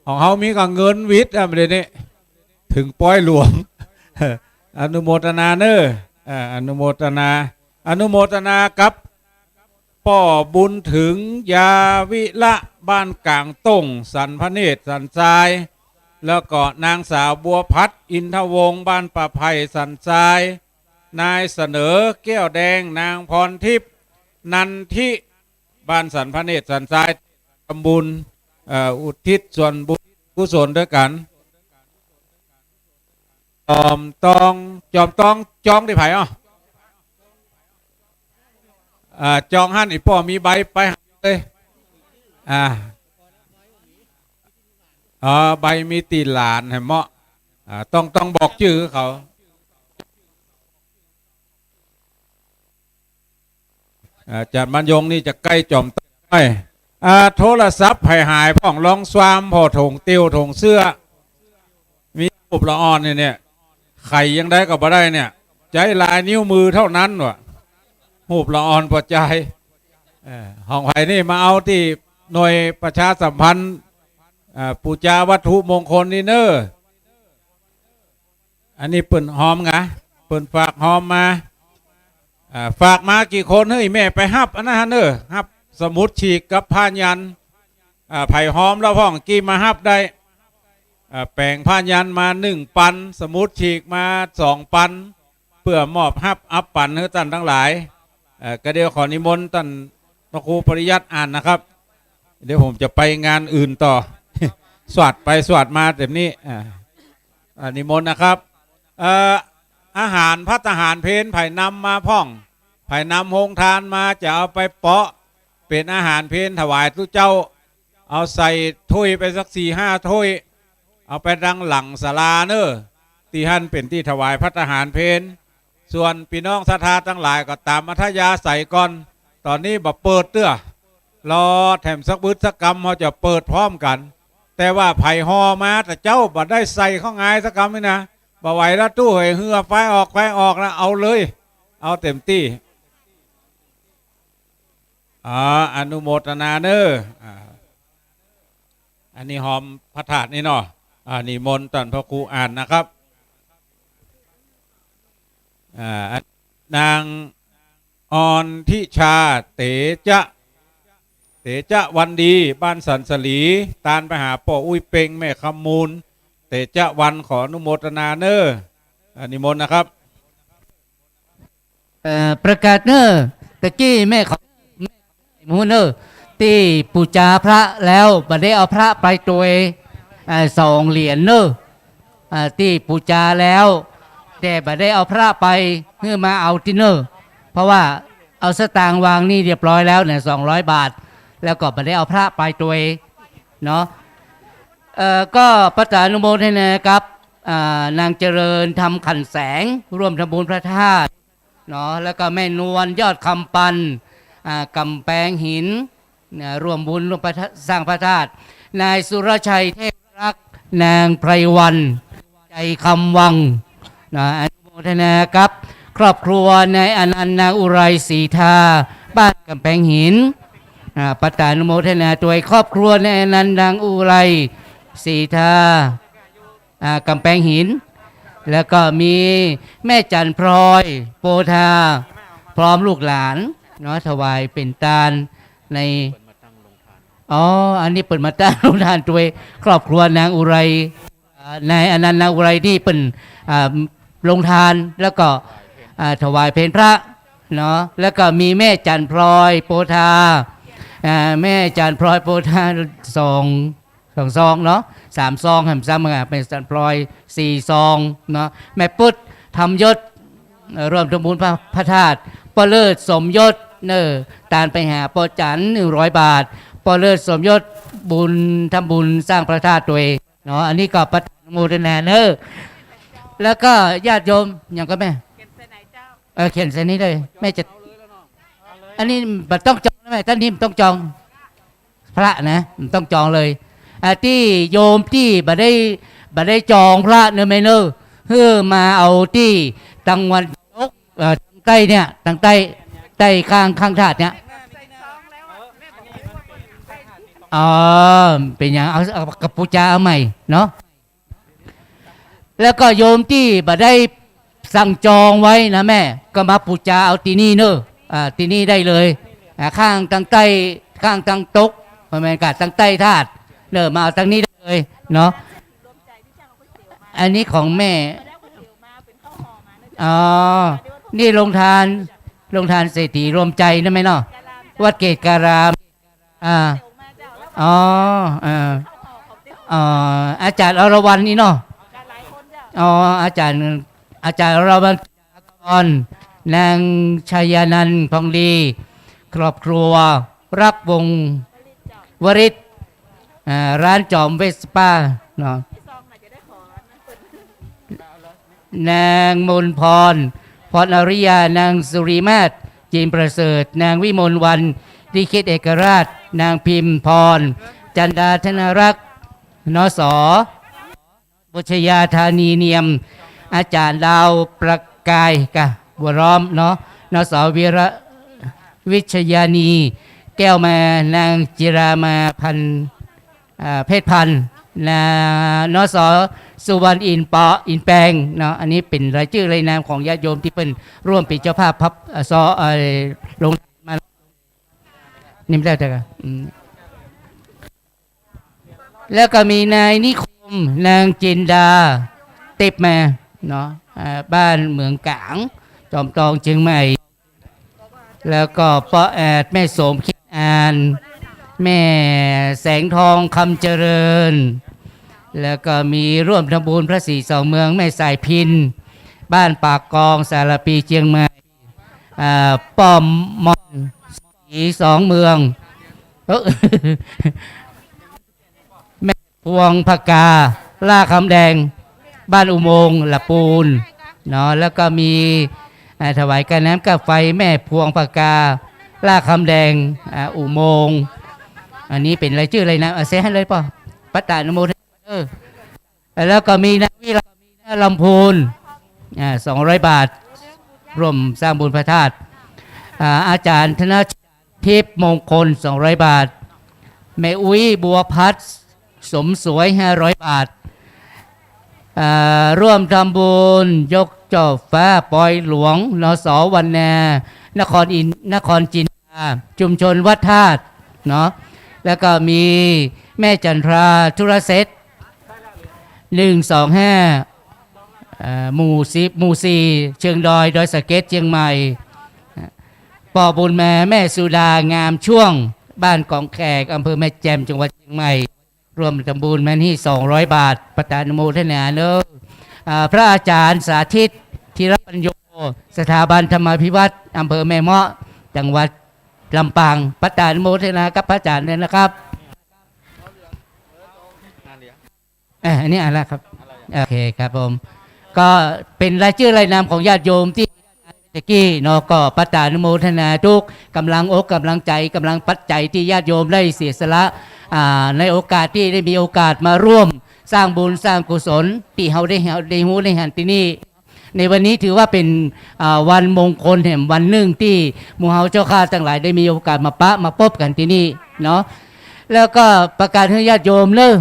ของเขามีกับเงินวิทย์อะไรนี่ถึงป้อยหลวง อนุโมทนาเนออนุโมทนากับป่อบุญถึงยาวิละบ้านกลางต้งสันพระเนตรสันทรายแล้วก็นางสาวบัวพัดอินทวงศ์บ้านป่าไผ่สันทรายนายเสนอแก้วแดงนางพรทิพย์นันทิบ้านสันพระเนตรสันทรายทำบุญอุทิศส่วนบุญกุศลด้วยกันจอมต้องจองที่ไผ่จองหั่นอีพ่อมีใบไปเลยใบมีตีหลานให้เหมาะต้องบอกชื่อเขาจัดมันยงนี่จะใกล้จอมไปโทรศัพท์หายพ่องลองสวามพอถงติวถงเสื้อมีรูปละอ่อนเนี่ยไข่ยังได้ก็บ่ได้เนี่ยใจลายนิ้วมือเท่านั้นวะรูปละอ่อนพอใจห้องไผ่นี่มาเอาที่หน่วยประชาสัมพันธ์ปูจาวัตถุมงคลนี่เนออันนี้เปิ่นหอมไงเปิ่นฝากหอมมาฝากมากี่คนเฮ้ยแม่ไปฮับอันนั้นเนอฮับสมุดฉีกกับผ้ายันไผ่หอมแล้วพ่องกี่มาฮับได้แปลงผ้ายันมา1 ปันสมุดฉีกมา2 ปันเพื่อมอบฮับอัพปันให้ท่านทั้งหลายก็เดี๋ยวขอนิมนต์ท่านพระครูปริยัติอ่านนะครับเดี๋ยวผมจะไปงานอื่นต่อ สวัสดไปสวัสดมาแบบนี้นิมนต์นะครับอาหารพัฒหารเพนไผ่นำมาพ่องไผ่นำโฮงทานมาจะเอาไปเปาะเป็นอาหารเพนถวายทุกเจ้าเอาใส่ถ้วยไปสัก4-5 ถ้วยเอาไปดังหลังศาลาเนอตีหันเป็นที่ถวายพัฒหารเพนส่วนพี่น้องศรัทธาทั้งหลายก็ตามมัธยาใส่ก่อนตอนนี้บ่เปิดเตื้อรอแถมสักบึดสักกรรมเขาจะเปิดพร้อมกันแต่ว่าไผ่หอมาแต่เจ้าบ่ได้ใส่ข้างไงสักกรรมนี่นะบ่ไหวแล้วตู้เหยเหือไฟออกนะเอาเลยเอาเต็มที่อนุโมทนาเนออันนี้หอมพระธาตุนี่เนาะนิมนต์ท่านพระครูอ่านนะครับนางออนทิชาเตจะวันดีบ้านสันสลีตานไปหาป่ออุ้ยเป่งแม่คำมูลเตจะวันขออนุโมทนาเนอนิมนต์นะครับประกาศเนอตะกี้แม่ มูเนอร์ที่ปูจาพระแล้วบัดได้เอาพระไปตัว2 เหรียญเนอที่ปูจาแล้วแต่บัดได้เอาพระไปเพื่อมาเอาที่เนอเพราะว่าเอาสตางค์วางนี่เรียบร้อยแล้วเนี่ย200 บาทแล้วก็บัดได้เอาพระไปตัวเนาะก็ประกาศอนุโมทนาครับนางเจริญทำขันแสงร่วมทำบุญพระธาตุเนาะแล้วก็แม่นวลยอดคำปันกำแพงหินร่วมบุญร่วมสร้างพระธาตุนายสุรชัยเทพรักษ์นางไพรวันใจคำวังอนุโมทนาครับครอบครัวนายอนันต์นางอุไรศรีทาบ้านกำแพงหินประกาศอนุโมทนาตัวครอบครัวนายอนันต์นางอุไรศรีทากำแพงหินแล้วก็มีแม่จันพลอยโปธาพร้อมลูกหลานเนาะถวายเป็นทานในอันนี้เปิดมาตั้งโรงทานตัวครอบครัวนางอุไรนายอนันต์นางอุไรที่เป็นลงทานแล้วก็ถวายเพลพระเนาะแล้วก็มีแม่จันพลอยโปธาแม่จันพลอยโปธา2 ซองเนาะ3 ซองแหมซ้ำเป็นจันพลอย4 ซองเนาะแม่พุทธทำยศร่วมทำบุญพระธาตุปเลิศสมยศตานไปหาปอจัน100 บาทปเลิศสมยศบุญทำบุญสร้างพระธาตุตัวเองเนาะอันนี้ก็ประทานโมทนาแล้วก็ญาติโยมอย่างก็แม่เขียนเส้นนี้เลยแม่จะอันนี้มันต้องจองนะแม่ท่านนี้มันต้องจองพระนะมันต้องจองเลยที่โยมที่บัดได้จองพระเนอะไม่เนอะเพื่อมาเอาที่ตังวันยกทางใต้เนี่ยทางใต้ข้างถาดเนี่ยเป็นอย่างเอากับปูจาเอาใหม่เนาะแล้วก็โยมที่บัดได้สั่งจองไว้นะแม่ก็มาปูจาเอาที่นี่เนอะที่นี่ได้เลยข้างทางใต้ข้างทางตกประมาณการทางใต้ถาดมาเอาทางนี้ได้เลยเนาะอันนี้ของแม่นี่ลงทานเศรษฐีรวมใจนะไหมเนาะวัดเกศการามอาจารย์อรวรรณนี่เนาะอาจารย์อรวรรณนางชัยนันท์พองดีครอบครัวรักวงวริศร้านจอมเวสป้าเนาะนางมนพรอริยานางสุริมาศจีนประเสริฐนางวิมลวันดิคิดเอกราชนางพิมพรจันดาธนรักษ์นสบุชยาธานีเนียมอาจารย์ดาวประกายกะบัวร้อมเนาะนสวีระวิชยานีแก้วมานางจิรามาพันเพชรพันธ์นสสุวรรณอินแปลงเนาะอันนี้เป็นรายชื่อรายนามของญาติโยมที่เป็นร่วมเป็นเจ้าภาพพับลงมานิ่มได้แต่กันแล้วก็มีนายนิคมนางจินดาติบมาเนาะบ้านเมืองกลางจอมทองเชียงใหม่แล้วก็ป้าแอดแม่โสมคิดอ่านแม่แสงทองคำเจริญแล้วก็มีร่วมทำบุญพระศรีสองเมืองแม่สายพินบ้านปากกองสารปีเชียงใหม่ป้อมมอนสีสองเมืองแม่พวงพกาล่าคำแดงบ้านอุโมงค์ละปูนเนาะแล้วก็มีถวายการน้ำกับไฟแม่พวงพกาล่าคำแดงอุโมงค์อันนี้เป็นรายชื่ออะไรนะเซให้เลยป่ะปัตตานุโมทนาแล้วก็มีนวิลาลำพูน200 บาทร่วมสร้างบุญพระธาตุอาจารย์ธนทิพย์มงคล200 บาทแม่อุ้ยบัวพัดสมสวย500 บาทร่วมทำบุญยกจอบฟ้าปอยหลวงนสวันนานครจินดาชุมชนวัดธาตุเนาะแล้วก็มีแม่จันทราธุรเซต125หมู่4เชียงดอยสะเก็ดเชียงใหม่ ปอบุญแม่สุดางามช่วงบ้านกองแขกอำเภอแม่แจ่มจังหวัดเชียงใหม่รวมทำบุญมาที่200 บาทประธานอนุโมทนาเนอะพระอาจารย์สาธิตธีรปัญโยสถาบันธรรมาภิวัตรอำเภอแม่เมาะจังหวัดลำปางประธานอนุโมทนากับพระอาจารย์เลยนะครับอันนี้อะไรครับโอเคครับผมก็เป็นรายชื่อรายนามของญาติโยมที่ตะกี้เนาะก็ประทานอนุโมทนาทุกกำลังอกกำลังใจกำลังปัจจัยที่ญาติโยมได้เสียสละในโอกาสที่ได้มีโอกาสมาร่วมสร้างบุญสร้างกุศลที่เฮาได้หูได้หันที่นี่ในวันนี้ถือว่าเป็นวันมงคลแห่งวันหนึ่งที่หมู่เฮาเจ้าข้าทั้งหลายได้มีโอกาสมาพบกันที่นี่เนาะแล้วก็ประกาศให้ญาติโยมเลย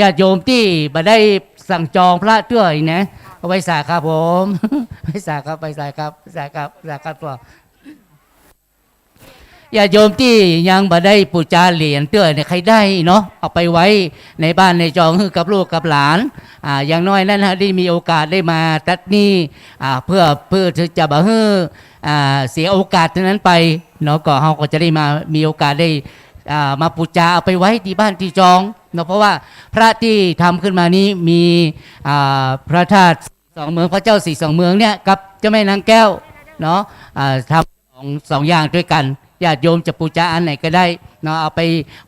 ญาติโยมที่มาได้สั่งจองพระเตื้อยนะไว้สาครับผมไว้สาครับไว้สาครับสาครับสาครับตัวญาติโยมที่ยังบ่ได้ปูจาเหรียญเตื้อยเนี่ยใครได้เนาะเอาไปไว้ในบ้านในจองกับลูกกับหลานอย่างน้อยนั่นฮะได้มีโอกาสได้มาตัดนี้เพื่อจะบ่เสียโอกาสนั้นไปเนาะก็เฮาก็จะได้มามีโอกาสได้มาปูจาเอาไปไว้ที่บ้านที่จองเนาะเพราะว่าพระที่ทำขึ้นมานี้มีพระธาตุ2 เมืองพระเจ้า4 2 เมืองเนี่ยกับเจ้าแม่นางแก้วเนาะทำสองอย่างด้วยกันญาติโยมจะปูจาอันไหนก็ได้เนาะเอาไป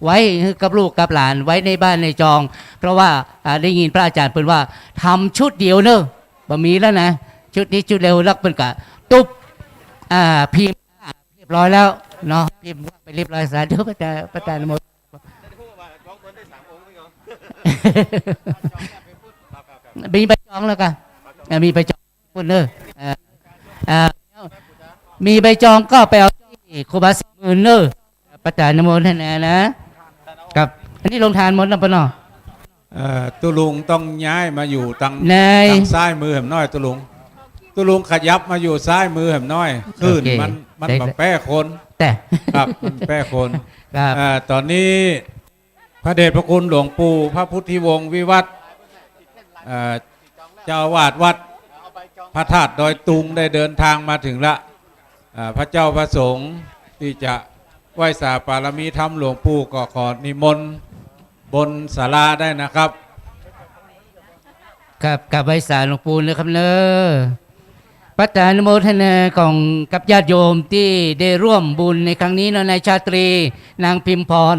ไว้กับลูกกับหลานไว้ในบ้านในจอง เพราะว่าได้ยินพระอาจารย์เพิ่นว่าทำชุดเดียวเนอะบ่มีแล้วนะชุดนี้ชุดเร็วลักเพิ่นกะตุ๊บพิมพ์เรียบร้อยแล้วเนาะพิมพ์ไปเรียบร้อยสาธุพระอาจารย์หมดมีใบจองแล้วกันมีใบจองพุ่นเนอะมีใบจองก็ไปเอาที่ครูบา10,000เนอะประจานนโมทนานะครับอันนี้ลงทานหมดแล้วปะเนาะตุลุงต้องย้ายมาอยู่ทางซ้ายมือแหมน้อยตุลุงขยับมาอยู่ซ้ายมือแหมน้อยขึ้นมันแบบแป้คนแต่ครับมันแป้คนตอนนี้พระเดชพระคุณหลวงปู่พระพุทธิวงศ์วิวัฒน์เจ้าวาดวัดพระธาตุดอยตุงได้เดินทางมาถึงละพระเจ้าพระสงฆ์ที่จะไหว้สาปารมีธรรมหลวงปู่ก็ขอนิมนต์บนศาลาได้นะครับครับกับไหว้สาหลวงปู่เลยครับเนอะพระอาจารย์อนุโมทนาของกับญาติโยมที่ได้ร่วมบุญในครั้งนี้เนาะนายชาตรีนางพิมพร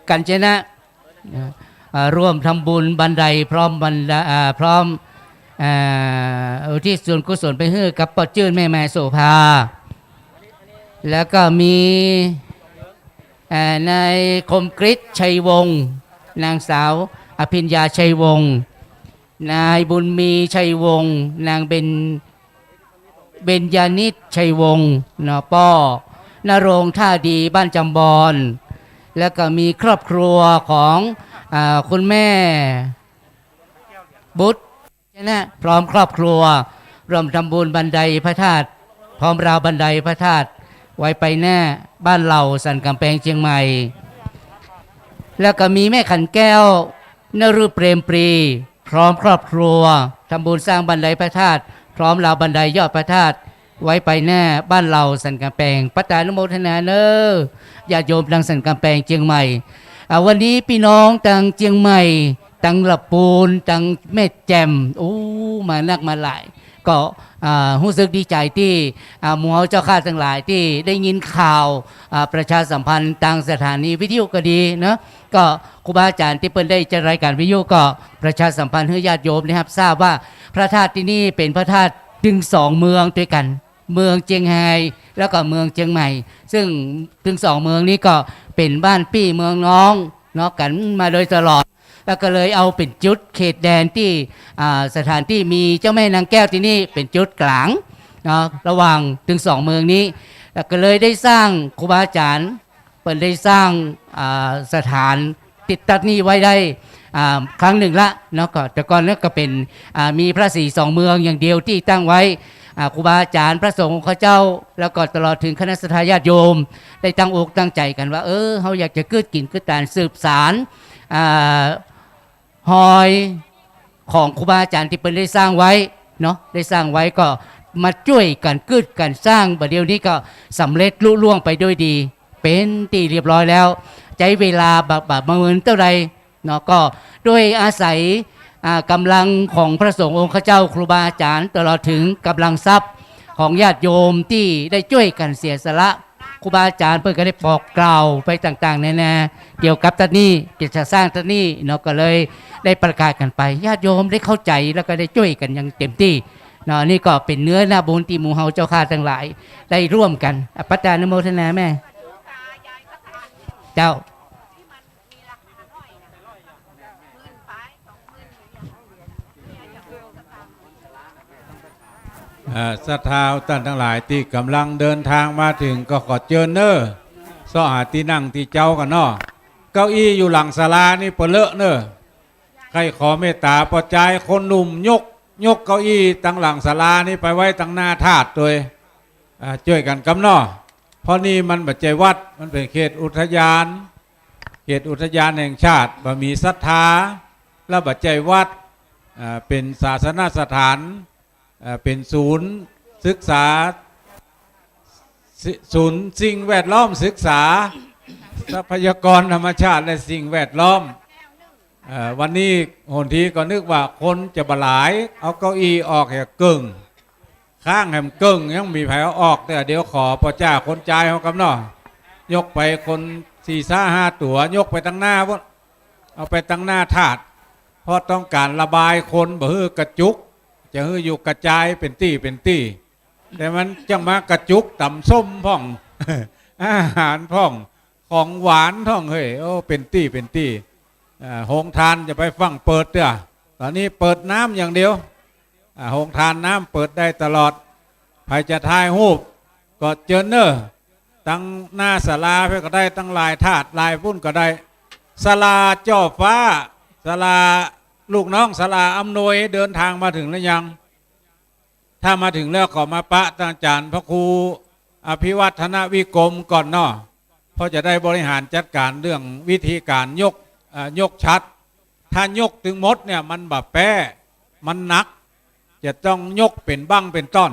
กัญจนะร่วมทำบุญบันไดพร้อมอุทิศส่วนกุศลไปให้กับปอจื้นแม่โสภาแล้วก็มีนายคมกฤษชัยวงศ์นางสาวอภิญญาชัยวงศ์นายบุญมีชัยวงศ์นางเบญญานิชชัยวงศ์นป้อนรงค์ท่าดีบ้านจำบอนแล้วก็มีครอบครัวของคุณแม่บุตรนะพร้อมครอบครัวรวมทำบุญบันไดพระธาตุพร้อมราวบันไดพระธาตุไว้ไปหน้าบ้านเหล่าสันกำแพงเชียงใหม่แล้วก็มีแม่ขันแก้วนฤเปรมปรีพร้อมครอบครัวทำบุญสร้างบันไดพระธาตุพร้อมราวบันไดยอดพระธาตุไว้ไปหน้าบ้านเหล่าสันกำแพงพระอาจารย์อนุโมทนาเนอะญาติโยมดังสันกำแพงเชียงใหม่วันนี้พี่น้องตังเชียงใหม่ตังละปูนตังแม่แจ่มมานักมาหลายก็รู้สึกดีใจที่หมู่เจ้าข้าทั้งหลายที่ได้ยินข่าวประชาสัมพันธ์ทางสถานีวิทยุก็ดีนะก็ครูบาอาจารย์ที่เปิ้นได้จัดรายการวิทยุก็ประชาสัมพันธ์ให้ญาติโยมนะครับทราบว่าพระธาตุที่นี่เป็นพระธาตุถึง2 เมืองด้วยกันเมืองเชียงไฮ้แล้วก็เมืองเชียงใหม่ซึ่งถึง2 เมืองนี้ก็เป็นบ้านพี่เมืองน้องเนาะกันมาโดยตลอดแล้วก็เลยเอาเป็นจุดเขตแดนที่สถานที่มีเจ้าแม่นางแก้วที่นี่เป็นจุดกลางเนาะระหว่างถึง2 เมืองนี้แล้วก็เลยได้สร้างครูบาอาจารย์เปิดได้สร้างสถานติดตั้งนี้ไว้ได้ครั้งหนึ่งละเนาะก็แต่ก่อนนั้นก็เป็นมีพระศรี2 เมืองอย่างเดียวที่ตั้งไว้ครูบาอาจารย์พระสงฆ์ข้าเจ้าแล้วก็ตลอดถึงคณะสัตยาติโยมได้ตั้งอกตั้งใจกันว่าเขาอยากจะกืดกินกืดตานสืบสารหอยของครูบาอาจารย์ที่เป็นได้สร้างไว้เนาะได้สร้างไว้ก็ มาช่วยกันกึดกันสร้างบัดเดี๋ยวนี้ก็สำเร็จลุล่วงไปด้วยดี เป็นตีเรียบร้อยแล้วใช้เวลาแบบเมินเท่าไรเนาะก็ด้วยอาศัยกำลังของพระสงฆ์องค์ข้าเจ้าครูบาอาจารย์ตลอดถึงกำลังทรัพย์ของญาติโยมที่ได้ช่วยกันเสียสละครูบาอาจารย์เพื่อก็ได้บอกกล่าวไปต่างๆแน่ๆเกี่ยวกับท่านนี้เกี่ยวกับสร้างท่านนี้เนาะก็เลยได้ประกาศกันไปญาติโยมได้เข้าใจแล้วก็ได้ช่วยกันอย่างเต็มที่เนาะนี่ก็เป็นเนื้อหน้าบุญที่หมู่เฮาเจ้าข้าทั้งหลายได้ร่วมกันปัจจานโมทนาแม่เจ้า ศรัทธาท่านทั้งหลายที่กำลังเดินทางมาถึงก็ขอเชิญเนอซ้อหาที่นั่งที่เจ้ากันเนาะเก้าอี้อยู่หลังศาลานี่เปเลอะเนอใครขอเมตตาปลอใจคนหนุ่มยกเก้าอี้ตั้งหลังศาลานี่ไปไว้ตั้งหน้าธาตุโดยช่วยกันกำเนาะเพราะนี่มันปัจจัยวัดมันเป็นเขตอุทยานแห่งชาติบ่มีศรัทธาและปัจจัยวัดเป็นศาสนสถานเป็นศูนย์ศึกษาศูนย์สิ่งแวดล้อมศึกษาทรัพยากรธรรมชาติและสิ่งแวดล้อมวันนี้หนทีก็นึกว่าคนจะบหลายเอาเก้าอี้ออกแห่กึ่งข้างแห่มกึ่งยังมีแผลออกแต่เดี๋ยวขอพระเจ้าคนใจเขากำเนาะยกไปคน4-5 ตัวยกไปตั้งหน้าพวกเอาไปตั้งหน้าถาดเพราะต้องการระบายคนบ่ฮือกระจุกจะฮืออยู่กระจายเป็นตี้แต่มันจังมากระจุกต่ำส้มพ่อง อาหารพ่องของหวานท่องเฮ้ยโอ้เป็นตี้โรงทานจะไปฟังเปิดเด้อตอนนี้เปิดน้ำอย่างเดียวโรงทานน้ำเปิดได้ตลอดใครจะถ่ายรูปก็เจอเนอตั้งหน้าศาลาเพื่อก็ได้ตั้งลายถาดลายพุ่นก็ได้ศาลาจ่อฟ้าศาลาลูกน้องศาลาอำนวยเดินทางมาถึงหรือยังถ้ามาถึงแล้วก็มาปะอาจารย์พระครูอภิวัฒนวิกรมก่อนเนาะเพราะจะได้บริหารจัดการเรื่องวิธีการยกชัดถ้ายกถึงมดเนี่ยมันแบบแป้มันหนักจะต้องยกเป็นบั้งเป็นต้น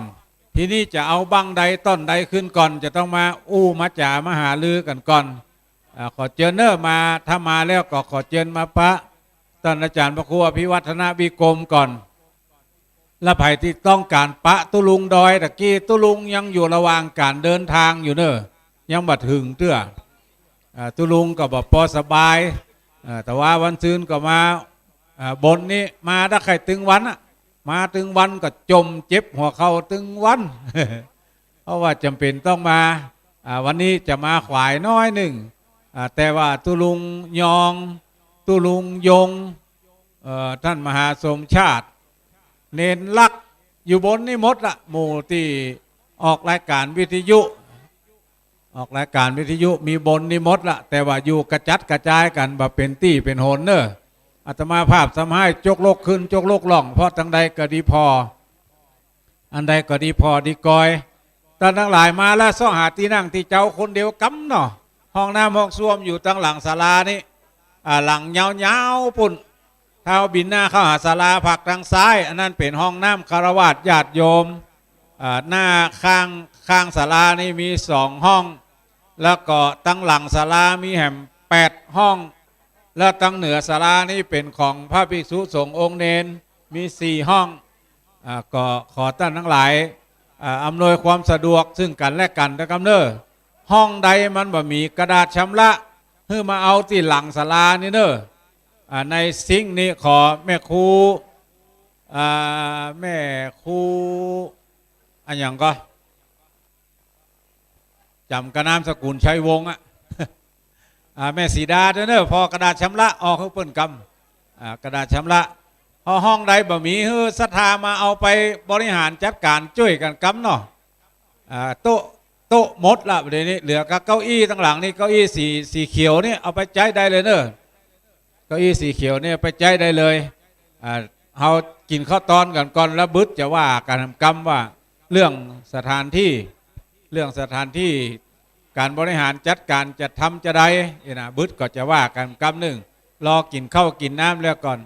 ทีนี้จะเอาบั้งใดต้นใดขึ้นก่อนจะต้องมามาจ่ามาหาลือกันก่อนขอเชิญเนอมาถ้ามาแล้วก็ขอเชิญมาปะท่านอาจารย์พระครูอภิวัฒนวิกรมก่อนและไผ่ที่ต้องการปะตุลุงดอยตะกี้ตุลุงยังอยู่ระหว่างการเดินทางอยู่เนอะยังบัดถึงเตื้อตุลุงก็บอกพอสบายแต่ว่าวันซืนก็มาบนนี้มาถ้าใครตึงวันมาตึงวันก็จมเจ็บหัวเข่าตึงวัน เพราะว่าจำเป็นต้องมาวันนี้จะมาขวายน้อยหนึ่งแต่ว่าตุลุงยองตุลุงยงท่านมหาสมชาติเน้นลักอยู่บนนี่มดละหมู่ที่ออกรายการวิทยุมีบนนี่มดละแต่ว่าอยู่กระจัดกระจายกันแบบเป็นตี้เป็นโหนเนอะอาตมาภาพสมัยจกโลกขึ้นจกโลกล่องเพราะทั้งใดก็ดีพออันใดก็ดีพอดีกอยตอนทั้งหลายมาแล้วซ่อหาที่นั่งที่เจ้าคนเดียวกำเนาะห้องน้ำห้องส้วมอยู่ตั้งหลังศาลานี่หลังยาวๆปุ่นเท้าบินหน้าเข้าหาศาลาผักทางซ้ายอันนั้นเป็นห้องน้ำคารวะญาติโยมหน้าข้างศาลานี่มี2 ห้องแล้วก็ตั้งหลังศาลามีแห่ม8 ห้องแล้วตั้งเหนือศาลานี่เป็นของพระภิกษุสงฆ์องค์เนนมี4 ห้องก็ขอท่านทั้งหลายอำนวยความสะดวกซึ่งกันและกันนะครับเนอห้องใดมันบ่มีกระดาษชำระเพื่อมาเอาที่หลังศาลานี่เนอในซิงนี้ขอแม่ครูอันอย่างก็จำกระนามสกุลชัยวงศ์แม่สีดาเนอพอกระดาษชำระออกเขาเปิ้นกำกระดาษชำระพอห้องใดบ่มีเฮือศรัทธามาเอาไปบริหารจัดการช่วยกันกำเนาะโต๊ะหมดละเดี๋ยวนี้เหลือกับเก้าอี้ตั้งหลังนี่เก้าอี้สีเขียวนี่เอาไปใช้ได้เลยเนอะเก้าอี้สีเขียวเนี่ยไปใช้ได้เลยเอากินข้าวตอนก่อนแล้วบึดจะว่าการทำกรรมว่าเรื่องสถานที่การบริหารจัดการจะทำจะได้นะบึดก็จะว่ากันกรรมหนึ่งรอกินข้าวกินน้ำแล้วก่อน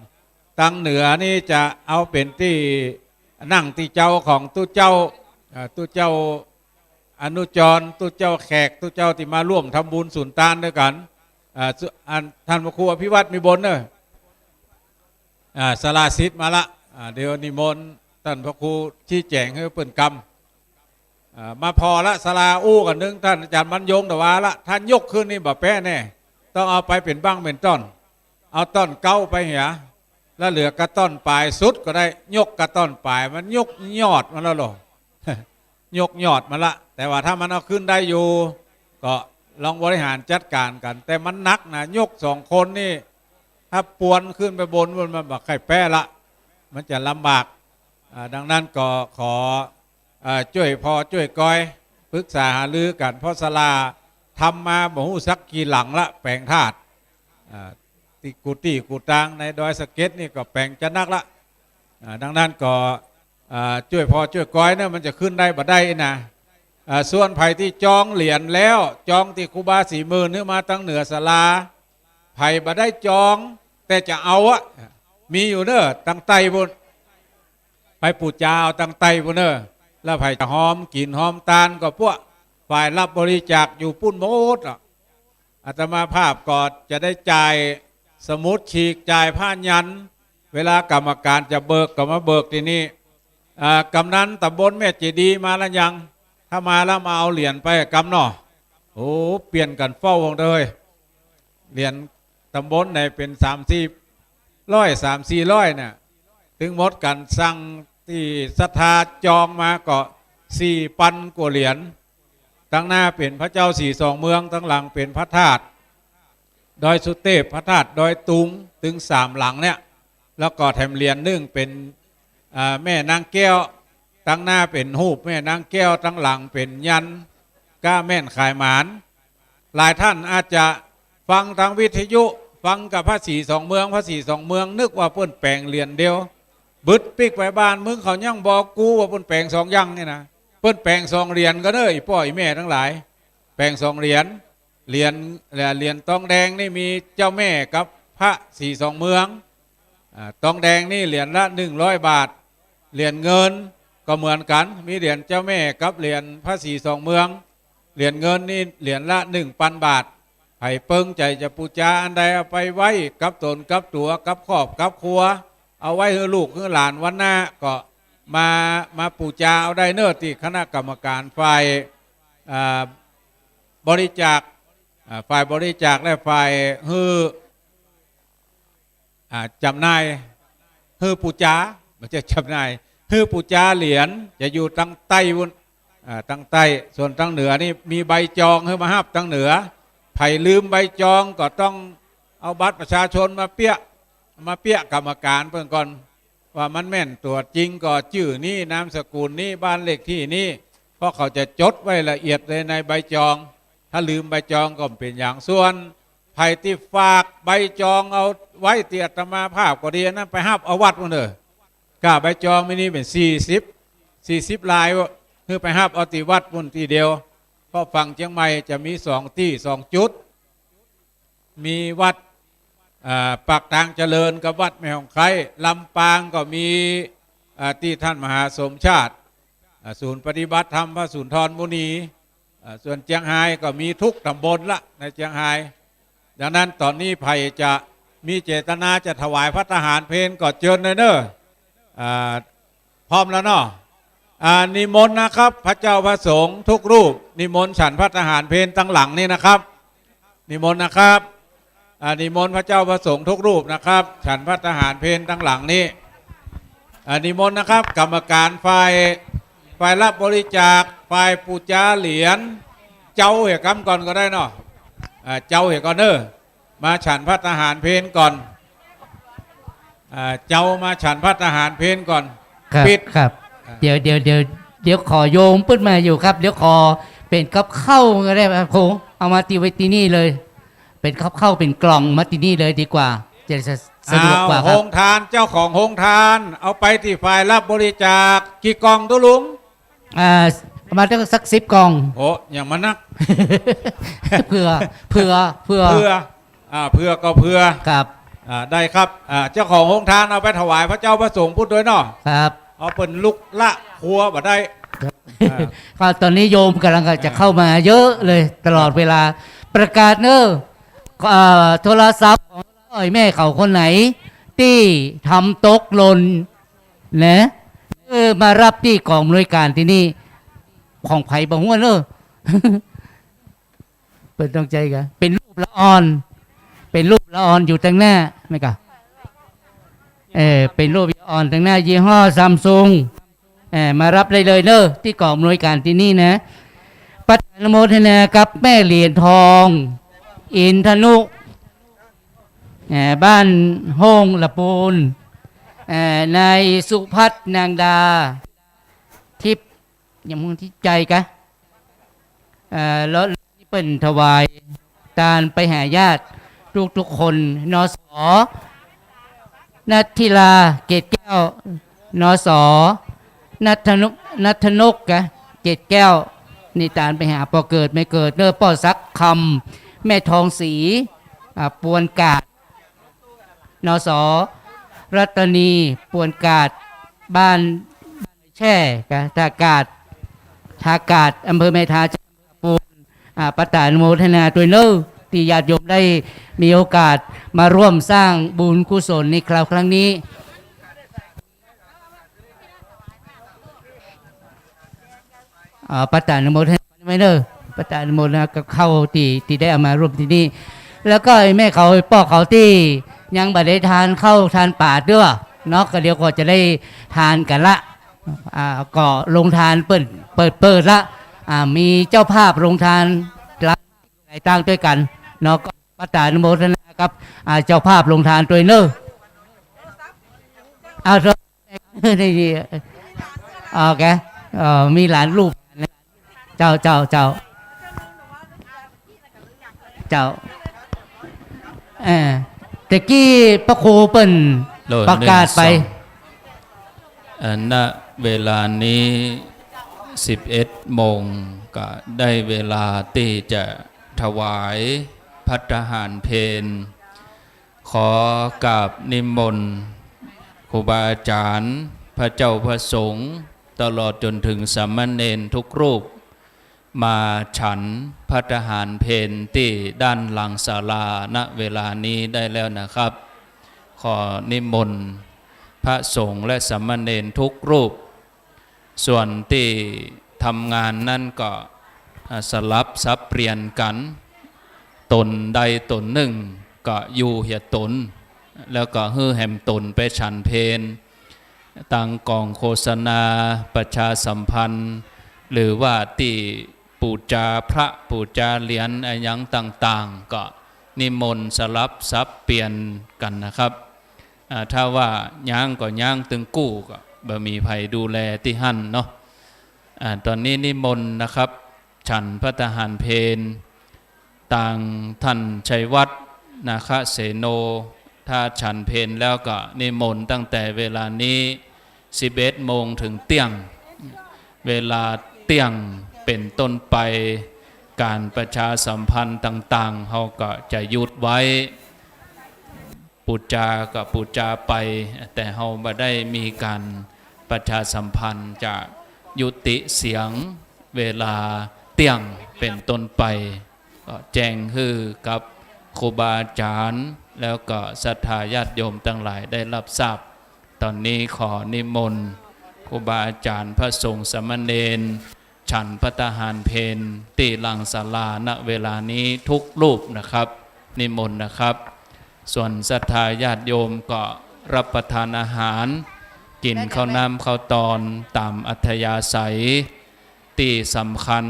ตั้งเหนือนี่จะเอาเป็นที่นั่งที่เจ้าของตู้เจ้า ตู้เจ้าอนุจรตู้เจ้าแขกตู้เจ้าที่มาร่วมทำบุญสุนทานด้วยกันท่านพระครูอภิวัตมีบนเนอะสลาสิทธิ์มาละเดี๋ยวนิมนต์ท่านพระครูชี้แจงให้เปิ่นกรรมมาพอละสลาอู้กันนึงท่านอาจารย์บรรยงแต่ว่าละท่านยกขึ้นนี่แบบแป้แน่ต้องเอาไปเป็นบ้างเป็นต้นเอาต้นเก้าไปเหียแล้วเหลือกระต้นปลายสุดก็ได้ยกกระต้นปลายมันยกยอดมันแล้วหรอยกยอดมันละแต่ว่าถ้ามันเอาขึ้นได้อยู่ก็ลองบริหารจัดการกันแต่มันนักนะยกสองคนนี่ถ้าปวนขึ้นไปบนมันแบบไข่แป้ละมันจะลำบากดังนั้นก็ขอช่วยพอช่วยก้อยปรึกษาหารือกันเพราะศาลาทำมาบ่ฮู้สักกี่หลังละแปลงธาตุติกุฏิกุฏางในดอยสะเก็ดนี่ก็แปลงจะนักละดังนั้นก็ช่วยพอช่วยก้อยเนี่ยมันจะขึ้นได้บ่ได้นะส่วนไผ่ที่จองเหรียญแล้วจองที่ครูบาสีมือนึกมาตั้งเหนือศาลาไผ่บ่ได้จองแต่จะเอาอะมีอยู่เนอะตั้งไตบนไปปูจาเอาตั้งไตบนเนอะแล้วไผ่จะหอมกลิ่นหอมตาลก็พวกฝ่ายรับบริจาคอยู่ปุ้นโมดอาตมาภาพก็จะได้จ่ายสมุดฉีกจ่ายผ้ายันเวลากรรมการจะเบิกก็มาเบิกที่นี่กำนันตำบลแม่เจดีมาแล้วยังถ้ามาแล้วมาเอาเหรียญไปกำหนอโอ้เปลี่ยนกันเฝ้าวงเลยเหรียญตำบลในเป็น3-400เนี่ยถึงหมดกันสั่งที่ศรัทธาจองมาก็4,000 กว่าเหรียญตั้งหน้าเป็นพระเจ้าสี่สองเมืองตั้งหลังเป็นพระธาตุดอยสุเทพพระธาตุดอยตุงถึง3 หลังเนี่ยแล้วก็แถมเหรียญนึงเป็นแม่นางแก้วตั้งหน้าเป็นหูปแม่นางแก้วตั้งหลังเป็นยันก้าแม่นขายหมานหลายท่านอาจจะฟังทางวิทยุฟังกับพระสีสองเมืองพระสีสองเมืองนึกว่าเปิ้นแปลงเหรียญเดียวบึดปิกไปบ้านมึงเขายังบอกกูว่าเปิ้นแปลง2 ยังนี่นะเปิ้นแปลง2 เหรียญก็เด้ออีพ่ออีแม่ทั้งหลายแปลง2 เหรียญทองแดงนี่มีเจ้าแม่กับพระสีสองเมืองทองแดงนี่เหรียญละ100 บาทเหรียญเงินก็เหมือนกันมีเหรียญเจ้าแม่กับเหรียญพระสีสองเมืองเหรียญเงินนี่เหรียญละ 1,000 บาทไผ่เปิงใจจะปูจาอันใดเอาไปไว้กับตนกับตัวกับครอบกับครัวเอาไว้ให้ลูกให้หลานวันหน้าก็มาปูจาเอาได้เนิ่ที่คณะกรรมการฝ่ายบริจาคและฝ่ายฮือจำหน่ายฮือปูจาไม่ใช่จำหน่ายฮือปูจาเหรียญจะอยู่ตั้งใต้วุนตั้งใต้ส่วนตั้งเหนือนี่มีใบจองให้มาฮับตั้งเหนือไผ่ลืมใบจองก็ต้องเอาบัตรประชาชนมาเปี้ยกรรมการเพื่อนก่อนว่ามันแม่นตัวจริงก็ชื่อนี้นามสกุลนี้บ้านเลขที่นี้เพราะเขาจะจดไว้ละเอียดเลยในใบจองถ้าลืมใบจองก็เป็นอย่างส่วนไผ่ที่ฝากใบจองเอาไว้เตียตมาภาพก็ดีนะไปฮับเอาวัดมันเลยกล้าใบจองไม่นี่เป็น40 ลายคือไปฮับเอาตีวัดปุ่นทีเดียวเพราะฝั่งเชียงใหม่จะมี2 จุดมีวัดปากทางเจริญกับวัดแม่ของใครลำปางก็มีที่ท่านมหาสมชาติศูนย์ปฏิบัติธรรมพระสุนทรมุนีส่วนเชียงรายก็มีทุกตำบลละในเชียงรายดังนั้นตอนนี้ไผ่จะมีเจตนาจะถวายพระทหารเพลก็เชิญเลยเนอะพร้อมแล้วเนาะนิมนต์นะครับพระเจ้าพระสงฆ์ทุกรูปนิมนต์ฉันพระทหารเพลตั้งหลังนี่นะครับนิมนต์นะครับนิมนต์พระเจ้าพระสงฆ์ทุกรูปนะครับฉันพระทหารเพลตั้งหลังนี้นิมนต์นะครับกรรมการฝ่ายรับบริจาคฝ่ายปูจาเหรียญเจ้าเหตุกรรมก่อนก็ได้เนาะเจ้าเหตุก่อนเนอะมาฉันพระทหารเพลก่อนเจ้ามาฉันพระทหารเพลก่อนปิดครับเดี๋ยวขอโยมปื้นมาอยู่ครับเดี๋ยวขอเป็นกับเข้าก็ได้ครับครูเอามาตีไว้ที่นี่เลยเป็นกับเข้าเป็นกล่องมาที่นี่เลยดีกว่าจะสะดวกกว่าครับโฮงทานเจ้าของโฮงทานเอาไปที่ฝ่ายรับบริจาคกี่กล่องตัวลุงประมาณสัก10 กล่องโอ้อย่างมันนัก เผื่อก็เผื่อครับได้ครับเจ้าของโฮงทานเอาไปถวายพระเจ้าพระสงฆ์พูดด้วยเนาะครับเอาเป็นลุกละครัวบ่ได้ ก็ตอนนี้โยมกำลังจะเข้ามาเยอะเลยตลอดเวลาประกาศเนอะโทรศัพท์ของแม่เขาคนไหนที่ทำตกหล่นนะมารับที่กองอำนวยการที่นี่ของไผ่บางหัวเนอะ เป็นต้องใจกันเป็นรูปละออนเป็นรูปละออนอยู่ตั้งหน้าไหมกะเป็นรูปละออนตั้งหน้ายี่ห้อซัมซุงมารับได้เลยเนอะที่กองอำนวยการที่นี่นะปัตตานโมทนากับแม่เหรียญทองอินทนุบ้านห้องละปูนนายสุพัฒนางดาทิพย์ยังมึงที่ใจกะแล้วเปิ่นถวายตาลไปหาญาติทุกคนนสนัทธิลาเกตแก้วนสนัทนกกะเกตแก้วนี่ตาลไปหาปอเกิดไม่เกิดเนอป้อซักคำแม่ทองศรีปวนกาดนสรัตนีปวนกาดบ้านแช่กะทากาดอำเภอแม่ทาจังหวัดปูนปัตตานโมทนาตัวเนอที่ญาติโยมได้มีโอกาสมาร่วมสร้างบุญกุศลในคราวครั้งนี้ปัตตานโมทนาไม่เนอปัตตานโมทนากับเข้าที่ได้เอามาร่วมที่นี่แล้วก็แม่เขาป้อเขาที่ยังบัดได้ทานเข้าทานป่าด้วยเนาะก็เดี๋ยวก็จะได้ทานกันละก็ลงทานเปิดละมีเจ้าภาพลงทานรับหลายตั้งด้วยกันเนาะก็ปัตตานโมทนาครับเจ้าภาพลงทานตัวเนอได้ดีโอเคมีหลานลูกเจ้าแต่กี้พระครูเปิ้นประกาศไปณเวลานี้11 โมงก็ได้เวลาที่จะถวายภัตตาหารเพลขอกราบนิมนต์ครูบาอาจารย์พระเจ้าพระสงฆ์ตลอดจนถึงสามเณรทุกรูปมาฉันภัตตาหารเพลที่ด้านหลังศาลาณเวลานี้ได้แล้วนะครับขอนิมนต์พระสงฆ์และสามเณรทุกรูปส่วนที่ทำงานนั่นก็สลับสับเปลี่ยนกันตนใดตนหนึ่งก็อยู่เหียตนแล้วก็ฮือแหมตนไปฉันเพลตั้งกองโฆษณาประชาสัมพันธ์หรือว่าที่ปูจาพระปูจาเหรียญอะไรอย่างต่างๆก็นิมนต์สลับสับเปลี่ยนกันนะครับถ้าว่าย่างก็ย่างตึงกู้ก็บ่มีภัยดูแลที่หั่นเนาะตอนนี้นิมนต์นะครับฉันภัตตาหารเพลต่างท่านชัยวัฒน์นาคเสโนถ้าฉันเพลแล้วก็นิมนต์ตั้งแต่เวลานี้11 โมงถึงเที่ยงเวลาเที่ยงเป็นต้นไปการประชาสัมพันธ์ต่างๆเขาก็จะหยุดไว้ปูจาก็ปูจาไปแต่เขาไม่ได้มีการประชาสัมพันธ์จะยุติเสียงเวลาเที่ยงเป็นต้นไปก็แจ้งคือกับครูบาอาจารย์แล้วก็ศรัทธาญาติโยมทั้งหลายได้รับทราบตอนนี้ขอนิมนต์ครูบาอาจารย์พระสงฆ์สามเณรฉันภัตตาหารเพลที่หลังศาลาณเวลานี้ทุกรูปนะครับนิมนต์นะครับส่วนศรัทธาญาติโยมก็รับประทานอาหารกินข้าวน้ำข้าวตอนตามอัธยาศัยที่สำคัญ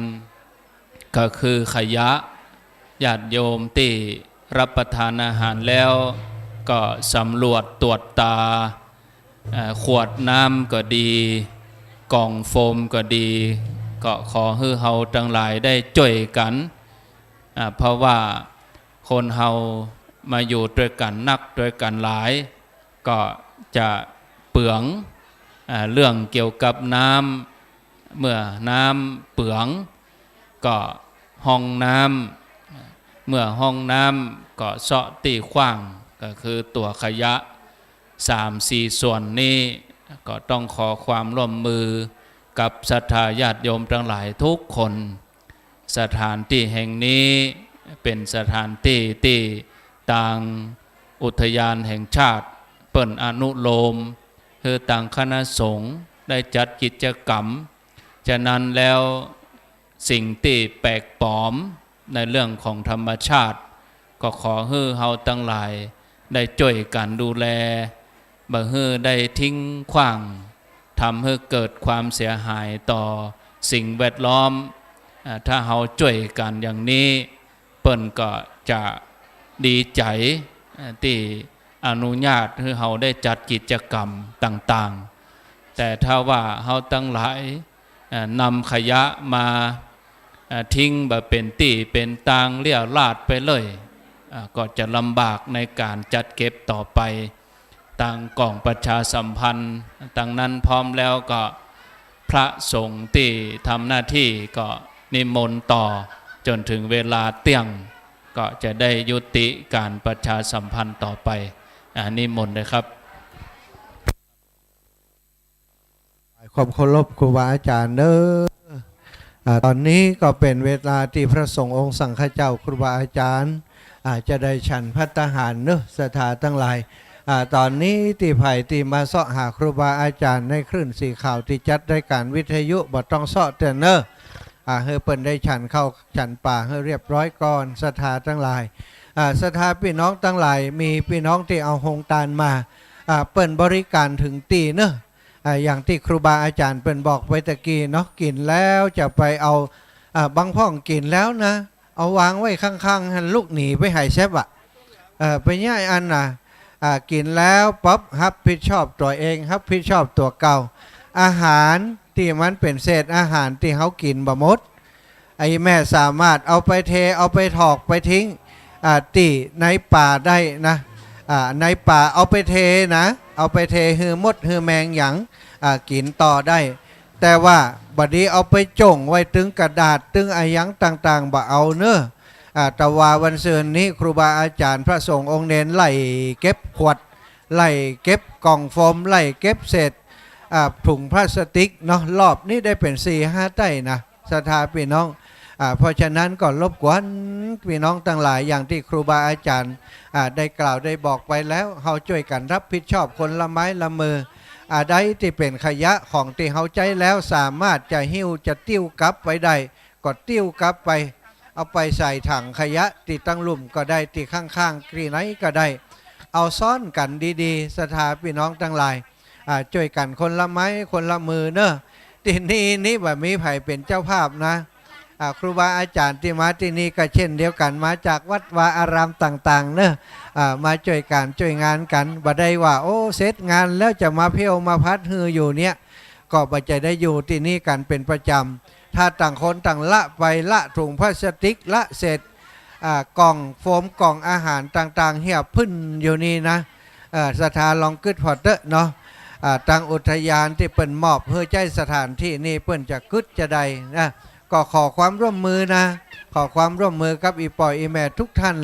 ก็คือขยะญาติโยมที่รับประทานอาหารแล้วก็สำรวจตรวจตาขวดน้ำก็ดีกล่องโฟมก็ดีก็ขอให้เฮาทั้งหลายได้ช่วยกันเพราะว่าคนเฮามาอยู่ด้วยกันนักด้วยกันหลายก็จะเปลืองเรื่องเกี่ยวกับน้ำเมื่อน้ำเปลืองก็ห้องน้ำเมื่อห้องน้ำก็เสาะตีขว้างก็คือตัวขยะ3-4 ส่วนนี้ก็ต้องขอความร่วมมือ กับศรัทธาญาติโยมทั้งหลายทุกคนสถานที่แห่งนี้เป็นสถานที่ที่ต่างอุทยานแห่งชาติเปิ่นอนุโลมคือต่างคณะสงฆ์ได้จัดกิจกรรมฉะนั้นแล้วสิ่งที่แปลกปลอมในเรื่องของธรรมชาติก็ขอให้เฮาทั้งหลายได้ช่วยกันดูแลบ่ให้ได้ทิ้งขว้างทำให้เกิดความเสียหายต่อสิ่งแวดล้อมถ้าเฮาช่วยกันอย่างนี้เปิ้นก็จะดีใจที่อนุญาตให้เฮาได้จัดกิจกรรมต่างๆแต่ถ้าว่าเฮาทั้งหลายนำขยะมาทิ้งแบบเป็นตี้เป็นตางเลี่ยราดไปเลยก็จะลำบากในการจัดเก็บต่อไปต่างกล่องประชาสัมพันธ์ต่างนั้นพร้อมแล้วก็พระสงฆ์ที่ทำหน้าที่ก็นิมนต์ต่อจนถึงเวลาเที่ยงก็จะได้ยุติการประชาสัมพันธ์ต่อไปนิมนต์เลยครับความเคารพครูบาอาจารย์เด้อตอนนี้ก็เป็นเวลาที่พระสงฆ์องค์สังฆเจ้าครูบาอาจารย์จะได้ฉันภัตตาหารเนอะสถานทั้งหลายตอนนี้ที่ไผ่ที่มาเสาะหาครูบาอาจารย์ในคลื่นสีข่าวที่จัดรายการวิทยุบ่ต้องเสาะเตือนเนอะเฮอเปิ้นได้ฉันเข้าฉันป่าเฮอเรียบร้อยก่อนสถานทั้งหลายสถานพี่น้องทั้งหลายมีพี่น้องที่เอาหงตาลมาเปิ้นบริการถึงตีเนอะอย่างที่ครูบาอาจารย์เปิ้นบอกไว้ตะกี้เนาะกินแล้วจะไปเอาบางพ่องกินแล้วนะเอาวางไว้ข้างๆหันลูกหนีไปหายเซฟไปย่ายอันกินแล้วปั๊บรับผิดชอบตัวเองรับผิดชอบตัวเก่าอาหารที่มันเป็นเศษอาหารที่เขากินบ่หมดไอ้แม่สามารถเอาไปเทเอาไปถอกไปทิ้งตีในป่าได้นะในป่าเอาไปเทนะเอาไปเทหือมดหือแมงหยังกินต่อได้แต่ว่าบัดนี้เอาไปจ่งไว้ตึงกระดาษตึงอายังต่างๆบ่เอาเนอะแต่ว่าวันเสาร์นี้ครูบาอาจารย์พระสงฆ์องค์เน้นไล่เก็บขวดไล่เก็บกล่องโฟมไล่เก็บเศษถุงพลาสติกเนาะรอบนี้ได้เป็น4-5ไต้นะศรัทธาพี่น้องเพราะฉะนั้นก็รบกวนพี่น้องทั้งหลายอย่างที่ครูบาอาจารย์ได้กล่าวได้บอกไปแล้วเขาช่วยกันรับผิดชอบคนละไม้ละมือใดที่เป็นขยะของที่เขาใจแล้วสามารถจะหิ้วจะติ้วกลับไปได้ก็ติ้วกลับไปเอาไปใส่ถังขยะที่ตั้งลุ่มก็ได้ที่ข้างๆกรีไหนก็ได้เอาซ้อนกันดีๆศรัทธาพี่น้องทั้งหลายช่วยกันคนละไม้คนละมือเนอะที่นี่แบบมีไผ่เป็นเจ้าภาพนะครูบาอาจารย์ที่มาที่นี่ก็เช่นเดียวกันมาจากวัดวาอารามต่างๆเนอะมาช่วยกันช่วยงานกันบ่ได้ว่าโอ้เสร็จงานแล้วจะมาเพียวมาพัดฮืออยู่เนี้ยก็บ่จะได้อยู่ที่นี่กันเป็นประจำถ้าต่างคนต่างละไปละถุงพลาสติกละเสร็จกล่องโฟมกล่องอาหารต่างๆเหี่ยพึ่นอยู่นี่นะสถานลองกึดพอเตอะเนาะทางอุทยานที่เปิ่นมอบเพื่อใจสถานที่นี่เปิ่นจะกึดจะใดนะก็ขอความร่วมมือนะขอความร่วมมือกับอีปอยอีแม่ทุกท่าน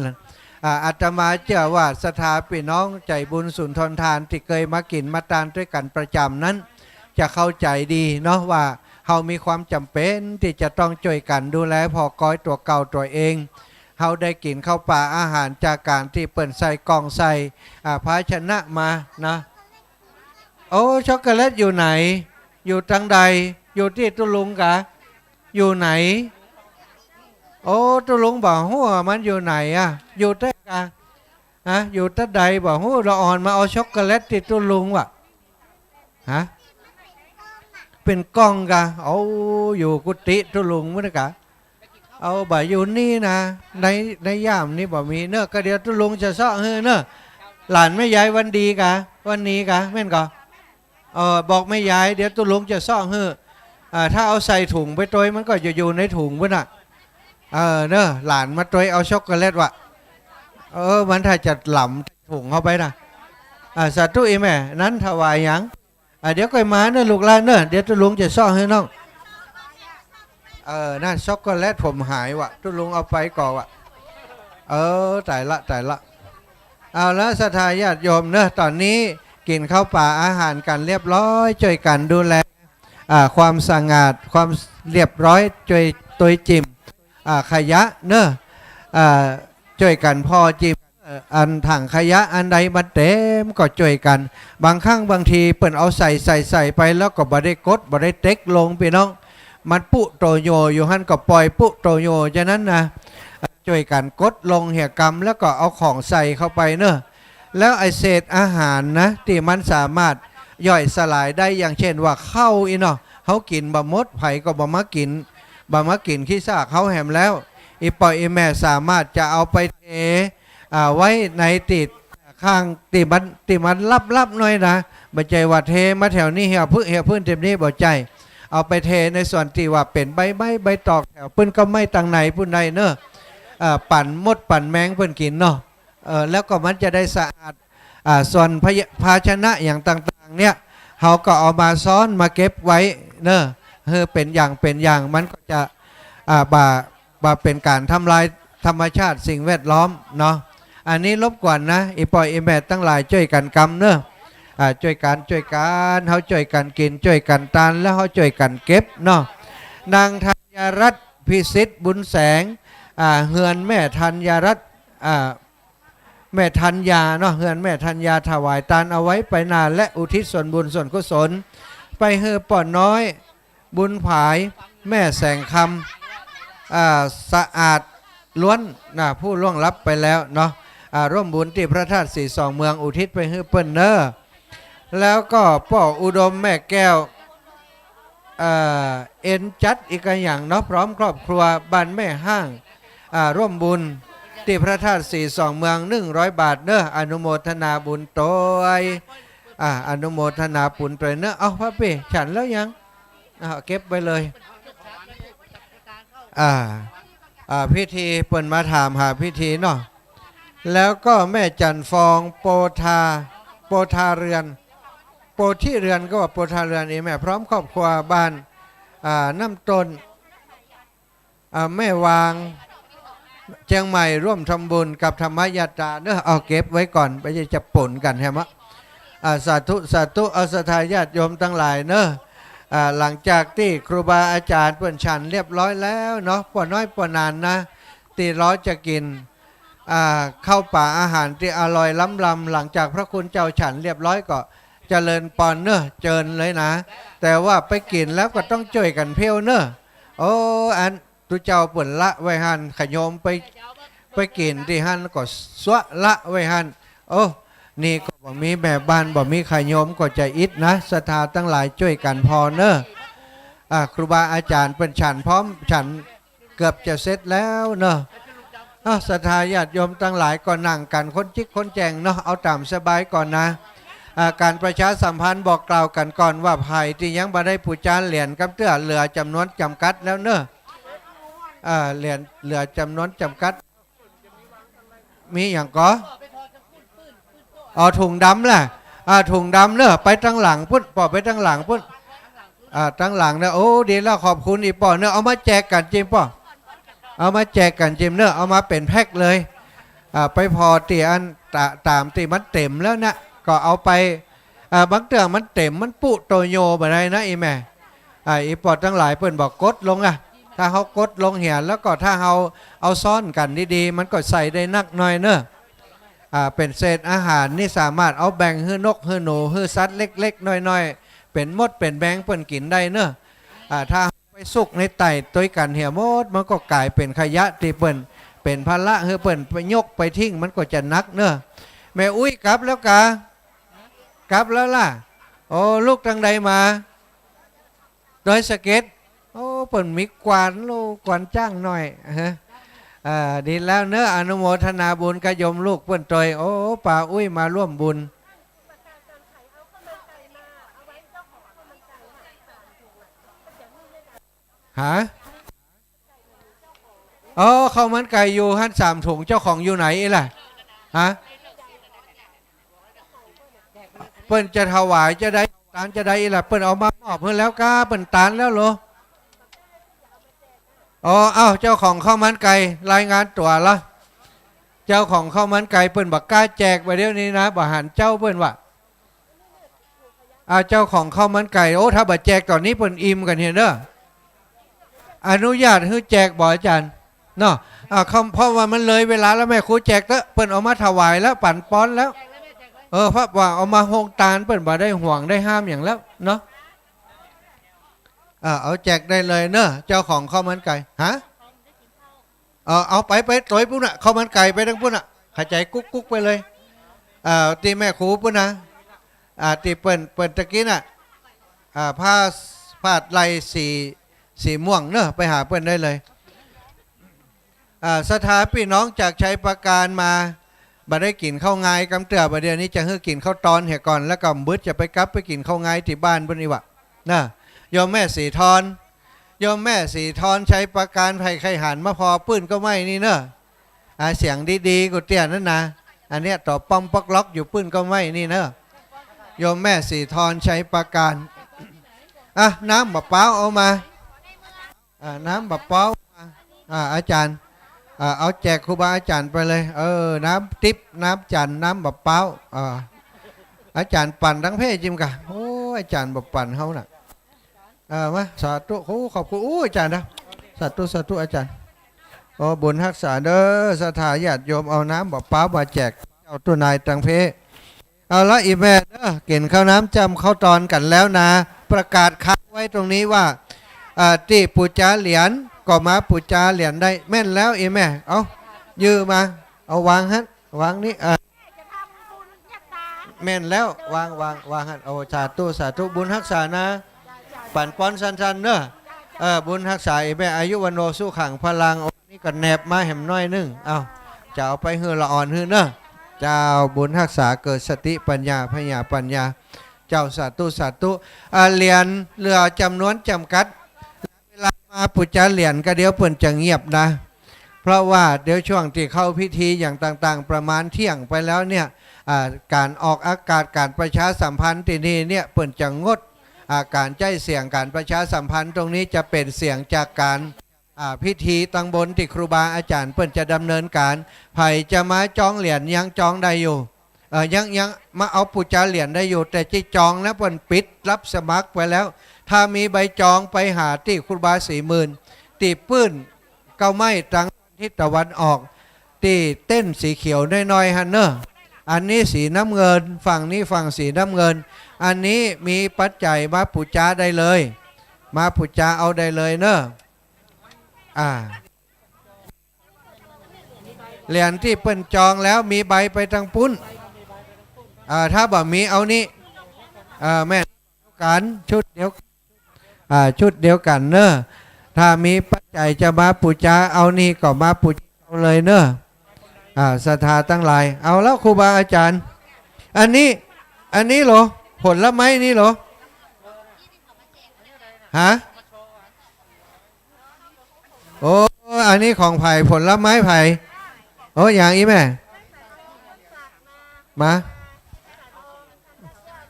อาตมาเชื่อว่าสถานพี่น้องใจบุญสุนทรทานที่เคยมากินมาทานด้วยกันประจำนั้นจะเข้าใจดีเนาะว่าเรามีความจำเป็นที่จะต้องช่วยกันดูแลพอก้อยตัวเก่าตัวเองเราได้กินข้าวปลาอาหารจากการที่เปิ่นใส่กล่องใส่ภาชนะมานะโอ้ช็อกโกแลตอยู่ไหนอยู่ทางใดอยู่ที่ตุลุงกะอยู่ไหนโอ้ตุลุงบอกหัวมันอยู่ไหนอยู่ใต้กะอยู่ใต้ใดบอกหัวเราอ่อนมาเอาช็อกโกแลตที่ตุลุงวะเป็นกล้องกะเอาอยู่กุฏิตุลุงมั้งกะเอาบ่อยู่นี่นะในย่ามนี่บ่มีเนอะก็เดี๋ยวตุลุงจะซ่อเฮ้เนอะหลานไม่ย้ายวันดีกะวันนี้กะแม่นกะบอกไม่ย้ายเดี๋ยวตุลุงจะซ่อเฮ้ถ้าเอาใส่ถุงไปตัวมันก็จะอยู่ในถุงวะน่ะเนอะหลานมาตัวเอาช็อกโกแลตวะมันถ้าจะหล่ำถุงเข้าไปนะสาธุอีแม่นั้นถวายยังเดี๋ยวก่อยมาเนอะลูกหลานเนอะเดี๋ยวตุลุงจะซ่อให้น้องนั่นช็อกโกแลตผมหายวะตุลุงเอาไปก่อนวะตายละเอาแล้วศรัทธาญาติโยมเนอะตอนนี้กินข้าวป่าอาหารกันเรียบร้อยช่วยกันดูแล ความสะอาดความเรียบร้อยช่วยตัวจิมขยะเนอะช่วยกันพอจิมอันถังขยะอันใดมันเต็มก็ช่วยกันบางครั้งบางทีเปิ่นเอาใส่ไปแล้วก็บ่ได้กดบ่ได้เต็กลงพี่น้องมันปุโตโยอยู่หันก็ปล่อยปุโตโยฉะนั้นนะช่วยกันกดลงเหี่ยกำแล้วก็เอาของใส่เข้าไปเนอะแล้วไอเศษอาหารนะที่มันสามารถย่อยสลายได้อย่างเช่นว่าข้าวอีเนาะเขากินบะมดไผ่ก็บะมะกินขี้ซากเขาแหมแล้วอีปอยอีแม่สามารถจะเอาไปเทไว้ในติดข้างติมันลับหน่อยนะบ่ใจว่าเทมาแถวนี้เหี่ยพื้นเต็มนี้บ่ใจเอาไปเทในส่วนที่ว่าเป็นใบตอกแถวเพิ่นก็ไม่ตังไหนพุ่นใดเนอะปั่นมดปั่นแมงเพิ่นกินเนาะแล้วก็มันจะได้สะอาดส่วนภาชนะอย่างต่างๆเนี่ยเขาก็เอามาซ้อนมาเก็บไว้เนอะเป็นอย่างมันก็จะบ่เป็นการทำลายธรรมชาติสิ่งแวดล้อมเนาะอันนี้รบกวนนะอีปอยอีแม่ตั้งหลายช่วยกันกำเนอะช่วยกันเขาช่วยกันกินช่วยกันทานแล้วเขาช่วยกันเก็บเนาะนางธัญรัตน์พิสิทธิ์บุญแสงเฮือนแม่ธัญรัตน์แม่ธัญญาเนาะเฮือนแม่ธัญญาถวายทานเอาไว้ไปนานและอุทิศส่วนบุญส่วนกุศลไปเฮือป่อน้อยบุญผายแม่แสงคำสะอาดล้วนนะผู้ล่วงลับไปแล้วเนาะร่วมบุญที่พระธาตุสีสองเมืองอุทิศไปให้เปิ้นเนอแล้วก็พ่ออุดมแม่แก้วเอ็นจัดอีกอย่างเนาะพร้อมครอบครัวบ้านแม่ห้างร่วมบุญที่พระธาตุสีสองเมือง100 บาทเนอะอนุโมทนาบุญโตยอนุโมทนาปุญโตยเนอะเอาพระเป้ฉันแล้วยังเก็บไว้เลยพิธีเปิ่นมาถามหาพิธีเนาะแล้วก็แม่จันฟองโปธาเรือนโปที่เรือนก็ว่าโปธาเรือนนี่แม่พร้อมครอบครัวบ้านน้ำต้นแม่วางเชียงใหม่ร่วมทำบุญกับธรรมยาตราเนอะเอาเก็บไว้ก่อนไปจะปนกันใช่ไหมสาธุเอาศรัทธาญาติโยมทั้งหลายเนอะหลังจากที่ครูบาอาจารย์เปิ่นฉันเรียบร้อยแล้วเนาะป่อน้อยป่อนานนะตีร้อยจะกินเข้าป่าอาหารที่อร่อยล้ำหลังจากพระคุณเจ้าฉันเรียบร้อยก็เจริญปอนเนอะเจิญเลยนะแต่ว่าไปกินแล้วก็ต้องช่วยกันเพี้ยวเนอะโอ้อันตุเจ้าเปิ่นละไว้หันขยมไปกินที่หันก็สวะละไว้หันโอ้นี่ก็บ่มีแม่บ้านบ่มีขยมก็จะอิดนะศรัทธาตั้งหลายช่วยกันพอเนอะครูบาอาจารย์เป็นฉันพร้อมฉันเกือบจะเสร็จแล้วเนอะศรัทธาญาติโยมตั้งหลายก็นั่งกันคนจิกคนแจงเนาะเอาตามสบายก่อนนะการประชาสัมพันธ์บอกกล่าวกันก่อนว่าภัยที่ยังบ่ได้ปูจานเหรียญกับเตื้อเหลือจำนวนจำกัดแล้วเนอะเหรียญเหลือจำนวนจำกัดมีอย่างก็ถุงดำแหละถุงดำเนอะไปตั้งหลังพุ่นปอไปตั้งหลังพุ่นตั้งหลังเนอะโอ้ดีแล้วขอบคุณอีปอเนอะเอามาแจกกันจิมปอเอามาแจกกันจิมเนอะเอามาเป็นแพ็คเลยไปพอตีอันตามตีมันเต็มแล้วนะก็เอาไปบางเตือมันเต็มมันปุโตโยแบบไรนะอีแม่อีปอทั้งหลายเปิ้นบอกกดลงถ้าเขากดลงเหี่ยแล้วก็ถ้าเขาเอาซ่อนกันดีๆมันก็ใส่ได้นักหน่อยเนอะเป็นเศษอาหารนี่สามารถเอาแบ่งให้นกให้หนูให้สัตว์เล็กๆน้อยๆเป็นมดเป็นแบงเปิ้นกินได้เนอะถ้าไปสุกในไตตัวกันเหี่ยมดมันก็กลายเป็นขยะที่เปิ้นเป็นภาระให้เปิ้นไปยกไปทิ้งมันก็จะนักเนอะแม่อุ้ยกลับแล้วกลับแล้วล่ะโอ้ลูกทางใดมาโดยสเก็ตโอ้เปิ่นมีกวานลูกกวานจ้างหน่อยดีแล้วเนอะอนุโมทนาบุญกระยมลูกเปิ่นตอยโอ้ป่าอุ้ยมาร่วมบุญอ๋อข้าวมันไก่อยู่หัน3 ถุงเจ้าของอยู่ไหนล่ะเปิ้นจะถวายจะได้ตานจะได้ล่ะเปิ้นเอามามอบเพิ่นแล้วก้าเปิ้นตานแล้วเหรอเจ้าของข้าวมันไก่รายงานตัวละเจ้าของข้าวมันไก่เปิ้นบอกกล้าแจกไปเดี๋ยวนี้นะบ่หันเจ้าเปิ้นว่า เจ้าของข้าวมันไก่โอ้ถ้าบัดแจกตอนนี้เปิ่นอิ่มกันเห็นเด้ออนุญาตให้แจกบ่อาจารย์เนาะเพราะว่ามันเลยเวลาแล้วแม่ครูแจกเตอะเปิ่นเอามาถวายแล้วปั่นป้อนแล้วเพราะว่าเอามาโฮงตาลเปิ่นบ่ได้ห่วงได้ห้ามอย่างแล้วเนาะเอาแจกได้เลยเนอะเจ้าของข้าวมันไก่ฮะเอาไปตัวปุ้นอ่ะข้าวมันไก่ไปทั้งปุ้นอ่ะหายใจกุ๊กไปเลยตีแม่ครูปุ้นนะตีเปิ่นตะกี้น่ะผ้าลายสีม่วงเนอะไปหาเปิ่นได้เลยสถาพี่น้องจากชัยประการมาบ่ได้กินข้าวงายกำเตือบ่เดี๋ยวนี้จะให้กินข้าวตอนเหี่ยก่อนแล้วก็บึ้ดจะไปกลับไปกินข้าวงายที่บ้านเพิ่นนี่วะนะโยมแม่สีทอนโยมแม่สีทอนชัยประการไผ่ไข่หันมาพอปื้นก็ไม่นี่เนอะเสียงดีๆกูเตี้ยนั่นนะอันเนี้ยต่อป้อมปักล็อกอยู่ปื้นก็ไม่นี่เนอะโยมแม่สีทอนชัยประการน้ำมะพร้าวเอามาน้ำมะพร้าวอาจารย์เอาแจกครูบาอาจารย์ไปเลยน้ำติ๊บน้ำจันน้ำมะพร้าวอาจารย์ปั่นทั้งเพศจิมกะโอ้อาจารย์แบบปั่นเขาน่ะมาสาธุขอบคุณอาจารย์นะสาธุอาจารย์บุญรักษาเด้อสถาญาติโยมเอาน้ำมะพร้าวมาแจกเอาตัวนายตังเพเอาละอีแม่เด้อเก่งข้าวน้ำจำข้าวตอนกันแล้วนะประกาศค้างไว้ตรงนี้ว่าที่ปูจาเหรียญก็มาปูจาเหรียญได้แม่นแล้วอีแม่เอายื้อมาเอาวางฮันวางนี่แม่นแล้ววางฮันเอาสาธุบุญรักษานะปั่นป้อนสันเนอะบุญรักษาอีแม่อายุวันโนสู้ขังพลังนี่ก็แนบมาแหมน้อยนึงเอาจะเอาไปฮือละอ่อนฮือเนอะเจ้าบุญรักษาเกิดสติปัญญาพญาปัญญาเจ้าสาธุเหรียญเหลือจำนวนจำกัดเวลามาปุจจาเหรียญก็เดี๋ยวเปิ่นจะเงียบนะเพราะว่าเดี๋ยวช่วงที่เข้าพิธีอย่างต่างๆประมาณเที่ยงไปแล้วเนี่ยการออกอากาศการประชาสัมพันธ์ที่นี่เนี่ยเปิ่นจะงดการใจเสียงการประชาสัมพันธ์ตรงนี้จะเป็นเสียงจากการพิธีตังบนที่ครูบาอาจารย์เปิ่นจะดำเนินการไผ่จะมาจองเหรียญยังจองได้อยู่ยังมาเอาปุจจาเหรียญได้อยู่แต่ที่จองนะเปิ่นปิดรับสมัครไปแล้วถ้ามีใบจองไปหาที่ครูบา40,000ตีปื้นเก้าไม้ทางทิศตะวันออกตีเต้นสีเขียวน้อยๆฮันเนอร์อันนี้สีน้ำเงินฝั่งนี้ฝั่งสีน้ำเงินอันนี้มีปัจจัยมาปุจจาได้เลยมาปุจจาเอาได้เลยเนอะเหรียญที่เปิ้นจองแล้วมีใบไปทางปุ้นถ้าบ่มีเอานี่แม่กันชุดเดียวกันเนอะถ้ามีปัจจัยจะมาปุจจาเอานี่ก็มาปุจจาเอาเลยเนอะศรัทธาตั้งหลายเอาแล้วครูบาอาจารย์อันนี้เหรอผลละไม้นี่เหรอฮะโอ้อันนี้ของไผ่ผลละไม้ไผ่โอ้อย่างอีแม่มา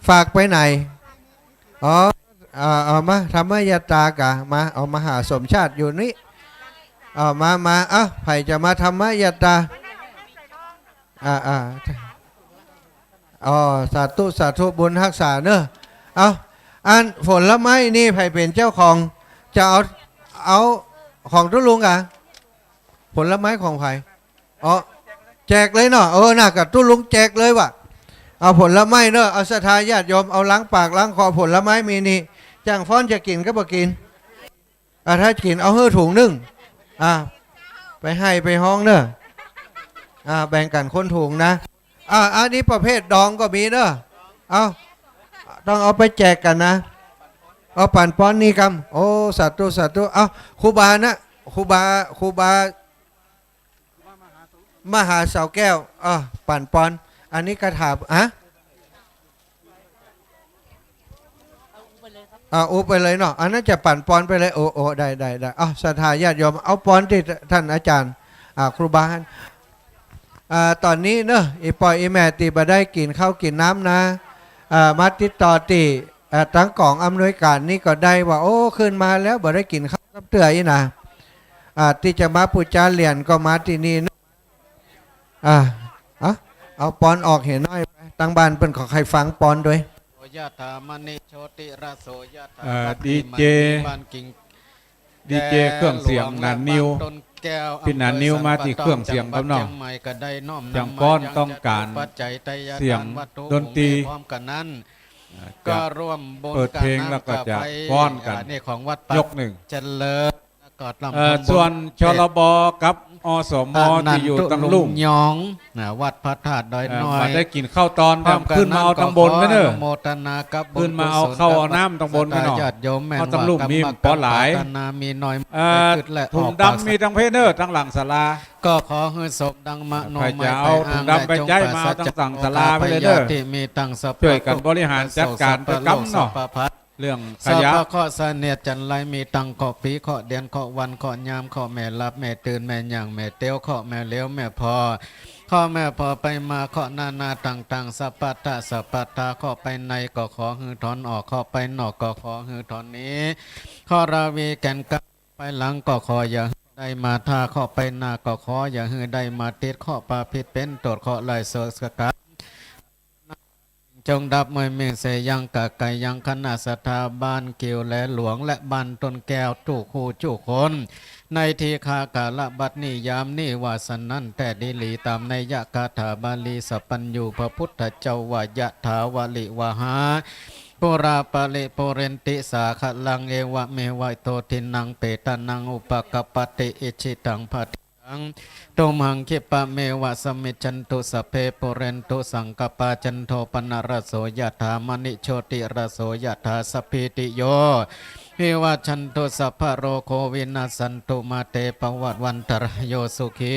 ฝากไปไหนเอามาทำให้ยาตากะมาเอามาหาสมชาติอยู่นี่มาไผ่จะมาทำให้ยาตาสาธุบุญรักษาเนอะอันผลละไม้นี่ไผ่เป็นเจ้าของจะเอาของทุลุงผลไม้ของไผ่แจกเลยเนาะน่ะกับทุลุงแจกเลยว่ะเอาผลไม้เนอะเอาศรัทธาญาติโยมเอาล้างปากล้างคอผลไม้มีนี่จ้างฟ้อนจะกินก็บ่กินถ้ากินเอาเฮือถุงนึงไปให้ไปห้องเนอะแบ่งกันคนถุงนะอันนี้ประเภทดองก็มีเนอะต้องเอาไปแจกกันนะเอาปั่นป้อนนี่กำโอ้สาธุเอาครูบานะครูบามหาเสาแก้วปั่นป้อนอันนี้กระถาบอุไปเลยเนาะอันนั้นจะปั่นป้อนไปเลยโอ้ได้ศรัทธาญาติโยมเอาป้อนที่ท่านอาจารย์ครูบาตอนนี้เนอะอีปอยอีแม่ตีบได้กินข้าวกินน้ำนะมาติดต่อตีทั้งกองอำนวยการนี่ก็ได้ว่าโอ้ขึ้นมาแล้วบ่ได้กินข้าวกับเตืออีนะที่จะมาปุจจาเหรียญก็มาที่นี่นะเอาปอนออกเห็นน้อยไปตั้งบ้านเป็นของใครฟังปอนด้วย ยะถามณิโชติระโสยะถา ดีเจ บ้านกิ่ง ดีเจเครื่องเสียงนันนิว ต้นแก้ว พี่นันนิวมาที่เครื่องเสียงครับน้อง จังหวัดเชียงใหม่ก็ได้น้อม จัง นำ ก้อน มา ต้องการ ปัจจัยไตรย เสียง ทานวัตถุ ดนตรี พร้อมกันนั้น ก็ร่วมบน เปิดเพลงแล้วก็จะฟ้อนกัน นี่ของวัดปัด ยกหนึ่ง เจริญกอดลำ ส่วนชลบกับอสมที่อยู่ตังลุ่ม ยองนะวัดพระธาตุดอยน้อย มาได้กินข้าวตอนครับขึ้นมาเอาตังบนไหมเนอะ โมทนากับบุญ ขึ้นมาเอาเข้าเอาน้ำตังบนไหมเนอะ ญาติโยมแม่น เอาตังลุ่มมีปอหลาย ปรารถนามีน้อย ถุงดำมีตังเพเนอร์ตังหลังศาลา ก็ขอให้ศพดังมโน ใคร ไม้ จะเอาถุงดำไปใจมาเอาตังสั่งศาลาไปเลยเด้อ ที่มีตังสัพ ช่วยกันบริหารจัดการไปกำเนาะเรื่องขยะ สัพพะข้อเสนียดจันไรมีตังข้อปีข้อเดือนข้อวันข้อยามข้อแม่รับแม่ตื่นแม่ย่างแม่เตี้ยวข้อแม่เลี้ยวแม่พอข้อแม่พอไปมาข้อนาต่างสัพพะทะสัพพะทาข้อไปในก็ขอหือถอนออกข้อไปนอกก็ขอหือถอนนี้ข้อราวีแก่นกับไปหลังก็ขออย่าได้มาท่าข้อไปหน้าก็ขออย่าหือได้มาติดข้อปาพิษเป็นตดข้อไหลโสสกัดจงดับมวยเมฆเสยังกะไก่ยังคณะสถาบ้านเกี่ยวและหลวงและบ้านต้นแก้วจู่คู่จู่คนในทีคากาละบัดนี้ยามนี้ว่าสนั่นแต่ดิลีตามในยะคาถาบาลีสปัญญูพระพุทธเจ้าวายะถาวลิวหาปุราปะเลโปเรนติสาขลังเอวะเมวัยโตทินังเปตานังอุปกปปติอิชิตังภติตุมังคิปะเมวะสมิจันตุสเพปุเรนตุสังกปาจันโทปนรสโสยถามณิโชติรสโสยถาสพิติโยวิวัชชันตุสัพพะโรโควินาสันตุมาเตปวัตวันตรโยสุขี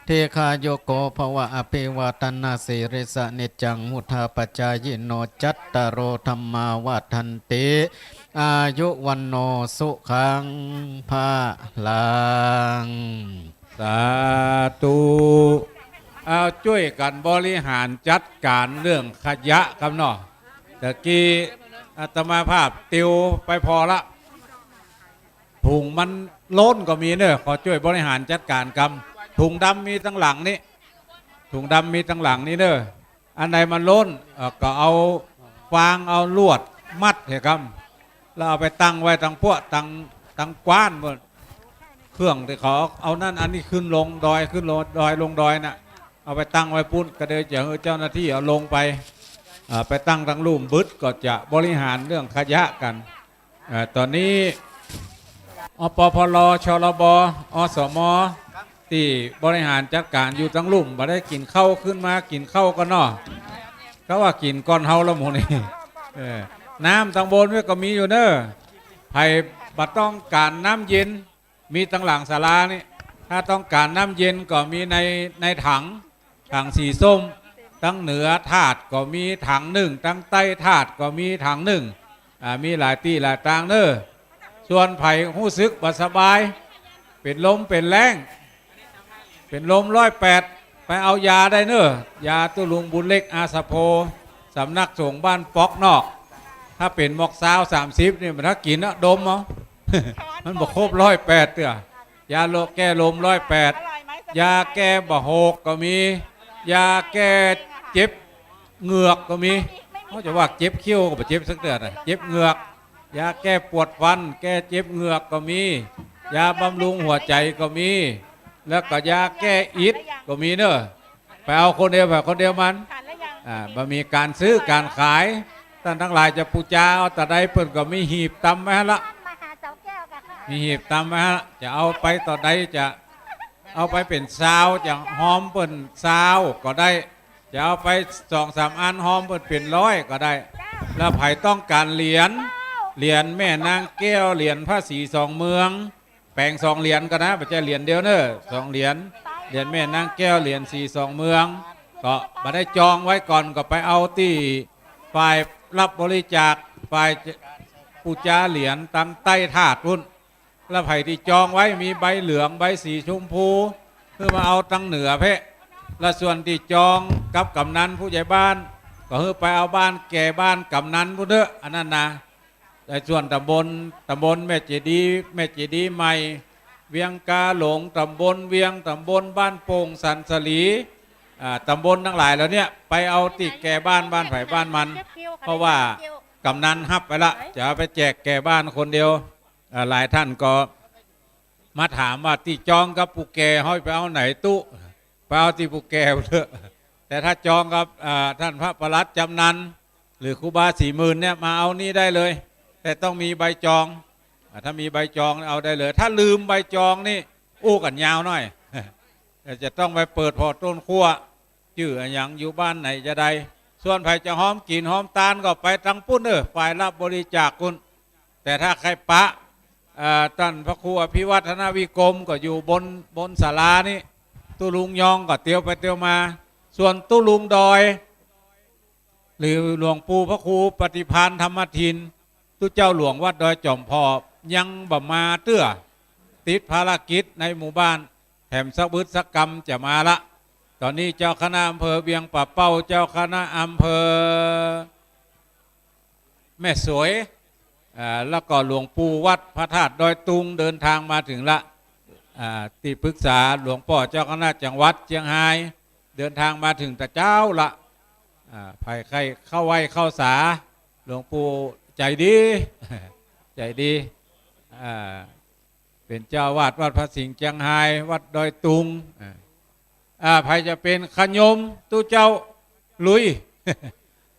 เทคาโยโกภวะอภิวาตนาสิริสนิจจังมุทาปจายโนจัตตารโอธรรมาวัฏันติอายุวันโนสุขังภาลัง สาธุเอาช่วยกันบริหารจัดการเรื่องขยะครับเนาะตะกี้อาตมาภาพติวไปพอละถุงมันล้นก็มีเนอะขอช่วยบริหารจัดการกำถุงดำมีตั้งหลังนี้ถุงดำมีตั้งหลังนี้เนอะอันไหนมันล้นก็เอาฟางเอาลวดมัดเหรอครับแล้วเอาไปตั้งไว้ตั้งพวกตั้งกว้านหมดเครื่องที่เขาเอานั่นอันนี้ขึ้นลงดอยขึ้นลงดอยลงดอยน่ะเอาไปตั้งไว้ปุ้นก็เดี๋ยวจะให้เจ้าหน้าที่เอาลงไปตั้งทั้งลุ่มบึดก็จะบริหารเรื่องขยะกันตอนนี้อปพลชลบอสมที่บริหารจัดการอยู่ทั้งลุ่มมาได้กินข้าวขึ้นมากินข้าวก็นอเขาว่ากินก้อนเฮาแล้วหมูนี่น้ำตังบนก็มีอยู่เนอะไผ่บัดต้องการน้ำเย็นมีตั้งหลังศาลานี่ถ้าต้องการน้ำเย็นก็มีในถังสีส้มตั้งเหนือถาดก็มีถังหนึ่งตั้งใต้ถาดก็มีถังหนึ่งมีหลายตีหลายตางเนอะส่วนไผ่หู้ซึกบัสบายเป็นลมเป็นแรงเป็นลม108ไปเอายาได้เนอะยาตุลุงบุญเล็กอาสะโพสำนักสงฆ์บ้านปอกนอกถ้าเป็นหมอกซาว30นี่มันถ้ากินนะดมเอา มันบอกครบ108เตือยาโลแก้ลม108ยาแก้บะโหกก็มียาแก้เจ็บเหงือกก็มีเขาจะว่าเจ็บเขี้ยวก็บ่เจ็บสักเตือนะเจ็บเหงือกยาแก้ปวดฟันแก้เจ็บเหงือกก็มียาบำรุงหัวใจก็มีแล้วก็ยาแก้อิดก็มีเนอะไปเอาคนเดียวแบบคนเดียวมันบ่มีการซื้อการขายท่านทั้งหลายจะปูจาเอาแต่ใดเพิ่นก็มีหีบตำไว้ให้ละมีหีบตำไว้ให้ละจะเอาไปต่อใดจะเอาไปเป็นซาวจะหอมเปิ่นซาวก็ได้จะเอาไป2-3 อันหอมเปิ่นเป็น100ก็ได้แล้วไผต้องการเหรียญแม่นางแก้วเหรียญพระศรี2 เมืองแปลง2 เหรียญก็นะไม่ใช่เหรียญเดียวเนอะ2 เหรียญแม่นางแก้วเหรียญ4 2 เมืองก็มาได้จองไว้ก่อนก็ไปเอาที่ฝ่ายรับบริจาคฝ่ายปูจาเหรียญตั้งใต้ถาดพุ่นแล้วไผ่ที่จองไว้มีใบเหลืองใบสีชมพูเพื่อมาเอาตั้งเหนือเพะและส่วนที่จองกับกำนันผู้ใหญ่บ้านก็เพื่อไปเอาบ้านแก่บ้านกำนันผู้เด้ออันนั้นนะแต่ส่วนตำบลแม่เจดีย์ใหม่เวียงกาหลงตำบลเวียงตำบลบ้านโป่งสันสลี ตำบลทั้งหลายแล้วเนี่ยไปเอาติแก่บ้านไผ่บ้านมันเพราะว่ากำนันฮับไปละจะไปแจกแก่บ้านคนเดียวหลายท่านก็มาถามว่าที่จองกับปูแกห้อยไปเอาไหนตู้ไปเอาที่ปูแกเถอะแต่ถ้าจองกับท่านพระประหลัดจำนันหรือครูบา40,000เนี่ยมาเอานี่ได้เลยแต่ต้องมีใบจองถ้ามีใบจองเอาได้เลยถ้าลืมใบจองนี่อู้กันยาวหน่อยจะต้องไปเปิดพอต้นขั้วชื่ออย่างอยู่บ้านไหนจะได้ส่วนใครจะหอมกินหอมตาลก็ไปตั้งปุ้นฝ่ายรับบริจาคคุณแต่ถ้าใครปะท่านพระครูอภิวัฒนวิกรมก็อยู่บนศาลานี่ตุลุงยองก็เตียวไปเตียวมาส่วนตุลุงดอยหรือหลวงปู่พระครูปฏิภาณธรรมทินตุเจ้าหลวงวัดดอยจอมพอยังบ่มาเตื้อติดภารกิจในหมู่บ้านแถมสักบึดสักกรรมจะมาละตอนนี้เจ้าคณะอำเภอเวียงป่าเป้าเจ้าคณะอำเภอแม่สวยแล้วก็หลวงปู่วัดพระธาตุดอยตุงเดินทางมาถึงละที่ปรึกษาหลวงพ่อเจ้าคณะจังหวัดเชียงรายเดินทางมาถึงแต่เจ้าละภัยใครเข้าไหวเข้าสาหลวงปู่ใจดีใจดีเป็นเจ้าวาดวัดพระสิงห์เชียงรายวัดดอยตุงภัยจะเป็นขยมตู้เจ้าลุย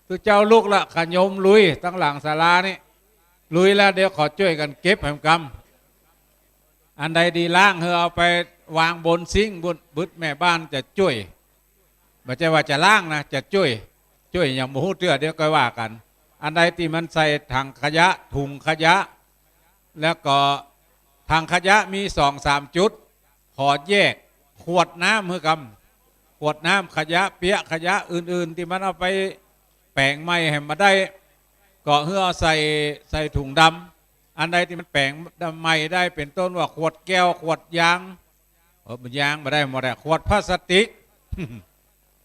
ตู้เจ้าลูกละขยมลุยตั้งหลังศาลานี่ลุยแล้วเดี๋ยวขอช่วยกันเก็บแผ่นกรรมอันใดดีล่างเอาไปวางบนซิงบนบึดแม่บ้านจะช่วยไม่ใช่ว่าจะล่างนะจะช่วยอย่างหมูเตื้อเดี๋ยวก็ว่ากันอันใดที่มันใส่ถังขยะถุงขยะแล้วก็ถังขยะมี2-3 จุดขอแยกขวดน้ำเมื่อกำขวดน้ำขยะเปียกขยะอื่นๆที่มันเอาไปแปลงไม้ให้มาได้ก็เพื่อใส่ถุงดำอันใดที่มันแปลงไม้ได้เป็นต้นว่าขวดแก้วขวดยางมันยางมาได้หมดแหละขวดพลาสติก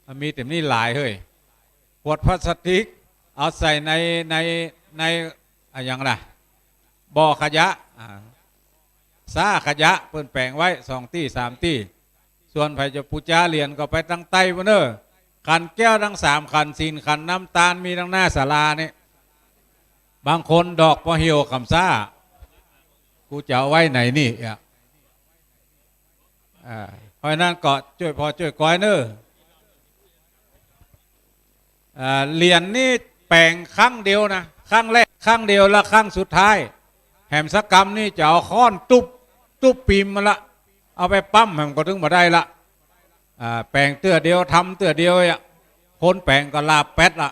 มันมีแต่นี่หลายเฮ้ยขวดพลาสติกเอาใส่ในอย่างไรบ่อขยะซาขยะเปิ้นแปลงไว้2 ที่3 ที่ส่วนไผจะปูจาเรียนก็ไปตั้งไต้บนขันแก้วทั้ง3ขันศีลขันน้ำตาลมีทั้งหน้าศาลานี่บางคนดอกพอเหี่ยวคำซ่ากูจะเอาไว้ไหนนี่เพราะนั้นก็ช่วยพอช่วยก้อยเหรียญนี่แปลงครั้งเดียวนะครั้งแรกครั้งเดียวและครั้งสุดท้ายแหมสักกรรมนี่จะเอาค้อนตุบปีมมาละเอาไปปั้มแหมก็ถึงมาได้ละแปลงเตื้อเดียวทำเตื้อเดียวคนแปลงก็ลาบแป๊ดละ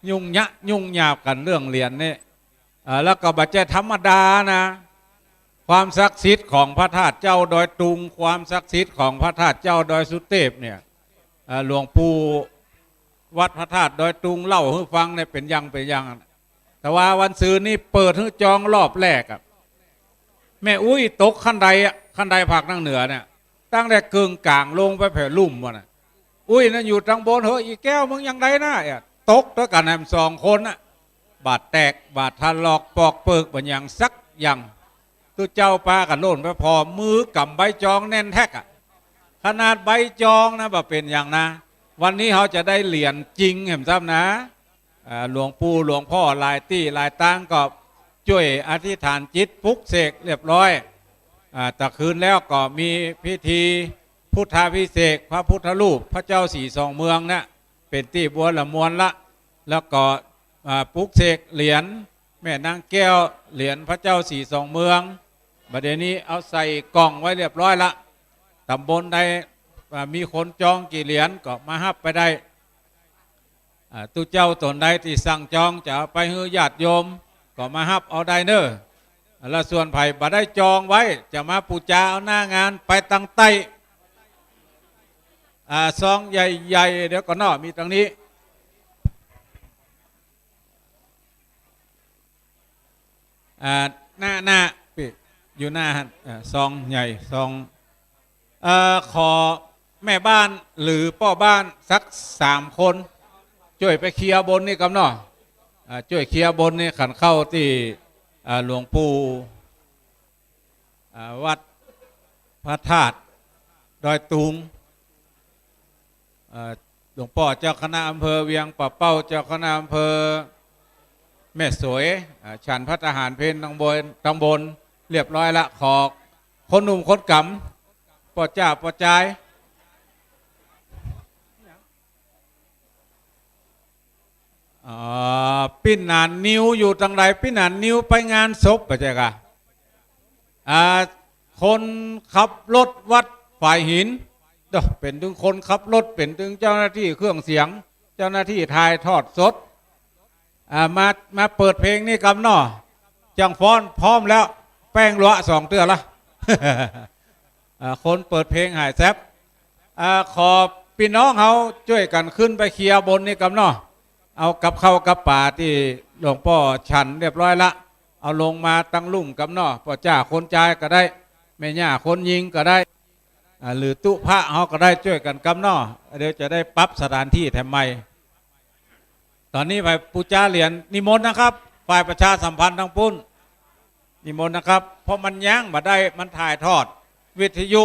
ยุ่งยากกันเรื่องเหรียญนี่แล้วก็บัจเจธรรมดานะความศักดิ์สิทธิ์ของพระธาตุเจ้าดอยตุงความศักดิ์สิทธิ์ของพระธาตุเจ้าดอยสุเทพเนี่ยหลวงปู่วัดพระธาตุดอยตุงเล่าให้ฟังเนี่ยเป็นยังแต่ว่าวันซื้อนี่เปิดให้จองรอบแรกแม่อุ้ยตกขั้นใดภาคทางเหนือเนี่ยตั้งแต่กึ่งกลางลงไปแผ่ลุ่มวะนะอุ้ยนั่นอยู่ทางบนเฮ้ยอีแก้วมึงยังไงนะตกด้วยกันแหม2 คนบาดแตกบาดทันหลอกปอกเปิกบัญญังสักอย่างตัวเจ้าปลากันโล่นไปพอมือกำใบจองแน่นแท็กขนาดใบจองนะแบบเป็นอย่างนะวันนี้เขาจะได้เหรียญจริงเห็นซ้ำนะหลวงปู่หลวงพ่อลายตี้ลายตั้งก็ช่วยอธิษฐานจิตปลุกเสกเรียบร้อยแต่คืนแล้วก็มีพิธีพุทธาภิเษกพระพุทธรูปพระเจ้าสี2 เมืองนะเป็นที่บัวละมวลละแล้วก็ปลุกเสกเหรียญแม่นางแก้วเหรียญพระเจ้าสี2 เมืองบัดนี้เอาใส่กล่องไว้เรียบร้อยละตำบลใดมีคนจองกี่เหรียญก็มาฮับไปได้ตุเจ้าตนใดที่สั่งจองจะไปให้ญาติโยมก็มาฮับเอาได้เนอะและส่วนไผ่บ่ได้จองไว้จะมาปูจาเอาหน้างานไปตั้งใต้ซองใหญ่ๆเดี๋ยวก็นอมีตรงนี้หน้าปิอยู่หน้าซองใหญ่ซองขอแม่บ้านหรือพ่อบ้านสัก3 คนช่วยไปเคลียร์บนนี่กับเนาะช่วยเคลียร์บนนี่ขันเข้าที่หลวงปู่วัดพระธาตุดอยตุง หลวงพ่อเจ้าคณะอำเภอเวียงป่าเป้าเจ้าคณะอำเภอแม่สวยฉันพระทหารเพนตำบลเรียบร้อยละขอคนหนุ่มคนกำปอจ่าปอจายปิ้นหนานนิ้วอยู่ตังไรปิ้นหนานนิ้วไปงานศพไปเจ้ากะคนขับรถวัดฝ่ายหินเป็นถึงคนขับรถเป็นถึงเจ้าหน้าที่เครื่องเสียงเจ้าหน้าที่ถ่ายทอดสดมาเปิดเพลงนี่กำนอจังฟ้อนพร้อมแล้วแป้งหลวะ2 เตือละ คนเปิดเพลงหายแซบขอพี่น้องเขาช่วยกันขึ้นไปเคลียร์บนนี่กำนอเอากับข้าวกับป่าที่หลวงพ่อฉันเรียบร้อยละเอาลงมาตั้งลุ่มกำนอพ่อจ้าคนจ่ายก็ได้แม่ย่าคนยิงก็ได้หรือตุพระเขาก็ได้ช่วยกันกำนอเดี๋ยวจะได้ปรับสถานที่แถมใหม่ตอนนี้ไปปูจ้าเหรียญนิมนต์นะครับฝ่ายประชาสัมพันธ์ทั้งปุ้นนิมนต์นะครับเพราะมันยั้งมาได้มันถ่ายทอดวิทยุ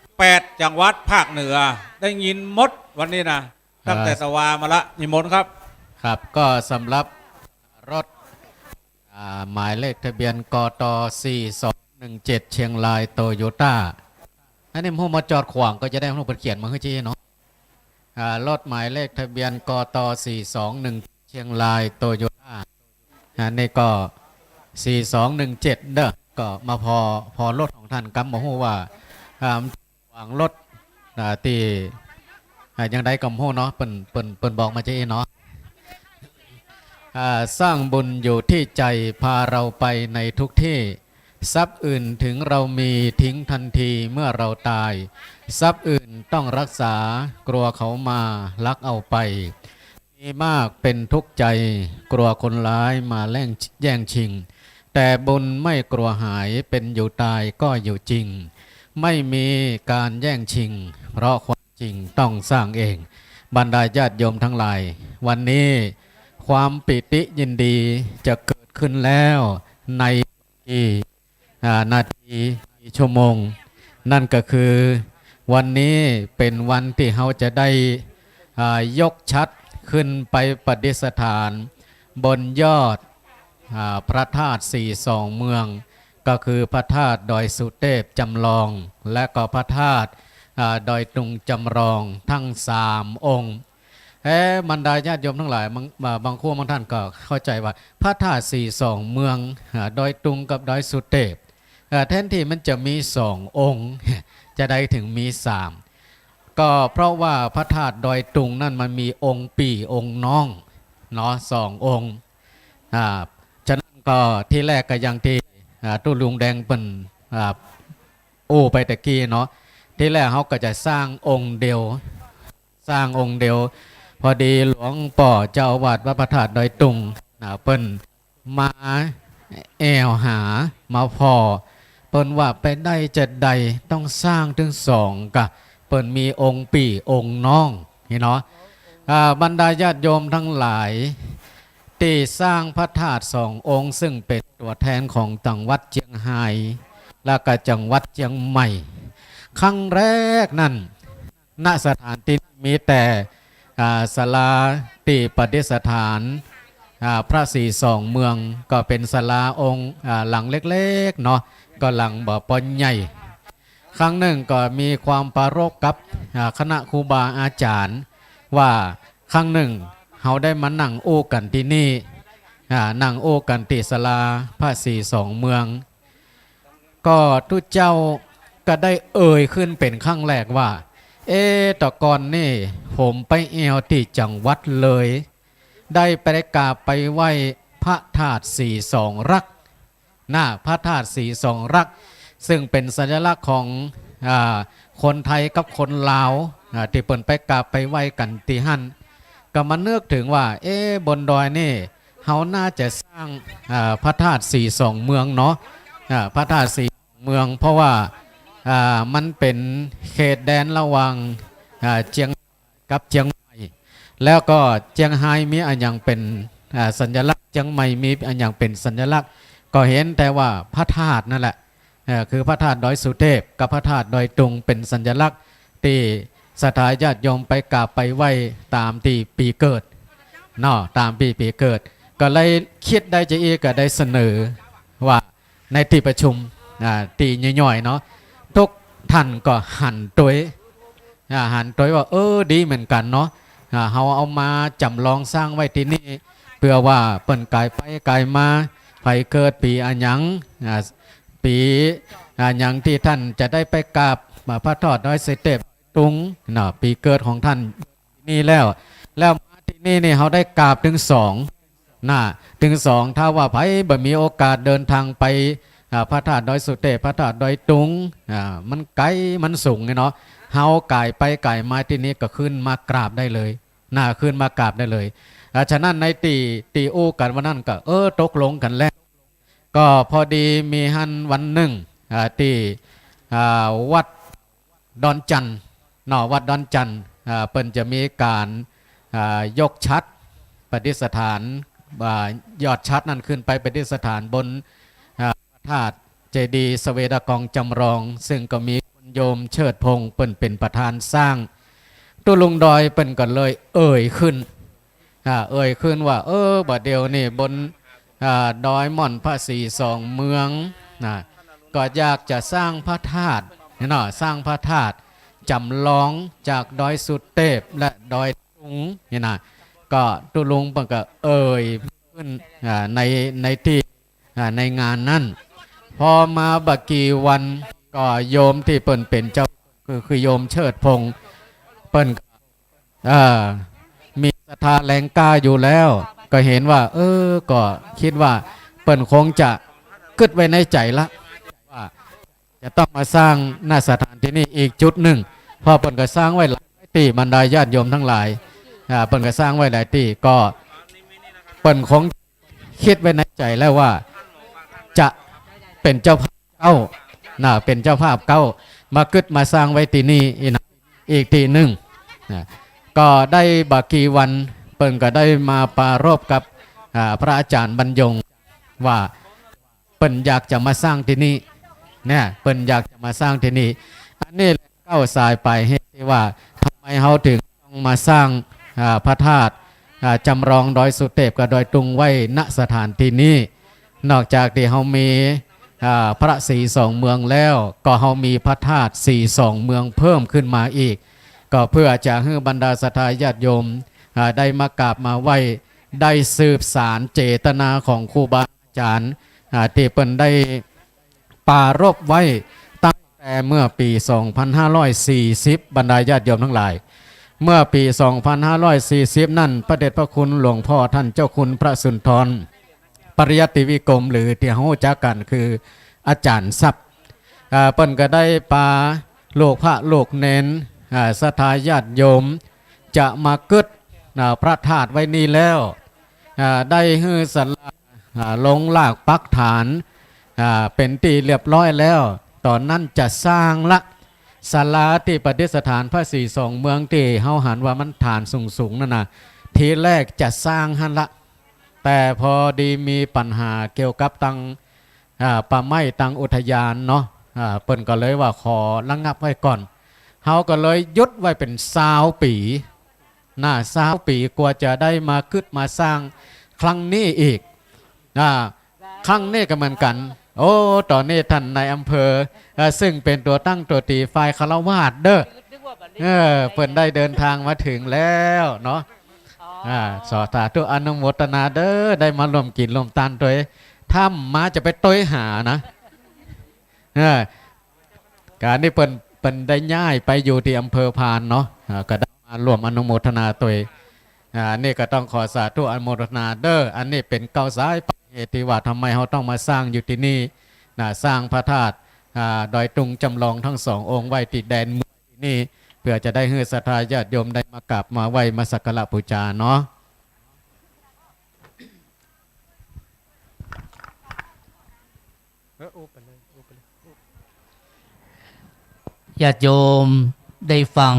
8 จังหวัดภาคเหนือได้ยินหมดวันนี้นะตั้งแต่สวามาละนิมนต์ครับครับก็สำหรับรถหมายเลขทะเบียนกต4217เชียงรายโตโยต้าอันนี้ผู้มาจอดขวางก็จะได้ผู้เขียนมาให้จี้เนาะรถหมายเลขทะเบียนกต4217เชียงรายโตโยต้านี่ก็4217เด้อก็มาพอรถของท่านกำมาหูว่าขวางรถตียังได้กำหูเนาะเปิ่นบอกมาจี้เนาะสร้างบุญอยู่ที่ใจพาเราไปในทุกที่ทรัพย์อื่นถึงเรามีทิ้งทันทีเมื่อเราตายทรัพย์อื่นต้องรักษากลัวเขามาลักเอาไปมีมากเป็นทุกข์ใจกลัวคนร้ายมาแย่งชิงแต่บุญไม่กลัวหายเป็นอยู่ตายก็อยู่จริงไม่มีการแย่งชิงเพราะความจริงต้องสร้างเองบรรดาญาติโยมทั้งหลายวันนี้ความปิติยินดีจะเกิดขึ้นแล้วในนาทีชั่วโมงนั่นก็คือวันนี้เป็นวันที่เราจะได้ยกชัดขึ้นไปประดิษฐานบนยอดพระธาตุ42เมืองก็คือพระธาตุดอยสุเทพจำลองและก็พระธาตุดอยตุงจำลองทั้ง3องค์บรรดาญาติโยมทั้งหลายบางคู่บางท่านก็เข้าใจว่าพระธาตุ42เมืองดอยตุงกับดอยสุเทพแทนที่มันจะมี2องค์จะได้ถึงมี3ก็เพราะว่าพระธาตุดอยตุงนั่นมันมีองค์ปี่องค์น้องเนาะ2องค์ฉะนั้นก็ที่แรกก็อย่างที่ตู้ลุงแดงเป็นไปตะกี้เนาะที่แรกเขาก็จะสร้างองค์เดียวพอดีหลวงป่อเจ้าอาวาสวัดพระธาตุดอยตุงเปิ้นมาแอวหามาพอเปิ้นว่าไปได้จะใดต้องสร้างถึง2กะเปิ้นมีองค์ปี่องค์น้องเนาะบรรดาญาติโยมทั้งหลายที่สร้างพระธาตุ2องค์ซึ่งเป็นตัวแทนของจังหวัดเชียงรายและก็จังหวัดเชียงใหม่ครั้งแรกนั้นณสถานที่มีแต่ศาลาที่ประดิษฐานพระ42เมืองก็เป็นศาลาองค์หลังเล็กๆเนาะก็หลังบ่ปอนใหญ่ครั้งหนึ่งก็มีความปรารภกับคณะครูบาอาจารย์ว่าครั้งหนึ่งเขาได้มานั่งโอ้กันที่นี่นั่งโอ้กันที่ศาลาพระ42เมืองก็ทุกเจ้าก็ได้ขึ้นเป็นครั้งแรกว่าต่อก่อนนี่ผมไปแอวที่จังหวัดเลยได้ไปกราบไปไหว้พระธาตุ42รักพระธาตุ42รักซึ่งเป็นสัญลักษณ์ของคนไทยกับคนลาวที่เปิ่นไปกราบไปไหว้กันที่หั่นก็มาเนึกถึงว่าบนดอยนี่เขาน่าจะสร้างพระธาตุ42เมืองเนาะพระธาตุ42เมืองเพราะว่ามันเป็นเขตแดนระหว่างเชียงกับเชียงใหม่แล้วก็เชียงรายมีอันอย่างเป็นสัญลักษณ์เชียงใหม่มีอันอย่างเป็นสัญลักษณ์ก็เห็นแต่ว่าพระธาตุนั่นแหละคือพระธาตุดอยสุเทพกับพระธาตุดอยตุงเป็นสัญลักษณ์ที่ ศรัทธาญาติโยมไปกราบไปไหว้ตามที่ปีเกิดเนาะตามปีเกิดก็เลยคิดได้จะอีกก็ได้เสนอว่าในที่ประชุมตีย่อยๆเนาะทุกท่านก็หันตัวว่าดีเหมือนกันเนาะเราเอามาจำลองสร้างไว้ที่นี่เพื่อว่าเปิ่นกายไปกายมาไปเกิดปีอันยังปีอันยังที่ท่านจะได้ไปกราบพระทอดน้อยเสด็จตุงเนาะปีเกิดของท่านนี่แล้วมาที่นี่เนี่ยเขาได้กราบถึงสองถ้าว่าไผบ่มีโอกาสเดินทางไปพระธาตุดอยสุเทพพระธาตุดอยตุงมันไกลมันสูงเนาะเฮากายไปกายมาที่นี้ก็ขึ้นมากราบได้เลยขึ้นมากราบได้เลยฉะนั้นในตีอู้กันวันนั้นก็ตกลงกันแล้วก็พอดีมีฮันวันหนึ่งที่วัดดอนจันทร์วัดดอนจันทร์เปิ้นจะมีการยกชัดปฏิสถานยอดชัดนั่นขึ้นไปปฏิสถานบนพระธาตุเจดีย์สเวดากองจำลองซึ่งก็มีคุณโยมเชิดพงษ์เปิ้นเป็นประธานสร้างตุลุงดอยเปิ้นก็เลยขึ้นว่าบัดเดียวนี่บนดอยม่อนพระศรีสองเมืองก็อยากจะสร้างพระธาตุสร้างพระธาตุจำลองจากดอยสุเทพและดอยตุงก็ตุลุงเปิ้นก็ขึ้นในที่ในงานนั้นพอมาบักกี่วันก็โยมที่เปิ้นเป็นเจ้าคือโยมเชิดพงษ์เปิ้นมีศรัทธาแรงกล้าอยู่แล้วก็เห็นว่าก็คิดว่าเปิ้นคงจะกึดไว้ในใจละว่าจะต้องมาสร้างหน้าสถานที่นี้อีกจุดหนึ่งพอเปิ้นก็สร้างไว้หลายที่บรรดาญาติโยมทั้งหลายเปิ้นก็สร้างไว้หลายที่ก็เปิ้นคงคิดไว้ในใจแล้วว่าจะเป็นเจ้าภาพเก้าเป็นเจ้าภาพเก้ามากึดมาสร้างไว้ที่นี่อีกที่หนึ่งก็ได้บักกี่วันเปิ้นก็ได้มาปรารภกับพระอาจารย์บรรยงว่าเปิ้นอยากจะมาสร้างที่นี่เนี่ยเปิ้นอยากจะมาสร้างที่นี่อันนี้ก้าวสายไปเหตุที่ว่าทำไมเขาถึงต้องมาสร้างพระธาตุจำลองดอยสุเทพกับดอยตุงไว้ณสถานที่นี้นอกจากที่เขามีพระศรีสองเมืองแล้วก็เขามีพระธาตุศรีสองเมืองเพิ่มขึ้นมาอีกก็เพื่อจะให้บรรดาศรัทธาญาติโยมได้มากราบมาไหว้ได้สืบสารเจตนาของครูบาอาจารย์ที่เปิ้นได้ปรารภไว้ตั้งแต่เมื่อปี 2540 บรรดาญาติโยมทั้งหลายเมื่อปี 2540 นั่นพระเดชพระคุณหลวงพ่อท่านเจ้าคุณพระสุนทรปริยัติวิกรมหรือที่เขารู้จักกันคืออาจารย์ทรัพย์เปิ้นก็ได้ปาโลกพระโลกเน้นศรัทธาญาติโยมจะมากึดพระธาตุไว้นี่แล้วได้ฮือศาลาลงลากปักฐานเป็นที่เรียบร้อยแล้วตอนนั้นจะสร้างละศาลาที่ประดิษฐานพระศรีสองเมืองที่เฮาหันว่ามันฐานสูงนั่นนะทีแรกจะสร้างหันละแต่พอดีมีปัญหาเกี่ยวกับตังป่าไม้ตังอุทยานเนาะเปิ้นก็เลยว่าขอระงับไว้ก่อนเฮาก็เลยยุดไว้เป็น20 ปี20 ปีกว่าจะได้มาคึดมาสร้างครั้งนี้อีกครั้งนี้ก็เหมือนกันตอนนี้ท่านในอำเภอซึ่งเป็นตัวตั้งตัวตีฝ่ายฆราวาสเด้อเพิ่นได้เดินทางมาถึงแล้วเนาะสาธุอนุโมทนาเด้อได้มาร่วมกินร่วมทานตัวถ้ามาจะไปต้อยหานะการที่เปิ้นได้ย้ายไปอยู่ที่อำเภอพานเนาะก็ได้มาร่วมอนุโมทนาตัวนี่ก็ต้องขอสาธุอนุโมทนาเด้ออันนี้เป็นเก้าสายไปเหตุที่ว่าทำไมเขาต้องมาสร้างอยู่ที่นี่สร้างพระธาตุดอยตุงจำลองทั้งสององค์ไว้ติดแดนเมืองที่นี่เพื่อจะได้ให้ศรัทธาญาติโยมได้มากราบมาไหว้มาสักการะบูชาเนาะญาติโยมได้ฟัง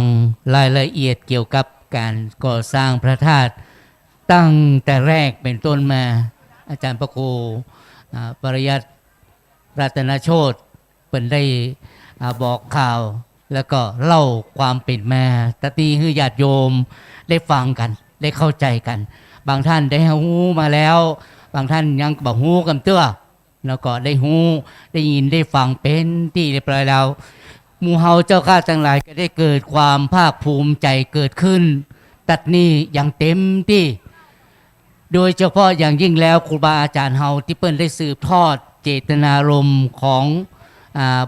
รายละเอียดเกี่ยวกับการก่อสร้างพระธาตุตั้งแต่แรกเป็นต้นมาอาจารย์พระครูปริยัติรัตนโชติเป็นได้บอกข่าว แล้วก็เล่าความเป็นมาตตีให้ญาติโยมได้ฟังกันได้เข้าใจกัน บางท่านได้หูมาแล้ว บางท่านยังบอกหูกันเตื้อแล้วก็ได้หูได้ยินได้ฟังเป็นที่เรียบร้อยแล้วหมู่เฮาเจ้าข้าทั้งหลายก็ได้เกิดความภาคภูมิใจเกิดขึ้นตัดนี้อย่างเต็มที่โดยเฉพาะอย่างยิ่งแล้วครูบาอาจารย์เฮาที่เปิ้นได้สืบทอดเจตนารมณ์ของ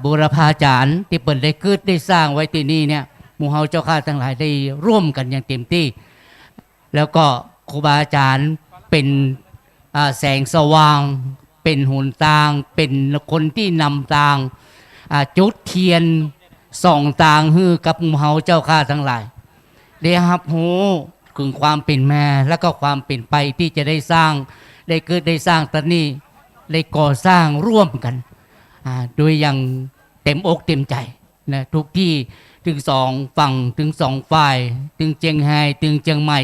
บูรพาจารย์ที่เปิ้นได้เกิดได้สร้างไว้ที่นี่เนี่ยหมู่เฮาเจ้าข้าทั้งหลายได้ร่วมกันอย่างเต็มที่แล้วก็ครูบาอาจารย์เป็นแสงสว่างเป็นหนทางเป็นคนที่นำทางจุดเทียนส่องทางฮือกับหมู่เฮาเจ้าข้าทั้งหลายได้รับรู้ถึงความเป็นมาและก็ความเป็นไปที่จะได้สร้างได้เกิดได้สร้างตอนนี้ได้ก่อสร้างร่วมกันโดยอย่างเต็มอกเต็มใจนะทุกที่ถึงสองฝั่งถึงสองฝ่ายถึงเจียงไฮ้ถึงเจียงใหม่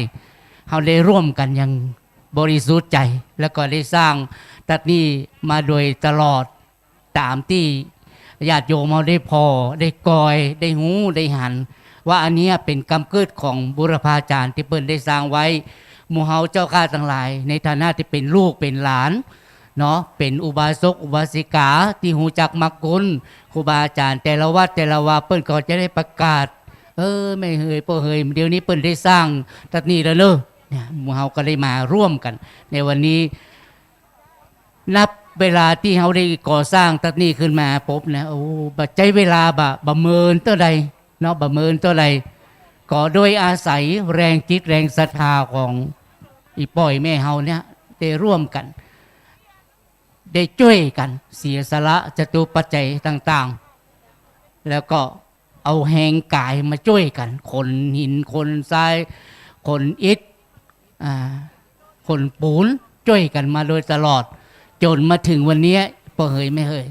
เราได้ร่วมกันอย่างบริสุทธิ์ใจแล้วก็ได้สร้างตัดนี้มาโดยตลอดตามที่ญาติโยมเราได้พอได้กอยได้หูได้หันว่าอันนี้เป็นกรรมเกิดของบุรพาจารย์ที่เปิ้นได้สร้างไว้หมู่เฮาเจ้าข้าทั้งหลายในฐานะที่เป็นลูกเป็นหลานเนาะเป็นอุบาสกอุบาสิกาที่หูจักมรรคกุลครูบาอาจารย์แต่ละวัดแต่ละวาเปิ้นก็จะได้ประกาศไม่เฮยพ่อเฮยเดี๋ยวนี้เปิ้นได้สร้างตัดนี้แล้วเนอะเนี่ยหมู่เฮาก็ได้มาร่วมกันในวันนี้นับเวลาที่เฮาได้ก่อสร้างตัดนี้ขึ้นมาปุ๊บนะโอ้บัดใจเวลาบะเมินเท่าใดเนาะบะเมินเท่าใดก็โดยอาศัยแรงจิตแรงศรัทธาของอีป่อยแม่เฮาเนี่ยได้ร่วมกันได้ช่วยกันเสียสละจตุปัจจัยต่างๆแล้วก็เอาแหงกายมาช่วยกันคนหินคนทรายคนอิฐคนปูนช่วยกันมาโดยตลอดจนมาถึงวันนี้พอเฮยไม่เฮย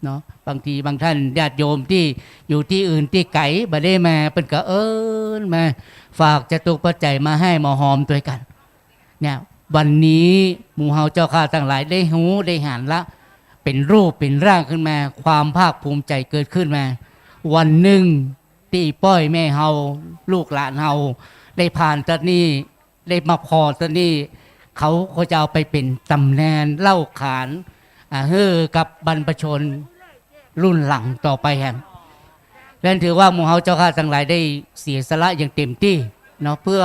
เนาะบางทีบางท่านญาติโยมที่อยู่ที่อื่นที่ไกลบ่ได้มาเป็นก็มาฝากจตุปัจจัยมาให้มาหอมด้วยกันเนี่ยวันนี้หมู่เฮาเจ้าข้าทั้งหลายได้หูได้หันละเป็นรูปเป็นร่างขึ้นมาความภาคภูมิใจเกิดขึ้นมาวันหนึ่งที่ป้อยแม่เฮาลูกหลานเฮาได้ผ่านตอนนี้ได้มาพอตอนนี้เขาจะเอาไปเป็นตำแหน่งเล่าขานกับบรรพชนรุ่นหลังต่อไปแฮมและถือว่าหมู่เฮาเจ้าข้าทั้งหลายได้เสียสละอย่างเต็มที่เนาะเพื่อ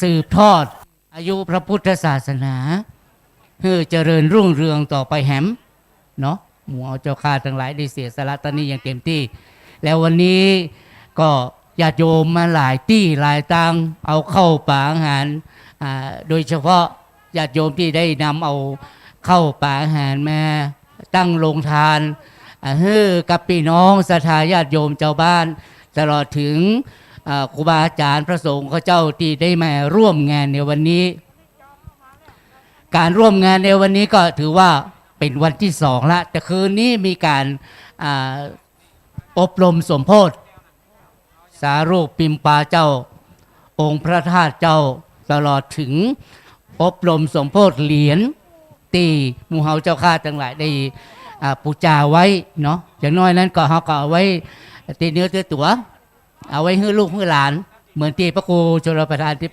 สืบทอดอายุพระพุทธศาสนาเพื่อเจริญรุ่งเรืองต่อไปแฮมเนาะหมู่เฮาเจ้าข้าทั้งหลายได้เสียสละตอนนี้อย่างเต็มที่แล้ววันนี้ก็ญาติโยมมาหลายที่หลายตังเอาเข้าป่าอาหารโดยเฉพาะญาติโยมที่ได้นำเอาเข้าป่าอาหารมาตั้งโรงทานกับพี่น้องศรัทธาญาติโยมเจ้าบ้านตลอดถึงครูบาอาจารย์พระสงฆ์เขาเจ้าที่ได้มาร่วมงานในวันนี้การร่วมงานในวันนี้ก็ถือว่าเป็นวันที่สองละแต่คืนนี้มีการอบรมสมโภชสารูปปิมปาเจ้าองค์พระธาตุเจ้าตลอดถึงอบรมสมโภชเหรียญตีหมู่เฮาเจ้าข้าทั้งหลายได้ปูจาไว้เนาะอย่างน้อยนั้นก็เขาก็เอาไว้ตีเนื้อตีตัวเอาไว้ให้ลูกให้หลานเหมือนที่พระครูชลประทานที่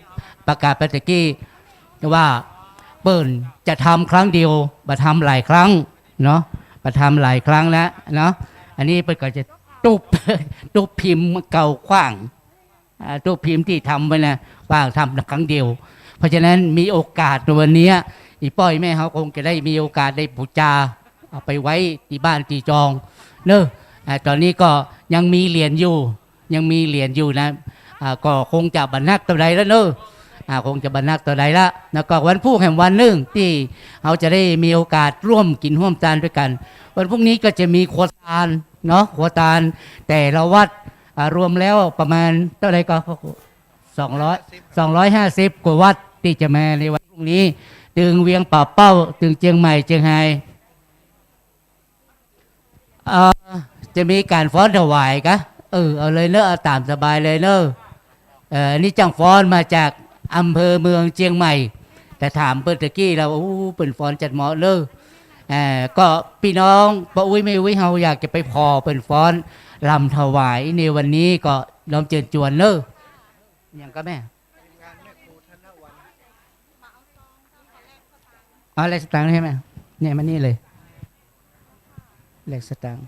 ประกาศไปตะกี้ว่าเปิ้นจะทำครั้งเดียวมาทำหลายครั้งเนาะมาทำหลายครั้งแล้วเนาะอันนี้เปิ้นก็จะตุบพิมพ์เก่าขว้างตุบพิมพ์ที่ทำไปนะว่างทำครั้งเดียวเพราะฉะนั้นมีโอกาสวันนี้อีป้อยแม่เขาคงจะได้มีโอกาสได้บูชาเอาไปไว้ที่บ้านที่จองเนอะตอนนี้ก็ยังมีเหรียญอยู่นะก็คงจะบรรณักตัวใดแล้วเนอะคงจะบรรณักตัวใดละแล้วก็วันพรุ่งแห่งวันหนึ่งที่เขาจะได้มีโอกาสร่วมกินร่วมทานด้วยกันวันพรุ่งนี้ก็จะมีครัวทานเนาะครัวทานแต่ละวัดรวมแล้วประมาณเท่าไหร่ก็250กว่าวัดที่จะมาในวันพรุ่งนี้ถึงเวียงป่าเป้าถึงเชียงใหม่เชียงไฮ้จะมีการฟ้อนถวายกะเอาเลยเนอะเอาตามสบายเลยเนอะนี่จังฟ้อนมาจากอำเภอเมืองเชียงใหม่แต่ถามเปิดตะกี้เราเป็นฟ้อนจัดเหมาะเนอะ ก็พี่น้องปะอุ้ยไม่อุ้ยเฮาอยากจะไปพอเป็นฟ้อนลำถวายในวันนี้ก็ล้อมเจิญจวนเนอะอย่างก็แม่เอาแลกสตางค์ใช่ไหมเนี่ยมานี่เลยแลกสตางค์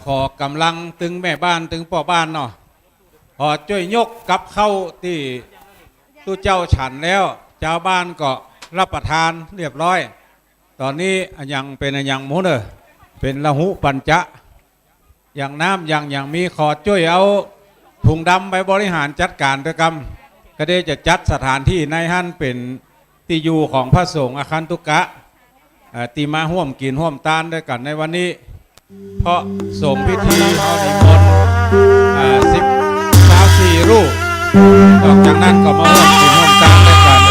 ขอกำลังตึงแม่บ้านตึงพ่อบ้านเนาะพอช่วยยกกับเข้าที่ตู้เจ้าฉันแล้วเจ้าบ้านก็รับประทานเรียบร้อยตอนนี้ยังเป็นยังมุนเป็นละหุปัญจะอย่างน้ำอย่างมีขอช่วยเอาถุงดำไปบริหารจัดการด้วยกันก็ได้จะจัดสถานที่ในฮั่นเป็นที่อยู่ของพระสงฆ์อาคันตุกะตีมาห่วมกินห่วมตานด้วยกันในวันนี้เพราะส่งพิธีเอานิมนต์14 รูปนอกจากนั้นก็มาห่วมกินห่วมตานด้วยกัน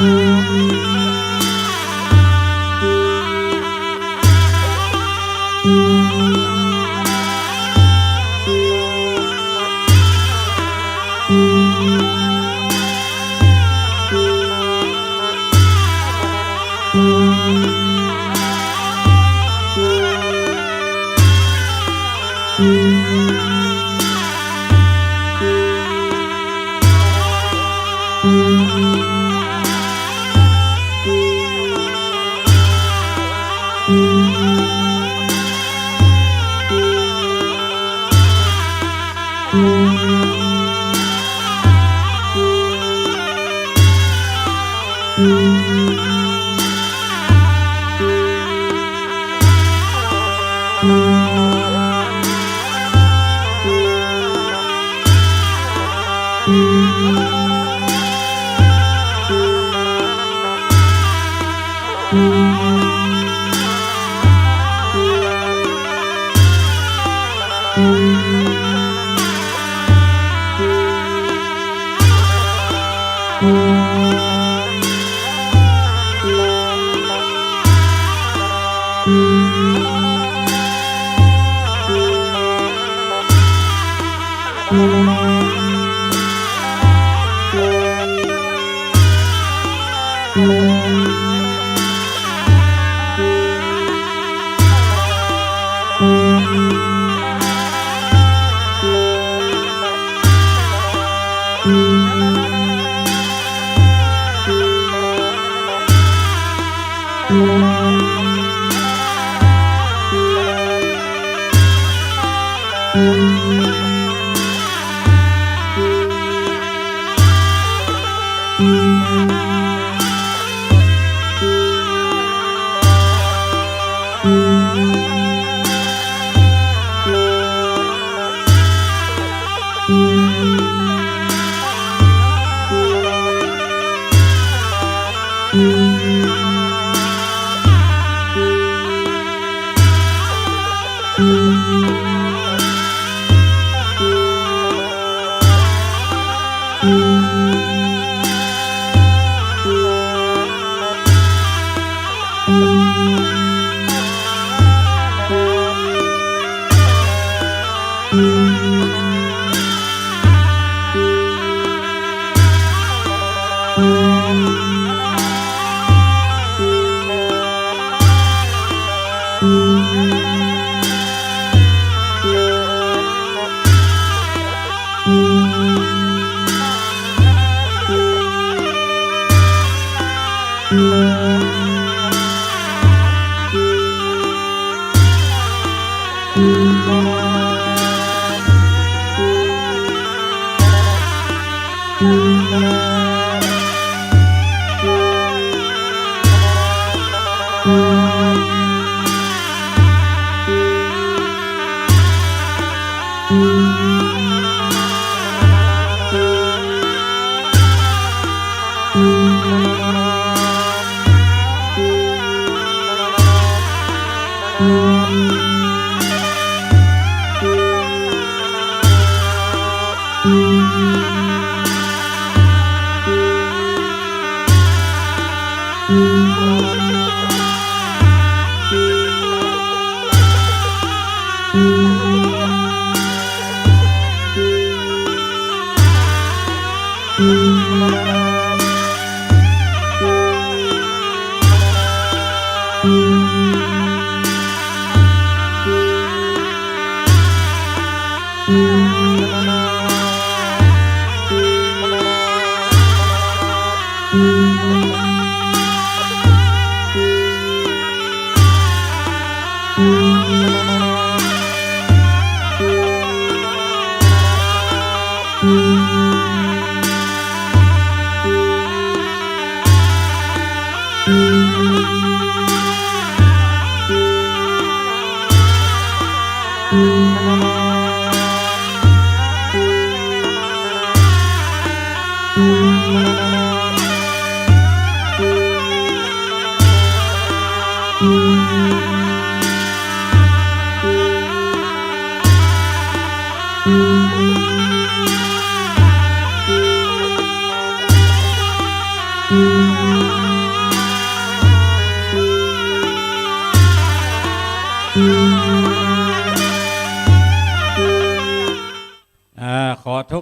Thank you.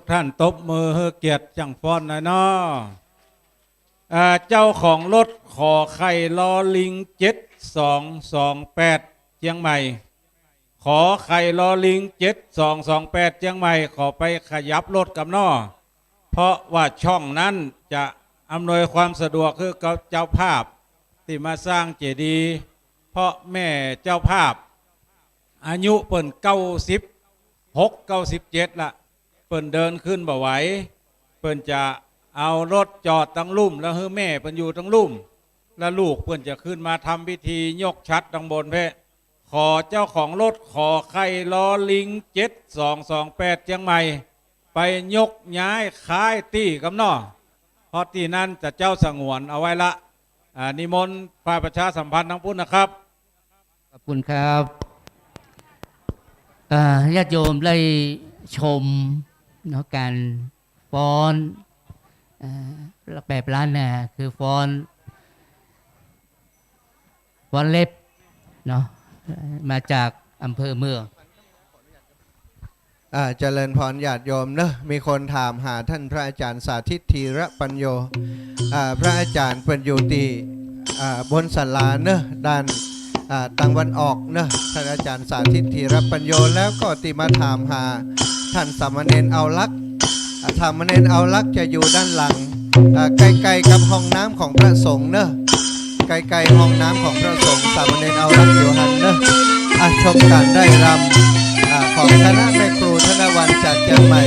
ทุกท่านตบมือให้เกียรติจังฟ้อนหน่อยเนาะเจ้าของรถขอไข่ลอลิง7228เชียงใหม่ขอไข่ลอลิง7228เชียงใหม่ขอไปขยับรถกับน้อเพราะว่าช่องนั้นจะอำนวยความสะดวกคือเจ้าภาพที่มาสร้างเจดีย์เพราะแม่เจ้าภาพอายุเปิ่น96-97ละเปิ่นเดินขึ้นบ่ไหวเปิ่นจะเอารถจอดตั้งลุ่มแล้วให้แม่เปิ่นอยู่ตั้งลุ่มแล้วลูกเปิ่นจะขึ้นมาทำพิธียกชัดดังบนเพะขอเจ้าของรถขอไข่ลอลิง7228เชียงใหม่ไปยกย้ายค้ายตี้กำนอเพราะที่นั่นจะเจ้าสงวนเอาไว้ละนิมนต์ฝ่ายประชาสัมพันธ์ทั้งพุทธนะครับขอบคุณครับญาติโยมได้ชมเนาะการฟ้อนแบบล้านนาคือฟ้อนเล็บเนาะมาจากอำเภอเมืองเจริญพรญาติโยมเนอะมีคนถามหาท่านพระอาจารย์สาธิตธีระปัญโยพระอาจารย์เป็นอยู่ที่บนศาลาเนอะด้านตะวันออกเนอะท่านอาจารย์สาธิตธีระปัญโยแล้วก็ติมาถามหาท่านสามเณรเอาลักษณ์สามเณรเอาลักษณ์จะอยู่ด้านหลังใกล้ๆกับห้องน้ำของพระสงฆ์เนอะใกล้ๆห้องน้ำของพระสงฆ์สามเณรเอาลักษณ์อยู่หันเนอะชมการได้รำของคณะแม่ครูธนวันจากเชียงใหม่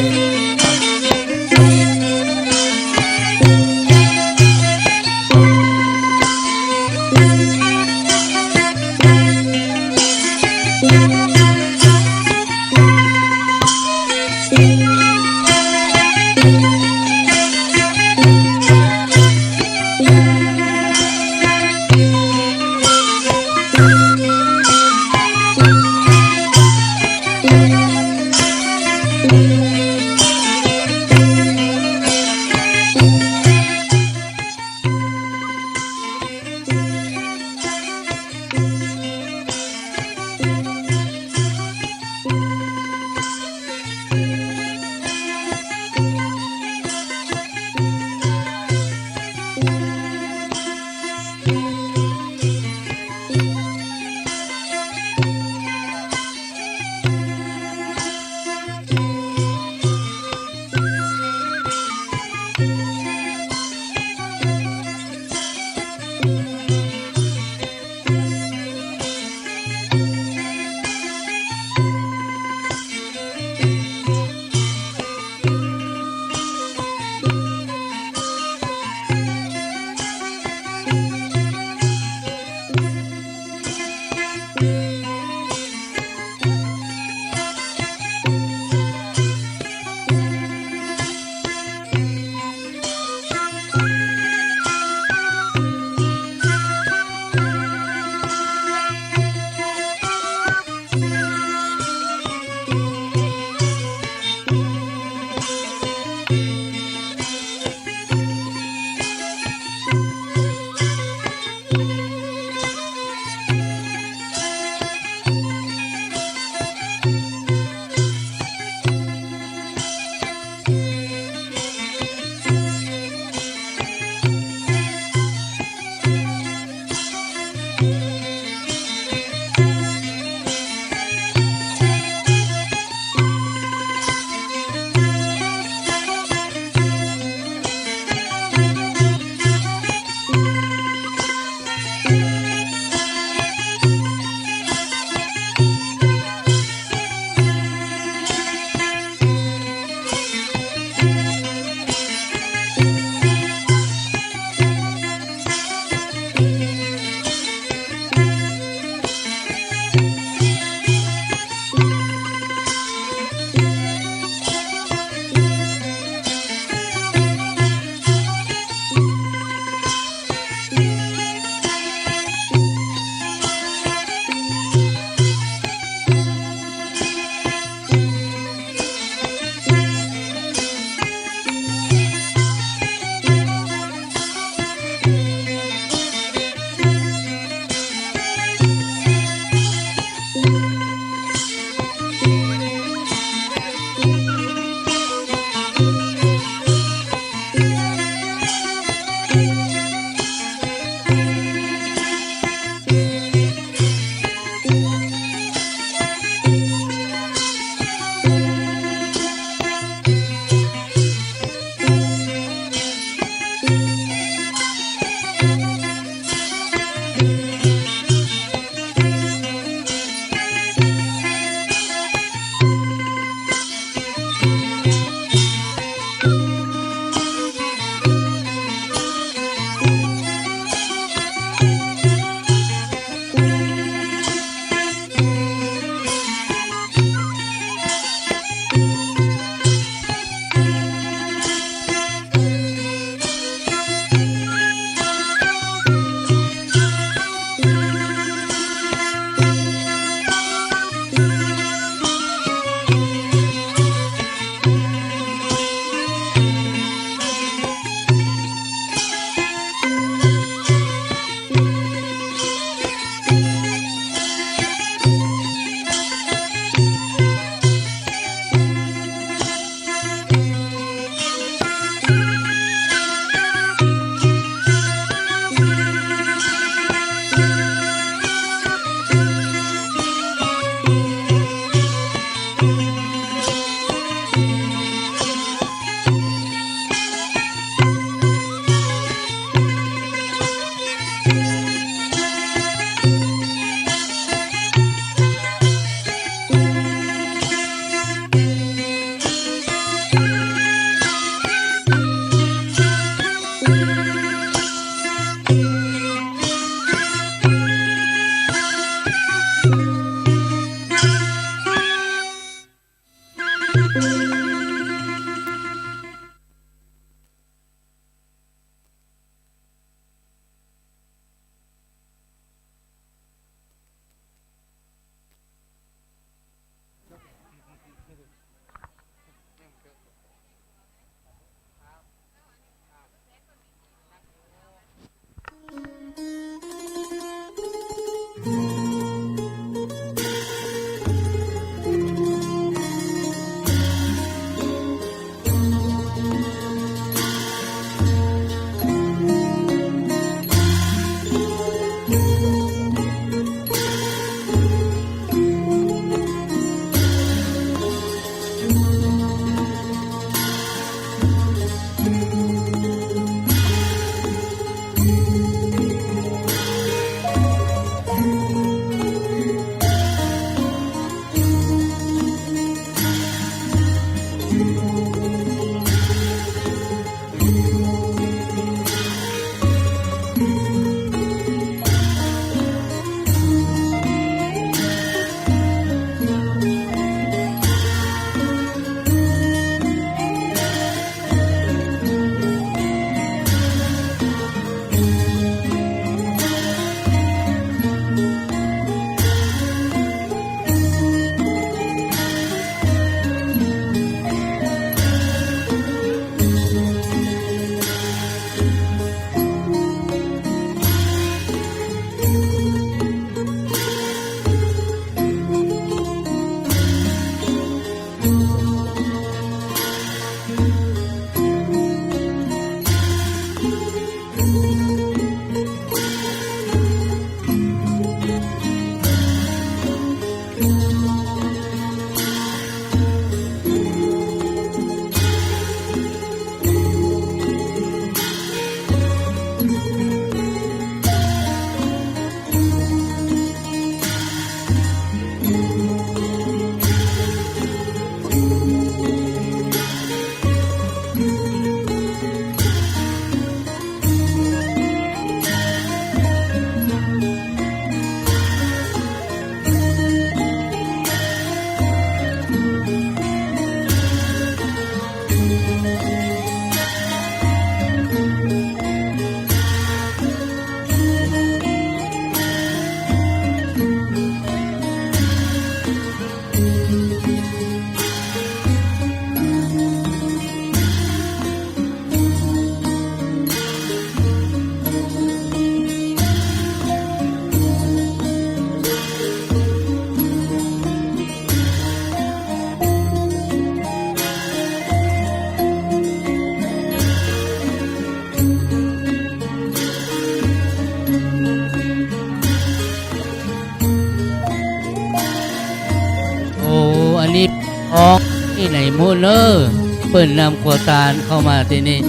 อ๋อที่ไหนมูเนอร์เปิดนำขวตาลเข้ามาที่นี่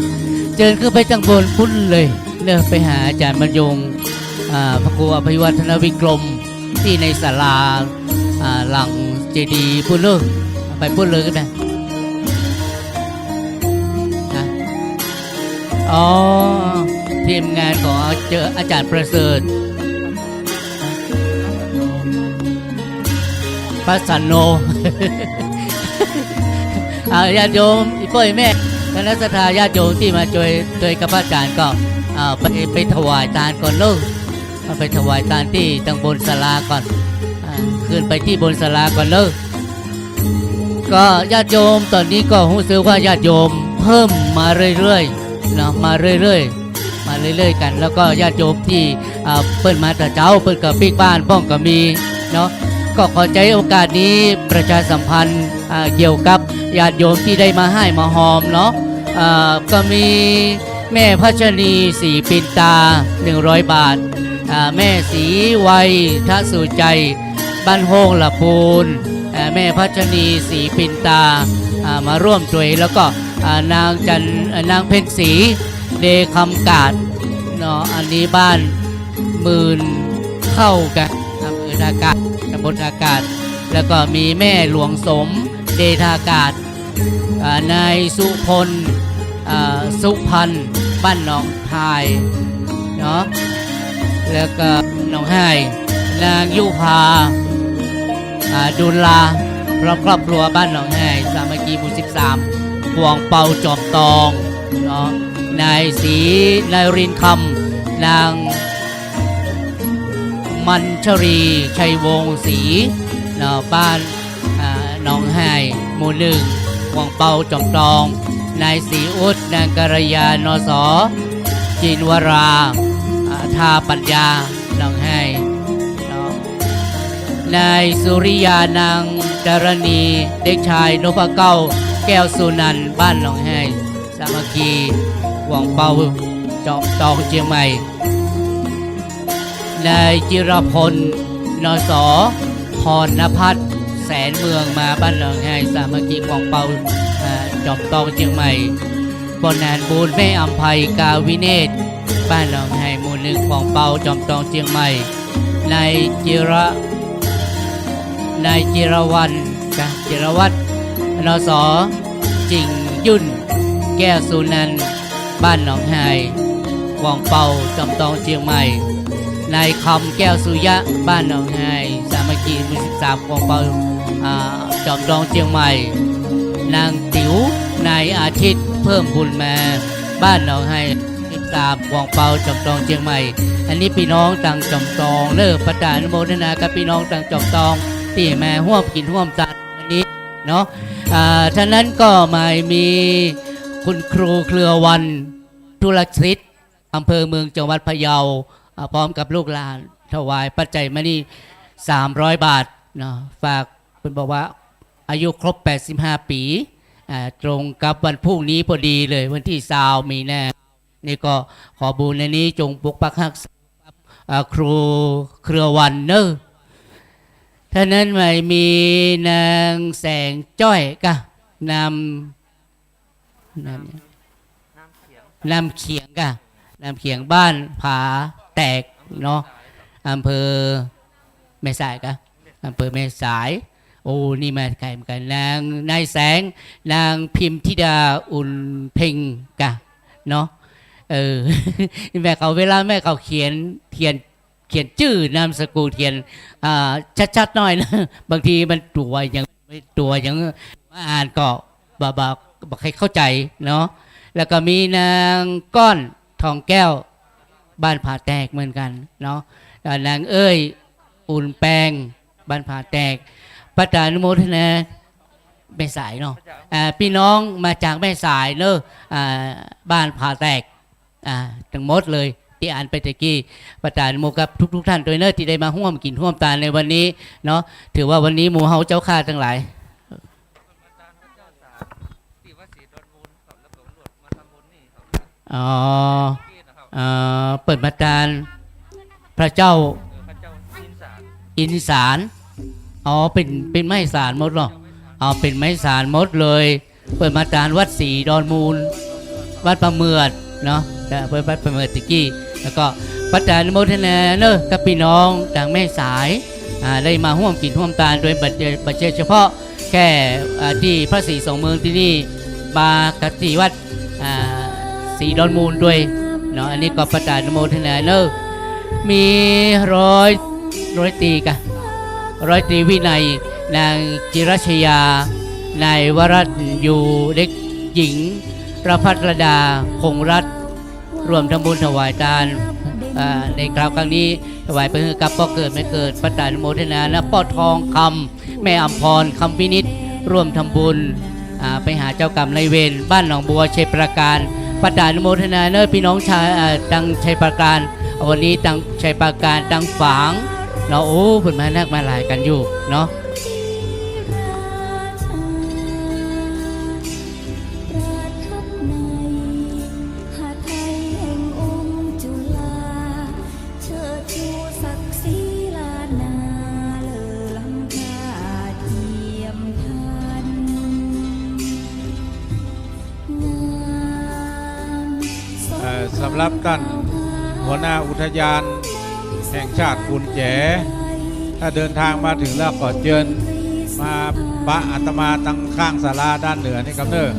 เจิญขึ้นไปจังบนพุ่นเลยเลิกไปหาอาจารย์บรรยงพระครูอภิวัฒนวิกรมที่ในศาลาหลังเจดีย์พุ่นเลยไปพุ่นเลยก็ได้อ๋อทีมงานของเจออาจารย์ประเสริฐพระสันโน ญาติโยมอีพ่อแม่คณะสัตยาติโยมที่มาช่วยกับพระอาจารย์ก็ไปถวายทานก่อนลูกไปถวายทานที่ตั้งบนศาลาก่อนขึ้นไปที่บนศาลาก่อนลูกก็ญาติโยมตอนนี้ก็รู้สึกว่าญาติโยมเพิ่มมาเรื่อยๆนะมาเรื่อยๆกันแล้วก็ญาติโยมที่เปิ้นมาแต่เจ้าเปิ้นกับปีกบ้านป้องก็มีเนาะก็ขอใจโอกาสนี้ประชาสัมพันธ์เกี่ยวกับญาติโยมที่ได้มาให้มาหอมเนาะก็มีแม่พัชรีศรีปินตา100 บาทแม่ศรีวัยทสุใจบ้านโฮงละปูนแม่พัชรีศรีปินตามาร่วมด้วยแล้วก็นางเพ็ญศรีเดคำกาดเนาะอันนี้บ้านหมื่นเข้ากันอำเภอทากาศตำบลทากาศแล้วก็มีแม่หลวงสมเดทากาศนายสุพลสุพันธ์บ้านหนองทายเนาะแล้วก็หนองไห้นางยุพาดุลาพร้อมครอบครัวบ้านหนองไห้สามัคคีหมู่13พวงเป่าจอมตองเนาะนายศรีนายรินคำนางมัญชรีชัยวงศ์ศรีเนาะบ้านหนองไห้หมู่1พวงเป่าจอมตองนายศรีอุดนางกรยานสจินวราทาปัญญาหนองไห้นายสุริยานางดารณีเด็กชายนพเก้าแก้วสุนันท์บ้านหนองไห้สามัคคีหวังเปาจอมตองเชียงใหม่นายจิรพลนสพรณพัฒน์แสนเมืองมาบ้านหนองไห้สามัคคีหวังเปาจอมตองเชียงใหม่ปนานบูรแม่อัมภัยกาวิเนศบ้านหนองไห้หมู่1หวังเปาจอมตองเชียงใหม่นายจิรวัฒน์นสจิงยุ่นแก้วสุนันท์บ้านหนองไห้หวังเปาจอมตองเชียงใหม่นายคำแก้วสุยะบ้านหนองไห้สามัคคีหมู่13หวังเปาจอมตองเชียงใหม่นางติ๋วนายอาทิตย์เพิ่มบุญมาบ้านหนองไห้13หวังเปาจอมตองเชียงใหม่อันนี้พี่น้องต่างจอมตองเลิกประกาศอนุโมทนากับพี่น้องต่างจอมตองที่มาร่วมกินร่วมจัดวันนี้เนาะฉะนั้นก็มามีคุณครูเครือวันธุรศิษย์อำเภอเมืองจังหวัดพะเยาพร้อมกับลูกหลานถวายปัจจัยมานี่300 บาทเนาะฝากคุณบอกว่าอายุครบ85 ปีตรงกับวันพรุ่งนี้พอดีเลยวันที่20 มีนานี่ก็ขอบุญในนี้จงปกปักรักษาครูเครือวันเนอะท่านั้นไม่มีนางแสงจ้อยกะนำเขียงกะนำเขียงบ้านผาแตกเนาะอำเภอแม่สายกะอำเภอแม่สายโอ้นี่มาไกลเหมือนกันนายแสงนางพิมธิดาอุ่นเพ่งกะเนาะแม่เขาเวลาแม่เขาเขียนชื่อนามสกุลเขียนชัดๆหน่อยนะบางทีมันตัวยังอ่านก็บอกให้เข้าใจเนาะแล้วก็มีนางก้อนทองแก้วบ้านผาแตกเหมือนกันเนาะนางเอ้ยอุ่นแปงบ้านผาแตกประธานอนุโมทนาแม่สายเนาะพี่น้องมาจากแม่สายเนอะบ้านผาแตกทั้งหมดเลยที่อ่านไปตะกี้ประธานโมกับทุกท่านโดยเนอที่ได้มาร่วมกินร่วมทานในวันนี้เนาะถือว่าวันนี้หมู่เฮาเจ้าข้าทั้งหลายเปิดมาการพระเจ้าอินสารเป็นไม้สารหมดหรอ เอาเป็นไม้สารหมดเลยเปิดมาจานวัดศรีดอนมูลวัดประเมือดเนาะเปิดวัดประเมือดตะกี้แล้วก็ประจานโมทนาเนอะกับพี่น้องต่างแม่สายได้มาร่วมกินร่วมทานโดยบัตรเฉพาะแค่ที่พระศรีสองเมืองที่นี่มากติวัดศรีดอนมูลด้วยเนาะอันนี้ก็ประจานโมทนาเนอะมีร้อยตีกันร้อยตรีวินัยนางจิรชยนายวรัตน์อยู่เด็กหญิงประภัตรดาคงรัตน์รวมทำบุญถวายทานในคราวครั้งนี้ถวายไปกับพ่อเกิดแม่เกิดประตานโมทนาและพ่อทองคำแม่อัมพรคำวินิจร่วมทำบุญไปหาเจ้ากรรมนายเวรบ้านหนองบัวชัยประการประตานโมทนาเนอพี่น้องชายดังชัยประการวันนี้ดังชัยประการดังฝางเนาะโอ้เพิ่นมานักมาหลายกันอยู่เนาะสำหรับท่านหัวหน้าอุทยานแห่งชาติกุนแจถ้าเดินทางมาถึงแล้วก็เชิญมาปะอาตมาตั้งข้างศาลาด้านเหนือนี่ครับเนอ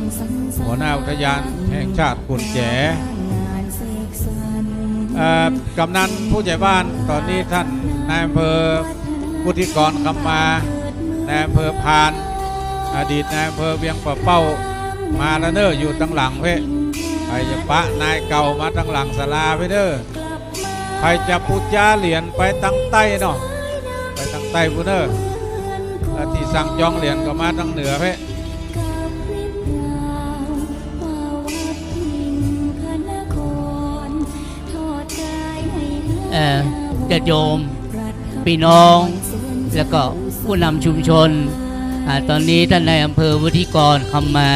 หัวหน้าอุทยานแห่งชาติกุนแจกำนันผู้ใหญ่บ้านตอนนี้ท่านนายอำเภอพุทธิกรคำมานายอำเภอพานอดีตนายอำเภอเวียงป่าเป้ามาแล้วเนออยู่ตั้งหลังเพ่ใครจะปะนายเก่ามาตั้งหลังศาลาไปเด้อใครจะปูจาเหรียญไปตั้งใต้เนาะไปตั้งใต้พูเด้อที่สั่งจองเหรียญก็มาตั้งเหนือเพ่จะโยมพี่น้องแล้วก็ผู้นำชุมชนตอนนี้ท่านนายอำเภอวุฒิกรคำมา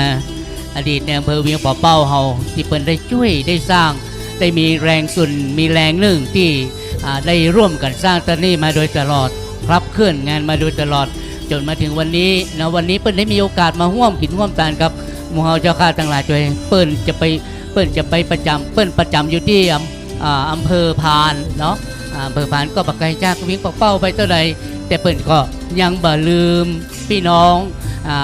อดีตในอำเภอเวียงป่าเป้าเฮาที่เปิ้นได้ช่วยได้สร้างได้มีแรงส่วนมีแรงหนึ่งที่ได้ร่วมกันสร้างตอนนี้มาโดยตลอดรับเคลื่อนงานมาโดยตลอดจนมาถึงวันนี้นะวันนี้เปิ้นได้มีโอกาสมาร่วมกินร่วมทานกับหมู่เฮาเจ้าข้าทั้งหลายด้วยเปิ้นจะไปประจำอยู่ที่อำเภอพานเนาะอำเภอพานก็บักไกลจากเวียงป่าเป้าไปเท่าใดแต่เปิ้นก็ยังบ่ลืมพี่น้อง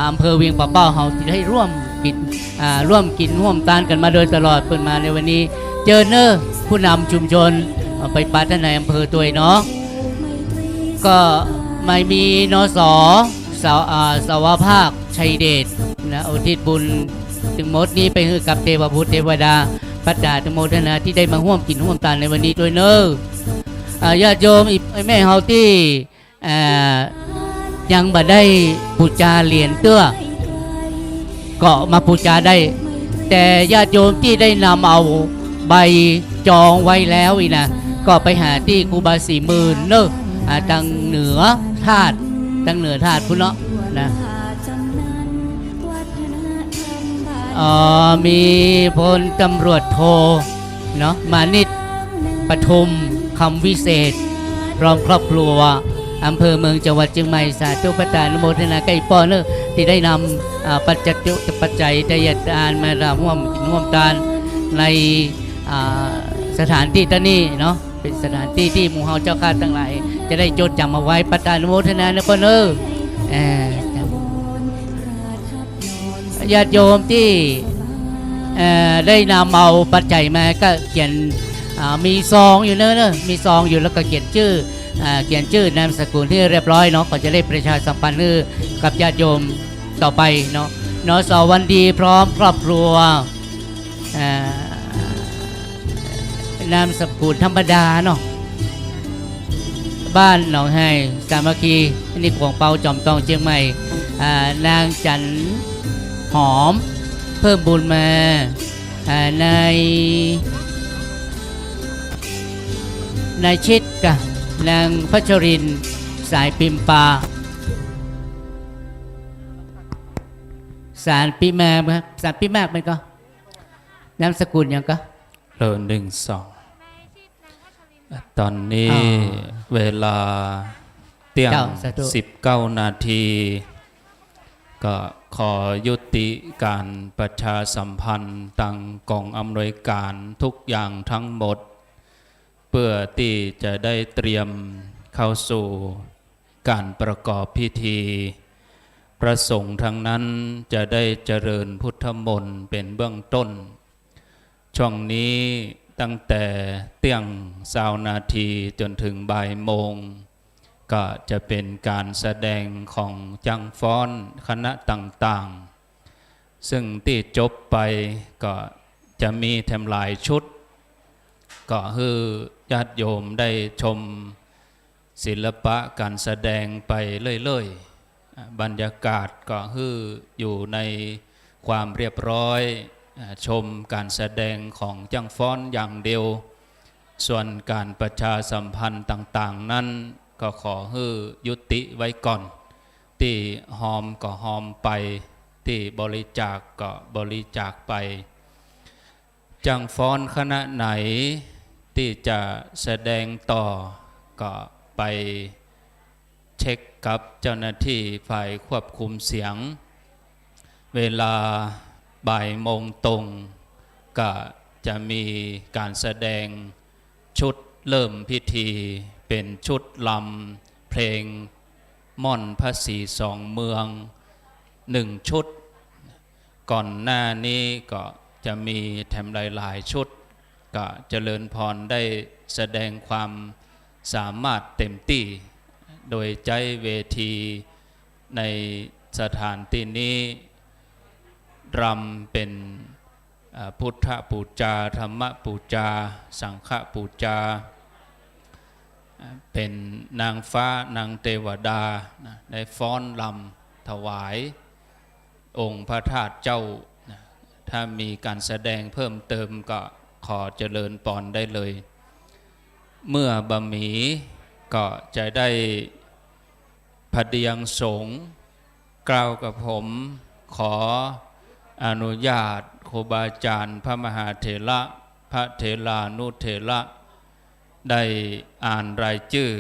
อำเภอเวียงป่าเป้าเฮาที่ได้ร่วมกินร่วมทานกันมาโดยตลอดเปิ้นมาในวันนี้เจอเนอผู้นำชุมชนไปปาท่านในอำเภอตัวเนาะก็ไม่มีนสสาวภาคชัยเดชนะอุทิศบุญถึงหมดนี้ไปให้กับเทวพุทธเทวดาพระดาธโมทนาที่ได้มาร่วมกินร่วมทานในวันนี้ด้วยเนอญาติโยมแม่เฮาที่ยังบ่ได้บูชาเหรียญเตื้อก็มาบูชาได้แต่ญาติโยมที่ได้นำเอาใบจองไว้แล้วอีนะก็ไปหาที่ครูบา40,000เนอะทางเหนือธาตุพุ่นเนาะนะมีพลตำรวจโทเนาะมานิตปทุมคำวิเศษพร้อมครอบครัวอำเภอเมืองจังหวัดเชียงใหม่สาธุประทานโมทนาไก่ป้อเนอะที่ได้นำปัจจัยทายทานมาร่วมกินร่วมทานในสถานที่ท่านี้เนาะเป็นสถานที่ที่หมู่เฮาเจ้าข้าทั้งหลายจะได้จดจำเอาไว้ประทานโมทนาเนอะป้อเนอะญาติโยมที่ได้นำเอาปัจจัยมาก็เขียนมีซองอยู่เนอะมีซองอยู่แล้วก็เขียนชื่อนามสกุลที่เรียบร้อยเนาะก็จะได้ประชาสัมพันธ์กับญาติโยมต่อไปเนาะนสวันดีพร้อมครอบครัวนามสกุลธรรมดาเนาะบ้านหนองไฮสามัคคีนี่ขวงเปาจอมตองเชียงใหม่นางจันหอมเพิ่มบุญมานายชิดกับนางพัชรินสายปิมปาสารปีแม่ครับสารปีแม่เป็นก็นามสกุลยังก็ตอนนี้เวลาเที่ยง19 นาที ก็ขอยุติการประชาสัมพันธ์ตั้งกองอำนวยการทุกอย่างทั้งหมด เพื่อที่จะได้เตรียมเข้าสู่การประกอบพิธีพระสงฆ์ทั้งนั้นจะได้เจริญพุทธมนต์เป็นเบื้องต้นช่วงนี้ตั้งแต่เที่ยง20 นาทีจนถึงบ่ายโมงก็จะเป็นการแสดงของจังฟ้อนคณะต่างๆซึ่งที่จบไปก็จะมีแถมหลายชุดก็คือญาติโยมได้ชมศิลปะการแสดงไปเรื่อยๆบรรยากาศก็คืออยู่ในความเรียบร้อยชมการแสดงของจังฟ้อนอย่างเดียวส่วนการประชาสัมพันธ์ต่างๆนั้นก็ขอให้ยุติไว้ก่อนที่หอมก็หอมไปที่บริจาคก็บริจาคไปจังฟ้อนคณะไหนที่จะแสดงต่อก็ไปเช็คกับเจ้าหน้าที่ฝ่ายควบคุมเสียงเวลาบ่ายโมงตรงก็จะมีการแสดงชุดเริ่มพิธีเป็นชุดลำเพลงม่อนพระศรีสองเมือง1 ชุดก่อนหน้านี้ก็จะมีแถมหลายๆชุดก็เจริญพรได้แสดงความสามารถเต็มที่โดยใจเวทีในสถานที่นี้รำเป็นพุทธปูจาธรรมปูจาสังฆปูจาเป็นนางฟ้านางเทวดาได้ฟ้อนรำถวายองค์พระธาตุเจ้าถ้ามีการแสดงเพิ่มเติมก็ขอเจริญปอนได้เลยเมื่อบะหมี่ก็จะได้พเดียงสงฆ์กล่าวกับผมขออนุญาตครูบาอาจารย์พระมหาเถระพระเถรานุเถระได้อ่านรายชื่อ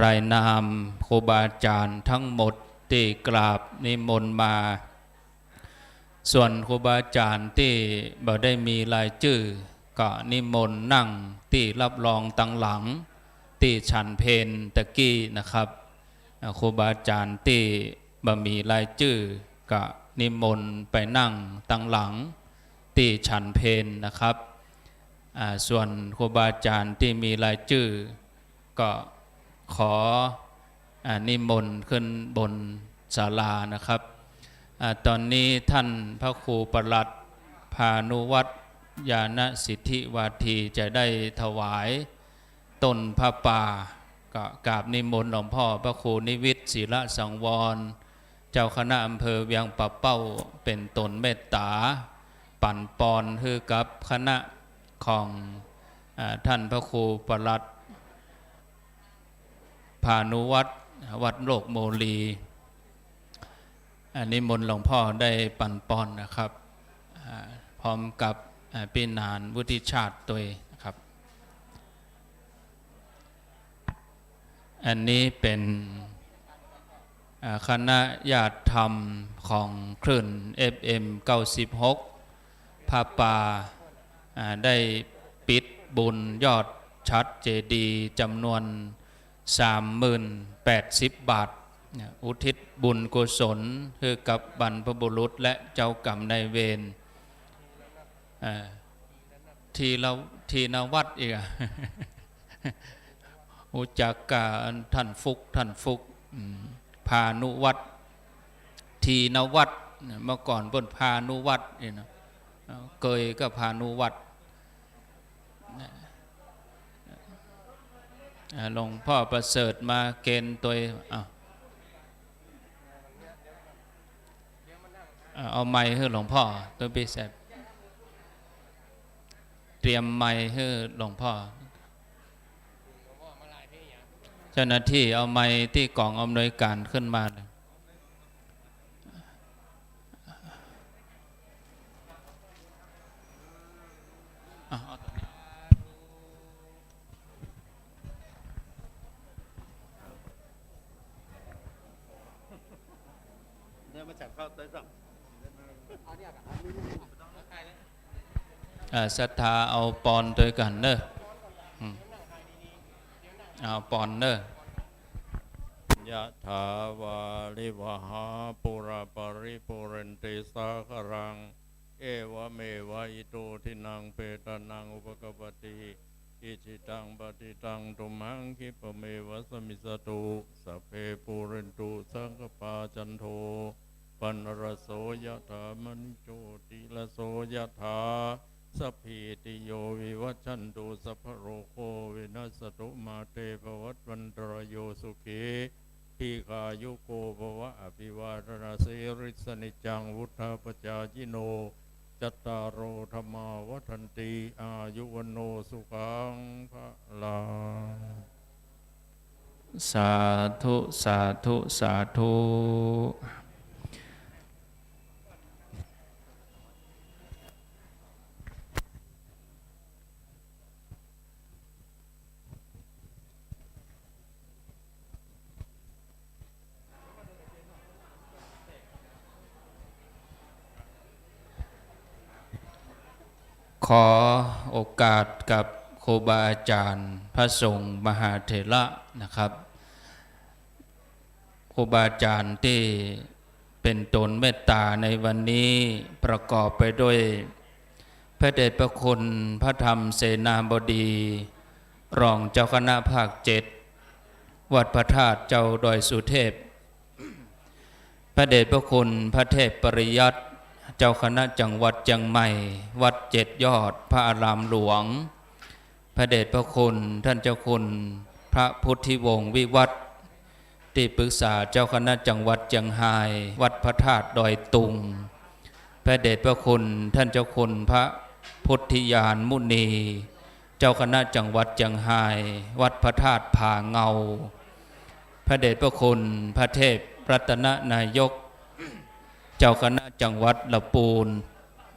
รายนามครูบาอาจารย์ทั้งหมดที่กราบนิมนต์มาส่วนครูบาอาจารย์ที่บ่ได้มีรายชื่อก็นิมนต์นั่งที่รับรองตังหลังที่ฉันเพนตะกี้นะครับครูบาอาจารย์ที่บ่มีรายชื่อก็นิมนต์ไปนั่งตังหลังที่ฉันเพนนะครับส่วนครูบาอาจารย์ที่มีรายชื่อก็ขอนิมนต์ขึ้นบนศาลานะครับตอนนี้ท่านพระครูประหลัดพานุวัฒน์ญาณสิทธิวาทีจะได้ถวายต้นผ้าป่าก็กราบนิมนต์หลวงพ่อพระครูนิวิทย์ศิระสังวรเจ้าคณะอำเภอเวียงป่าเป้าเป็นตนเมตตาปั่นปอนคือกับคณะของท่านพระครูประหลัดพานุวัฒน์วัดโลกโมลีนิมนต์หลวงพ่อได้ปั่นปอนนะครับพร้อมกับปีนานวุฒิชาติตัวนะครับอันนี้เป็นคณะญาติธรรมของคลื่น FM 96ผ้าป่าได้ปิดบุญยอดชัดเจดีย์จำนวน 30,080 บาทอุทิศบุญกุศลคือกับบรรพบุรุษและเจ้ากรรมนายเวรทีนวัดอีกอุจักกาท่านฟุกพานุวัดทีนวัดเมื่อก่อนบนพานุวัดนี่นะเกยก็พานุวัดหลวงพ่อประเสริฐมาเกณฑ์ตัวเอาไม้ให้หลวงพ่อตัวพิเศษเตรียมไม้ให้หลวงพ่อเจ้าหน้าที่เอาไม้ที่กล่องอำนวยการขึ้นมา ศรัทธาเอาปอนด้วยกันเนอะเอาปอนเนอะยะถาวาลิวหาปุราปริปุเรนติสาครังเอวเมวะอิโตทินังเปตานังอุปกปติอิจิตังปฏิตังตุมังคิปเมวะสมิสตุสัพเพปุเรนตุสังกปาจันโทปันรโสยะถามณิโชติละโสยะถาสัพพิติโยวิวัชชันตุสัพพโรโควินัสตุมาเตภวัตวันตรโยสุขีทีฆายุโกภวะอภิวาทนาสิริสนิจังวุฒาปจายิโนจัตตารโอธรรมาวัฏันติอายุวันโนสุขังภะลังสาธุสาธุสาธุขอโอกาสกับครูบาอาจารย์พระสงฆ์มหาเถระนะครับครูบาอาจารย์ที่เป็นตนเมตตาในวันนี้ประกอบไปด้วยพระเดชพระคุณพระธรรมเสนาบดีรองเจ้าคณะภาค7วัดพระธาตุเจ้าดอยสุเทพพระเดชพระคุณพระเทพปริยัติเจ้าคณะจังหวัดเชียงใหม่วัด7 ยอดพระอารามหลวงพระเดชพระคุณท่านเจ้าคุณพระพุทธิวงศ์วิวัฒน์ที่ปรึกษาเจ้าคณะจังหวัดเชียงรายวัดพระธาตุดอยตุงพระเดชพระคุณท่านเจ้าคุณพระพุทธิยานมุนีเจ้าคณะจังหวัดเชียงรายวัดพระธาตุผาเงาพระเดชพระคุณพระเทพรัตนนายกเจ้าคณะจังหวัดละปูน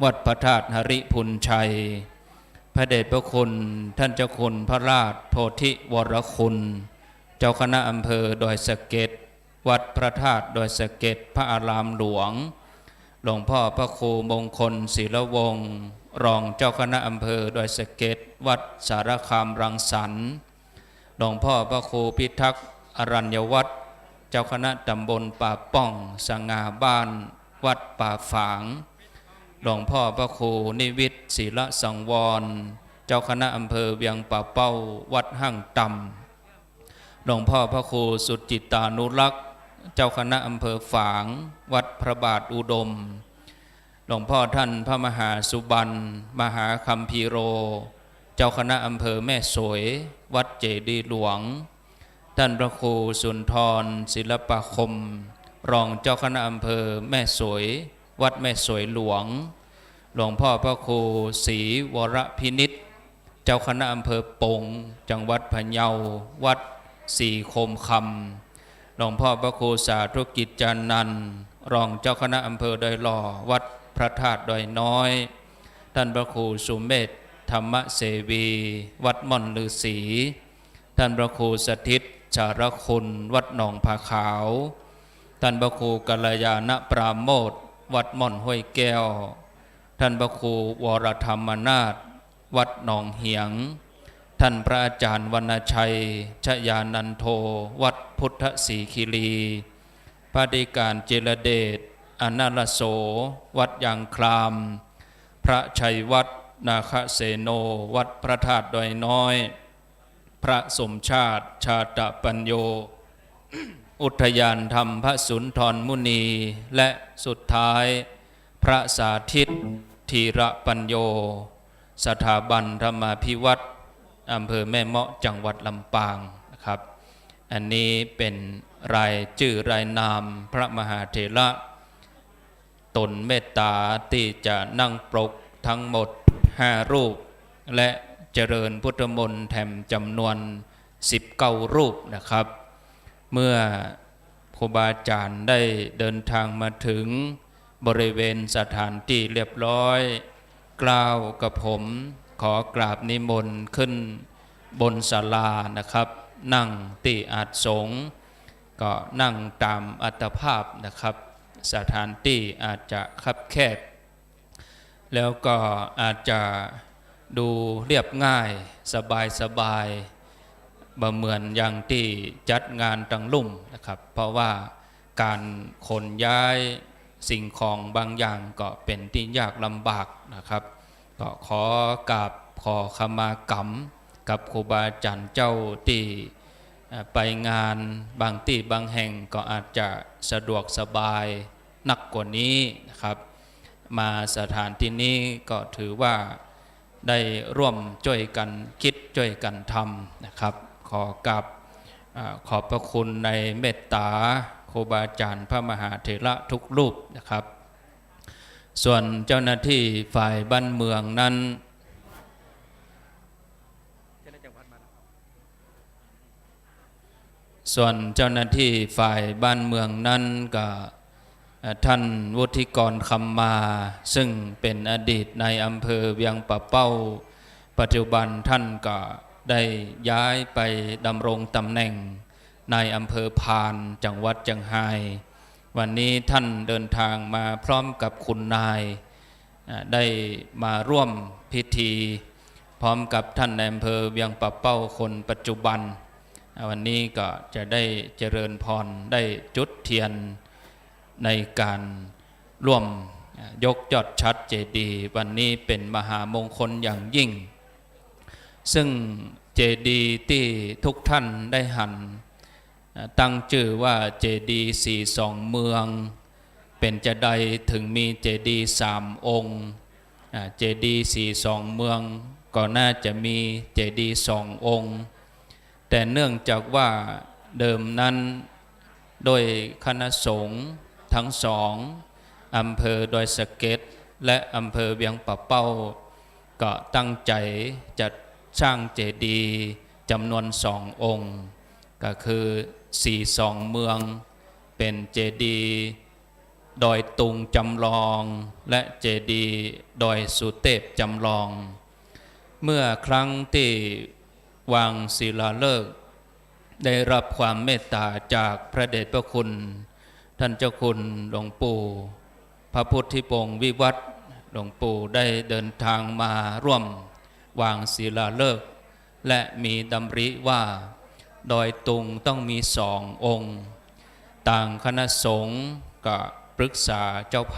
วัดพระธาตุหริพุนชัยพระเดชพระคุณท่านเจ้าคุณพระราชโพธิวรคุณเจ้าคณะอำเภอดอยสะเก็ดวัดพระธาตุดอยสะเก็ดพระอารามหลวงหลวงพ่อพระครูมงคลศิลวงศ์รองเจ้าคณะอำเภอดอยสะเก็ดวัดสารคามรังสรรค์หลวงพ่อพระครูพิทักษ์อรัญญวัฒน์เจ้าคณะตำบลป่าป้องสง่าบ้านวัดป่าฝางหลวงพ่อพระครูนิวิทย์ศิลสังวรเจ้าคณะอำเภอเวียงป่าเป้าวัดห้างต่ำหลวงพ่อพระครูสุจิตานุรักษ์เจ้าคณะอำเภอฝางวัดพระบาทอุดมหลวงพ่อท่านพระมหาสุบันมหาคัมภีโรเจ้าคณะอำเภอแม่สวยวัดเจดีย์หลวงท่านพระครูสุนทรศิลปาคมรองเจ้าคณะอำเภอแม่สวยวัดแม่สวยหลวงหลวงพ่อพระครูศรีวรพินิจเจ้าคณะอำเภอปงจังหวัดพะเยาวัดสีโคมคำหลวงพ่อพระครูสาธุกิจจานันท์รองเจ้าคณะอำเภอดอยหล่อวัดพระธาตุดอยน้อยท่านพระครูสุเมธธรรมเสวีวัดม่อนฤาษีท่านพระครูสถิตจารคุณวัดหนองผาขาวท่านพระครูกัลยาณปราโมทย์วัดม่อนห้วยแก้วท่านพระครูวรธรรมนาถวัดหนองเหียงท่านพระอาจารย์วรรณชัยชยานันโทวัดพุทธศรีคีรีพระดิการเจรเดชอนาลโสวัดยางคลามพระชัยวัดนาคเสโนวัดพระธาตุดอยน้อยพระสมชาติชาตปัญโยอุทยานธรรมพระสุนทรมุนีและสุดท้ายพระสาธิตธีระปัญโยสถาบันธรรมาภิวัตรอำเภอแม่เมาะจังหวัดลำปางนะครับอันนี้เป็นรายชื่อรายนามพระมหาเถระตนเมตตาที่จะนั่งปรกทั้งหมด5 รูปและเจริญพุทธมนต์แถมจำนวน19 รูปนะครับเมื่อครูบาอาจารย์ได้เดินทางมาถึงบริเวณสถานที่เรียบร้อยกล่าวกับผมขอกราบนิมนต์ขึ้นบนศาลานะครับนั่งที่อาสงฆ์ก็นั่งตามอัตภาพนะครับ สถานที่อาจจะคับแคบแล้วก็อาจจะดูเรียบง่ายสบายบ่เหมือนอย่างที่จัดงานตังลุ่มนะครับเพราะว่าการขนย้ายสิ่งของบางอย่างก็เป็นที่ยากลำบากนะครับก็ขอขมากรรมกับครูบาอาจารย์เจ้าที่ไปงานบางที่บางแห่งก็อาจจะสะดวกสบายนักกว่านี้นะครับมาสถานที่นี้ก็ถือว่าได้ร่วมช่วยกันคิดช่วยกันทำนะครับขอบพระคุณในเมตตาครูบาอาจารย์พระมหาเถระทุกรูปนะครับส่วนเจ้าหน้าที่ฝ่ายบ้านเมืองนั้นก็ท่านวุฒิกรคำมาซึ่งเป็นอดีตในอำเภอเวียงปะเป้าปัจจุบันท่านก็ได้ย้ายไปดำรงตำแหน่งในอำเภอพานจังหวัดเชียงรายวันนี้ท่านเดินทางมาพร้อมกับคุณนายได้มาร่วมพิธีพร้อมกับท่านในอำเภอเวียงปะเป้าคนปัจจุบันวันนี้ก็จะได้เจริญพรได้จุดเทียนในการร่วมยกยอดชัดเจดีย์วันนี้เป็นมหามงคลอย่างยิ่งซึ่งเจดีย์ที่ทุกท่านได้หันตั้งชื่อว่าเจดีย์42เมืองเป็นจะใดถึงมีเจดีย์3องค์เจดีย์42เมืองก็น่าจะมีเจดีย์2องค์แต่เนื่องจากว่าเดิมนั้นโดยคณะสงฆ์ทั้งสองอำเภอดอยสะเก็ดและอำเภอเวียงปะเป้าก็ตั้งใจจะสร้างเจดีย์จำนวน2องค์ก็คือ42เมืองเป็นเจดีย์ดอยตุงจำลองและเจดีย์ดอยสุเทพจำลองเมื่อครั้งที่วางศิลาฤกษ์ได้รับความเมตตาจากพระเดชพระคุณท่านเจ้าคุณหลวงปู่พระพุทธิพงศ์วิวัฒน์หลวงปู่ได้เดินทางมาร่วมวางศิลาฤกษ์และมีดำริว่าดอยตุงต้องมี2องค์ต่างคณะสงฆ์ก็ปรึกษาเจ้าภ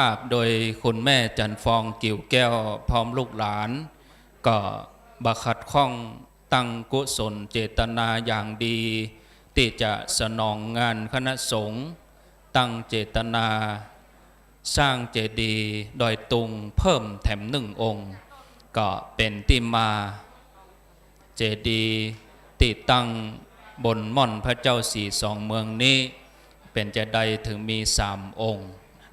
าพโดยคุณแม่จันฟองกิ่วแก้วพร้อมลูกหลานก็บัคัดข้องตั้งกุศลเจตนาอย่างดีที่จะสนองงานคณะสงฆ์ตั้งเจตนาสร้างเจดีย์ดอยตุงเพิ่มแถม1องค์ก็เป็นที่มาเจดีย์ติดตั้งบนม่อนพระเจ้า42เมืองนี้เป็นจะใดถึงมี3องค์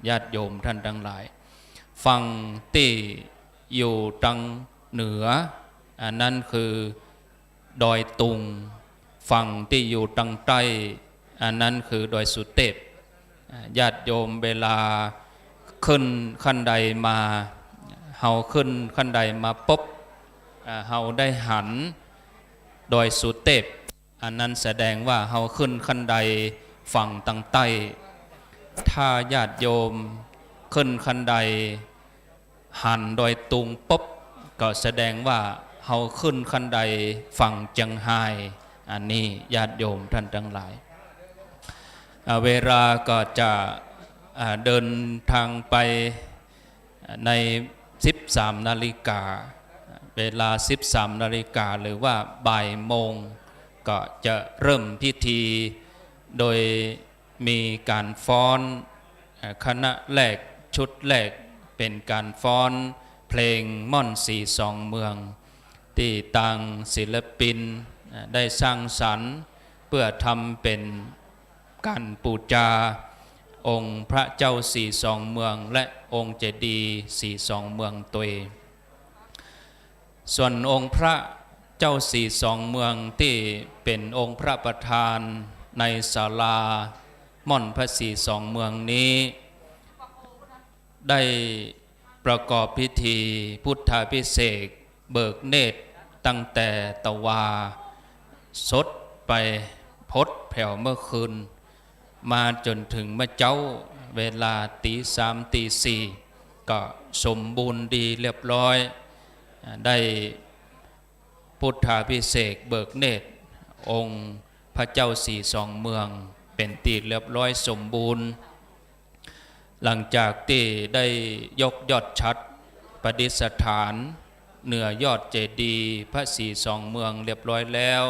ญาติโยมท่านทั้งหลายฝั่งที่อยู่ทางเหนืออันนั้นคือดอยตุงฝั่งที่อยู่ทางใต้อันนั้นคือดอยสุเทพญาติโยมเวลาขึ้นขั้นใดมาเฮาขึ้นขั้นใดมาปุ๊บเฮาได้หันดอยสุเทพอันนั้นแสดงว่าเฮาขึ้นขั้นใดฝั่งทางใต้ถ้าญาติโยมขึ้นขั้นใดหันดอยตุงปุ๊บก็แสดงว่าเฮาขึ้นขั้นใดฝั่งเชียงรายอันนี้ญาติโยมท่านทั้งหลายเวลาก็จะเดินทางไปใน13นาฬิกาเวลา13นาฬิกาหรือว่าบ่ายโมงก็จะเริ่มพิธีโดยมีการฟ้อนคณะแรกชุดแรกเป็นการฟ้อนเพลงม่อน42เมืองที่ต่างศิลปินได้สร้างสรรค์เพื่อทำเป็นการบูชาองค์พระเจ้า42เมืองและองค์เจดีย์42เมืองตัวเองส่วนองค์พระเจ้า42เมืองที่เป็นองค์พระประธานในศาลาม่อนพระ42เมืองนี้ได้ประกอบพิธีพุทธาภิเษกเบิกเนตรตั้งแต่ตะวาสดไปพดแผ่วเมื่อคืน มาจนถึงเมื่อเจ้าเวลาตี3ตี4ก็สมบูรณ์ดีเรียบร้อยได้พุทธาภิเษกเบิกเนตรองค์พระเจ้าสี่สองเมืองเป็นตีเรียบร้อยสมบูรณ์หลังจากที่ได้ยกยอดชัดประดิษฐานเหนือยอดเจดีย์พระสี่สองเมืองเรียบร้อยแล้ว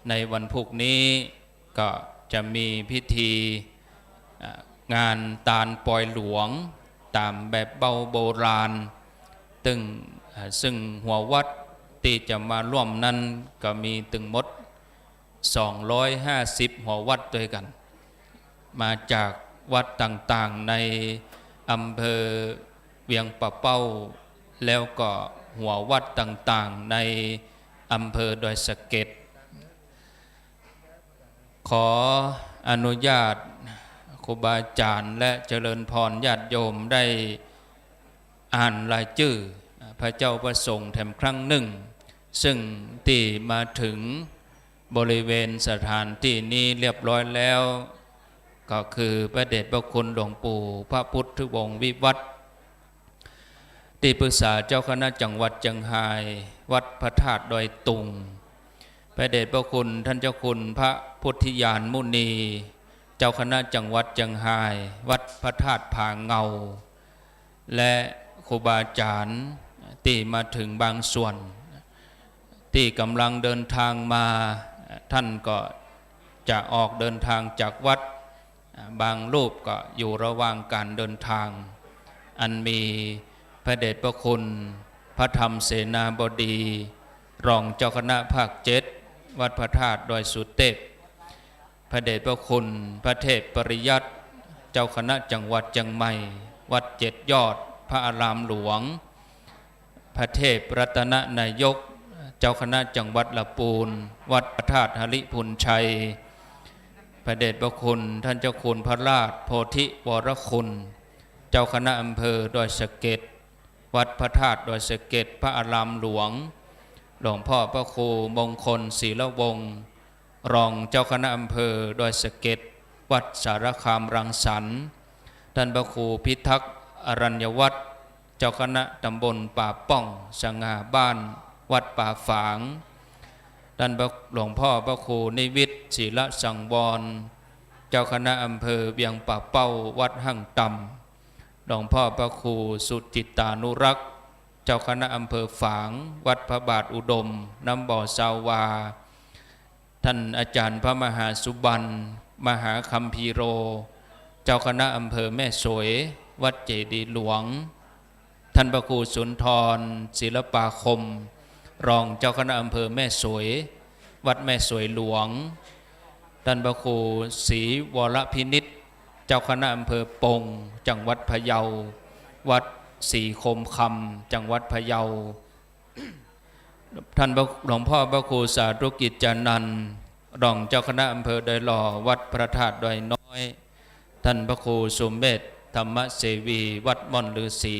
ในวันพุธนี้ก็จะมีพิธีงานตาลปอยหลวงตามแบบเบาโบราณซึ่งหัววัดที่จะมาร่วมนั้นก็มีถึงหมด250หัววัดด้วยกันมาจากวัดต่างๆในอำเภอเวียงปะเป้าแล้วก็หัววัดต่างๆในอำเภอดอยสะเก็ดขออนุญาตครูบาอาจารย์และเจริญพรญาติโยมได้อ่านรายชื่อพระเจ้าประสงค์แถมครั้งหนึ่งซึ่งที่มาถึงบริเวณสถานที่นี้เรียบร้อยแล้วก็คือพระเดชพระคุณหลวงปู่พระพุทธวงศ์วิวัฒน์ที่ปรึกษาเจ้าคณะจังหวัดเชียงรายวัดพระธาตุดอยตุงพระเดชพระคุณท่านเจ้าคุณพระพุทธญาณมุนีเจ้าคณะจังหวัดเชียงรายวัดพระธาตุผาเงาและครูบาอาจารย์ที่มาถึงบางส่วนที่กำลังเดินทางมาท่านก็จะออกเดินทางจากวัดบางรูปก็อยู่ระหว่างการเดินทางอันมีพระเดชพระคุณพระธรรมเสนาบดีรองเจ้าคณะภาค7วัดพระธาตุดอยสุเทพพระเดชพระคุณพระเทพปริยัติเจ้าคณะจังหวัดเชียงใหม่วัด7ยอดพระอารามหลวงพระเทพรัตนนายกเจ้าคณะจังหวัดลำพูนวัดพระธาตุหริพุนชัยพระเดชพระคุณท่านเจ้าคุณพระราชโพธิวรคุณเจ้าคณะอำเภอดอยสะเก็ดวัดพระธาตุดอยสะเก็ดพระอารามหลวงหลวงพ่อพระครูมงคลศีลวงศ์รองเจ้าคณะอำเภอดอยสะเก็ดวัดสารคามรังสรรค์ท่านพระครูพิทักษ์อรัญญวัฒน์เจ้าคณะตำบลป่าป้องสง่าบ้านวัดป่าฝางท่านหลวงพ่อพระครูนิวิทย์ศิลสังวรเจ้าคณะอำเภอเวียงป่าเป้าวัดหั่งต่ำหลวงพ่อพระครูสุจิตานุรักษ์เจ้าคณะอำเภอฝางวัดพระบาทอุดมน้ำบ่อสาวาท่านอาจารย์พระมหาสุบรรณมหาคัมภีโรเจ้าคณะอำเภอแม่สวยวัดเจดีย์หลวงท่านพระครูสุนทรศิลปาคมรองเจ้าคณะอำเภอแม่สวยวัดแม่สวยหลวงท่านพระครูศรีวรพินิจเจ้าคณะอำเภอปงจังหวัดพะเยาวัดศรีคมคำจังหวัดพะเยาท่านหลวงพ่อพระครูสาธุกิจจานันท์รองเจ้าคณะอำเภอดอยหล่อวัดพระธาตุดอยน้อยท่านพระครูสุเมธธรรมเสวีวัดม่อนฤาษี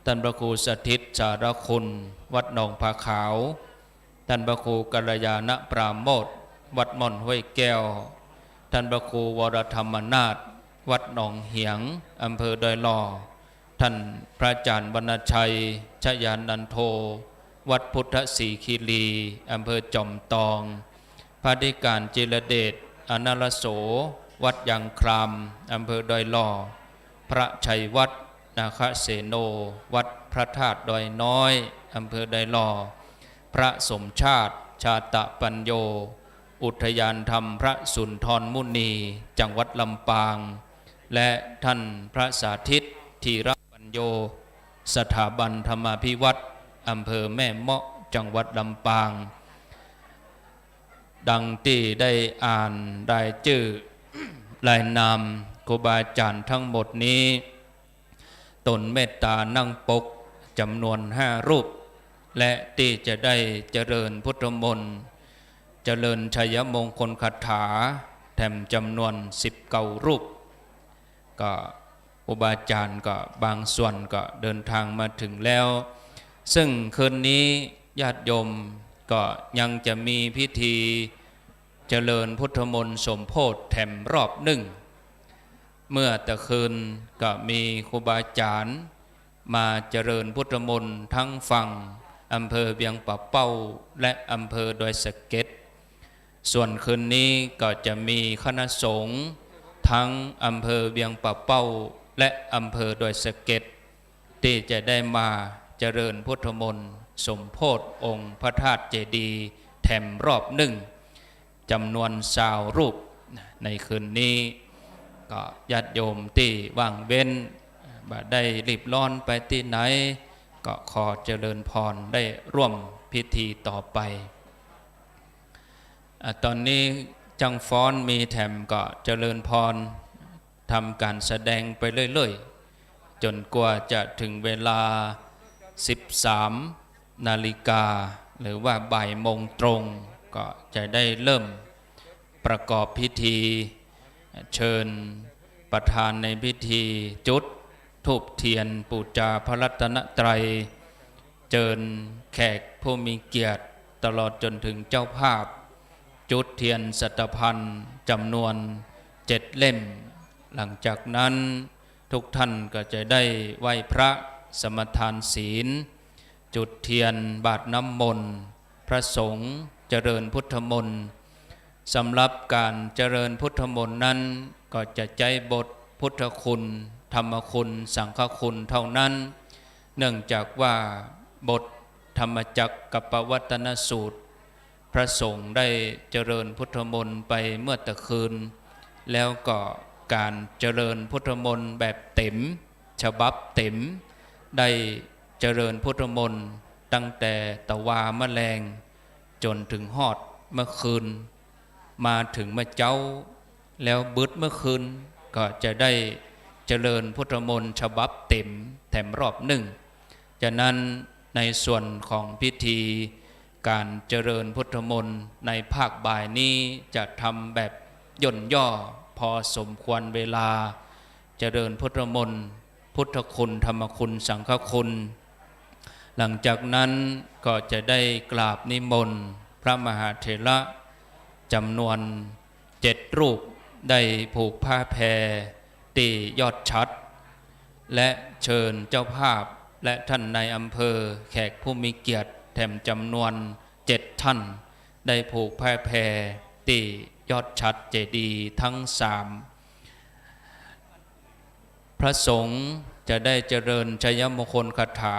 ท่านพระครูสถิตสารคุณวัดหนองผาขาวท่านพระครูกัลยาณปราโมทย์วัดม่อนห้วยแก้วท่านพระครูวรธรรมนาถวัดหนองเหียงอำเภอดอยหล่อท่านพระอาจารย์วรรณชัยชยานันโทวัดพุทธศรีคีรีอำเภอจอมตองพระธิการจิรเดชอนาลโสวัดยางครามอำเภอดอยหล่อพระชัยวัดนาคเสโนวัดพระธาตุดอยน้อยอำเภอดอยหล่อพระสมชาติชาตะปัญโยอุทยานธรรมพระสุนทรมุนีจังหวัดลำปางและท่านพระสาธิตธีรปัญโยสถาบันธรรมาภิวัตรอำเภอแม่เมาะจังหวัดลำปางดังที่ได้อ่านรายชื่อรายนามครูบาอาจารย์ทั้งหมดนี้ตนเมตตานั่งปกจำนวน5รูปและที่จะได้เจริญพุทธมนต์เจริญชัยมงคลคาถาแถมจำนวน19รูปก็ครูบาอาจารย์ก็บางส่วนก็เดินทางมาถึงแล้วซึ่งคืนนี้ญาติโยมก็ยังจะมีพิธี เจริญพุทธมนต์สมโพธิแถมรอบหนึ่งเมื่อตะคืนก็มีครูบาอาจารย์มาเจริญพุทธมนต์ทั้งฝั่งอำเภอเวียงป่าเป้าและอำเภอดอยสะเก็ดส่วนคืนนี้ก็จะมีคณะสงฆ์ทั้งอำเภอเวียงป่าเป้าและอำเภอดอยสะเก็ดที่จะได้มาเจริญพุทธมนต์สมโพธิองค์พระธาตุเจดีย์แถมรอบหนึ่งจำนวน20 รูปในคืนนี้ก็ญาติโยมที่ว่างเว้นบ่ได้รีบร้อนไปที่ไหนก็ขอเจริญพรได้ร่วมพิธีต่อไปตอนนี้จังฟ้อนมีแถมก็เจริญพรทำการแสดงไปเรื่อยๆจนกว่าจะถึงเวลา 13 นาฬิกาหรือว่าบ่ายโมงตรงก็จะได้เริ่มประกอบพิธีเชิญประธานในพิธีจุดธูปเทียนบูชาพระรัตนตรัยเชิญแขกผู้มีเกียรติตลอดจนถึงเจ้าภาพจุดเทียนสัตพันธ์จำนวน7 เล่มหลังจากนั้นทุกท่านก็จะได้ไหว้พระสมทานศีลจุดเทียนบาทน้ำมนต์พระสงฆ์เจริญพุทธมนต์สำหรับการเจริญพุทธมนต์นั้นก็จะใจบทพุทธคุณธรรมคุณสังฆคุณเท่านั้นเนื่องจากว่าบทธรรมจักรกับปวัตตนสูตรพระสงฆ์ได้เจริญพุทธมนต์ไปเมื่อตะคืนแล้วก็การเจริญพุทธมนต์แบบเต็มฉบับเต็มได้เจริญพุทธมนต์ตั้งแต่ตะวาแมลงจนถึงฮอดเมื่อคืนมาถึงเมื่อเจ้าแล้วบึดเมื่อคืนก็จะได้เจริญพุทธมนต์ฉบับเต็มแถมรอบหนึ่งจากนั้นในส่วนของพิธีการเจริญพุทธมนต์ในภาคบ่ายนี้จะทำแบบย่นย่อพอสมควรเวลาเจริญพุทธมนต์พุทธคุณธรรมคุณสังฆคุณหลังจากนั้นก็จะได้กราบนิมนต์พระมหาเถระจำนวน7 รูปได้ผูกผ้าแพรตียอดชัดและเชิญเจ้าภาพและท่านในอำเภอแขกผู้มีเกียรติแถมจำนวน7 ท่านได้ผูกผ้าแพรตียอดชัดเจดีย์ทั้ง3พระสงฆ์จะได้เจริญชัยมงคลคาถา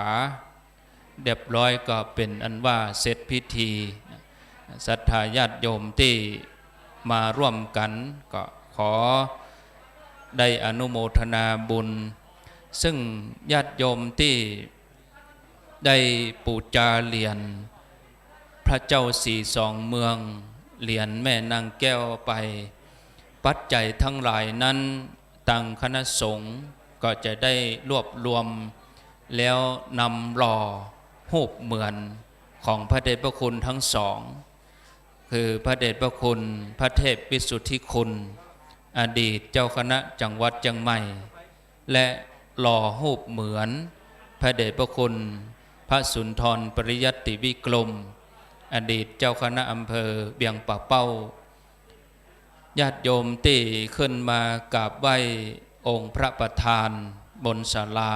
เรียบร้อยก็เป็นอันว่าเสร็จพิธีศรัทธาญาติโยมที่มาร่วมกันก็ขอได้อนุโมทนาบุญซึ่งญาติโยมที่ได้บูชาเหรียญพระเจ้า42 เมืองเหรียญแม่นางแก้วไปปัจจัยทั้งหลายนั้นตั้งคณะสงฆ์ก็จะได้รวบรวมแล้วนำหล่อรูปเหมือนของพระเดชพระคุณทั้งสองคือพระเดชพระคุณพระเทพวิสุทธิคุณอดีตเจ้าคณะจังหวัดเชียงใหม่และหล่อรูปเหมือนพระเดชพระคุณพระสุนทรปริยัติวิกรมอดีตเจ้าคณะอำเภอเวียงป่าเป้าญาติโยมที่ขึ้นมากราบไหว้องค์พระประธานบนศาลา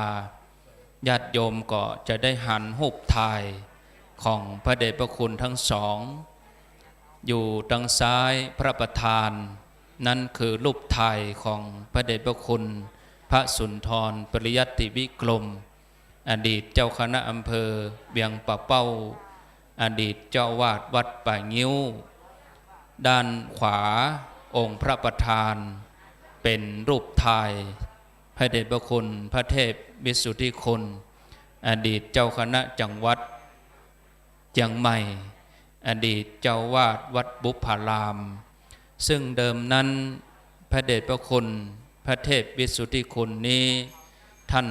ญาติโยมก็จะได้หันรูปถ่ายของพระเดชพระคุณทั้งสองอยู่ทางซ้ายพระประธานนั่นคือรูปถ่ายของพระเดชพระคุณพระสุนทรปริยัติวิกรมอดีตเจ้าคณะอำเภอเวียงป่าเป้าอดีตเจ้าวาดวัดป่างิ้วด้านขวาองค์พระประธานเป็นรูปถ่ายพระเดชพระคุณพระเทพวิสุทธิคุณอดีตเจ้าคณะจังหวัดเชียงใหม่อดีตเจ้าวาดวัดบุพารามซึ่งเดิมนั้นพระเดชพระคุณพระเทพวิสุทธิคุณนี้ท่าน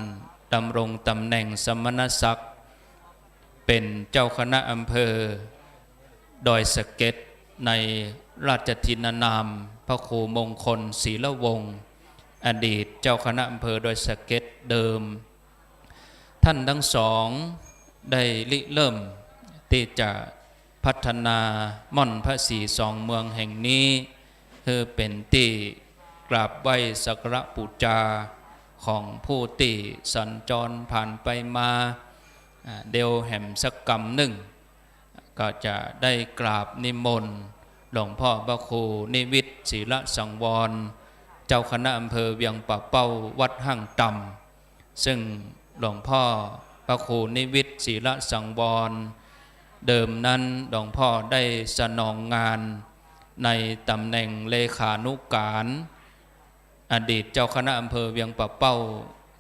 ดำรงตำแหน่งสมณศักดิ์เป็นเจ้าคณะอำเภอดอยสะเก็ดในราชทินนามพระครูมงคลศรีละวงศ์อดีตเจ้าคณะอำเภอดอยสะเก็ดเดิมท่านทั้งสองได้ริเริ่มที่จะ พัฒนาม่อนพระศรีสองเมืองแห่งนี้คือเป็นที่กราบไหว้สักการะบูชาของผู้ที่สัญจรผ่านไปมาเดียวแห่มสักกรรมหนึ่งก็จะได้กราบนิมนต์หลวงพ่อพระครูนิวิตศิลสังวรเจ้าคณะอำเภอเวียงป่าเป้าวัดห้างต่ำซึ่งหลวงพ่อพระครูนิวิตศิลสังวรเดิมนั้นหลวงพ่อได้สนองงานในตำแหน่งเลขานุการอดีตเจ้าคณะอำเภอเวียงป่าเป้า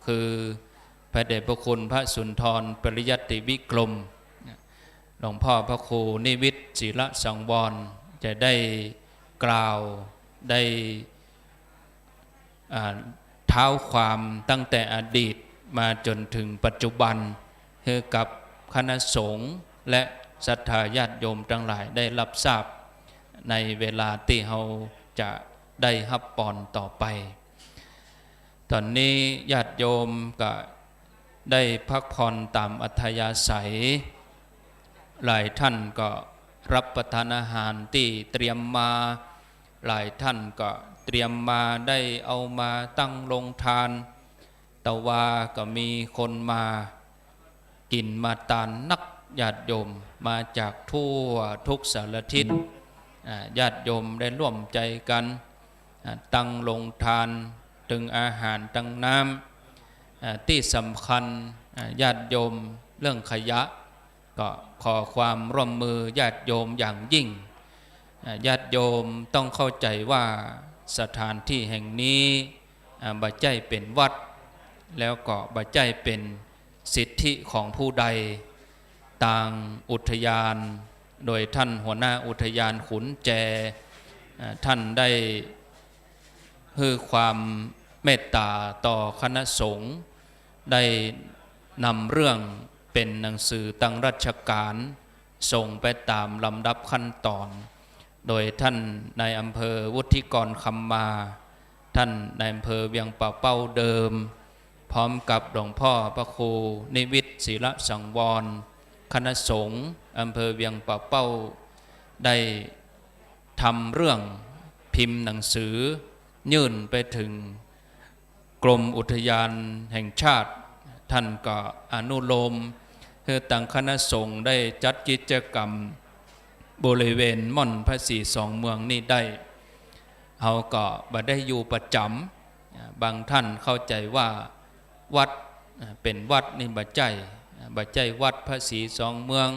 คือพระเดชพระคุณพระสุนทรปริยัติวิกรมหลวงพ่อพระครูนิวิตศิลสังวรจะได้กล่าวได้เท้าความตั้งแต่อดีตมาจนถึงปัจจุบันคือกับคณะสงฆ์และศรัทธาญาติโยมทั้งหลายได้รับทราบในเวลาที่เราจะได้รับปอนต่อไปตอนนี้ญาติโยมก็ได้พักผ่อนตามอัธยาศัยหลายท่านก็รับประทานอาหารที่เตรียมมาหลายท่านก็เตรียมมาได้เอามาตั้งโรงทานแต่ว่าก็มีคนมากินมาทานนักญาติโยมมาจากทั่วทุกสารทิศญาติโยมได้ร่วมใจกันตั้งโรงทานตึงอาหารตั้งน้ำที่สำคัญญาติโยมเรื่องขยะก็ขอความร่วมมือญาติโยมอย่างยิ่งญาติโยมต้องเข้าใจว่าสถานที่แห่งนี้บัจจัยเป็นวัดแล้วก็บัจจัยเป็นสิทธิของผู้ใดต่างอุทยานโดยท่านหัวหน้าอุทยานขุนแจท่านได้ให้ความเมตตาต่อคณะสงฆ์ได้นำเรื่องเป็นหนังสือตั้งราชการส่งไปตามลำดับขั้นตอนโดยท่านนายอำเภอวุฒิกรคำมาท่านนายอำเภอเวียงป่าเป้าเดิมพร้อมกับหลวงพ่อพระครูนิวิตศิลสังวรคณะสงฆ์อำเภอเวียงป่าเป้าได้ทำเรื่องพิมพ์หนังสือยื่นไปถึงกรมอุทยานแห่งชาติท่านก็อนุโลมคือต่างคณะสงฆ์ได้จัดกิจกรรมบริเวณม่อนพระศรีสองเมืองนี้ได้เขาก็บ่ได้อยู่ประจำบางท่านเข้าใจว่าวัดเป็นวัดนี่บัจจัยวัดพระศรีสองเมือง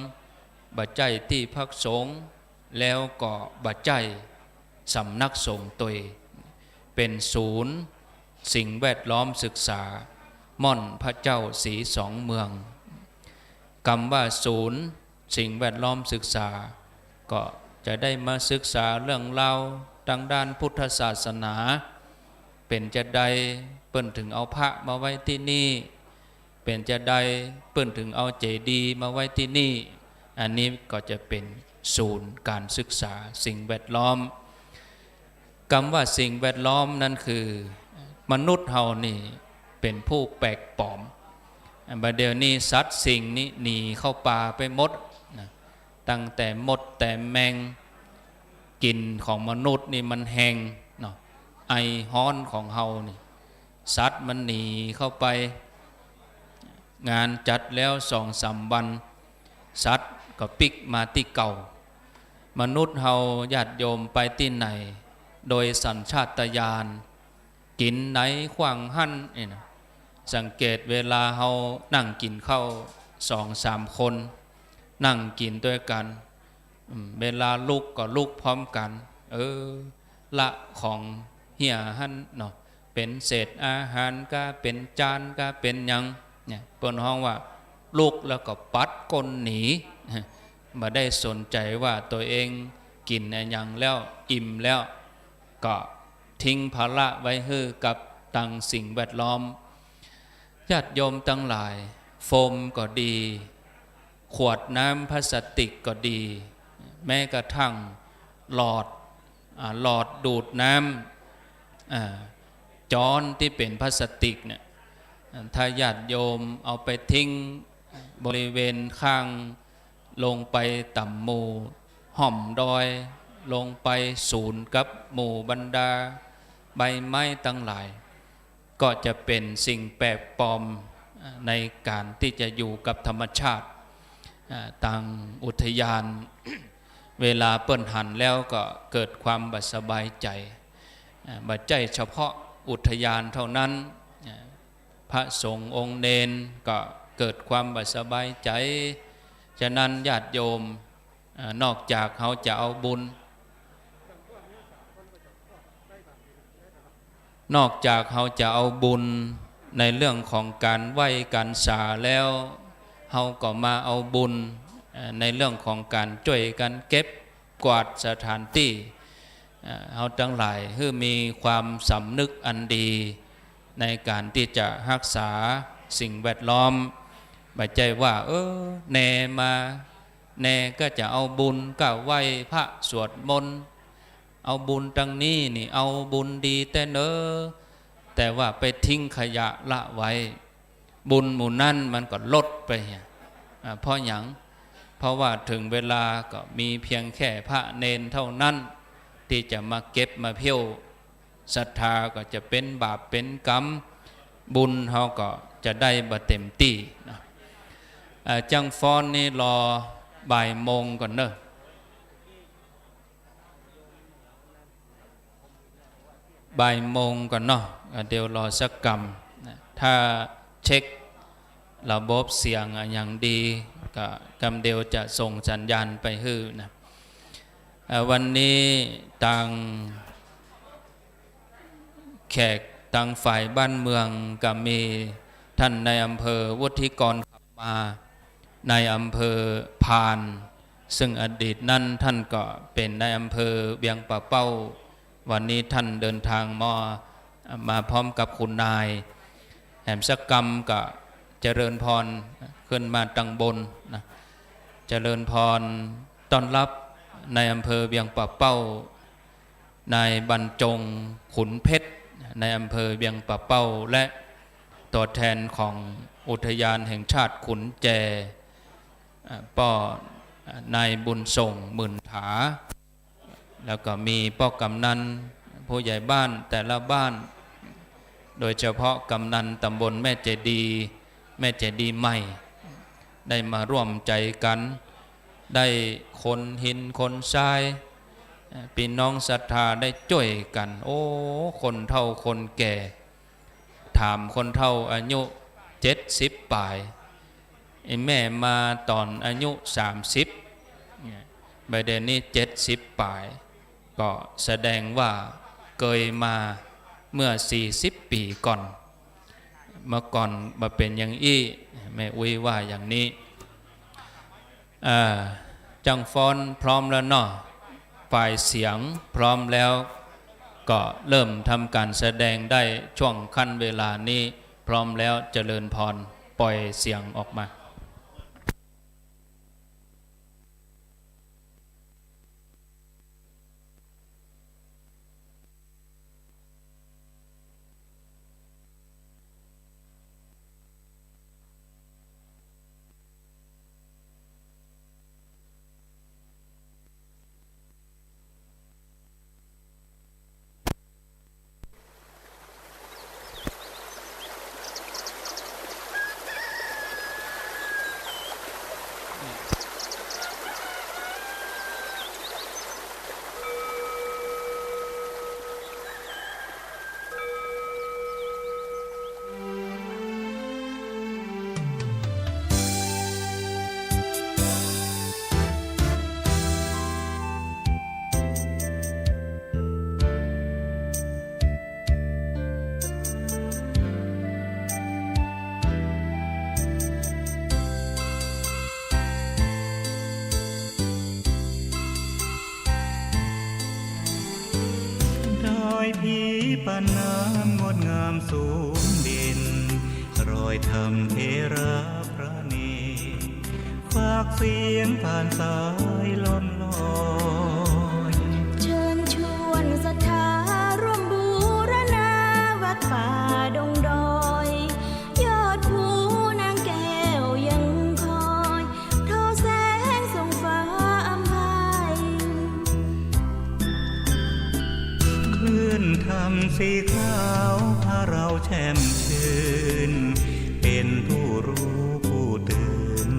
บัจจัยที่พักสงฆ์แล้วก็บัจจัยสำนักสงฆ์ตัวเป็นศูนย์สิ่งแวดล้อมศึกษาม่อนพระเจ้าศรีสองเมืองคำว่าศูนย์สิ่งแวดล้อมศึกษาก็จะได้มาศึกษาเรื่องราวทางด้านพุทธศาสนาเป็นจะใดเปิ้นถึงเอาพระมาไว้ที่นี่เป็นจะใดเปิ้นถึงเอาเจดีย์มาไว้ที่นี่อันนี้ก็จะเป็นศูนย์การศึกษาสิ่งแวดล้อมคำว่าสิ่งแวดล้อมนั่นคือมนุษย์เฮานี่เป็นผู้แปลกปลอมบัดเดี๋ยวนี้สัตว์สิ่งนี้หนีเข้าป่าไปหมดตั้งแต่มดแต่แมงกลิ่นของมนุษย์นี่มันแห้งเนาะไอฮ้อนของเฮานี่สัตว์มันหนีเข้าไปงานจัดแล้ว2-3 วันสัตว์ก็ปิกมาที่เก่ามนุษย์เฮาญาติโยมไปที่ไหนโดยสัญชาตญาณกินไหนขว้างหั่นนี่นะสังเกตเวลาเฮานั่งกินข้าว2-3 คนนั่งกินด้วยกันเวลาลุกก็ลุกพร้อมกันละของเหี่ยหั่นเนาะเป็นเศษอาหารก็เป็นจานก็เป็นหยังเนี่ยเปิ้นฮ้องว่าลุกแล้วก็ปัดก้นหนีมาได้สนใจว่าตัวเองกินอะไรยังแล้วอิ่มแล้วก็ทิ้งภาระไว้ให้กับต่างสิ่งแวดล้อมญาติโยมทั้งหลายโฟมก็ดีขวดน้ำพลาสติกก็ดีแม้กระทั่งหลอดดูดน้ำจอนที่เป็นพลาสติกเนี่ยถ้าญาติโยมเอาไปทิ้งบริเวณข้าง ลงไปต่ำหมู่ห่อมดอยลงไปศูนย์กับหมู่บรรดาใบไม้ตั้งหลายก็จะเป็นสิ่งแปลกปลอมในการที่จะอยู่กับธรรมชาติต่างอุทยาน เวลาเปิ้นหันแล้วก็เกิดความบัดสบายใจบัดใจเฉพาะอุทยานเท่านั้นพระสงฆ์องค์เนนก็เกิดความบัดสบายใจฉะนั้นญาติโยมนอกจากเขาจะเอาบุญนอกจากเขาจะเอาบุญในเรื่องของการไหว้การสาแล้วเขาก็มาเอาบุญในเรื่องของการช่วยกันเก็บกวาดสถานที่เขาทั้งหลายคือมีความสำนึกอันดีในการที่จะรักษาสิ่งแวดล้อมไม่ใช่ว่าแน่มาแน่ก็จะเอาบุญก็ไหว้พระสวดมนต์เอาบุญตรงนี้นี่เอาบุญดีแต่เนอแต่ว่าไปทิ้งขยะละไว้บุญหมู่นั่นมันก็ลดไปเพราะหยังเพราะว่าถึงเวลาก็มีเพียงแค่พระเนนเท่านั้นที่จะมาเก็บมาเพี้ยวศรัทธาก็จะเป็นบาปเป็นกรรมบุญเขาก็จะได้บ่เต็มที่นะจังฟ้อนนี่รอบ่ายโมงก่อนเนอะบ่ายโมงก่อนเนาะเดี๋ยวรอสักกรรมถ้าเช็คระบบเสียงอย่างดีก็กำเดียวจะส่งสัญญาณไปฮื้อนะวันนี้ต่างแขกต่างฝ่ายบ้านเมืองก็มีท่านในอำเภอวุฒิกรขับมาในอำเภอพานซึ่งอดีตนั้นท่านก็เป็นในอำเภอเวียงป่าเป้าวันนี้ท่านเดินทางมาพร้อมกับคุณนายแหมสกรรมก็เจริญพรขึ้นมาตังบนนะเจริญพรต้อนรับในอำเภอเวียงป่าเป้านายบรรจงขุนเพชรในอำเภอเวียงป่าเป้าและตัวแทนของอุทยานแห่งชาติขุนแจป้อนายบุญส่งหมื่นถาแล้วก็มีป้อกำนันผู้ใหญ่บ้านแต่ละบ้านโดยเฉพาะกำนันตำบลแม่เจดีใหม่ได้มาร่วมใจกันได้คนหินคนทรายพี่น้องศรัทธาได้ช่วยกันโอ้คนเฒ่าคนแก่ถามคนเฒ่าอายุ70ปลายแม่มาตอนอายุ30ใบเดนนี้70ปลายก็แสดงว่าเคยมาเมื่อ40ปีก่อนเมื่อก่อนมาเป็นอย่างอี้แม่อุ้ยว่าอย่างนี้จังฟ้อนพร้อมแล้วเนาะฝ่ายเสียงพร้อมแล้วก็เริ่มทำการแสดงได้ช่วงขั้นเวลานี้พร้อมแล้วเจริญพรปล่อยเสียงออกมาผีปานน้ำงดงามสูงดินรอยธรรมเทระพระเนตรฝากเสียงผ่านสายล่อนลอยเชิญชวนศรัทธาร่วมบูรณาวัดป่าดงดอยยอดภูนางแก้วยังคอยทอแสงส ธรรมสีขาวพาเราแช่มชื่นเป็นผู้รู้ผู้ตื่น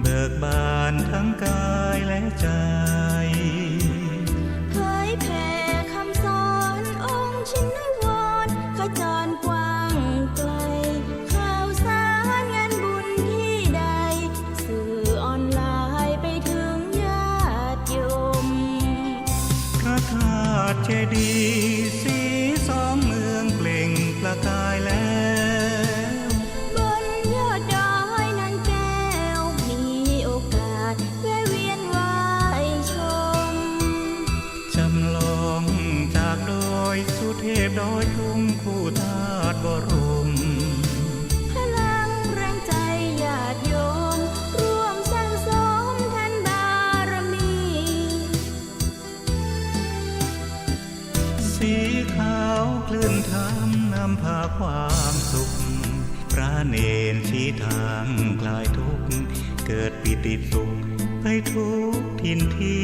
เบิกบานทั้งกายและใจเผยแผ่คำสอนองค์ชินวรขจรกว้างไกลข่าวสารงานบุญที่ใดสื่อออนไลน์ไปถึงญาติโยมพระธาตุเจดีย์สีสองเมืองเปล่งประกายแล้วบนยอดดอยนางแก้วมีโอกาสแวะเวียนไหว้ชมจำลองจากดอยสุเทพดอยทุ่งคู่ธาตุบรมพลังแรงใจญาติโยมร่วมสร้างสมทันบารมีสีขาวคลื่นธรรมนำพาความสุขพระเนรชี้ทางคลายทุกข์เกิดปิติสุขไปทุกทินที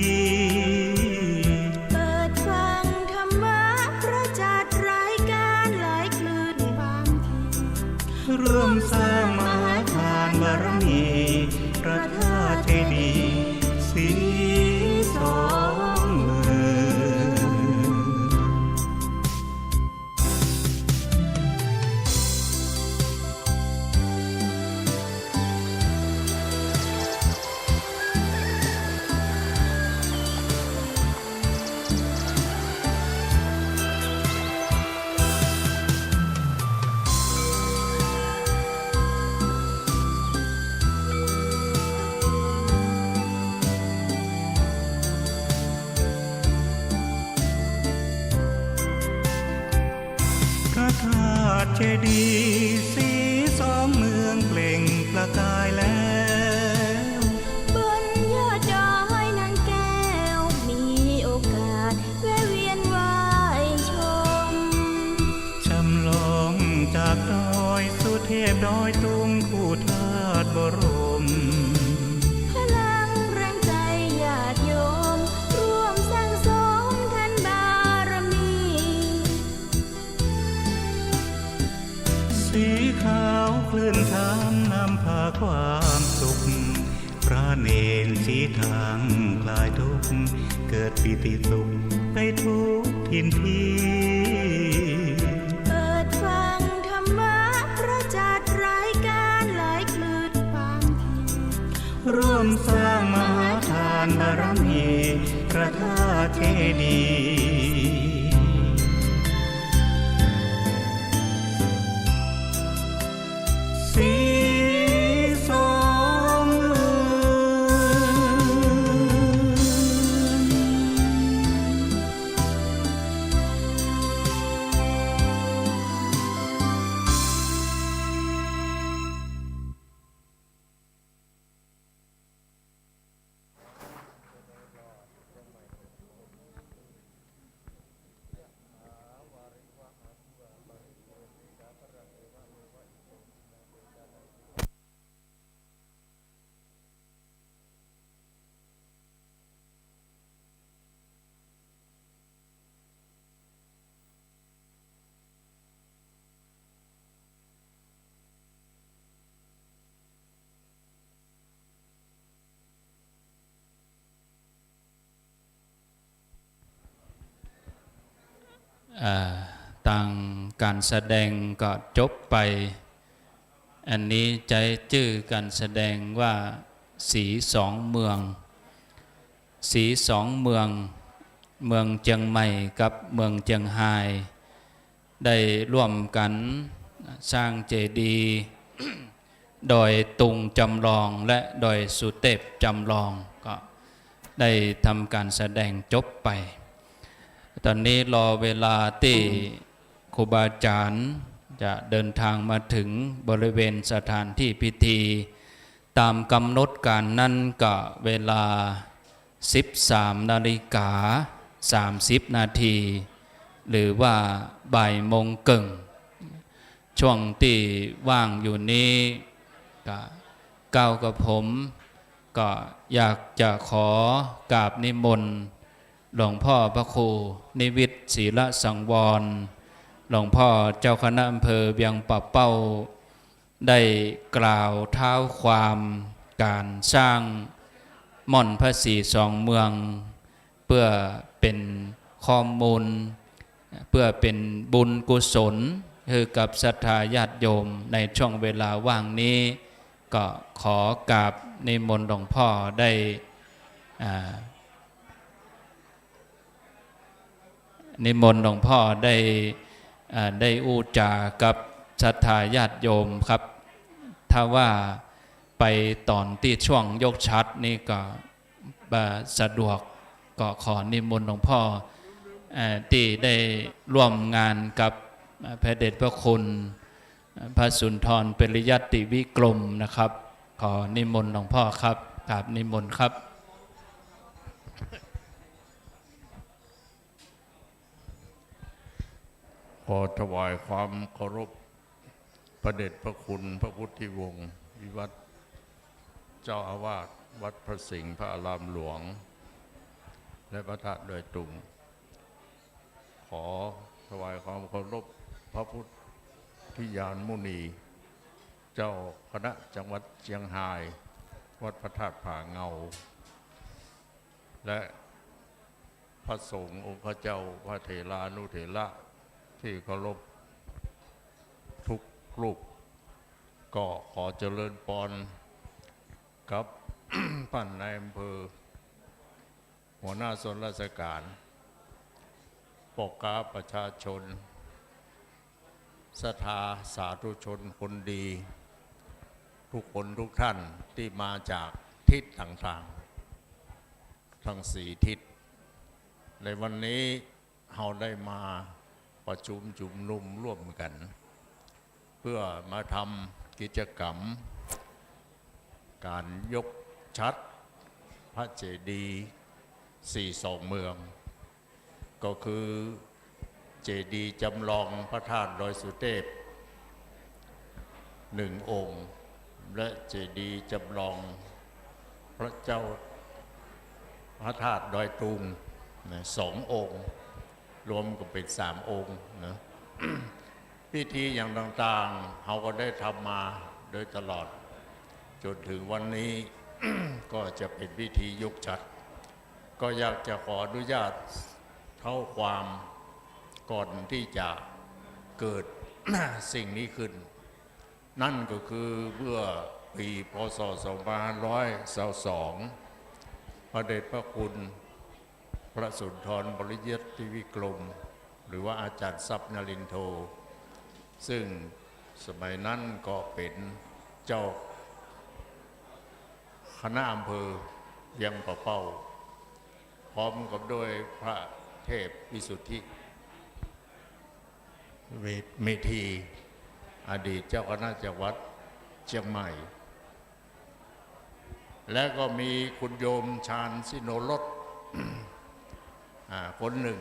เปิดฟังธรรมะพระจัดรายการหลายคลื่นบางทีร่วมสร้างมหาทานบารมีพระธาตุเจดีย์สีสองเมืองพระธาตุเจดีย์สีสองเมืองเปล่งประกายแล้วบนยอดดอยนางแก้วมีโอกาสแวะเวียนไหว้ชมจำลองจากดอยสุเทพดอยตุงคู่ธาตุบรมพลังแรงใจญาติโยมร่วมสร้างสมทันบารมีสีขาวคลื่นธรรมนำพาความสุขพระเนรชี้ทางคลายทุกข์เกิดปิติสุขไปทุกทินทีเปิดฟังธรรมะพระจัดรายการหลายคลื่นบางทีร่วมสร้างมหาทานบารมีพระธาตุเจดีย์สีสองเมืองต่างการแสดงก็จบไปอันนี้ใจชื่อการแสดงว่าสีสองเมืองสีสองเมืองเมืองเชียงใหม่กับเมืองเชียงรายได้ร่วมกันสร้างเจดีย์ดอยตุงจำลองและดอยสุเทพจำลองก็ได้ทำการแสดงจบไปตอนนี้รอเวลาที่ครูบาอาจารย์จะเดินทางมาถึงบริเวณสถานที่พิธีตามกำหนดการนั้นก็เวลา 13:30 นาทีหรือว่าบ่ายโมงครึ่งช่วงที่ว่างอยู่นี้ก็ก้าวกับผมก็อยากจะขอกราบนิมนต์ หลวงพ่อพระครูนิวิตศีลสังวรหลวงพ่อเจ้าคณะอำเภอเวียงป่าเป้าได้กล่าวเท้าความการสร้างม่อนพระศรีสองเมืองเพื่อเป็นข้อมูลเพื่อเป็นบุญกุศลคือกับศรัทธาญาติโยมในช่วงเวลาว่างนี้ก็ขอกราบนิมนต์หลวงพ่อได้นิมนต์หลวงพ่อได้อูจากับศรัทธาญาติโยมครับถ้าว่าไปตอนที่ช่วงยกชัดนี่ก็สะดวกก็ขอนิมนต์หลวงพ่อที่ได้ร่วมงานกับพระเดชพระคุณพระสุนทรปริยัติวิกรมนะครับขอนิมนต์หลวงพ่อครับกราบนิมนต์ครับ ขอถวายความเคารพพระเดชพระคุณพระพุทธิวงศ์วิวัฒน์เจ้าอาวาสวัดพระสิงห์พระอารามหลวงและพระธาตุดอยตุงขอถวายความเคารพพระพุทธิยานมุนีเจ้าคณะจังหวัดเชียงรายวัดพระธาตุผาเงาและพระสงฆ์องค์เจ้าพระเถรานุเถระที่เคารพทุกรูปก็ขอเจริญพรกับ ท่านนายอำเภอหัวหน้าส่วนราชการปกกาประชาชนศรัทธาสาธุชนคนดีทุกคนทุกท่านที่มาจากทิศต่างๆทั้ง4ทิศในวันนี้เราได้มาประชุมจุมนุมร่วมกันเพื่อมาทำกิจกรรมการยกชัดพระเจดีย์42 เมืองก็คือเจดีย์จำลองพระธาตุดอยสุเทพ1 องค์และเจดีย์จำลองพระเจ้าพระธาตุดอยตุง2 องค์รวมก็เป็น3 องค์นะ พิธีอย่างต่างๆเราก็ได้ทำมาโดยตลอดจนถึงวันนี้ ก็จะเป็นพิธียกชัดก็อยากจะขออนุญาตเท่าความก่อนที่จะเกิด สิ่งนี้ขึ้นนั่นก็คือเมื่อปีพ.ศ. 2522พระเดชพระคุณพระสุนทรปริยัติวิกรมหรือว่าอาจารย์ทรัพย์นรินโทซึ่งสมัยนั้นก็เป็นเจ้าคณะอำเภอเวียงป่าเป้าพร้อมกับโดยพระเทพวิสุทธิเมธีอดีตเจ้าคณะจังหวัดเชียงใหม่และก็มีคุณโยมชาญสิโนรส คนหนึ่ง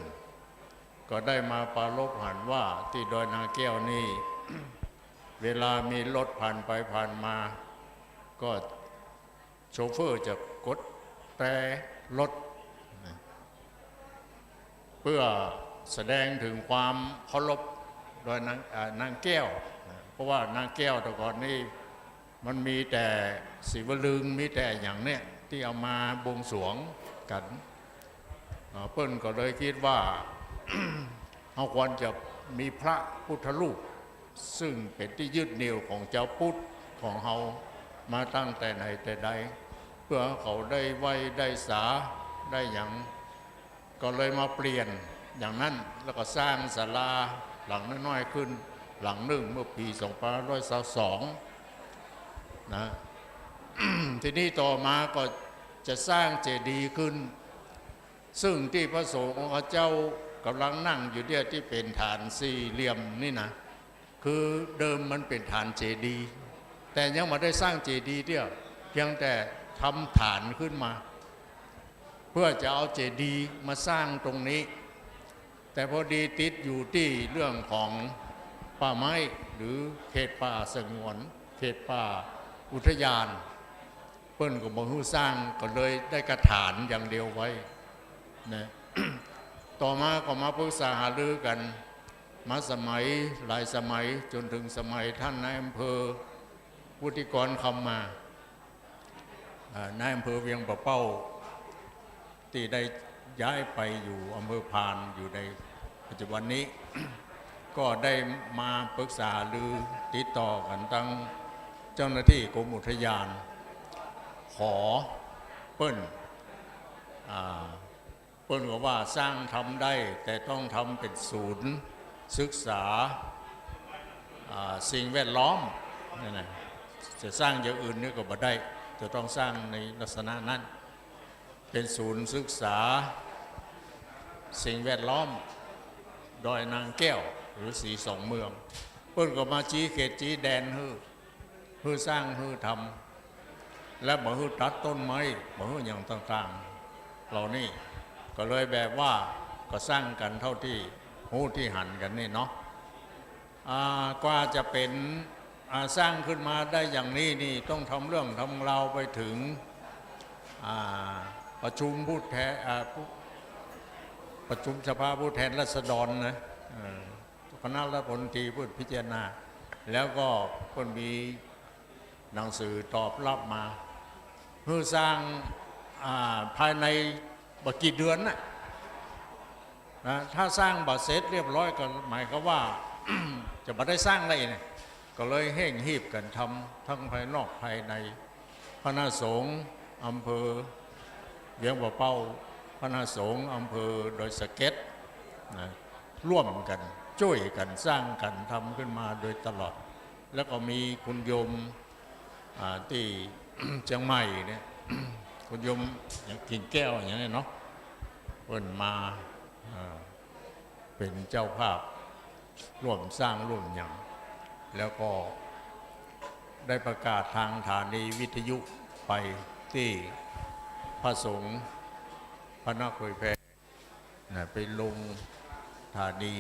ก็ได้มาปรารภหันว่าที่ดอยนาแก้วนี่ เวลามีรถผ่านไปผ่านมาก็โชเฟอร์จะกดแตรรถเพื่อแสดงถึงความเคารพโดยนางแก้วเพราะว่านางแก้วแต่ก่อนนี่มันมีแต่ศิวลึงมีแต่อย่างเนี้ยที่เอามาบวงสรวงกันเปิ้ลก็เลยคิดว่า เราควรจะมีพระพุทธรูปซึ่งเป็นที่ยึดเหนี่ยวของเจ้าพุทธของเรามาตั้งแต่ไหนแต่ใดเพื่อเขาได้ไหวได้สาได้อย่างก็เลยมาเปลี่ยนอย่างนั้นแล้วก็สร้างศาลาหลังน้อยๆขึ้นหลังหนึ่งเมื่อปี2522นะ ทีนี้ต่อมาก็จะสร้างเจดีย์ขึ้นซึ่งที่พระสงฆ์องค์เจ้ากำลังนั่งอยู่เนี่ยที่เป็นฐานสี่เหลี่ยมนี่นะคือเดิมมันเป็นฐานเจดีย์แต่ยังไม่ได้สร้างเจดีย์เดียวเพียงแต่ทำฐานขึ้นมาเพื่อจะเอาเจดีย์มาสร้างตรงนี้แต่พอดีติดอยู่ที่เรื่องของป่าไม้หรือเขตป่าสงวนเขตป่าอุทยานเปิ้นก็บอกให้สร้างก็เลยได้กระฐานอย่างเดียวไว้นะ ต่อมาก็มาปรึกษาหารือกันมาสมัยหลายสมัยจนถึงสมัยท่านนายอำเภอวุฒิกรคำมานายอำเภอเวียงปะเป้าที่ได้ย้ายไปอยู่อำเภอพานอยู่ในปัจจุบันนี้ ก็ได้มาปรึกษาหรือติดต่อกันตั้งเจ้าหน้าที่กรมอุทยานขอเปิ้ลก็ว่าสร้างทำได้แต่ต้องทำเป็นศูนย์ศึกษาสิ่งแวดล้อมนี่นะจะสร้างอย่างอื่นนี่ก็บ่ได้จะต้องสร้างในลักษณะนั้นเป็นศูนย์ศึกษาสิ่งแวดล้อมดอยนางแก้วหรือสีสองเมืองเปิ้นก็มาชี้เขตชี้แดนฮือสร้างฮือทำและบ่ฮือตัดต้นไม้บ่ฮืออย่างต่างๆเหล่านี้ก็เลยแบบว่าก็สร้างกันเท่าที่หูที่หันกันนี่เนาะกว่าจะเป็นสร้างขึ้นมาได้อย่างนี้นี่ต้องทำเรื่องทำราวไปถึงประชุมผู้แทนประชุมสภาผู้แทนราษฎรนะคณะรัฐมนตรีพูดพิจารณาแล้วก็คนมีหนังสือตอบรับมาเพื่อสร้างภายในบักกี่เดือนนะถ้าสร้างบัตรเสร็จเรียบร้อยก็หมายก็ว่า จะมาได้สร้างอะไรเนี่ยก็เลยเห่งหีบกันทำทั้งภายนอกภายในคณะสงฆ์อำเภอเวียงบ่อเป้าคณะสงฆ์อำเภอดอยสะเก็ดนะร่วมกันช่วยกันสร้างกันทำขึ้นมาโดยตลอดแล้วก็มีคุณโยมที่เชียงใหม่เนี่ย คุณโยมอย่างกิ่งแก้วอย่างนี้เนาะเพิ่นมาเป็นเจ้าภาพร่วมสร้างร่วมอย่างแล้วก็ได้ประกาศทางฐานีวิทยุไปที่พระสงฆ์พระนักเผยแพร่ไปลงฐานี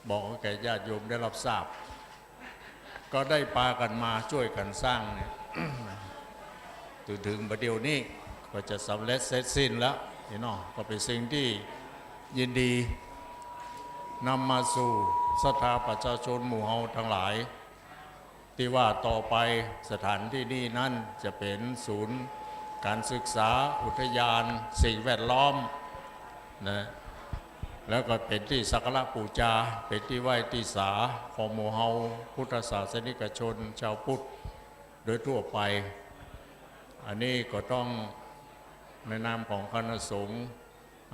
บอกให้แก่ญาติโยมได้รับทราบก็ได้ปากันมาช่วยกันสร้างเนี่ย ถึงประเดี๋ยวนี้ก็จะสำเร็จเสร็จสิ้นแล้วนี่เนาะก็เป็นสิ่งที่ยินดีนำมาสู่ศรัทธาประชาชนหมู่เฮาทั้งหลายที่ว่าต่อไปสถานที่นี้นั่นจะเป็นศูนย์การศึกษาอุทยานสิ่งแวดล้อมนะแล้วก็เป็นที่สักการะบูชาเป็นที่ไหว้ที่สาของหมู่เฮาพุทธศาสนิกชนชาวพุทธโดยทั่วไปอันนี้ก็ต้องในนามของคณะสงฆ์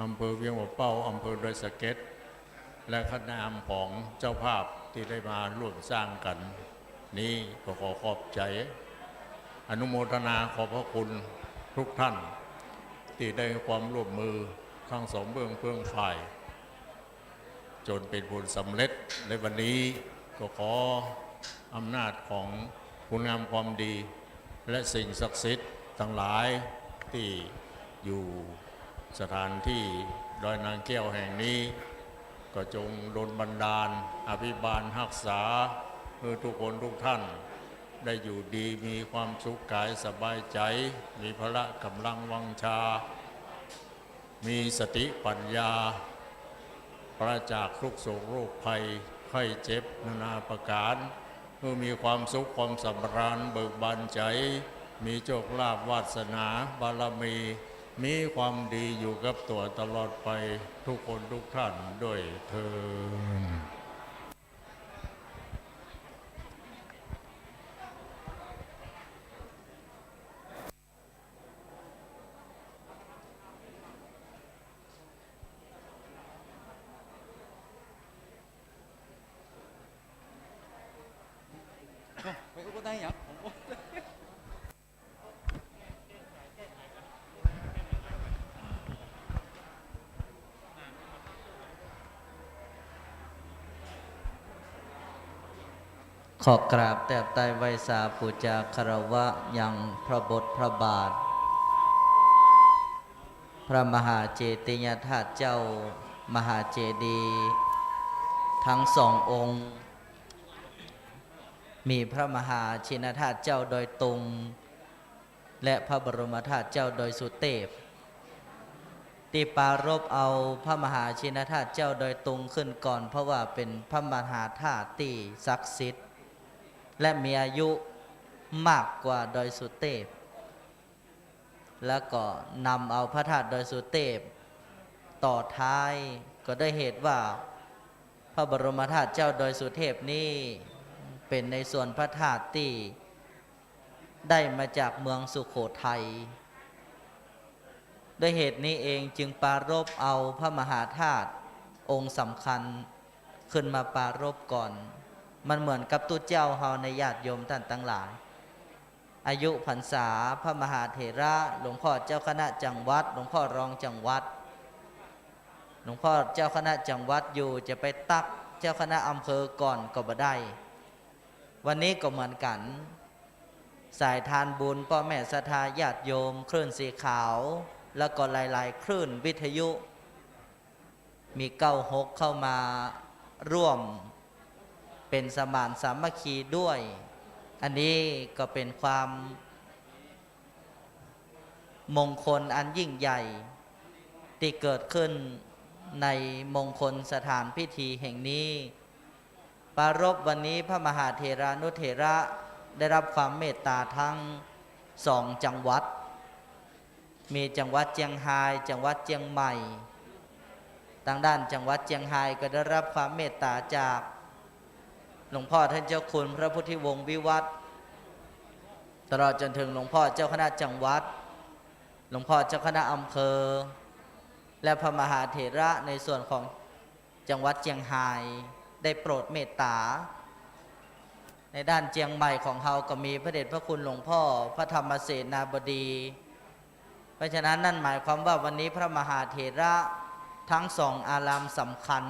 อำเภอเวียงบ่อเป้าอำเภอดอยสะเก็ดและคณะของเจ้าภาพที่ได้มาร่วมสร้างกันนี้ก็ขอขอบใจอนุโมทนาขอบพระคุณทุกท่านที่ได้ความร่วมมือทั้งสองเบื้องฝ่ายจนเป็นผลสำเร็จในวันนี้ก็ขออำนาจของคุณงามความดีและสิ่งศักดิ์สิทธิ์ทั้งหลายที่อยู่สถานที่ดอยนางแก้วแห่งนี้ก็จงดลบันดาลอภิบาลรักษาเพื่อทุกคนทุกท่านได้อยู่ดีมีความสุขกายสบายใจมีพละกำลังวังชามีสติปัญญาปราศจากทุกโศกโรคภัยไข้เจ็บนานาประการเพื่อมีความสุขความสำราญเบิกบานใจมีโชคลาภวาสนาบารมีมีความดีอยู่กับตัวตลอดไปทุกคนทุกท่านด้วยเถิด ขอกราบแตบไตไวสาปูจาคารวะยังพระบทพระบาทพระมหาเจติยธาตุเจ้ามหาเจดีย์ทั้งสององค์ มีพระมหาชินธาตุเจ้าโดยตรงและพระบรมธาตุเจ้าโดยสุเทพ ที่ปารภเอาพระมหาชินธาตุเจ้าโดยตรงขึ้นก่อน เพราะว่าเป็นพระมหาธาตุที่ศักดิ์สิทธิ์และมีอายุมากกว่าดอยสุเทพแล้วก็นำเอาพระธาตุดอยสุเทพต่อท้ายก็ได้เหตุว่าพระบรมธาตุเจ้าดอยสุเทพนี้เป็นในส่วนพระธาตุที่ได้มาจากเมืองสุโขทัยด้วยเหตุนี้เองจึงปรารภเอาพระมหาธาตุองค์สำคัญขึ้นมาปรารภก่อนมันเหมือนกับตุเจ้าเฮาในญาติโยมท่านทั้งหลายอายุพรรษาพระมหาเถระหลวงพ่อเจ้าคณะจังหวัดหลวงพ่อรองจังหวัดหลวงพ่อเจ้าคณะจังหวัดอยู่จะไปตักเจ้าคณะอำเภอก่อนก็บ่ได้วันนี้ก็เหมือนกันสายทานบุญพ่อแม่ศรัทธาญาติโยมคลื่นสีขาวแล้วก็หลายๆคลื่นวิทยุมี96เข้ามาร่วมเป็นสมานสามัคคีด้วยอันนี้ก็เป็นความมงคลอันยิ่งใหญ่ที่เกิดขึ้นในมงคลสถานพิธีแห่งนี้ปรารภวันนี้พระมหาเถรานุเถระได้รับความเมตตาทั้ง2จังหวัดมีจังหวัดเจียงไฮ้จังหวัดเจียงใหม่ทางด้านจังหวัดเจียงไฮ้ก็ได้รับความเมตตาจากหลวงพ่อท่านเจ้าคุณพระพุทธิวงศ์วิวัฒน์ตลอดจนถึงหลวงพ่อเจ้าคณะจังหวัดหลวงพ่อเจ้าคณะอำเภอและพระมหาเถระในส่วนของจังหวัดเจียงไฮ้ได้โปรดเมตตาในด้านเจียงใหม่ของเฮาก็มีพระเดชพระคุณหลวงพ่อพระธรรมเสนาบดีเพราะฉะนั้นนั่นหมายความว่าวันนี้พระมหาเถระทั้ง2อารามสำคัญ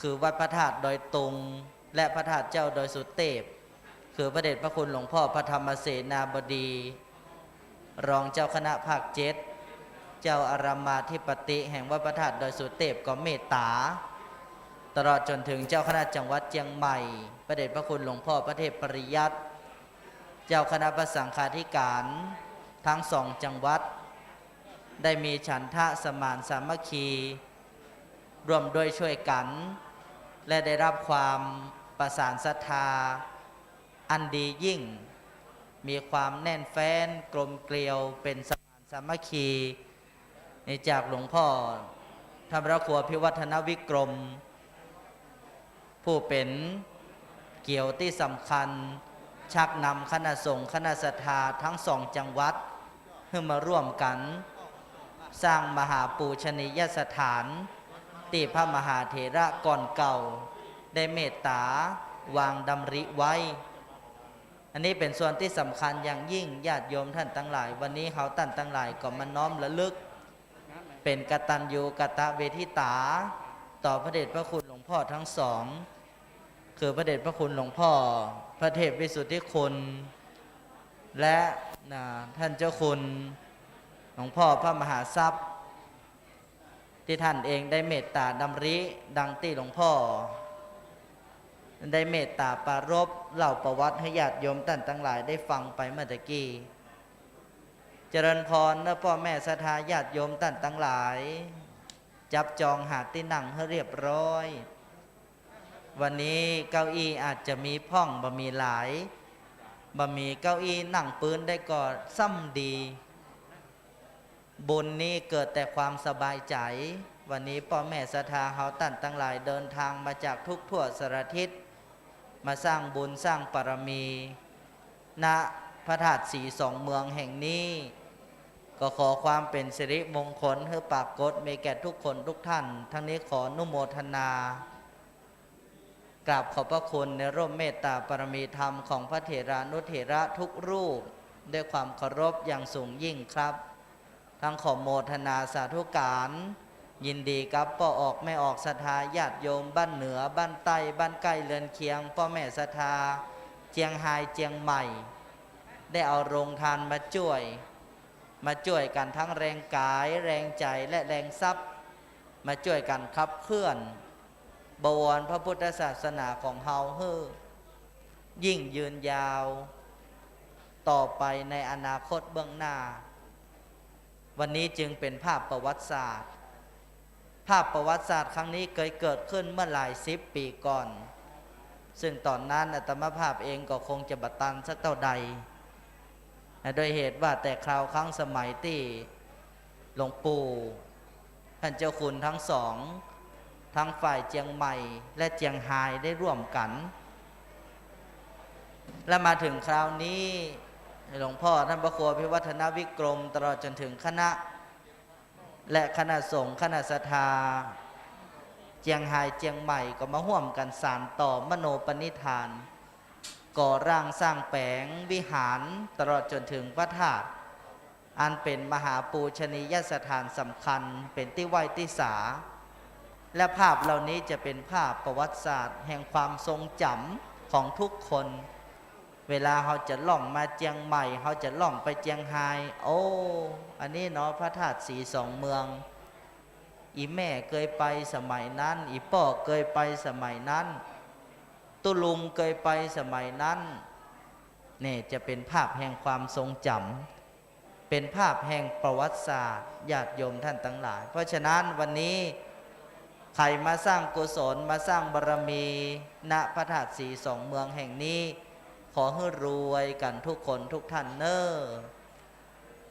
คือวัดพระธาตุดอยตุงและพระธาตุเจ้าดอยสุเทพคือพระเดชพระคุณหลวงพ่อพระธรรมเสนาบดีรองเจ้าคณะภาค7เจ้าอารามาธิปติแห่งวัดพระธาตุดอยสุเทพก็เมตตาตลอดจนถึงเจ้าคณะจังหวัดเชียงใหม่พระเดชพระคุณหลวงพ่อพระเทพปริยัติเจ้าคณะพระสังฆาธิการทั้ง2จังหวัดได้มีฉันทะสมานสามัคคีร่วมด้วยช่วยกันและได้รับความประสานศรัทธาอันดียิ่งมีความแน่นแฟ้นกลมเกลียวเป็นสมานสามัคคีจากหลวงพ่อธรรมรครัวพิวัฒนวิกรมผู้เป็นเกี่ยวที่สำคัญชักนำคณะสงฆ์คณะศรัทธาทั้ง2จังหวัดให้มาร่วมกันสร้างมหาปูชนียสถานที่พระมหาเถระก่อนเก่าได้เมตตาวางดำริไว้อันนี้เป็นส่วนที่สำคัญอย่างยิ่งญาติโยมท่านทั้งหลายวันนี้เขาท่านทั้งหลายก็มาน้อมระลึกเป็นกตัญญูกตเวทิตาต่อพระเดชพระคุณหลวงพ่อทั้งสองคือพระเดชพระคุณหลวงพ่อพระเทพวิสุทธิคุณและท่านเจ้าคุณหลวงพ่อพระมหาทรัพย์ที่ท่านเองได้เมตตาดำริดังที่หลวงพ่อได้เมตตาปรารภเล่าประวัติให้ญาติโยมท่านทั้งหลายได้ฟังไปเมื่อตะกี้เจริญพรและพ่อแม่ศรัทธาญาติโยมท่านทั้งหลายจับจองหาที่นั่งให้เรียบร้อยวันนี้เก้าอี้อาจจะมีพ่องบ่มีหลายบ่มีเก้าอี้นั่งปืนได้ก็ซ้ำดีบุญนี้เกิดแต่ความสบายใจวันนี้พ่อแม่ศรัทธาเฮาท่านทั้งหลายเดินทางมาจากทุกทั่วสารทิศมาสร้างบุญสร้างปรมีณพระธาตุสี2เมืองแห่งนี้ก็ขอความเป็นสิริมงคลให้ปรากฏมีแก่ทุกคนทุกท่านทั้งนี้ขออนุโมทนากราบขอบพระคุณในร่มเมตตาปรมีธรรมของพระเถรานุเถระทุกรูปด้วยความเคารพอย่างสูงยิ่งครับทั้งขอโมทนาสาธุการยินดีกับพ่อออกไม่ออกศรัทธาญาติโยมบ้านเหนือบ้านใต้บ้านใกล้เรือนเคียงพ่อแม่ศรัทธาเจียงไฮ้เจียงใหม่ได้เอาโรงทานมาช่วยกันทั้งแรงกายแรงใจและแรงทรัพย์มาช่วยกันขับเคลื่อนบวรพระพุทธศาสนาของเฮาให้ยิ่งยืนยาวต่อไปในอนาคตเบื้องหน้า วันนี้จึงเป็นภาพประวัติศาสตร์ภาพประวัติศาสตร์ครั้งนี้เคยเกิดขึ้นเมื่อหลาย10 ปีก่อนซึ่งตอนนั้นอาตมาภาพเองก็คงจะบัตันสักเท่าใดโดยเหตุว่าแต่คราวครั้งสมัยที่หลวงปู่ท่านเจ้าคุณทั้งสองทั้งฝ่ายเจียงใหม่และเจียงไฮ้ได้ร่วมกันและมาถึงคราวนี้หลวงพ่อท่านพระครูพิวัฒนวิกรมตลอดจนถึงคณะและคณะสงฆ์คณะศรัทธาเจียงไฮ้เจียงใหม่ก็มาร่วมกันสานต่อมโนปณิธานก่อร่างสร้างแปลงวิหารตลอดจนถึงพระธาตุอันเป็นมหาปูชนียสถานสำคัญเป็นที่ไหว้ที่สาและภาพเหล่านี้จะเป็นภาพประวัติศาสตร์แห่งความทรงจำของทุกคนเวลาเขาจะล่องมาเจียงใหม่เขาจะล่องไปเจียงไฮ้โอ้อันนี้เนาะพระธาตุสีสองเมืองอีแม่เคยไปสมัยนั้นอีป่อเคยไปสมัยนั้นตุลุงเคยไปสมัยนั้นนี่จะเป็นภาพแห่งความทรงจำเป็นภาพแห่งประวัติศาสตร์ญาติโยมท่านทั้งหลายเพราะฉะนั้นวันนี้ใครมาสร้างกุศลมาสร้างบารมีณพระธาตุสีสองเมืองแห่งนี้ขอให้รวยกันทุกคนทุกท่านเนอะ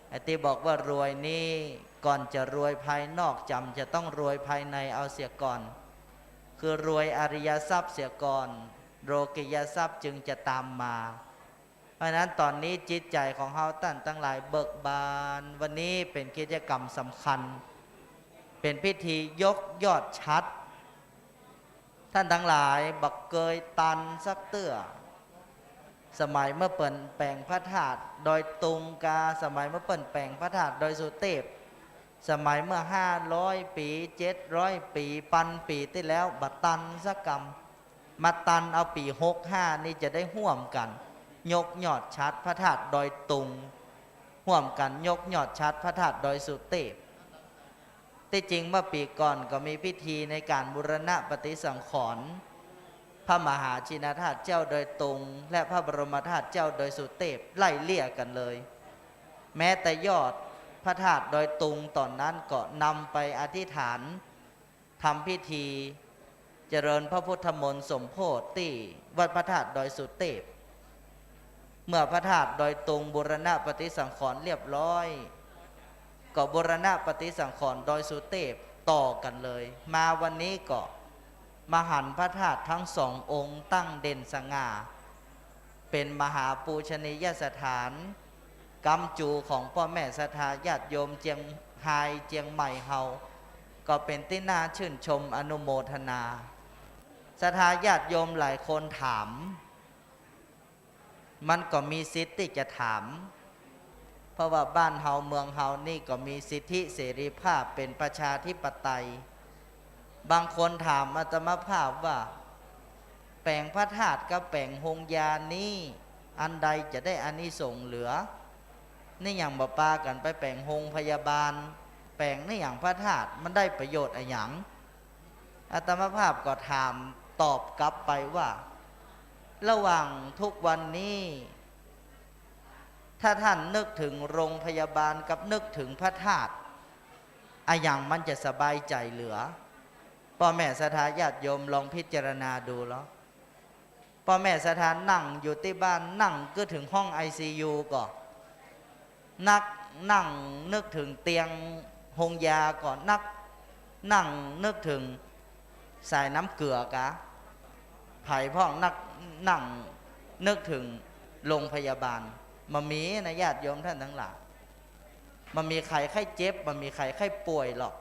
ไอ้ที่บอกว่ารวยนี่ก่อนจะรวยภายนอกจำจะต้องรวยภายในเอาเสียก่อนคือรวยอริยทรัพย์เสียก่อนโลกิยทรัพย์จึงจะตามมาเพราะนั้นตอนนี้จิตใจของเฮาท่านทั้งหลายเบิกบานวันนี้เป็นกิจกรรมสำคัญเป็นพิธียกยอดชัดท่านทั้งหลายบักเกยตันสักเตื้อสมัยเมื่อเปิ่นแปลงพระธาตุโดยตุงกาสมัยเมื่อเปิ่นแปลงพระธาตุโดยสุเทพสมัยเมื่อ500 ปี700 ปี1,000 ปีที่แล้วบัดตันสักกรรมมาตันเอาปี65นี่จะได้ห่วมกันยกยอดชัดพระธาตุโดยตุงห่วมกันยกยอดชัดพระธาตุโดยสุเทพที่จริงเมื่อปีก่อนก็มีพิธีในการบูรณะปฏิสังขรณ์พระมหาชินธาตุเจ้าโดยตรงและพระบรมธาตุเจ้าโดยสุเทพไล่เลี่ยกันเลยแม้แต่ยอดพระธาตุโดยตรงตอนนั้นก็นำไปอธิษฐานทำพิธีเจริญพระพุทธมนต์สมโพธิที่วัดพระธาตุโดยสุเทพเมื่อพระธาตุโดยตรงบูรณะปฏิสังขรณ์เรียบร้อยก็บูรณะปฏิสังขรณ์โดยสุเทพต่อกันเลยมาวันนี้ก็มหันต์พระธาตุทั้งสององค์ตั้งเด่นสง่าเป็นมหาปูชนียสถานกำจูของพ่อแม่ศรัทธาญาติโยมเจียงไฮ้เจียงใหม่เฮาก็เป็นที่น่าชื่นชมอนุโมทนาศรัทธาญาติโยมหลายคนถามมันก็มีสิทธิ์ที่จะถามเพราะว่าบ้านเฮาเมืองเฮานี่ก็มีสิทธิเสรีภาพเป็นประชาธิปไตยบางคนถามอาตมาภาพว่าแปลงพระธาตุกับแปลงหงยานี้อันใดจะได้อานิสงส์เหลือนี่อย่างบ่ปากันไปแปลงหงพยาบาลแปลงนี่อย่างพระธาตุมันได้ประโยชน์อะไรอย่างอาตมาภาพก็ถามตอบกลับไปว่าระหว่างทุกวันนี้ถ้าท่านนึกถึงโรงพยาบาลกับนึกถึงพระธาตุอะไรอย่างมันจะสบายใจเหลือพ่อแม่ศรัทธาญาติโยมลองพิจารณาดูแล้วพ่อแม่ศรัทธานั่งอยู่ที่บ้านนั่งก็ถึงห้อง ICU ก็นั่งนึกถึงเตียงหงยาก่อนนั่งนึกถึงสายน้ำเกลือกะไผ่พ่องนั่งนึกถึงโรงพยาบาลมันมีนะญาติโยมท่านทั้งหลายมันมีใครไข้เจ็บมันมีใครไข้ป่วยหรอก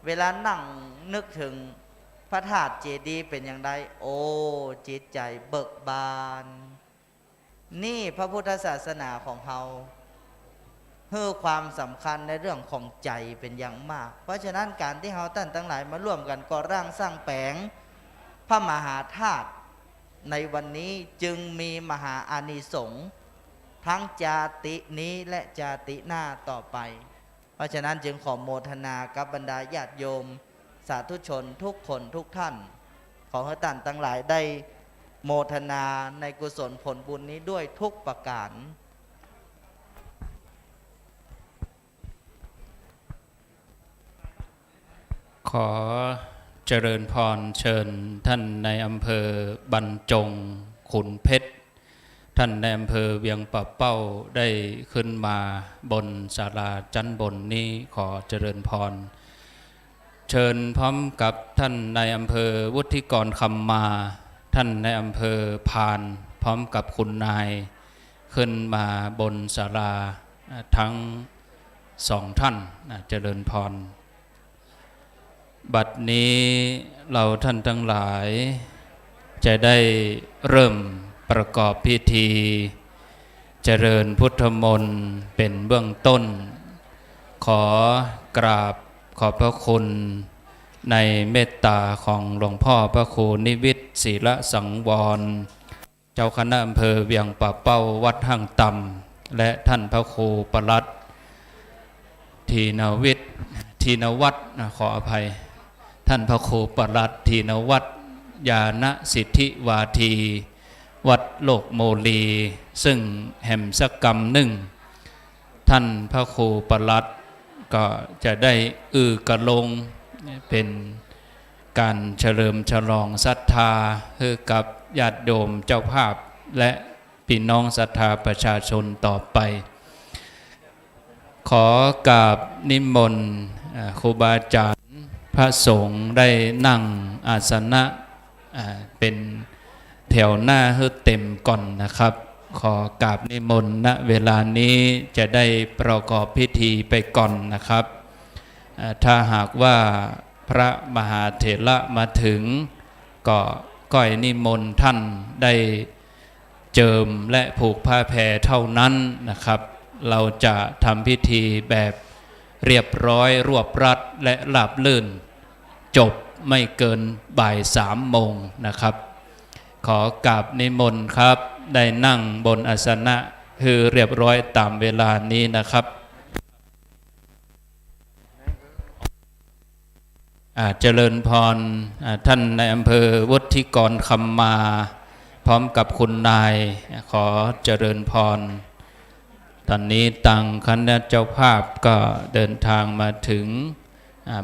เวลานั่งนึกถึงพระธาตุเจดีย์เป็นอย่างไรโอ้จิตใจเบิกบานนี่พระพุทธศาสนาของเราให้ความสำคัญในเรื่องของใจเป็นอย่างมากเพราะฉะนั้นการที่เราท่านทั้งหลายมาร่วมกันก่อร่างสร้างแปลงพระมหาธาตุในวันนี้จึงมีมหาอานิสงส์ทั้งจาตินี้และจาติหน้าต่อไปเพราะฉะนั้นจึงขอโมทนากับบรรดาญาติโยมสาธุชนทุกคนทุกท่านขอให้ท่านทั้งหลายได้โมทนาในกุศลผลบุญนี้ด้วยทุกประการ อเจริญพรเชิญท่านในอำเภอบรรจงขุนเพชรท่านในอำเภอเวียงป่าเป้าได้ขึ้นมาบนศาลาชั้นบนนี้ขอเจริญพรเชิญพร้อมกับท่านในอำเภอวุฒิกรคำมาท่านในอำเภอพานพร้อมกับคุณนายขึ้นมาบนศาลาทั้งสองท่านเจริญพรบัดนี้เราท่านทั้งหลายจะได้เริ่มประกอบพิธีเจริญพุทธมนต์เป็นเบื้องต้นขอกราบขอบพระคุณในเมตตาของหลวงพ่อพระครูนิวิทย์ศิลสังวรเจ้าคณะอำเภอเวียงป่าเป้าวัดห้างต่ำและท่านพระครูปลัดทีนวัฒน์ขออภัยท่านพระครูปลัดทีนวัฒน์ญาณสิทธิวาทีวัดโลกโมลีซึ่งแห่มสักกรรมหนึ่งท่านพระครูปลัดก็จะได้กระลงเป็นการเฉลิมฉลองศรัทธาให้กับญาติโยมเจ้าภาพและพี่น้องศรัทธาประชาชนต่อไปขอกราบนิมนต์ครูบาอาจารย์พระสงฆ์ได้นั่งอาสนะเป็นแถวหน้าให้เต็มก่อนนะครับขอกราบนิมนต์ณเวลานี้จะได้ประกอบพิธีไปก่อนนะครับถ้าหากว่าพระมหาเถระมาถึงก็ก้อยนิมนต์ท่านได้เจิมและผูกผ้าแพรเท่านั้นนะครับเราจะทำพิธีแบบเรียบร้อยรวบรัดและราบรื่นจบไม่เกินบ่าย3 โมงนะครับขอกราบนิมนต์ครับได้นั่งบนอาสนะคือเรียบร้อยตามเวลานี้นะครับเจริญพรท่านในอำเภอวุฒิกรคำมาพร้อมกับคุณนายขอเจริญพรตอนนี้ต่างคณะเจ้าภาพก็เดินทางมาถึง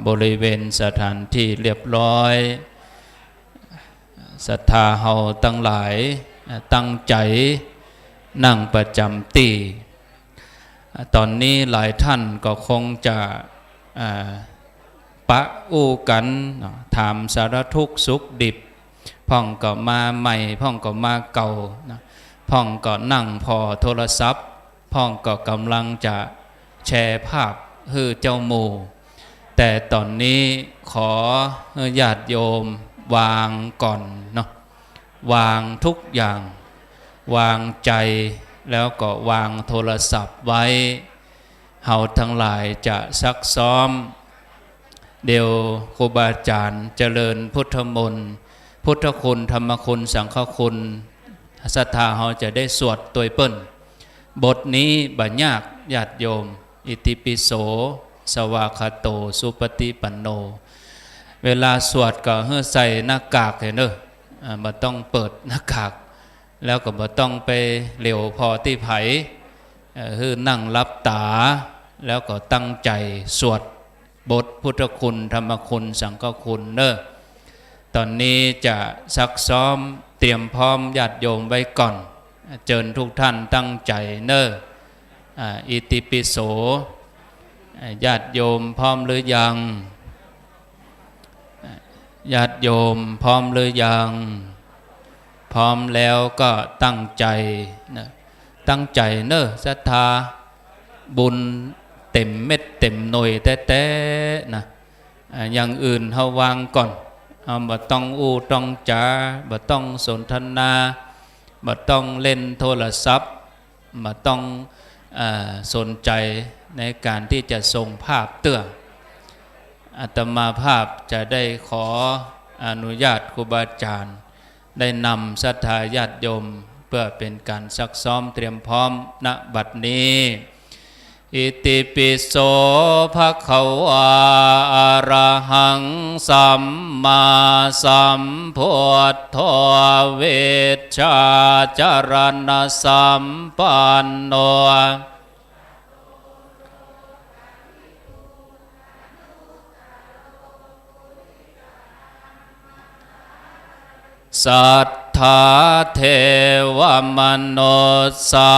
บริเวณสถานที่เรียบร้อยศรัทธาเฮาตั้งหลายตั้งใจนั่งประจำที่ตอนนี้หลายท่านก็คงจะปะอู้กันถามสารทุกข์สุขดิบพ่องก็มาใหม่พ่องก็มาเก่าพ่องก็นั่งพอโทรศัพท์พ่องก็กำลังจะแชร์ภาพให้เจ้าหมู่แต่ตอนนี้ขอญาติโยมวางก่อนเนาะวางทุกอย่างวางใจแล้วก็วางโทรศัพท์ไว้เฮาทั้งหลายจะซักซ้อมเดี๋ยวครูบาอาจารย์เจริญพุทธมนต์พุทธคุณธรรมคุณสังฆคุณศรัทธาเฮาจะได้สวดตัวเปิ้นบทนี้บัญญัติญาติโยมอิติปิโสสวากขาโตสุปฏิปันโนเวลาสวดก็ให้ใส่หน้ากากเห็นเด้อบ่ต้องเปิดหน้ากากแล้วก็บ่ต้องไปเหลวพอที่ไผคือนั่งรับตาแล้วก็ตั้งใจสวดบทพุทธคุณธรรมคุณสังฆคุณเด้อตอนนี้จะซักซ้อมเตรียมพร้อมญาติโยมไว้ก่อนเชิญทุกท่านตั้งใจเด้ออิติปิโสญาติโยมพร้อมหรือยังญาติโยมพร้อมหรือยังพร้อมแล้วก็ตั้งใจนะตั้งใจเนอะศรัทธาบุญเต็มเม็ดเต็มหน่วยแต่นะอย่างอื่นเฮาวางก่อนบ่ต้องอู้ต้องจ๋าบ่ต้องสนทนาบ่ต้องเล่นโทรศัพท์บ่ต้องสนใจในการที่จะส่งภาพเตื้ออาตมาภาพจะได้ขออนุญาตครูบาอาจารย์ได้นำศรัทธาญาติโยมเพื่อเป็นการซักซ้อมเตรียมพร้อมณบัดนี้อิติปิโสภะคะวะอะระหังสัมมาสัมพุทโธเวชชาจารณสัมปันโน สัทธาเทวมนุสสา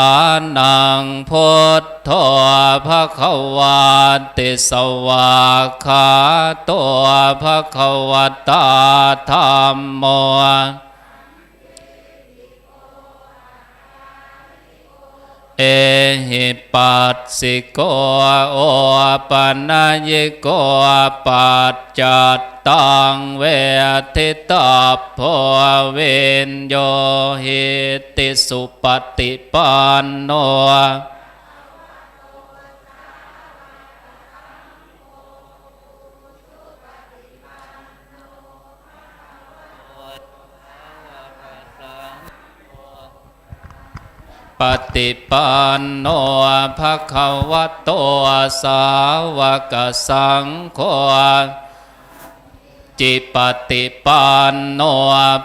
นังพุทโธภควาติสวากขาโตภควตาธัมโมเอหิปัสสิโกโอปัญญิโกปัจจัตตังเวทิตาโพเวนโยหิติสุปฏิปันโนปฏิปันโนภะคะวะโตสาวกสังโฆจิปฏิปันโน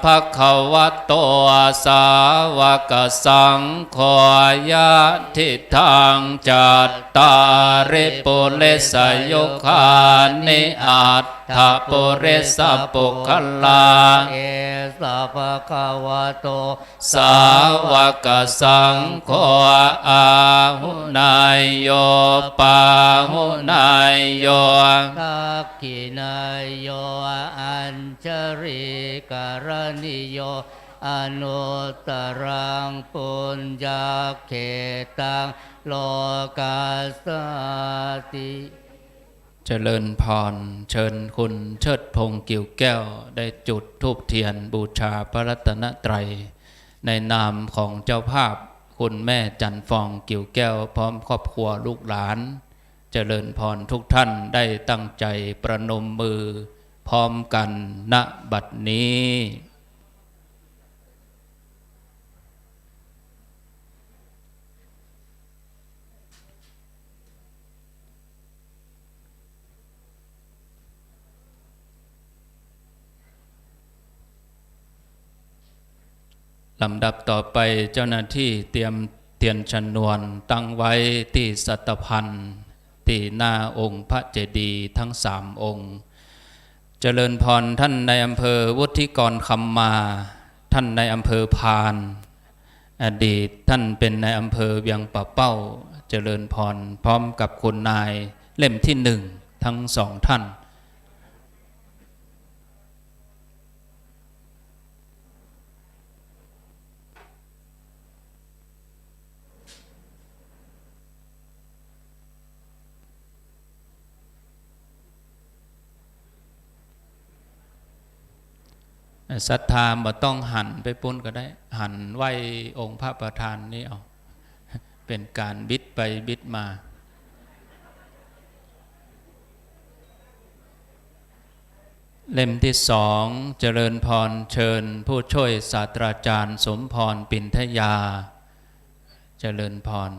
ภะคะวะโตสาวกสังโฆยะทิทังจัตตาริปุเรสยุคานิอัตถปุเรสปุคลาเอสะภะคะวะโตสาวกสังโฆอาหุนายโยปาหุนายโยทักขินายโยอัญชริการณิโยอนุตตรังปุญญาเขตังโลกัสสติเจริญพรเชิญคุณเชิดพงษ์กิ่วแก้วได้จุดธูปเทียนบูชาพระรัตนตรัยในนามของเจ้าภาพคุณแม่จันฟองกิ่วแก้วพร้อมครอบครัวลูกหลานเจริญพรทุกท่านได้ตั้งใจประนมมือพร้อมกันณบัดนี้ลำดับต่อไปเจ้าหน้าที่เตรียมเทียนชนวนตั้งไว้ที่สัตพันธ์ที่หน้าองค์พระเจดีย์ทั้งสามองค์เจริญพรท่านในอำเภอวุฒิกรคำมาท่านในอำเภอพานอดีตท่านเป็นในอำเภอเวียงป่าเป้าเจริญพรพร้อมกับคุณนายเล่มที่หนึ่งทั้งสองท่านศรัทธาบ่ต้องหันไปปุ้นก็ได้หันไหวองค์พระประธานนี่เอาเป็นการบิดไปบิดมาเล่มที่สองเจริญพรเชิญผู้ช่วยศาสตราจารย์สมพรปินทยาเจริญพร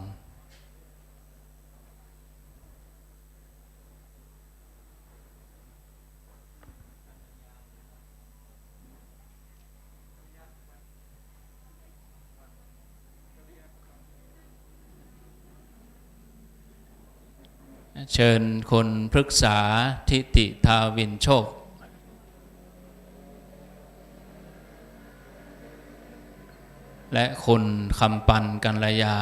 เชิญคนปรึกษาทิติทาวินโชคและคุณคำปันกัลยา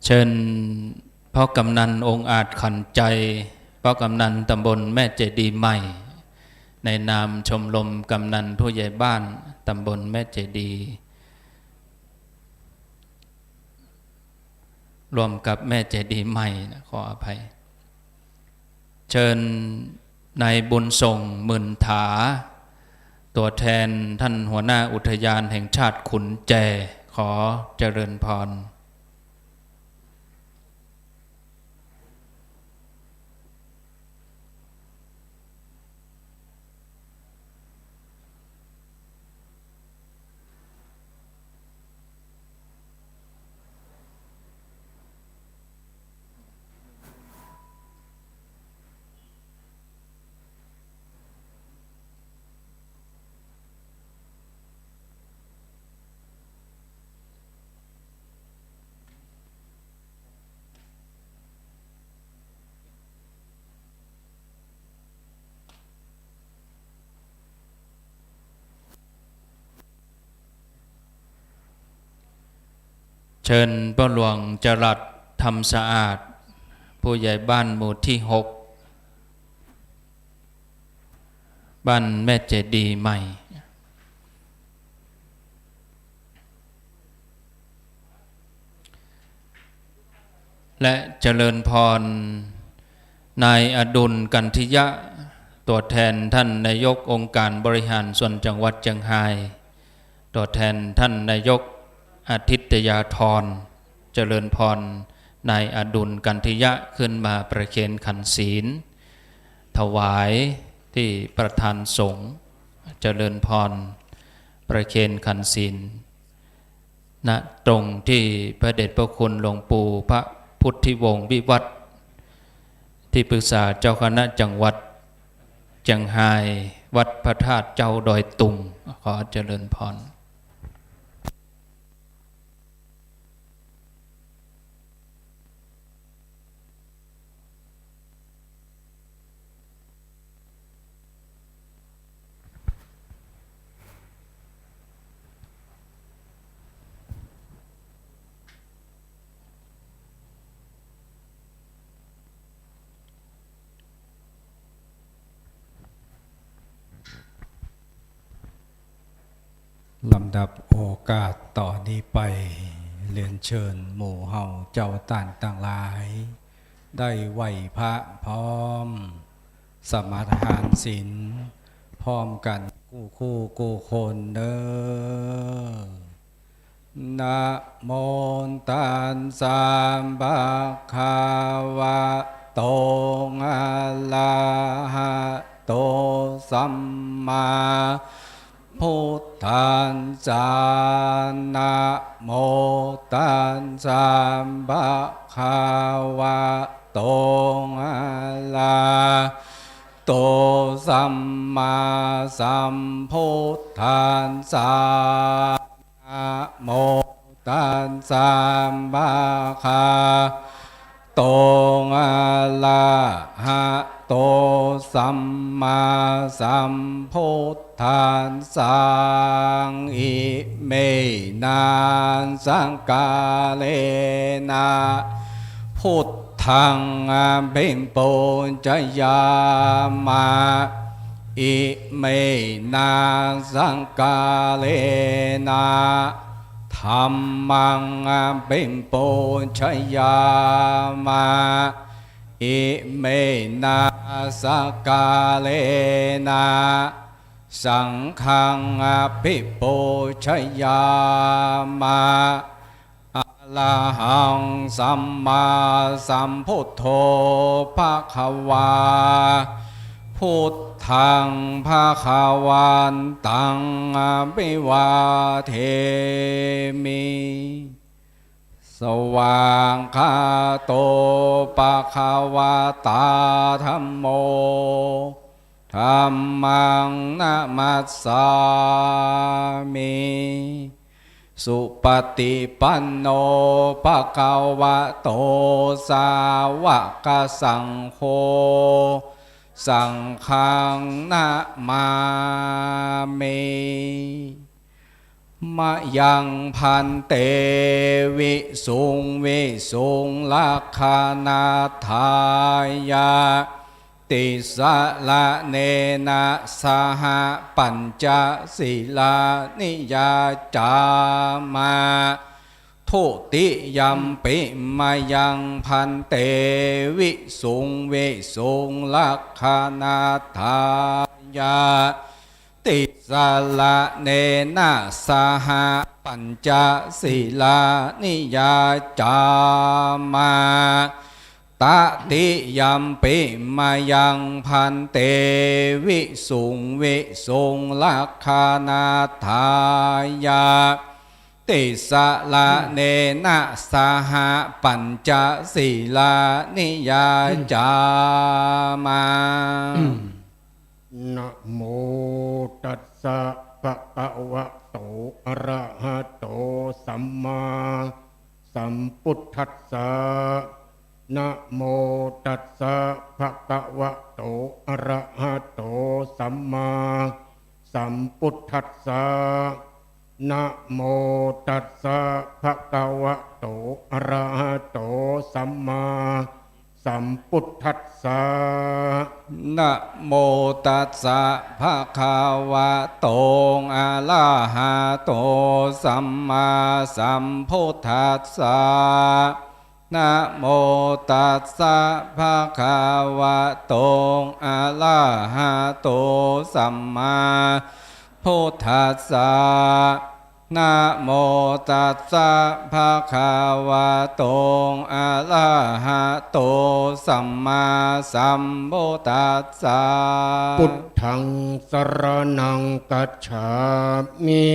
เชิญพ่อกำนันองค์อาจขันใจพ่อกำนันตำบลแม่เจดีย์ใหม่ในนามชมรมกำนันผู้ใหญ่บ้านตำบลแม่เจดีย์รวมกับแม่เจดีย์ใหม่นะขออภัยเชิญนายบุญส่งหมื่นถาตัวแทนท่านหัวหน้าอุทยานแห่งชาติขุนแจขอเจริญพร เชิญพ่อหลวงจรัสทำสะอาดผู้ใหญ่บ้านหมู่ที่ 6บ้านแม่เจดีย์ใหม่และเจริญพรนายอดุลกันทิยะตัวแทนท่านนายกองค์การบริหารส่วนจังหวัดเชียงรายตัวแทนท่านนายกอาทิตยาธรเจริญพรนายอดุลกันทิยะขึ้นมาประเคนขันศีลถวายที่ประธานสงฆ์เจริญพรประเคนขันศีลณตรงที่พระเดชพระคุณหลวงปู่พระพุทธิวงศ์วิวัฒน์ที่ปรึกษาเจ้าคณะจังหวัดเชียงรายวัดพระธาตุเจ้าดอยตุงขอเจริญพรลำดับโอกาสต่อนนี้ไปเรียนเชิญหมู่เฮาเจ้าต่างต่างหลายได้ไหวพระพร้อมสมาทานศีลพร้อมกันกู้คนเด้อนะโมตัสสะภะคะวะโตอะระหะโตสัมมาพุทธัสสะนะโมตัสสะภะคะวะโตอะระหะโตสัมมาสัมพุทธัสสะนะโมตัสสะภะคะวะโตอะระหะโตสัมมาสัมพุทธัสสะอิเมนะสังกาเลนะพุทธังเป็นปุญจยามาอิเมนะสังกาเลนะธัมมังเป็นปุญจยามาอิเมนะสังกาเลนะสังฆังปิปุชยามาอะระหังสัมมาสัมพุทโธภะคะวาพุทธังภะคะวันตังปิวาเทมิสว่างคาโตภะคะวะตาธัมโมธัมมังนะมัสสามิสุปฏิปันโนภะคะวะโตสาวกสังโฆสังฆังนะมามิมะยังพันเตวิสุงวิสุงลักขณาทายาติสะละเนนะสหปัญจศีลานิยาจามาทุติยัมปิมายังพันเตวิสุงวิสุงลักขณาทายาติสะละเนนะสหปัญจศีลานิยาจามาตติยัมปิมายังพันเตวิสุงวิสุงลักขณาทายาติสะละเนนะสหปัญจศีลานิยาจามานะโมตัสสะภะคะวะโตอะระหะโตสัมมาสัมพุทธัสสะนะโมตัสสะภะคะวะโตอะระหะโตสัมมาสัมพุทธัสสะ นะโมตัสสะภะคะวะโตอะระหะโตสัมมาสัมพุทธัสสะ นะโมตัสสะภะคะวะโตอะระหะโตสัมมาสัมพุทธัสสะนะโมตัสสะภะคะวะโตอะระหะโตสัมมาพุทธัสสะนะโมตัสสะภะคะวะโตอะระหะโตสัมมาสัมพุทธัสสะ พุทธังสรณังกัจฉามิ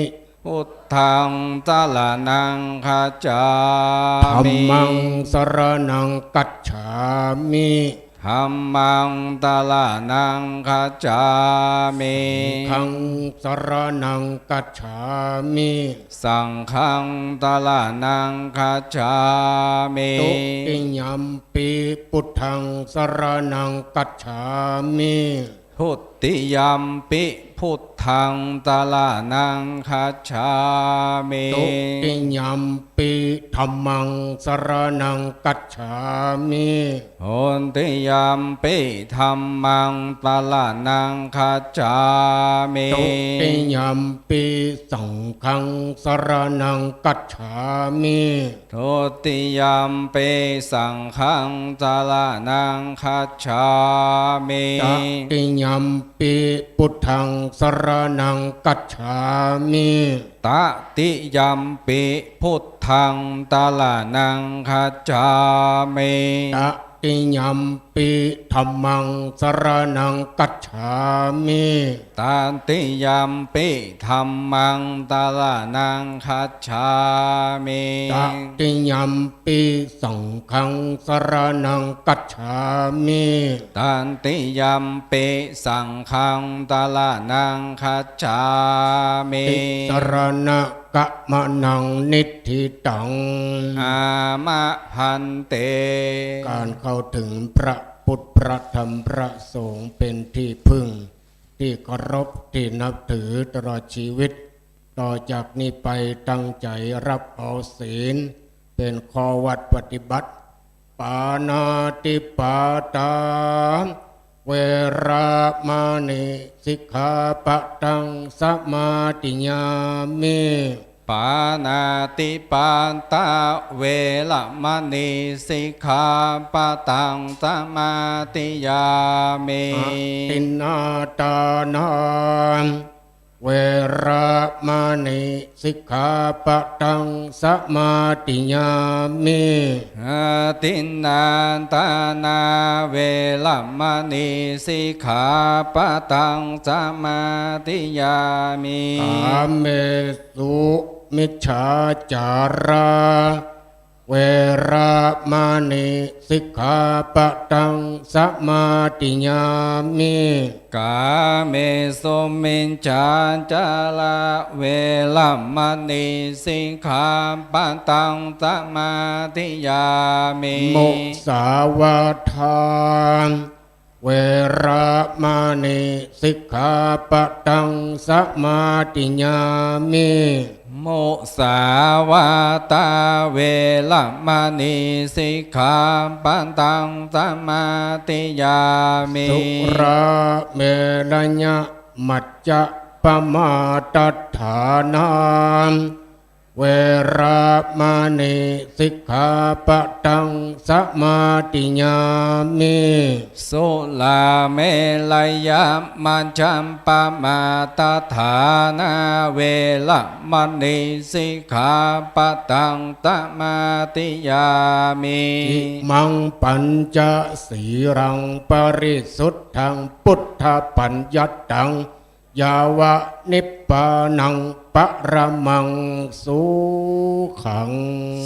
พุทธังสรณังคัจฉามิ ธัมมังสรณังกัจฉามิ ธัมมังสรณังคัจฉามิ สังฆังสรณังกัจฉามิ สังฆังสรณังคัจฉามิ ตุติยัมปิพุทธังสรณังกัจฉามิ พุทธิยัมปิพุทธังสรณังคัจฉามิ ตุติยัมปิธัมมังสรณังกัจฉามิ พุทธิยัมปิธัมมังสรณังคัจฉามิ ตุติยัมปิสังฆังสรณังกัจฉามิ ทุติยัมปิสังฆังสรณังคัจฉามิ ตติยัมปิพุทธังสรณังกัจฉามิ ตติยัมปิพุทธังสรณังคัจฉามิ ตติยัมปิธัมมังสรณังกัจฉามิ ตติยัมปิธัมมังสรณังคัจฉามิ ตติยัมปิสังฆังสรณังกัจฉามิ ตันติยัมปิสังฆังสรณังคัจฉามิ ติสรณะกะมะนังนิธิตัง อามะพันเต การเข้าถึงพระพุทธพระธรรมพระสงฆ์เป็นที่พึ่งที่เคารพที่นับถือตลอดชีวิตต่อจากนี้ไปตั้งใจรับเอาศีลเป็นข้อวัดปฏิบัติปานาติปาตาเวรามานิสิกขาปะตังสมาติญามิ ปานาติปาตาเวลมณีสิกขาปะตังสมาติยามิ ตินนาตานังเวรามานิสิกขาปะตังสมาติญามิ ตินนาตานาเวลมณีสิกขาปะตังสมาติยามิ กาเมสุมิจฉาจาราเวรามานิสิกขาปะตังสมาติญามิ กาเมสุมินจาจาลาเวลมณีสิกขาปะตังสมาธิยามิ มุสาวาทานเวรามานิสิกขาปะตังสมาติญามิ โมสาวาตาเวลมณีสิกขาปะตังสมาธิยามิ สุราเมรยะมัจจะปมาตัฏฐานังเวรามานิสิกขาปะตังสมาติญามิ สุลาเมลยะมัจจัมปมาตฐานาเวลมณีสิกขาปะตังสมาธิยามิ อิมังปัญจสีรังปริสุทธังพุทธปัญญัตตังยาวะนิพพานังปรมังสุขัง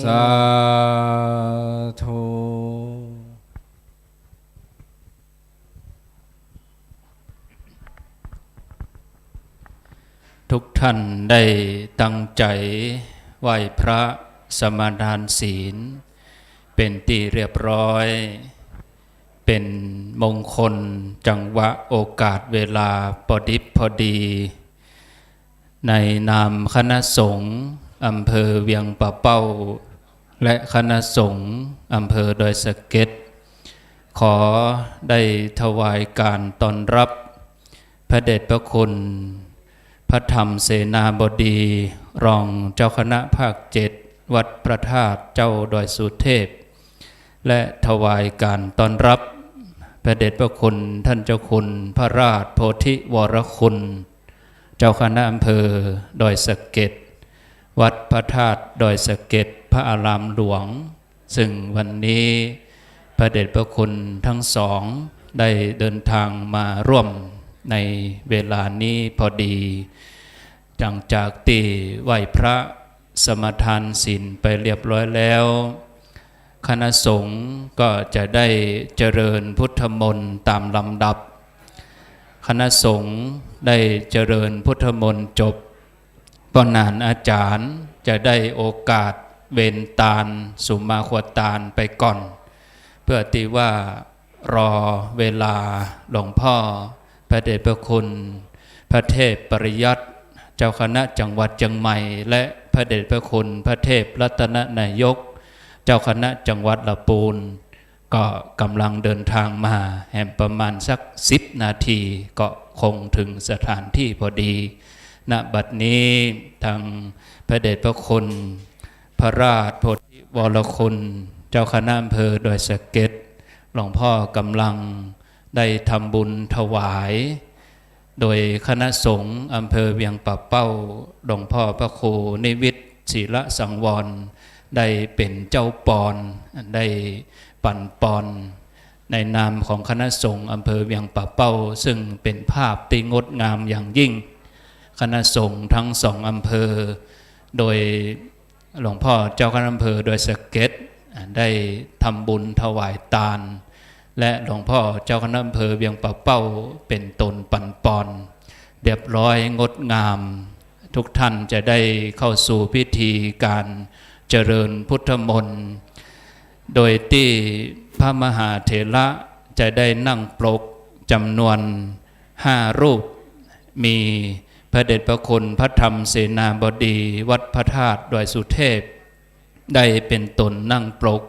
สาธุ ทุกท่านได้ตั้งใจไหว้พระสมาทานศีลเป็นที่เรียบร้อยเป็นมงคลจังหวะโอกาสเวลาพอดิบพอดี ในนามคณะสงฆ์อำเภอเวียงป่าเป้าและคณะสงฆ์อำเภอดอยสะเก็ดขอได้ถวายการต้อนรับพระเดชพระคุณพระธรรมเสนาบดีรองเจ้าคณะภาค7วัดพระธาตุเจ้าดอยสุเทพและถวายการต้อนรับพระเดชพระคุณท่านเจ้าคุณพระราชโพธิวรคุณเจ้าคณะอำเภอดอยสะเก็ดวัดพระธาตุดอยสะเก็ดพระอารามหลวงซึ่งวันนี้พระเดชพระคุณทั้งสองได้เดินทางมาร่วมในเวลานี้พอดีจังจากที่ไหว้พระสมทานศีลไปเรียบร้อยแล้วคณะสงฆ์ก็จะได้เจริญพุทธมนต์ตามลำดับคณะสงฆ์ได้เจริญพุทธมนต์จบปนานอาจารย์จะได้โอกาสเวนตาลสุมาควตาลไปก่อนเพื่อที่ว่ารอเวลาหลวงพ่อพระเดชพระคุณพระเทพปริยัติเจ้าคณะจังหวัดเชียงใหม่และพระเดชพระคุณพระเทพรัตนนายกเจ้าคณะจังหวัดละปูนก็กำลังเดินทางมาแห่งประมาณสัก10 นาทีก็คงถึงสถานที่พอดีณบัดนี้ทางพระเดชพระคุณพระราชโพธิวรคุณเจ้าคณะอำเภอดอยสะเก็ดหลวงพ่อกำลังได้ทำบุญถวายโดยคณะสงฆ์อำเภอเวียงป่าเป้าหลวงพ่อพระครูนิวิตศิลสังวรได้เป็นเจ้าปอนได้ปั่นปอนในนามของคณะสงฆ์อำเภอเวียงป่าเป้าซึ่งเป็นภาพที่งดงามอย่างยิ่งคณะสงฆ์ทั้ง2 อำเภอโดยหลวงพ่อเจ้าคณะอำเภอดอยสะเก็ดได้ทำบุญถวายทานและหลวงพ่อเจ้าคณะอำเภอเวียงป่าเป้าเป็นตนปั่นปอนเรียบร้อยงดงามทุกท่านจะได้เข้าสู่พิธีการเจริญพุทธมนต์โดยที่พระมหาเถระจะได้นั่งปลกจำนวน5 รูปมีพระเดชพระคุณพระธรรมเสนาบดีวัดพระธาตุดอยสุเทพได้เป็นตนนั่งปลก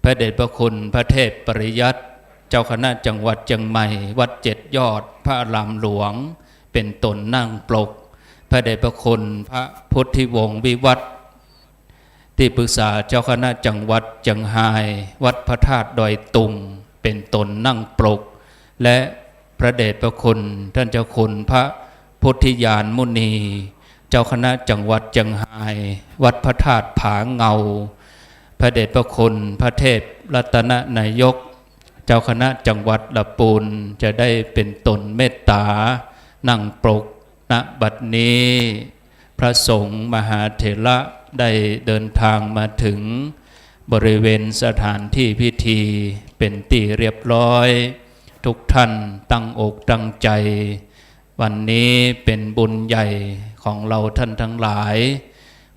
พระเดชพระคุณพระเทพปริยัติเจ้าคณะจังหวัดเชียงใหม่วัด7 ยอดพระอารามหลวงเป็นตนนั่งปลกพระเดชพระคุณพระพุทธิวงศ์วิวัฒน์ที่ปรึกษาเจ้าคณะจังหวัดเชียงรายวัดพระธาตุดอยตุงเป็นตนนั่งปลกและพระเดชพระคุณท่านเจ้าคุณพระพุทธิยานมุนีเจ้าคณะจังหวัดเชียงรายวัดพระธาตุผาเงาพระเดชพระคุณพระเทพรัตนนายกเจ้าคณะจังหวัดละปูนจะได้เป็นตนเมตตานั่งปลกณบัดนี้พระสงฆ์มหาเถระได้เดินทางมาถึงบริเวณสถานที่พิธีเป็นที่เรียบร้อยทุกท่านตั้งอกตั้งใจวันนี้เป็นบุญใหญ่ของเราท่านทั้งหลาย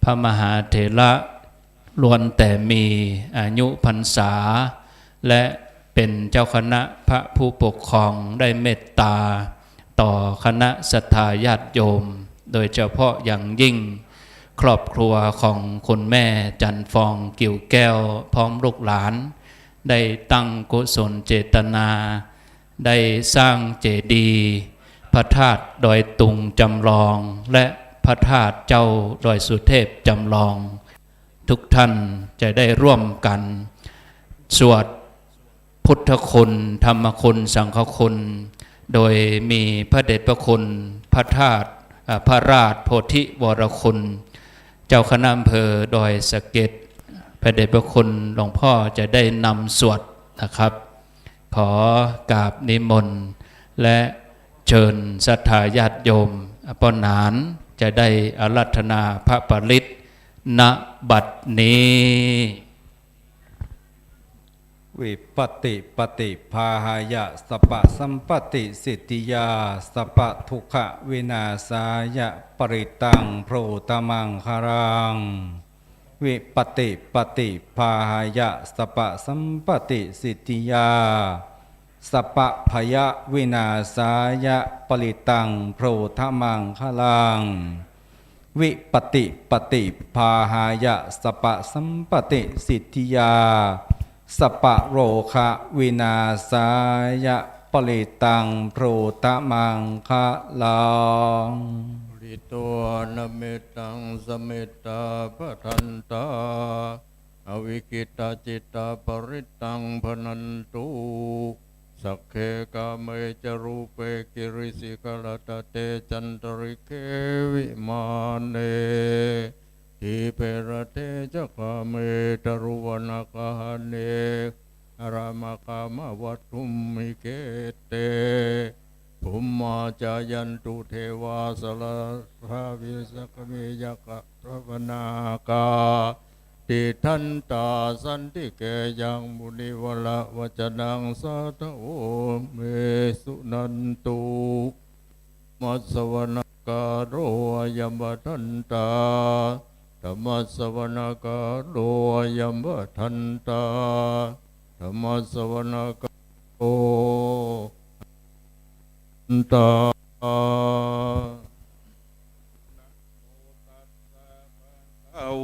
พระมหาเถระล้วนแต่มีอายุพรรษาและเป็นเจ้าคณะพระผู้ปกครองได้เมตตาต่อคณะศรัทธาญาติโยมโดยเฉพาะอย่างยิ่งครอบครัวของคุณแม่จันฟองกิ่วแก้วพร้อมลูกหลานได้ตั้งกุศลเจตนาได้สร้างเจดีย์พระธาตุดอยตุงจำลองและพระธาตุเจ้าดอยสุเทพจำลองทุกท่านจะได้ร่วมกันสวดพุทธคุณธรรมคุณสังฆคุณโดยมีพระเดชพระคุณพระธาตุพระราชโพธิวรคุณเจ้าคณะอำเภอดอยสะเก็ดพระเดชพระคุณหลวงพ่อจะได้นำสวดนะครับขอกราบนิมนต์และเชิญศรัทธาญาติโยมปนานจะได้อาราธนาพระปริตณบัดนี้วิปติปฏิภาหายะสปะสัมปติสิทธิยาสปะทุกขวินาศายะปริตังโพตมังคารังวิปติปฏิภาหายะสปะสัมปติสิทธิยาสปะพยวินาศายะปริตังโพตมังคารัง วิปติปฏิภาหายะสปะสัมปติสิทธิยาสปะโรคะวินาศายะปริตังโพตมังคะลังริโตนเมตังสเมตตาปะทันตาอวิกิตาจิตตาปริตังพนันตุสักเคกาเมจรูปเปกิริสิกลตเตจันตริเควิมานเนทิเปรเตจักาเมตรุวนากาเนรามกามวัตถุมิเกเตภูมิมาจายันตุเทวาสลาภาวิสกเมยกะพระวนากาติทันตาสันติเกยังมุนิวละวจนังสัทโอเมสุนันตุมัสสวนกาโรยัมบทันตาธรรมสวนกาโรยัมบทันตาธรรมสวนกาโรตา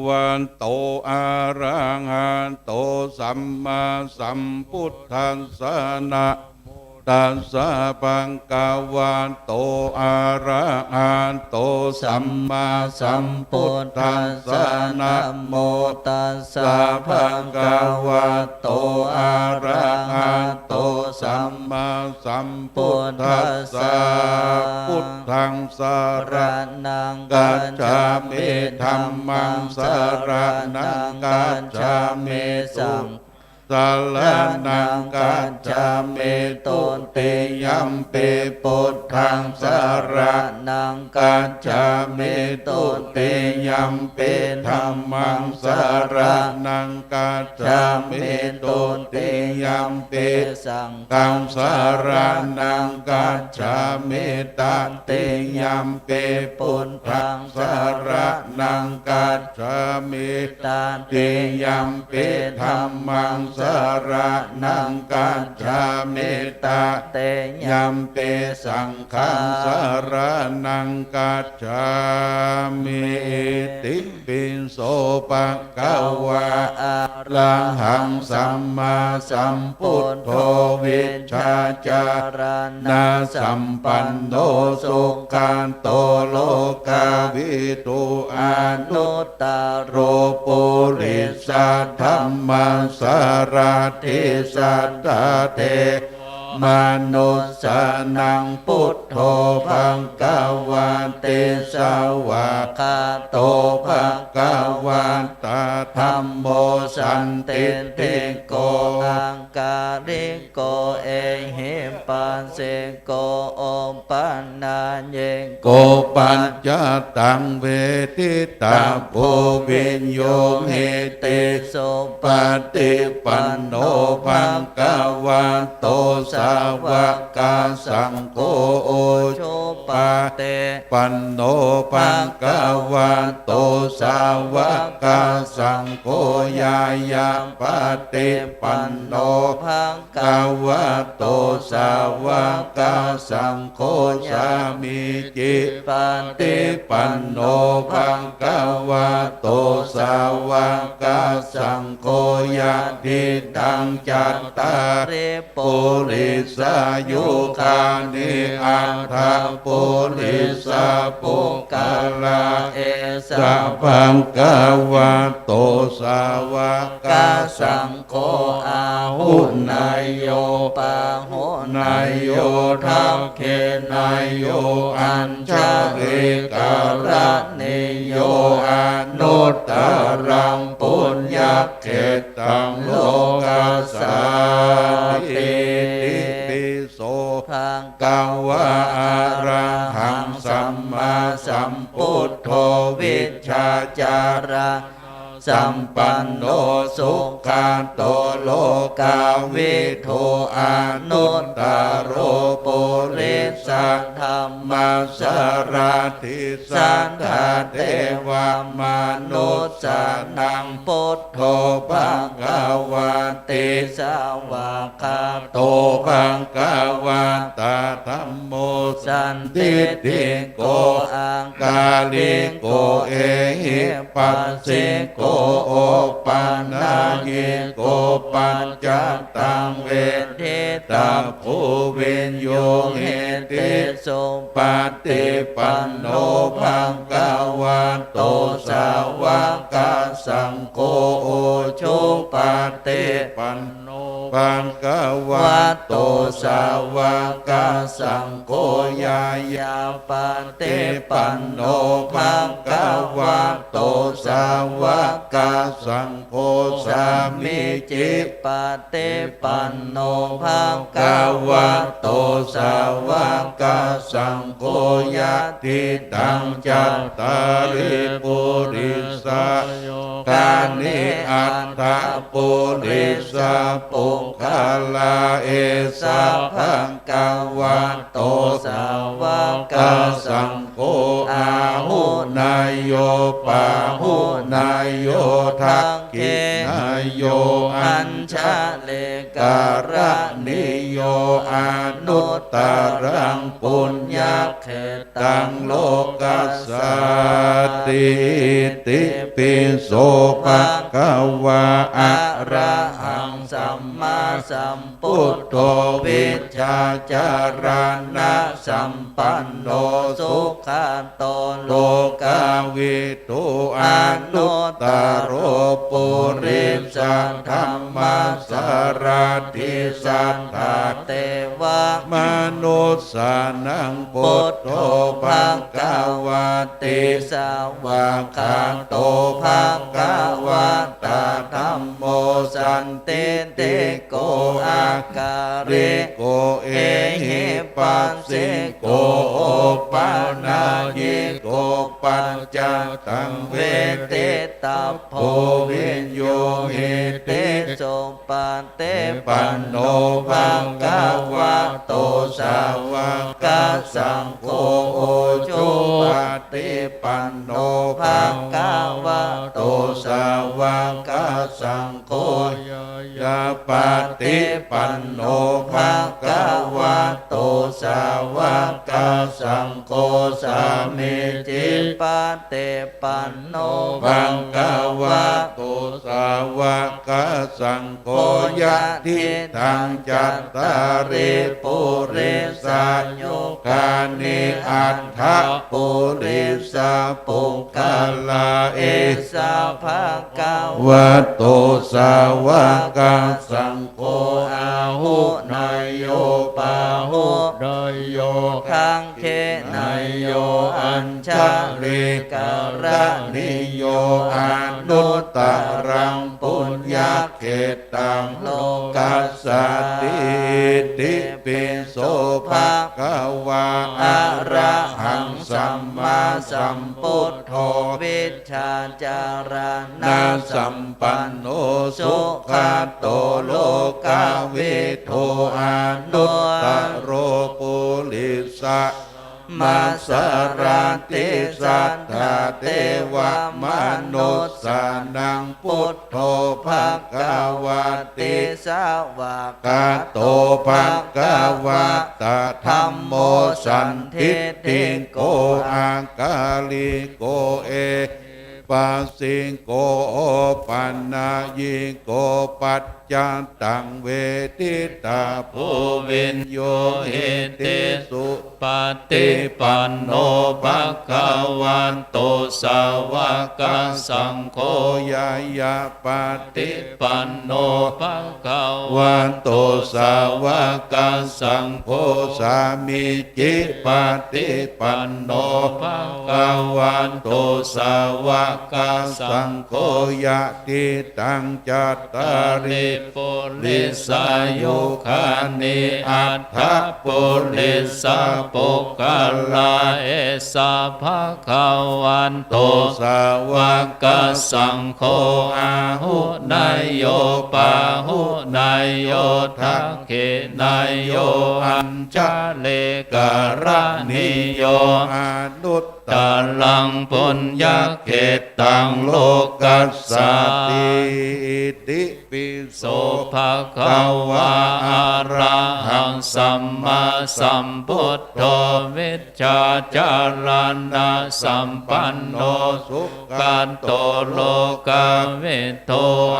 วันโตอะระหันโตสัมมาสัมพุทธัสสะนะตัสสะปังกวันโตอะระหันโตสัมมาสัมพุทธัสสะนะโมตัสสะปังกวันโตอะระหันโตสัมมาสัมพุทธัสสะพุทธังสรณังกัจฉามิธัมมังสรณังกัจฉามิสังสารนังกัจฉามิตุติยัมปิพุทธังสารนังกัจฉามิตุติยัมปิธัมมังสารนังกัจฉามิตุติยัมปิสังฆังสารนังกัจฉามิตติยัมปิพุทธังสารนังกัจฉามิตติยัมปิธัมมังสารนังกัจฉามิตเตยัมปิสังฆังสารนังกัจฉามิติปิโสภะคะวะอะระหังสัมมาสัมพุทโธวิชชาจารณะสัมปันโนสุขันโตโลกาวิทูอนุตตโรปุริสธัมมัสสารทิสัทธาเทมนุสสนังพุทโธภังกวันติสาวะคาโตภะคะวันตาธัมโมสันติติโกอังการิโกเอหิปัสสิโกโอปันนาเยโกปัญจตังเวทิตาโพวิญโยเหติสุปฏิปันโนภังกวันโตสาวกสังโฆโอโชปะเตปันโนภังกวันโตสาวกสังโฆยายาปฏิปันโนภังกวันโตสาวกสังโฆสามิจิปฏิปันโนภังกวันโตสาวกสังโฆยะทิตังจัตตาริปุริสายุคานิอันทะปุริสาปุกาลาเอสะภังกวันโตสาวกสังโฆอาหุนายโยปะหุนายโยทัพเคนายโยอัญชริกาลนิโยอนุตตรังปุญญเขตังโลกัสสาติปิโสภังกวะอะระหังสัมมาสัมพุทโธวิชชาจาร สัมปันโนสุขันโตโลกาวิทูอนุตตโรปุริสัทธมมัสสราธิสัทธาเทวมนุสสานังพุทโธภควาติสาวกขาโตภควาตาธัมโมสันติติโกอังกาลิโกเอหิปัสสิโกโอปันนายิโกปัญจตังเวทิตาภูวินโยเหติสุปฏิปันโนภควาโตสาวกสังโฆชุปฏิปันโนภควาโตสาวกสังโฆยายาปฏิปันโนภควาโตสาวกสังโฆสามิจิปฏิปันโนภควาโตสาวกสังโฆยะติตังจัตตาริปุริสากานิอัตถปุริสปุคลาเอสะภังกวาโตสาวกสังโฆอาหุนายโยปาหุนายโยทักขินายโยอัญชเลการนิโยอนุตตรังปุญญเขตังโลกัสสติติปิโสภะคะวะอะระหังสัมมาสัมพุทโธวิชชาจารณะสัมปันโนสุขันโตโลกาวิทูอนุตตโรปุริสัทธมมัสสราธิสัทธาเทวมนุสสานังพุทโธภควาติสาวกขาโตภควาตาธัมโมสันติติโกอาการิโกเอหิปัสสิโกโอปันนายิโกปัญจตังเวทิตาโพวิญโยหิติสุปฏิปันโนภควาโตสาวกสังโฆชุปฏิปันโนภควาโตสาวกสังโฆยะปฏิปันโนภควาโตสาวกสังโฆสามิจิปฏิปันโนภควาโตสาวกสังโฆยะทิทังจัตตาริปุริสาโยกานิอัตถปุริสาปุคลาเอสะภะคะวะโตสาวกสังโฆอาหุนายโยปาหุนายโยคังเขนายโยอัญชลิการนิโยอนุตตรังปุญญเขตังโลกัสสติติปิโสภะคะวะอะระหังสัมมาสัมพุทโธวิชชาจารณะสัมปันโนสุขันโตโลกาวิทูอนุตตโรปุริสะมัสสราติสัทธาเทวมนุสสานังพุทโธภควาติสาวกขาโตภควาตาธัมโมสันทิติโกอาการิโกเอปัสสิโกปันนายิโกปัจจันตังเวทิตาภูวินโยเหติสุปฏิปันโนภควาโตสาวกสังโฆยายาปฏิปันโนภควาโตสาวกสังโฆสามิจิปฏิปันโนภควาโตสาว กาสังโฆยะติตังจัตตาริปุริสายุคานิอัตถปุริสาปุกขลาเอสะภะคะวันโตสาวกสังโฆอาหุนายโยปาหุนายโยทักเขนายโยอัญชเลกรณิโยอนุตตลังปุญญเขตังโลกัสสติติปิโสภะคะวะอะระหังสัมมาสัมพุทโธวิชชาจารณะสัมปันโนสุขันโตโลกวิโต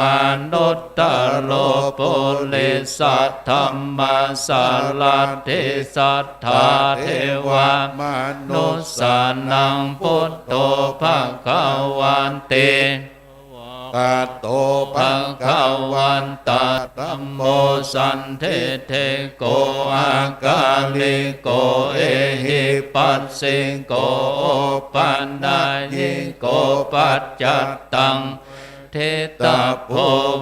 อนุตตโลปุริสัทธัมมาสาลัตถิสัทธาเทวามนุสสานังพุทโธภะคะวันเตกาโตภะคะวันตาธัมโมสันเทเทโกอากาลิโกเอหิปัสสิโกปันนายิโกปัจจัตตังเทตาโพ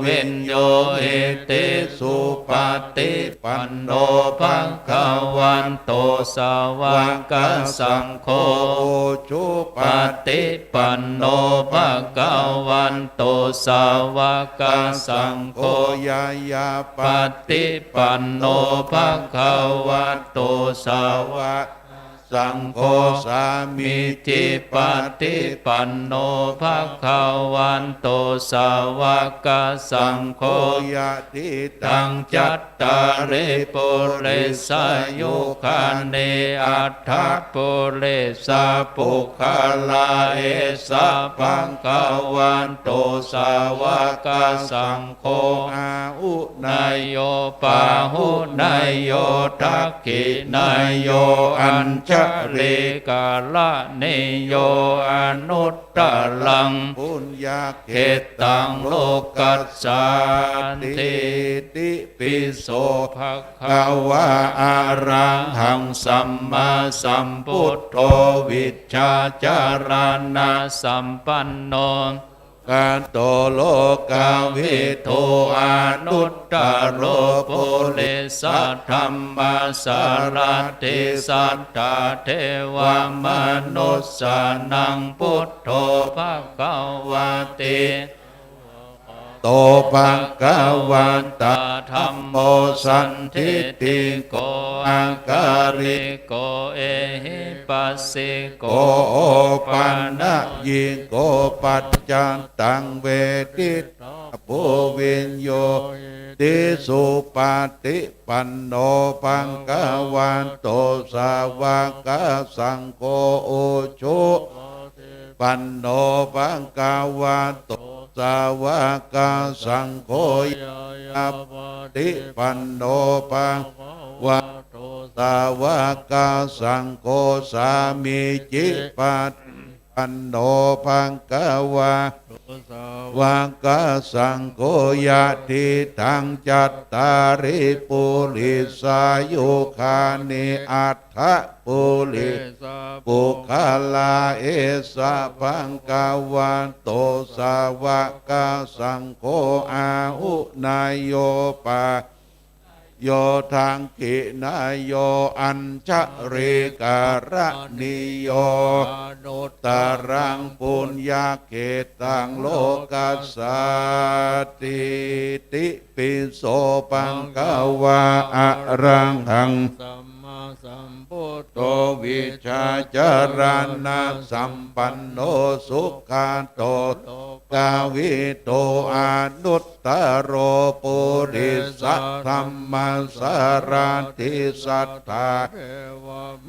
วินโยเอติสุปฏิปันโนภะคะวันโตสาวกสังโฆจุปฏิปันโนภะคะวันโตสาวกสังโฆยายาปฏิปันโนภะคะวันโตสาวกสังโฆสามิจิปฏิปันโนภะคะวันโตสาวกสังโฆยะติตังจัตตาริปุริสายุคานิอัตถปุริสาปุคขลาเอสะภะคะวันโตสาวกสังโฆอาอุนายโยปาหุนายโยทักขินายโยอัญชเลกาละเนโยอนุตตลังปุญญเขตังโลกัสสาติติปิโสภะคะวะอะระหังสัมมาสัมพุทโธวิชชาจารณะสัมปันโนกาโตโลกาวิโทอนุตตโลปุริสัทธัมมาสารติสัทธาเทวมนุสสานังพุทโธภะคะวะเตโตภะคะวันตาธัมโมสันทิติโกอาการิโกเอหิปัสสิโกโอปันนะยิโกปัจจันตังเวทิตปุวินโยติสุปฏิปันโนปังกวันโตสาวกสังโฆโอชุปันโนปังกวันโตสาวกสังโฆยาปฏิปันโนปังวันโตสาวกสังโฆสามิจิปฏิปันโนปังกวาวากสังโฆยะติตังจัตตาริปุริสายุคานิอัตถปุริปุคขลาเอสะภังกวันโตสาวกสังโฆอาหุนายโยปาโยทังกินายโยอัญชเรการณิโยโนตรังปุญญเขตังโลกัสสติติปิโสปังกวาอะรังหังสัมพุทโธวิชาจารณะสัมปันโนสุขันโตกาวิโตอนุตตโรปุริสัทธัมมาสารติสัทธา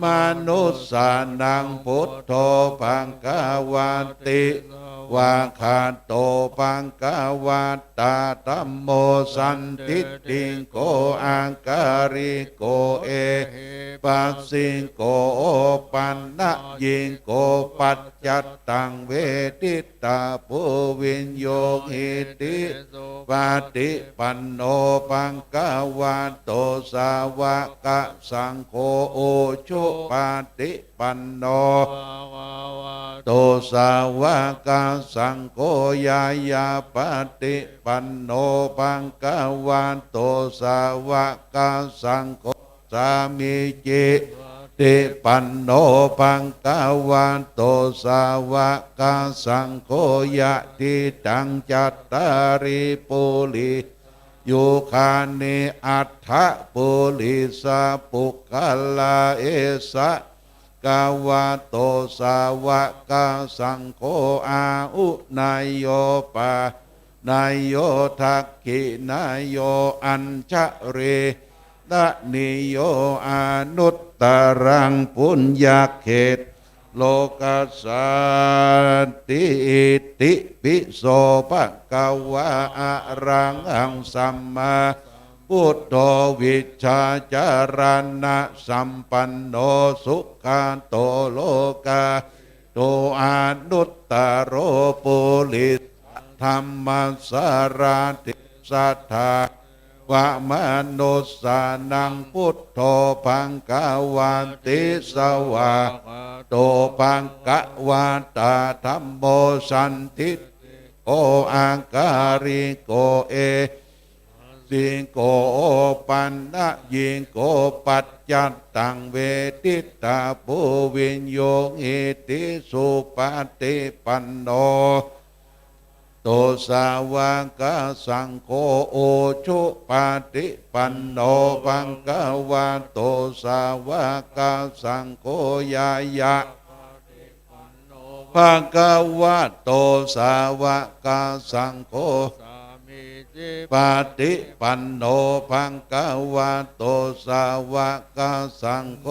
มนุสสานังพุทโธภังกวันติวาคาโตปังกวัตตาธัมโมสันทิติโกอังการิโกเอปัสสิโกปันนะยิงโกปัจจัตตังเวทิตาภูวินโยหิติปฏิปันโนปังกวันโตสาวกสังโฆโอชุปฏิปั ปันโนโตสาวกสังโฆยายาปฏิปันโนปังกวาโตสาวกสังโฆสามิจิติปันโนปังกวาโตสาวกสังโฆยะติตังจัตตาริปุริโยคานิอัฏฐปุริสาปุคลาเอสะกาวาโตสาวกสังโฆอาอุนายโยปานายโยทักขินายโยอัญชเรตนิโยอนุตตรังปุญญาเขตโลกัสสันติติปิโสภะคะวะอะระหังสัมมาพุทโธวิชชาจารณะสัมปันโนสุขันโตโลกาโตอนุตตโรปุริสธรรมสาราติสัทธาวะมนุสสานังพุทโธพังกาวันติสวะโตพังกะวาตาธัมโมสันติโออังการิโกเอสิงโกปันนะยิงโกปัจจัตตังเวทิตาภูวิญโยอิติสุปฏิปันโนโตสาวกสังโฆโอชุปฏิปันโนปังกวาโตสาวกสังโฆยายะปังกวาโตสาวกสังโฆปฏิปันโนปังกวาโตสาวกสังโฆ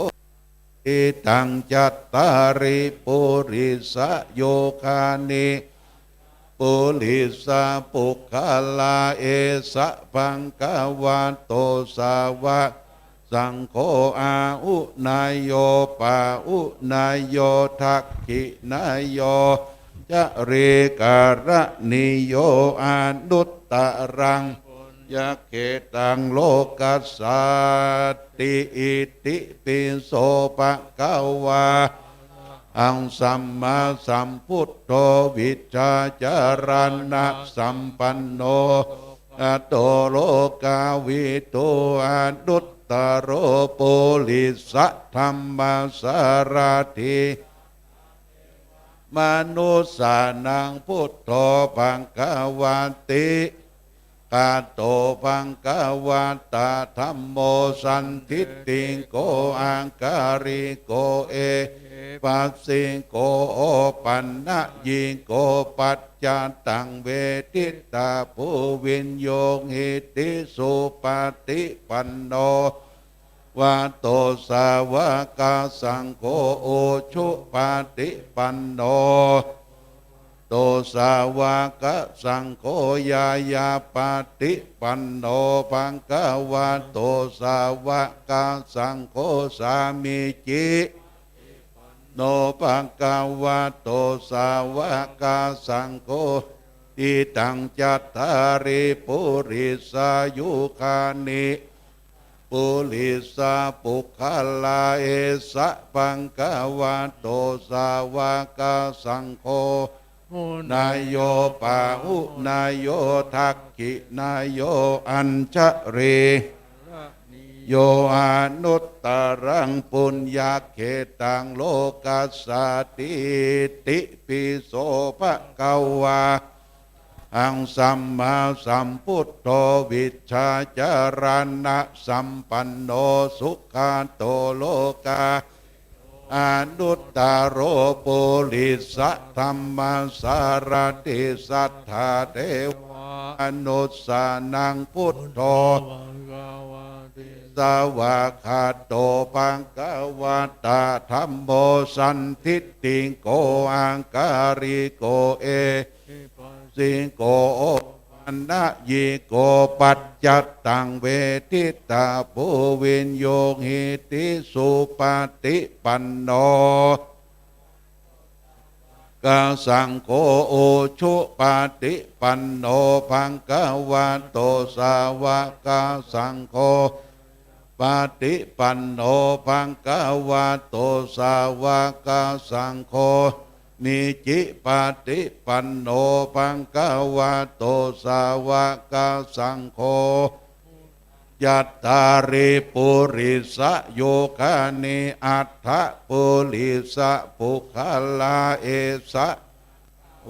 อิตังจัตตาริปุริสโยคานิปุริสาปุคลาเอสะปังกวาโตสาวกสังโฆอาอุนายโยปาอุนายโยทักขินายโยจะเรการะนิโยอนุตตรังยะเกตังโลกัสสัตติอิติปิโสภะคะวะอังสัมมาสัมพุทโธวิชชาจารณะสัมปันโนอะโตโลกาวิโตอนุตตโรปุริสธรรมสารถิมนุสสานังพุทโธภังกวันติกาโตภังกวันตาธัมโมสันทิฏฐิโกอังการิโกเอปัสสิโกโอปันนะยิงโกปัจจันตังเวทิตาภูวิญโยหิติสุปฏิปันโนวาโตสาวกสังโฆโอชุปฏิปันโนโตสาวกสังโฆยายาปฏิปันโนปังกวาโตสาวกสังโฆสามิจิโนปังกวาโตสาวกสังโฆติตังจัตตาริปุริสายุคานิปุริสาปุคลาเอสะปังกวาโตสาวกสังโฆนายโยปาหุนายโยทักขินายโยอัญชเรโยอนุตตรังปุญญาเขตังโลกัสสติติปิโสภะคะวะอังสัมมาสัมพุทโธวิชชาจารณะสัมปันโนสุขันโตโลกาอนุตตโรปุริสธรรมสารติสัทธาเทวอนุสสานังพุทโธสวากขาโตปังกวาตาธัมโมสันทิฏฐิโกอังการิโกเอสิงโกปันนะยิโกปัจจัตตังเวทิตาภูวิญโยหิติสุปฏิปันโนกสังโฆโอชุปฏิปันโนภังกวาโตสาวกสังโฆป ฏิปันโนภะคะวะโตสาวกสังโฆนิจิปฏิปันโนภะคะวะโตสาวกสังโฆยัตตาริปุริสโยคานิอัฏฐปุริสปุคลาเอสะ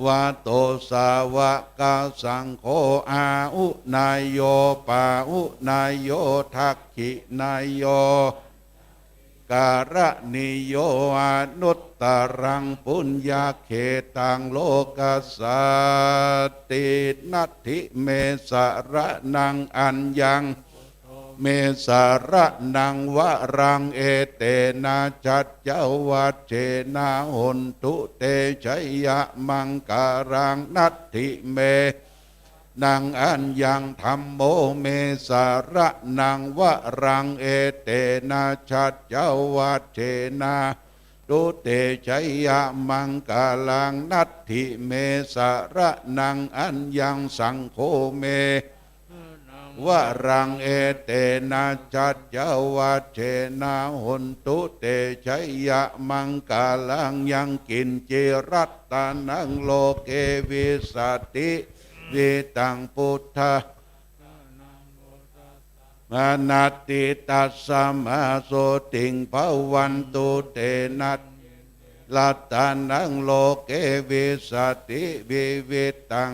วะโตสาวกสังโฆอาอุนายโยปาอุนายโยทักขินายโยการณิโยอนุตตรังปุญญาเขตังโลกัสสตินัตถิเมสระนังอัญญังเมสระนังวรังเอเตนะจัจเจวัจเจนะหนตุเตชัยยะมังการังนัตถิเมนังอัญญังธัมโมเมสระนังวรังเอเตนะจัจเจวัจเจนะตุเตชัยยะมังกาลังนัตถิเมสระนังอัญญังสังโฆเมวรังเอเตนะจัจเจวัจเจนะหนตุเตชัยยะมังกาลังยังกินจิรัตตานังโลเกวิสัตติวิตังพุทธะมานาติตัสสะมาโสติงภวันตุเตนะลัตตานังโลเกวิสัตติวิวิตัง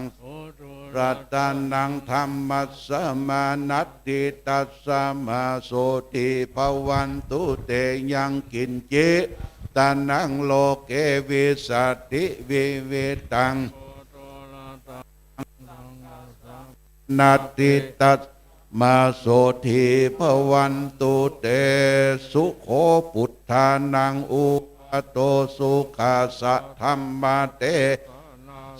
รัตานังธรรมัสสมานัตติตัสสะมาโสติภวันตุเตยังกินจิตานังโลเกวิสัตติวิวิตังนัตติตัสมาโสติภวันตุเตสุโขพุทธานังอุปโตสุขาสะธรรมเต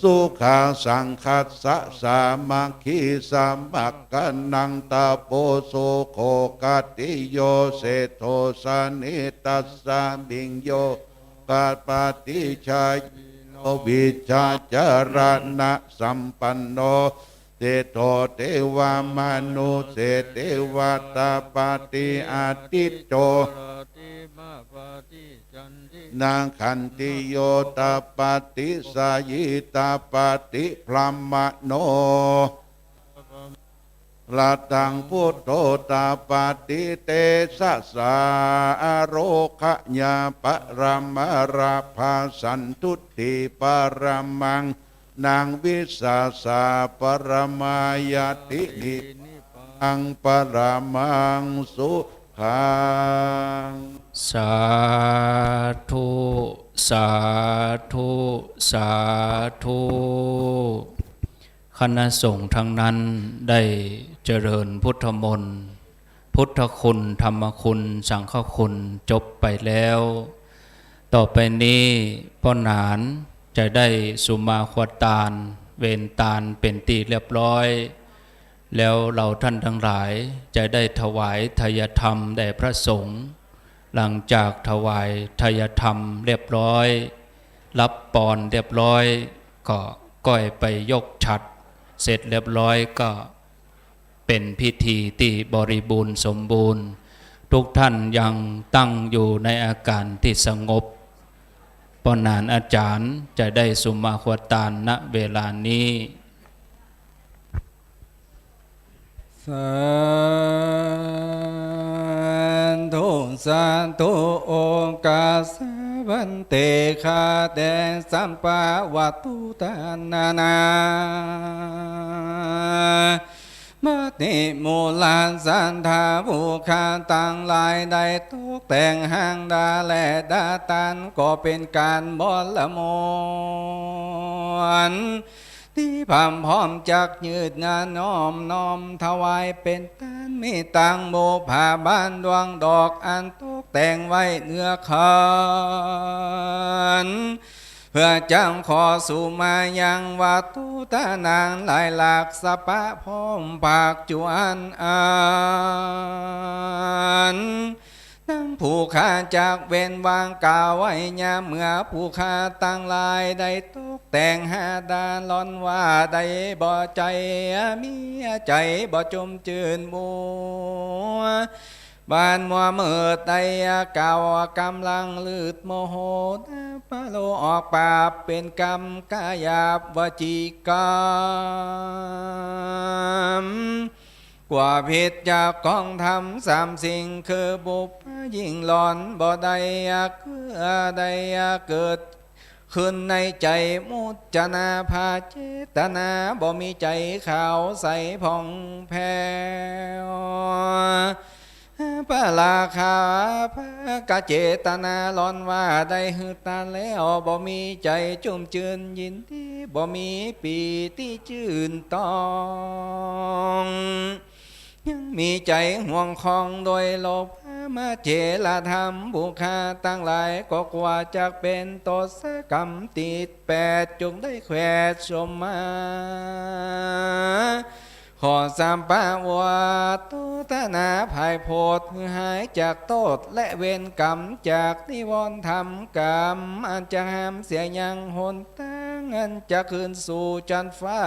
สุขาสังคัสสะสามัคคีสัมมักกันนังตาโปโสโคกัตติโยเสโทสานิตัสสะบิงโยกัปปติชายโนวิชาจารณะสัมปันโนเตโตเทวามนุเสเทวตาปฏิอาทิตโตนางขันติโยตาปฏิสายิตาปฏิพรหมโนละตังพุทโธตาปฏิเตสะสาโรคะญาปรมราภาสันทุติปรมังนางวิสาสาปรมายตินิอังปรมังสุขังสาธุสาธุสาธุคณะสงฆ์ทั้งนั้นได้เจริญพุทธมนต์พุทธคุณธรรมคุณสังฆคุณจบไปแล้ว ต่อไปนี้พ่อหนานจะได้สุมาควตานเวนตานเป็นตีเรียบร้อยแล้วเราท่านทั้งหลายจะได้ถวายทายธรรมแด่พระสงฆ์หลังจากถวายทายธรรมเรียบร้อยรับปอนเรียบร้อยก็ก้อยไปยกฉัตรเสร็จเรียบร้อยก็เป็นพิธีที่บริบูรณ์สมบูรณ์ทุกท่านยังตั้งอยู่ในอาการที่สงบปนานอาจารย์จะได้สุมาควตานณเวลานี้สาธุสาธุโอกาสวันเตคาเดสัมปะวัตุตานานามาติมูลาสันทาผู้ขาต่างหลายได้ตกแต่งห้างดาและดาตันก็เป็นการบอละมวนที่พร้ำพร้อมจักยืดงานน้อมถวายเป็นทานมีตังโมผ้าบ้านดวงดอกอันตกแต่งไว้เนื้อขันเพื่อจังขอสู่มายังวัตถุตานางหลายหลากสปะพร้อมปากจวนอันนั่งผู้ข้าจากเว้นวางกาวไว้ยามเมื่อผู้ข้าตั้งลายได้ตกแต่งหาดาลอนว่าได้บ่ใจมีใจบ่จมจืนมัว บานมัวมืดใดเก่ากำลังลืดโมโหพะโลออกปาบเป็นกรรมกายาบวจีกรรมกว่าผิดจากกองทำสามสิ่งคือบุพยิ่งหลอนบ่ได้คือใดเกิดขึ้นในใจมุจนาภาเจตนาบ่มีใจขาวใสผ่องแผ้วพระราคาพระกะเจตนาหลอนว่าได้หือตาแล้วบ่มีใจจุ่มจืนยินดีบ่มีปีที่จื่นตองยังมีใจห่วงคองโดยโลภมาเจลธรรมบุคาตั้งหลายก็กว่าจะเป็นโตสกรรมติดแปดจงได้แขวดชมมาขอสามปาวาตุตนาภายโพธหายจากโทษและเวรกรรมจากนิวรณ์ธรรมกรรมอันจะห้ามเสียยังหนตั้งอันจะคืนสู่จันฟ้า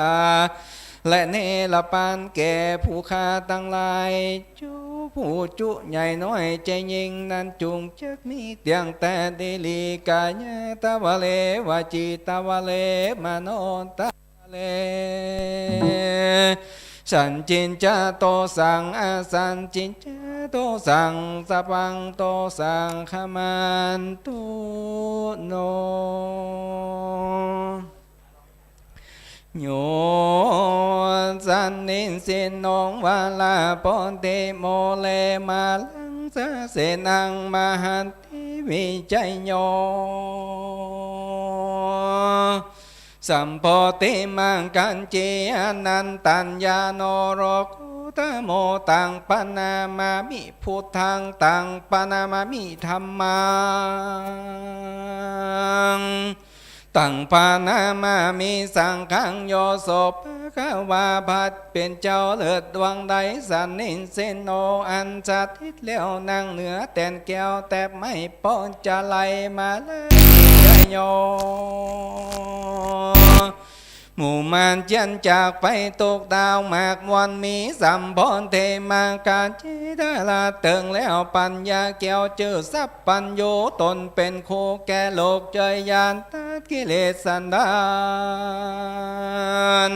และเนรปานแก่ผู้ฆ่าตั้งหลายจูผู้จุใหญ่น้อยใจยิงนั้นจุงจักมีเตียงแต่ดิลีกายตาวะเลวาจิตาวะเลมโนตาวะเลสันจินจาโตสังอาสันจินจาโตสังสปังโตสังขมันตุโนโยสันนินสินองวาลาปอนเตโมเลมาลังสะเสนังมหันติวิจัยโยสัมโพธิมังกันจีอนันตัญญาโนโรกุตโมตังปนามามิพุทธังตังปนามามิธัมมังตังปานามามิสังฆังโยโสภะคะวาภัตเป็นเจ้าเลิศดวงใดสันนินเสนโนอันสถิตแล้วนั่งเหนือแตนแก้วแต่ไม่ป้อนจะไหลมาเลยโยหมู่มารเจียนจากไปตกดาวหมากมวนมีสัมพรเทมาการจิตาลาเติงแล้วปัญญาแก้วเจอทรัพย์ปัญโยตนเป็นโคแก่โลกใจยานตัดกิเลสสันดาน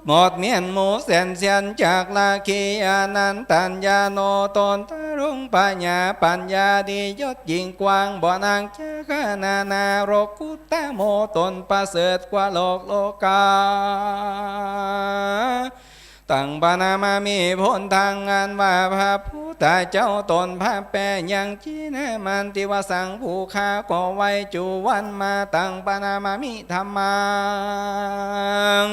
หมดเมียนหมูแสนเสียนจากลาคีอานันตัญญาโนตนตรุงปัญญาดียศยิ่งกว้างบ่อนางเจ้าขนานาโรกุตโมตนประเสริฐกว่าโลกโลกาตั้งปานามามีพ้นทางงานว่าพระพุทธเจ้าตนพระแปรยังจีนะมันติวสังผู้ข้าก็ไว้จูวันมาตั้งปานามามิธรรมัง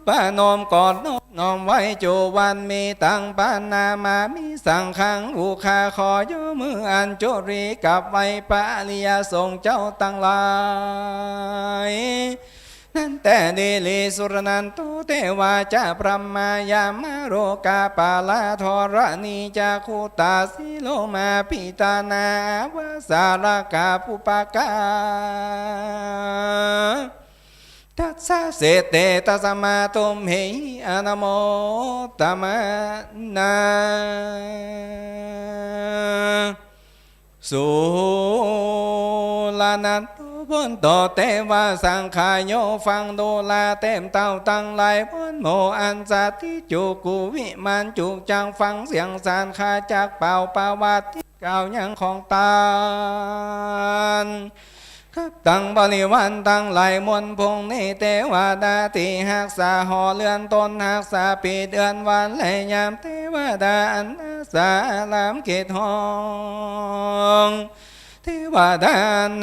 ปานมกอดน้อมไว้จูวันมีตังปานามามิสังขังผู้ข้าขอยมืออันจุรีกับไว้ปาลิยทรงเจ้าตั้งหลายนั่นแต่เดลิสุรนันตุเทวาจาพรหมายามโรกาปาลาธรณีจาคุตาสิโลมาปิตานาวาสารกาปุปกาทัสสะเสเตตัสมาตุมเหอนะโมตัมนาสุลานันตุพ้นต่อเทวาสังขายโยฟังดูลาเต็มเต้าตั้งหลายพ้นโมอันสัตติจุกุวิมันจุจังฟังเสียงสารคาจากเป่าปาวัตที่เก่ายังของตานตั้งบริวารตั้งหลายมนพงในเทวดาที่หักษาห่อเลื่อนตนหักษาปีเดือนวันและยามเทวดาอันอาสาลามเกตห้องเทวดา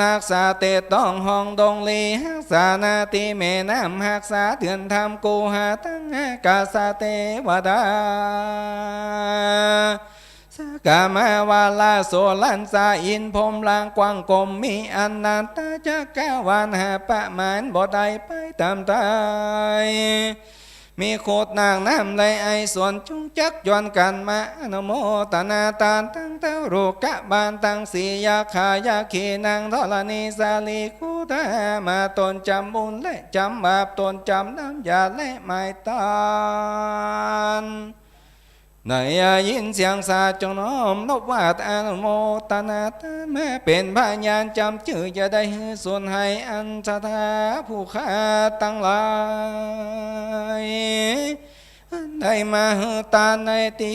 หักษาเตต้องห้องดงลีหักษานาทีแม่น้ำหักษาเถื่อนทำกูหาตั้งอากาศเทวดาสกามาวาลาโสลันสาอินพรมลางกว้างกลมมีอันนันตาจักกาวานหาปะมานบ่ได้ไปตามตายมีโคดนางน้ำไหลไอส่วนจุงจักย้อนกันมาอนโมตนาตานตั้งเต้าโรกะบานตั้งสียาขายาขีนางธรณีสาลีคูตามาตนจำบุญและจำบาปตนจำน้ำยาและไม้ตาน ในยินเสียงสาจงน้อมนบว่าอนุโมทนาแม่เป็นพยานจำชื่อจะได้ส่วนให้อันศรัทธาผู้ข้าตั้งหลายได้มาตาในติ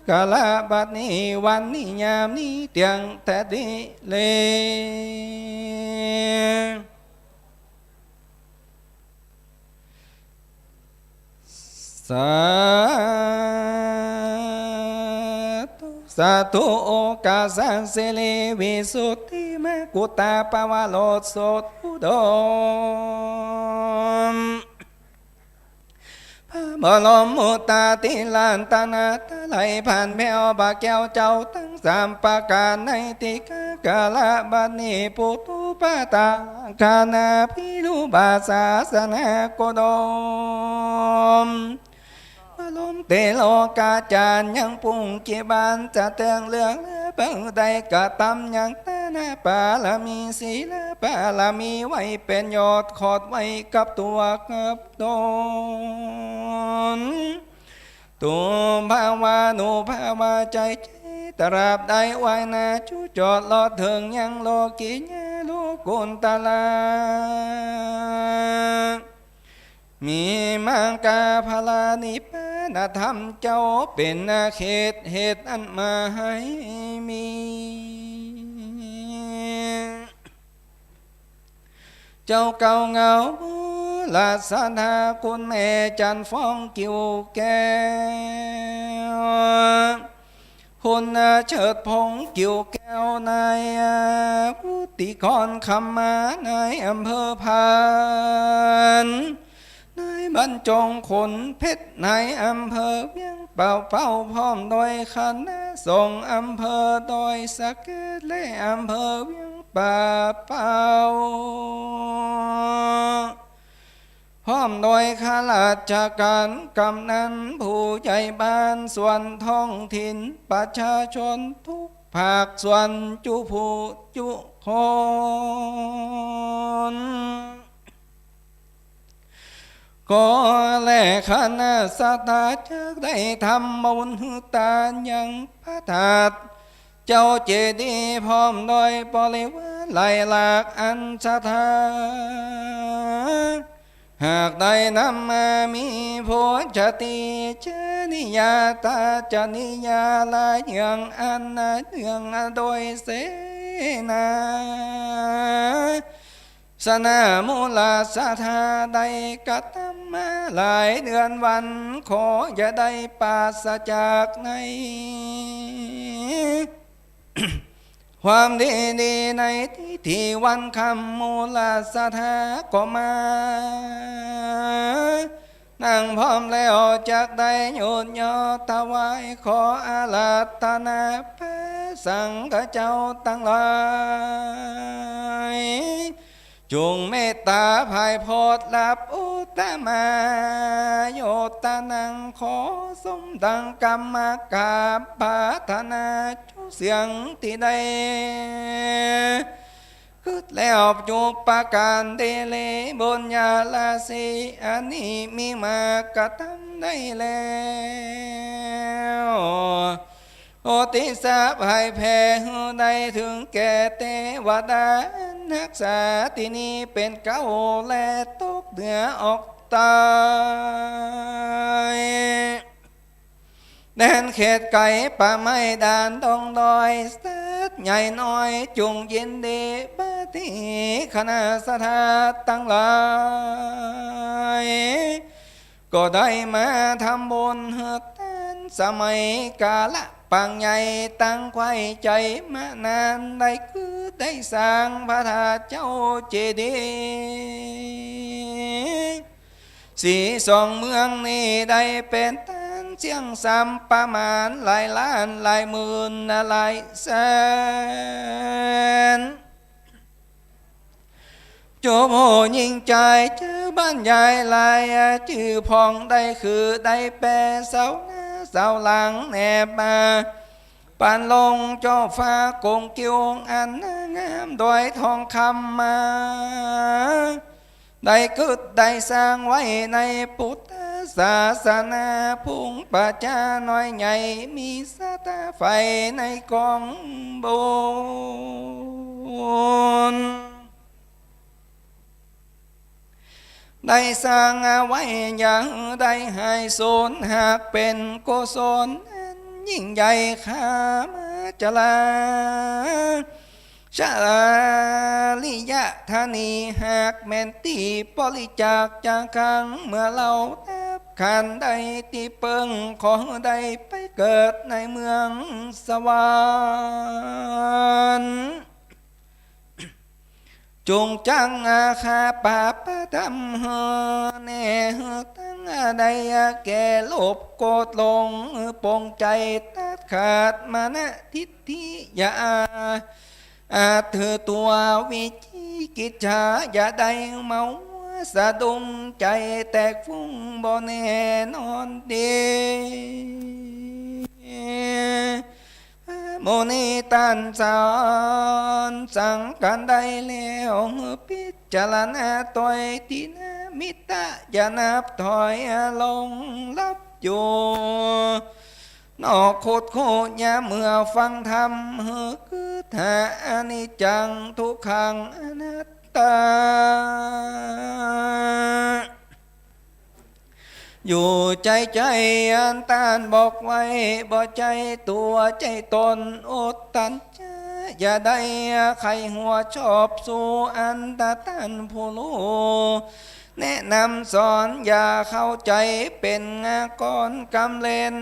กาลาบัดนี้วันนี้ยามนี้เตียงแต่ดีเลยสาธุโอกาสังเสลีวิสุทธิมกุตตาปวโรสดอุดมบรมมุตตาติลานตนาตะไหลผ่านแผ่วบาแก้วเจ้าตั้งสามประการในติกาลบัดนี้ปุตุปาตาคานาพิรุบาสาสนาโกดมลมเตโลกาจารยังปุ่งเก็บานจะเตืองเลืองเบิ่งใดกะตำยังตานาปาลามีศีลปาลามีไว้เป็นยอดขอดไว้กับตัวกับตนตัวภาวานุภาวาใจตราบใดไว้นาจูจอดลอดถึงยังโลกิญาโลกุนตาลามีมังกาพลานิปานธรรมเจ้าเป็นนาเขตเหตุอันมาให้มีเจ้าเก่าเงาลาสาธาคุณแม่จันฟ้องกิวแก้วคุณเฉิดพงกิวแก้วนายกุติกรคำมาในอำเภอพานนายบรรจงขนเพชรในอำเภอเวียงเป่าเป้าพร้อมโดยคณะส่งอำเภอโดยสักเกตและอำเภอเวียงป่าเป้าพร้อมโดยข้าราชการกำนันผู้ใหญ่บ้านส่วนท้องถิ่นประชาชนทุกภาคส่วนจุผู้จุคนก็แลคณะสัตจะได้ทำบุญตานยังพระธาตุเจ้าเจดีย์พร้อมโดยบริวารหลายหลากอันศรัทธาหากได้นำมามีผัวจติเจนิยาตาจนิยาลาอย่างอันนาเนื่องโดยเสนาสนามูลาสาธาได้กระทำมาหลายเดือนวันขออย่าได้ปราศจากใน ความดีในที่วันคำมูลาสาธาก็มานั่งพร้อมแล้วจากได้โยนยอถวายขออาราธนาพระสังฆเจ้าตั้งหลายจงเมตตาภายโพธิลับอุตมาโยตานังขอสมดังกรรมกาปาธนาจุเสียงที่ใดคืดแล้วจูปการเดเลบุญญาลาสีอันนี้มีมากระทำได้แล้วโอติสาภัยแผ่ได้ถึงแก่เทวดานักษาที่นี้เป็นเก้าและตกเหนือออกตายแดนเขตไก่ป่าไม้ด่านดงดอยสัดใหญ่น้อยจุงยินดีปฏิคณะสถาตั้งหลายก็ได้มาทำบุญเฮือกตันสมัยกาละปังใหญ่ตั้งไว้ใจมานานได้คือได้สร้างพระธาตุเจ้าเจดีย์สีสองเมืองนี้ได้เป็นตันเสียงซ้ำประมาณหลายล้านหลายหมื่นหลายแสนโจโมยิงใจเจอบ้านใหญ่ลายชื่อพองได้คือได้แปรเสาหน้าเสาหลังแนบมาปานลงเจ้าฟ้ากงเกียวอันงามโดยทองคำมาได้กึดได้สร้างไว้ในพุทธ ศาสนาพุ่งประชาน้อยใหญ่มีสตาไฟในกองบุญได้สร้างเอาไว้อย่างได้ให้โสนหากเป็นกุศลยิ่งใหญ่ข้ามาจลาชาลิยะธานีหากแม่นตีบริจาคจากขังเมื่อเราแทบขันใดที่เปิงขอได้ไปเกิดในเมืองสวรรค์จงจังอาคาปาปะดำหแน่ตั้งใดแก่โลภโกรธหลงปงใจตัดขาดมานะทิฏฐิยาอาจเธอตัววิจิกิจฉาอย่าได้เมาสะดุ้งใจแตกฟุ้งบ่แน่นอนเดโมนีตันสอนสั่งกันได้แล้วพิจารณาต่อยที่นามิตะอย่านับถอยลงรับอยู่นอกโคตรโคตรยาเมื่อฟังธรรมคือถาอนิจจังทุกขังอนัตตาอยู่ใจอันตานบอกไว้บ่ใจตัวใจตนอดตันจะอย่าได้ใครหัวชอบสู่อันตาตันผู้รู้แนะนำสอนอย่าเข้าใจเป็นก้อนกำเล่น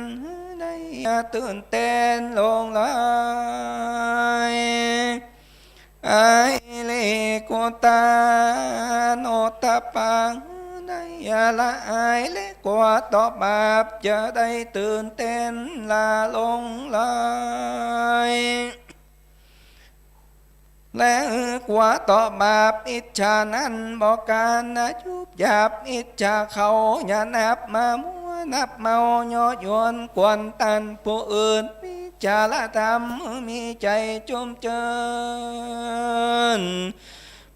ได้ตื่นเต้นลงไหลไอเลกุตาโนตปังได้ละอายเล็กกว่าต่อบาปจะได้ตื่นเต้นลาลงไหลและกว่าต่อบาปอิจฉานั้นบอกการนะยุบหยาบอิจฉาเขาอย่านับมามัวนับเมาย่อยวนกวนตันผู้อื่นวิจารธรรมมีใจจุ่มเจิญ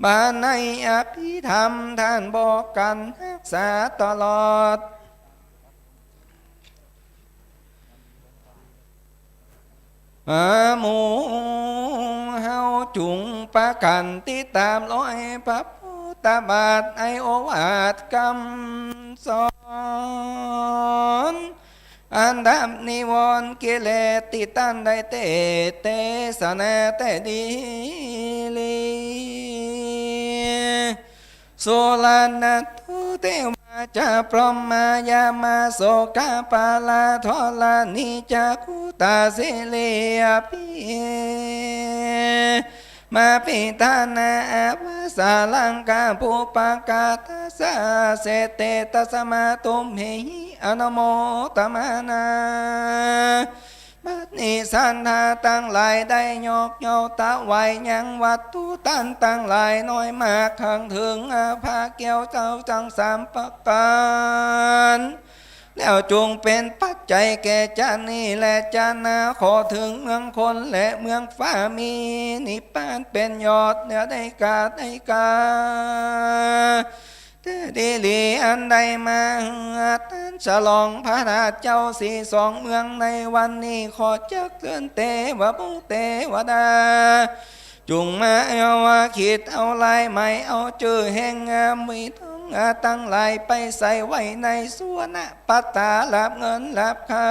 บานในอภิธรรมท่านบอกกันรักษาตลอดหมู่เฮาจุงประกันติดตามร้อยพระพุทธบาทไอโอวาทคำสอนอันดับนิวรณ์กิเลสติตันได้เตสนาแต่ดีลีโสลานัตุเทวาจะพรหมายามาโสกาปาลาทลานิจักุตาสิเลปิมาปิตานาภาสาลังกาปุปกาตาสาเสเตตัสมาตุมหิอนโมตมานาบัดนี้สันธาตั้งหลายได้ยกโยตะไว้ยังวัตถุตันตั้งหลายน้อยมากขังถึงภาเกี่ยวเจ้าจังสามประการแล้วจงเป็นปัจจัยแก่จานี้และจานาขอถึงเมืองคนและเมืองฟ้ามีนิพพานเป็นยอดเนื้อได้กาดีลีอันใดมาตันฉลองพระราชเจ้าสี่สองเมืองในวันนี้ขอจักเลื่อนเตวบุเตวดาจุงมาเอาคิดเอาลายใหม่เอาชื่อแห่งงามมีทั้งตั้งหลายไปใส่ไว้ในสวนปัตตาลาบเงินลาบคำ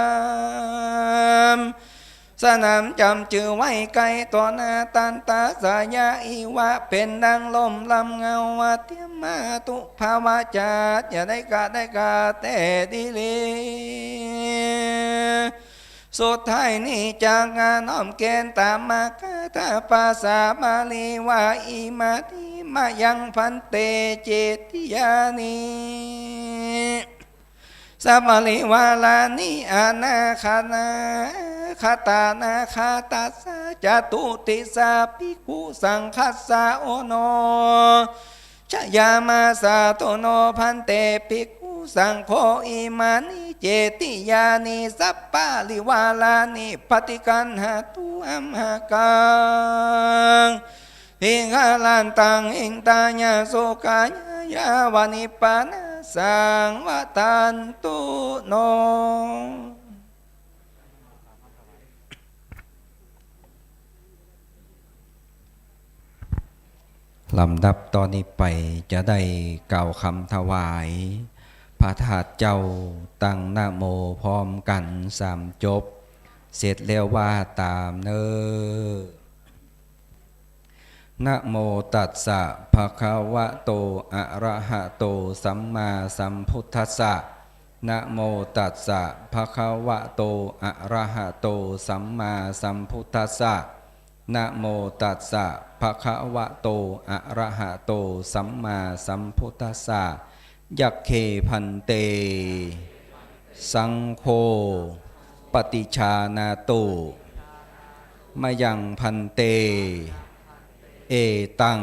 สนามจำชื่อไว้ไกลต่อหน้าตันตาสายาอีวะเป็นดังลมลำเงาเทียมมาตุภาวะจัดอย่าได้กาแต่ดีลีสุดท้ายนี้จากงานน้อมเกณฑ์ตามมาคาถาภาษาบาลีว่าอิมาติมายังพันเตเจติยานีสัพพลิวาลานิอานาคานาคาตานาคาตาสาจตุติสาภิกขุสังคัสสะโอโนชยามาสาโตโนพันเตภิกขุสังโฆอิมานิเจติยานิสัพพลิวาลานิปฏิกันหาตุอัมหากังพิงหาลันตังอิงตาญาโสกายาวานิปานา สังวตันตุโน ลำดับตอนนี้ไปจะได้กล่าวคำถวาย พระธาตุเจ้าตั้งนะโมพร้อมกันสามจบ เสร็จแล้วว่าตามเนอนะโมตัสสะภะคะวะโตอะระหะโตสัมมาสัมพุทธัสสะนะโมตัสสะภะคะวะโตอะระหะโตสัมมาสัมพุทธัสสะนะโมตัสสะภะคะวะโตอะระหะโตสัมมาสัมพุทธัสสะยัคเคพันเตสังโฆปฏิชานาตุมยังพันเตเอตัง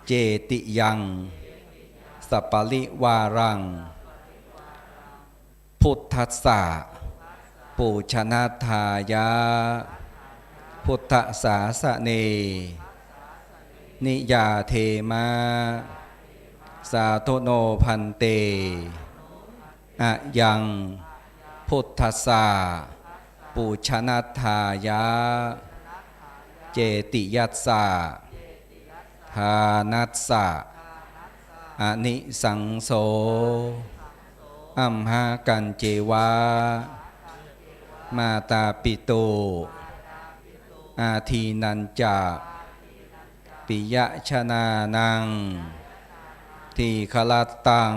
เจติยังสัปปลิวารังพุทธัสสะปูชนาทายะพุทธศาสเนนิยาเทมาสาธุโนพันเตอะยังพุทธัสสะปูชนาทายะเจติยัสสะทานัสสะอนิสังโสอัมหากันเจวามาตาปิโตอาทีนันจะปิยะชนานังทีคลัตตัง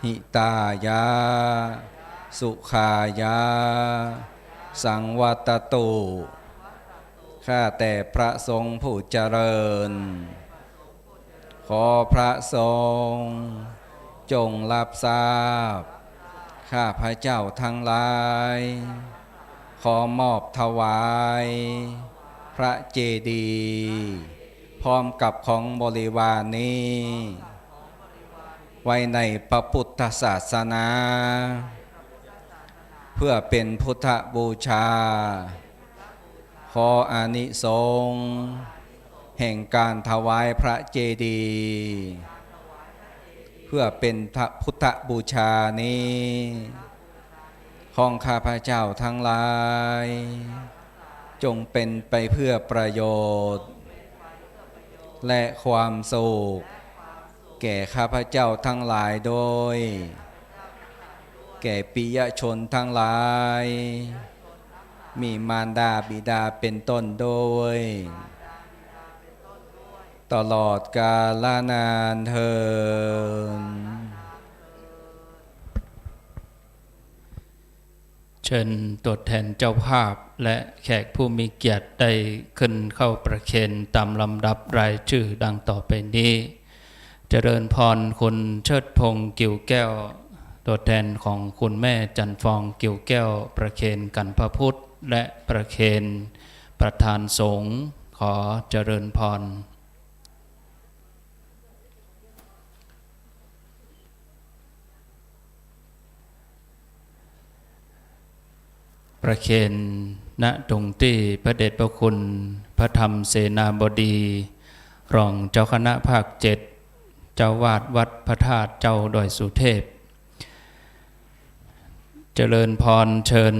หิตายะสุขายะสังวัตโตข้าแต่พระสงฆ์ผู้เจริญขอพระสงฆ์จงรับทราบข้าพระเจ้าทั้งหลายขอมอบถวายพระเจดีย์พร้อมกับของบริวารนี้ไว้ในพระพุทธศาสนาเพื่อเป็นพุทธบูชาขออานิสงส์แห่งการถวายพระเจดีย์เพื่อเป็นพุทธบูชานี้ของข้าพเจ้าทั้งหลายจงเป็นไปเพื่อประโยชน์และความสุขแก่ข้าพเจ้าทั้งหลายโดยแก่ปิยชนทั้งหลายมีมารดาบิดาเป็นต้นโดยตลอดกาลนานเทอญเชิญตัวแทนเจ้าภาพและแขกผู้มีเกียรติได้ขึ้นเข้าประเคนตามลำดับรายชื่อดังต่อไปนี้เจริญพรคุณเชิดพงษ์กิ่วแก้วตัวแทนของคุณแม่จันฟองกิ่วแก้วประเคนกันพระพุทธและประเคนประธานสงฆ์ขอเจริญพรประเคนณตรงที่พระเดชพระคุณพระธรรมเสนาบดีรองเจ้าคณะภาค7เจ้าวาดวัดพระธาตุเจ้าดอยสุเทพเจริญพรเชิญ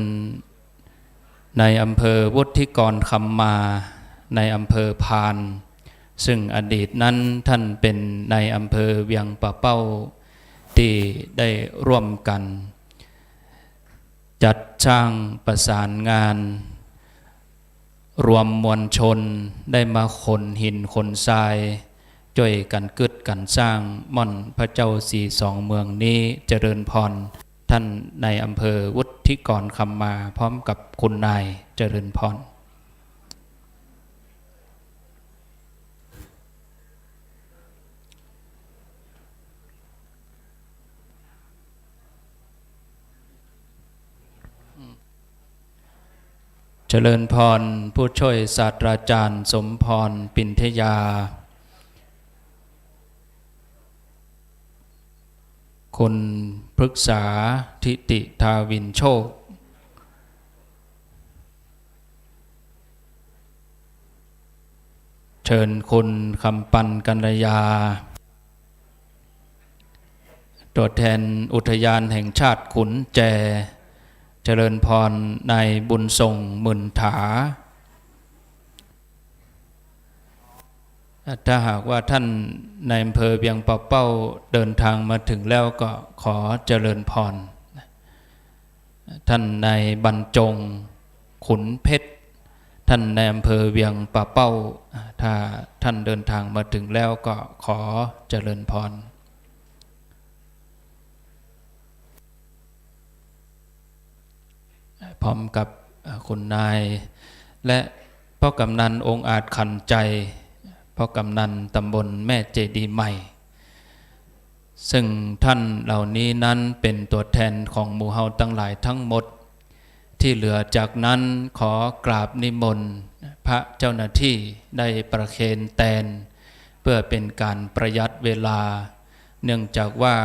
ในอำเภอวุฒิกรคำมาในอำเภอพานซึ่งอดีตนั้นท่านเป็นในอำเภอเวียงป่าเป้าที่ได้ร่วมกันจัดสร้างประสานงานรวมมวลชนได้มาขนหินขนทรายช่วยกันกึดกันสร้างม่อนพระเจ้าสีสองเมืองนี้เจริญพรท่านในอำเภอวุฒิกรคำมาพร้อมกับคุณนายเจริญพรเจริญพรผู้ช่วยศาสตราจารย์สมพรปินทยาคุณพฤกษาทิติทาวินโชคเชิญคุณคำปันกัญญา ตัวแทนอุทยานแห่งชาติขุนแจเจริญพรนายบุญส่งหมื่นถาถ้าหากว่าท่านในอำเภอเวียงป่าเป้าเดินทางมาถึงแล้วก็ขอเจริญพรท่านนายบรรจงขุนเพชรท่านในอำเภอเวียงป่าเป้าถ้าท่านเดินทางมาถึงแล้วก็ขอเจริญพรพร้อมกับคุณนายและพ่อกำนันองค์อาจขันใจพ่อกำนันตำบลแม่เจดีย์ใหม่ซึ่งท่านเหล่านี้นั้นเป็นตัวแทนของหมู่เฮาทั้งหลายทั้งหมดที่เหลือจากนั้นขอกราบนิมนต์พระเจ้าหน้าที่ได้ประเคนแตนเพื่อเป็นการประหยัดเวลาเนื่องจากว่า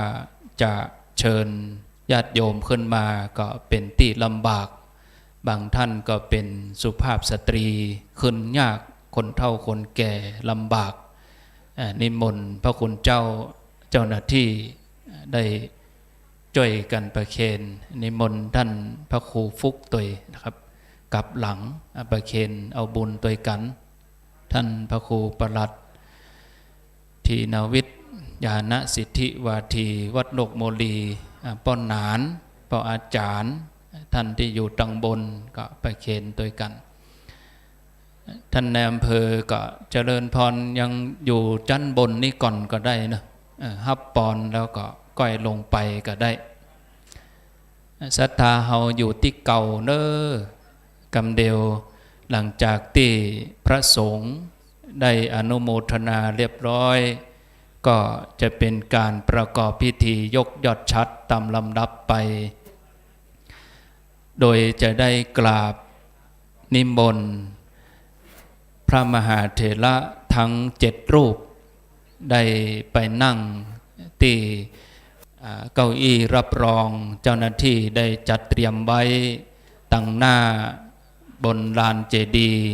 จะเชิญญาติโยมขึ้นมาก็เป็นที่ลำบากบางท่านก็เป็นสุภาพสตรีขึ้นยากคนเฒ่าคนแก่ลำบากนิมนต์พระคุณเจ้าหน้าที่ได้ช่วยกันประเคนนิมนต์ท่านพระครูฟุกตัวนะครับกลับหลังประเคนเอาบุญตัวกันท่านพระครูประหลัดทีนาวิทยาณสิทธิวาทีวัดโลกโมลีป้อนหนานป้ออาจารย์ท่านที่อยู่ตังบนก็ประเคนตัวกันท่านในอำเภอก็เจริญพรยังอยู่ชั้นบนนี่ก่อนก็ได้นะฮับปอนแล้วก็ก้อยลงไปก็ได้ศรัทธาเฮาอยู่ที่เก่าเน้อกำเดียวหลังจากที่พระสงฆ์ได้อนุโมทนาเรียบร้อยก็จะเป็นการประกอบพิธียกยอดชัดตามลำดับไปโดยจะได้กราบนิมนต์พระมหาเถระทั้ง7รูปได้ไปนั่งที่เก้าอี้รับรองเจ้าหน้าที่ได้จัดเตรียมไว้ตั้งหน้าบนลานเจดีย์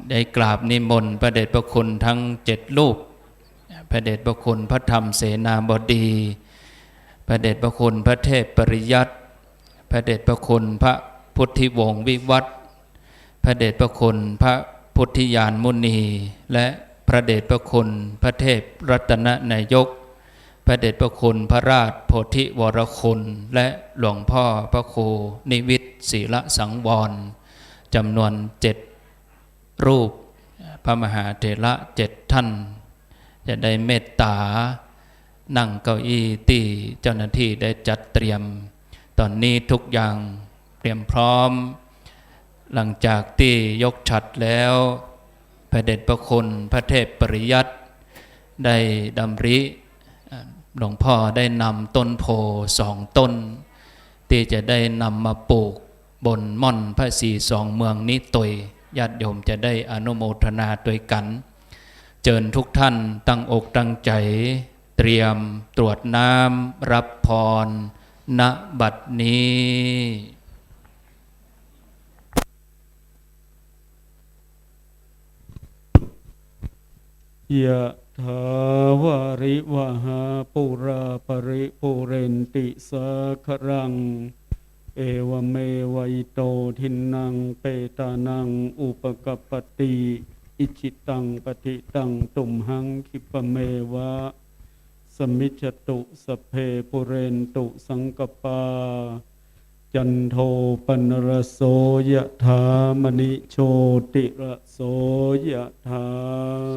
ได้กราบนิมนต์พระเดชพระคุณทั้ง7รูปพระเดชพระคุณพระธรรมเสนาบดีพระเดชพระคุณพระเทพปริยัติพระเดชพระคุณพระพุทธิวงศ์วิวัฒน์พระเดชพระคุณพระพุทธิยานมุนีและพระเดชพระคุณพระเทพรัตนนายกพระเดชพระคุณพระราชโพธิวรคุณและหลวงพ่อพระครูนิวิตศีลสังวรจำนวน7รูปพระมหาเถระ7ท่านจะได้เมตตานั่งเก้าอี้ที่เจ้าหน้าที่ได้จัดเตรียมตอนนี้ทุกอย่างเตรียมพร้อมหลังจากที่ยกฉัตรแล้วพระเดชพระคุณพระเทพปริยัติได้ดำริหลวงพ่อได้นำต้นโพ2 ต้นที่จะได้นำมาปลูกบนม่อนพระศรี2 เมืองนี้ตัวญาติโยมจะได้อนุโมทนาด้วยกันเชิญทุกท่านตั้งอกตั้งใจเตรียมตรวจน้ำรับพรณบัดนี้ยะถาวาริวหาปุราปริปุเรนติสาครังเอวเมวัยโตทินังเปตานังอุปกปปติอิจิตังปฏิตังตุมหังคิปะเมวะสมิจจตุสพเพปุเรนตุสังกปาจันโทปนรโสยะถามณิโชติระโสยะถา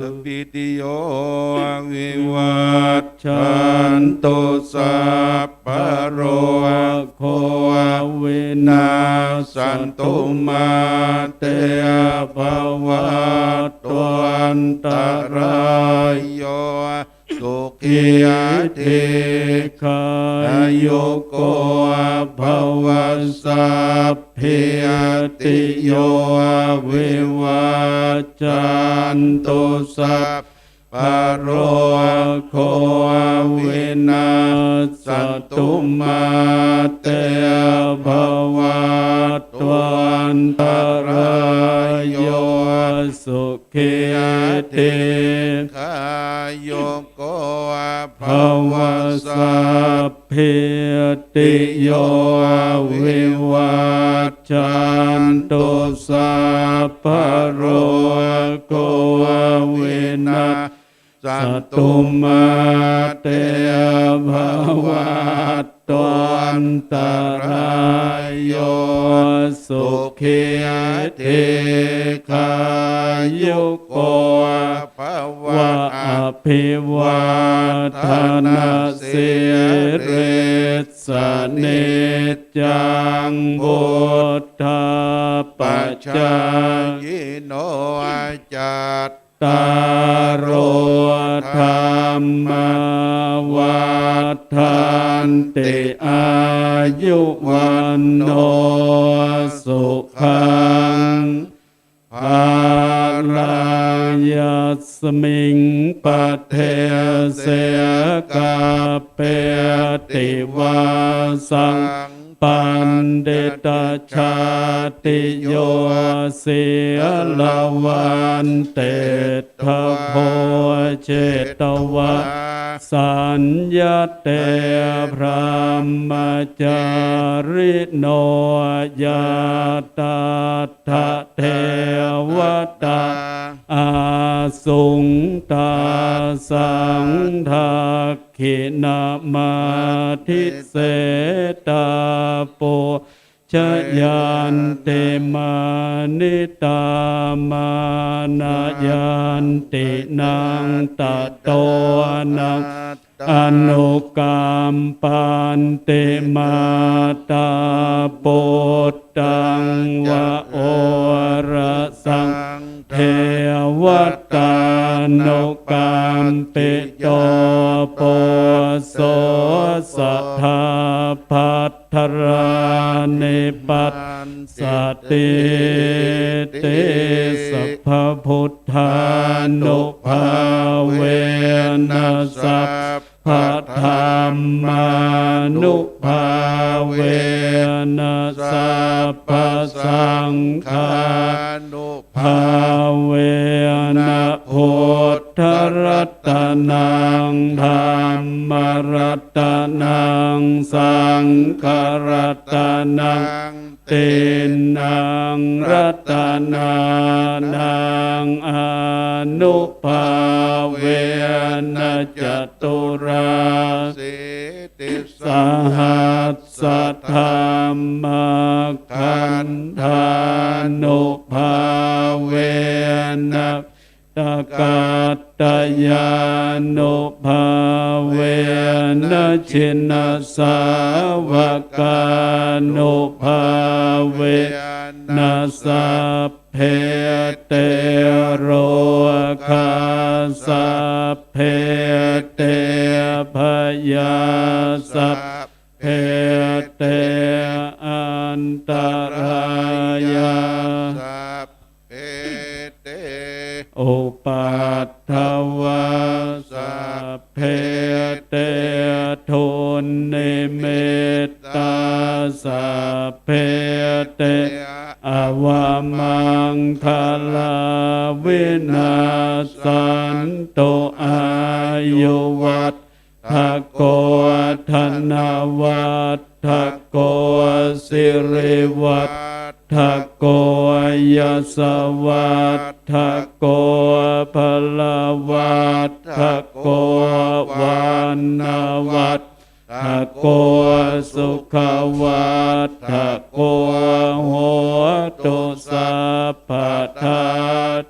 สัพพิติโยวิวัชชันตุสัพพะโรโควินาสันตุมาเตภวัตวันตรายโยสุขีติขายุโกภวสัพพิติโยวิวัชชันตุสัพพะโรโควินาศตุมาเตภวัตวันตรายโยสุขีติขายุโกภ ภวสัพเพติโยวิวัจจันตุสัพพะโรโควินาศสัตตุมาเตภวัตตันตรายโยสุขีทีขายุโกภวะอภิวาทนาสิริสเนจังบุตตาปัจจายโนจัตตารโอธรรมวัฏันติอายุวันโนสุขังภาลังยัสมิงปะเทเสกาเปติวาสังปันเดตชาติโยเสลวันเตทโพเจตวะสัญญาเตพระมจาริโนยาตาทะเทวตาอาสุงตาสังทักขินามาทิเสตาโปชยันเตมานิตามานายันตินังตะโตนังอนุกรรมปันเตมาตาโปตังวะโอระสังเทวตานุกรรมปิโตโปโสสัทธาภัทธรานิปัสสติเตสัพพพุทธานุภาเวนัสสัพพธรรมานุภาเวนัสสัพพสังฆานุภาเวนะพุทธรัตนังธรรมรัตนังสังฆรัตนังเตนังรัตนานังอนุภาเวนะจตุราสิติสหัสสะธรรมขันธานุภาเวนะตกาตยานุภาเวนะชินสาวกานุภาเวนะสัพเพเตโรคาสัพเพเตพยาสัพเพเตอันตรายาอุปัฏฐวาสัพเพเตทุนนิมิตตาสัพเพเตอวามังคลาวินาสันโตอายุวัฏฐโกธนาวัฏฐโกสิริวัฏฐโกยสวัฏฐโกพลวัฏฐโกวันนาวัฏฐโกสุขวัฏฐโกโหตุสัพพทา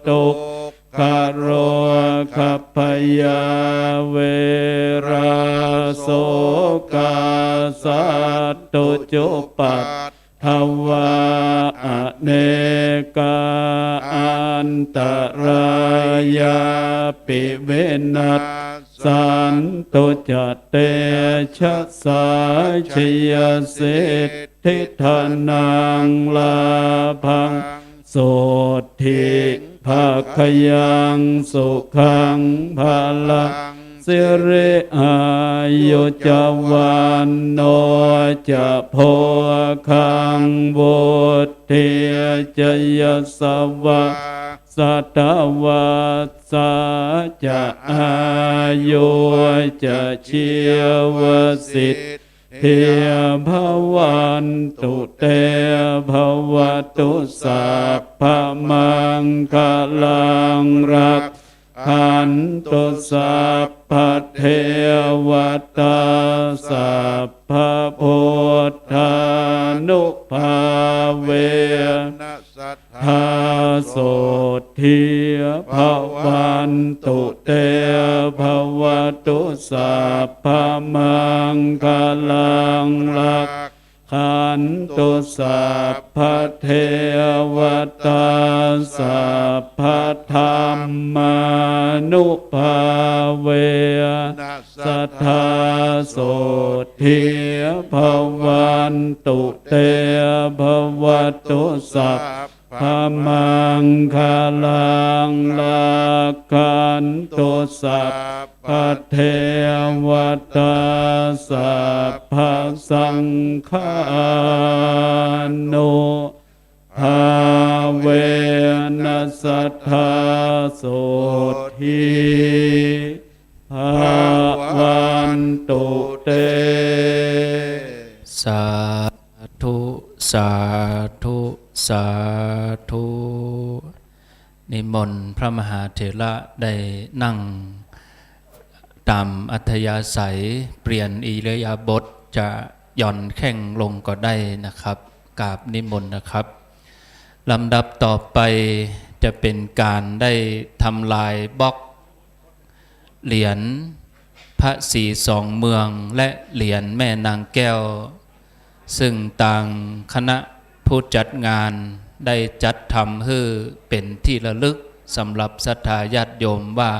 ตุคโรคัพพยาเวราโสกาสัตตุจุปัฏทวาอเนกาอันตรายาปิเวนัสสันตุจเตชะสาชยสิทธิธนังลาภังโสทิภาคยังสุขังภาลังสิริอายุจวันโนจะโพคังบุตเทจยสวะสัตวัส สะจะอายุจะชีวสิทธิภวันตุเตภวตุสัพพมังคลังรักขันตุสัพพเทวตาสัพพพุทธานุภาเวนะสัทธาโสทิภวันตุเตภวตุสัพพมังคลังรักขันตุสัพพเทวตาสัพพธรรมานุภาเวนะสัทธาโสทิภวันตุเตภวตุสัพพมังคลังรักขันตุสัพพเทวตาสัพพสังฆานุภาเวนะสัทธาโสทิภวันตุเตสาธุสาธุสาธุนิมนต์พระมหาเถระได้นั่งตามอัธยาศัยเปลี่ยนอิริยาบถจะหย่อนแข้งลงก็ได้นะครับกราบนิมนต์นะครับลำดับต่อไปจะเป็นการได้ทำลายบล็อกเหรียญพระศรีสองเมืองและเหรียญแม่นางแก้วซึ่งต่างคณะผู้จัดงานได้จัดทำให้เป็นที่ระลึกสำหรับศรัทธาญาติโยมว่า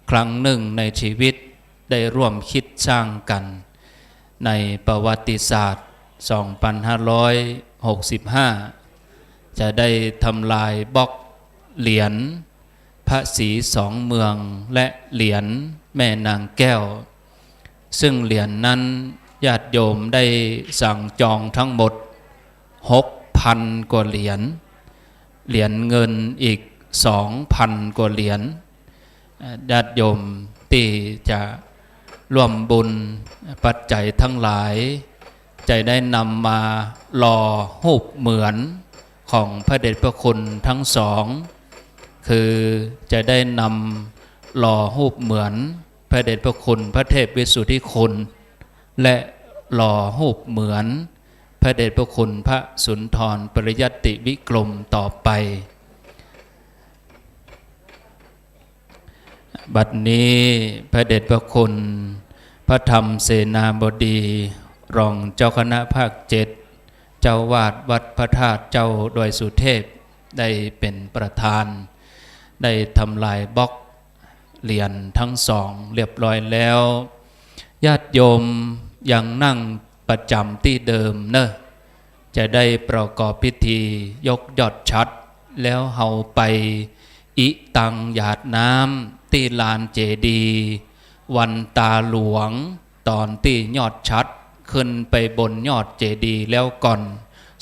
ครั้งหนึ่งในชีวิตได้ร่วมคิดสร้างกันในประวัติศาสตร์ 2565 จะได้ทำลายบล็อกเหรียญพระศรีสองเมืองและเหรียญแม่นางแก้วซึ่งเหรียญนั้นญาติโยมได้สั่งจองทั้งหมด 6,000 กว่าเหรียญเงินอีก 2,000 กว่าเหรียญญาติโยมที่จะร่วมบุญปัจจัยทั้งหลายจะได้นำมาหล่อรูปเหมือนของพระเดชพระคุณทั้งสองคือจะได้นำหล่อรูปเหมือนพระเดชพระคุณพระเทพวิสุทธิคุณและหล่อรูปเหมือนพระเดชพระคุณพระสุนทรปริยัติวิกรมต่อไปบัดนี้พระเดชพระคุณพระธรรมเสนาบดีรองเจ้าคณะภาค7เจ้าวาดวัดพระธาตุเจ้าดอยสุเทพได้เป็นประธานได้ทำลายบล็อกเหรียญทั้งสองเรียบร้อยแล้วญาติโยมยังนั่งประจำที่เดิมเนอะจะได้ประกอบพิธียกยอดชัดแล้วเฮาไปอิตังหยาดน้ำที่ลานเจดีย์วันตาหลวงตอนที่ยอดชัดขึ้นไปบนยอดเจดีย์แล้วก่อน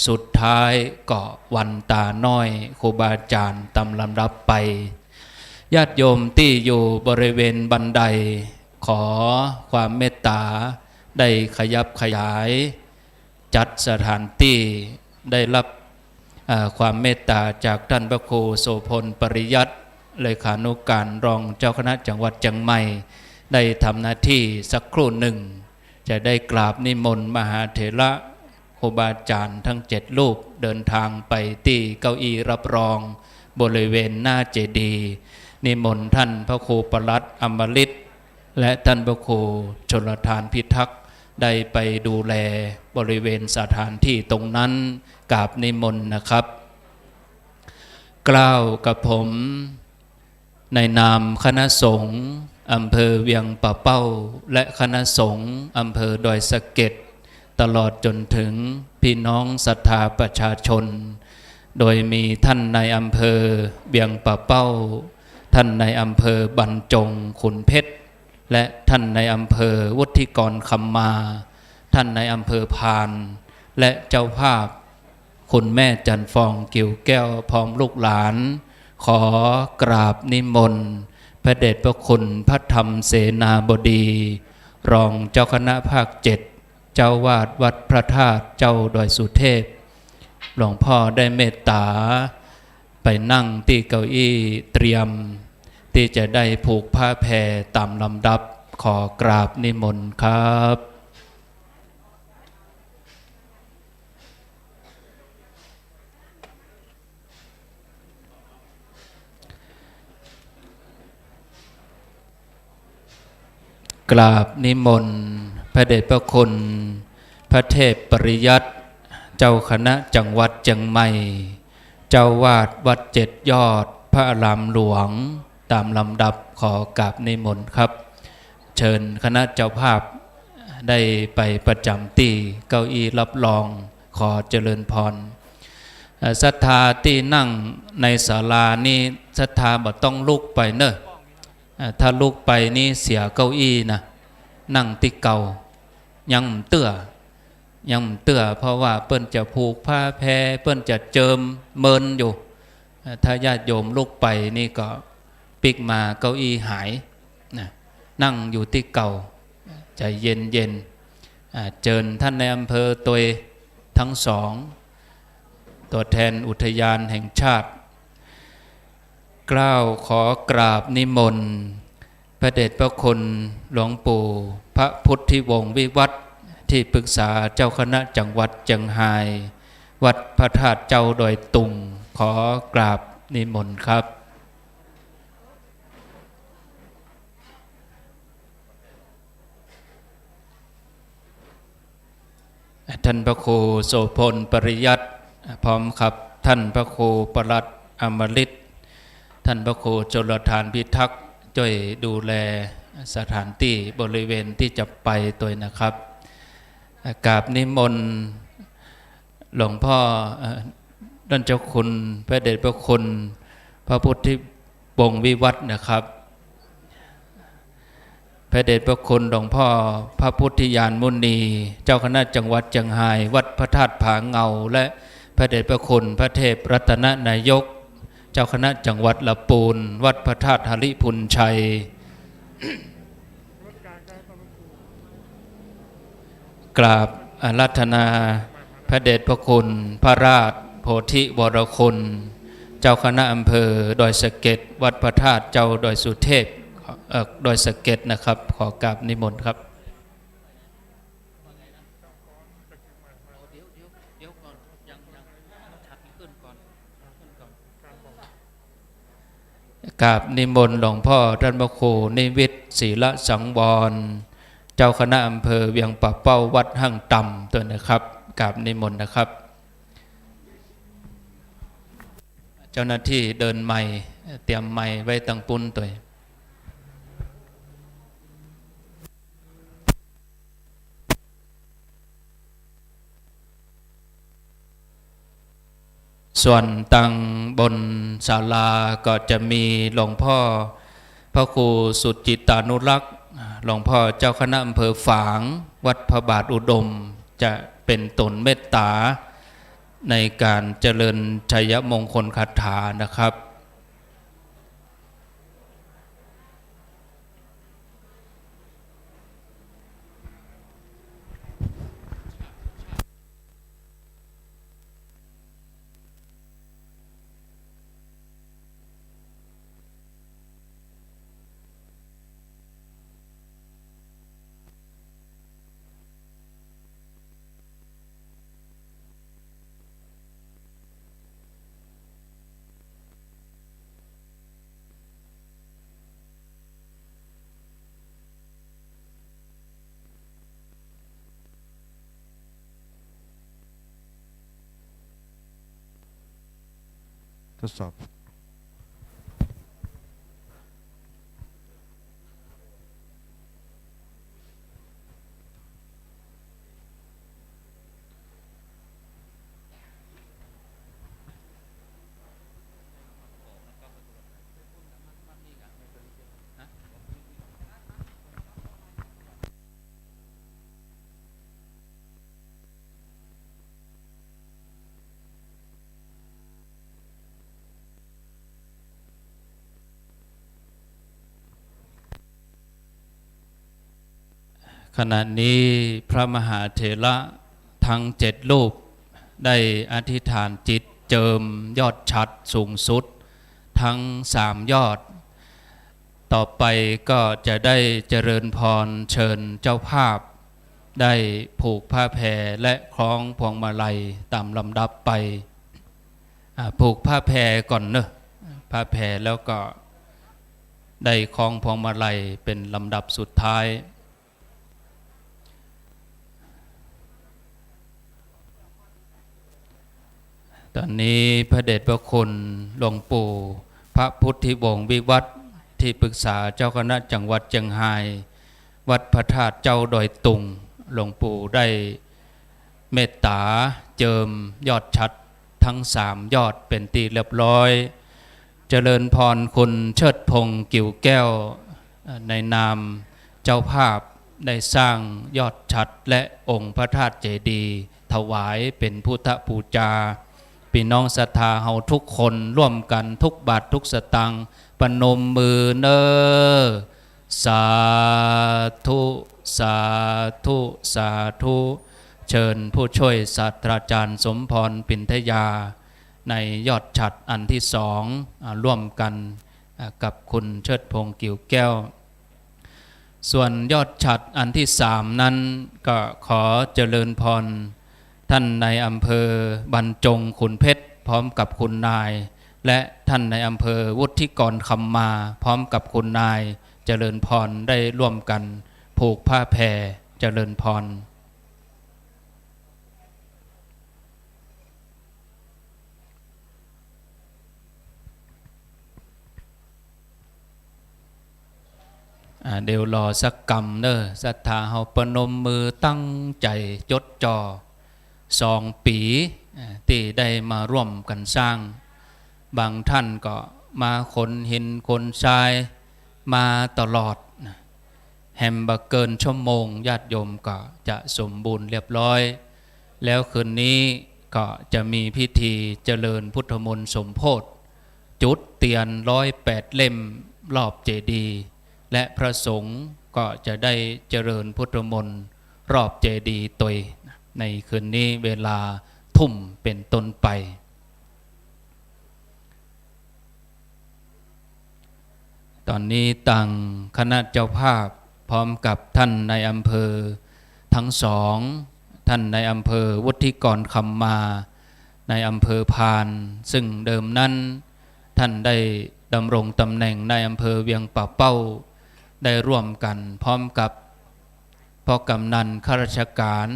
สุดท้ายก็วันตาน้อยครูบาอาจารย์ตามลำดับไปญาติโยมที่อยู่บริเวณบันไดขอความเมตตาได้ขยับขยายจัดสถานที่ได้รับความเมตตาจากท่านพระครูโสพลปริยัติเลขานุการรองเจ้าคณะจังหวัดเชียงใหม่ได้ทำหน้าที่สักครู่หนึ่งจะได้กราบนิมนต์มหาเถระครูบาอาจารย์ทั้ง7รูปเดินทางไปที่เก้าอี้รับรองบริเวณหน้าเจดีย์นิมนต์ท่านพระครูปลัดอมฤตและท่านพระครูชลทานพิทักษ์ได้ไปดูแลบริเวณสถานที่ตรงนั้นกราบนิมนต์นะครับกล่าวกับผมในนามคณะสงฆ์อำเภอเวียงป่าเป้าและคณะสงฆ์อำเภอดอยสะเก็ดตลอดจนถึงพี่น้องศรัทธาประชาชนโดยมีท่านในอำเภอเวียงป่าเป้าท่านในอำเภอบรรจงขุนเพชรและท่านในอำเภอวุฒิกรคำมาท่านในอำเภอพานและเจ้าภาพคุณแม่จันฟองกิ่วแก้วพร้อมลูกหลานขอกราบนิมนต์ พระเดชพระคุณพระธรรมเสนาบดี รองเจ้าคณะภาค7เจ้าวาดวัดพระธาตุเจ้าดอยสุเทพหลวงพ่อได้เมตตาไปนั่งที่เก้าอี้เตรียมที่จะได้ผูกผ้าแพรตามลำดับขอกราบนิมนต์ครับกราบนิมนต์พระเดชพระคุณพระเทพปริยัติเจ้าคณะจังหวัดเชียงใหม่เจ้าวาดวัด7ยอดพระอารามหลวงตามลำดับขอกราบนิมนต์ครับเชิญคณะเจ้าภาพได้ไปประจำที่เก้าอี้รับรองขอเจริญพรศรัทธาที่นั่งในศาลานี่ศรัทธาบ่ต้องลุกไปเนอะถ้าลุกไปนี่เสียเก้าอี้นะนั่งติเก่ายังเตื้อเพราะว่าเปิ้นจะผูกผ้าแพรเปิ้นจะเจิมเมินอยู่ถ้าญาติโยมลุกไปนี่ก็ปิกมาเก้าอี้หายนะนั่งอยู่ที่เก่าใจเย็นเจิญท่านในอำเภอตัวทั้งสองตัวแทนอุทยานแห่งชาติกล้าวขอกราบนิมนต์พระเดชพระคุณหลวงปู่พระพุทธิวงศ์วิวัฒน์ที่ปรึกษาเจ้าคณะจังหวัดเชียงรายวัดพระธาตุเจ้าดอยตุงขอกราบนิมนต์ครับท่านพระครูโสพลปริยัติพร้อมครับท่านพระครูปลัดอมฤตท่านพระครูชลทานพิทักษ์ช่วยดูแลสถานที่บริเวณที่จะไปตัวนะครับกราบนิมนต์หลวงพ่อท่านเจ้าคุณพระเดชพระคุณพระพุทธิวงศ์วิวัฒน์นะครับพระเดชพระคุณหลวงพ่อพระพุทธิยานมุนีเจ้าคณะจังหวัดเชียงรายวัดพระธาตุผาเงาและพระเดชพระคุณพระเทพรัตนนายกเจ้าคณะจังหวัดละปูนวัดพระธาตุหริพุนชัยกราบอาราธนาพระเดชพระคุณพระราชโพธิวรคุณเจ้าคณะอำเภอดอยสะเก็ดวัดพระธาตุเจ้าดอยสุเทพดอยสะเก็ดนะครับขอกราบนิมนต์ครับกราบนิมนต์หลวงพ่อท่านพระครูนิวิทย์ศีลสังวรเจ้าคณะอำเภอเวียงป่าเป้าวัดหั่งต่ำตัวนะครับกราบนิมนต์นะครับเจ้าหน้าที่เดินไม้เตรียมไม้ไว้ตั้งปุ้นตัวส่วนตังบนศาลาก็จะมีหลวงพ่อพระครูสุจิตานุรักษ์หลวงพ่อเจ้าคณะอำเภอฝางวัดพระบาทอุดมจะเป็นตนเมตตาในการเจริญชัยมงคลคาถานะครับทดสอบ ขณะนี้พระมหาเถระทั้ง7 รูปได้อธิษฐานจิตเจิมยอดฉัตรสูงสุดทั้ง3 ยอดต่อไปก็จะได้เจริญพรเชิญเจ้าภาพได้ผูกผ้าแพรและคล้องพวงมาลัยตามลำดับไปผูกผ้าแพรก่อนเนอะผ้าแพรแล้วก็ได้คล้องพวงมาลัยเป็นลำดับสุดท้ายตอนนี้พระเดชพระคุณหลวงปู่พระพุทธิวงศ์วิวัฒน์ที่ปรึกษาเจ้าคณะจังหวัดเชียงรายวัดพระธาตุเจ้าดอยตุงหลวงปู่ได้เมตตาเจิมยอดฉัตรทั้ง3 ยอดเป็นตีเรียบร้อยเจริญพรคุณเชิดพงษ์กิ่วแก้วในนามเจ้าภาพได้สร้างยอดฉัตรและองค์พระธาตุเจดีย์ถวายเป็นพุทธบูชาพี่น้องศรัทธาเฮาทุกคนร่วมกันทุกบาททุกสตางค์ปนมมือเนอสาธุสาธุสาธุเชิญผู้ช่วยศาสตราจารย์สมพรปินทยาในยอดฉัตรอันที่2ร่วมกันกับคุณเชิดพงษ์กิ่วแก้วส่วนยอดฉัตรอันที่3นั้นก็ขอเจริญพรท่านในอำเภอบรรจงขุนเพชรพร้อมกับคุณนายและท่านในอำเภอวุฒิกรคำมาพร้อมกับคุณนายเจริญพรได้ร่วมกันผูกผ้าแพรเจริญพรเดี๋ยวรอสักกรรมเนอะศรัทธาเฮาประนมมือตั้งใจจดจ่อ2 ปีที่ได้มาร่วมกันสร้างบางท่านก็มาคนเห็นคนชายมาตลอดแฮมบะเกินชั่วโมงญาติโยมก็จะสมบูรณ์เรียบร้อยแล้วคืนนี้ก็จะมีพิธีเจริญพุทธมนต์สมโพธิจุดเตียน108 เล่มรอบเจดีย์และพระสงฆ์ก็จะได้เจริญพุทธมนต์รอบเจดีย์ตยในคืนนี้เวลาทุ่มเป็นต้นไปตอนนี้ต่างคณะเจ้าภาพพร้อมกับท่านในอำเภอทั้ง2ท่านในอำเภอวุฒิกรคำมาในอำเภอพานซึ่งเดิมนั้นท่านได้ดำรงตำแหน่งในอำเภอเวียงป่าเป้าได้ร่วมกันพร้อมกับพ่อกำนันข้าราชการ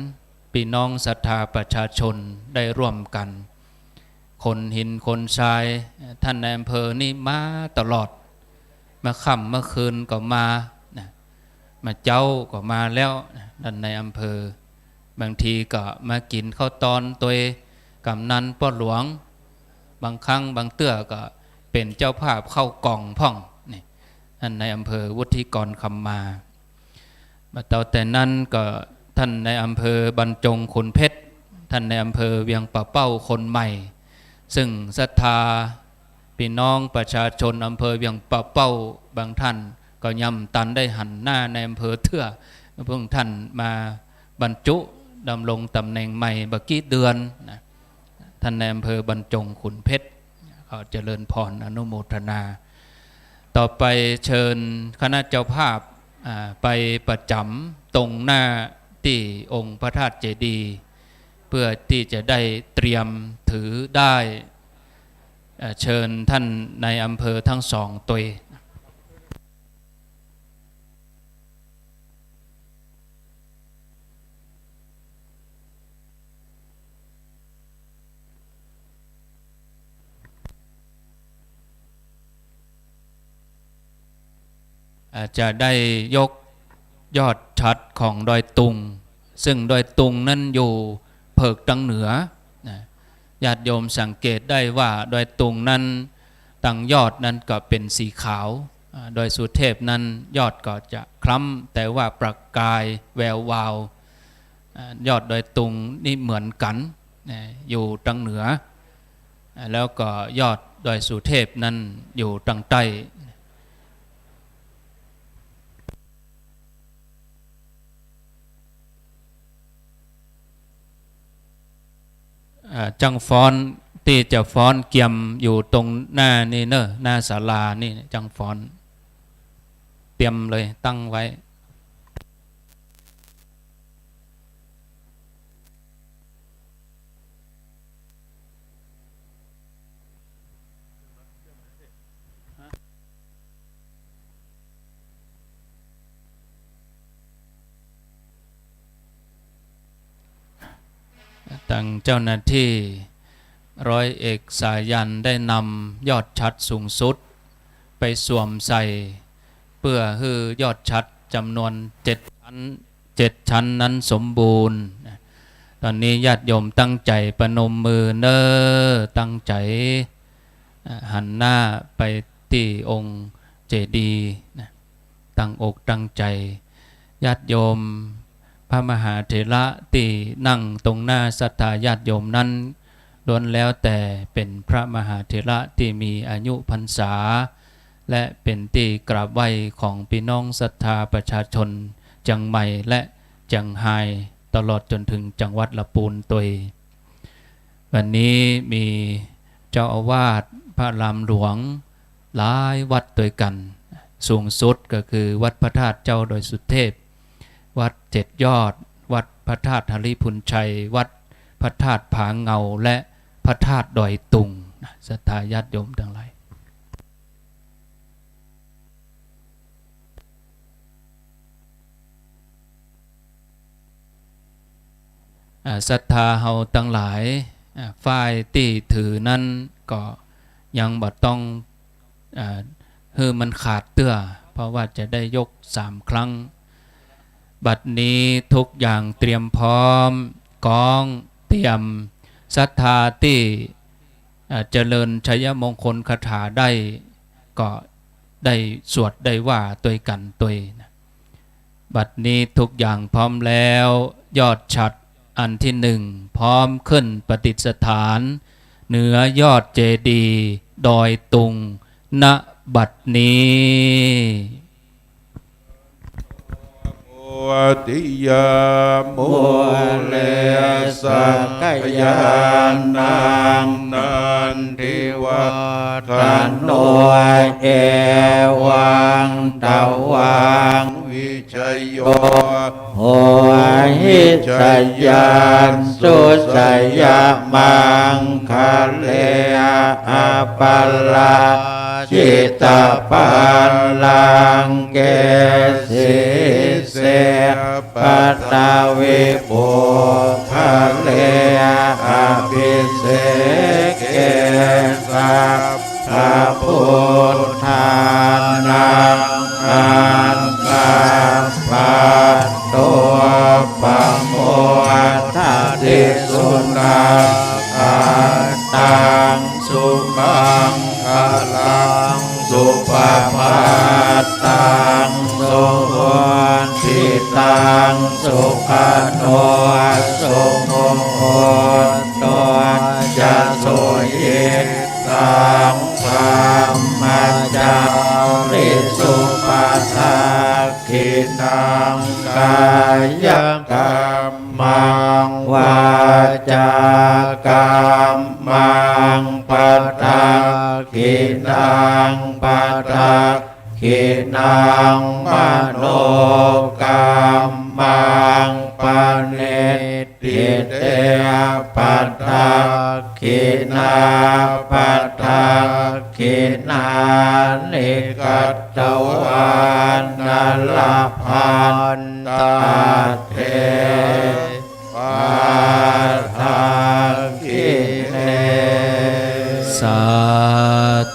พี่น้องศรัทธาประชาชนได้ร่วมกันคนหินคนชายท่านในอำเภอนี่มาตลอดมาค่ำเมื่อคืนก็มาเจ้าก็มาแล้วท่านในอำเภอบางทีก็มากินข้าวตอนตัวกำนันป้อหลวงบางครั้งบางเตื้อก็เป็นเจ้าภาพเข้ากล่องพ่องนี่ท่านในอำเภอวุฒิกรคำมาต่อแต่นั้นก็ท่านในอำเภอบรรจงขุนเพชรท่านในอำเภอเวียงป่าเป้าคนใหม่ซึ่งศรัทธาพี่น้องประชาชนอำเภอเวียงป่าเป้าบางท่านก็ย่ำตันได้หันหน้าในอำเภอเทื่อเพิ่งท่านมาบรรจุดำรงตำแหน่งใหม่บักกี้เดือนนะท่านในอำเภอบรรจงขุนเพชรเขาเจริญพรอนุโมทนาต่อไปเชิญคณะเจ้าภาพไปประจำตรงหน้าที่องค์พระธาตุเจดีย์เพื่อที่จะได้เตรียมถือได้เชิญท่านในอำเภอทั้ง2 ตัวจะได้ยกยอดฉัตรของดอยตุงซึ่งดอยตุงนั้นอยู่เพิกทางเหนือญาติโยมสังเกตได้ว่าดอยตุงนั้นตั้งยอดนั้นก็เป็นสีขาวดอยสุเทพนั้นยอดก็จะคล้ำแต่ว่าประกายแวววาวยอดดอยตุงนี่เหมือนกันอยู่ทางเหนือแล้วก็ยอดดอยสุเทพนั้นอยู่ทางใต้ จังฟ้อนที่จะฟ้อนเกียมอยู่ตรงหน้านี่เนอะหน้าศาลานี่จังฟ้อนเตรียมเลยตั้งไว้ตั้งเจ้าหน้าที่ร้อยเอกสายันได้นำยอดชัดสูงสุดไปสวมใส่เพื่อให้ยอดชัดจำนวน7 ชั้นนั้นสมบูรณ์ตอนนี้ญาติโยมตั้งใจประนมมือเน้อตั้งใจหันหน้าไปที่องค์เจดีย์ตั้งอกตั้งใจญาติโยมพระมหาเถระที่นั่งตรงหน้าศรัทธาญาติโยมนั้นล้วนแล้วแต่เป็นพระมหาเถระที่มีอายุพรรษาและเป็นที่กราบไหว้ของพี่น้องศรัทธาประชาชนจังใหม่และจังไฮตลอดจนถึงจังหวัดละปูนตัววันนี้มีเจ้าอาวาสพระรามหลวงหลายวัดด้วยกันสูงสุดก็คือวัดพระธาตุเจ้าดอยสุเทพวัด7 ยอดวัดพระธาตุหริพุนชัยวัดพระธาตุผาเงาและพระธาตุดอยตุงศรัทธาญาติโยมทั้งหลายศรัทธาเฮาทั้งหลายฝ่ายที่ถือนั้นก็ยังบ่ต้องให้มันขาดเตื้อเพราะว่าจะได้ยก3 ครั้งบัดนี้ทุกอย่างเตรียมพร้อมกองเตรียมศรัทธาที่เจริญชัยมงคลคาถาได้ก็ได้สวดได้ว่าตัวกันตัวนะบัดนี้ทุกอย่างพร้อมแล้วยอดฉัตรอันที่1พร้อมขึ้นปฏิสถานเหนือยอดเจดีย์ดอยตุงณบัดนี้ติยาโมเลสักยานังนันทิวัฒโนเอวังตวังวิชโยโหหิชยานสุสยามังคะเลอาปัลลาจิตาปัลลังเกสิเสปัตตาวิปุคะเลอาภิเสกเกสัพพะพุทธานังอันตาปะตัวปัมโมทัตติสุนังอัตตังสุมังคลังสุปปาตังสุวันทิตังสุขโนสุโมโหโตจะโสยิตังธรรมจาริสุปทักขินังกายกรรมังวาจากรรมังปัตตาขินังปัตตาขินังมโนกรรมังปเนติเตปัตตาขินาปัตตาขินานิกัตตวานัลลพันตาเทปัตตาขิเนสา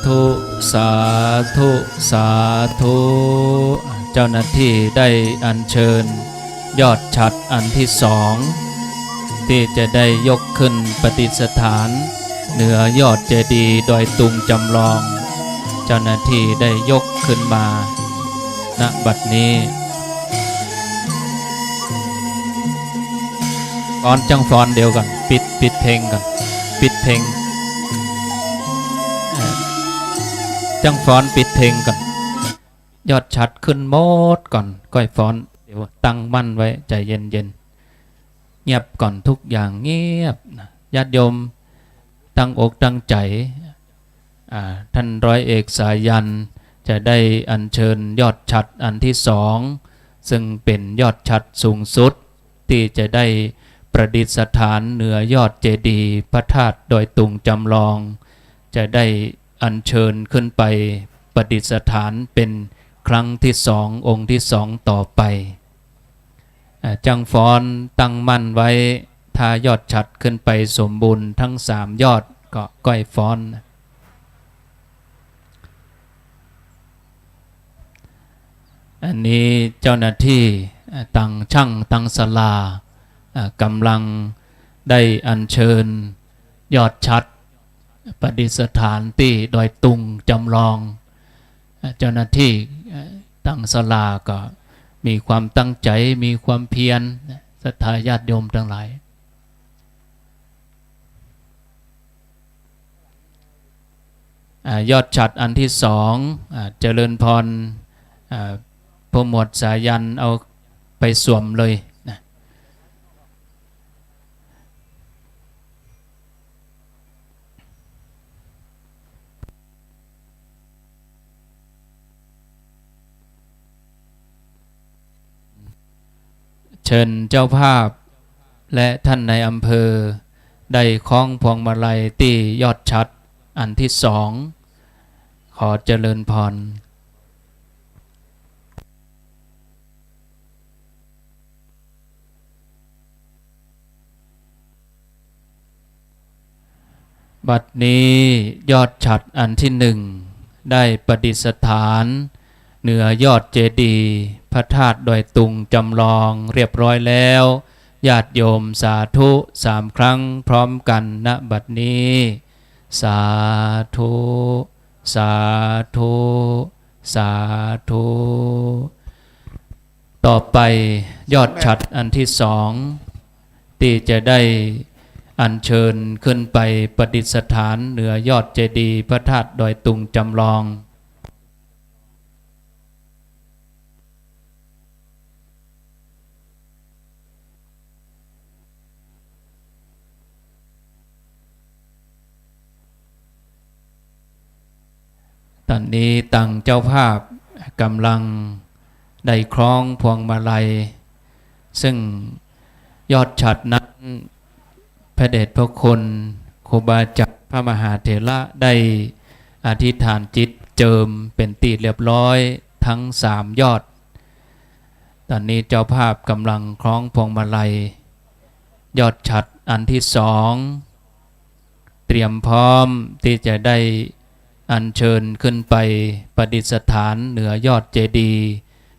ธุสาธุสาธุเจ้าหน้าที่ได้อัญเชิญยอดฉัตรอันที่2ที่จะได้ยกขึ้นปฏิสถานเหนือยอดเจดีย์ดอยตุงจำลองเจ้าหน้าที่ได้ยกขึ้นมาณบัดนี้ฟ้อนจังฟ้อนเดียวกันปิดเพลงกันปิดเพลงจังฟ้อนปิดเพลงกันยอดฉัตรขึ้นหมดก่อนก้อยฟ้อนเดี๋ยวตั้งมั่นไว้ใจเย็นเงียบก่อนทุกอย่างเงียบ ญาติโยมตั้งอกตั้งใจท่านร้อยเอกสายันจะได้อัญเชิญยอดฉัตรอันที่สองซึ่งเป็นยอดฉัตรสูงสุดที่จะได้ประดิษฐานเหนือยอดเจดีย์พระธาตุดอยตุงจำลองจะได้อัญเชิญขึ้นไปประดิษฐานเป็นครั้งที่สององค์ที่สองต่อไปจังฟ้อนตั้งมั่นไว้ถ้ายอดฉัตรขึ้นไปสมบูรณ์ทั้งสามยอดก็ก้อยฟ้อนอันนี้เจ้าหน้าที่ตั้งช่างตั้งศาลากำลังได้อัญเชิญยอดฉัตรประดิษฐานที่ดอยตุงจำลองเจ้าหน้าที่ตั้งศาลาก็มีความตั้งใจมีความเพียรศรัทธาญาติโยมทั้งหลายยอดฉัตรอันที่สองเจริญพรพระหมวดสายันเอาไปสวมเลยนะเชิญเจ้าภาพและท่านในอำเภอได้คล้องพวงมาลัยที่ยอดฉัตรอันที่สองขอเจริญพรบัดนี้ยอดฉัตรอันที่หนึ่งได้ประดิษฐานเหนือยอดเจดีย์พระธาตุดอยตุงจำลองเรียบร้อยแล้วญาติโยมสาธุสามครั้งพร้อมกันณบัดนี้สาธุสาธุสาธุต่อไปยอดฉัตรอันที่สองที่จะได้อัญเชิญขึ้นไปประดิษฐานเหนือยอดเจดีย์พระธาตุดอยตุงจำลองตอนนี้ตั้งเจ้าภาพกำลังได้คล้องพวงมาลัยซึ่งยอดฉัตรนั้นพระเดชพระคุณครูบาจักรพระมหาเถระได้อธิษฐานจิตเจิมเป็นตีเรียบร้อยทั้งสามยอดตอนนี้เจ้าภาพกำลังคล้องพวงมาลัยยอดฉัตรอันที่สองเตรียมพร้อมที่จะได้อัญเชิญขึ้นไปประดิษฐานเหนือยอดเจดีย์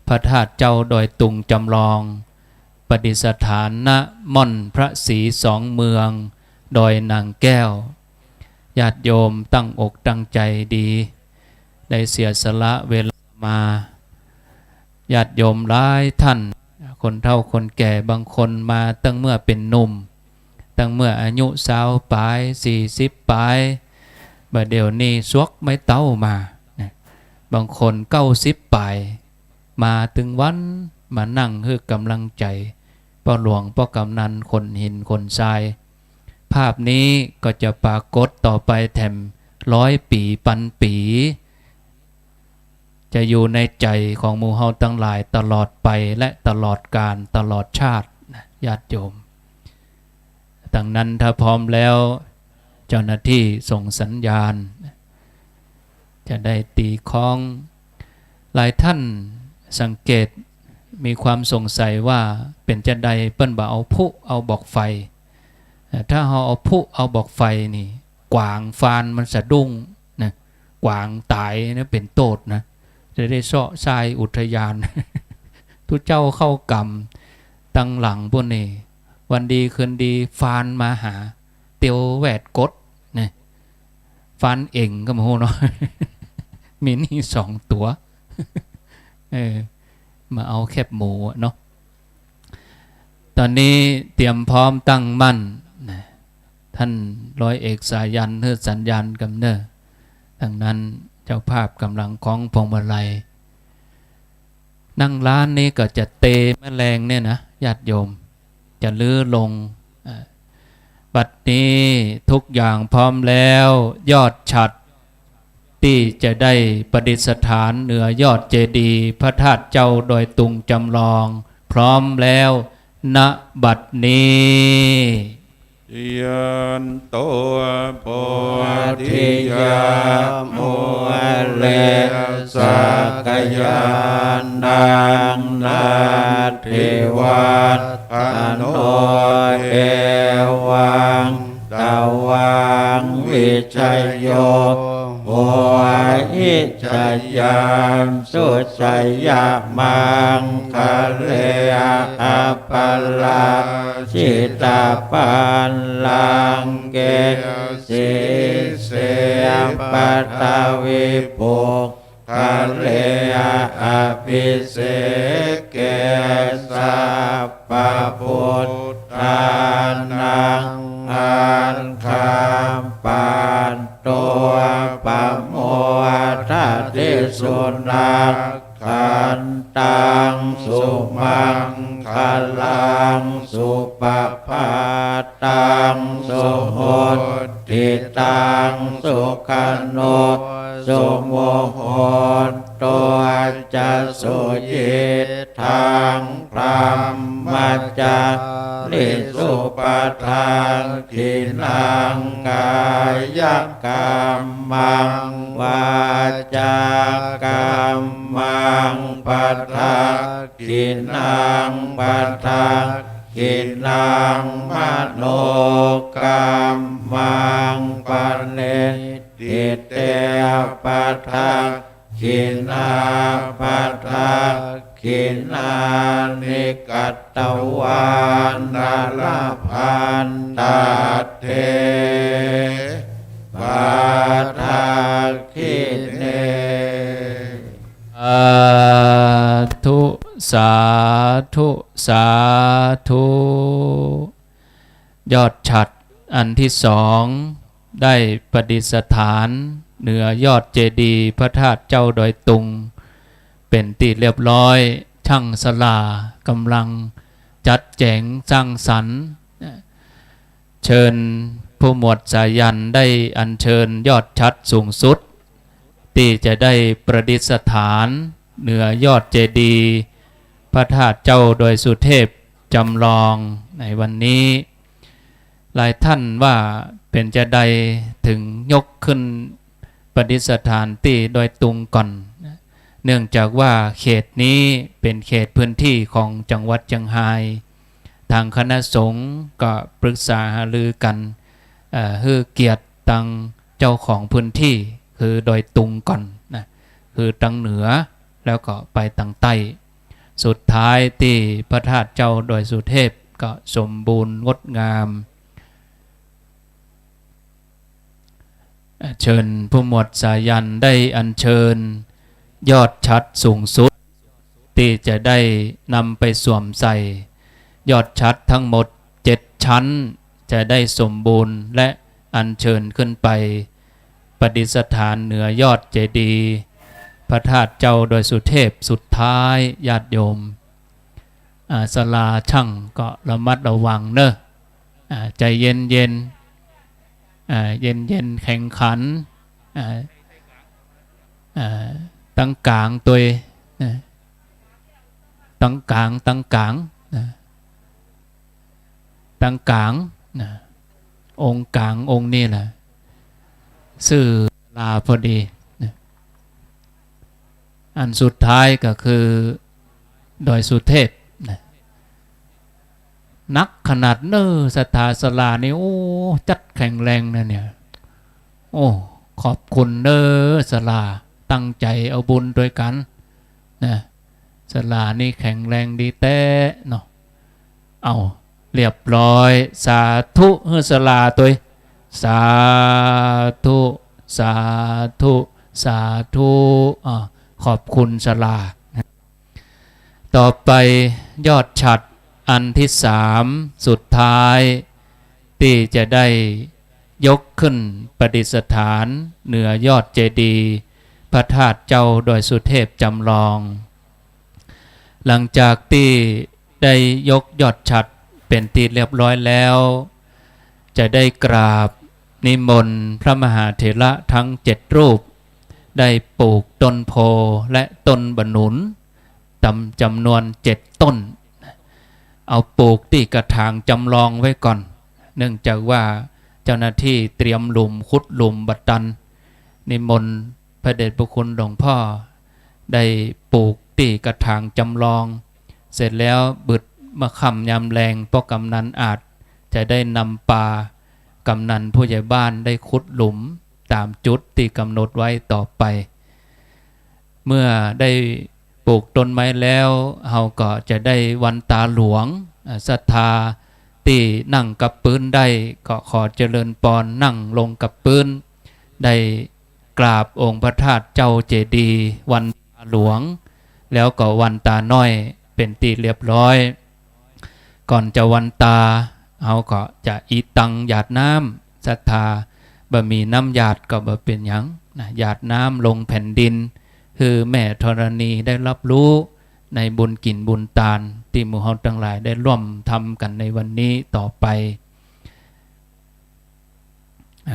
พระธาตุเจ้าดอยตุงจำลองประดิษฐานณม่อนพระศรีสองเมืองดอยนางแก้วญาติโยมตั้งอกตั้งใจดีได้เสียสละเวลามาญาติโยมหลายท่านคนเฒ่าคนแก่บางคนมาตั้งเมื่อเป็นหนุ่มตั้งเมื่ออายุ20ปลาย40ปลายบัดเดี๋ยวนี้สวกไม่เต้ามาบางคน90ปลายมาถึงวันมานั่งเพื่อกำลังใจพ่อหลวงพ่อกำนันคนหินคนทรายภาพนี้ก็จะปรากฏต่อไปแถม100 ปีพันปีจะอยู่ในใจของหมู่เฮาทั้งหลายตลอดไปและตลอดกาลตลอดชาติญาติโยมดังนั้นถ้าพร้อมแล้วเจ้าหน้าที่ส่งสัญญาณจะได้ตีค้องหลายท่านสังเกตมีความสงสัยว่าเป็นจะใดเปิ้นบ่เอาพุเอาบอกไฟถ้าเราเอาพุเอาบอกไฟนี่กวางฟานมันสะดุ้งนะกวางตายนะเป็นโทษนะจะได้เสาะทรายอุทยาน ทุกเจ้าเข้ากรรมตั้งหลังพวกนี้วันดีคืนดีฟานมาหาเตียวแวดกดนะฟานเองก็มาโหเนาะ มีนี่2 ตัว มาเอาแคบหมูเนาะตอนนี้เตรียมพร้อมตั้งมั่นนะท่านร้อยเอกสายันเฮือสัญญาณกำเนิดดังนั้นเจ้าภาพกำลังคล้องพวงมาลัยนั่งร้านนี้ก็จะเตะแมลงเนี่ยนะญาติโยมจะลื้อลง บัดนี้ทุกอย่างพร้อมแล้วยอดฉัตรที่จะได้ประดิษฐานเหนือยอดเจดีย์พระธาตุเจ้าดอยตุงจำลองพร้อมแล้วณบัดนี้ยันโตโพธิยาโมเลสักยานางนาเทวัตโนเอวังตาวังวิชัยโยโหอิชยามสุชัยยามังคะเลอาปัลลาชิตาปันลังเกสิเสปัตตาวิปุคะเลอาภิเสเกสัพพพุทธานังอันคามปันตัวปะโมทัตติสุนัขขันตังสุมังคลังสุปปาตังสุโหติตังสุขันโนสุโมโหตัวจะสุยิทางพรหมจักลิสุปทานทินังกายกรรมังวาจากรรมังปัฏฐากินังปัฏฐากินังมโนกรรมังปันเนติเตปัฏฐากินาปัฏฐากินานิกัตตวานาลพันตาเทปัฏฐาคิเนธุสาธุสาธุยอดฉัตรอันที่สองได้ประดิษฐานเหนือยอดเจดีย์พระธาตุเจ้าดอยตุงเป็นที่เรียบร้อยช่างศาลากำลังจัดแจงสร้างสรรค์เชิญผู้หมวดสายันได้อัญเชิญยอดฉัตรสูงสุดที่จะได้ประดิษฐานเหนือยอดเจดีย์พระธาตุเจ้าโดยสุเทพจำลองในวันนี้หลายท่านว่าเป็นจะใดถึงยกขึ้นประดิษฐานที่โดยตุงก่อนเนื่องจากว่าเขตนี้เป็นเขตพื้นที่ของจังหวัดเชียงรายทางคณะสงฆ์ก็ปรึกษาหารือกันให้เกียรติตังเจ้าของพื้นที่คือโดยตุงก่อนนะคือตังเหนือแล้วก็ไปตังใต้สุดท้ายที่พระธาตุเจ้าโดยสุเทพก็สมบูรณ์งดงามเชิญผู้หมวดสายันได้อัญเชิญยอดฉัตรสูงสุดที่จะได้นำไปสวมใส่ยอดฉัตรทั้งหมด7ชั้นจะได้สมบูรณ์และอัญเชิญขึ้นไปประดิษฐานเหนือยอดเจดีย์พระธาตุเจ้าโดยสุเทพสุดท้ายญาติโยมศาลาช่างก็ระมัดระวังเนอะใจเย็นเย็นแข่งขันตั้งกลางตัวตั้งกลางตั้งกลางองค์กลางองค์นี่แหละสื่อลาพอดีอันสุดท้ายก็คือดอยสุเทพนักขนาดเนอสถาสลานี่โอ้จัดแข็งแรงนะเนี่ยโอ้ขอบคุณเนอสลาตั้งใจเอาบุญด้วยกันนะสลานี่แข็งแรงดีแต่เนาะเอาเรียบร้อยสาธุเฮสลาตัวสาธุสาธุสาธุขอบคุณสลาต่อไปยอดฉัตรอันที่สามสุดท้ายที่จะได้ยกขึ้นประดิษฐานเหนือยอดเจดีย์พระธาตุเจ้าโดยสุเทพจำลองหลังจากที่ได้ยกยอดฉัตรเป็นที่เรียบร้อยแล้ว จะได้กราบนิมนต์พระมหาเถระทั้ง7รูปได้ปลูกต้นโพและต้นบะหนุนจำนวน7ต้นเอาปลูกที่กระถางจำลองไว้ก่อนเนื่องจากว่าเจ้าหน้าที่เตรียมหลุมขุดหลุมบัดตันนิมนต์พระเดชพระคุณหลวงพ่อได้ปลูกที่กระถางจำลองเสร็จแล้วบึดมาค่ำยามแรงเพราะกำนันอาจจะได้นำปลากำนันผู้ใหญ่บ้านได้ขุดหลุมตามจุดที่กำหนดไว้ต่อไปเมื่อได้ปลูกต้นไม้แล้วเฮาก็จะได้วันตาหลวงศรัทธาที่นั่งกับปืนได้ก็ขอเจริญปอนนั่งลงกับปืนได้กราบองค์พระธาตุเจ้าเจดีย์วันตาหลวงแล้วก็วันตาน้อยเป็นตีเรียบร้อยก่อนจะวันตาเฮาก็จะอีตังหยาดน้ำศรัทธาบะมีน้ำหยาดก็บ่เป็นหยังนะหยาดน้ำลงแผ่นดินคือแม่ธรณีได้รับรู้ในบุญกินบุญตาลที่หมู่เฮาทั้งหลายได้ร่วมทำกันในวันนี้ต่อไป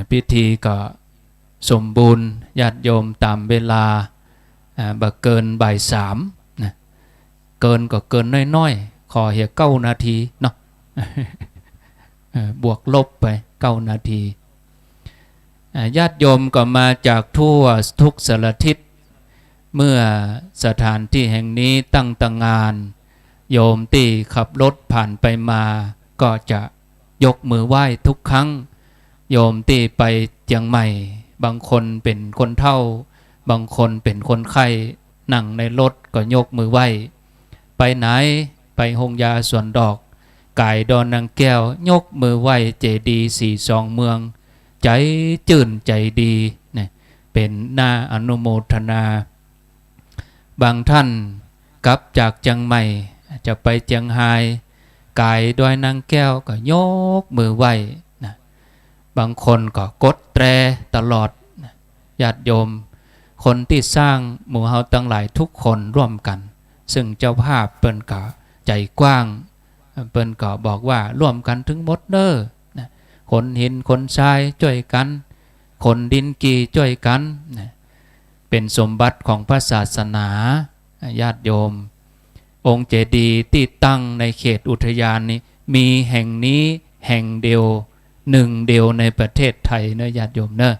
พิธีก็สมบูรณ์ญาติโยมตามเวลาบ่เกินบ่าย3นะเกินก็เกินน้อยๆขอเหี่ย9 นาทีเนาะ บวกลบไป9 นาทีญาติโยมก็มาจากทั่วทุกสารทิศเมื่อสถานที่แห่งนี้ตั้งงานโยมที่ขับรถผ่านไปมาก็จะยกมือไหว้ทุกครั้งโยมที่ไปเจียงใหม่บางคนเป็นคนเฒ่าบางคนเป็นคนไข้นั่งในรถก็ยกมือไหว้ไปไหนไปหงยาสวนดอกกายดอนนางแก้วยกมือไหว้เจดีย์42เมืองใจจื่นใจดีเนี่ยเป็นน่าอนุโมทนาบางท่านกลับจากเจียงใหม่จะไปเจียงไฮ้กายดอยนางแก้วก็ยกมือไหว้นะบางคนก็กดแตรตลอดญาติโยมคนที่สร้างหมู่เฮาทั้งหลายทุกคนร่วมกันซึ่งเจ้าภาพเปิ้นก็ใจกว้างเปิ้นก็บอกว่าร่วมกันถึงหมดเด้อนะคนหินคนทรายช่วยกันคนดินกีช่วยกันนะเป็นสมบัติของพระศาสนาญาติโยมองค์เจดีย์ที่ตั้งในเขตอุทยานนี้มีแห่งนี้แห่งเดียวหนึ่งเดียวในประเทศไทยเนอะญาติโยมเนอะ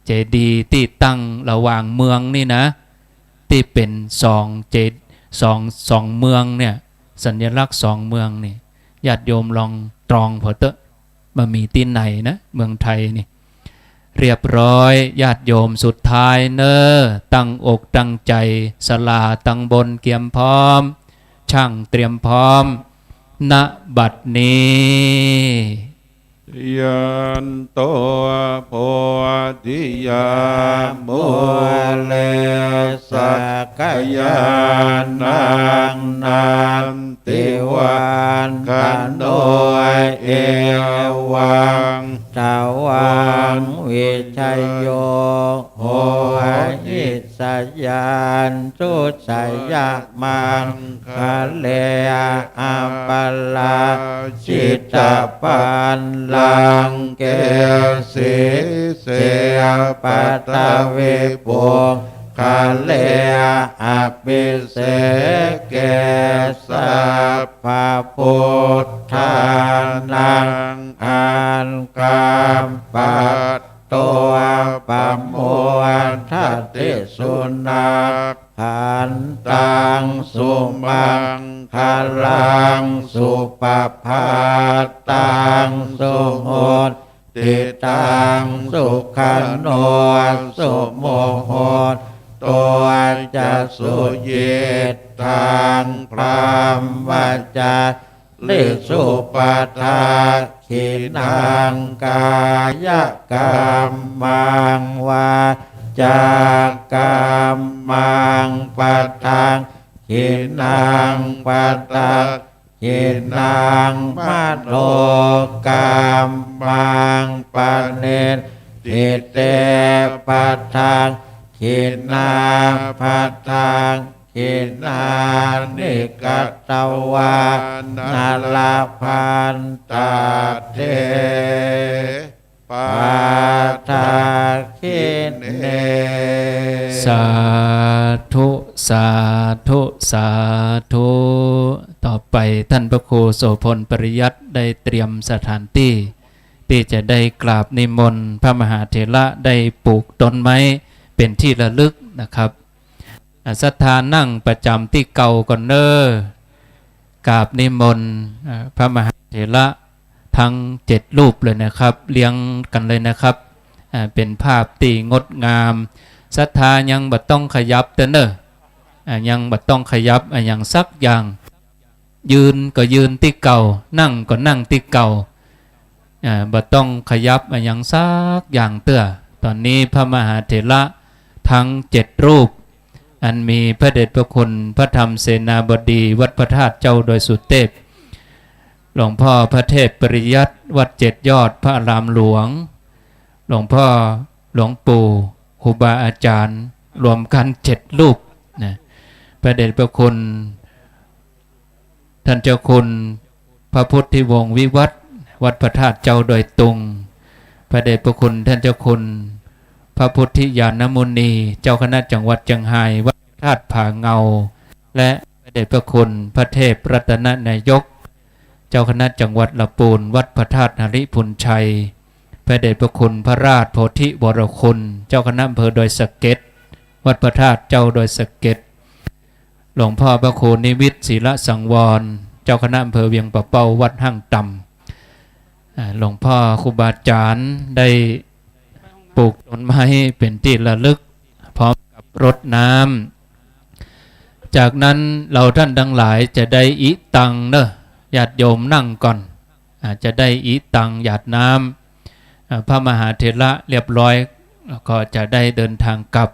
เจดีย์ที่ตั้งระหว่างเมืองนี่นะที่เป็นสองเมืองเนี่ยสัญลักษณ์2 เมืองนี่ญาติโยมลองตรองพอเตอะมามีที่ไหนนะเมืองไทยนี่เรียบร้อยญาติโยมสุดท้ายเนอตั้งอกตั้งใจสลาตั้งบนเกียมพร้อมช่างเตรียมพร้อมณบัดนี้ยันโตโพธิยามุเลสักยานังนันติวันขันโดเอวังตาวังวิชัยโยโหหิสยานจุสยามังคะเลอาปัลลาจิตตปันลังเกสิเสปัตตะเวปุคาเลอภิเสเกสัพพพุทธานังอันกัมปัตตัวปัมโมทัตติสุนัขขันตังสุมังคลังสุปภาตังสุโหติตังสุขันโนสุโมโหตัวจะสุเยตทางพรามวาจาลิสุปทาขินังกายกรรมังวาจากรรมังปัตตังขินังปัตตังขินังมัตโลกรรมังปะเนติเตปัตตังขินาปัตตังขินานิกัตตวานาลาพันตาเท สาธุสาธุสาธุต่อไปท่านพระครูโสพลปริยัติได้เตรียมสถานที่ที่จะได้กราบนิมนต์พระมหาเถระได้ปลูกต้นไม้เป็นที่ระลึกนะครับศรัทธานั่งประจำที่เก่าก่อนเนอกราบนิมนต์พระมหาเถระทั้ง7 รูปเลยนะครับเลี้ยงกันเลยนะครับเป็นภาพตีงดงามศรัทธายังบัดต้องขยับเตเนอยังบัดต้องขยับอย่างสักอย่างยืนก็ยืนที่เก่านั่งก็นั่งที่เก่าบัดต้องขยับอย่างสักอย่างเตื้อตอนนี้พระมหาเถระทั้ง7 รูปอันมีพระเดชพระคุณพระธรรมเสนาบดีวัดพระธาตุเจ้าโดยสุเทพหลวงพ่อพระเทพปริยัติวัด7 ยอดพระอารามหลวงหลวงพ่อหลวงปู่ครูบาอาจารย์รวมกัน7 รูปนะพระเดชพระคุณท่านเจ้าคุณพระพุทธิวงศ์วิวัฒน์วัดพระธาตุเจ้าโดยตุงพระเดชพระคุณท่านเจ้าคุณพระพุทธิญาณมุนีเจ้าคณะจังหวัดเชียงรายวัดพระธาตุผาเงาและพระเดชพระคุณพระเทพรัตนนายกเจ้าคณะจังหวัดลำพูนวัดพระธาตุหริพุนชัยพระเดชพระคุณพระราชโพธิวรคุณเจ้าคณะอำเภอดอยสะเก็ดวัดพระธาตุเจ้าดอยสะเก็ดหลวงพ่อพระครูนิมิตรศิลสังวรเจ้าคณะอำเภอเวียงปะเป้าวัดห้างต่ำหลวงพ่อครูบาอาจารย์ได้ปลูกต้นไม้เป็นที่ระลึกพร้อมกับรดน้ำจากนั้นเราท่านทั้งหลายจะได้อิตังเนอะญาติโยมนั่งก่อนจะได้อิตังหยาดน้ำพระมหาเถระเรียบร้อยก็จะได้เดินทางกลับ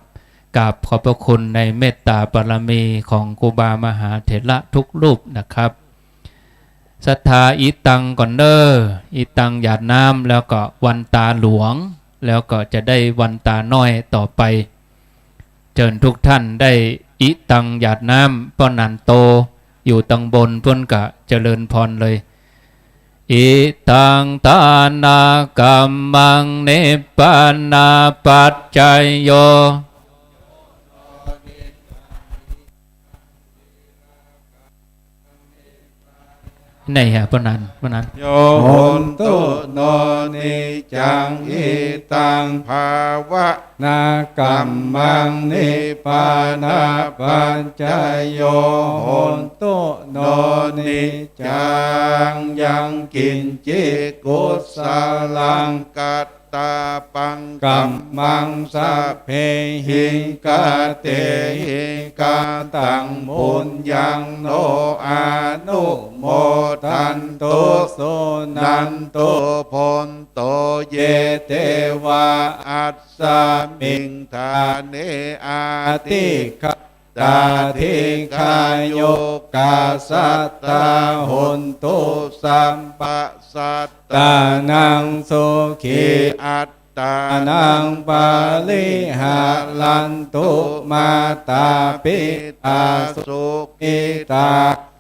กราบขอบพระคุณในเมตตาบารมีของครูบามหาเถระทุกรูปนะครับศรัทธาอิตังก่อนเด้ออิตังหยาดน้ำแล้วก็วันตาหลวงแล้วก็จะได้วันตาน้อยต่อไปเชิญทุกท่านได้อิตังหยาดน้ำป้อนันโตอยู่ตังบนเพื่อนกะเจริญพรเลยอิตังทานากัมมังเนปานาปัจจยโยไหนฮะปนันโยนตุโนนิจังอิตังภาวะนากัมมังนิปานาปัญจโยโหนตุโนนิจังยังกินจิกุสลังกัตตาปังกัมมังสัพเพหิกาเตหิกาตังมุญยังโนอานุโมทันโตโสนันโตพนโตเยเตวะอัสสมิงทาเนอาติคตาทิคายโยกาสัตตาหนตุสัมปะสัตตานังสุขีอัตตานังปาลิหาลันตุมาตาปิตาสุขิตา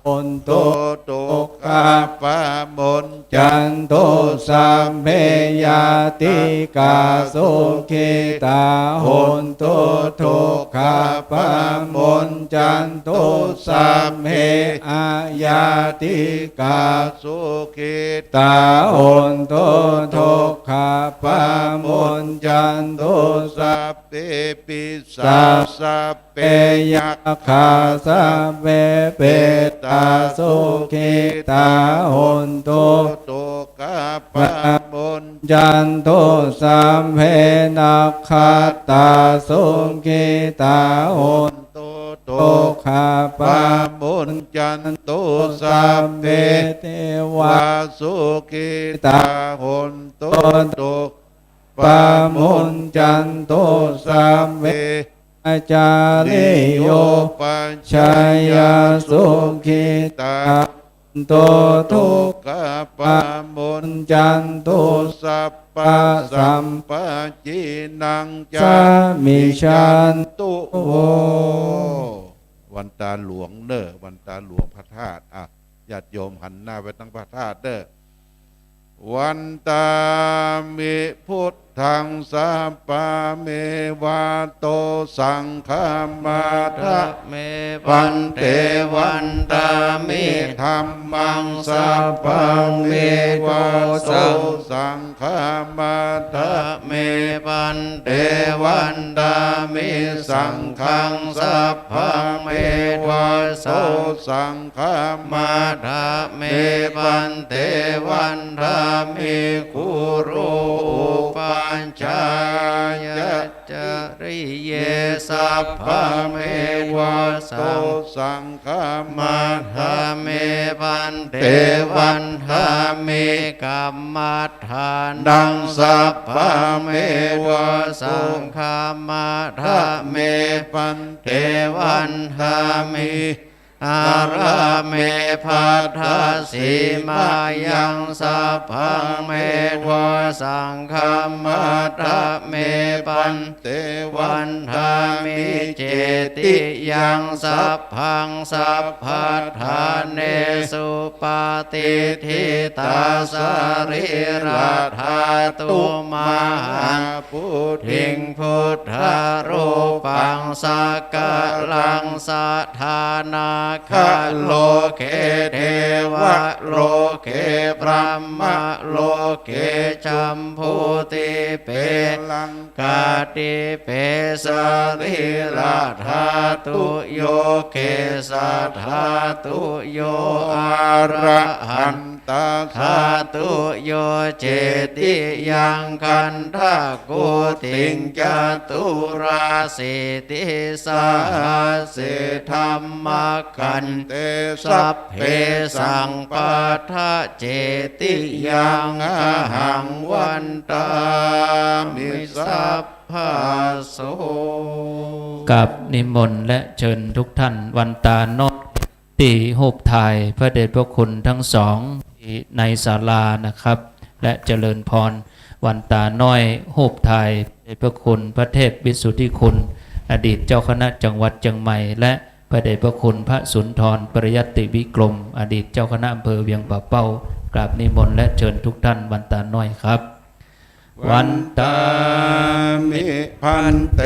หนตุตุกาปะมนจันโตสัมเพยาติกาสุขิตาหนตุทุกขาปะมนจันโตสัมเพอายาติกาสุขิตาหนตุทุกขาปะมนจันโตสัพเพปิสัพเพยัคขาสัพเพเปตาสุขิตาหนตุตุกะปะมนจันโตสัมเพนัคขตาสุขิตาหนตุตุขะปะมนจันโตสัมเพเทวาสุขิตาหนตุตุปะมนจันโตสัมเพอาจาริโยปัญชายาสุขิตาโตทุกขปะมนจันโตสัพพะสัมปะจินังจามิชันตุโววันตาหลวงเด้อวันตาหลวงพระธาตุญาติโยมหันหน้าไปตั้งพระธาตุเด้อวันตามิพุทธ ทังสัพพะเมวะโตสังฆามาทะเมวันเตวันตามิธัมมังสัพพะเมวะโตสังฆามาทะเมวันเตวันตามิสังฆังสัพพะเมวะโตสังฆามาทะเมวันเตวันตามิคุโรปัญจายจริเยสัพพะเมวะโตสังฆามาทะเมวันเตวันทามิกัมมัฏฐานังสัพพะเมวะสังฆามาทะเมวันเตวันทามิอาราเมพัทธสีมายังสัพพังเมวะสังฆามาทะเมปันเตวันทามิเจติยังสัพพังสัพพัทธาเนสุปาติทิตาสริราธาตุมหาพุทธิงพุทธรูปังสักกะลังสัทธานาคาโลเกเทวะโลเกพระมะโลเกจัมพูติเปลังกาติเปสริราธาตุโยเกสัทธาตุโยอะระหันตธาตุโยเจติยังกันทะกุติงจตุราสิติสาสิธรรมกันเตสัพเพสังปัฏฐะเจติยังอะหังวันตามิสัพพะโส กับนิมนต์และเชิญทุกท่านวันตาโนตีหูปถ่ายพระเดชพระคุณทั้งสองในศาลานะครับและเจริญพรวันตาน้อยหูปถ่ายพระเดชพระคุณพระเทพวิสุทธิคุณอดีตเจ้าคณะจังหวัดเชียงใหม่และพระเดชพระคุณพระสุนทรปริยัติวิกรมอดีตเจ้าคณะอำเภอเวียงป่าเป้ากราบนิมนต์และเชิญทุกท่านวันตาน้อยครับวันตา มิพันเต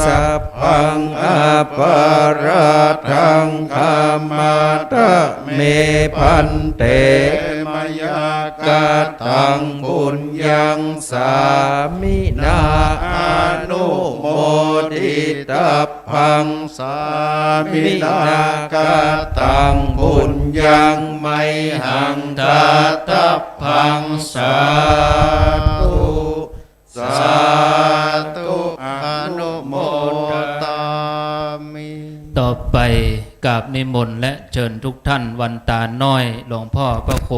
สัพพังอปาราทังคามาตะเมพันเตมยากาตังบุญยังสามินาอนุโมทิตาพังสามินากาตังบุญยังไมหังตาตาพังสาธุสาธุอนุโมทามิ ต่อไปกราบนิมนต์และเชิญทุกท่านวันตาน้อยหลวงพ่อพระครู